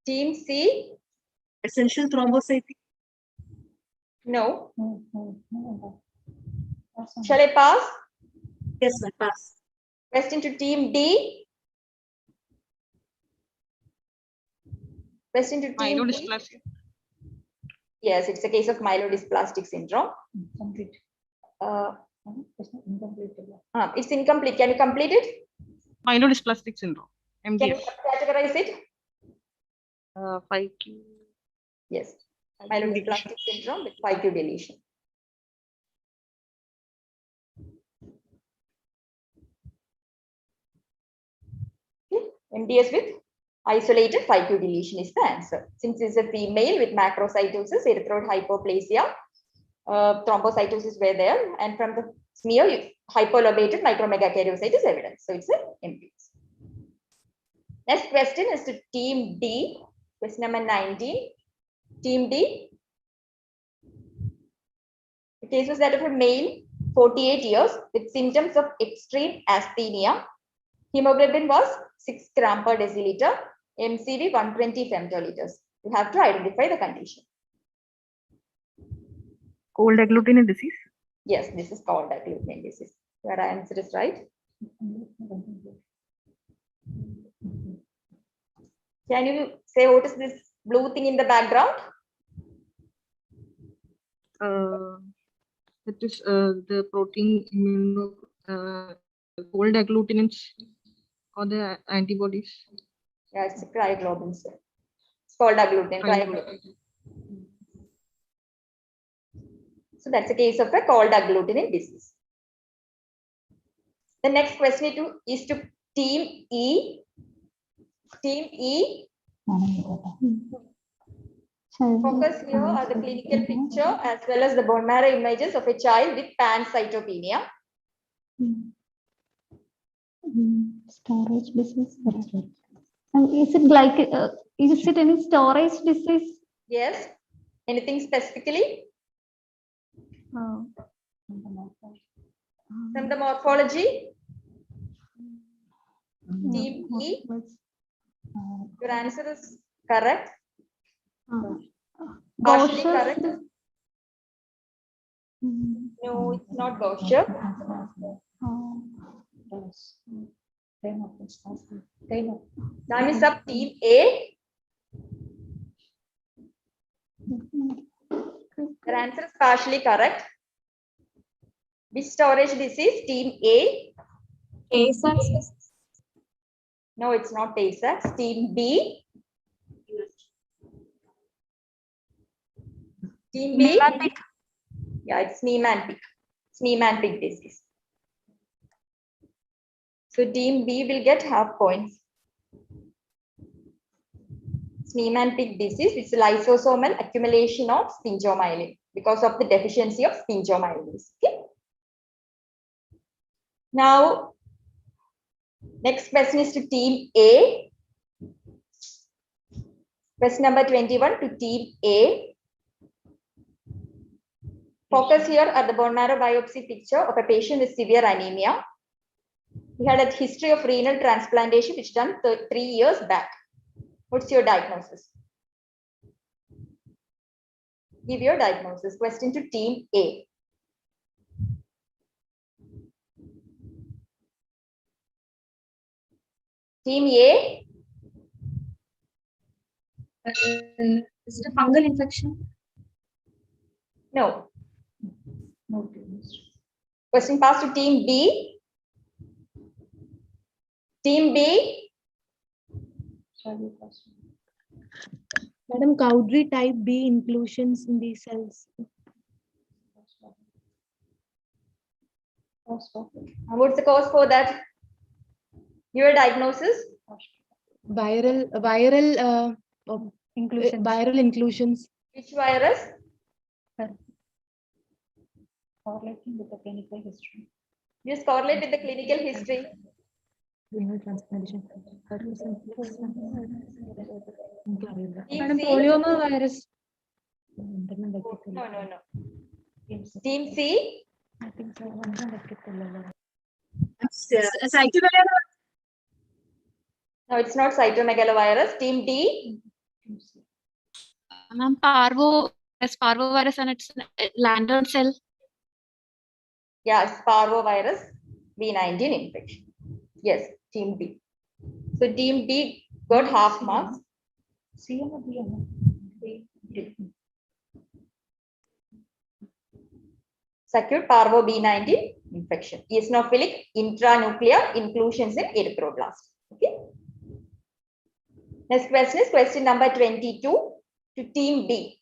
Team C. Essential thrombocythemia. No. Shall I pass? Yes, sir, pass. Question to team D. Question to team D. Yes, it's a case of myelodysplastic syndrome. It's incomplete. Can you complete it? Myelodysplastic syndrome. Can MDS. you categorize it? 5q. Yes. Myelodysplastic syndrome with 5q deletion. Okay. MDS with isolated 5q deletion is the answer. Since it's a female with macrocytosis, erythroid hypoplasia, thrombocytosis were there, and from the smear, hypolobated micromegakaryocyte is evident. So it's a MDS. Next question is to team D. Question number 19. Team D. The case was that of a male, 48 years, with symptoms of extreme asthenia. Hemoglobin was 6 gram per deciliter. MCV 120 femtoliters. You have to identify the condition. Cold agglutinin disease. Yes, this is called agglutinin disease. Your answer is right. Can you say what is this blue thing in the background? That is the protein cold agglutinins or the antibodies. Yeah, it's cryoglobin. It's called agglutinin. Cryoglobin. So that's a case of a cold agglutinin disease. The next question is to team E. Team E. Focus here are the clinical picture as well as the bone marrow images of a child with pancytopenia. Storage disease. Is it like, is it any storage disease? Yes. Anything specifically? From the morphology? Team E. Your answer is correct. Partially correct. No, it's not Gaucher. Time is up. Team A. Your answer is partially correct. Which storage disease? Team A. Tay-Sachs. No, it's not Tay-Sachs. Team B. Team B. Niemann-Pick. Yeah, it's Niemann-Pick. It's Niemann-Pick disease. So team B will get half points. It's Niemann-Pick disease. It's a lysosomal accumulation of sphingomyelin because of the deficiency of sphingomyelin. Okay. Now, next question is to team A. Question number 21 to team A. Focus here at the bone marrow biopsy picture of a patient with severe anemia. He had a history of renal transplantation which done 3 years back. What's your diagnosis? Give your diagnosis. Question to team A. Team A. Is it a fungal infection? No. Question passed to team B. Team B. Madam, Cowdrey type B inclusions in these cells. What's the cause for that? Your diagnosis? Viral inclusions. Viral inclusions. Which virus? Correlating with the clinical history. Just correlate with the clinical history. Madam, polyomavirus. No. Team C. No, it's not cytomegalovirus. Team D. Ma'am, parvovirus and its lantern cell. Yes, parvovirus B19 infection. Yes, team B. So team D got half marks. Acute parvo B19 infection. Eosinophilic intranuclear inclusions in erythroblast. Okay. Next question is question number 22 to team B.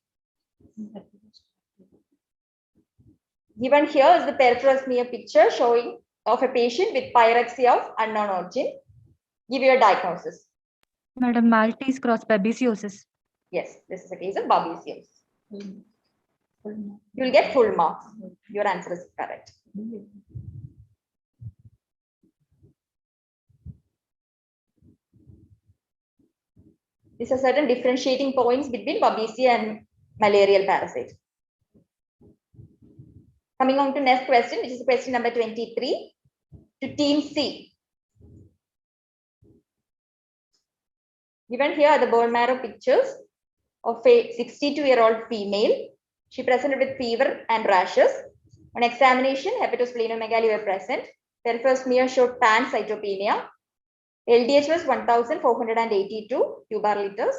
Given here is the peripheral smear picture showing of a patient with pyrexia of unknown origin. Give your diagnosis. Madam, Maltese cross babesiosis. Yes, this is a case of babesiosis. You will get full marks. Your answer is correct. These are certain differentiating points between babesia and malarial parasite. Coming on to next question, which is question number 23 to team C. Given here are the bone marrow pictures of a 62-year-old female. She presented with fever and rashes. On examination, hepatosplenomegaly were present. Peripheral smear showed pancytopenia. LDH was 1,482 bar-liters.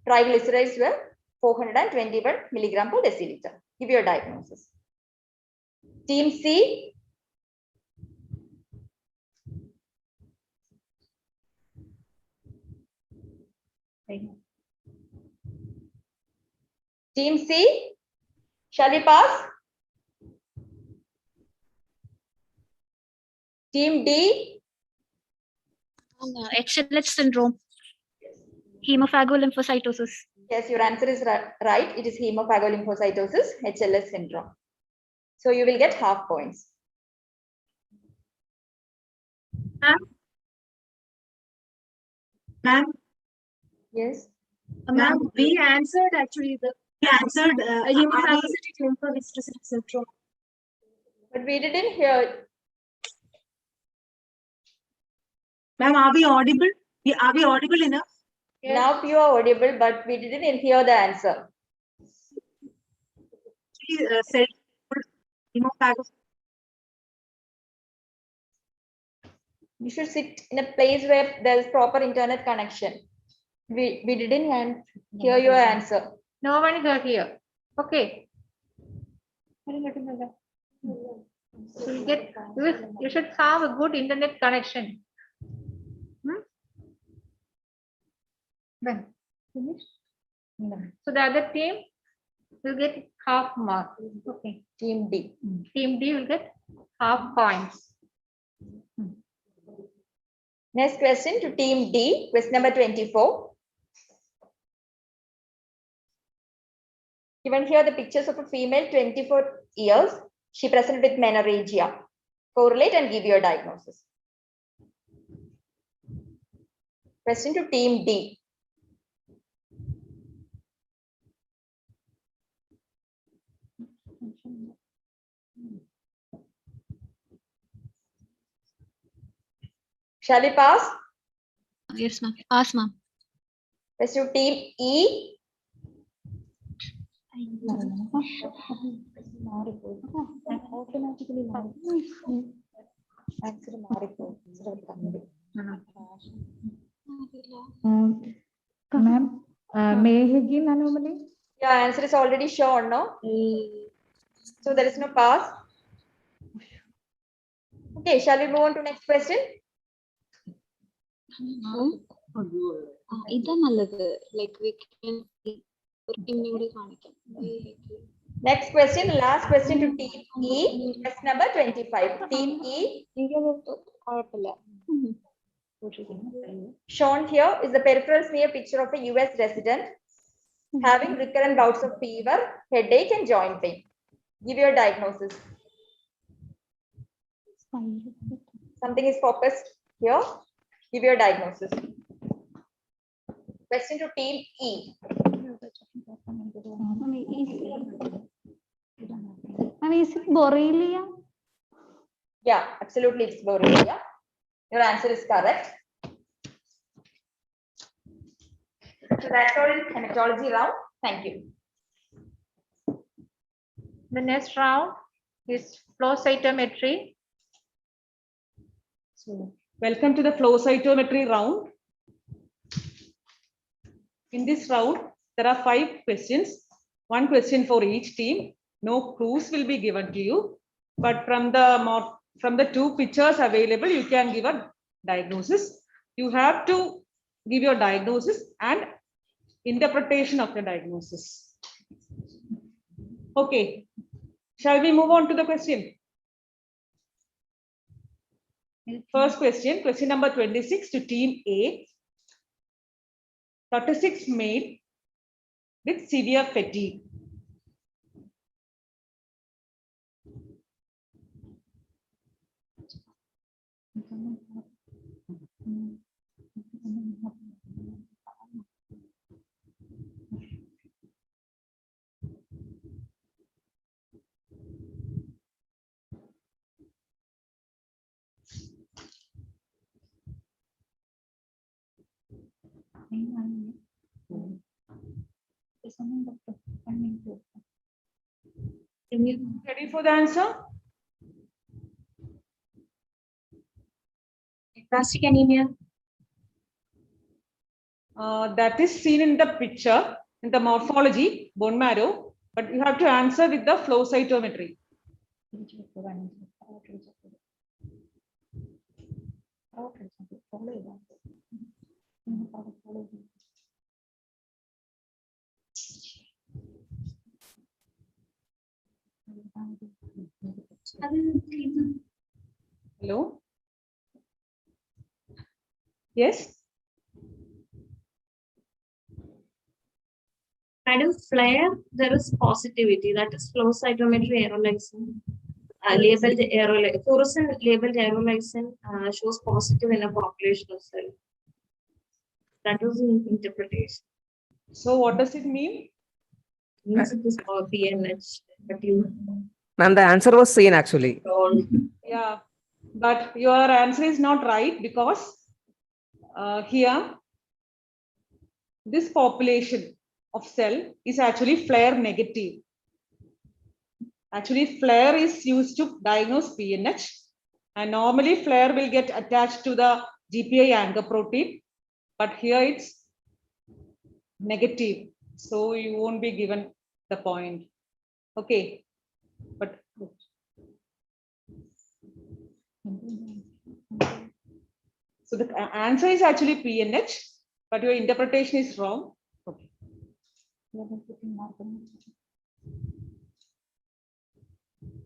Triglycerides were 421 milligram per deciliter. Give your diagnosis. Team C. Team C. Shall we pass? Team D. HLH syndrome. Hemophagolymphocytosis. Yes, your answer is right. It is hemophagolymphocytosis, HLH syndrome. So you will get half points. Ma'am? Yes. Ma'am, we answered actually hemophagocytic lymphohistiocytic syndrome. But we didn't hear. Ma'am, are we audible? Are we audible enough? Yes. Now you are audible, but we didn't hear the answer. Said hemophagocytic. You should sit in a place where there is proper internet connection. We didn't hear your answer. No one got here. Okay. So you should have a good internet connection. Then finish. So the other team will get half mark. Okay. Team D. Team D will get half points. Next question to team D, question number 24. Given here the pictures of a female 24 years. She presented with menorrhagia. Correlate and give your diagnosis. Question to team D. Shall we pass? Yes, ma'am. Pass, ma'am. Question to team E. Ma'am, Mayhegin anomaly? Yeah, answer is already shown, no? So there is no pass. Okay, shall we move on to next question? ഇതാ നല്ലത്. Like we can see. Next question, last question to team E. Question number 25. Team E. Shown here is the peripheral smear picture of a US resident having recurrent bouts of fever, headache, and joint pain. Give your diagnosis. Something is focused here. Give your diagnosis. Question to team E. Is it Borrelia? Yeah, absolutely, it's Borrelia. Your answer is correct. So that's all in hematology round. Thank you. The next round is flow cytometry. So, welcome to the flow cytometry round. In this round, there are 5 questions, 1 question for each team. No clues will be given to you, but from the 2 pictures available, you can give a diagnosis. You have to give your diagnosis and interpretation of the diagnosis. Okay, shall we move on to the question? First question, question number 26 to team A. 36 male with severe fatigue. Ready for the answer? Aplastic anemia. That is seen in the picture, in the morphology, bone marrow, but you have to answer with the flow cytometry. Hello? Yes? Madam, flare, there is positivity. That is flow cytometry aerolysine. Labeled fluorescent labeled aerolysine shows positive in a population of cell. That was an interpretation. So what does it mean? Means it is for PNH, but you. Ma'am, the answer was seen actually. Yeah, but your answer is not right because here this population of cell is actually flare negative. Actually, flare is used to diagnose PNH, and normally flare will get attached to the GPI anchor protein, but here it's negative, so you won't be given the point. Okay, but so the answer is actually PNH, but your interpretation is wrong. Okay.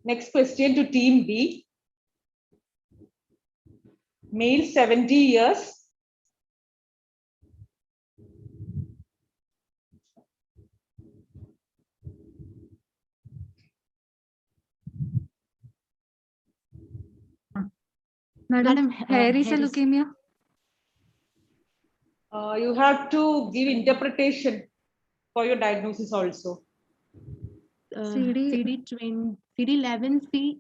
Next question to team B. Male 70 years. Madam, hairy cell leukemia. You have to give interpretation for your diagnosis also. CD11C. CD11C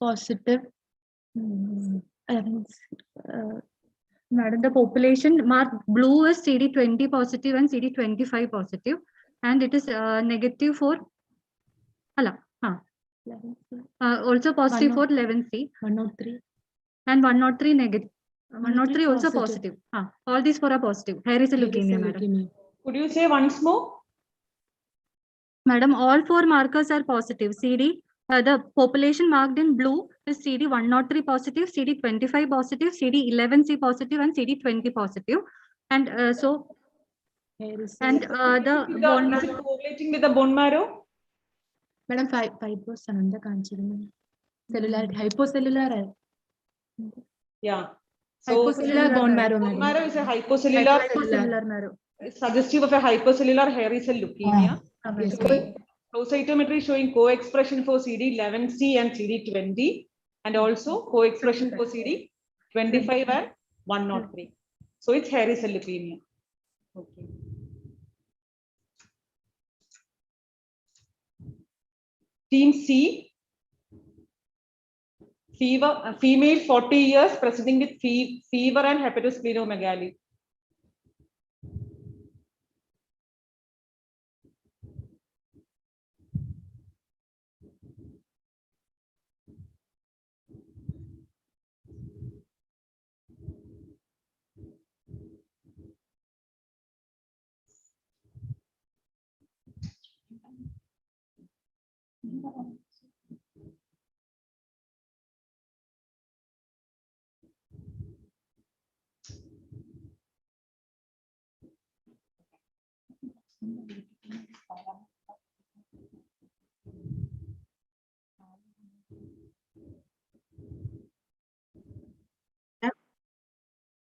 positive. Madam, the population marked blue is CD20 positive and CD25 positive, and it is negative for also positive for 11C. 103 and 103 negative. 103 also positive. All these 4 are positive. Hairy cell leukemia, madam. Could you say once more? Madam, all 4 markers are positive. CD The population marked in blue is CD103 positive, CD25 positive, CD11C positive, and CD20 positive. And the bone Is it correlating with the bone marrow? Madam, fibros cellular, hypocellular. Yeah. So Hypocellular bone marrow. Bone marrow is a hypocellular marrow. It's suggestive of a hypocellular hairy cell leukemia. Flow cytometry showing co-expression for CD11C and CD20, and also co-expression for CD25 and 103. So it's hairy cell leukemia. Okay. Team C, female 40 years presenting with fever and hepatosplenomegaly.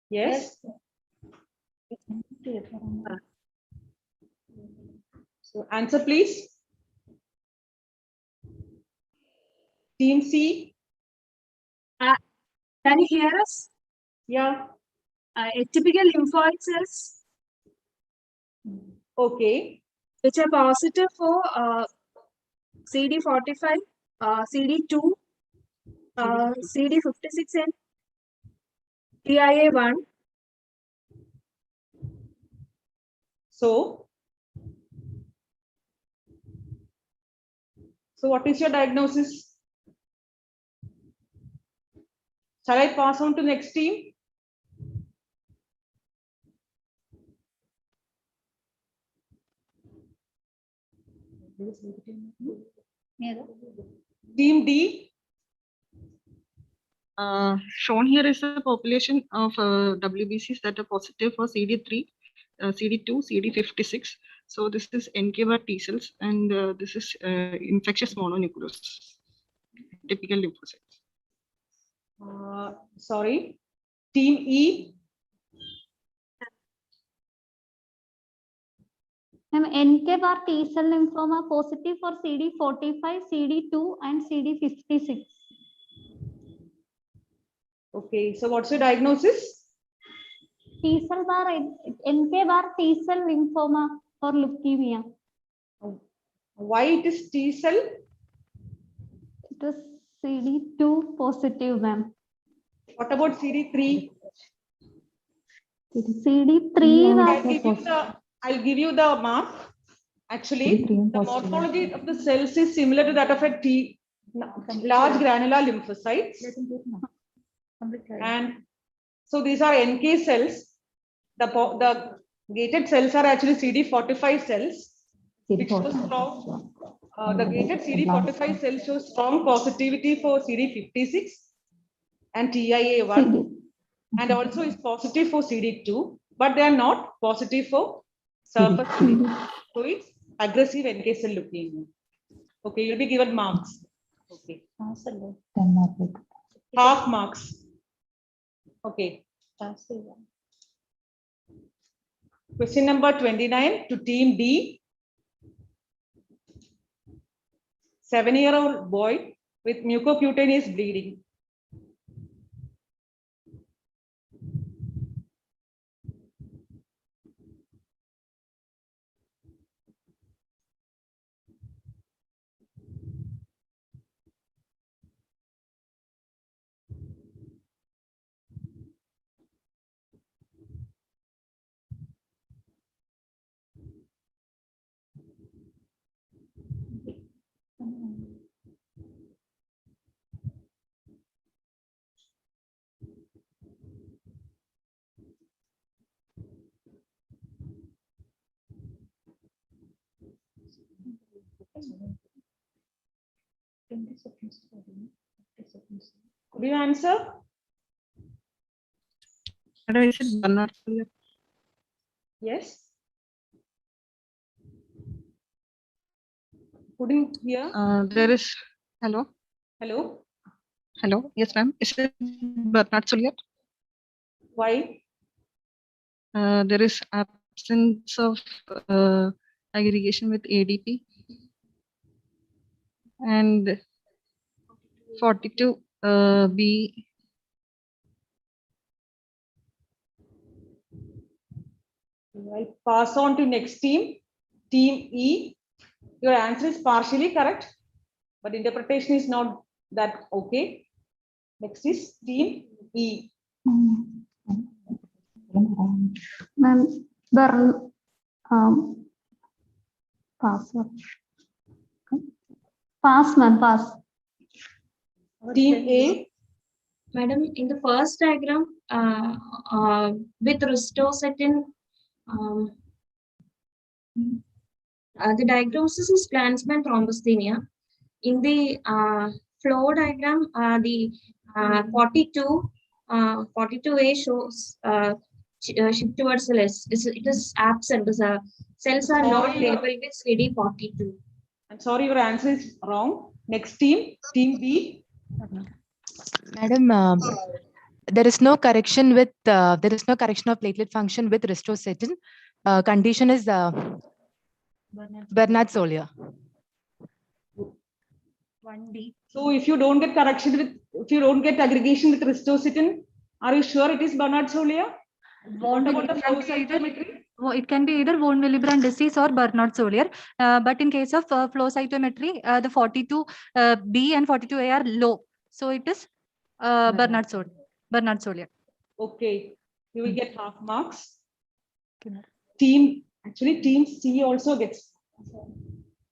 Yes. So answer please. Team C. Can you hear us? Yeah. Atypical lymphoid cells. Okay. Which are positive for CD45, CD2, CD56, and TIA1. So what is your diagnosis? Shall I pass on to next team? Team D. Shown here is a population of WBCs that are positive for CD3, CD2, CD56. So this is NK bar T cells, and this is infectious mononucleosis, typical lymphocytes. Sorry, Team E. NK bar T cell lymphoma positive for CD45, CD2, and CD56. Okay, so what's your diagnosis? T cell bar, NK bar T cell lymphoma or leukemia. Why it is T cell? It is CD2 positive, ma'am. What about CD3? CD3. I'll give you the mark. Actually, the morphology of the cells is similar to that of a large granular lymphocytes. And so these are NK cells. The gated cells are actually CD45 cells, which shows strong. The gated CD45 cells show strong positivity for CD56 and TIA1, and also is positive for CD2, but they are not positive for surface CD2. So it's aggressive NK cell leukemia. Okay, you'll be given marks. Okay. Half marks. Okay. Question number 29 to Team D. 7-year-old boy with mucocutaneous bleeding. Could you answer? Yes. Couldn't hear. There is, hello. Hello. Hello. Yes, ma'am. Is it Bernard Solier? Why? There is absence of aggregation with ADP. And 42 B. I'll pass on to next team, team E. Your answer is partially correct, but interpretation is not that okay. Next is team E. Ma'am, pass. Pass, ma'am, pass. Team A. Madam, in the first diagram, with ristocetin, the diagnosis is Klansman thrombocythemia. In the flow diagram, the 42A shows shift towards the left. It is absent. The cells are not labeled with CD42. I'm sorry, your answer is wrong. Next team, team B. Madam, there is no correction with of platelet function with ristocetin. Condition is Bernard Solier. 1D. So if you don't get correction with, if you don't get aggregation with ristocetin, are you sure it is Bernard Solier? What about the flow cytometry? It can be either von Willebrand disease or Bernard Solier. But in case of flow cytometry, the 42B and 42A are low. So it is Bernard Solier. Okay, you will get half marks. Team C also gets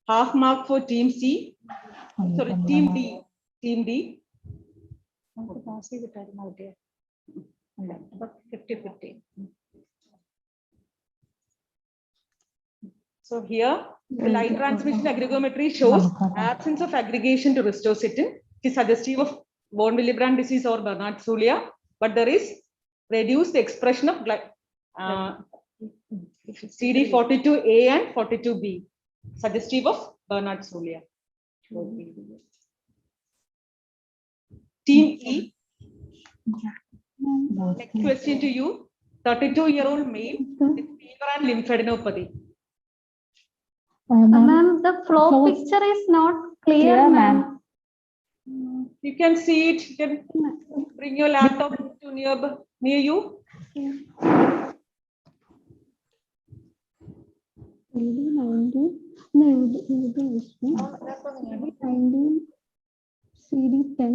half mark for team C. Sorry, team D. Team D. 50-50. So here, the light transmission aggregometry shows absence of aggregation to ristocetin. It is suggestive of von Willebrand disease or Bernard Solier, but there is reduced expression of CD42A and 42B, suggestive of Bernard Solier. Team E. Next question to you. 32-year-old male with fever and lymphadenopathy. Ma'am, the flow picture is not clear, ma'am. You can see it. You can bring your laptop to near you. CD10.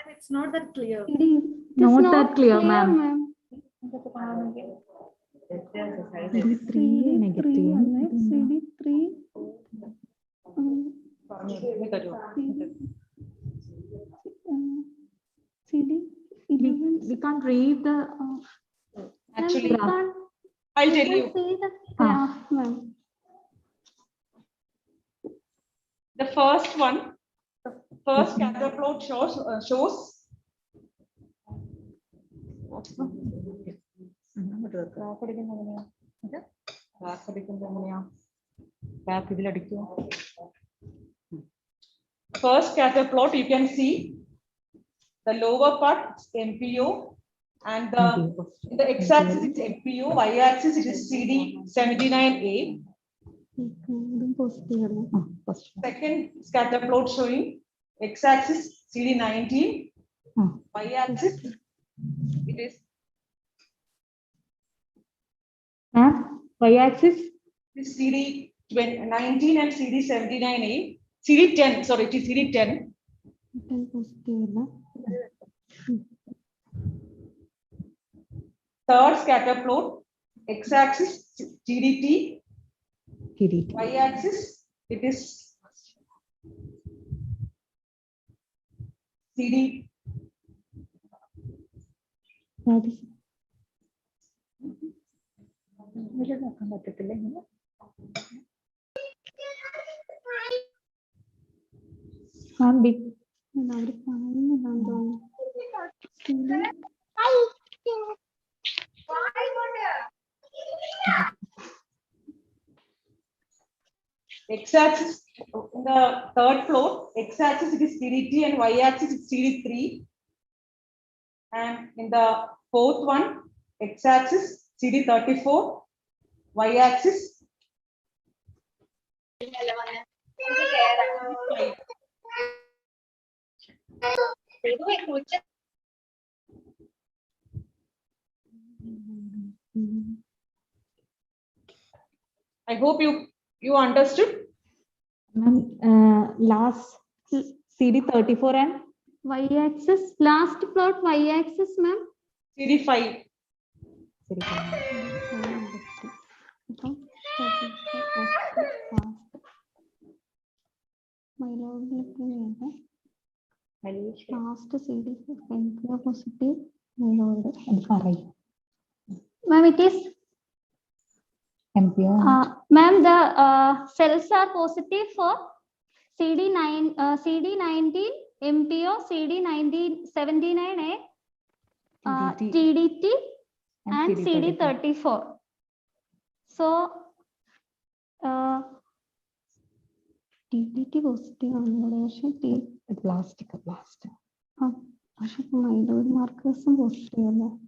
It's not that clear. Not that clear, ma'am. CD3 negative. CD3. CD11. We can't read the. Actually, I'll tell you. The first one, the first scatter plot shows first scatter plot. You can see the lower part is MPO, and the x-axis is MPO, y-axis it is CD79A. Second scatter plot showing x-axis CD19, y-axis it is Y-axis is CD19 and CD79A. CD10, sorry, it is CD10. Third scatter plot, x-axis GDT, y-axis it is CD. X-axis in the third floor, X-axis it is TDT and Y-axis is CD3. And in the fourth one, X-axis CD34, Y-axis. I hope you understood. Last CD34 and Y-axis, last plot Y-axis, ma'am. CD5. Last CD positive. Ma'am, it is. Ma'am, the cells are positive for CD9, CD19, MPO, CD19, 79A, TDT, and CD34. So, TDT positive on plastic. Myeloid markers positive.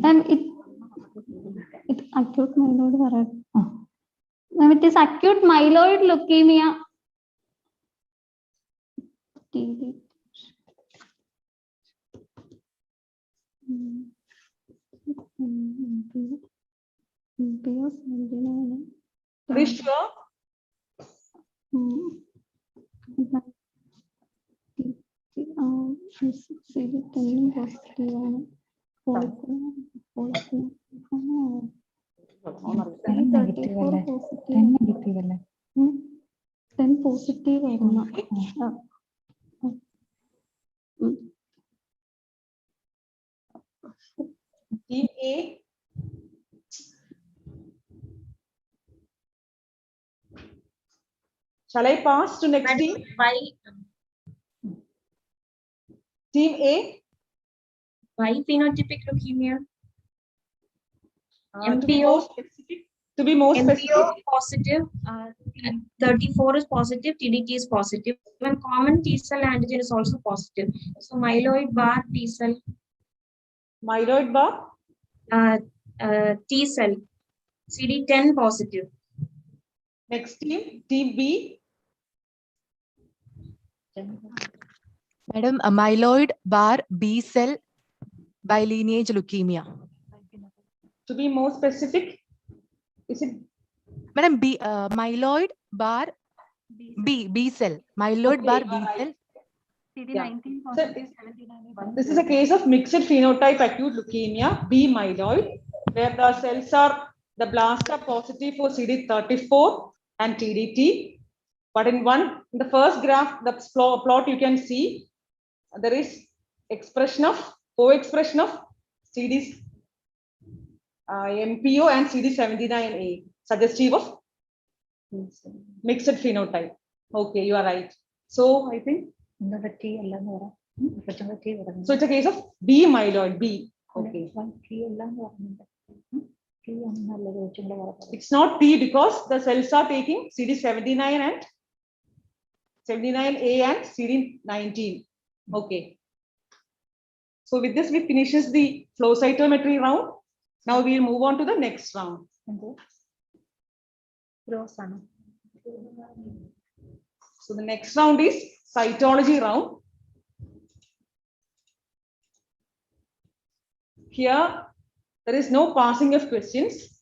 And it acute myeloid. Ma'am, it is acute myeloid leukemia. Are you sure? Then positive. Team A. Shall I pass to next team? Team A. Why phenotypic leukemia? MPO. To be more specific. MPO positive. 34 is positive. TDT is positive. Even common T cell antigen is also positive. So myeloid bar T cell. Myeloid bar. T cell. CD10 positive. Next team, team B. Madam, amyloid bar B cell bilineage leukemia. To be more specific, is it? Madam, myeloid bar B cell. Myeloid bar B cell. CD19 positive, 79. This is a case of mixed phenotype acute leukemia, B myeloid, where the cells are, the blasts are positive for CD34 and TDT. But in the first graph, the plot you can see, there is co-expression of CDs, MPO and CD79A, suggestive of mixed phenotype. Okay, you are right. So I think. So it's a case of B myeloid, B. Okay. It's not T because the cells are taking CD79 and 79A and CD19. Okay. So with this, we finishes the flow cytometry round. Now we'll move on to the next round. So the next round is cytology round. Here, there is no passing of questions.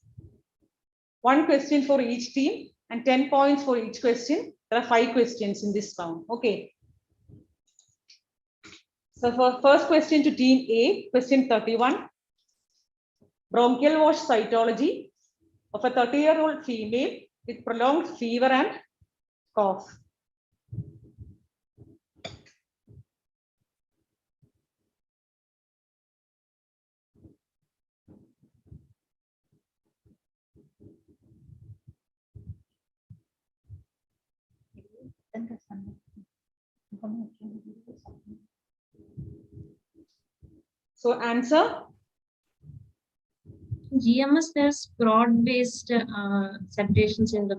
1 question for each team and 10 points for each question. There are 5 questions in this round. Okay. So for first question to team A, question 31. Bronchial wash cytology of a 30-year-old female with prolonged fever and cough. So answer? GMS, there's broad-based separations in the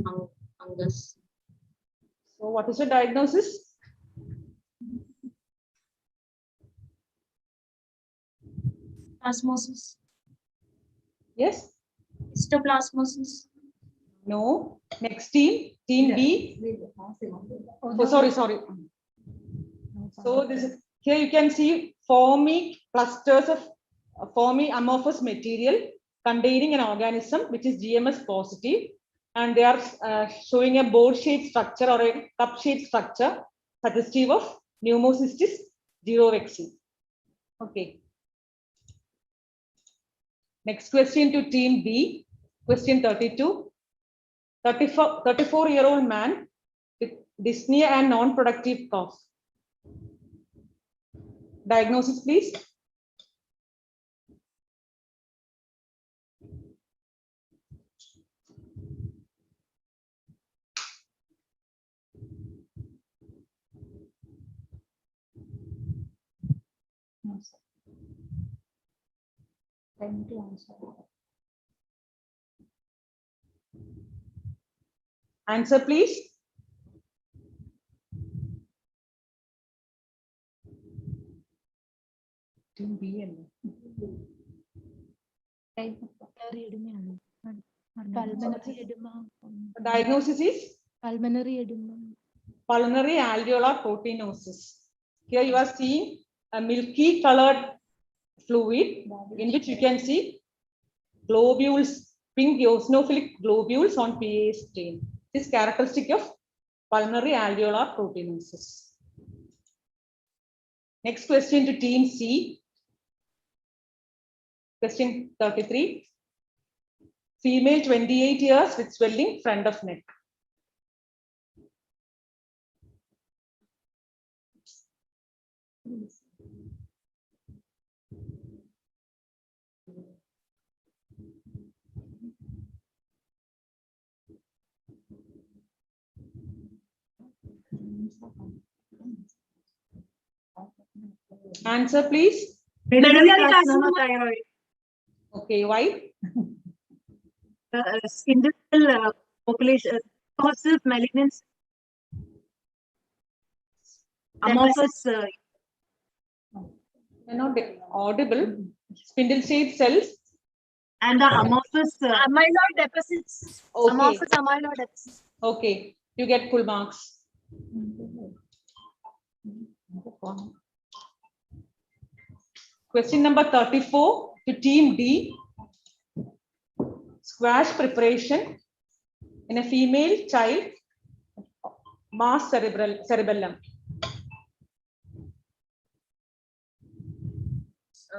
fungus. So what is the diagnosis? Plasmosis. Yes? Histoplasmosis. No. Next team, team B. Oh, sorry. So this is, here you can see foamy clusters of foamy amorphous material containing an organism which is GMS positive, and they are showing a bowl-shaped structure or a cup-shaped structure suggestive of pneumocystis girovexi. Okay. Next question to team B. Question 32. 34-year-old man with dyspnea and non-productive cough. Diagnosis, please. No, sir. Time to answer. Answer, please. Team B and diagnosis is pulmonary edema. Pulmonary alveolar proteinosis. Here you are seeing a milky colored fluid in which you can see globules, pink eosinophilic globules on PA stain. This is characteristic of pulmonary alveolar proteinosis. Next question to team C. Question 33. Female 28 years with swelling front of neck. Answer, please. Thyroid. Okay, why? Spindle population causes malignancy. Amorphous. You're not audible. Spindle-shaped cells. And the amorphous amyloid deposits. Okay. Amorphous amyloid deposits. Okay, you get full marks. Question number 34 to team D. Squash preparation in a female child, mass cerebellum.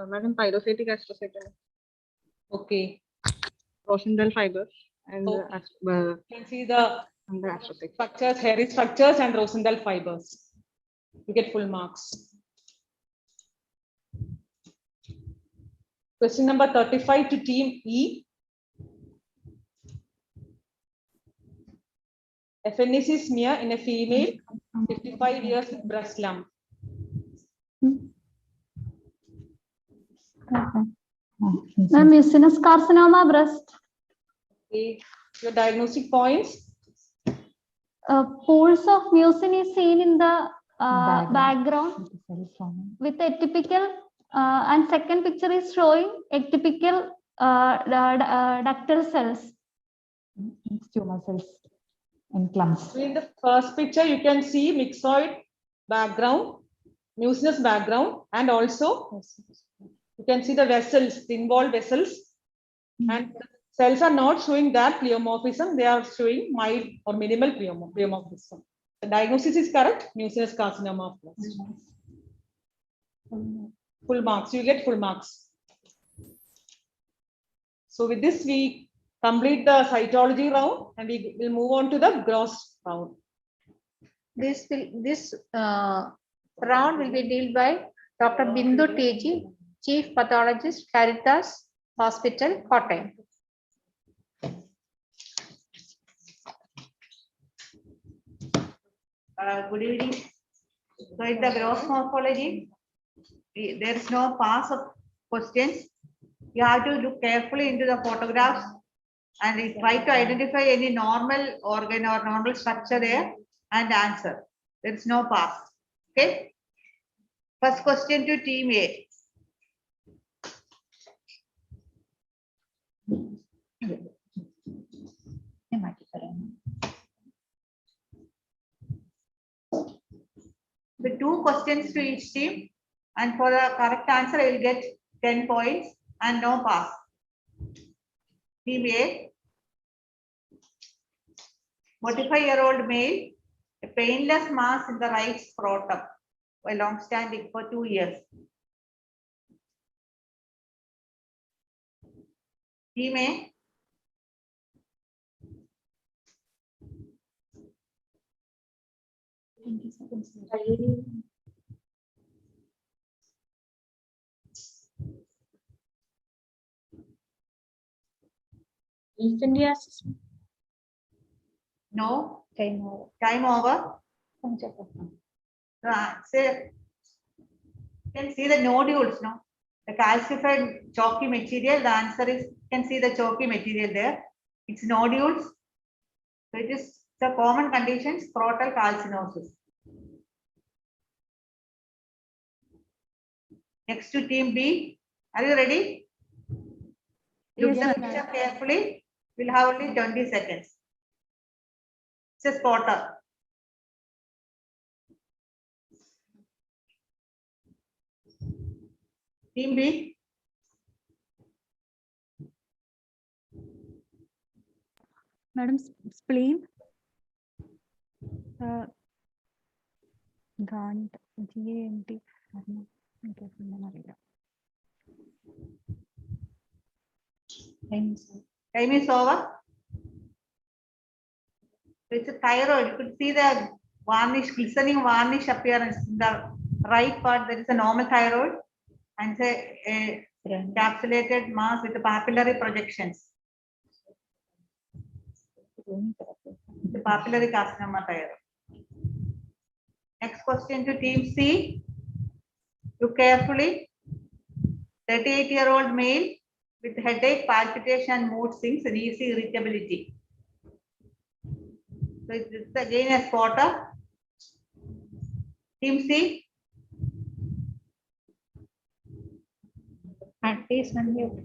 Madam, pyrocytic astrocytoma. Okay. Rosenthal fibers and you can see the structures, hairy structures and Rosenthal fibers. You get full marks. Question number 35 to team E. FNAC smear in a female, 55 years with breast lump. Ma'am, mucinous carcinoma breast. Okay. Your diagnostic points. Pools of mucin is seen in the background with a typical and second picture is showing atypical ductal cells. Tumor cells and clumps. In the first picture, you can see myxoid background, mucinous background, and also you can see the vessels, the involved vessels, and the cells are not showing that pleomorphism, they are showing mild or minimal pleomorphism. The diagnosis is correct, mucinous carcinoma of breast. Full marks, you get full marks. So with this, we complete the cytology round and we will move on to the gross round. This round will be dealt by Dr. Bindu TG, Chief Pathologist, Caritas Hospital, Kottayam. Good evening. So in the gross morphology, there is no pass of questions. You have to look carefully into the photographs and try to identify any normal organ or normal structure there and answer. There is no pass. Okay. First question to team A. The 2 questions to each team, and for the correct answer, I will get 10 points and no pass. Team A. 45-year-old male, a painless mass in the right scrotum, while long standing for 2 years. Team A. East India assessment. No. Time over. Time over. Say, you can see the nodules, no? The calcified chalky material, the answer is, you can see the chalky material there. It's nodules. So it is the common condition, scrotal calcinosis. Next to team B. Are you ready? Look Yes, the picture carefully. We'll have only 20 seconds. It's a spotter. Team B. Madam, spleen. Gant, G-A-N-T. Time is over. It's a thyroid. You could see the varnish, glistening varnish appearance in the right part. There is a normal thyroid and a encapsulated mass with the papillary projections. The papillary carcinoma thyroid. Next question to team C. Look carefully. 38-year-old male with headache, palpitation, mood swings, and easy irritability. So it's again a spotter. Team C. And please unmute.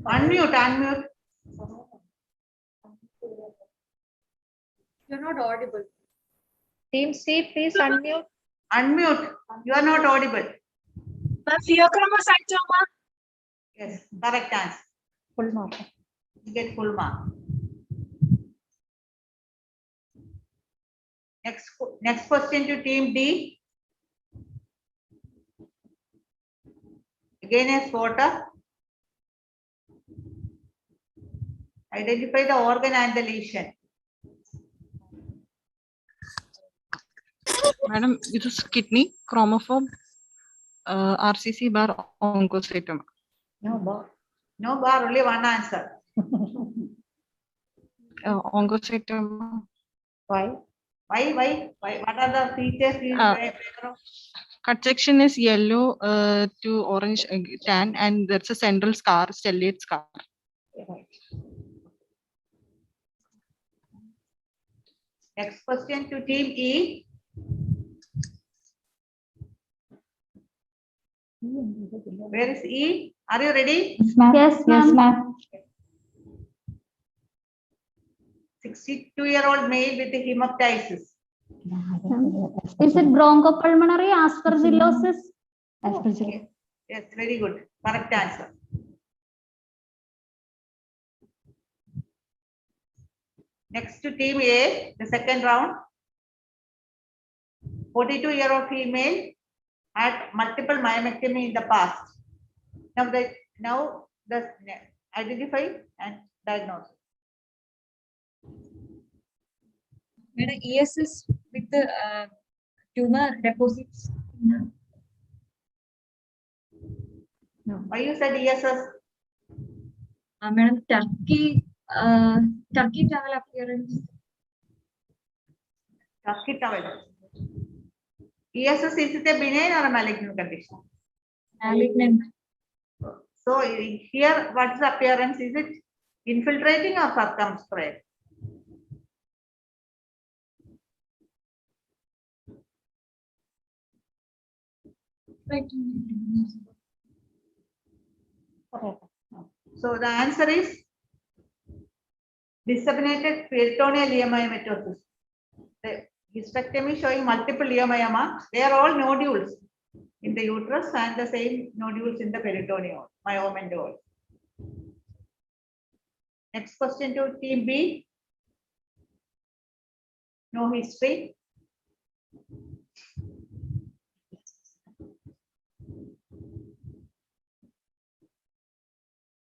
Unmute. You're not audible. Team C, please unmute. Unmute. You are not audible. Pheochromocytoma. Yes, correct answer. Full mark. You get full mark. Next question to team D. Again a spotter. Identify the organ and the lesion. Madam, this is kidney, chromophore, RCC bar, oncocytoma. No bar. No bar, only one answer. Oncocytoma. Why? Why? What are the features? Cut section is yellow to orange tan, and there's a central scar, stellate scar. Right. Next question to team E. Where is E? Are you ready? Yes, ma'am. 62-year-old male with hemoptysis. Is it bronchopulmonary aspergillosis? Yes, very good. Correct answer. Next to team A, the second round. 42-year-old female had multiple myomectomy in the past. Now the identify and diagnose. Madam, ESS with the tumor deposits. No. Why you said ESS? Madam, Turkey towel appearance. Turkey towel. ESS, is it a benign or a malignant condition? Malignant. So here, what's the appearance? Is it infiltrating or circumscribed? So the answer is disseminated peritoneal leiomyomatosis. The hysterectomy showing multiple leiomyoma. They are all nodules in the uterus and the same nodules in the peritoneum, myomendole. Next question to team B. No history.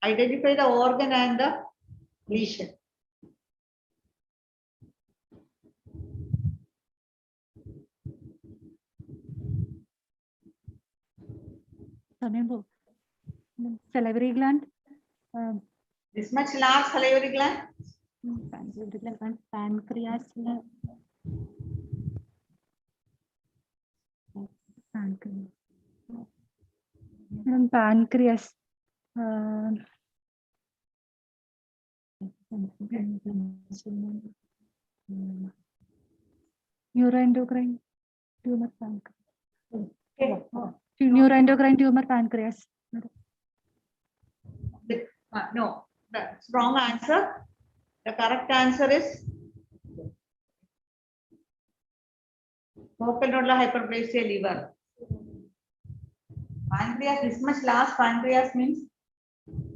Identify the organ and the lesion. Salivary gland. This much large salivary gland. Pancreas. Pancreas. Neuroendocrine tumor pancreas. Neuroendocrine tumor pancreas. No, that's wrong answer. The correct answer is focal nodular hyperplasia liver. Pancreas, this much large pancreas means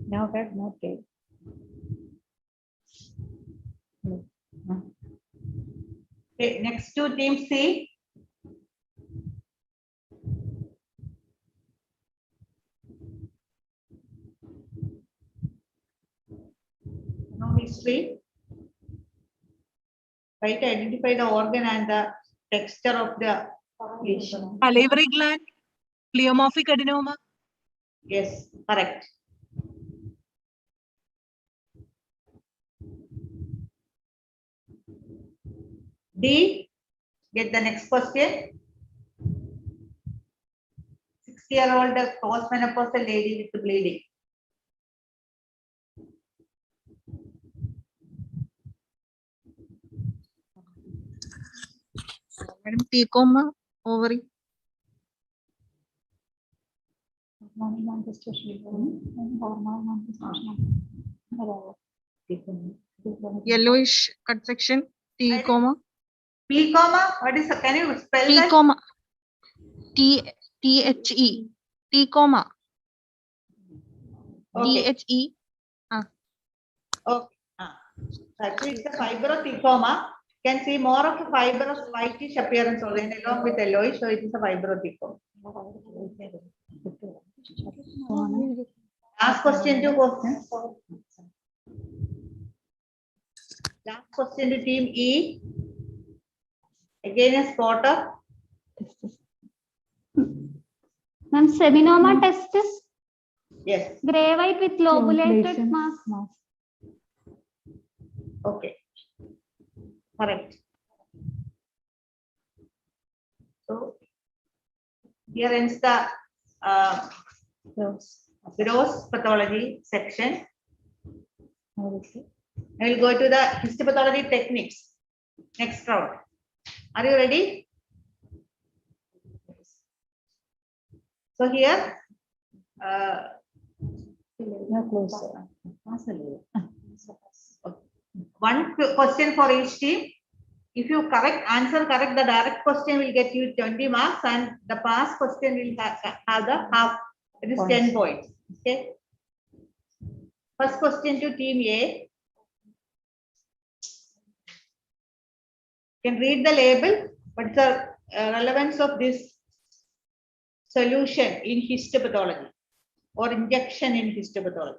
no head, no tail. Okay, next to team C. No history. Try to identify the organ and the texture of the lesion. Salivary gland, pleomorphic adenoma. Yes, correct. D, get the next question. 60-year-old postmenopausal lady with bleeding. Madam, Lymphoma, ovary. Yellowish cut section, Lymphoma. Lymphoma, what is, can you spell that? Lymphoma. T-H-E. Lymphoma. Okay. T-H-E. Okay. Actually, it's a fibrothecoma. You can see more of a fibrous whitish appearance already along with yellowish, so it is a fibrothecoma. Last question to questions. Last question to team E. Again a spotter. Ma'am, seminoma testis. Yes. Gray white with lobulated mass. Okay. Correct. So here ends the gross pathology section. I will go to the histopathology techniques. Next round. Are you ready? So here, one question for each team. If you answer correct, the direct question will get you 20 marks, and the past question will have the half. It is 10 points. Okay. First question to team A. You can read the label. What's the relevance of this solution in histopathology or injection in histopathology?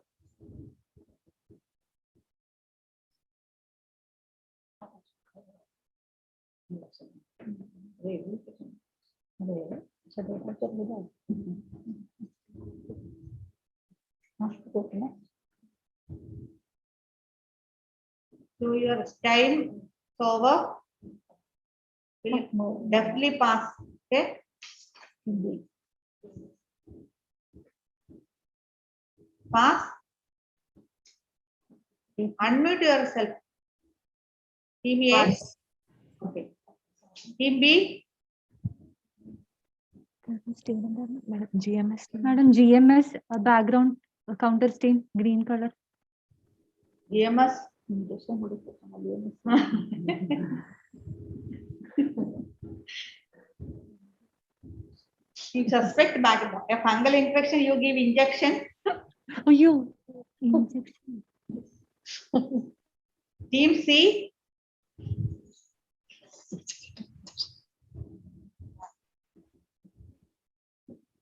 So your time is over. Will definitely pass. Okay. Pass. Unmute yourself. Team A. Pass. Okay. Team B. Madam, GMS. Madam, GMS background counter stain green color. GMS. You suspect background. A fungal infection, you give injection. Oh, you. Injection. Team C.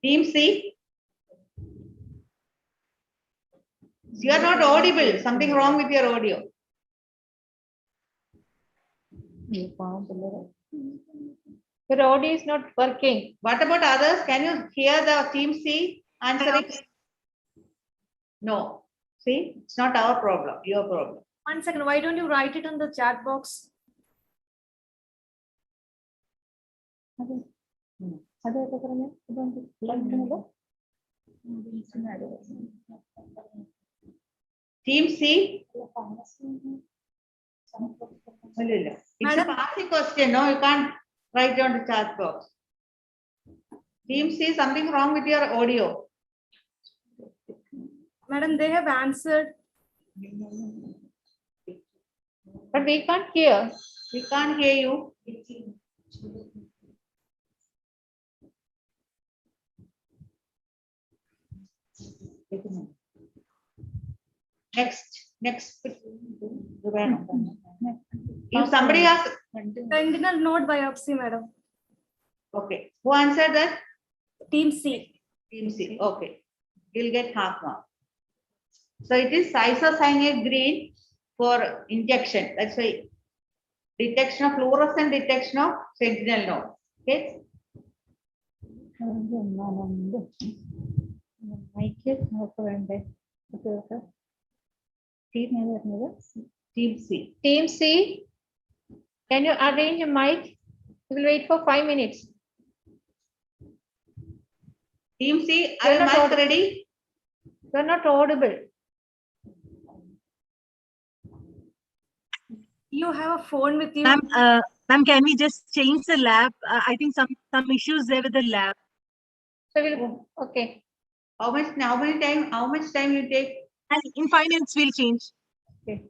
Team C. You are not audible. Something wrong with your audio. Your audio is not working. What about others? Can you hear the team C answering? No. See, it's not our problem, your problem. 1 second, why don't you write it on the chat box? Team C. It's a passing question. No, you can't write down the chat box. Team C, something wrong with your audio. Madam, they have answered. But we can't hear. We can't hear you. Next. If somebody has Sentinel node biopsy, madam. Okay. Who answered that? Team C. Team C. Okay. You'll get half mark. So it is isocyanate green for injection. That's why detection of fluorescent detection of sentinel node. Okay. Team C. Team C. Can you arrange a mic? We will wait for 5 minutes. Team C, are you mic ready? You are not audible. You have a phone with you. Ma'am, can we just change the lab? I think some issues there with the lab. So we'll okay. How much time you take? And in 5 minutes we'll change. Okay.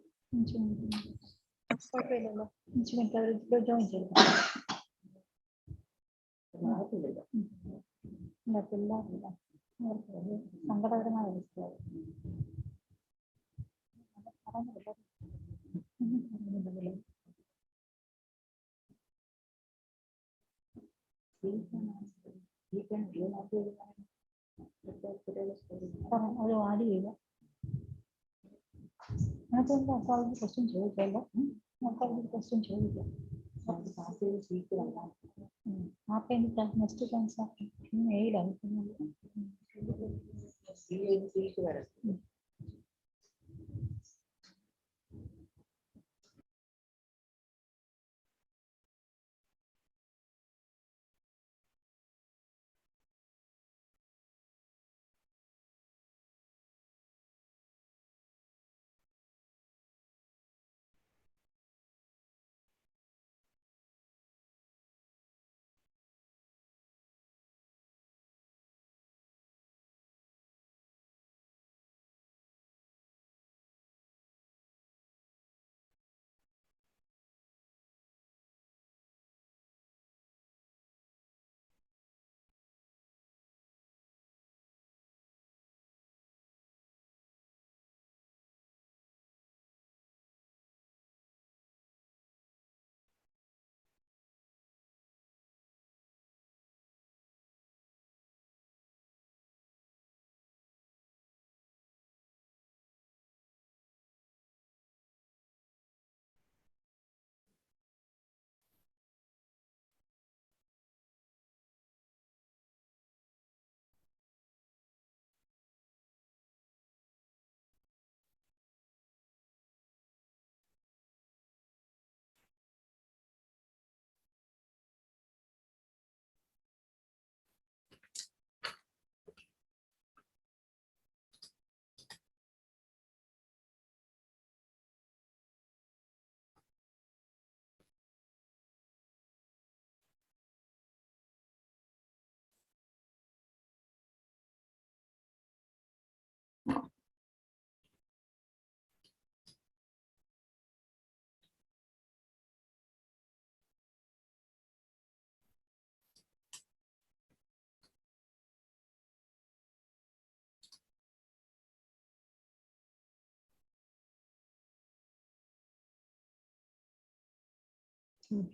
Team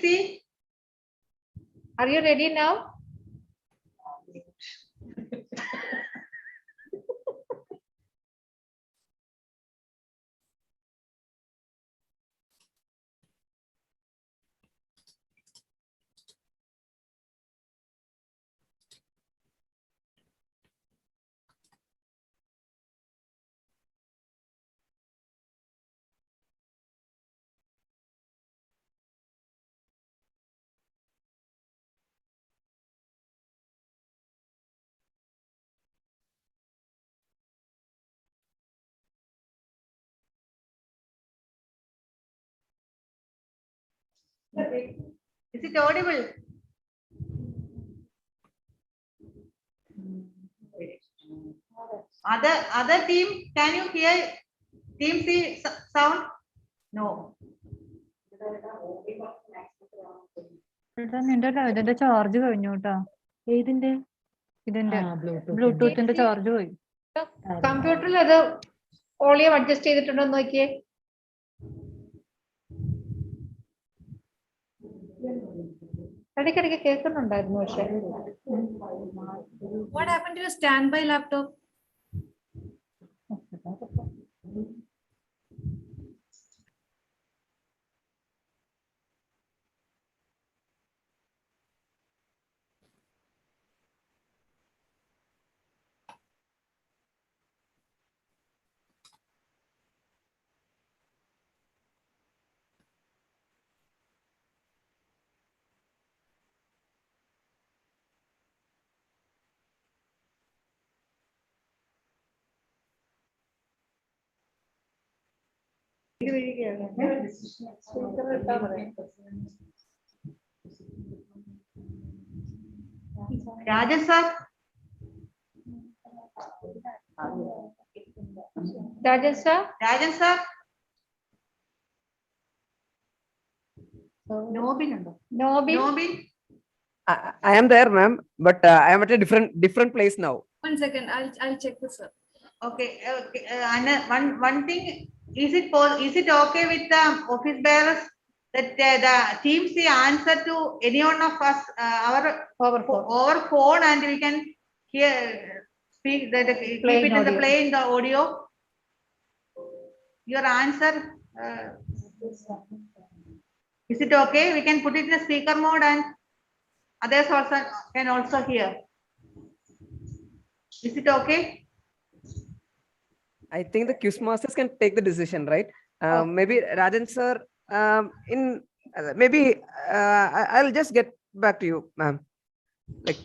C, are you ready now? is it audible? Other team, can you hear team C sound? No. ഇതിന്റെ charge കഴിഞ്ഞു കേട്ടോ. ഏതിന്റെ? ഇതിന്റെ ബ്ലൂടൂത്തിന്റെ charge പോയി. കമ്പ്യൂട്ടറിൽ അത് volume adjust ചെയ്തിട്ടുണ്ടോ എന്ന് നോക്കിയേ. ഇടയ്ക്കിടയ്ക്ക് കേൾക്കുന്നുണ്ടായിരുന്നു പക്ഷെ. What happened to your standby laptop? Rajan sir. Rajan sir. Rajan sir. Nobin. Nobin. I am there, ma'am, but I am at a different place now. 1 second, I'll check this up. Okay. One thing, is it okay with the office bearers that the team C answer to any one of us over phone and we can hear speak keep it in the play in the audio? Your answer. Is it okay? We can put it in the speaker mode and others also can also hear. Is it okay? I think the quiz masters can take the decision, right? Maybe Rajan sir, maybe I'll just get back to you, ma'am. Like,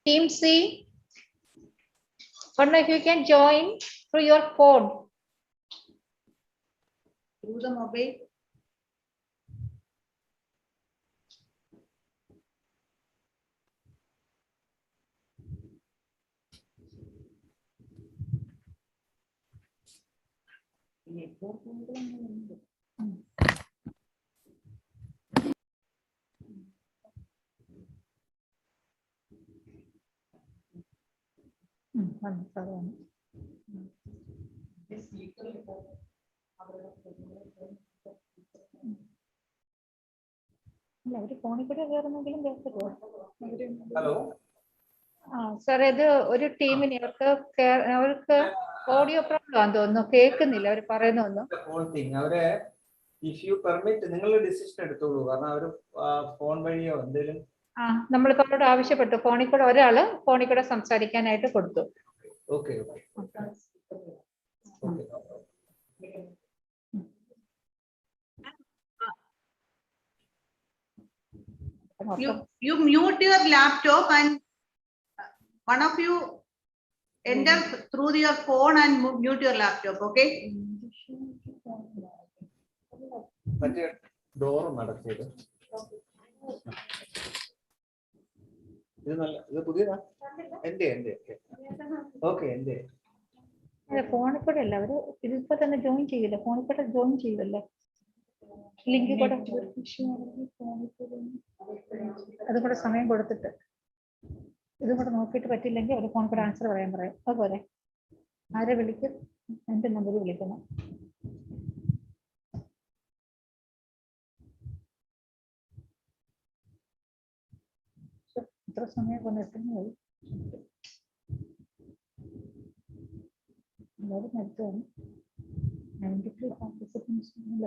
Team C, one of you can join through your phone. Through the mobile. hello. Sir ഇത് ഒരു ടീമിന് അവർക്ക് audio problem ആണെന്ന് തോന്നുന്നു, കേൾക്കുന്നില്ല അവർ പറയുന്നൊന്നും. If you permit, നിങ്ങൾ decision എടുത്തോളൂ, കാരണം അവർ ഫോൺ വഴിയോ എന്തെങ്കിലും. നമ്മളിപ്പോ അവരോട് ആവശ്യപ്പെട്ടു, ഫോണിൽ കൂടെ സംസാരിക്കാനായിട്ട് കൊടുത്തു. Okay. You mute your laptop and one of you enter through your phone and mute your laptop, okay? മറ്റേ ഡോർ നടത്തിയത് ഇത് നല്ല ഇത് പുതിയതാ എന്റെ ഓക്കെ എന്റെ ഫോണിൽ കൂടെ അല്ല അവര് ഇതിപ്പോ തന്നെ ജോയിൻ ചെയ്യില്ല ഫോണിൽ കൂടെ ജോയിൻ ചെയ്തല്ലേ ലിങ്ക് കൂടെ അതും കൂടെ സമയം കൊടുത്തിട്ട് ഇതും കൂടെ നോക്കിയിട്ട് പറ്റില്ലെങ്കിൽ അവർ ഫോൺ കൂടെ ആൻസർ പറയാൻ പറയാം അതുപോലെ ആരെ വിളിക്കും എന്റെ നമ്പർ വിളിക്കണം ഇത്ര സമയം കൊണ്ട് എത്തുന്നത് എല്ലാവരും നടത്തുകയാണ് 93 participants ഇല്ല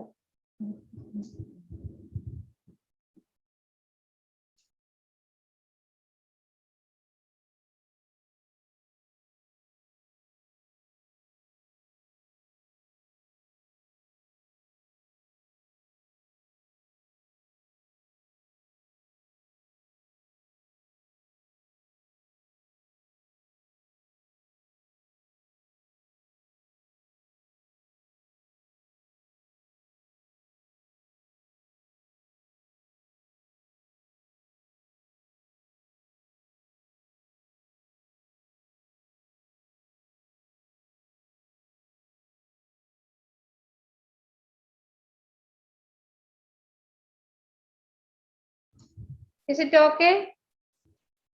Is it okay?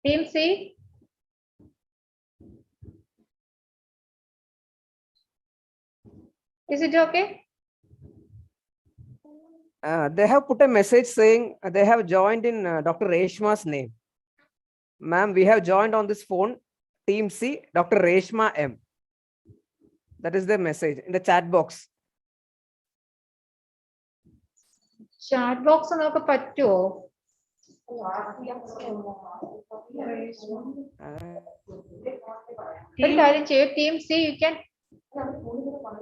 Team C? Is it okay? They have put a message saying they have joined in Dr. Reshma's name. Ma'am, we have joined on this phone, Team C, Dr. Reshma M. That is the message in the chat box. Chat box നമുക്ക് പറ്റുമോ ഒരു കാര്യം ചെയ്യൂ team C you can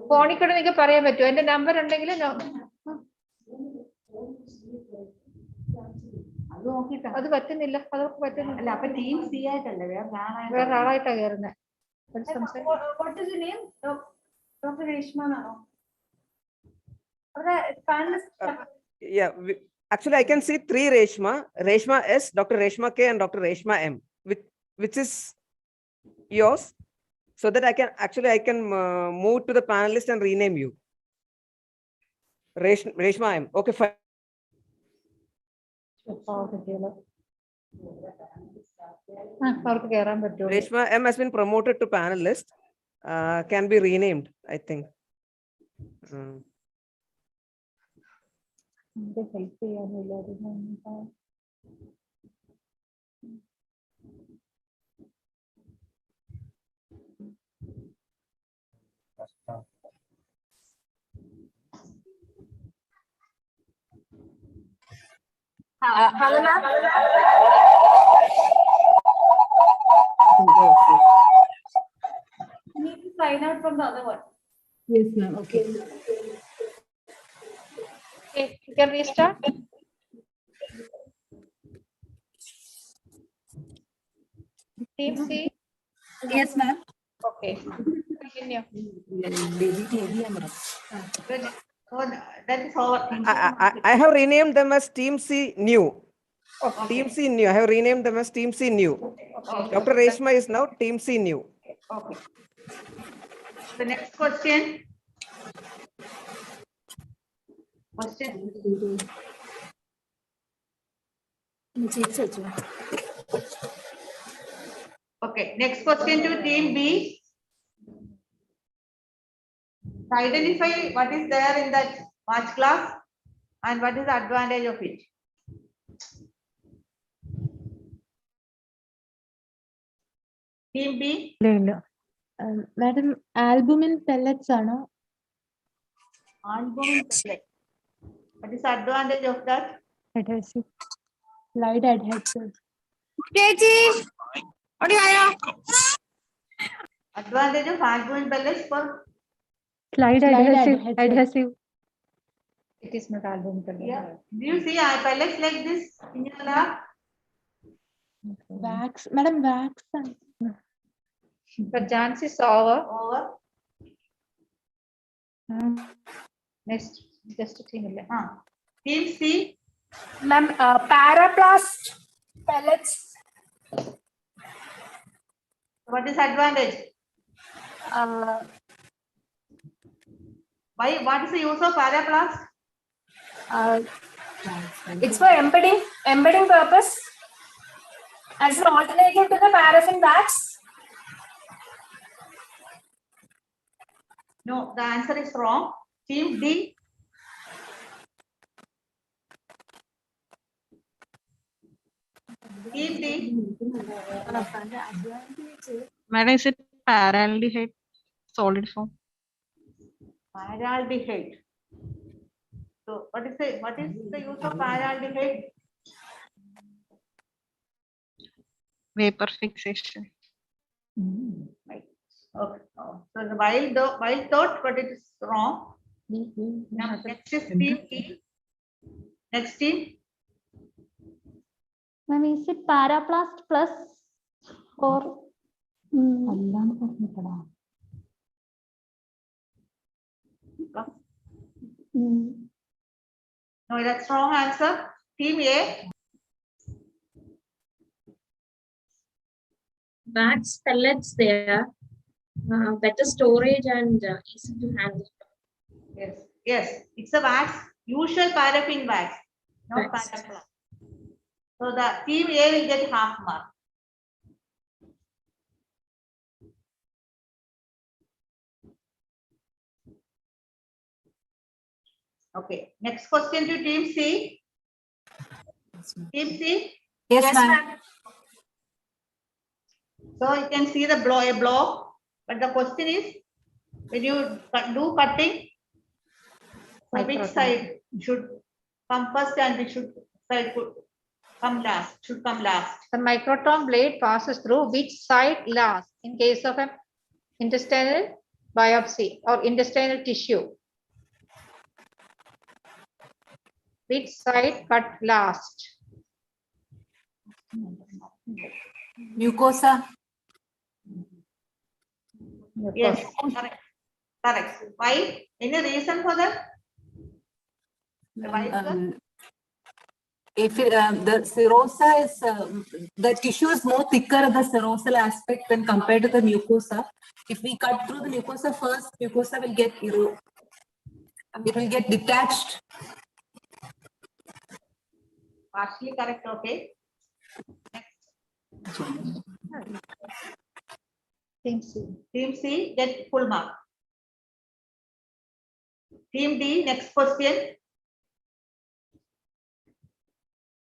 ഫോണിൽ കൂടെ നിങ്ങൾക്ക് പറയാൻ പറ്റുമോ എന്റെ നമ്പർ ഉണ്ടെങ്കിൽ അത് പറ്റുന്നില്ല അതൊക്കെ പറ്റുന്നില്ല അപ്പൊ ടീം സി ആയിട്ടല്ലേ വേറെ ആളായിട്ടാ കയറുന്നത് Yeah, actually I can see 3 Reshma, Reshma S, Dr. Reshma K and Dr. Reshma M, which is yours, so that I can move to the panelist and rename you. Reshma M. Okay, fine. Reshma M has been promoted to panelist. Can be renamed, I think. Hello, ma'am. You need to sign out from the other one. Yes, ma'am. Okay. Okay, you can restart. Team C. Yes, ma'am. Okay. Continue. Oh, that is over. I have renamed them as Team C New. Okay. Team C New. I have renamed them as Team C New. Okay. Dr. Reshma is now Team C New. Okay. The next question. Okay, next question to team B. Identify what is there in that March class and what is the advantage of it. Team B. Madam, albumin pellets ano? Albumin pellets. What is the advantage of that? Adhesive. Slide adhesive. Advantage of albumin pellets for Slide adhesive. It is not albumin pellet. Yeah. Do you see pellets like this in your lab? Wax, madam, wax. The chance is over. Over. Next. Just team. Team C. Ma'am, paraplast pellets. What is advantage? Why? What is the use of paraplast? It's for embedding purpose as an alternative to the paraffin wax. No, the answer is wrong. Team D. Team D. Madam, is it paraldehyde solid form? Paraldehyde. So what is the use of paraldehyde? Vapor fixation. Right. Okay. Oh. So the wild thought, but it is wrong. Now, next is team E. Next team. Ma'am, is it paraplast plus or? No, that's wrong answer. Team A. Wax pellets there, better storage and easy to handle. Yes, it's a wax, usual paraffin wax, not paraplast. So the team A will get half mark. Okay, next question to team C. Team C? Yes, ma'am. So you can see the block, but the question is, when you do cutting, so which side should come first and which side should come last? The microtome blade passes through which side last in case of an intestinal biopsy or intestinal tissue? Which side cut last? Mucosa. Yes, correct. Why? Any reason for that? If the serosa is, the tissue is more thicker in the serosal aspect when compared to the mucosa. If we cut through the mucosa first, mucosa will get it will get detached. Partially correct, okay. Team C get full mark. Team D, next question.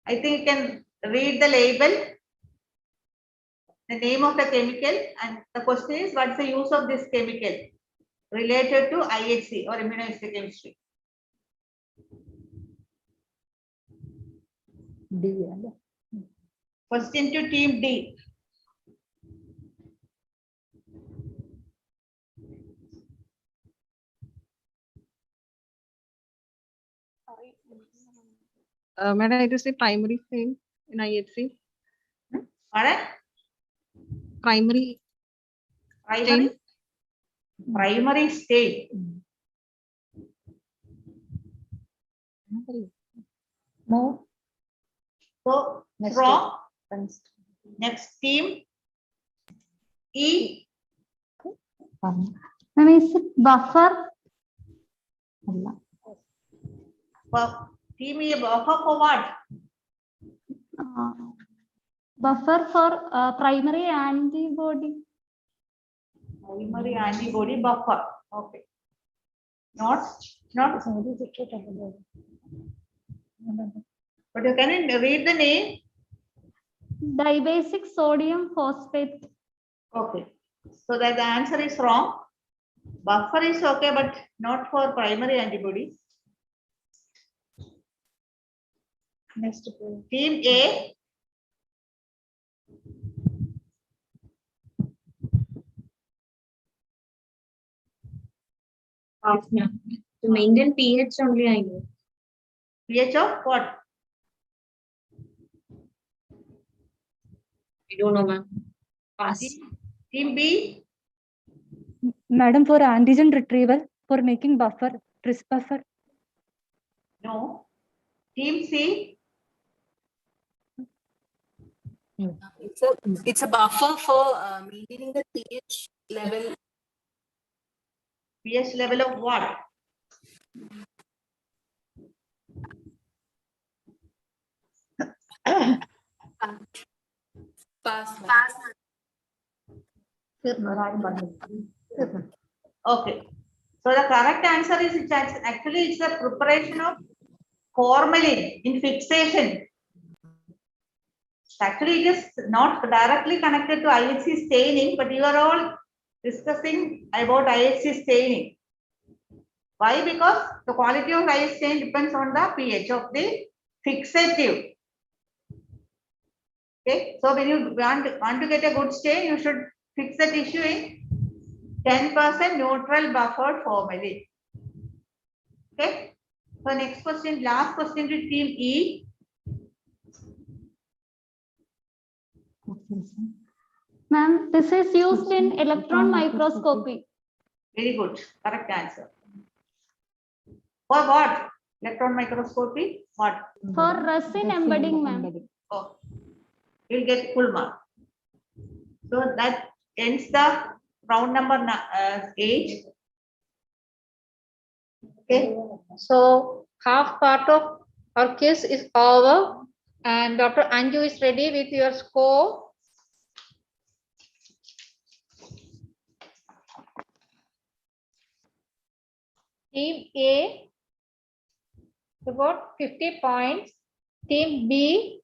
I think you can read the label, the name of the chemical, and the question is, what's the use of this chemical related to IHC or immunohistochemistry? Question to team D. Madam, it is a primary thing in IHC. Pardon? Primary state. No. So wrong. Next team E. Ma'am, is it buffer? Team E, buffer for what? Buffer for primary antibody. Primary antibody buffer. Okay. Not. But you can read the name. Dibasic sodium phosphate. Okay. So that the answer is wrong. Buffer is okay, but not for primary antibodies. Next team A. To maintain pH only, I know. pH of what? I don't know, ma'am. Pass. Team B. Madam, for antigen retrieval, for making buffer, tris buffer. No. Team C? It's a buffer for maintaining the pH level. pH level of what? Pass. Okay. So the correct answer is actually it's the preparation of formalin in fixation. Actually, it is not directly connected to IHC staining, but you are all discussing about IHC staining. Why? Because the quality of IHC stain depends on the pH of the fixative. Okay, so when you want to get a good stain, you should fix the tissue in 10% neutral buffered formalin. Okay, so next question, last question to team E. Ma'am, this is used in electron microscopy. Very good, correct answer. For what? Electron microscopy? What? For resin embedding, ma'am. Oh, you'll get full mark. So that ends the round number 8. Okay, so half part of our quiz is over, and Dr. Anju is ready with your score. Team A got 50 points, Team B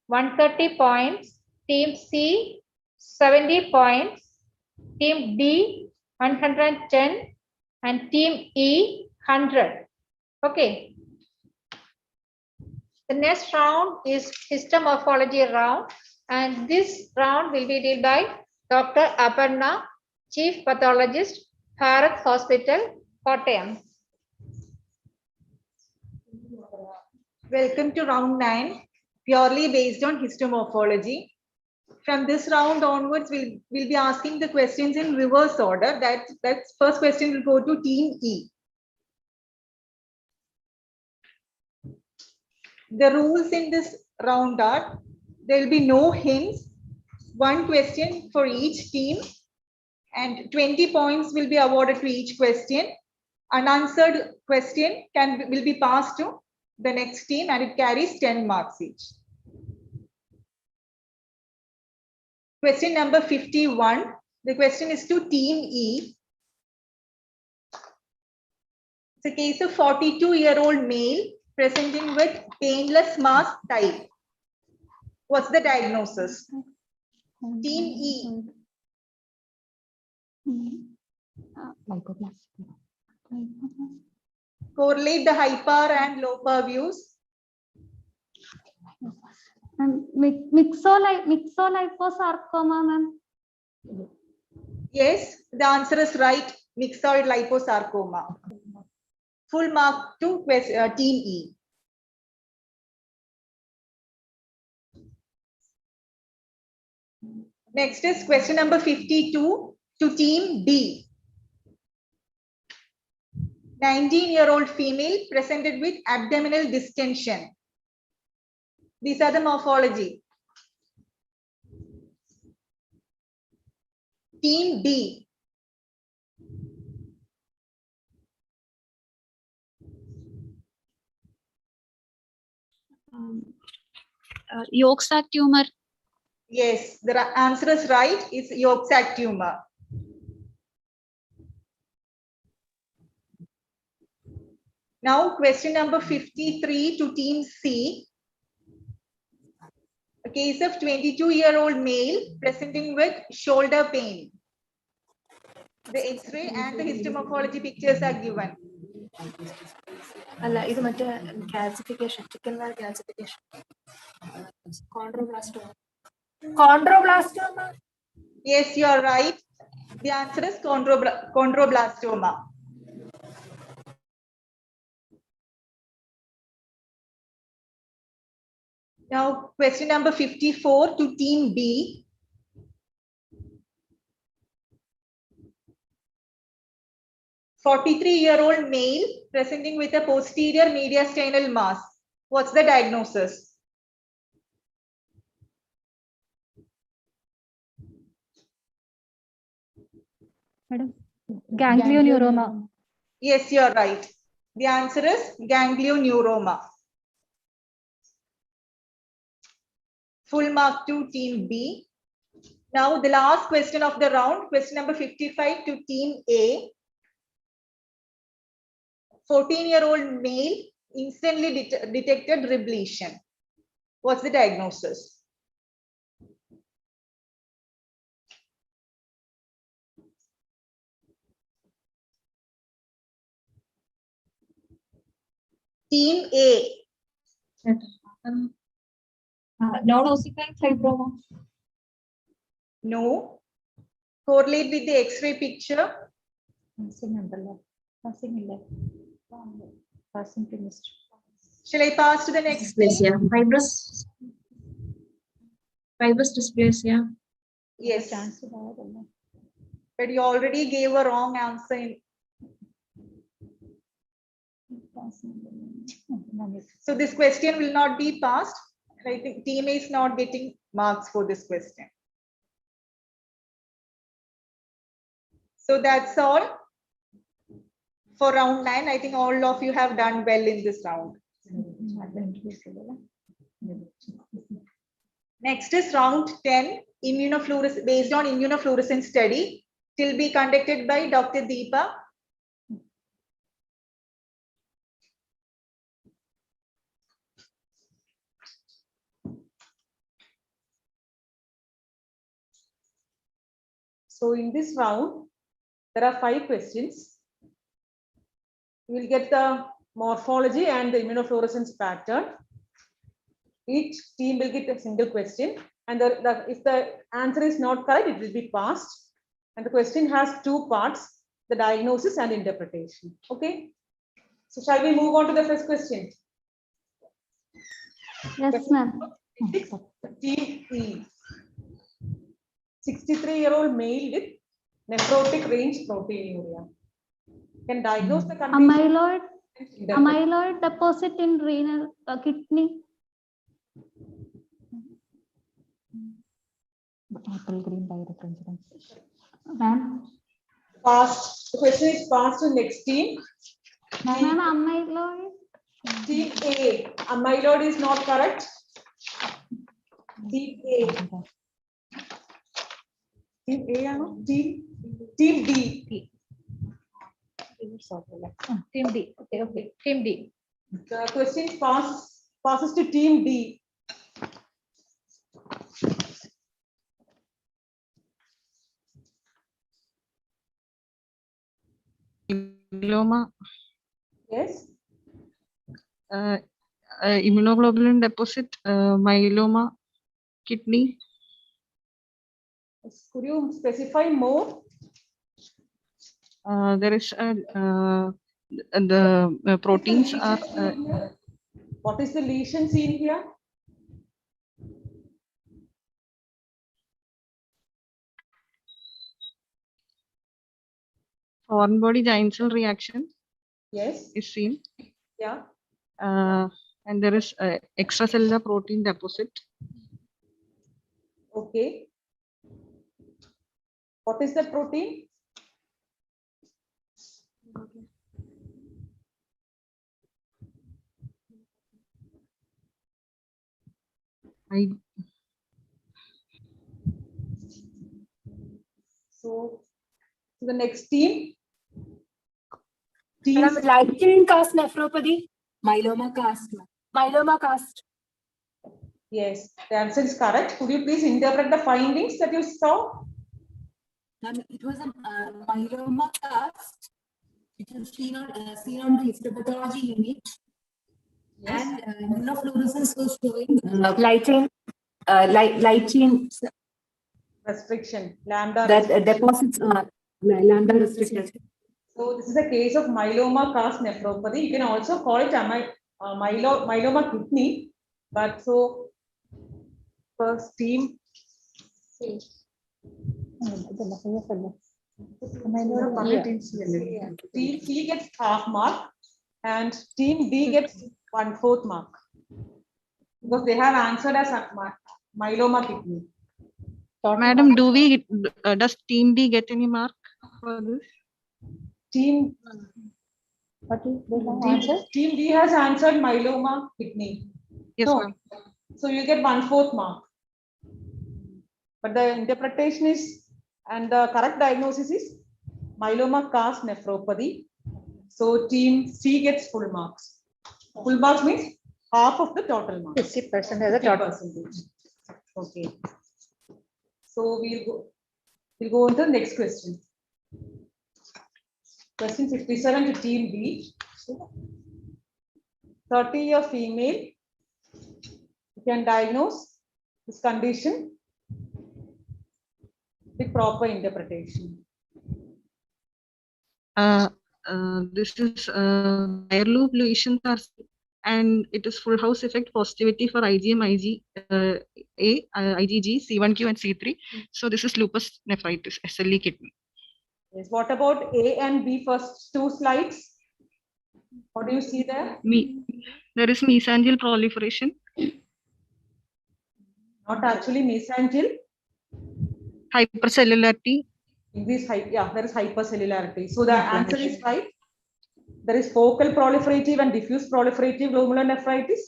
130 points, Team C 70 points, Team D 110, and Team E 100. Okay. The next round is histomorphology round, and this round will be led by Dr. Aparna, Chief Pathologist, Bharat Hospital, Kottayam. Welcome to round 9, purely based on histomorphology. From this round onwards, we'll be asking the questions in reverse order. That's first question will go to team E. The rules in this round are there will be no hints, one question for each team, and 20 points will be awarded to each question. Unanswered question will be passed to the next team, and it carries 10 marks each. Question number 51. The question is to team E. It's a case of 42-year-old male presenting with painless mass type. What's the diagnosis? Team E. Correlate the hyper and low power views. Myxoliposarcoma, ma'am. Yes, the answer is right. Myxoid liposarcoma. Full mark to team E. Next is question number 52 to team B. 19-year-old female presented with abdominal distension. These are the morphology. Team B. Yolk sac tumor. Yes, the answer is right. It's yolk sac tumor. Now, question number 53 to team C. A case of 22-year-old male presenting with shoulder pain. The X-ray and the histomorphology pictures are given. Calcification, chicken wire calcification. Chondroblastoma. Chondroblastoma. Yes, you are right. The answer is chondroblastoma. Now, question number 54 to team B. 43-year-old male presenting with a posterior mediastinal mass. What's the diagnosis? Madam, ganglioneuroma. Yes, you're right. The answer is ganglioneuroma. Full mark to team B. Now the last question of the round, question number 55 to team A. 14-year-old male instantly detected rib lesion. What's the diagnosis? Team A. Non-ossifying fibroma. No. Correlate with the X-ray picture. Shall I pass to the next? Dysplasia. Fibrous dysplasia. Yes. But you already gave a wrong answer. So this question will not be passed. I think team A is not getting marks for this question. So that's all for round 9. I think all of you have done well in this round. Next is round 10, immunofluorescence, based on immunofluorescence study. It will be conducted by Dr. Deepa. So in this round, there are 5 questions. You will get the morphology and the immunofluorescence pattern. Each team will get a single question, and if the answer is not correct, it will be passed. And the question has 2 parts, the diagnosis and interpretation. Okay. So shall we move on to the first question? Yes, ma'am. Team E. 63-year-old male with nephrotic range proteinuria. Can diagnose the condition. Amyloid deposit in renal kidney. Apple green bioreference. Ma'am. Passed. The question is passed to next team. Ma'am, amyloid. Team A. Amyloid is not correct. Team A. Team A or team D. Team D. Okay. Team D. The question passes to team D. Myeloma. Yes. Immunoglobulin deposit, myeloma, kidney. Could you specify more? There is the proteins are. What is the lesion seen here? Foreign body giant cell reaction. Yes. Is seen. Yeah. And there is extracellular protein deposit. Okay. What is the protein? So the next team. Light chain cast nephropathy, myeloma cast. Myeloma cast. Yes, the answer is correct. Could you please interpret the findings that you saw? It was a myeloma cast. It was seen on the histopathology unit. Yes. And immunofluorescence was showing light chain restriction, lambda. That deposits lambda restricted. So this is a case of myeloma cast nephropathy. You can also call it myeloma kidney. But so first team. Team C gets half mark and team B gets 1/4 mark because they have answered as a myeloma kidney. Madam, does team B get any mark for this? Team B has answered myeloma kidney. Yes, no. ma'am. So you get 1/4 mark. But the interpretation is, and the correct diagnosis is myeloma cast nephropathy. So team C gets full marks. Full marks means half of the total marks. 50% of the total. Okay. So we'll go on to the next question. Question 57 to team B. 30-year female. You can diagnose this condition with proper interpretation. This is wire loop lesions are, and it is full house effect positivity for IgM, IgG, C1q, and C3. So this is lupus nephritis, SLE kidney. Yes. What about A and B first two slides? What do you see there? There is mesangial proliferation. Not actually mesangial. Hypercellularity. There is hypercellularity. So the answer is right. There is focal proliferative and diffuse proliferative glomerulonephritis,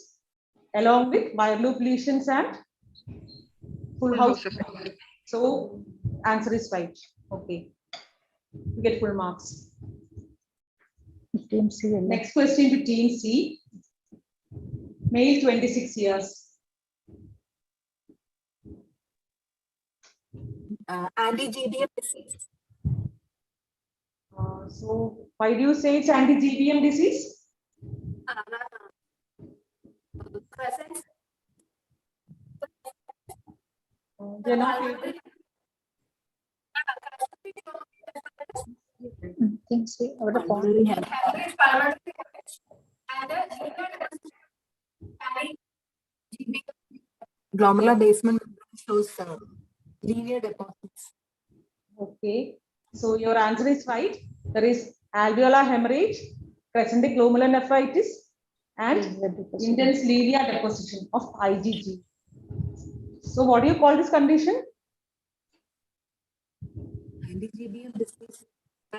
along with wire loop lesions and full house effect. So answer is right. Okay. You get full marks. Team C. Next question to team C. Male, 26 years. Anti-GBM disease. So why do you say it's anti-GBM disease? Presence. They're not able. Team C. Glomerular basement shows linear deposits. Okay, so your answer is right. There is alveolar hemorrhage, crescentic glomerulonephritis, and intense linear deposition of IgG. So what do you call this condition? Anti-GBM disease.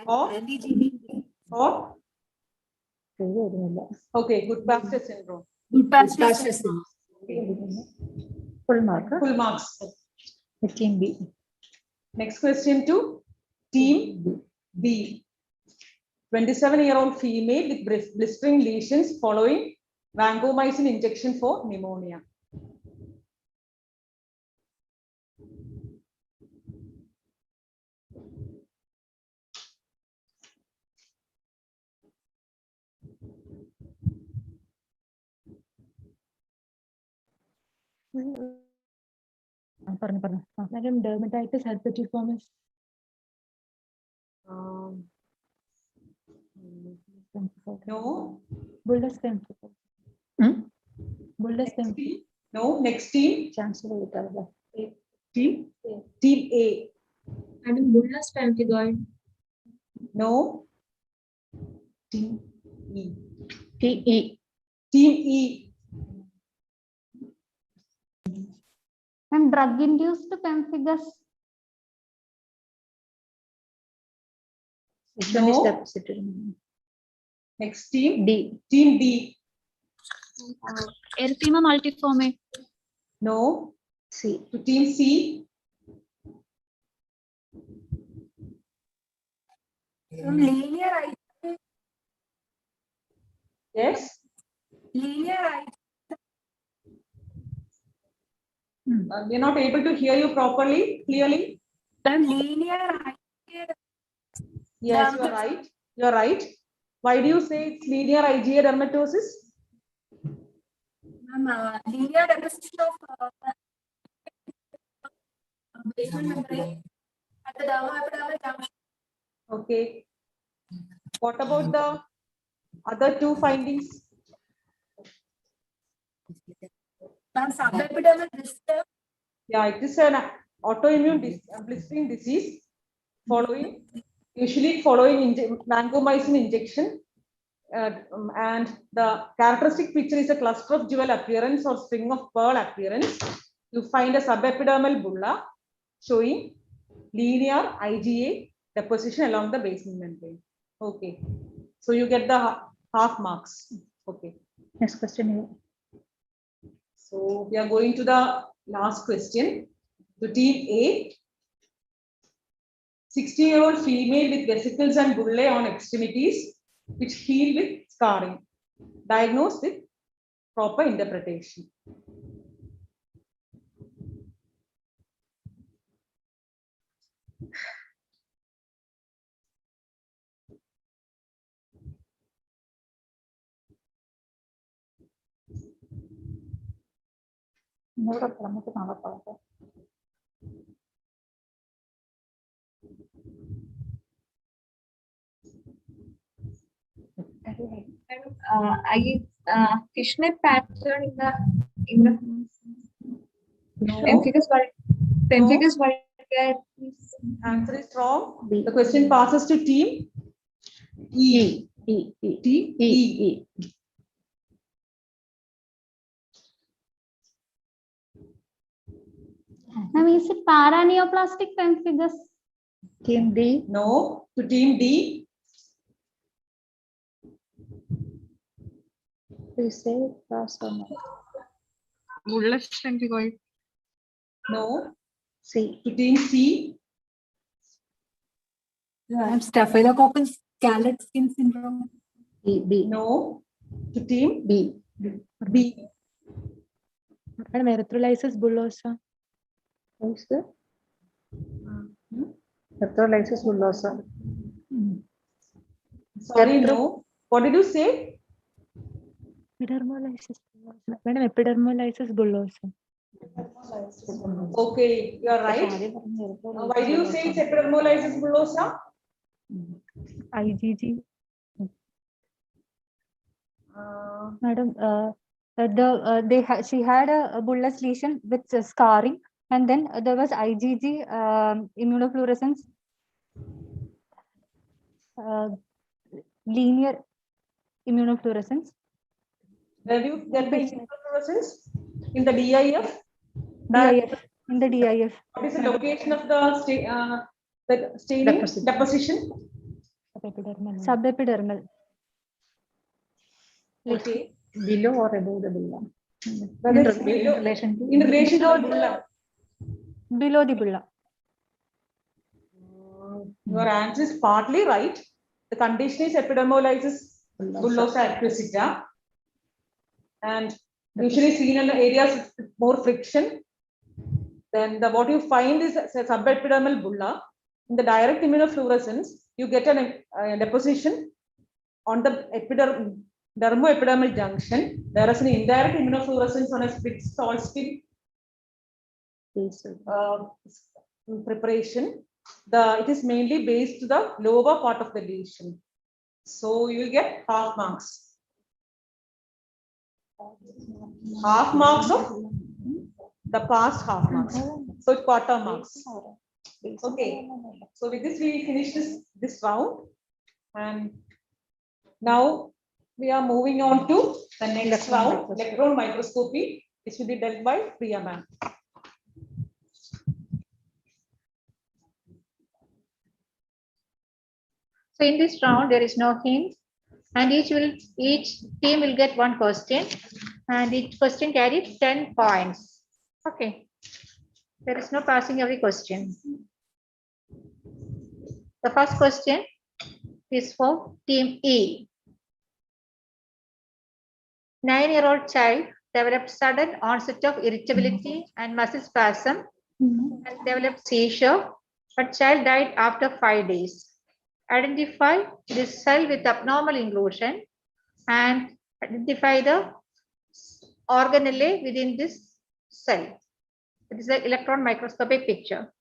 Or? Anti-GBM. Or? Okay, Goodpasture syndrome. Goodpasture syndrome. Full mark. Full marks. Team B. Next question to team B. 27-year-old female with blistering lesions following vancomycin injection for pneumonia. Madam, dermatitis herpetiformis. No. Bullous pemphigus. Bullous pemphigus. No. Next team. Chancellor. Team A. And bullous pemphigoid. No. Team E. Team E. Team E. And drug-induced pemphigus. No. Next team. D. Team D. Erythema multiforme. No. C. To team C. Linear. Yes. Linear. We're not able to hear you properly, clearly. Linear. Yes, you're right. You're right. Why do you say it's linear IgA dermatosis? Linear deposition of basement membrane at the dermoepidermal junction. Okay. What about the other two findings? Subepidermal blister. Yeah, it is an autoimmune blistering disease following usually following vancomycin injection. And the characteristic picture is a cluster of jewel appearance or string of pearl appearance. You find a subepidermal bulla showing linear IgA deposition along the basement membrane. Okay, so you get the half marks. Okay. Next question. So we are going to the last question. To team A, 16-year-old female with vesicles and bullae on extremities, which heal with scarring. Diagnosed with proper interpretation. Fishnet pattern in the pemphigus vulgaris. Answer is wrong. The question passes to team E. E. Now, is it paraneoplastic pemphigus? Team D. No, to team D. Please say pass or no. Bullous pemphigoid. No. C. To team C. Staphylococcus scallop skin syndrome. B. No. To team B. B. Madam, erythrolysis bullosa. What is that? Erythrolysis bullosa. Sorry, no. What did you say? Epidermolysis bullosa. Madam, epidermolysis bullosa. Okay, you are right. Why do you say it's epidermolysis bullosa? IgG. Madam, she had a bullous lesion with scarring, and then there was IgG immunofluorescence, linear immunofluorescence. Where you get the immunofluorescence? In the DIF? DIF. In the DIF. What is the location of the staining deposition? Subepidermal. Okay. Below or above the bulla? In relation to the bulla. Below the bulla. Your answer is partly right. The condition is epidermolysis bullosa acquisita, and usually seen in areas with more friction. Then what you find is a subepidermal bulla. In the direct immunofluorescence, you get a deposition on the dermoepidermal junction. There is an indirect immunofluorescence on a fixed salt skin preparation. It is mainly based to the lower part of the lesion. So you will get half marks. Half marks of the past half marks. So it's quarter marks. Okay. So with this we finish this round, and now we are moving on to the next round, electron microscopy, which will be dealt by Priya ma'am. So in this round, there is no hint, and each team will get one question, and each question carries 10 points. Okay. There is no passing every question. The first question is for team E. 9-year-old child developed sudden onset of irritability and muscle spasm and developed seizure, but child died after 5 days. Identify this cell with abnormal inclusion and identify the organelle within this cell. It is an electron microscopic picture.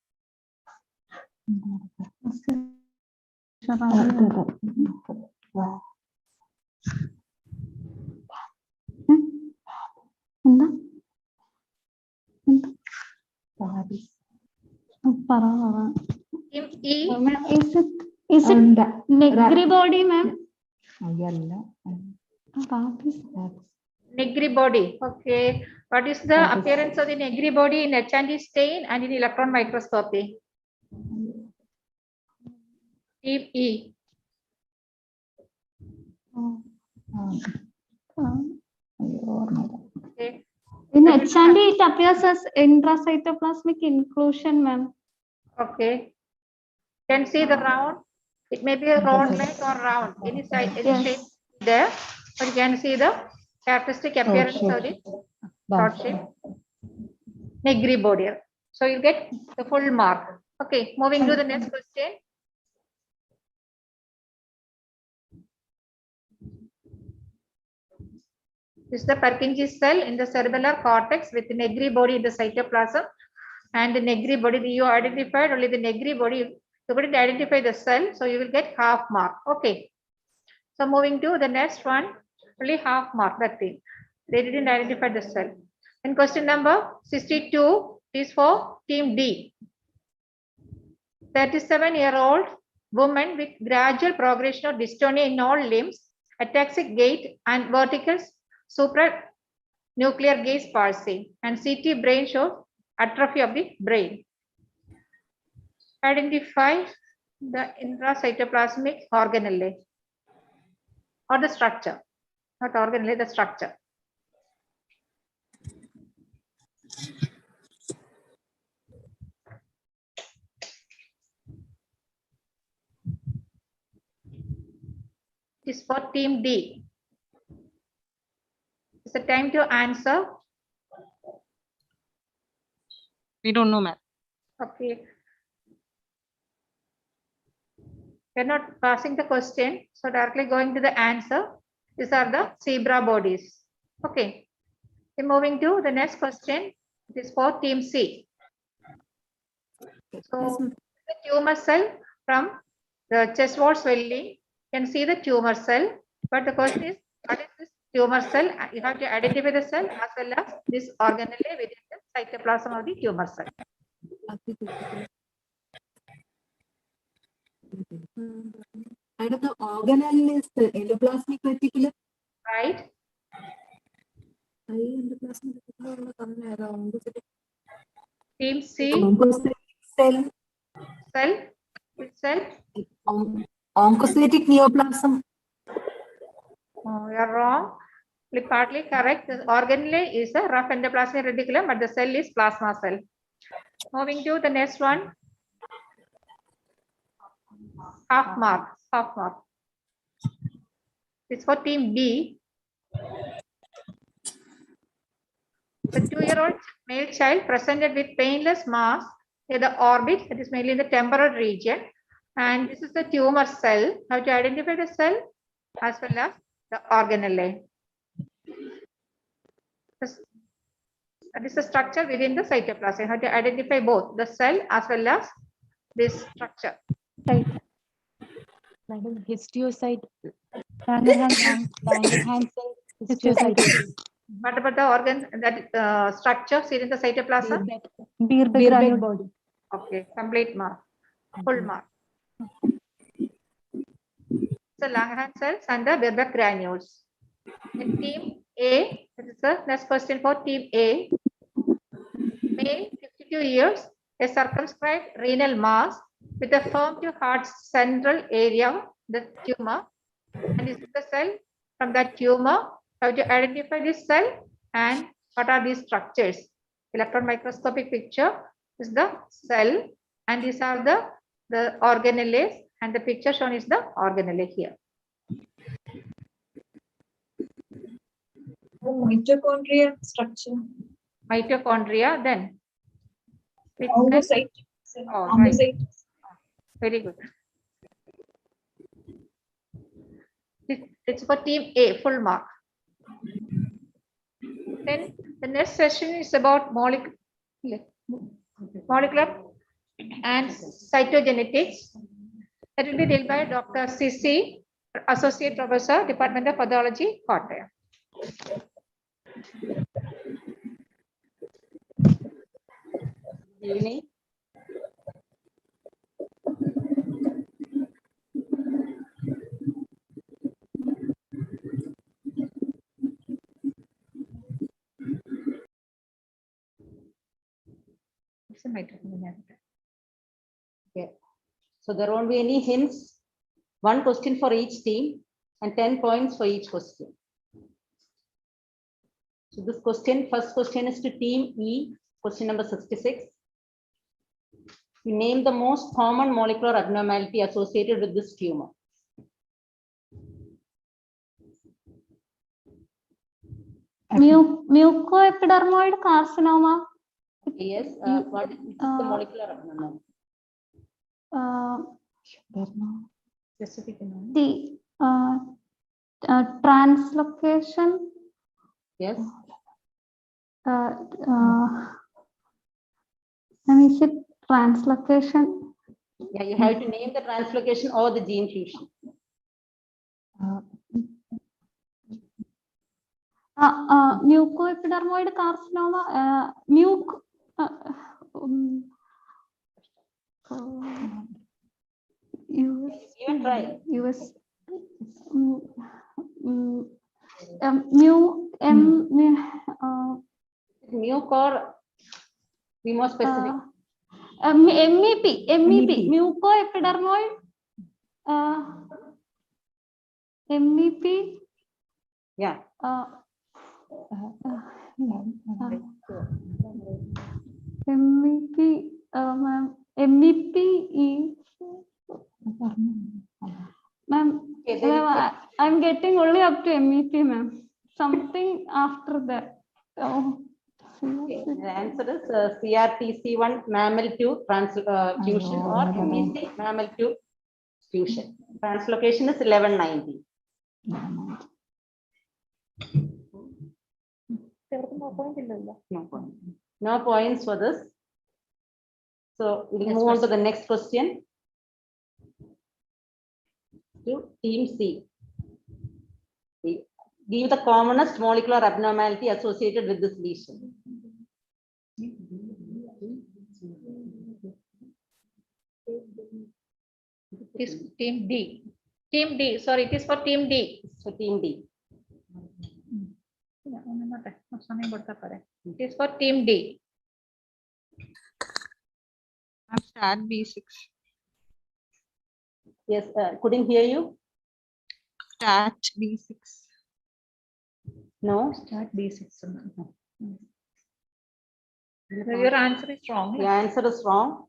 Team E. Is it Is it negri body, ma'am? Negri body. Okay. What is the appearance of the negri body in H&E stain and in electron microscopy? Team E. Okay. In H&E, it appears as intracytoplasmic inclusion, ma'am. Okay. Can see the round. It may be a round like or round. Any side, any shape there. But you can see the characteristic appearance of the short shape. Negri body. So you get the full mark. Okay. Moving to the next question. This is the Purkinje cell in the cerebellar cortex with the negri body in the cytoplasm. And the negri body, you identified only the negri body. You couldn't identify the cell, so you will get half mark. Okay. So moving to the next one, only half mark, that thing. They didn't identify the cell. And question number 62 is for team D. 37-year-old woman with gradual progression of dystonia in all limbs, ataxic gait and vertical supranuclear gaze palsy, and CT brain shows atrophy of the brain. Identify the intracytoplasmic organelle or the structure, not organelle, the structure. It is for team D. It's the time to answer. We don't know, ma'am. Okay. We're not passing the question, so directly going to the answer. These are the zebra bodies. Okay. Then moving to the next question. It is for team C. So the tumor cell from the chest wall swelling. You can see the tumor cell, but the question is, what is this tumor cell? You have to identify the cell as well as this organelle within the cytoplasm of the tumor cell. And the organelle is the endoplasmic reticulum. Right. Team C. Cell. Cell. Which cell? Oncocytic neoplasm. Oh, you are wrong. Partly correct. The organelle is a rough endoplasmic reticulum, but the cell is plasma cell. Moving to the next one. Half mark. Half mark. It's for team B. The 2-year-old male child presented with painless mass near the orbit, that is mainly in the temporal region. And this is the tumor cell. How to identify the cell as well as the organelle. That is the structure within the cytoplasm. How to identify both the cell as well as this structure. Right. Histiocyte. Langerhans cell. Histiocyte. What about the organ that structure seen in the cytoplasm? Beer body. Okay, complete mark, full mark. The Langerhans cells and the Birbeck granules. In team A, this is the next question for team A. Male, 52 years, a circumscribed renal mass with a firm to hard central area, the tumor, and this is the cell from that tumor. How to identify this cell and what are these structures? Electron microscopic picture is the cell, and these are the organelles, and the picture shown is the organelle here. Mitochondria structure. Mitochondria, then. Oncocyte. Oh, Oncocyte. right. Very good. It's for team A, full mark. Then the next session is about molecular and cytogenetics. That will be dealt by Dr. Sisi, Associate Professor, Department of Pathology, Kottayam. Evening. Okay. So there won't be any hints. 1 question for each team and 10 points for each question. So this question, first question is to team E, question number 66. We name the most common molecular abnormality associated with this tumor. Mucoepidermoid carcinoma. Yes, what is the molecular abnormality? The translocation. Yes. Is it translocation? Yeah, you have to name the translocation or the gene fusion. Mucoepidermoid carcinoma. US. Muc or be more specific. MEP. Mucoepidermoid. MEP. Yeah. MEP. MEP is. Ma'am, I'm getting only up to MEP, ma'am. Something after that. Okay. The answer is CRTC1 mammal2 fusion or MEC mammal2 fusion. Translocation is 1190. No points for this. So we'll move on to the next question. To team C. Give the commonest molecular abnormality associated with this lesion. It is team D. Team D. Sorry, it is for team D. So team D. It is for team D. I'm stat B6. Yes, couldn't hear you. Stat B6. No. Stat B6. Your answer is wrong. Your answer is wrong.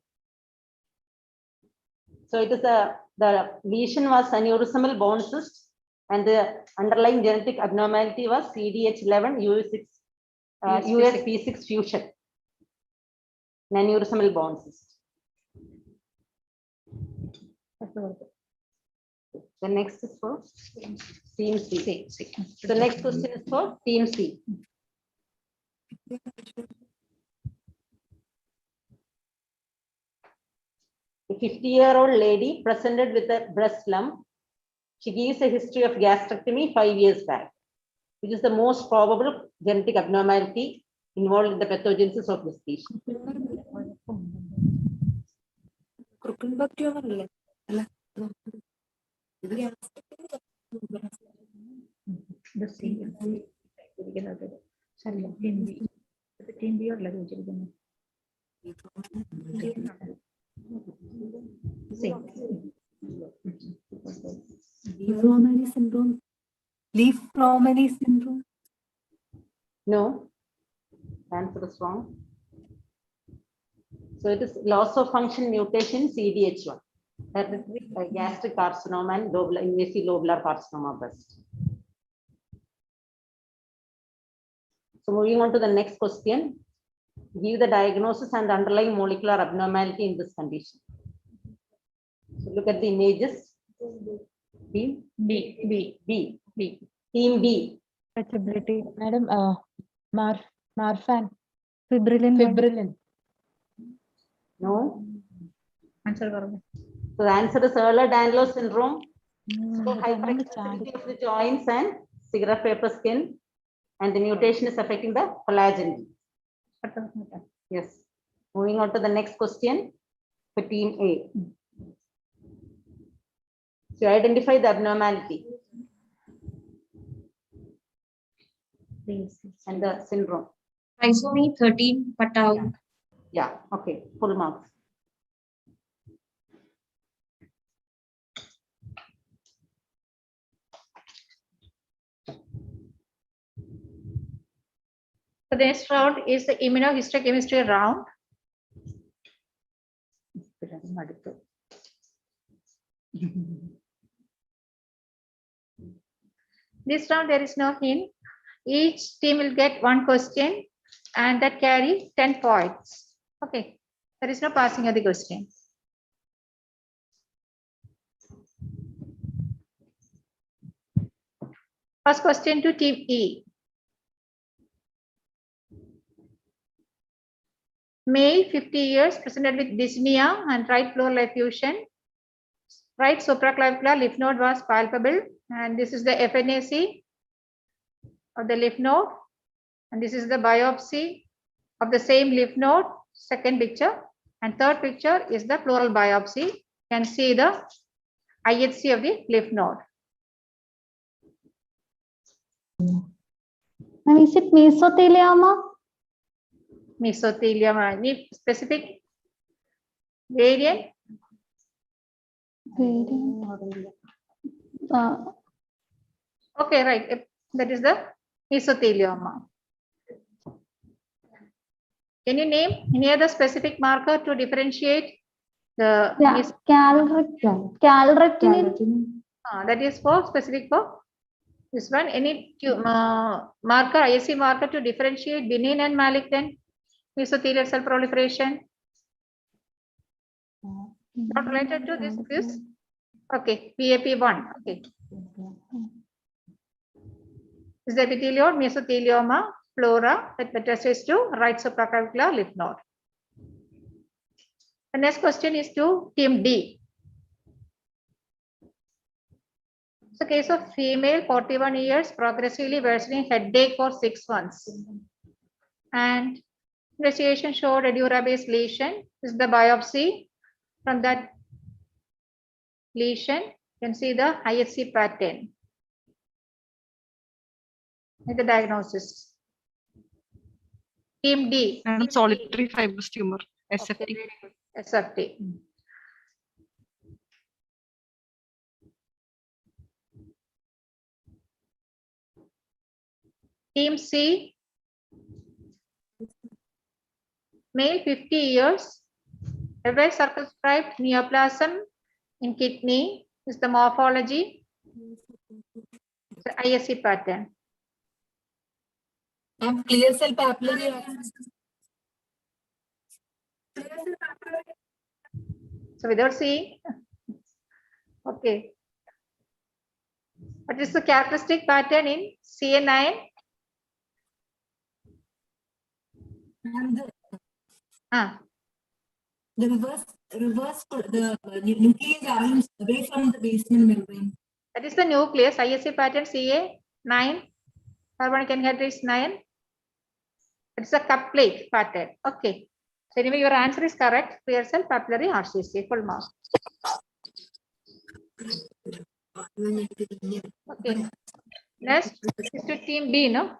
So it is the lesion was aneurysmal bone cyst and the underlying genetic abnormality was CDH11 USP6 fusion. An aneurysmal bone cyst. The next is for team C. The next question is for team C. A 50-year-old lady presented with a breast lump. She gives a history of gastrectomy 5 years back, which is the most probable genetic abnormality involved in the pathogenesis of this lesion. Lymphoma syndrome. Lymphoma syndrome. No, answer is wrong. So it is loss of function mutation CDH1. Hereditary gastric carcinoma and invasive lobular carcinoma breast. So moving on to the next question. Give the diagnosis and underlying molecular abnormality in this condition. So look at the images. Team B. Team B. Stretchability. Madam, Marfan. Fibrillin. No. Answer. So the answer is Ehlers-Danlos syndrome. So hyperactivity of the joints and cigarette paper skin, and the mutation is affecting the collagen. Yes. Moving on to the next question for team A. So identify the abnormality and the syndrome. Trisomy 13 Patau. Yeah, okay, full marks. So the next round is the immunohistochemistry round. This round there is no hint. Each team will get one question and that carries 10 points. Okay, there is no passing of the question. First question to team E. Male 50 years presented with dyspnea and right pleural effusion. Right supraclavicular lymph node was palpable, and this is the FNAC of the lymph node, and this is the biopsy of the same lymph node, second picture, and third picture is the pleural biopsy. You can see the IHC of the lymph node. And is it mesothelioma? Mesothelioma. Any specific variant? Okay, right. That is the mesothelioma. Can you name any other specific marker to differentiate the Calretinin. that is for specific for this one. Any marker, ISC marker to differentiate benign and malignant mesothelial cell proliferation? Not related to this. Okay, PAP1. Okay. Is the epithelial mesothelioma flora that metastases to right supraclavicular lymph node. The next question is to team D. So case of female 41 years progressively worsening headache for 6 months. And investigation showed a dura-based lesion. This is the biopsy. From that lesion, you can see the IHC pattern. And the diagnosis. Team D. And solitary fibrous tumor, SFT. Okay, SFT. Team C. Male 50 years. A well circumscribed neoplasm in kidney is the morphology. The ISC pattern. And clear cell papillary. So without seeing, okay. What is the characteristic pattern in CA9? And the reverse, the nucleus arms away from the basement membrane. That is the nucleus, ISC pattern CA9. Carbonic anhydrase is 9. It's a cup plate pattern. Okay. So anyway, your answer is correct. Clear cell papillary RCC, full mark. Okay. Next is to team B, no?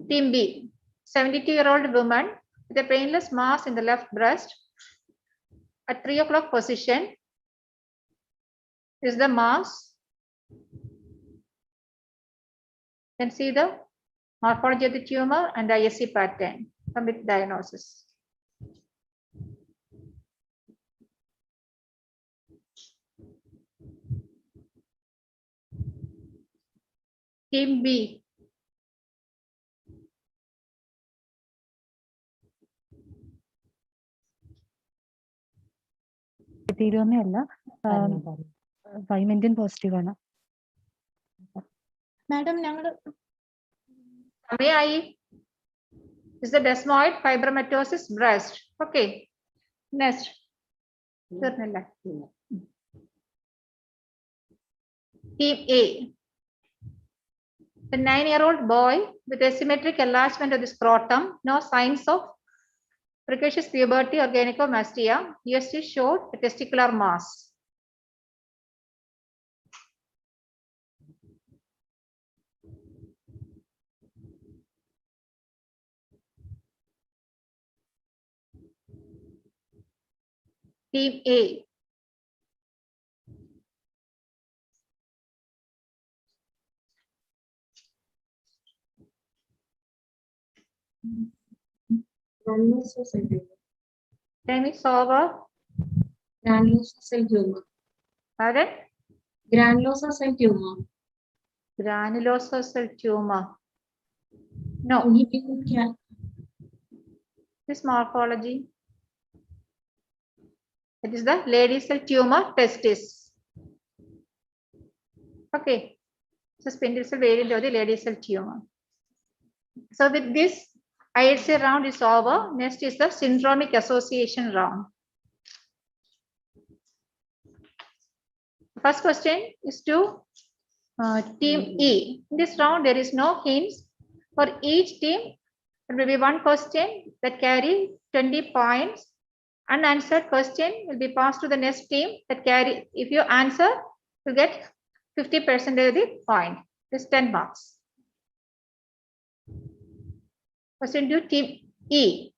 Team B. 72-year-old woman with a painless mass in the left breast at 3 o'clock position. Is the mass. You can see the morphology of the tumor and the ISC pattern from its diagnosis. Team B. Vimentin positive ആണ്. Madam, is the desmoid fibromatosis breast. Okay. Next. Team A. The 9-year-old boy with asymmetric enlargement of the scrotum, no signs of precocious puberty or gynecomastia. UST showed a testicular mass. Team A. Time is over. Granulosa cell tumor. Pardon? Granulosa cell tumor. Granulosa cell tumor. No. This morphology. It is the lady cell tumor testis. Okay. So spindle cell variant of the lady cell tumor. So with this, IHC round is over. Next is the syndromic association round. First question is to team E. In this round, there is no hints. For each team, there will be one question that carry 20 points. Unanswered question will be passed to the next team that carry, if you answer, you get 50% of the point. It's 10 marks. Question to team E.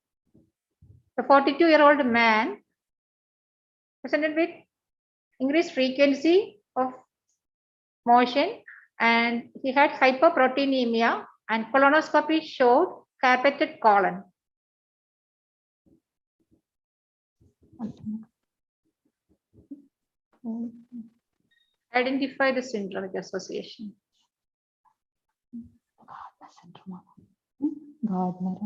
The 42-year-old man presented with increased frequency of motion and he had hyperproteinemia and colonoscopy showed carpeted colon. Identify the syndromic association. Gardner.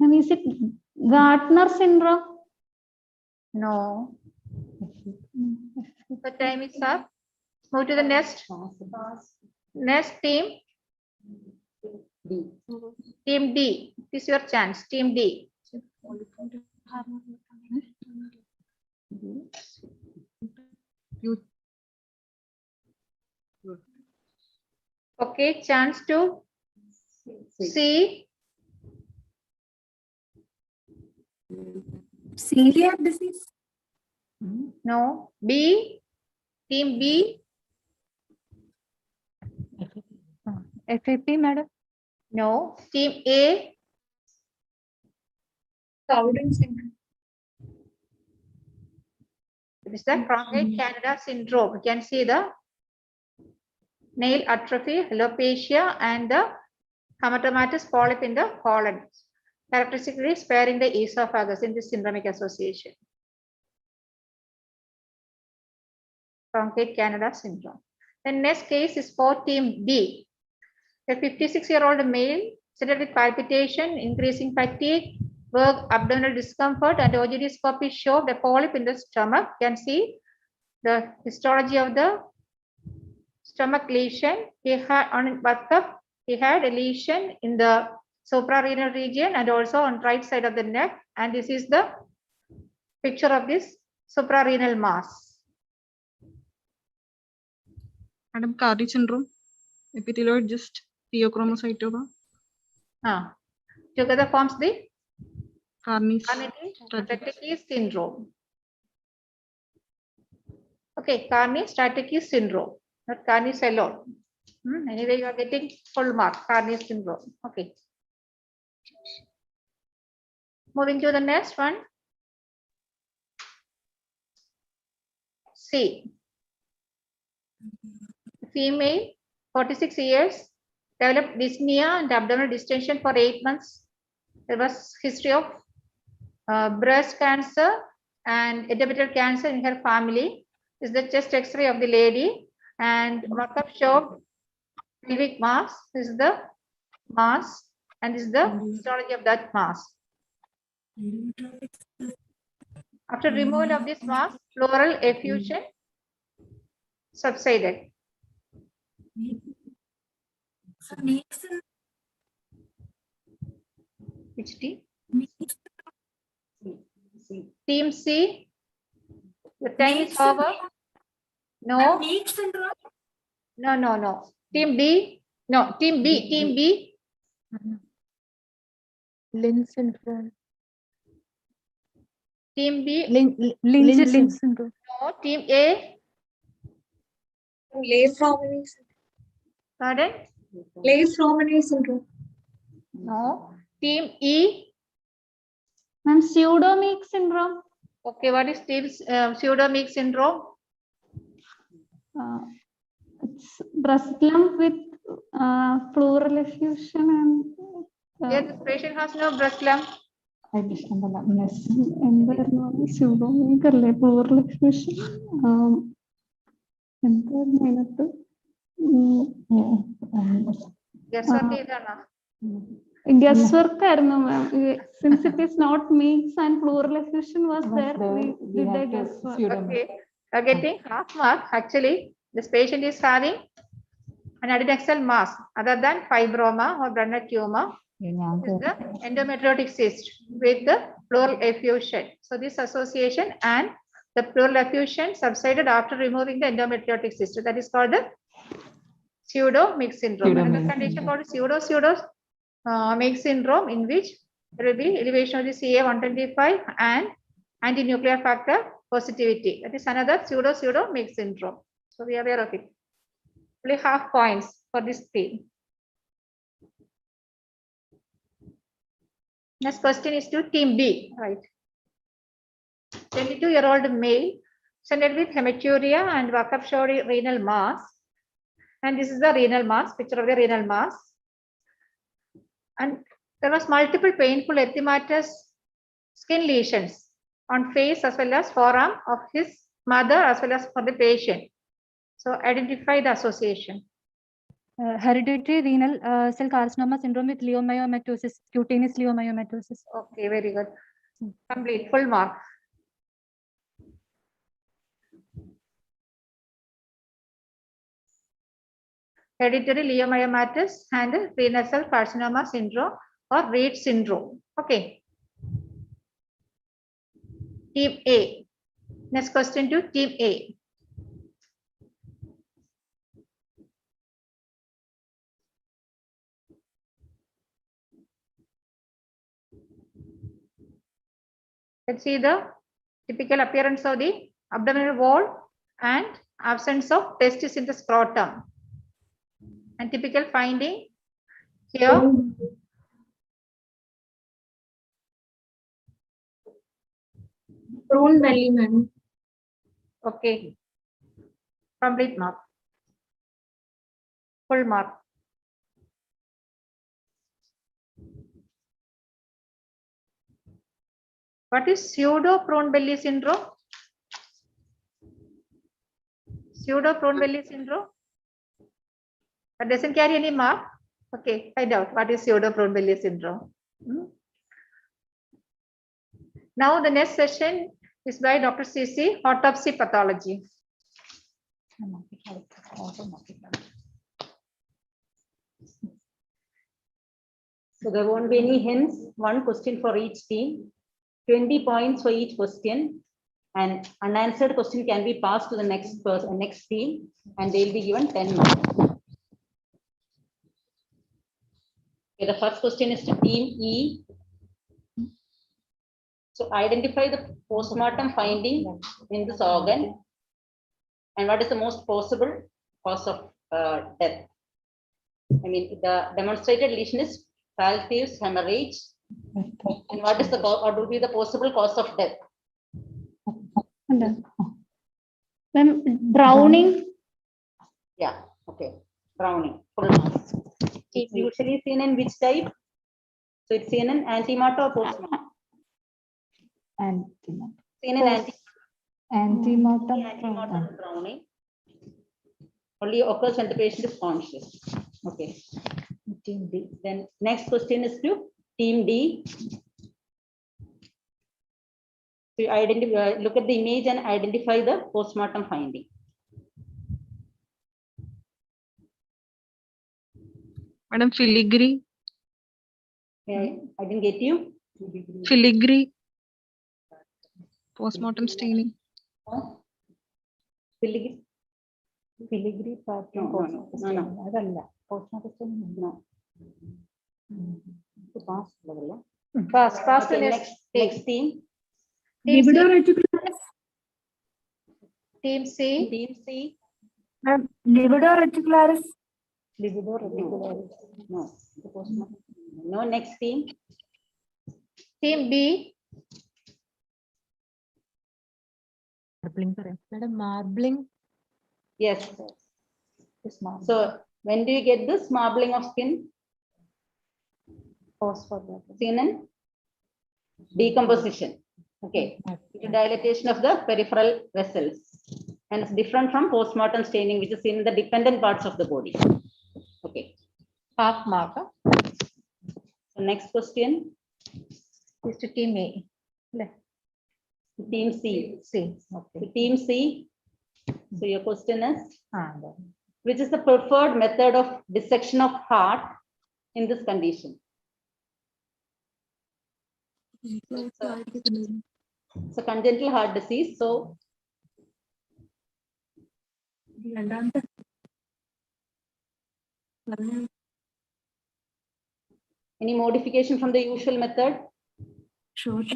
And is it Gardner syndrome? No. The time is up. Move to the next. Next team. D. Team D. This is your chance. Team D. Okay, chance to C. Celiac disease? No. B. Team B. FAP, madam? No. Team A. Cowden syndrome. It is the Cronk Canada syndrome. You can see the nail atrophy, alopecia, and the hematomatous polyp in the colon, characteristically sparing the esophagus in this syndromic association. Cronk Canada syndrome. The next case is for team D. A 56-year-old male presented with palpitation, increasing fatigue, work, abdominal discomfort, and OGD-scopy showed a polyp in the stomach. You can see the histology of the stomach lesion. He had on workup, he had a lesion in the suprarenal region and also on right side of the neck. And this is the picture of this suprarenal mass. Madam, Cardi syndrome, epithelioid just pheochromocytoma. Together forms the Carney-Strategy syndrome. Okay, Carney-Strategy syndrome, not Carney's alone. Anyway, you are getting full mark, Carney syndrome. Okay. Moving to the next one. C. Female, 46 years, developed dyspnea and abdominal distension for 8 months. There was history of breast cancer and endometrial cancer in her family. This is the chest X-ray of the lady, and workup showed pelvic mass. This is the mass, and this is the histology of that mass. After removal of this mass, pleural effusion subsided. Which team? Team C. The time is over. No. No. Team D. No, team B. Team B. Lynch syndrome. Team B. Lynch syndrome. No, team A. Leigh-Fromage syndrome. Pardon? Leigh-Fromage syndrome. No. Team E. Ma'am, pseudomic syndrome. Okay, what is Steve's pseudo-mix syndrome? It's breast lump with pleural effusion and. Here, this patient has no breast lump. എന്തായിരുന്നു സ്യൂഡോമികല്ലേ plural expression എന്തായിരുന്നു അതിനകത്ത് gross work ആയിരുന്നു ma'am since it is not mix and pleural expression was there we did the gross work. Okay, getting half mark. Actually, this patient is having an adnexal mass other than fibroma or Brenner tumor. This is the endometriotic cyst with the pleural effusion. So this association and the pleural effusion subsided after removing the endometriotic cyst. That is called the pseudo-mix syndrome. Another condition called pseudo-mix syndrome, in which there will be elevation of the CA-125 and anti-nuclear factor positivity. That is another pseudo-mix syndrome. So we are aware of it. Only half points for this theme. Next question is to team B, right? 22-year-old male presented with hematuria and workup showed renal mass. And this is the renal mass, picture of the renal mass. And there was multiple painful erythematous skin lesions on face as well as forearm of his mother as well as for the patient. So identify the association. Hereditary renal cell carcinoma syndrome with leiomyomatosis, cutaneous leiomyomatosis. Okay, very good. Complete, full mark. Hereditary leiomyomatous and renal cell carcinoma syndrome or Reed syndrome. Okay. Team A. Next question to Team A. Let's see the typical appearance of the abdominal wall and absence of testis in the scrotum. And typical finding here. Prone belly, madam. Okay. Complete mark. Full mark. What is pseudo-prone belly syndrome? Pseudo-prone belly syndrome? That doesn't carry any mark. Okay, find out what is pseudo-prone belly syndrome. Now the next session is by Dr. CC, autopsy pathology. So there won't be any hints. One question for each team. 20 points for each question, and unanswered question can be passed to the next person, next team, and they'll be given 10 marks. Okay, the first question is to team E. So identify the postmortem finding in this organ, and what is the most possible cause of death. I mean, the demonstrated lesion is diffuse hemorrhage. And what is the what would be the possible cause of death? Then drowning. Yeah, okay. Drowning. Full marks. It's usually seen in which type? So it's seen in antemortem or postmortem? Antemortem. Seen in Antemortem. Antemortem drowning. Only occurs when the patient is conscious. Okay. Team D. Then next question is to Team D. So you identify, look at the image and identify the postmortem finding. Madam, filigree. Okay, I didn't get you. Filigree. Postmortem staining. Filigree. Filigree pattern. No. അതല്ല postmortem staining. No. Pass. Okay, next team. Team C. Team C. Libido reticularis. Libido reticularis. No. No, next team. Team B. Madam, marbling. Yes. So when do you get this marbling of skin? Seen in decomposition. Okay. Dilatation of the peripheral vessels. And it's different from postmortem staining, which is seen in the dependent parts of the body. Okay. Half mark. So next question is to team A. Team C. Okay. Team C. So your question is, which is the preferred method of dissection of heart in this condition? It's a congenital heart disease. So any modification from the usual method? Short.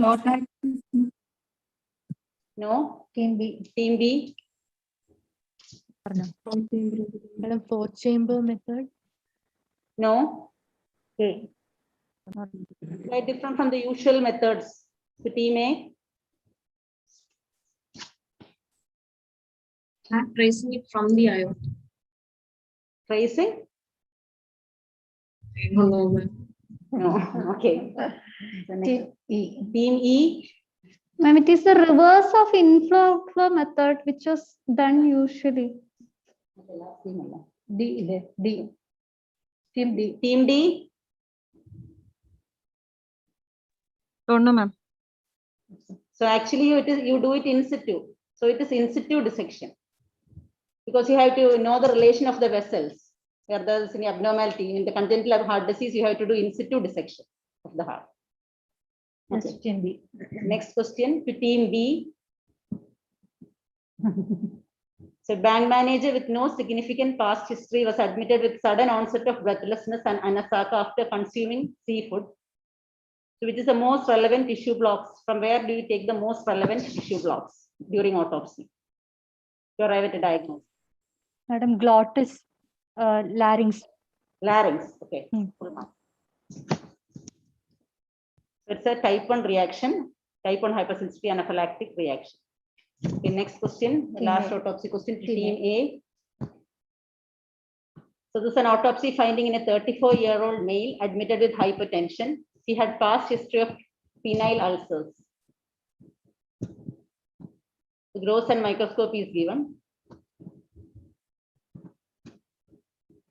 No. Team B. Team B. Madam, 4-chamber method. No. Okay. Quite different from the usual methods. So team A. I'm tracing it from the aorta. Tracing? No. No. Okay. Team E. Team E. Ma'am, it is the reverse of inflow outflow method, which was done usually. D. Team D. Team D. Don't know, ma'am. So actually you do it in situ. So it is in situ dissection. Because you have to know the relation of the vessels. Where there is any abnormality in the congenital heart disease, you have to do in situ dissection of the heart. Okay. Team B. Next question to team B. So bank manager with no significant past history was admitted with sudden onset of breathlessness and anasaka after consuming seafood. So which is the most relevant tissue blocks? From where do you take the most relevant tissue blocks during autopsy to arrive at a diagnosis? Madam, glottis, larynx. Larynx, okay. It's a type 1 reaction, type 1 hypersensitivity anaphylactic reaction. Okay, next question, the last autopsy question to team A. So this is an autopsy finding in a 34-year-old male admitted with hypertension. He had past history of penile ulcers. The gross and microscopy is given.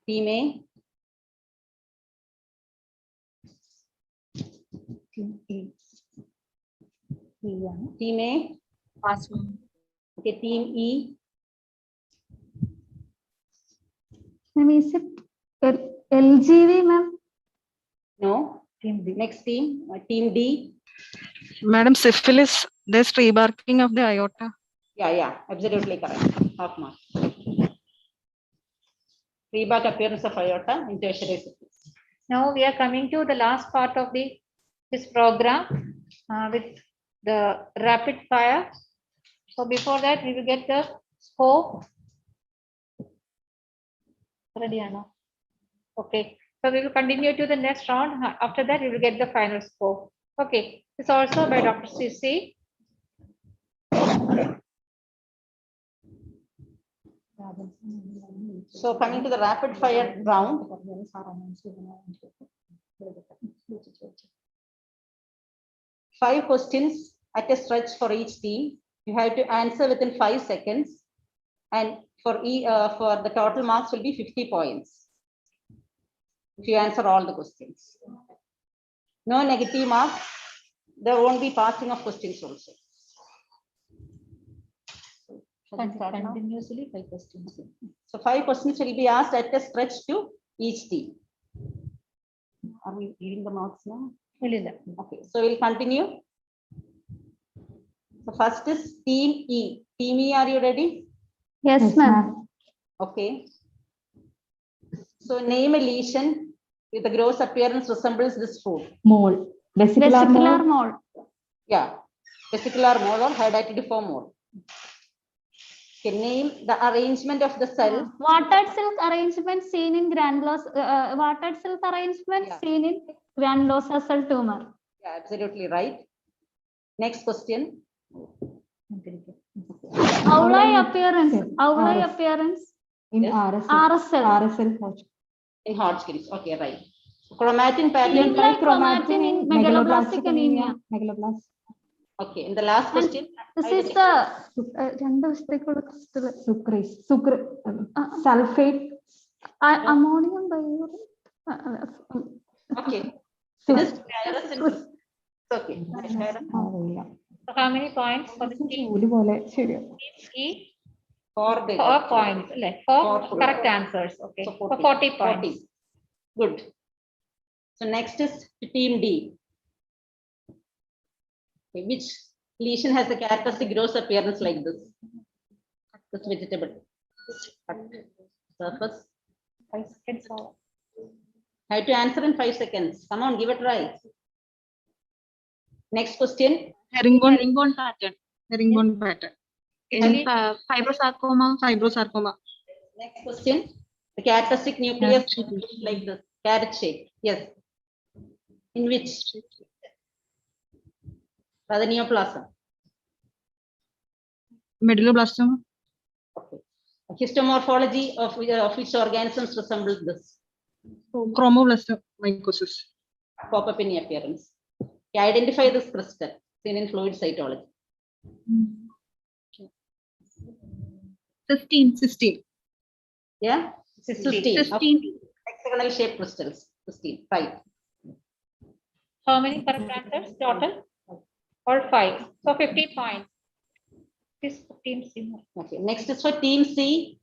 Team A. Team A. Pass one. Okay, team E. Ma'am, is it LGV, ma'am? No. Team D. Next team, team D. Madam, syphilis, there's rebarking of the aorta. Yeah, absolutely correct. Half mark. Rebark appearance of aorta in tertiary syphilis. Now we are coming to the last part of this program with the rapid fire. So before that, we will get the score. Ready, Anna? Okay. So we will continue to the next round. After that, we will get the final score. Okay. It's also by Dr. CC. So coming to the rapid fire round. 5 questions at a stretch for each team. You have to answer within 5 seconds. And for the total marks will be 50 points. If you answer all the questions. No negative marks. There won't be passing of questions also. Continuously 5 questions. So 5 questions will be asked at a stretch to each team. Are we giving the marks now? Okay, so we'll continue. So first is team E. Team E, are you ready? Yes, ma'am. Okay. So name a lesion with a gross appearance resembles this food. Mole. Vesicular mole. Yeah. Vesicular mole or hydatidform mole. Okay, name the arrangement of the cell. Watered silk arrangement seen in watered silk arrangement seen in granulosa cell tumor. Yeah, absolutely right. Next question. Outline appearance. Outline appearance. In Yes. RSL. RSL. In Hodgkin's. Okay, right. Chromatin pattern. Seem like chromatin in megaloblastic anemia. Megaloblastic. Okay, in the last question. This is the sulfate. Ammonium biuret. Okay. Sus- Okay. So how many points for the team? E? 4 points. Like 4 correct answers. Okay. So For 40 points. 40. Good. So next is team D. Okay, which lesion has a characteristic gross appearance like this? This vegetable. Cut. Surface. 5 seconds. Have to answer in 5 seconds. Come on, give it a try. Next question. Herringbone pattern. Herringbone pattern. And fibrosarcoma. Fibrosarcoma. Next question. The characteristic nucleus is like this. Carrot shape. Yes. In which? Rather neoplasm. Medulloblastoma. Okay. Histomorphology of which organisms resembles this? Chromoblastomycosis. Pop-up in appearance. Okay, identify this crystal seen in fluid cytology. Cystine. Yeah? Cystine. Hexagonal shaped crystals. Cystine. 5. How many correct answers total? Or 5. So 50 points. This team C. Okay. Next is for team C.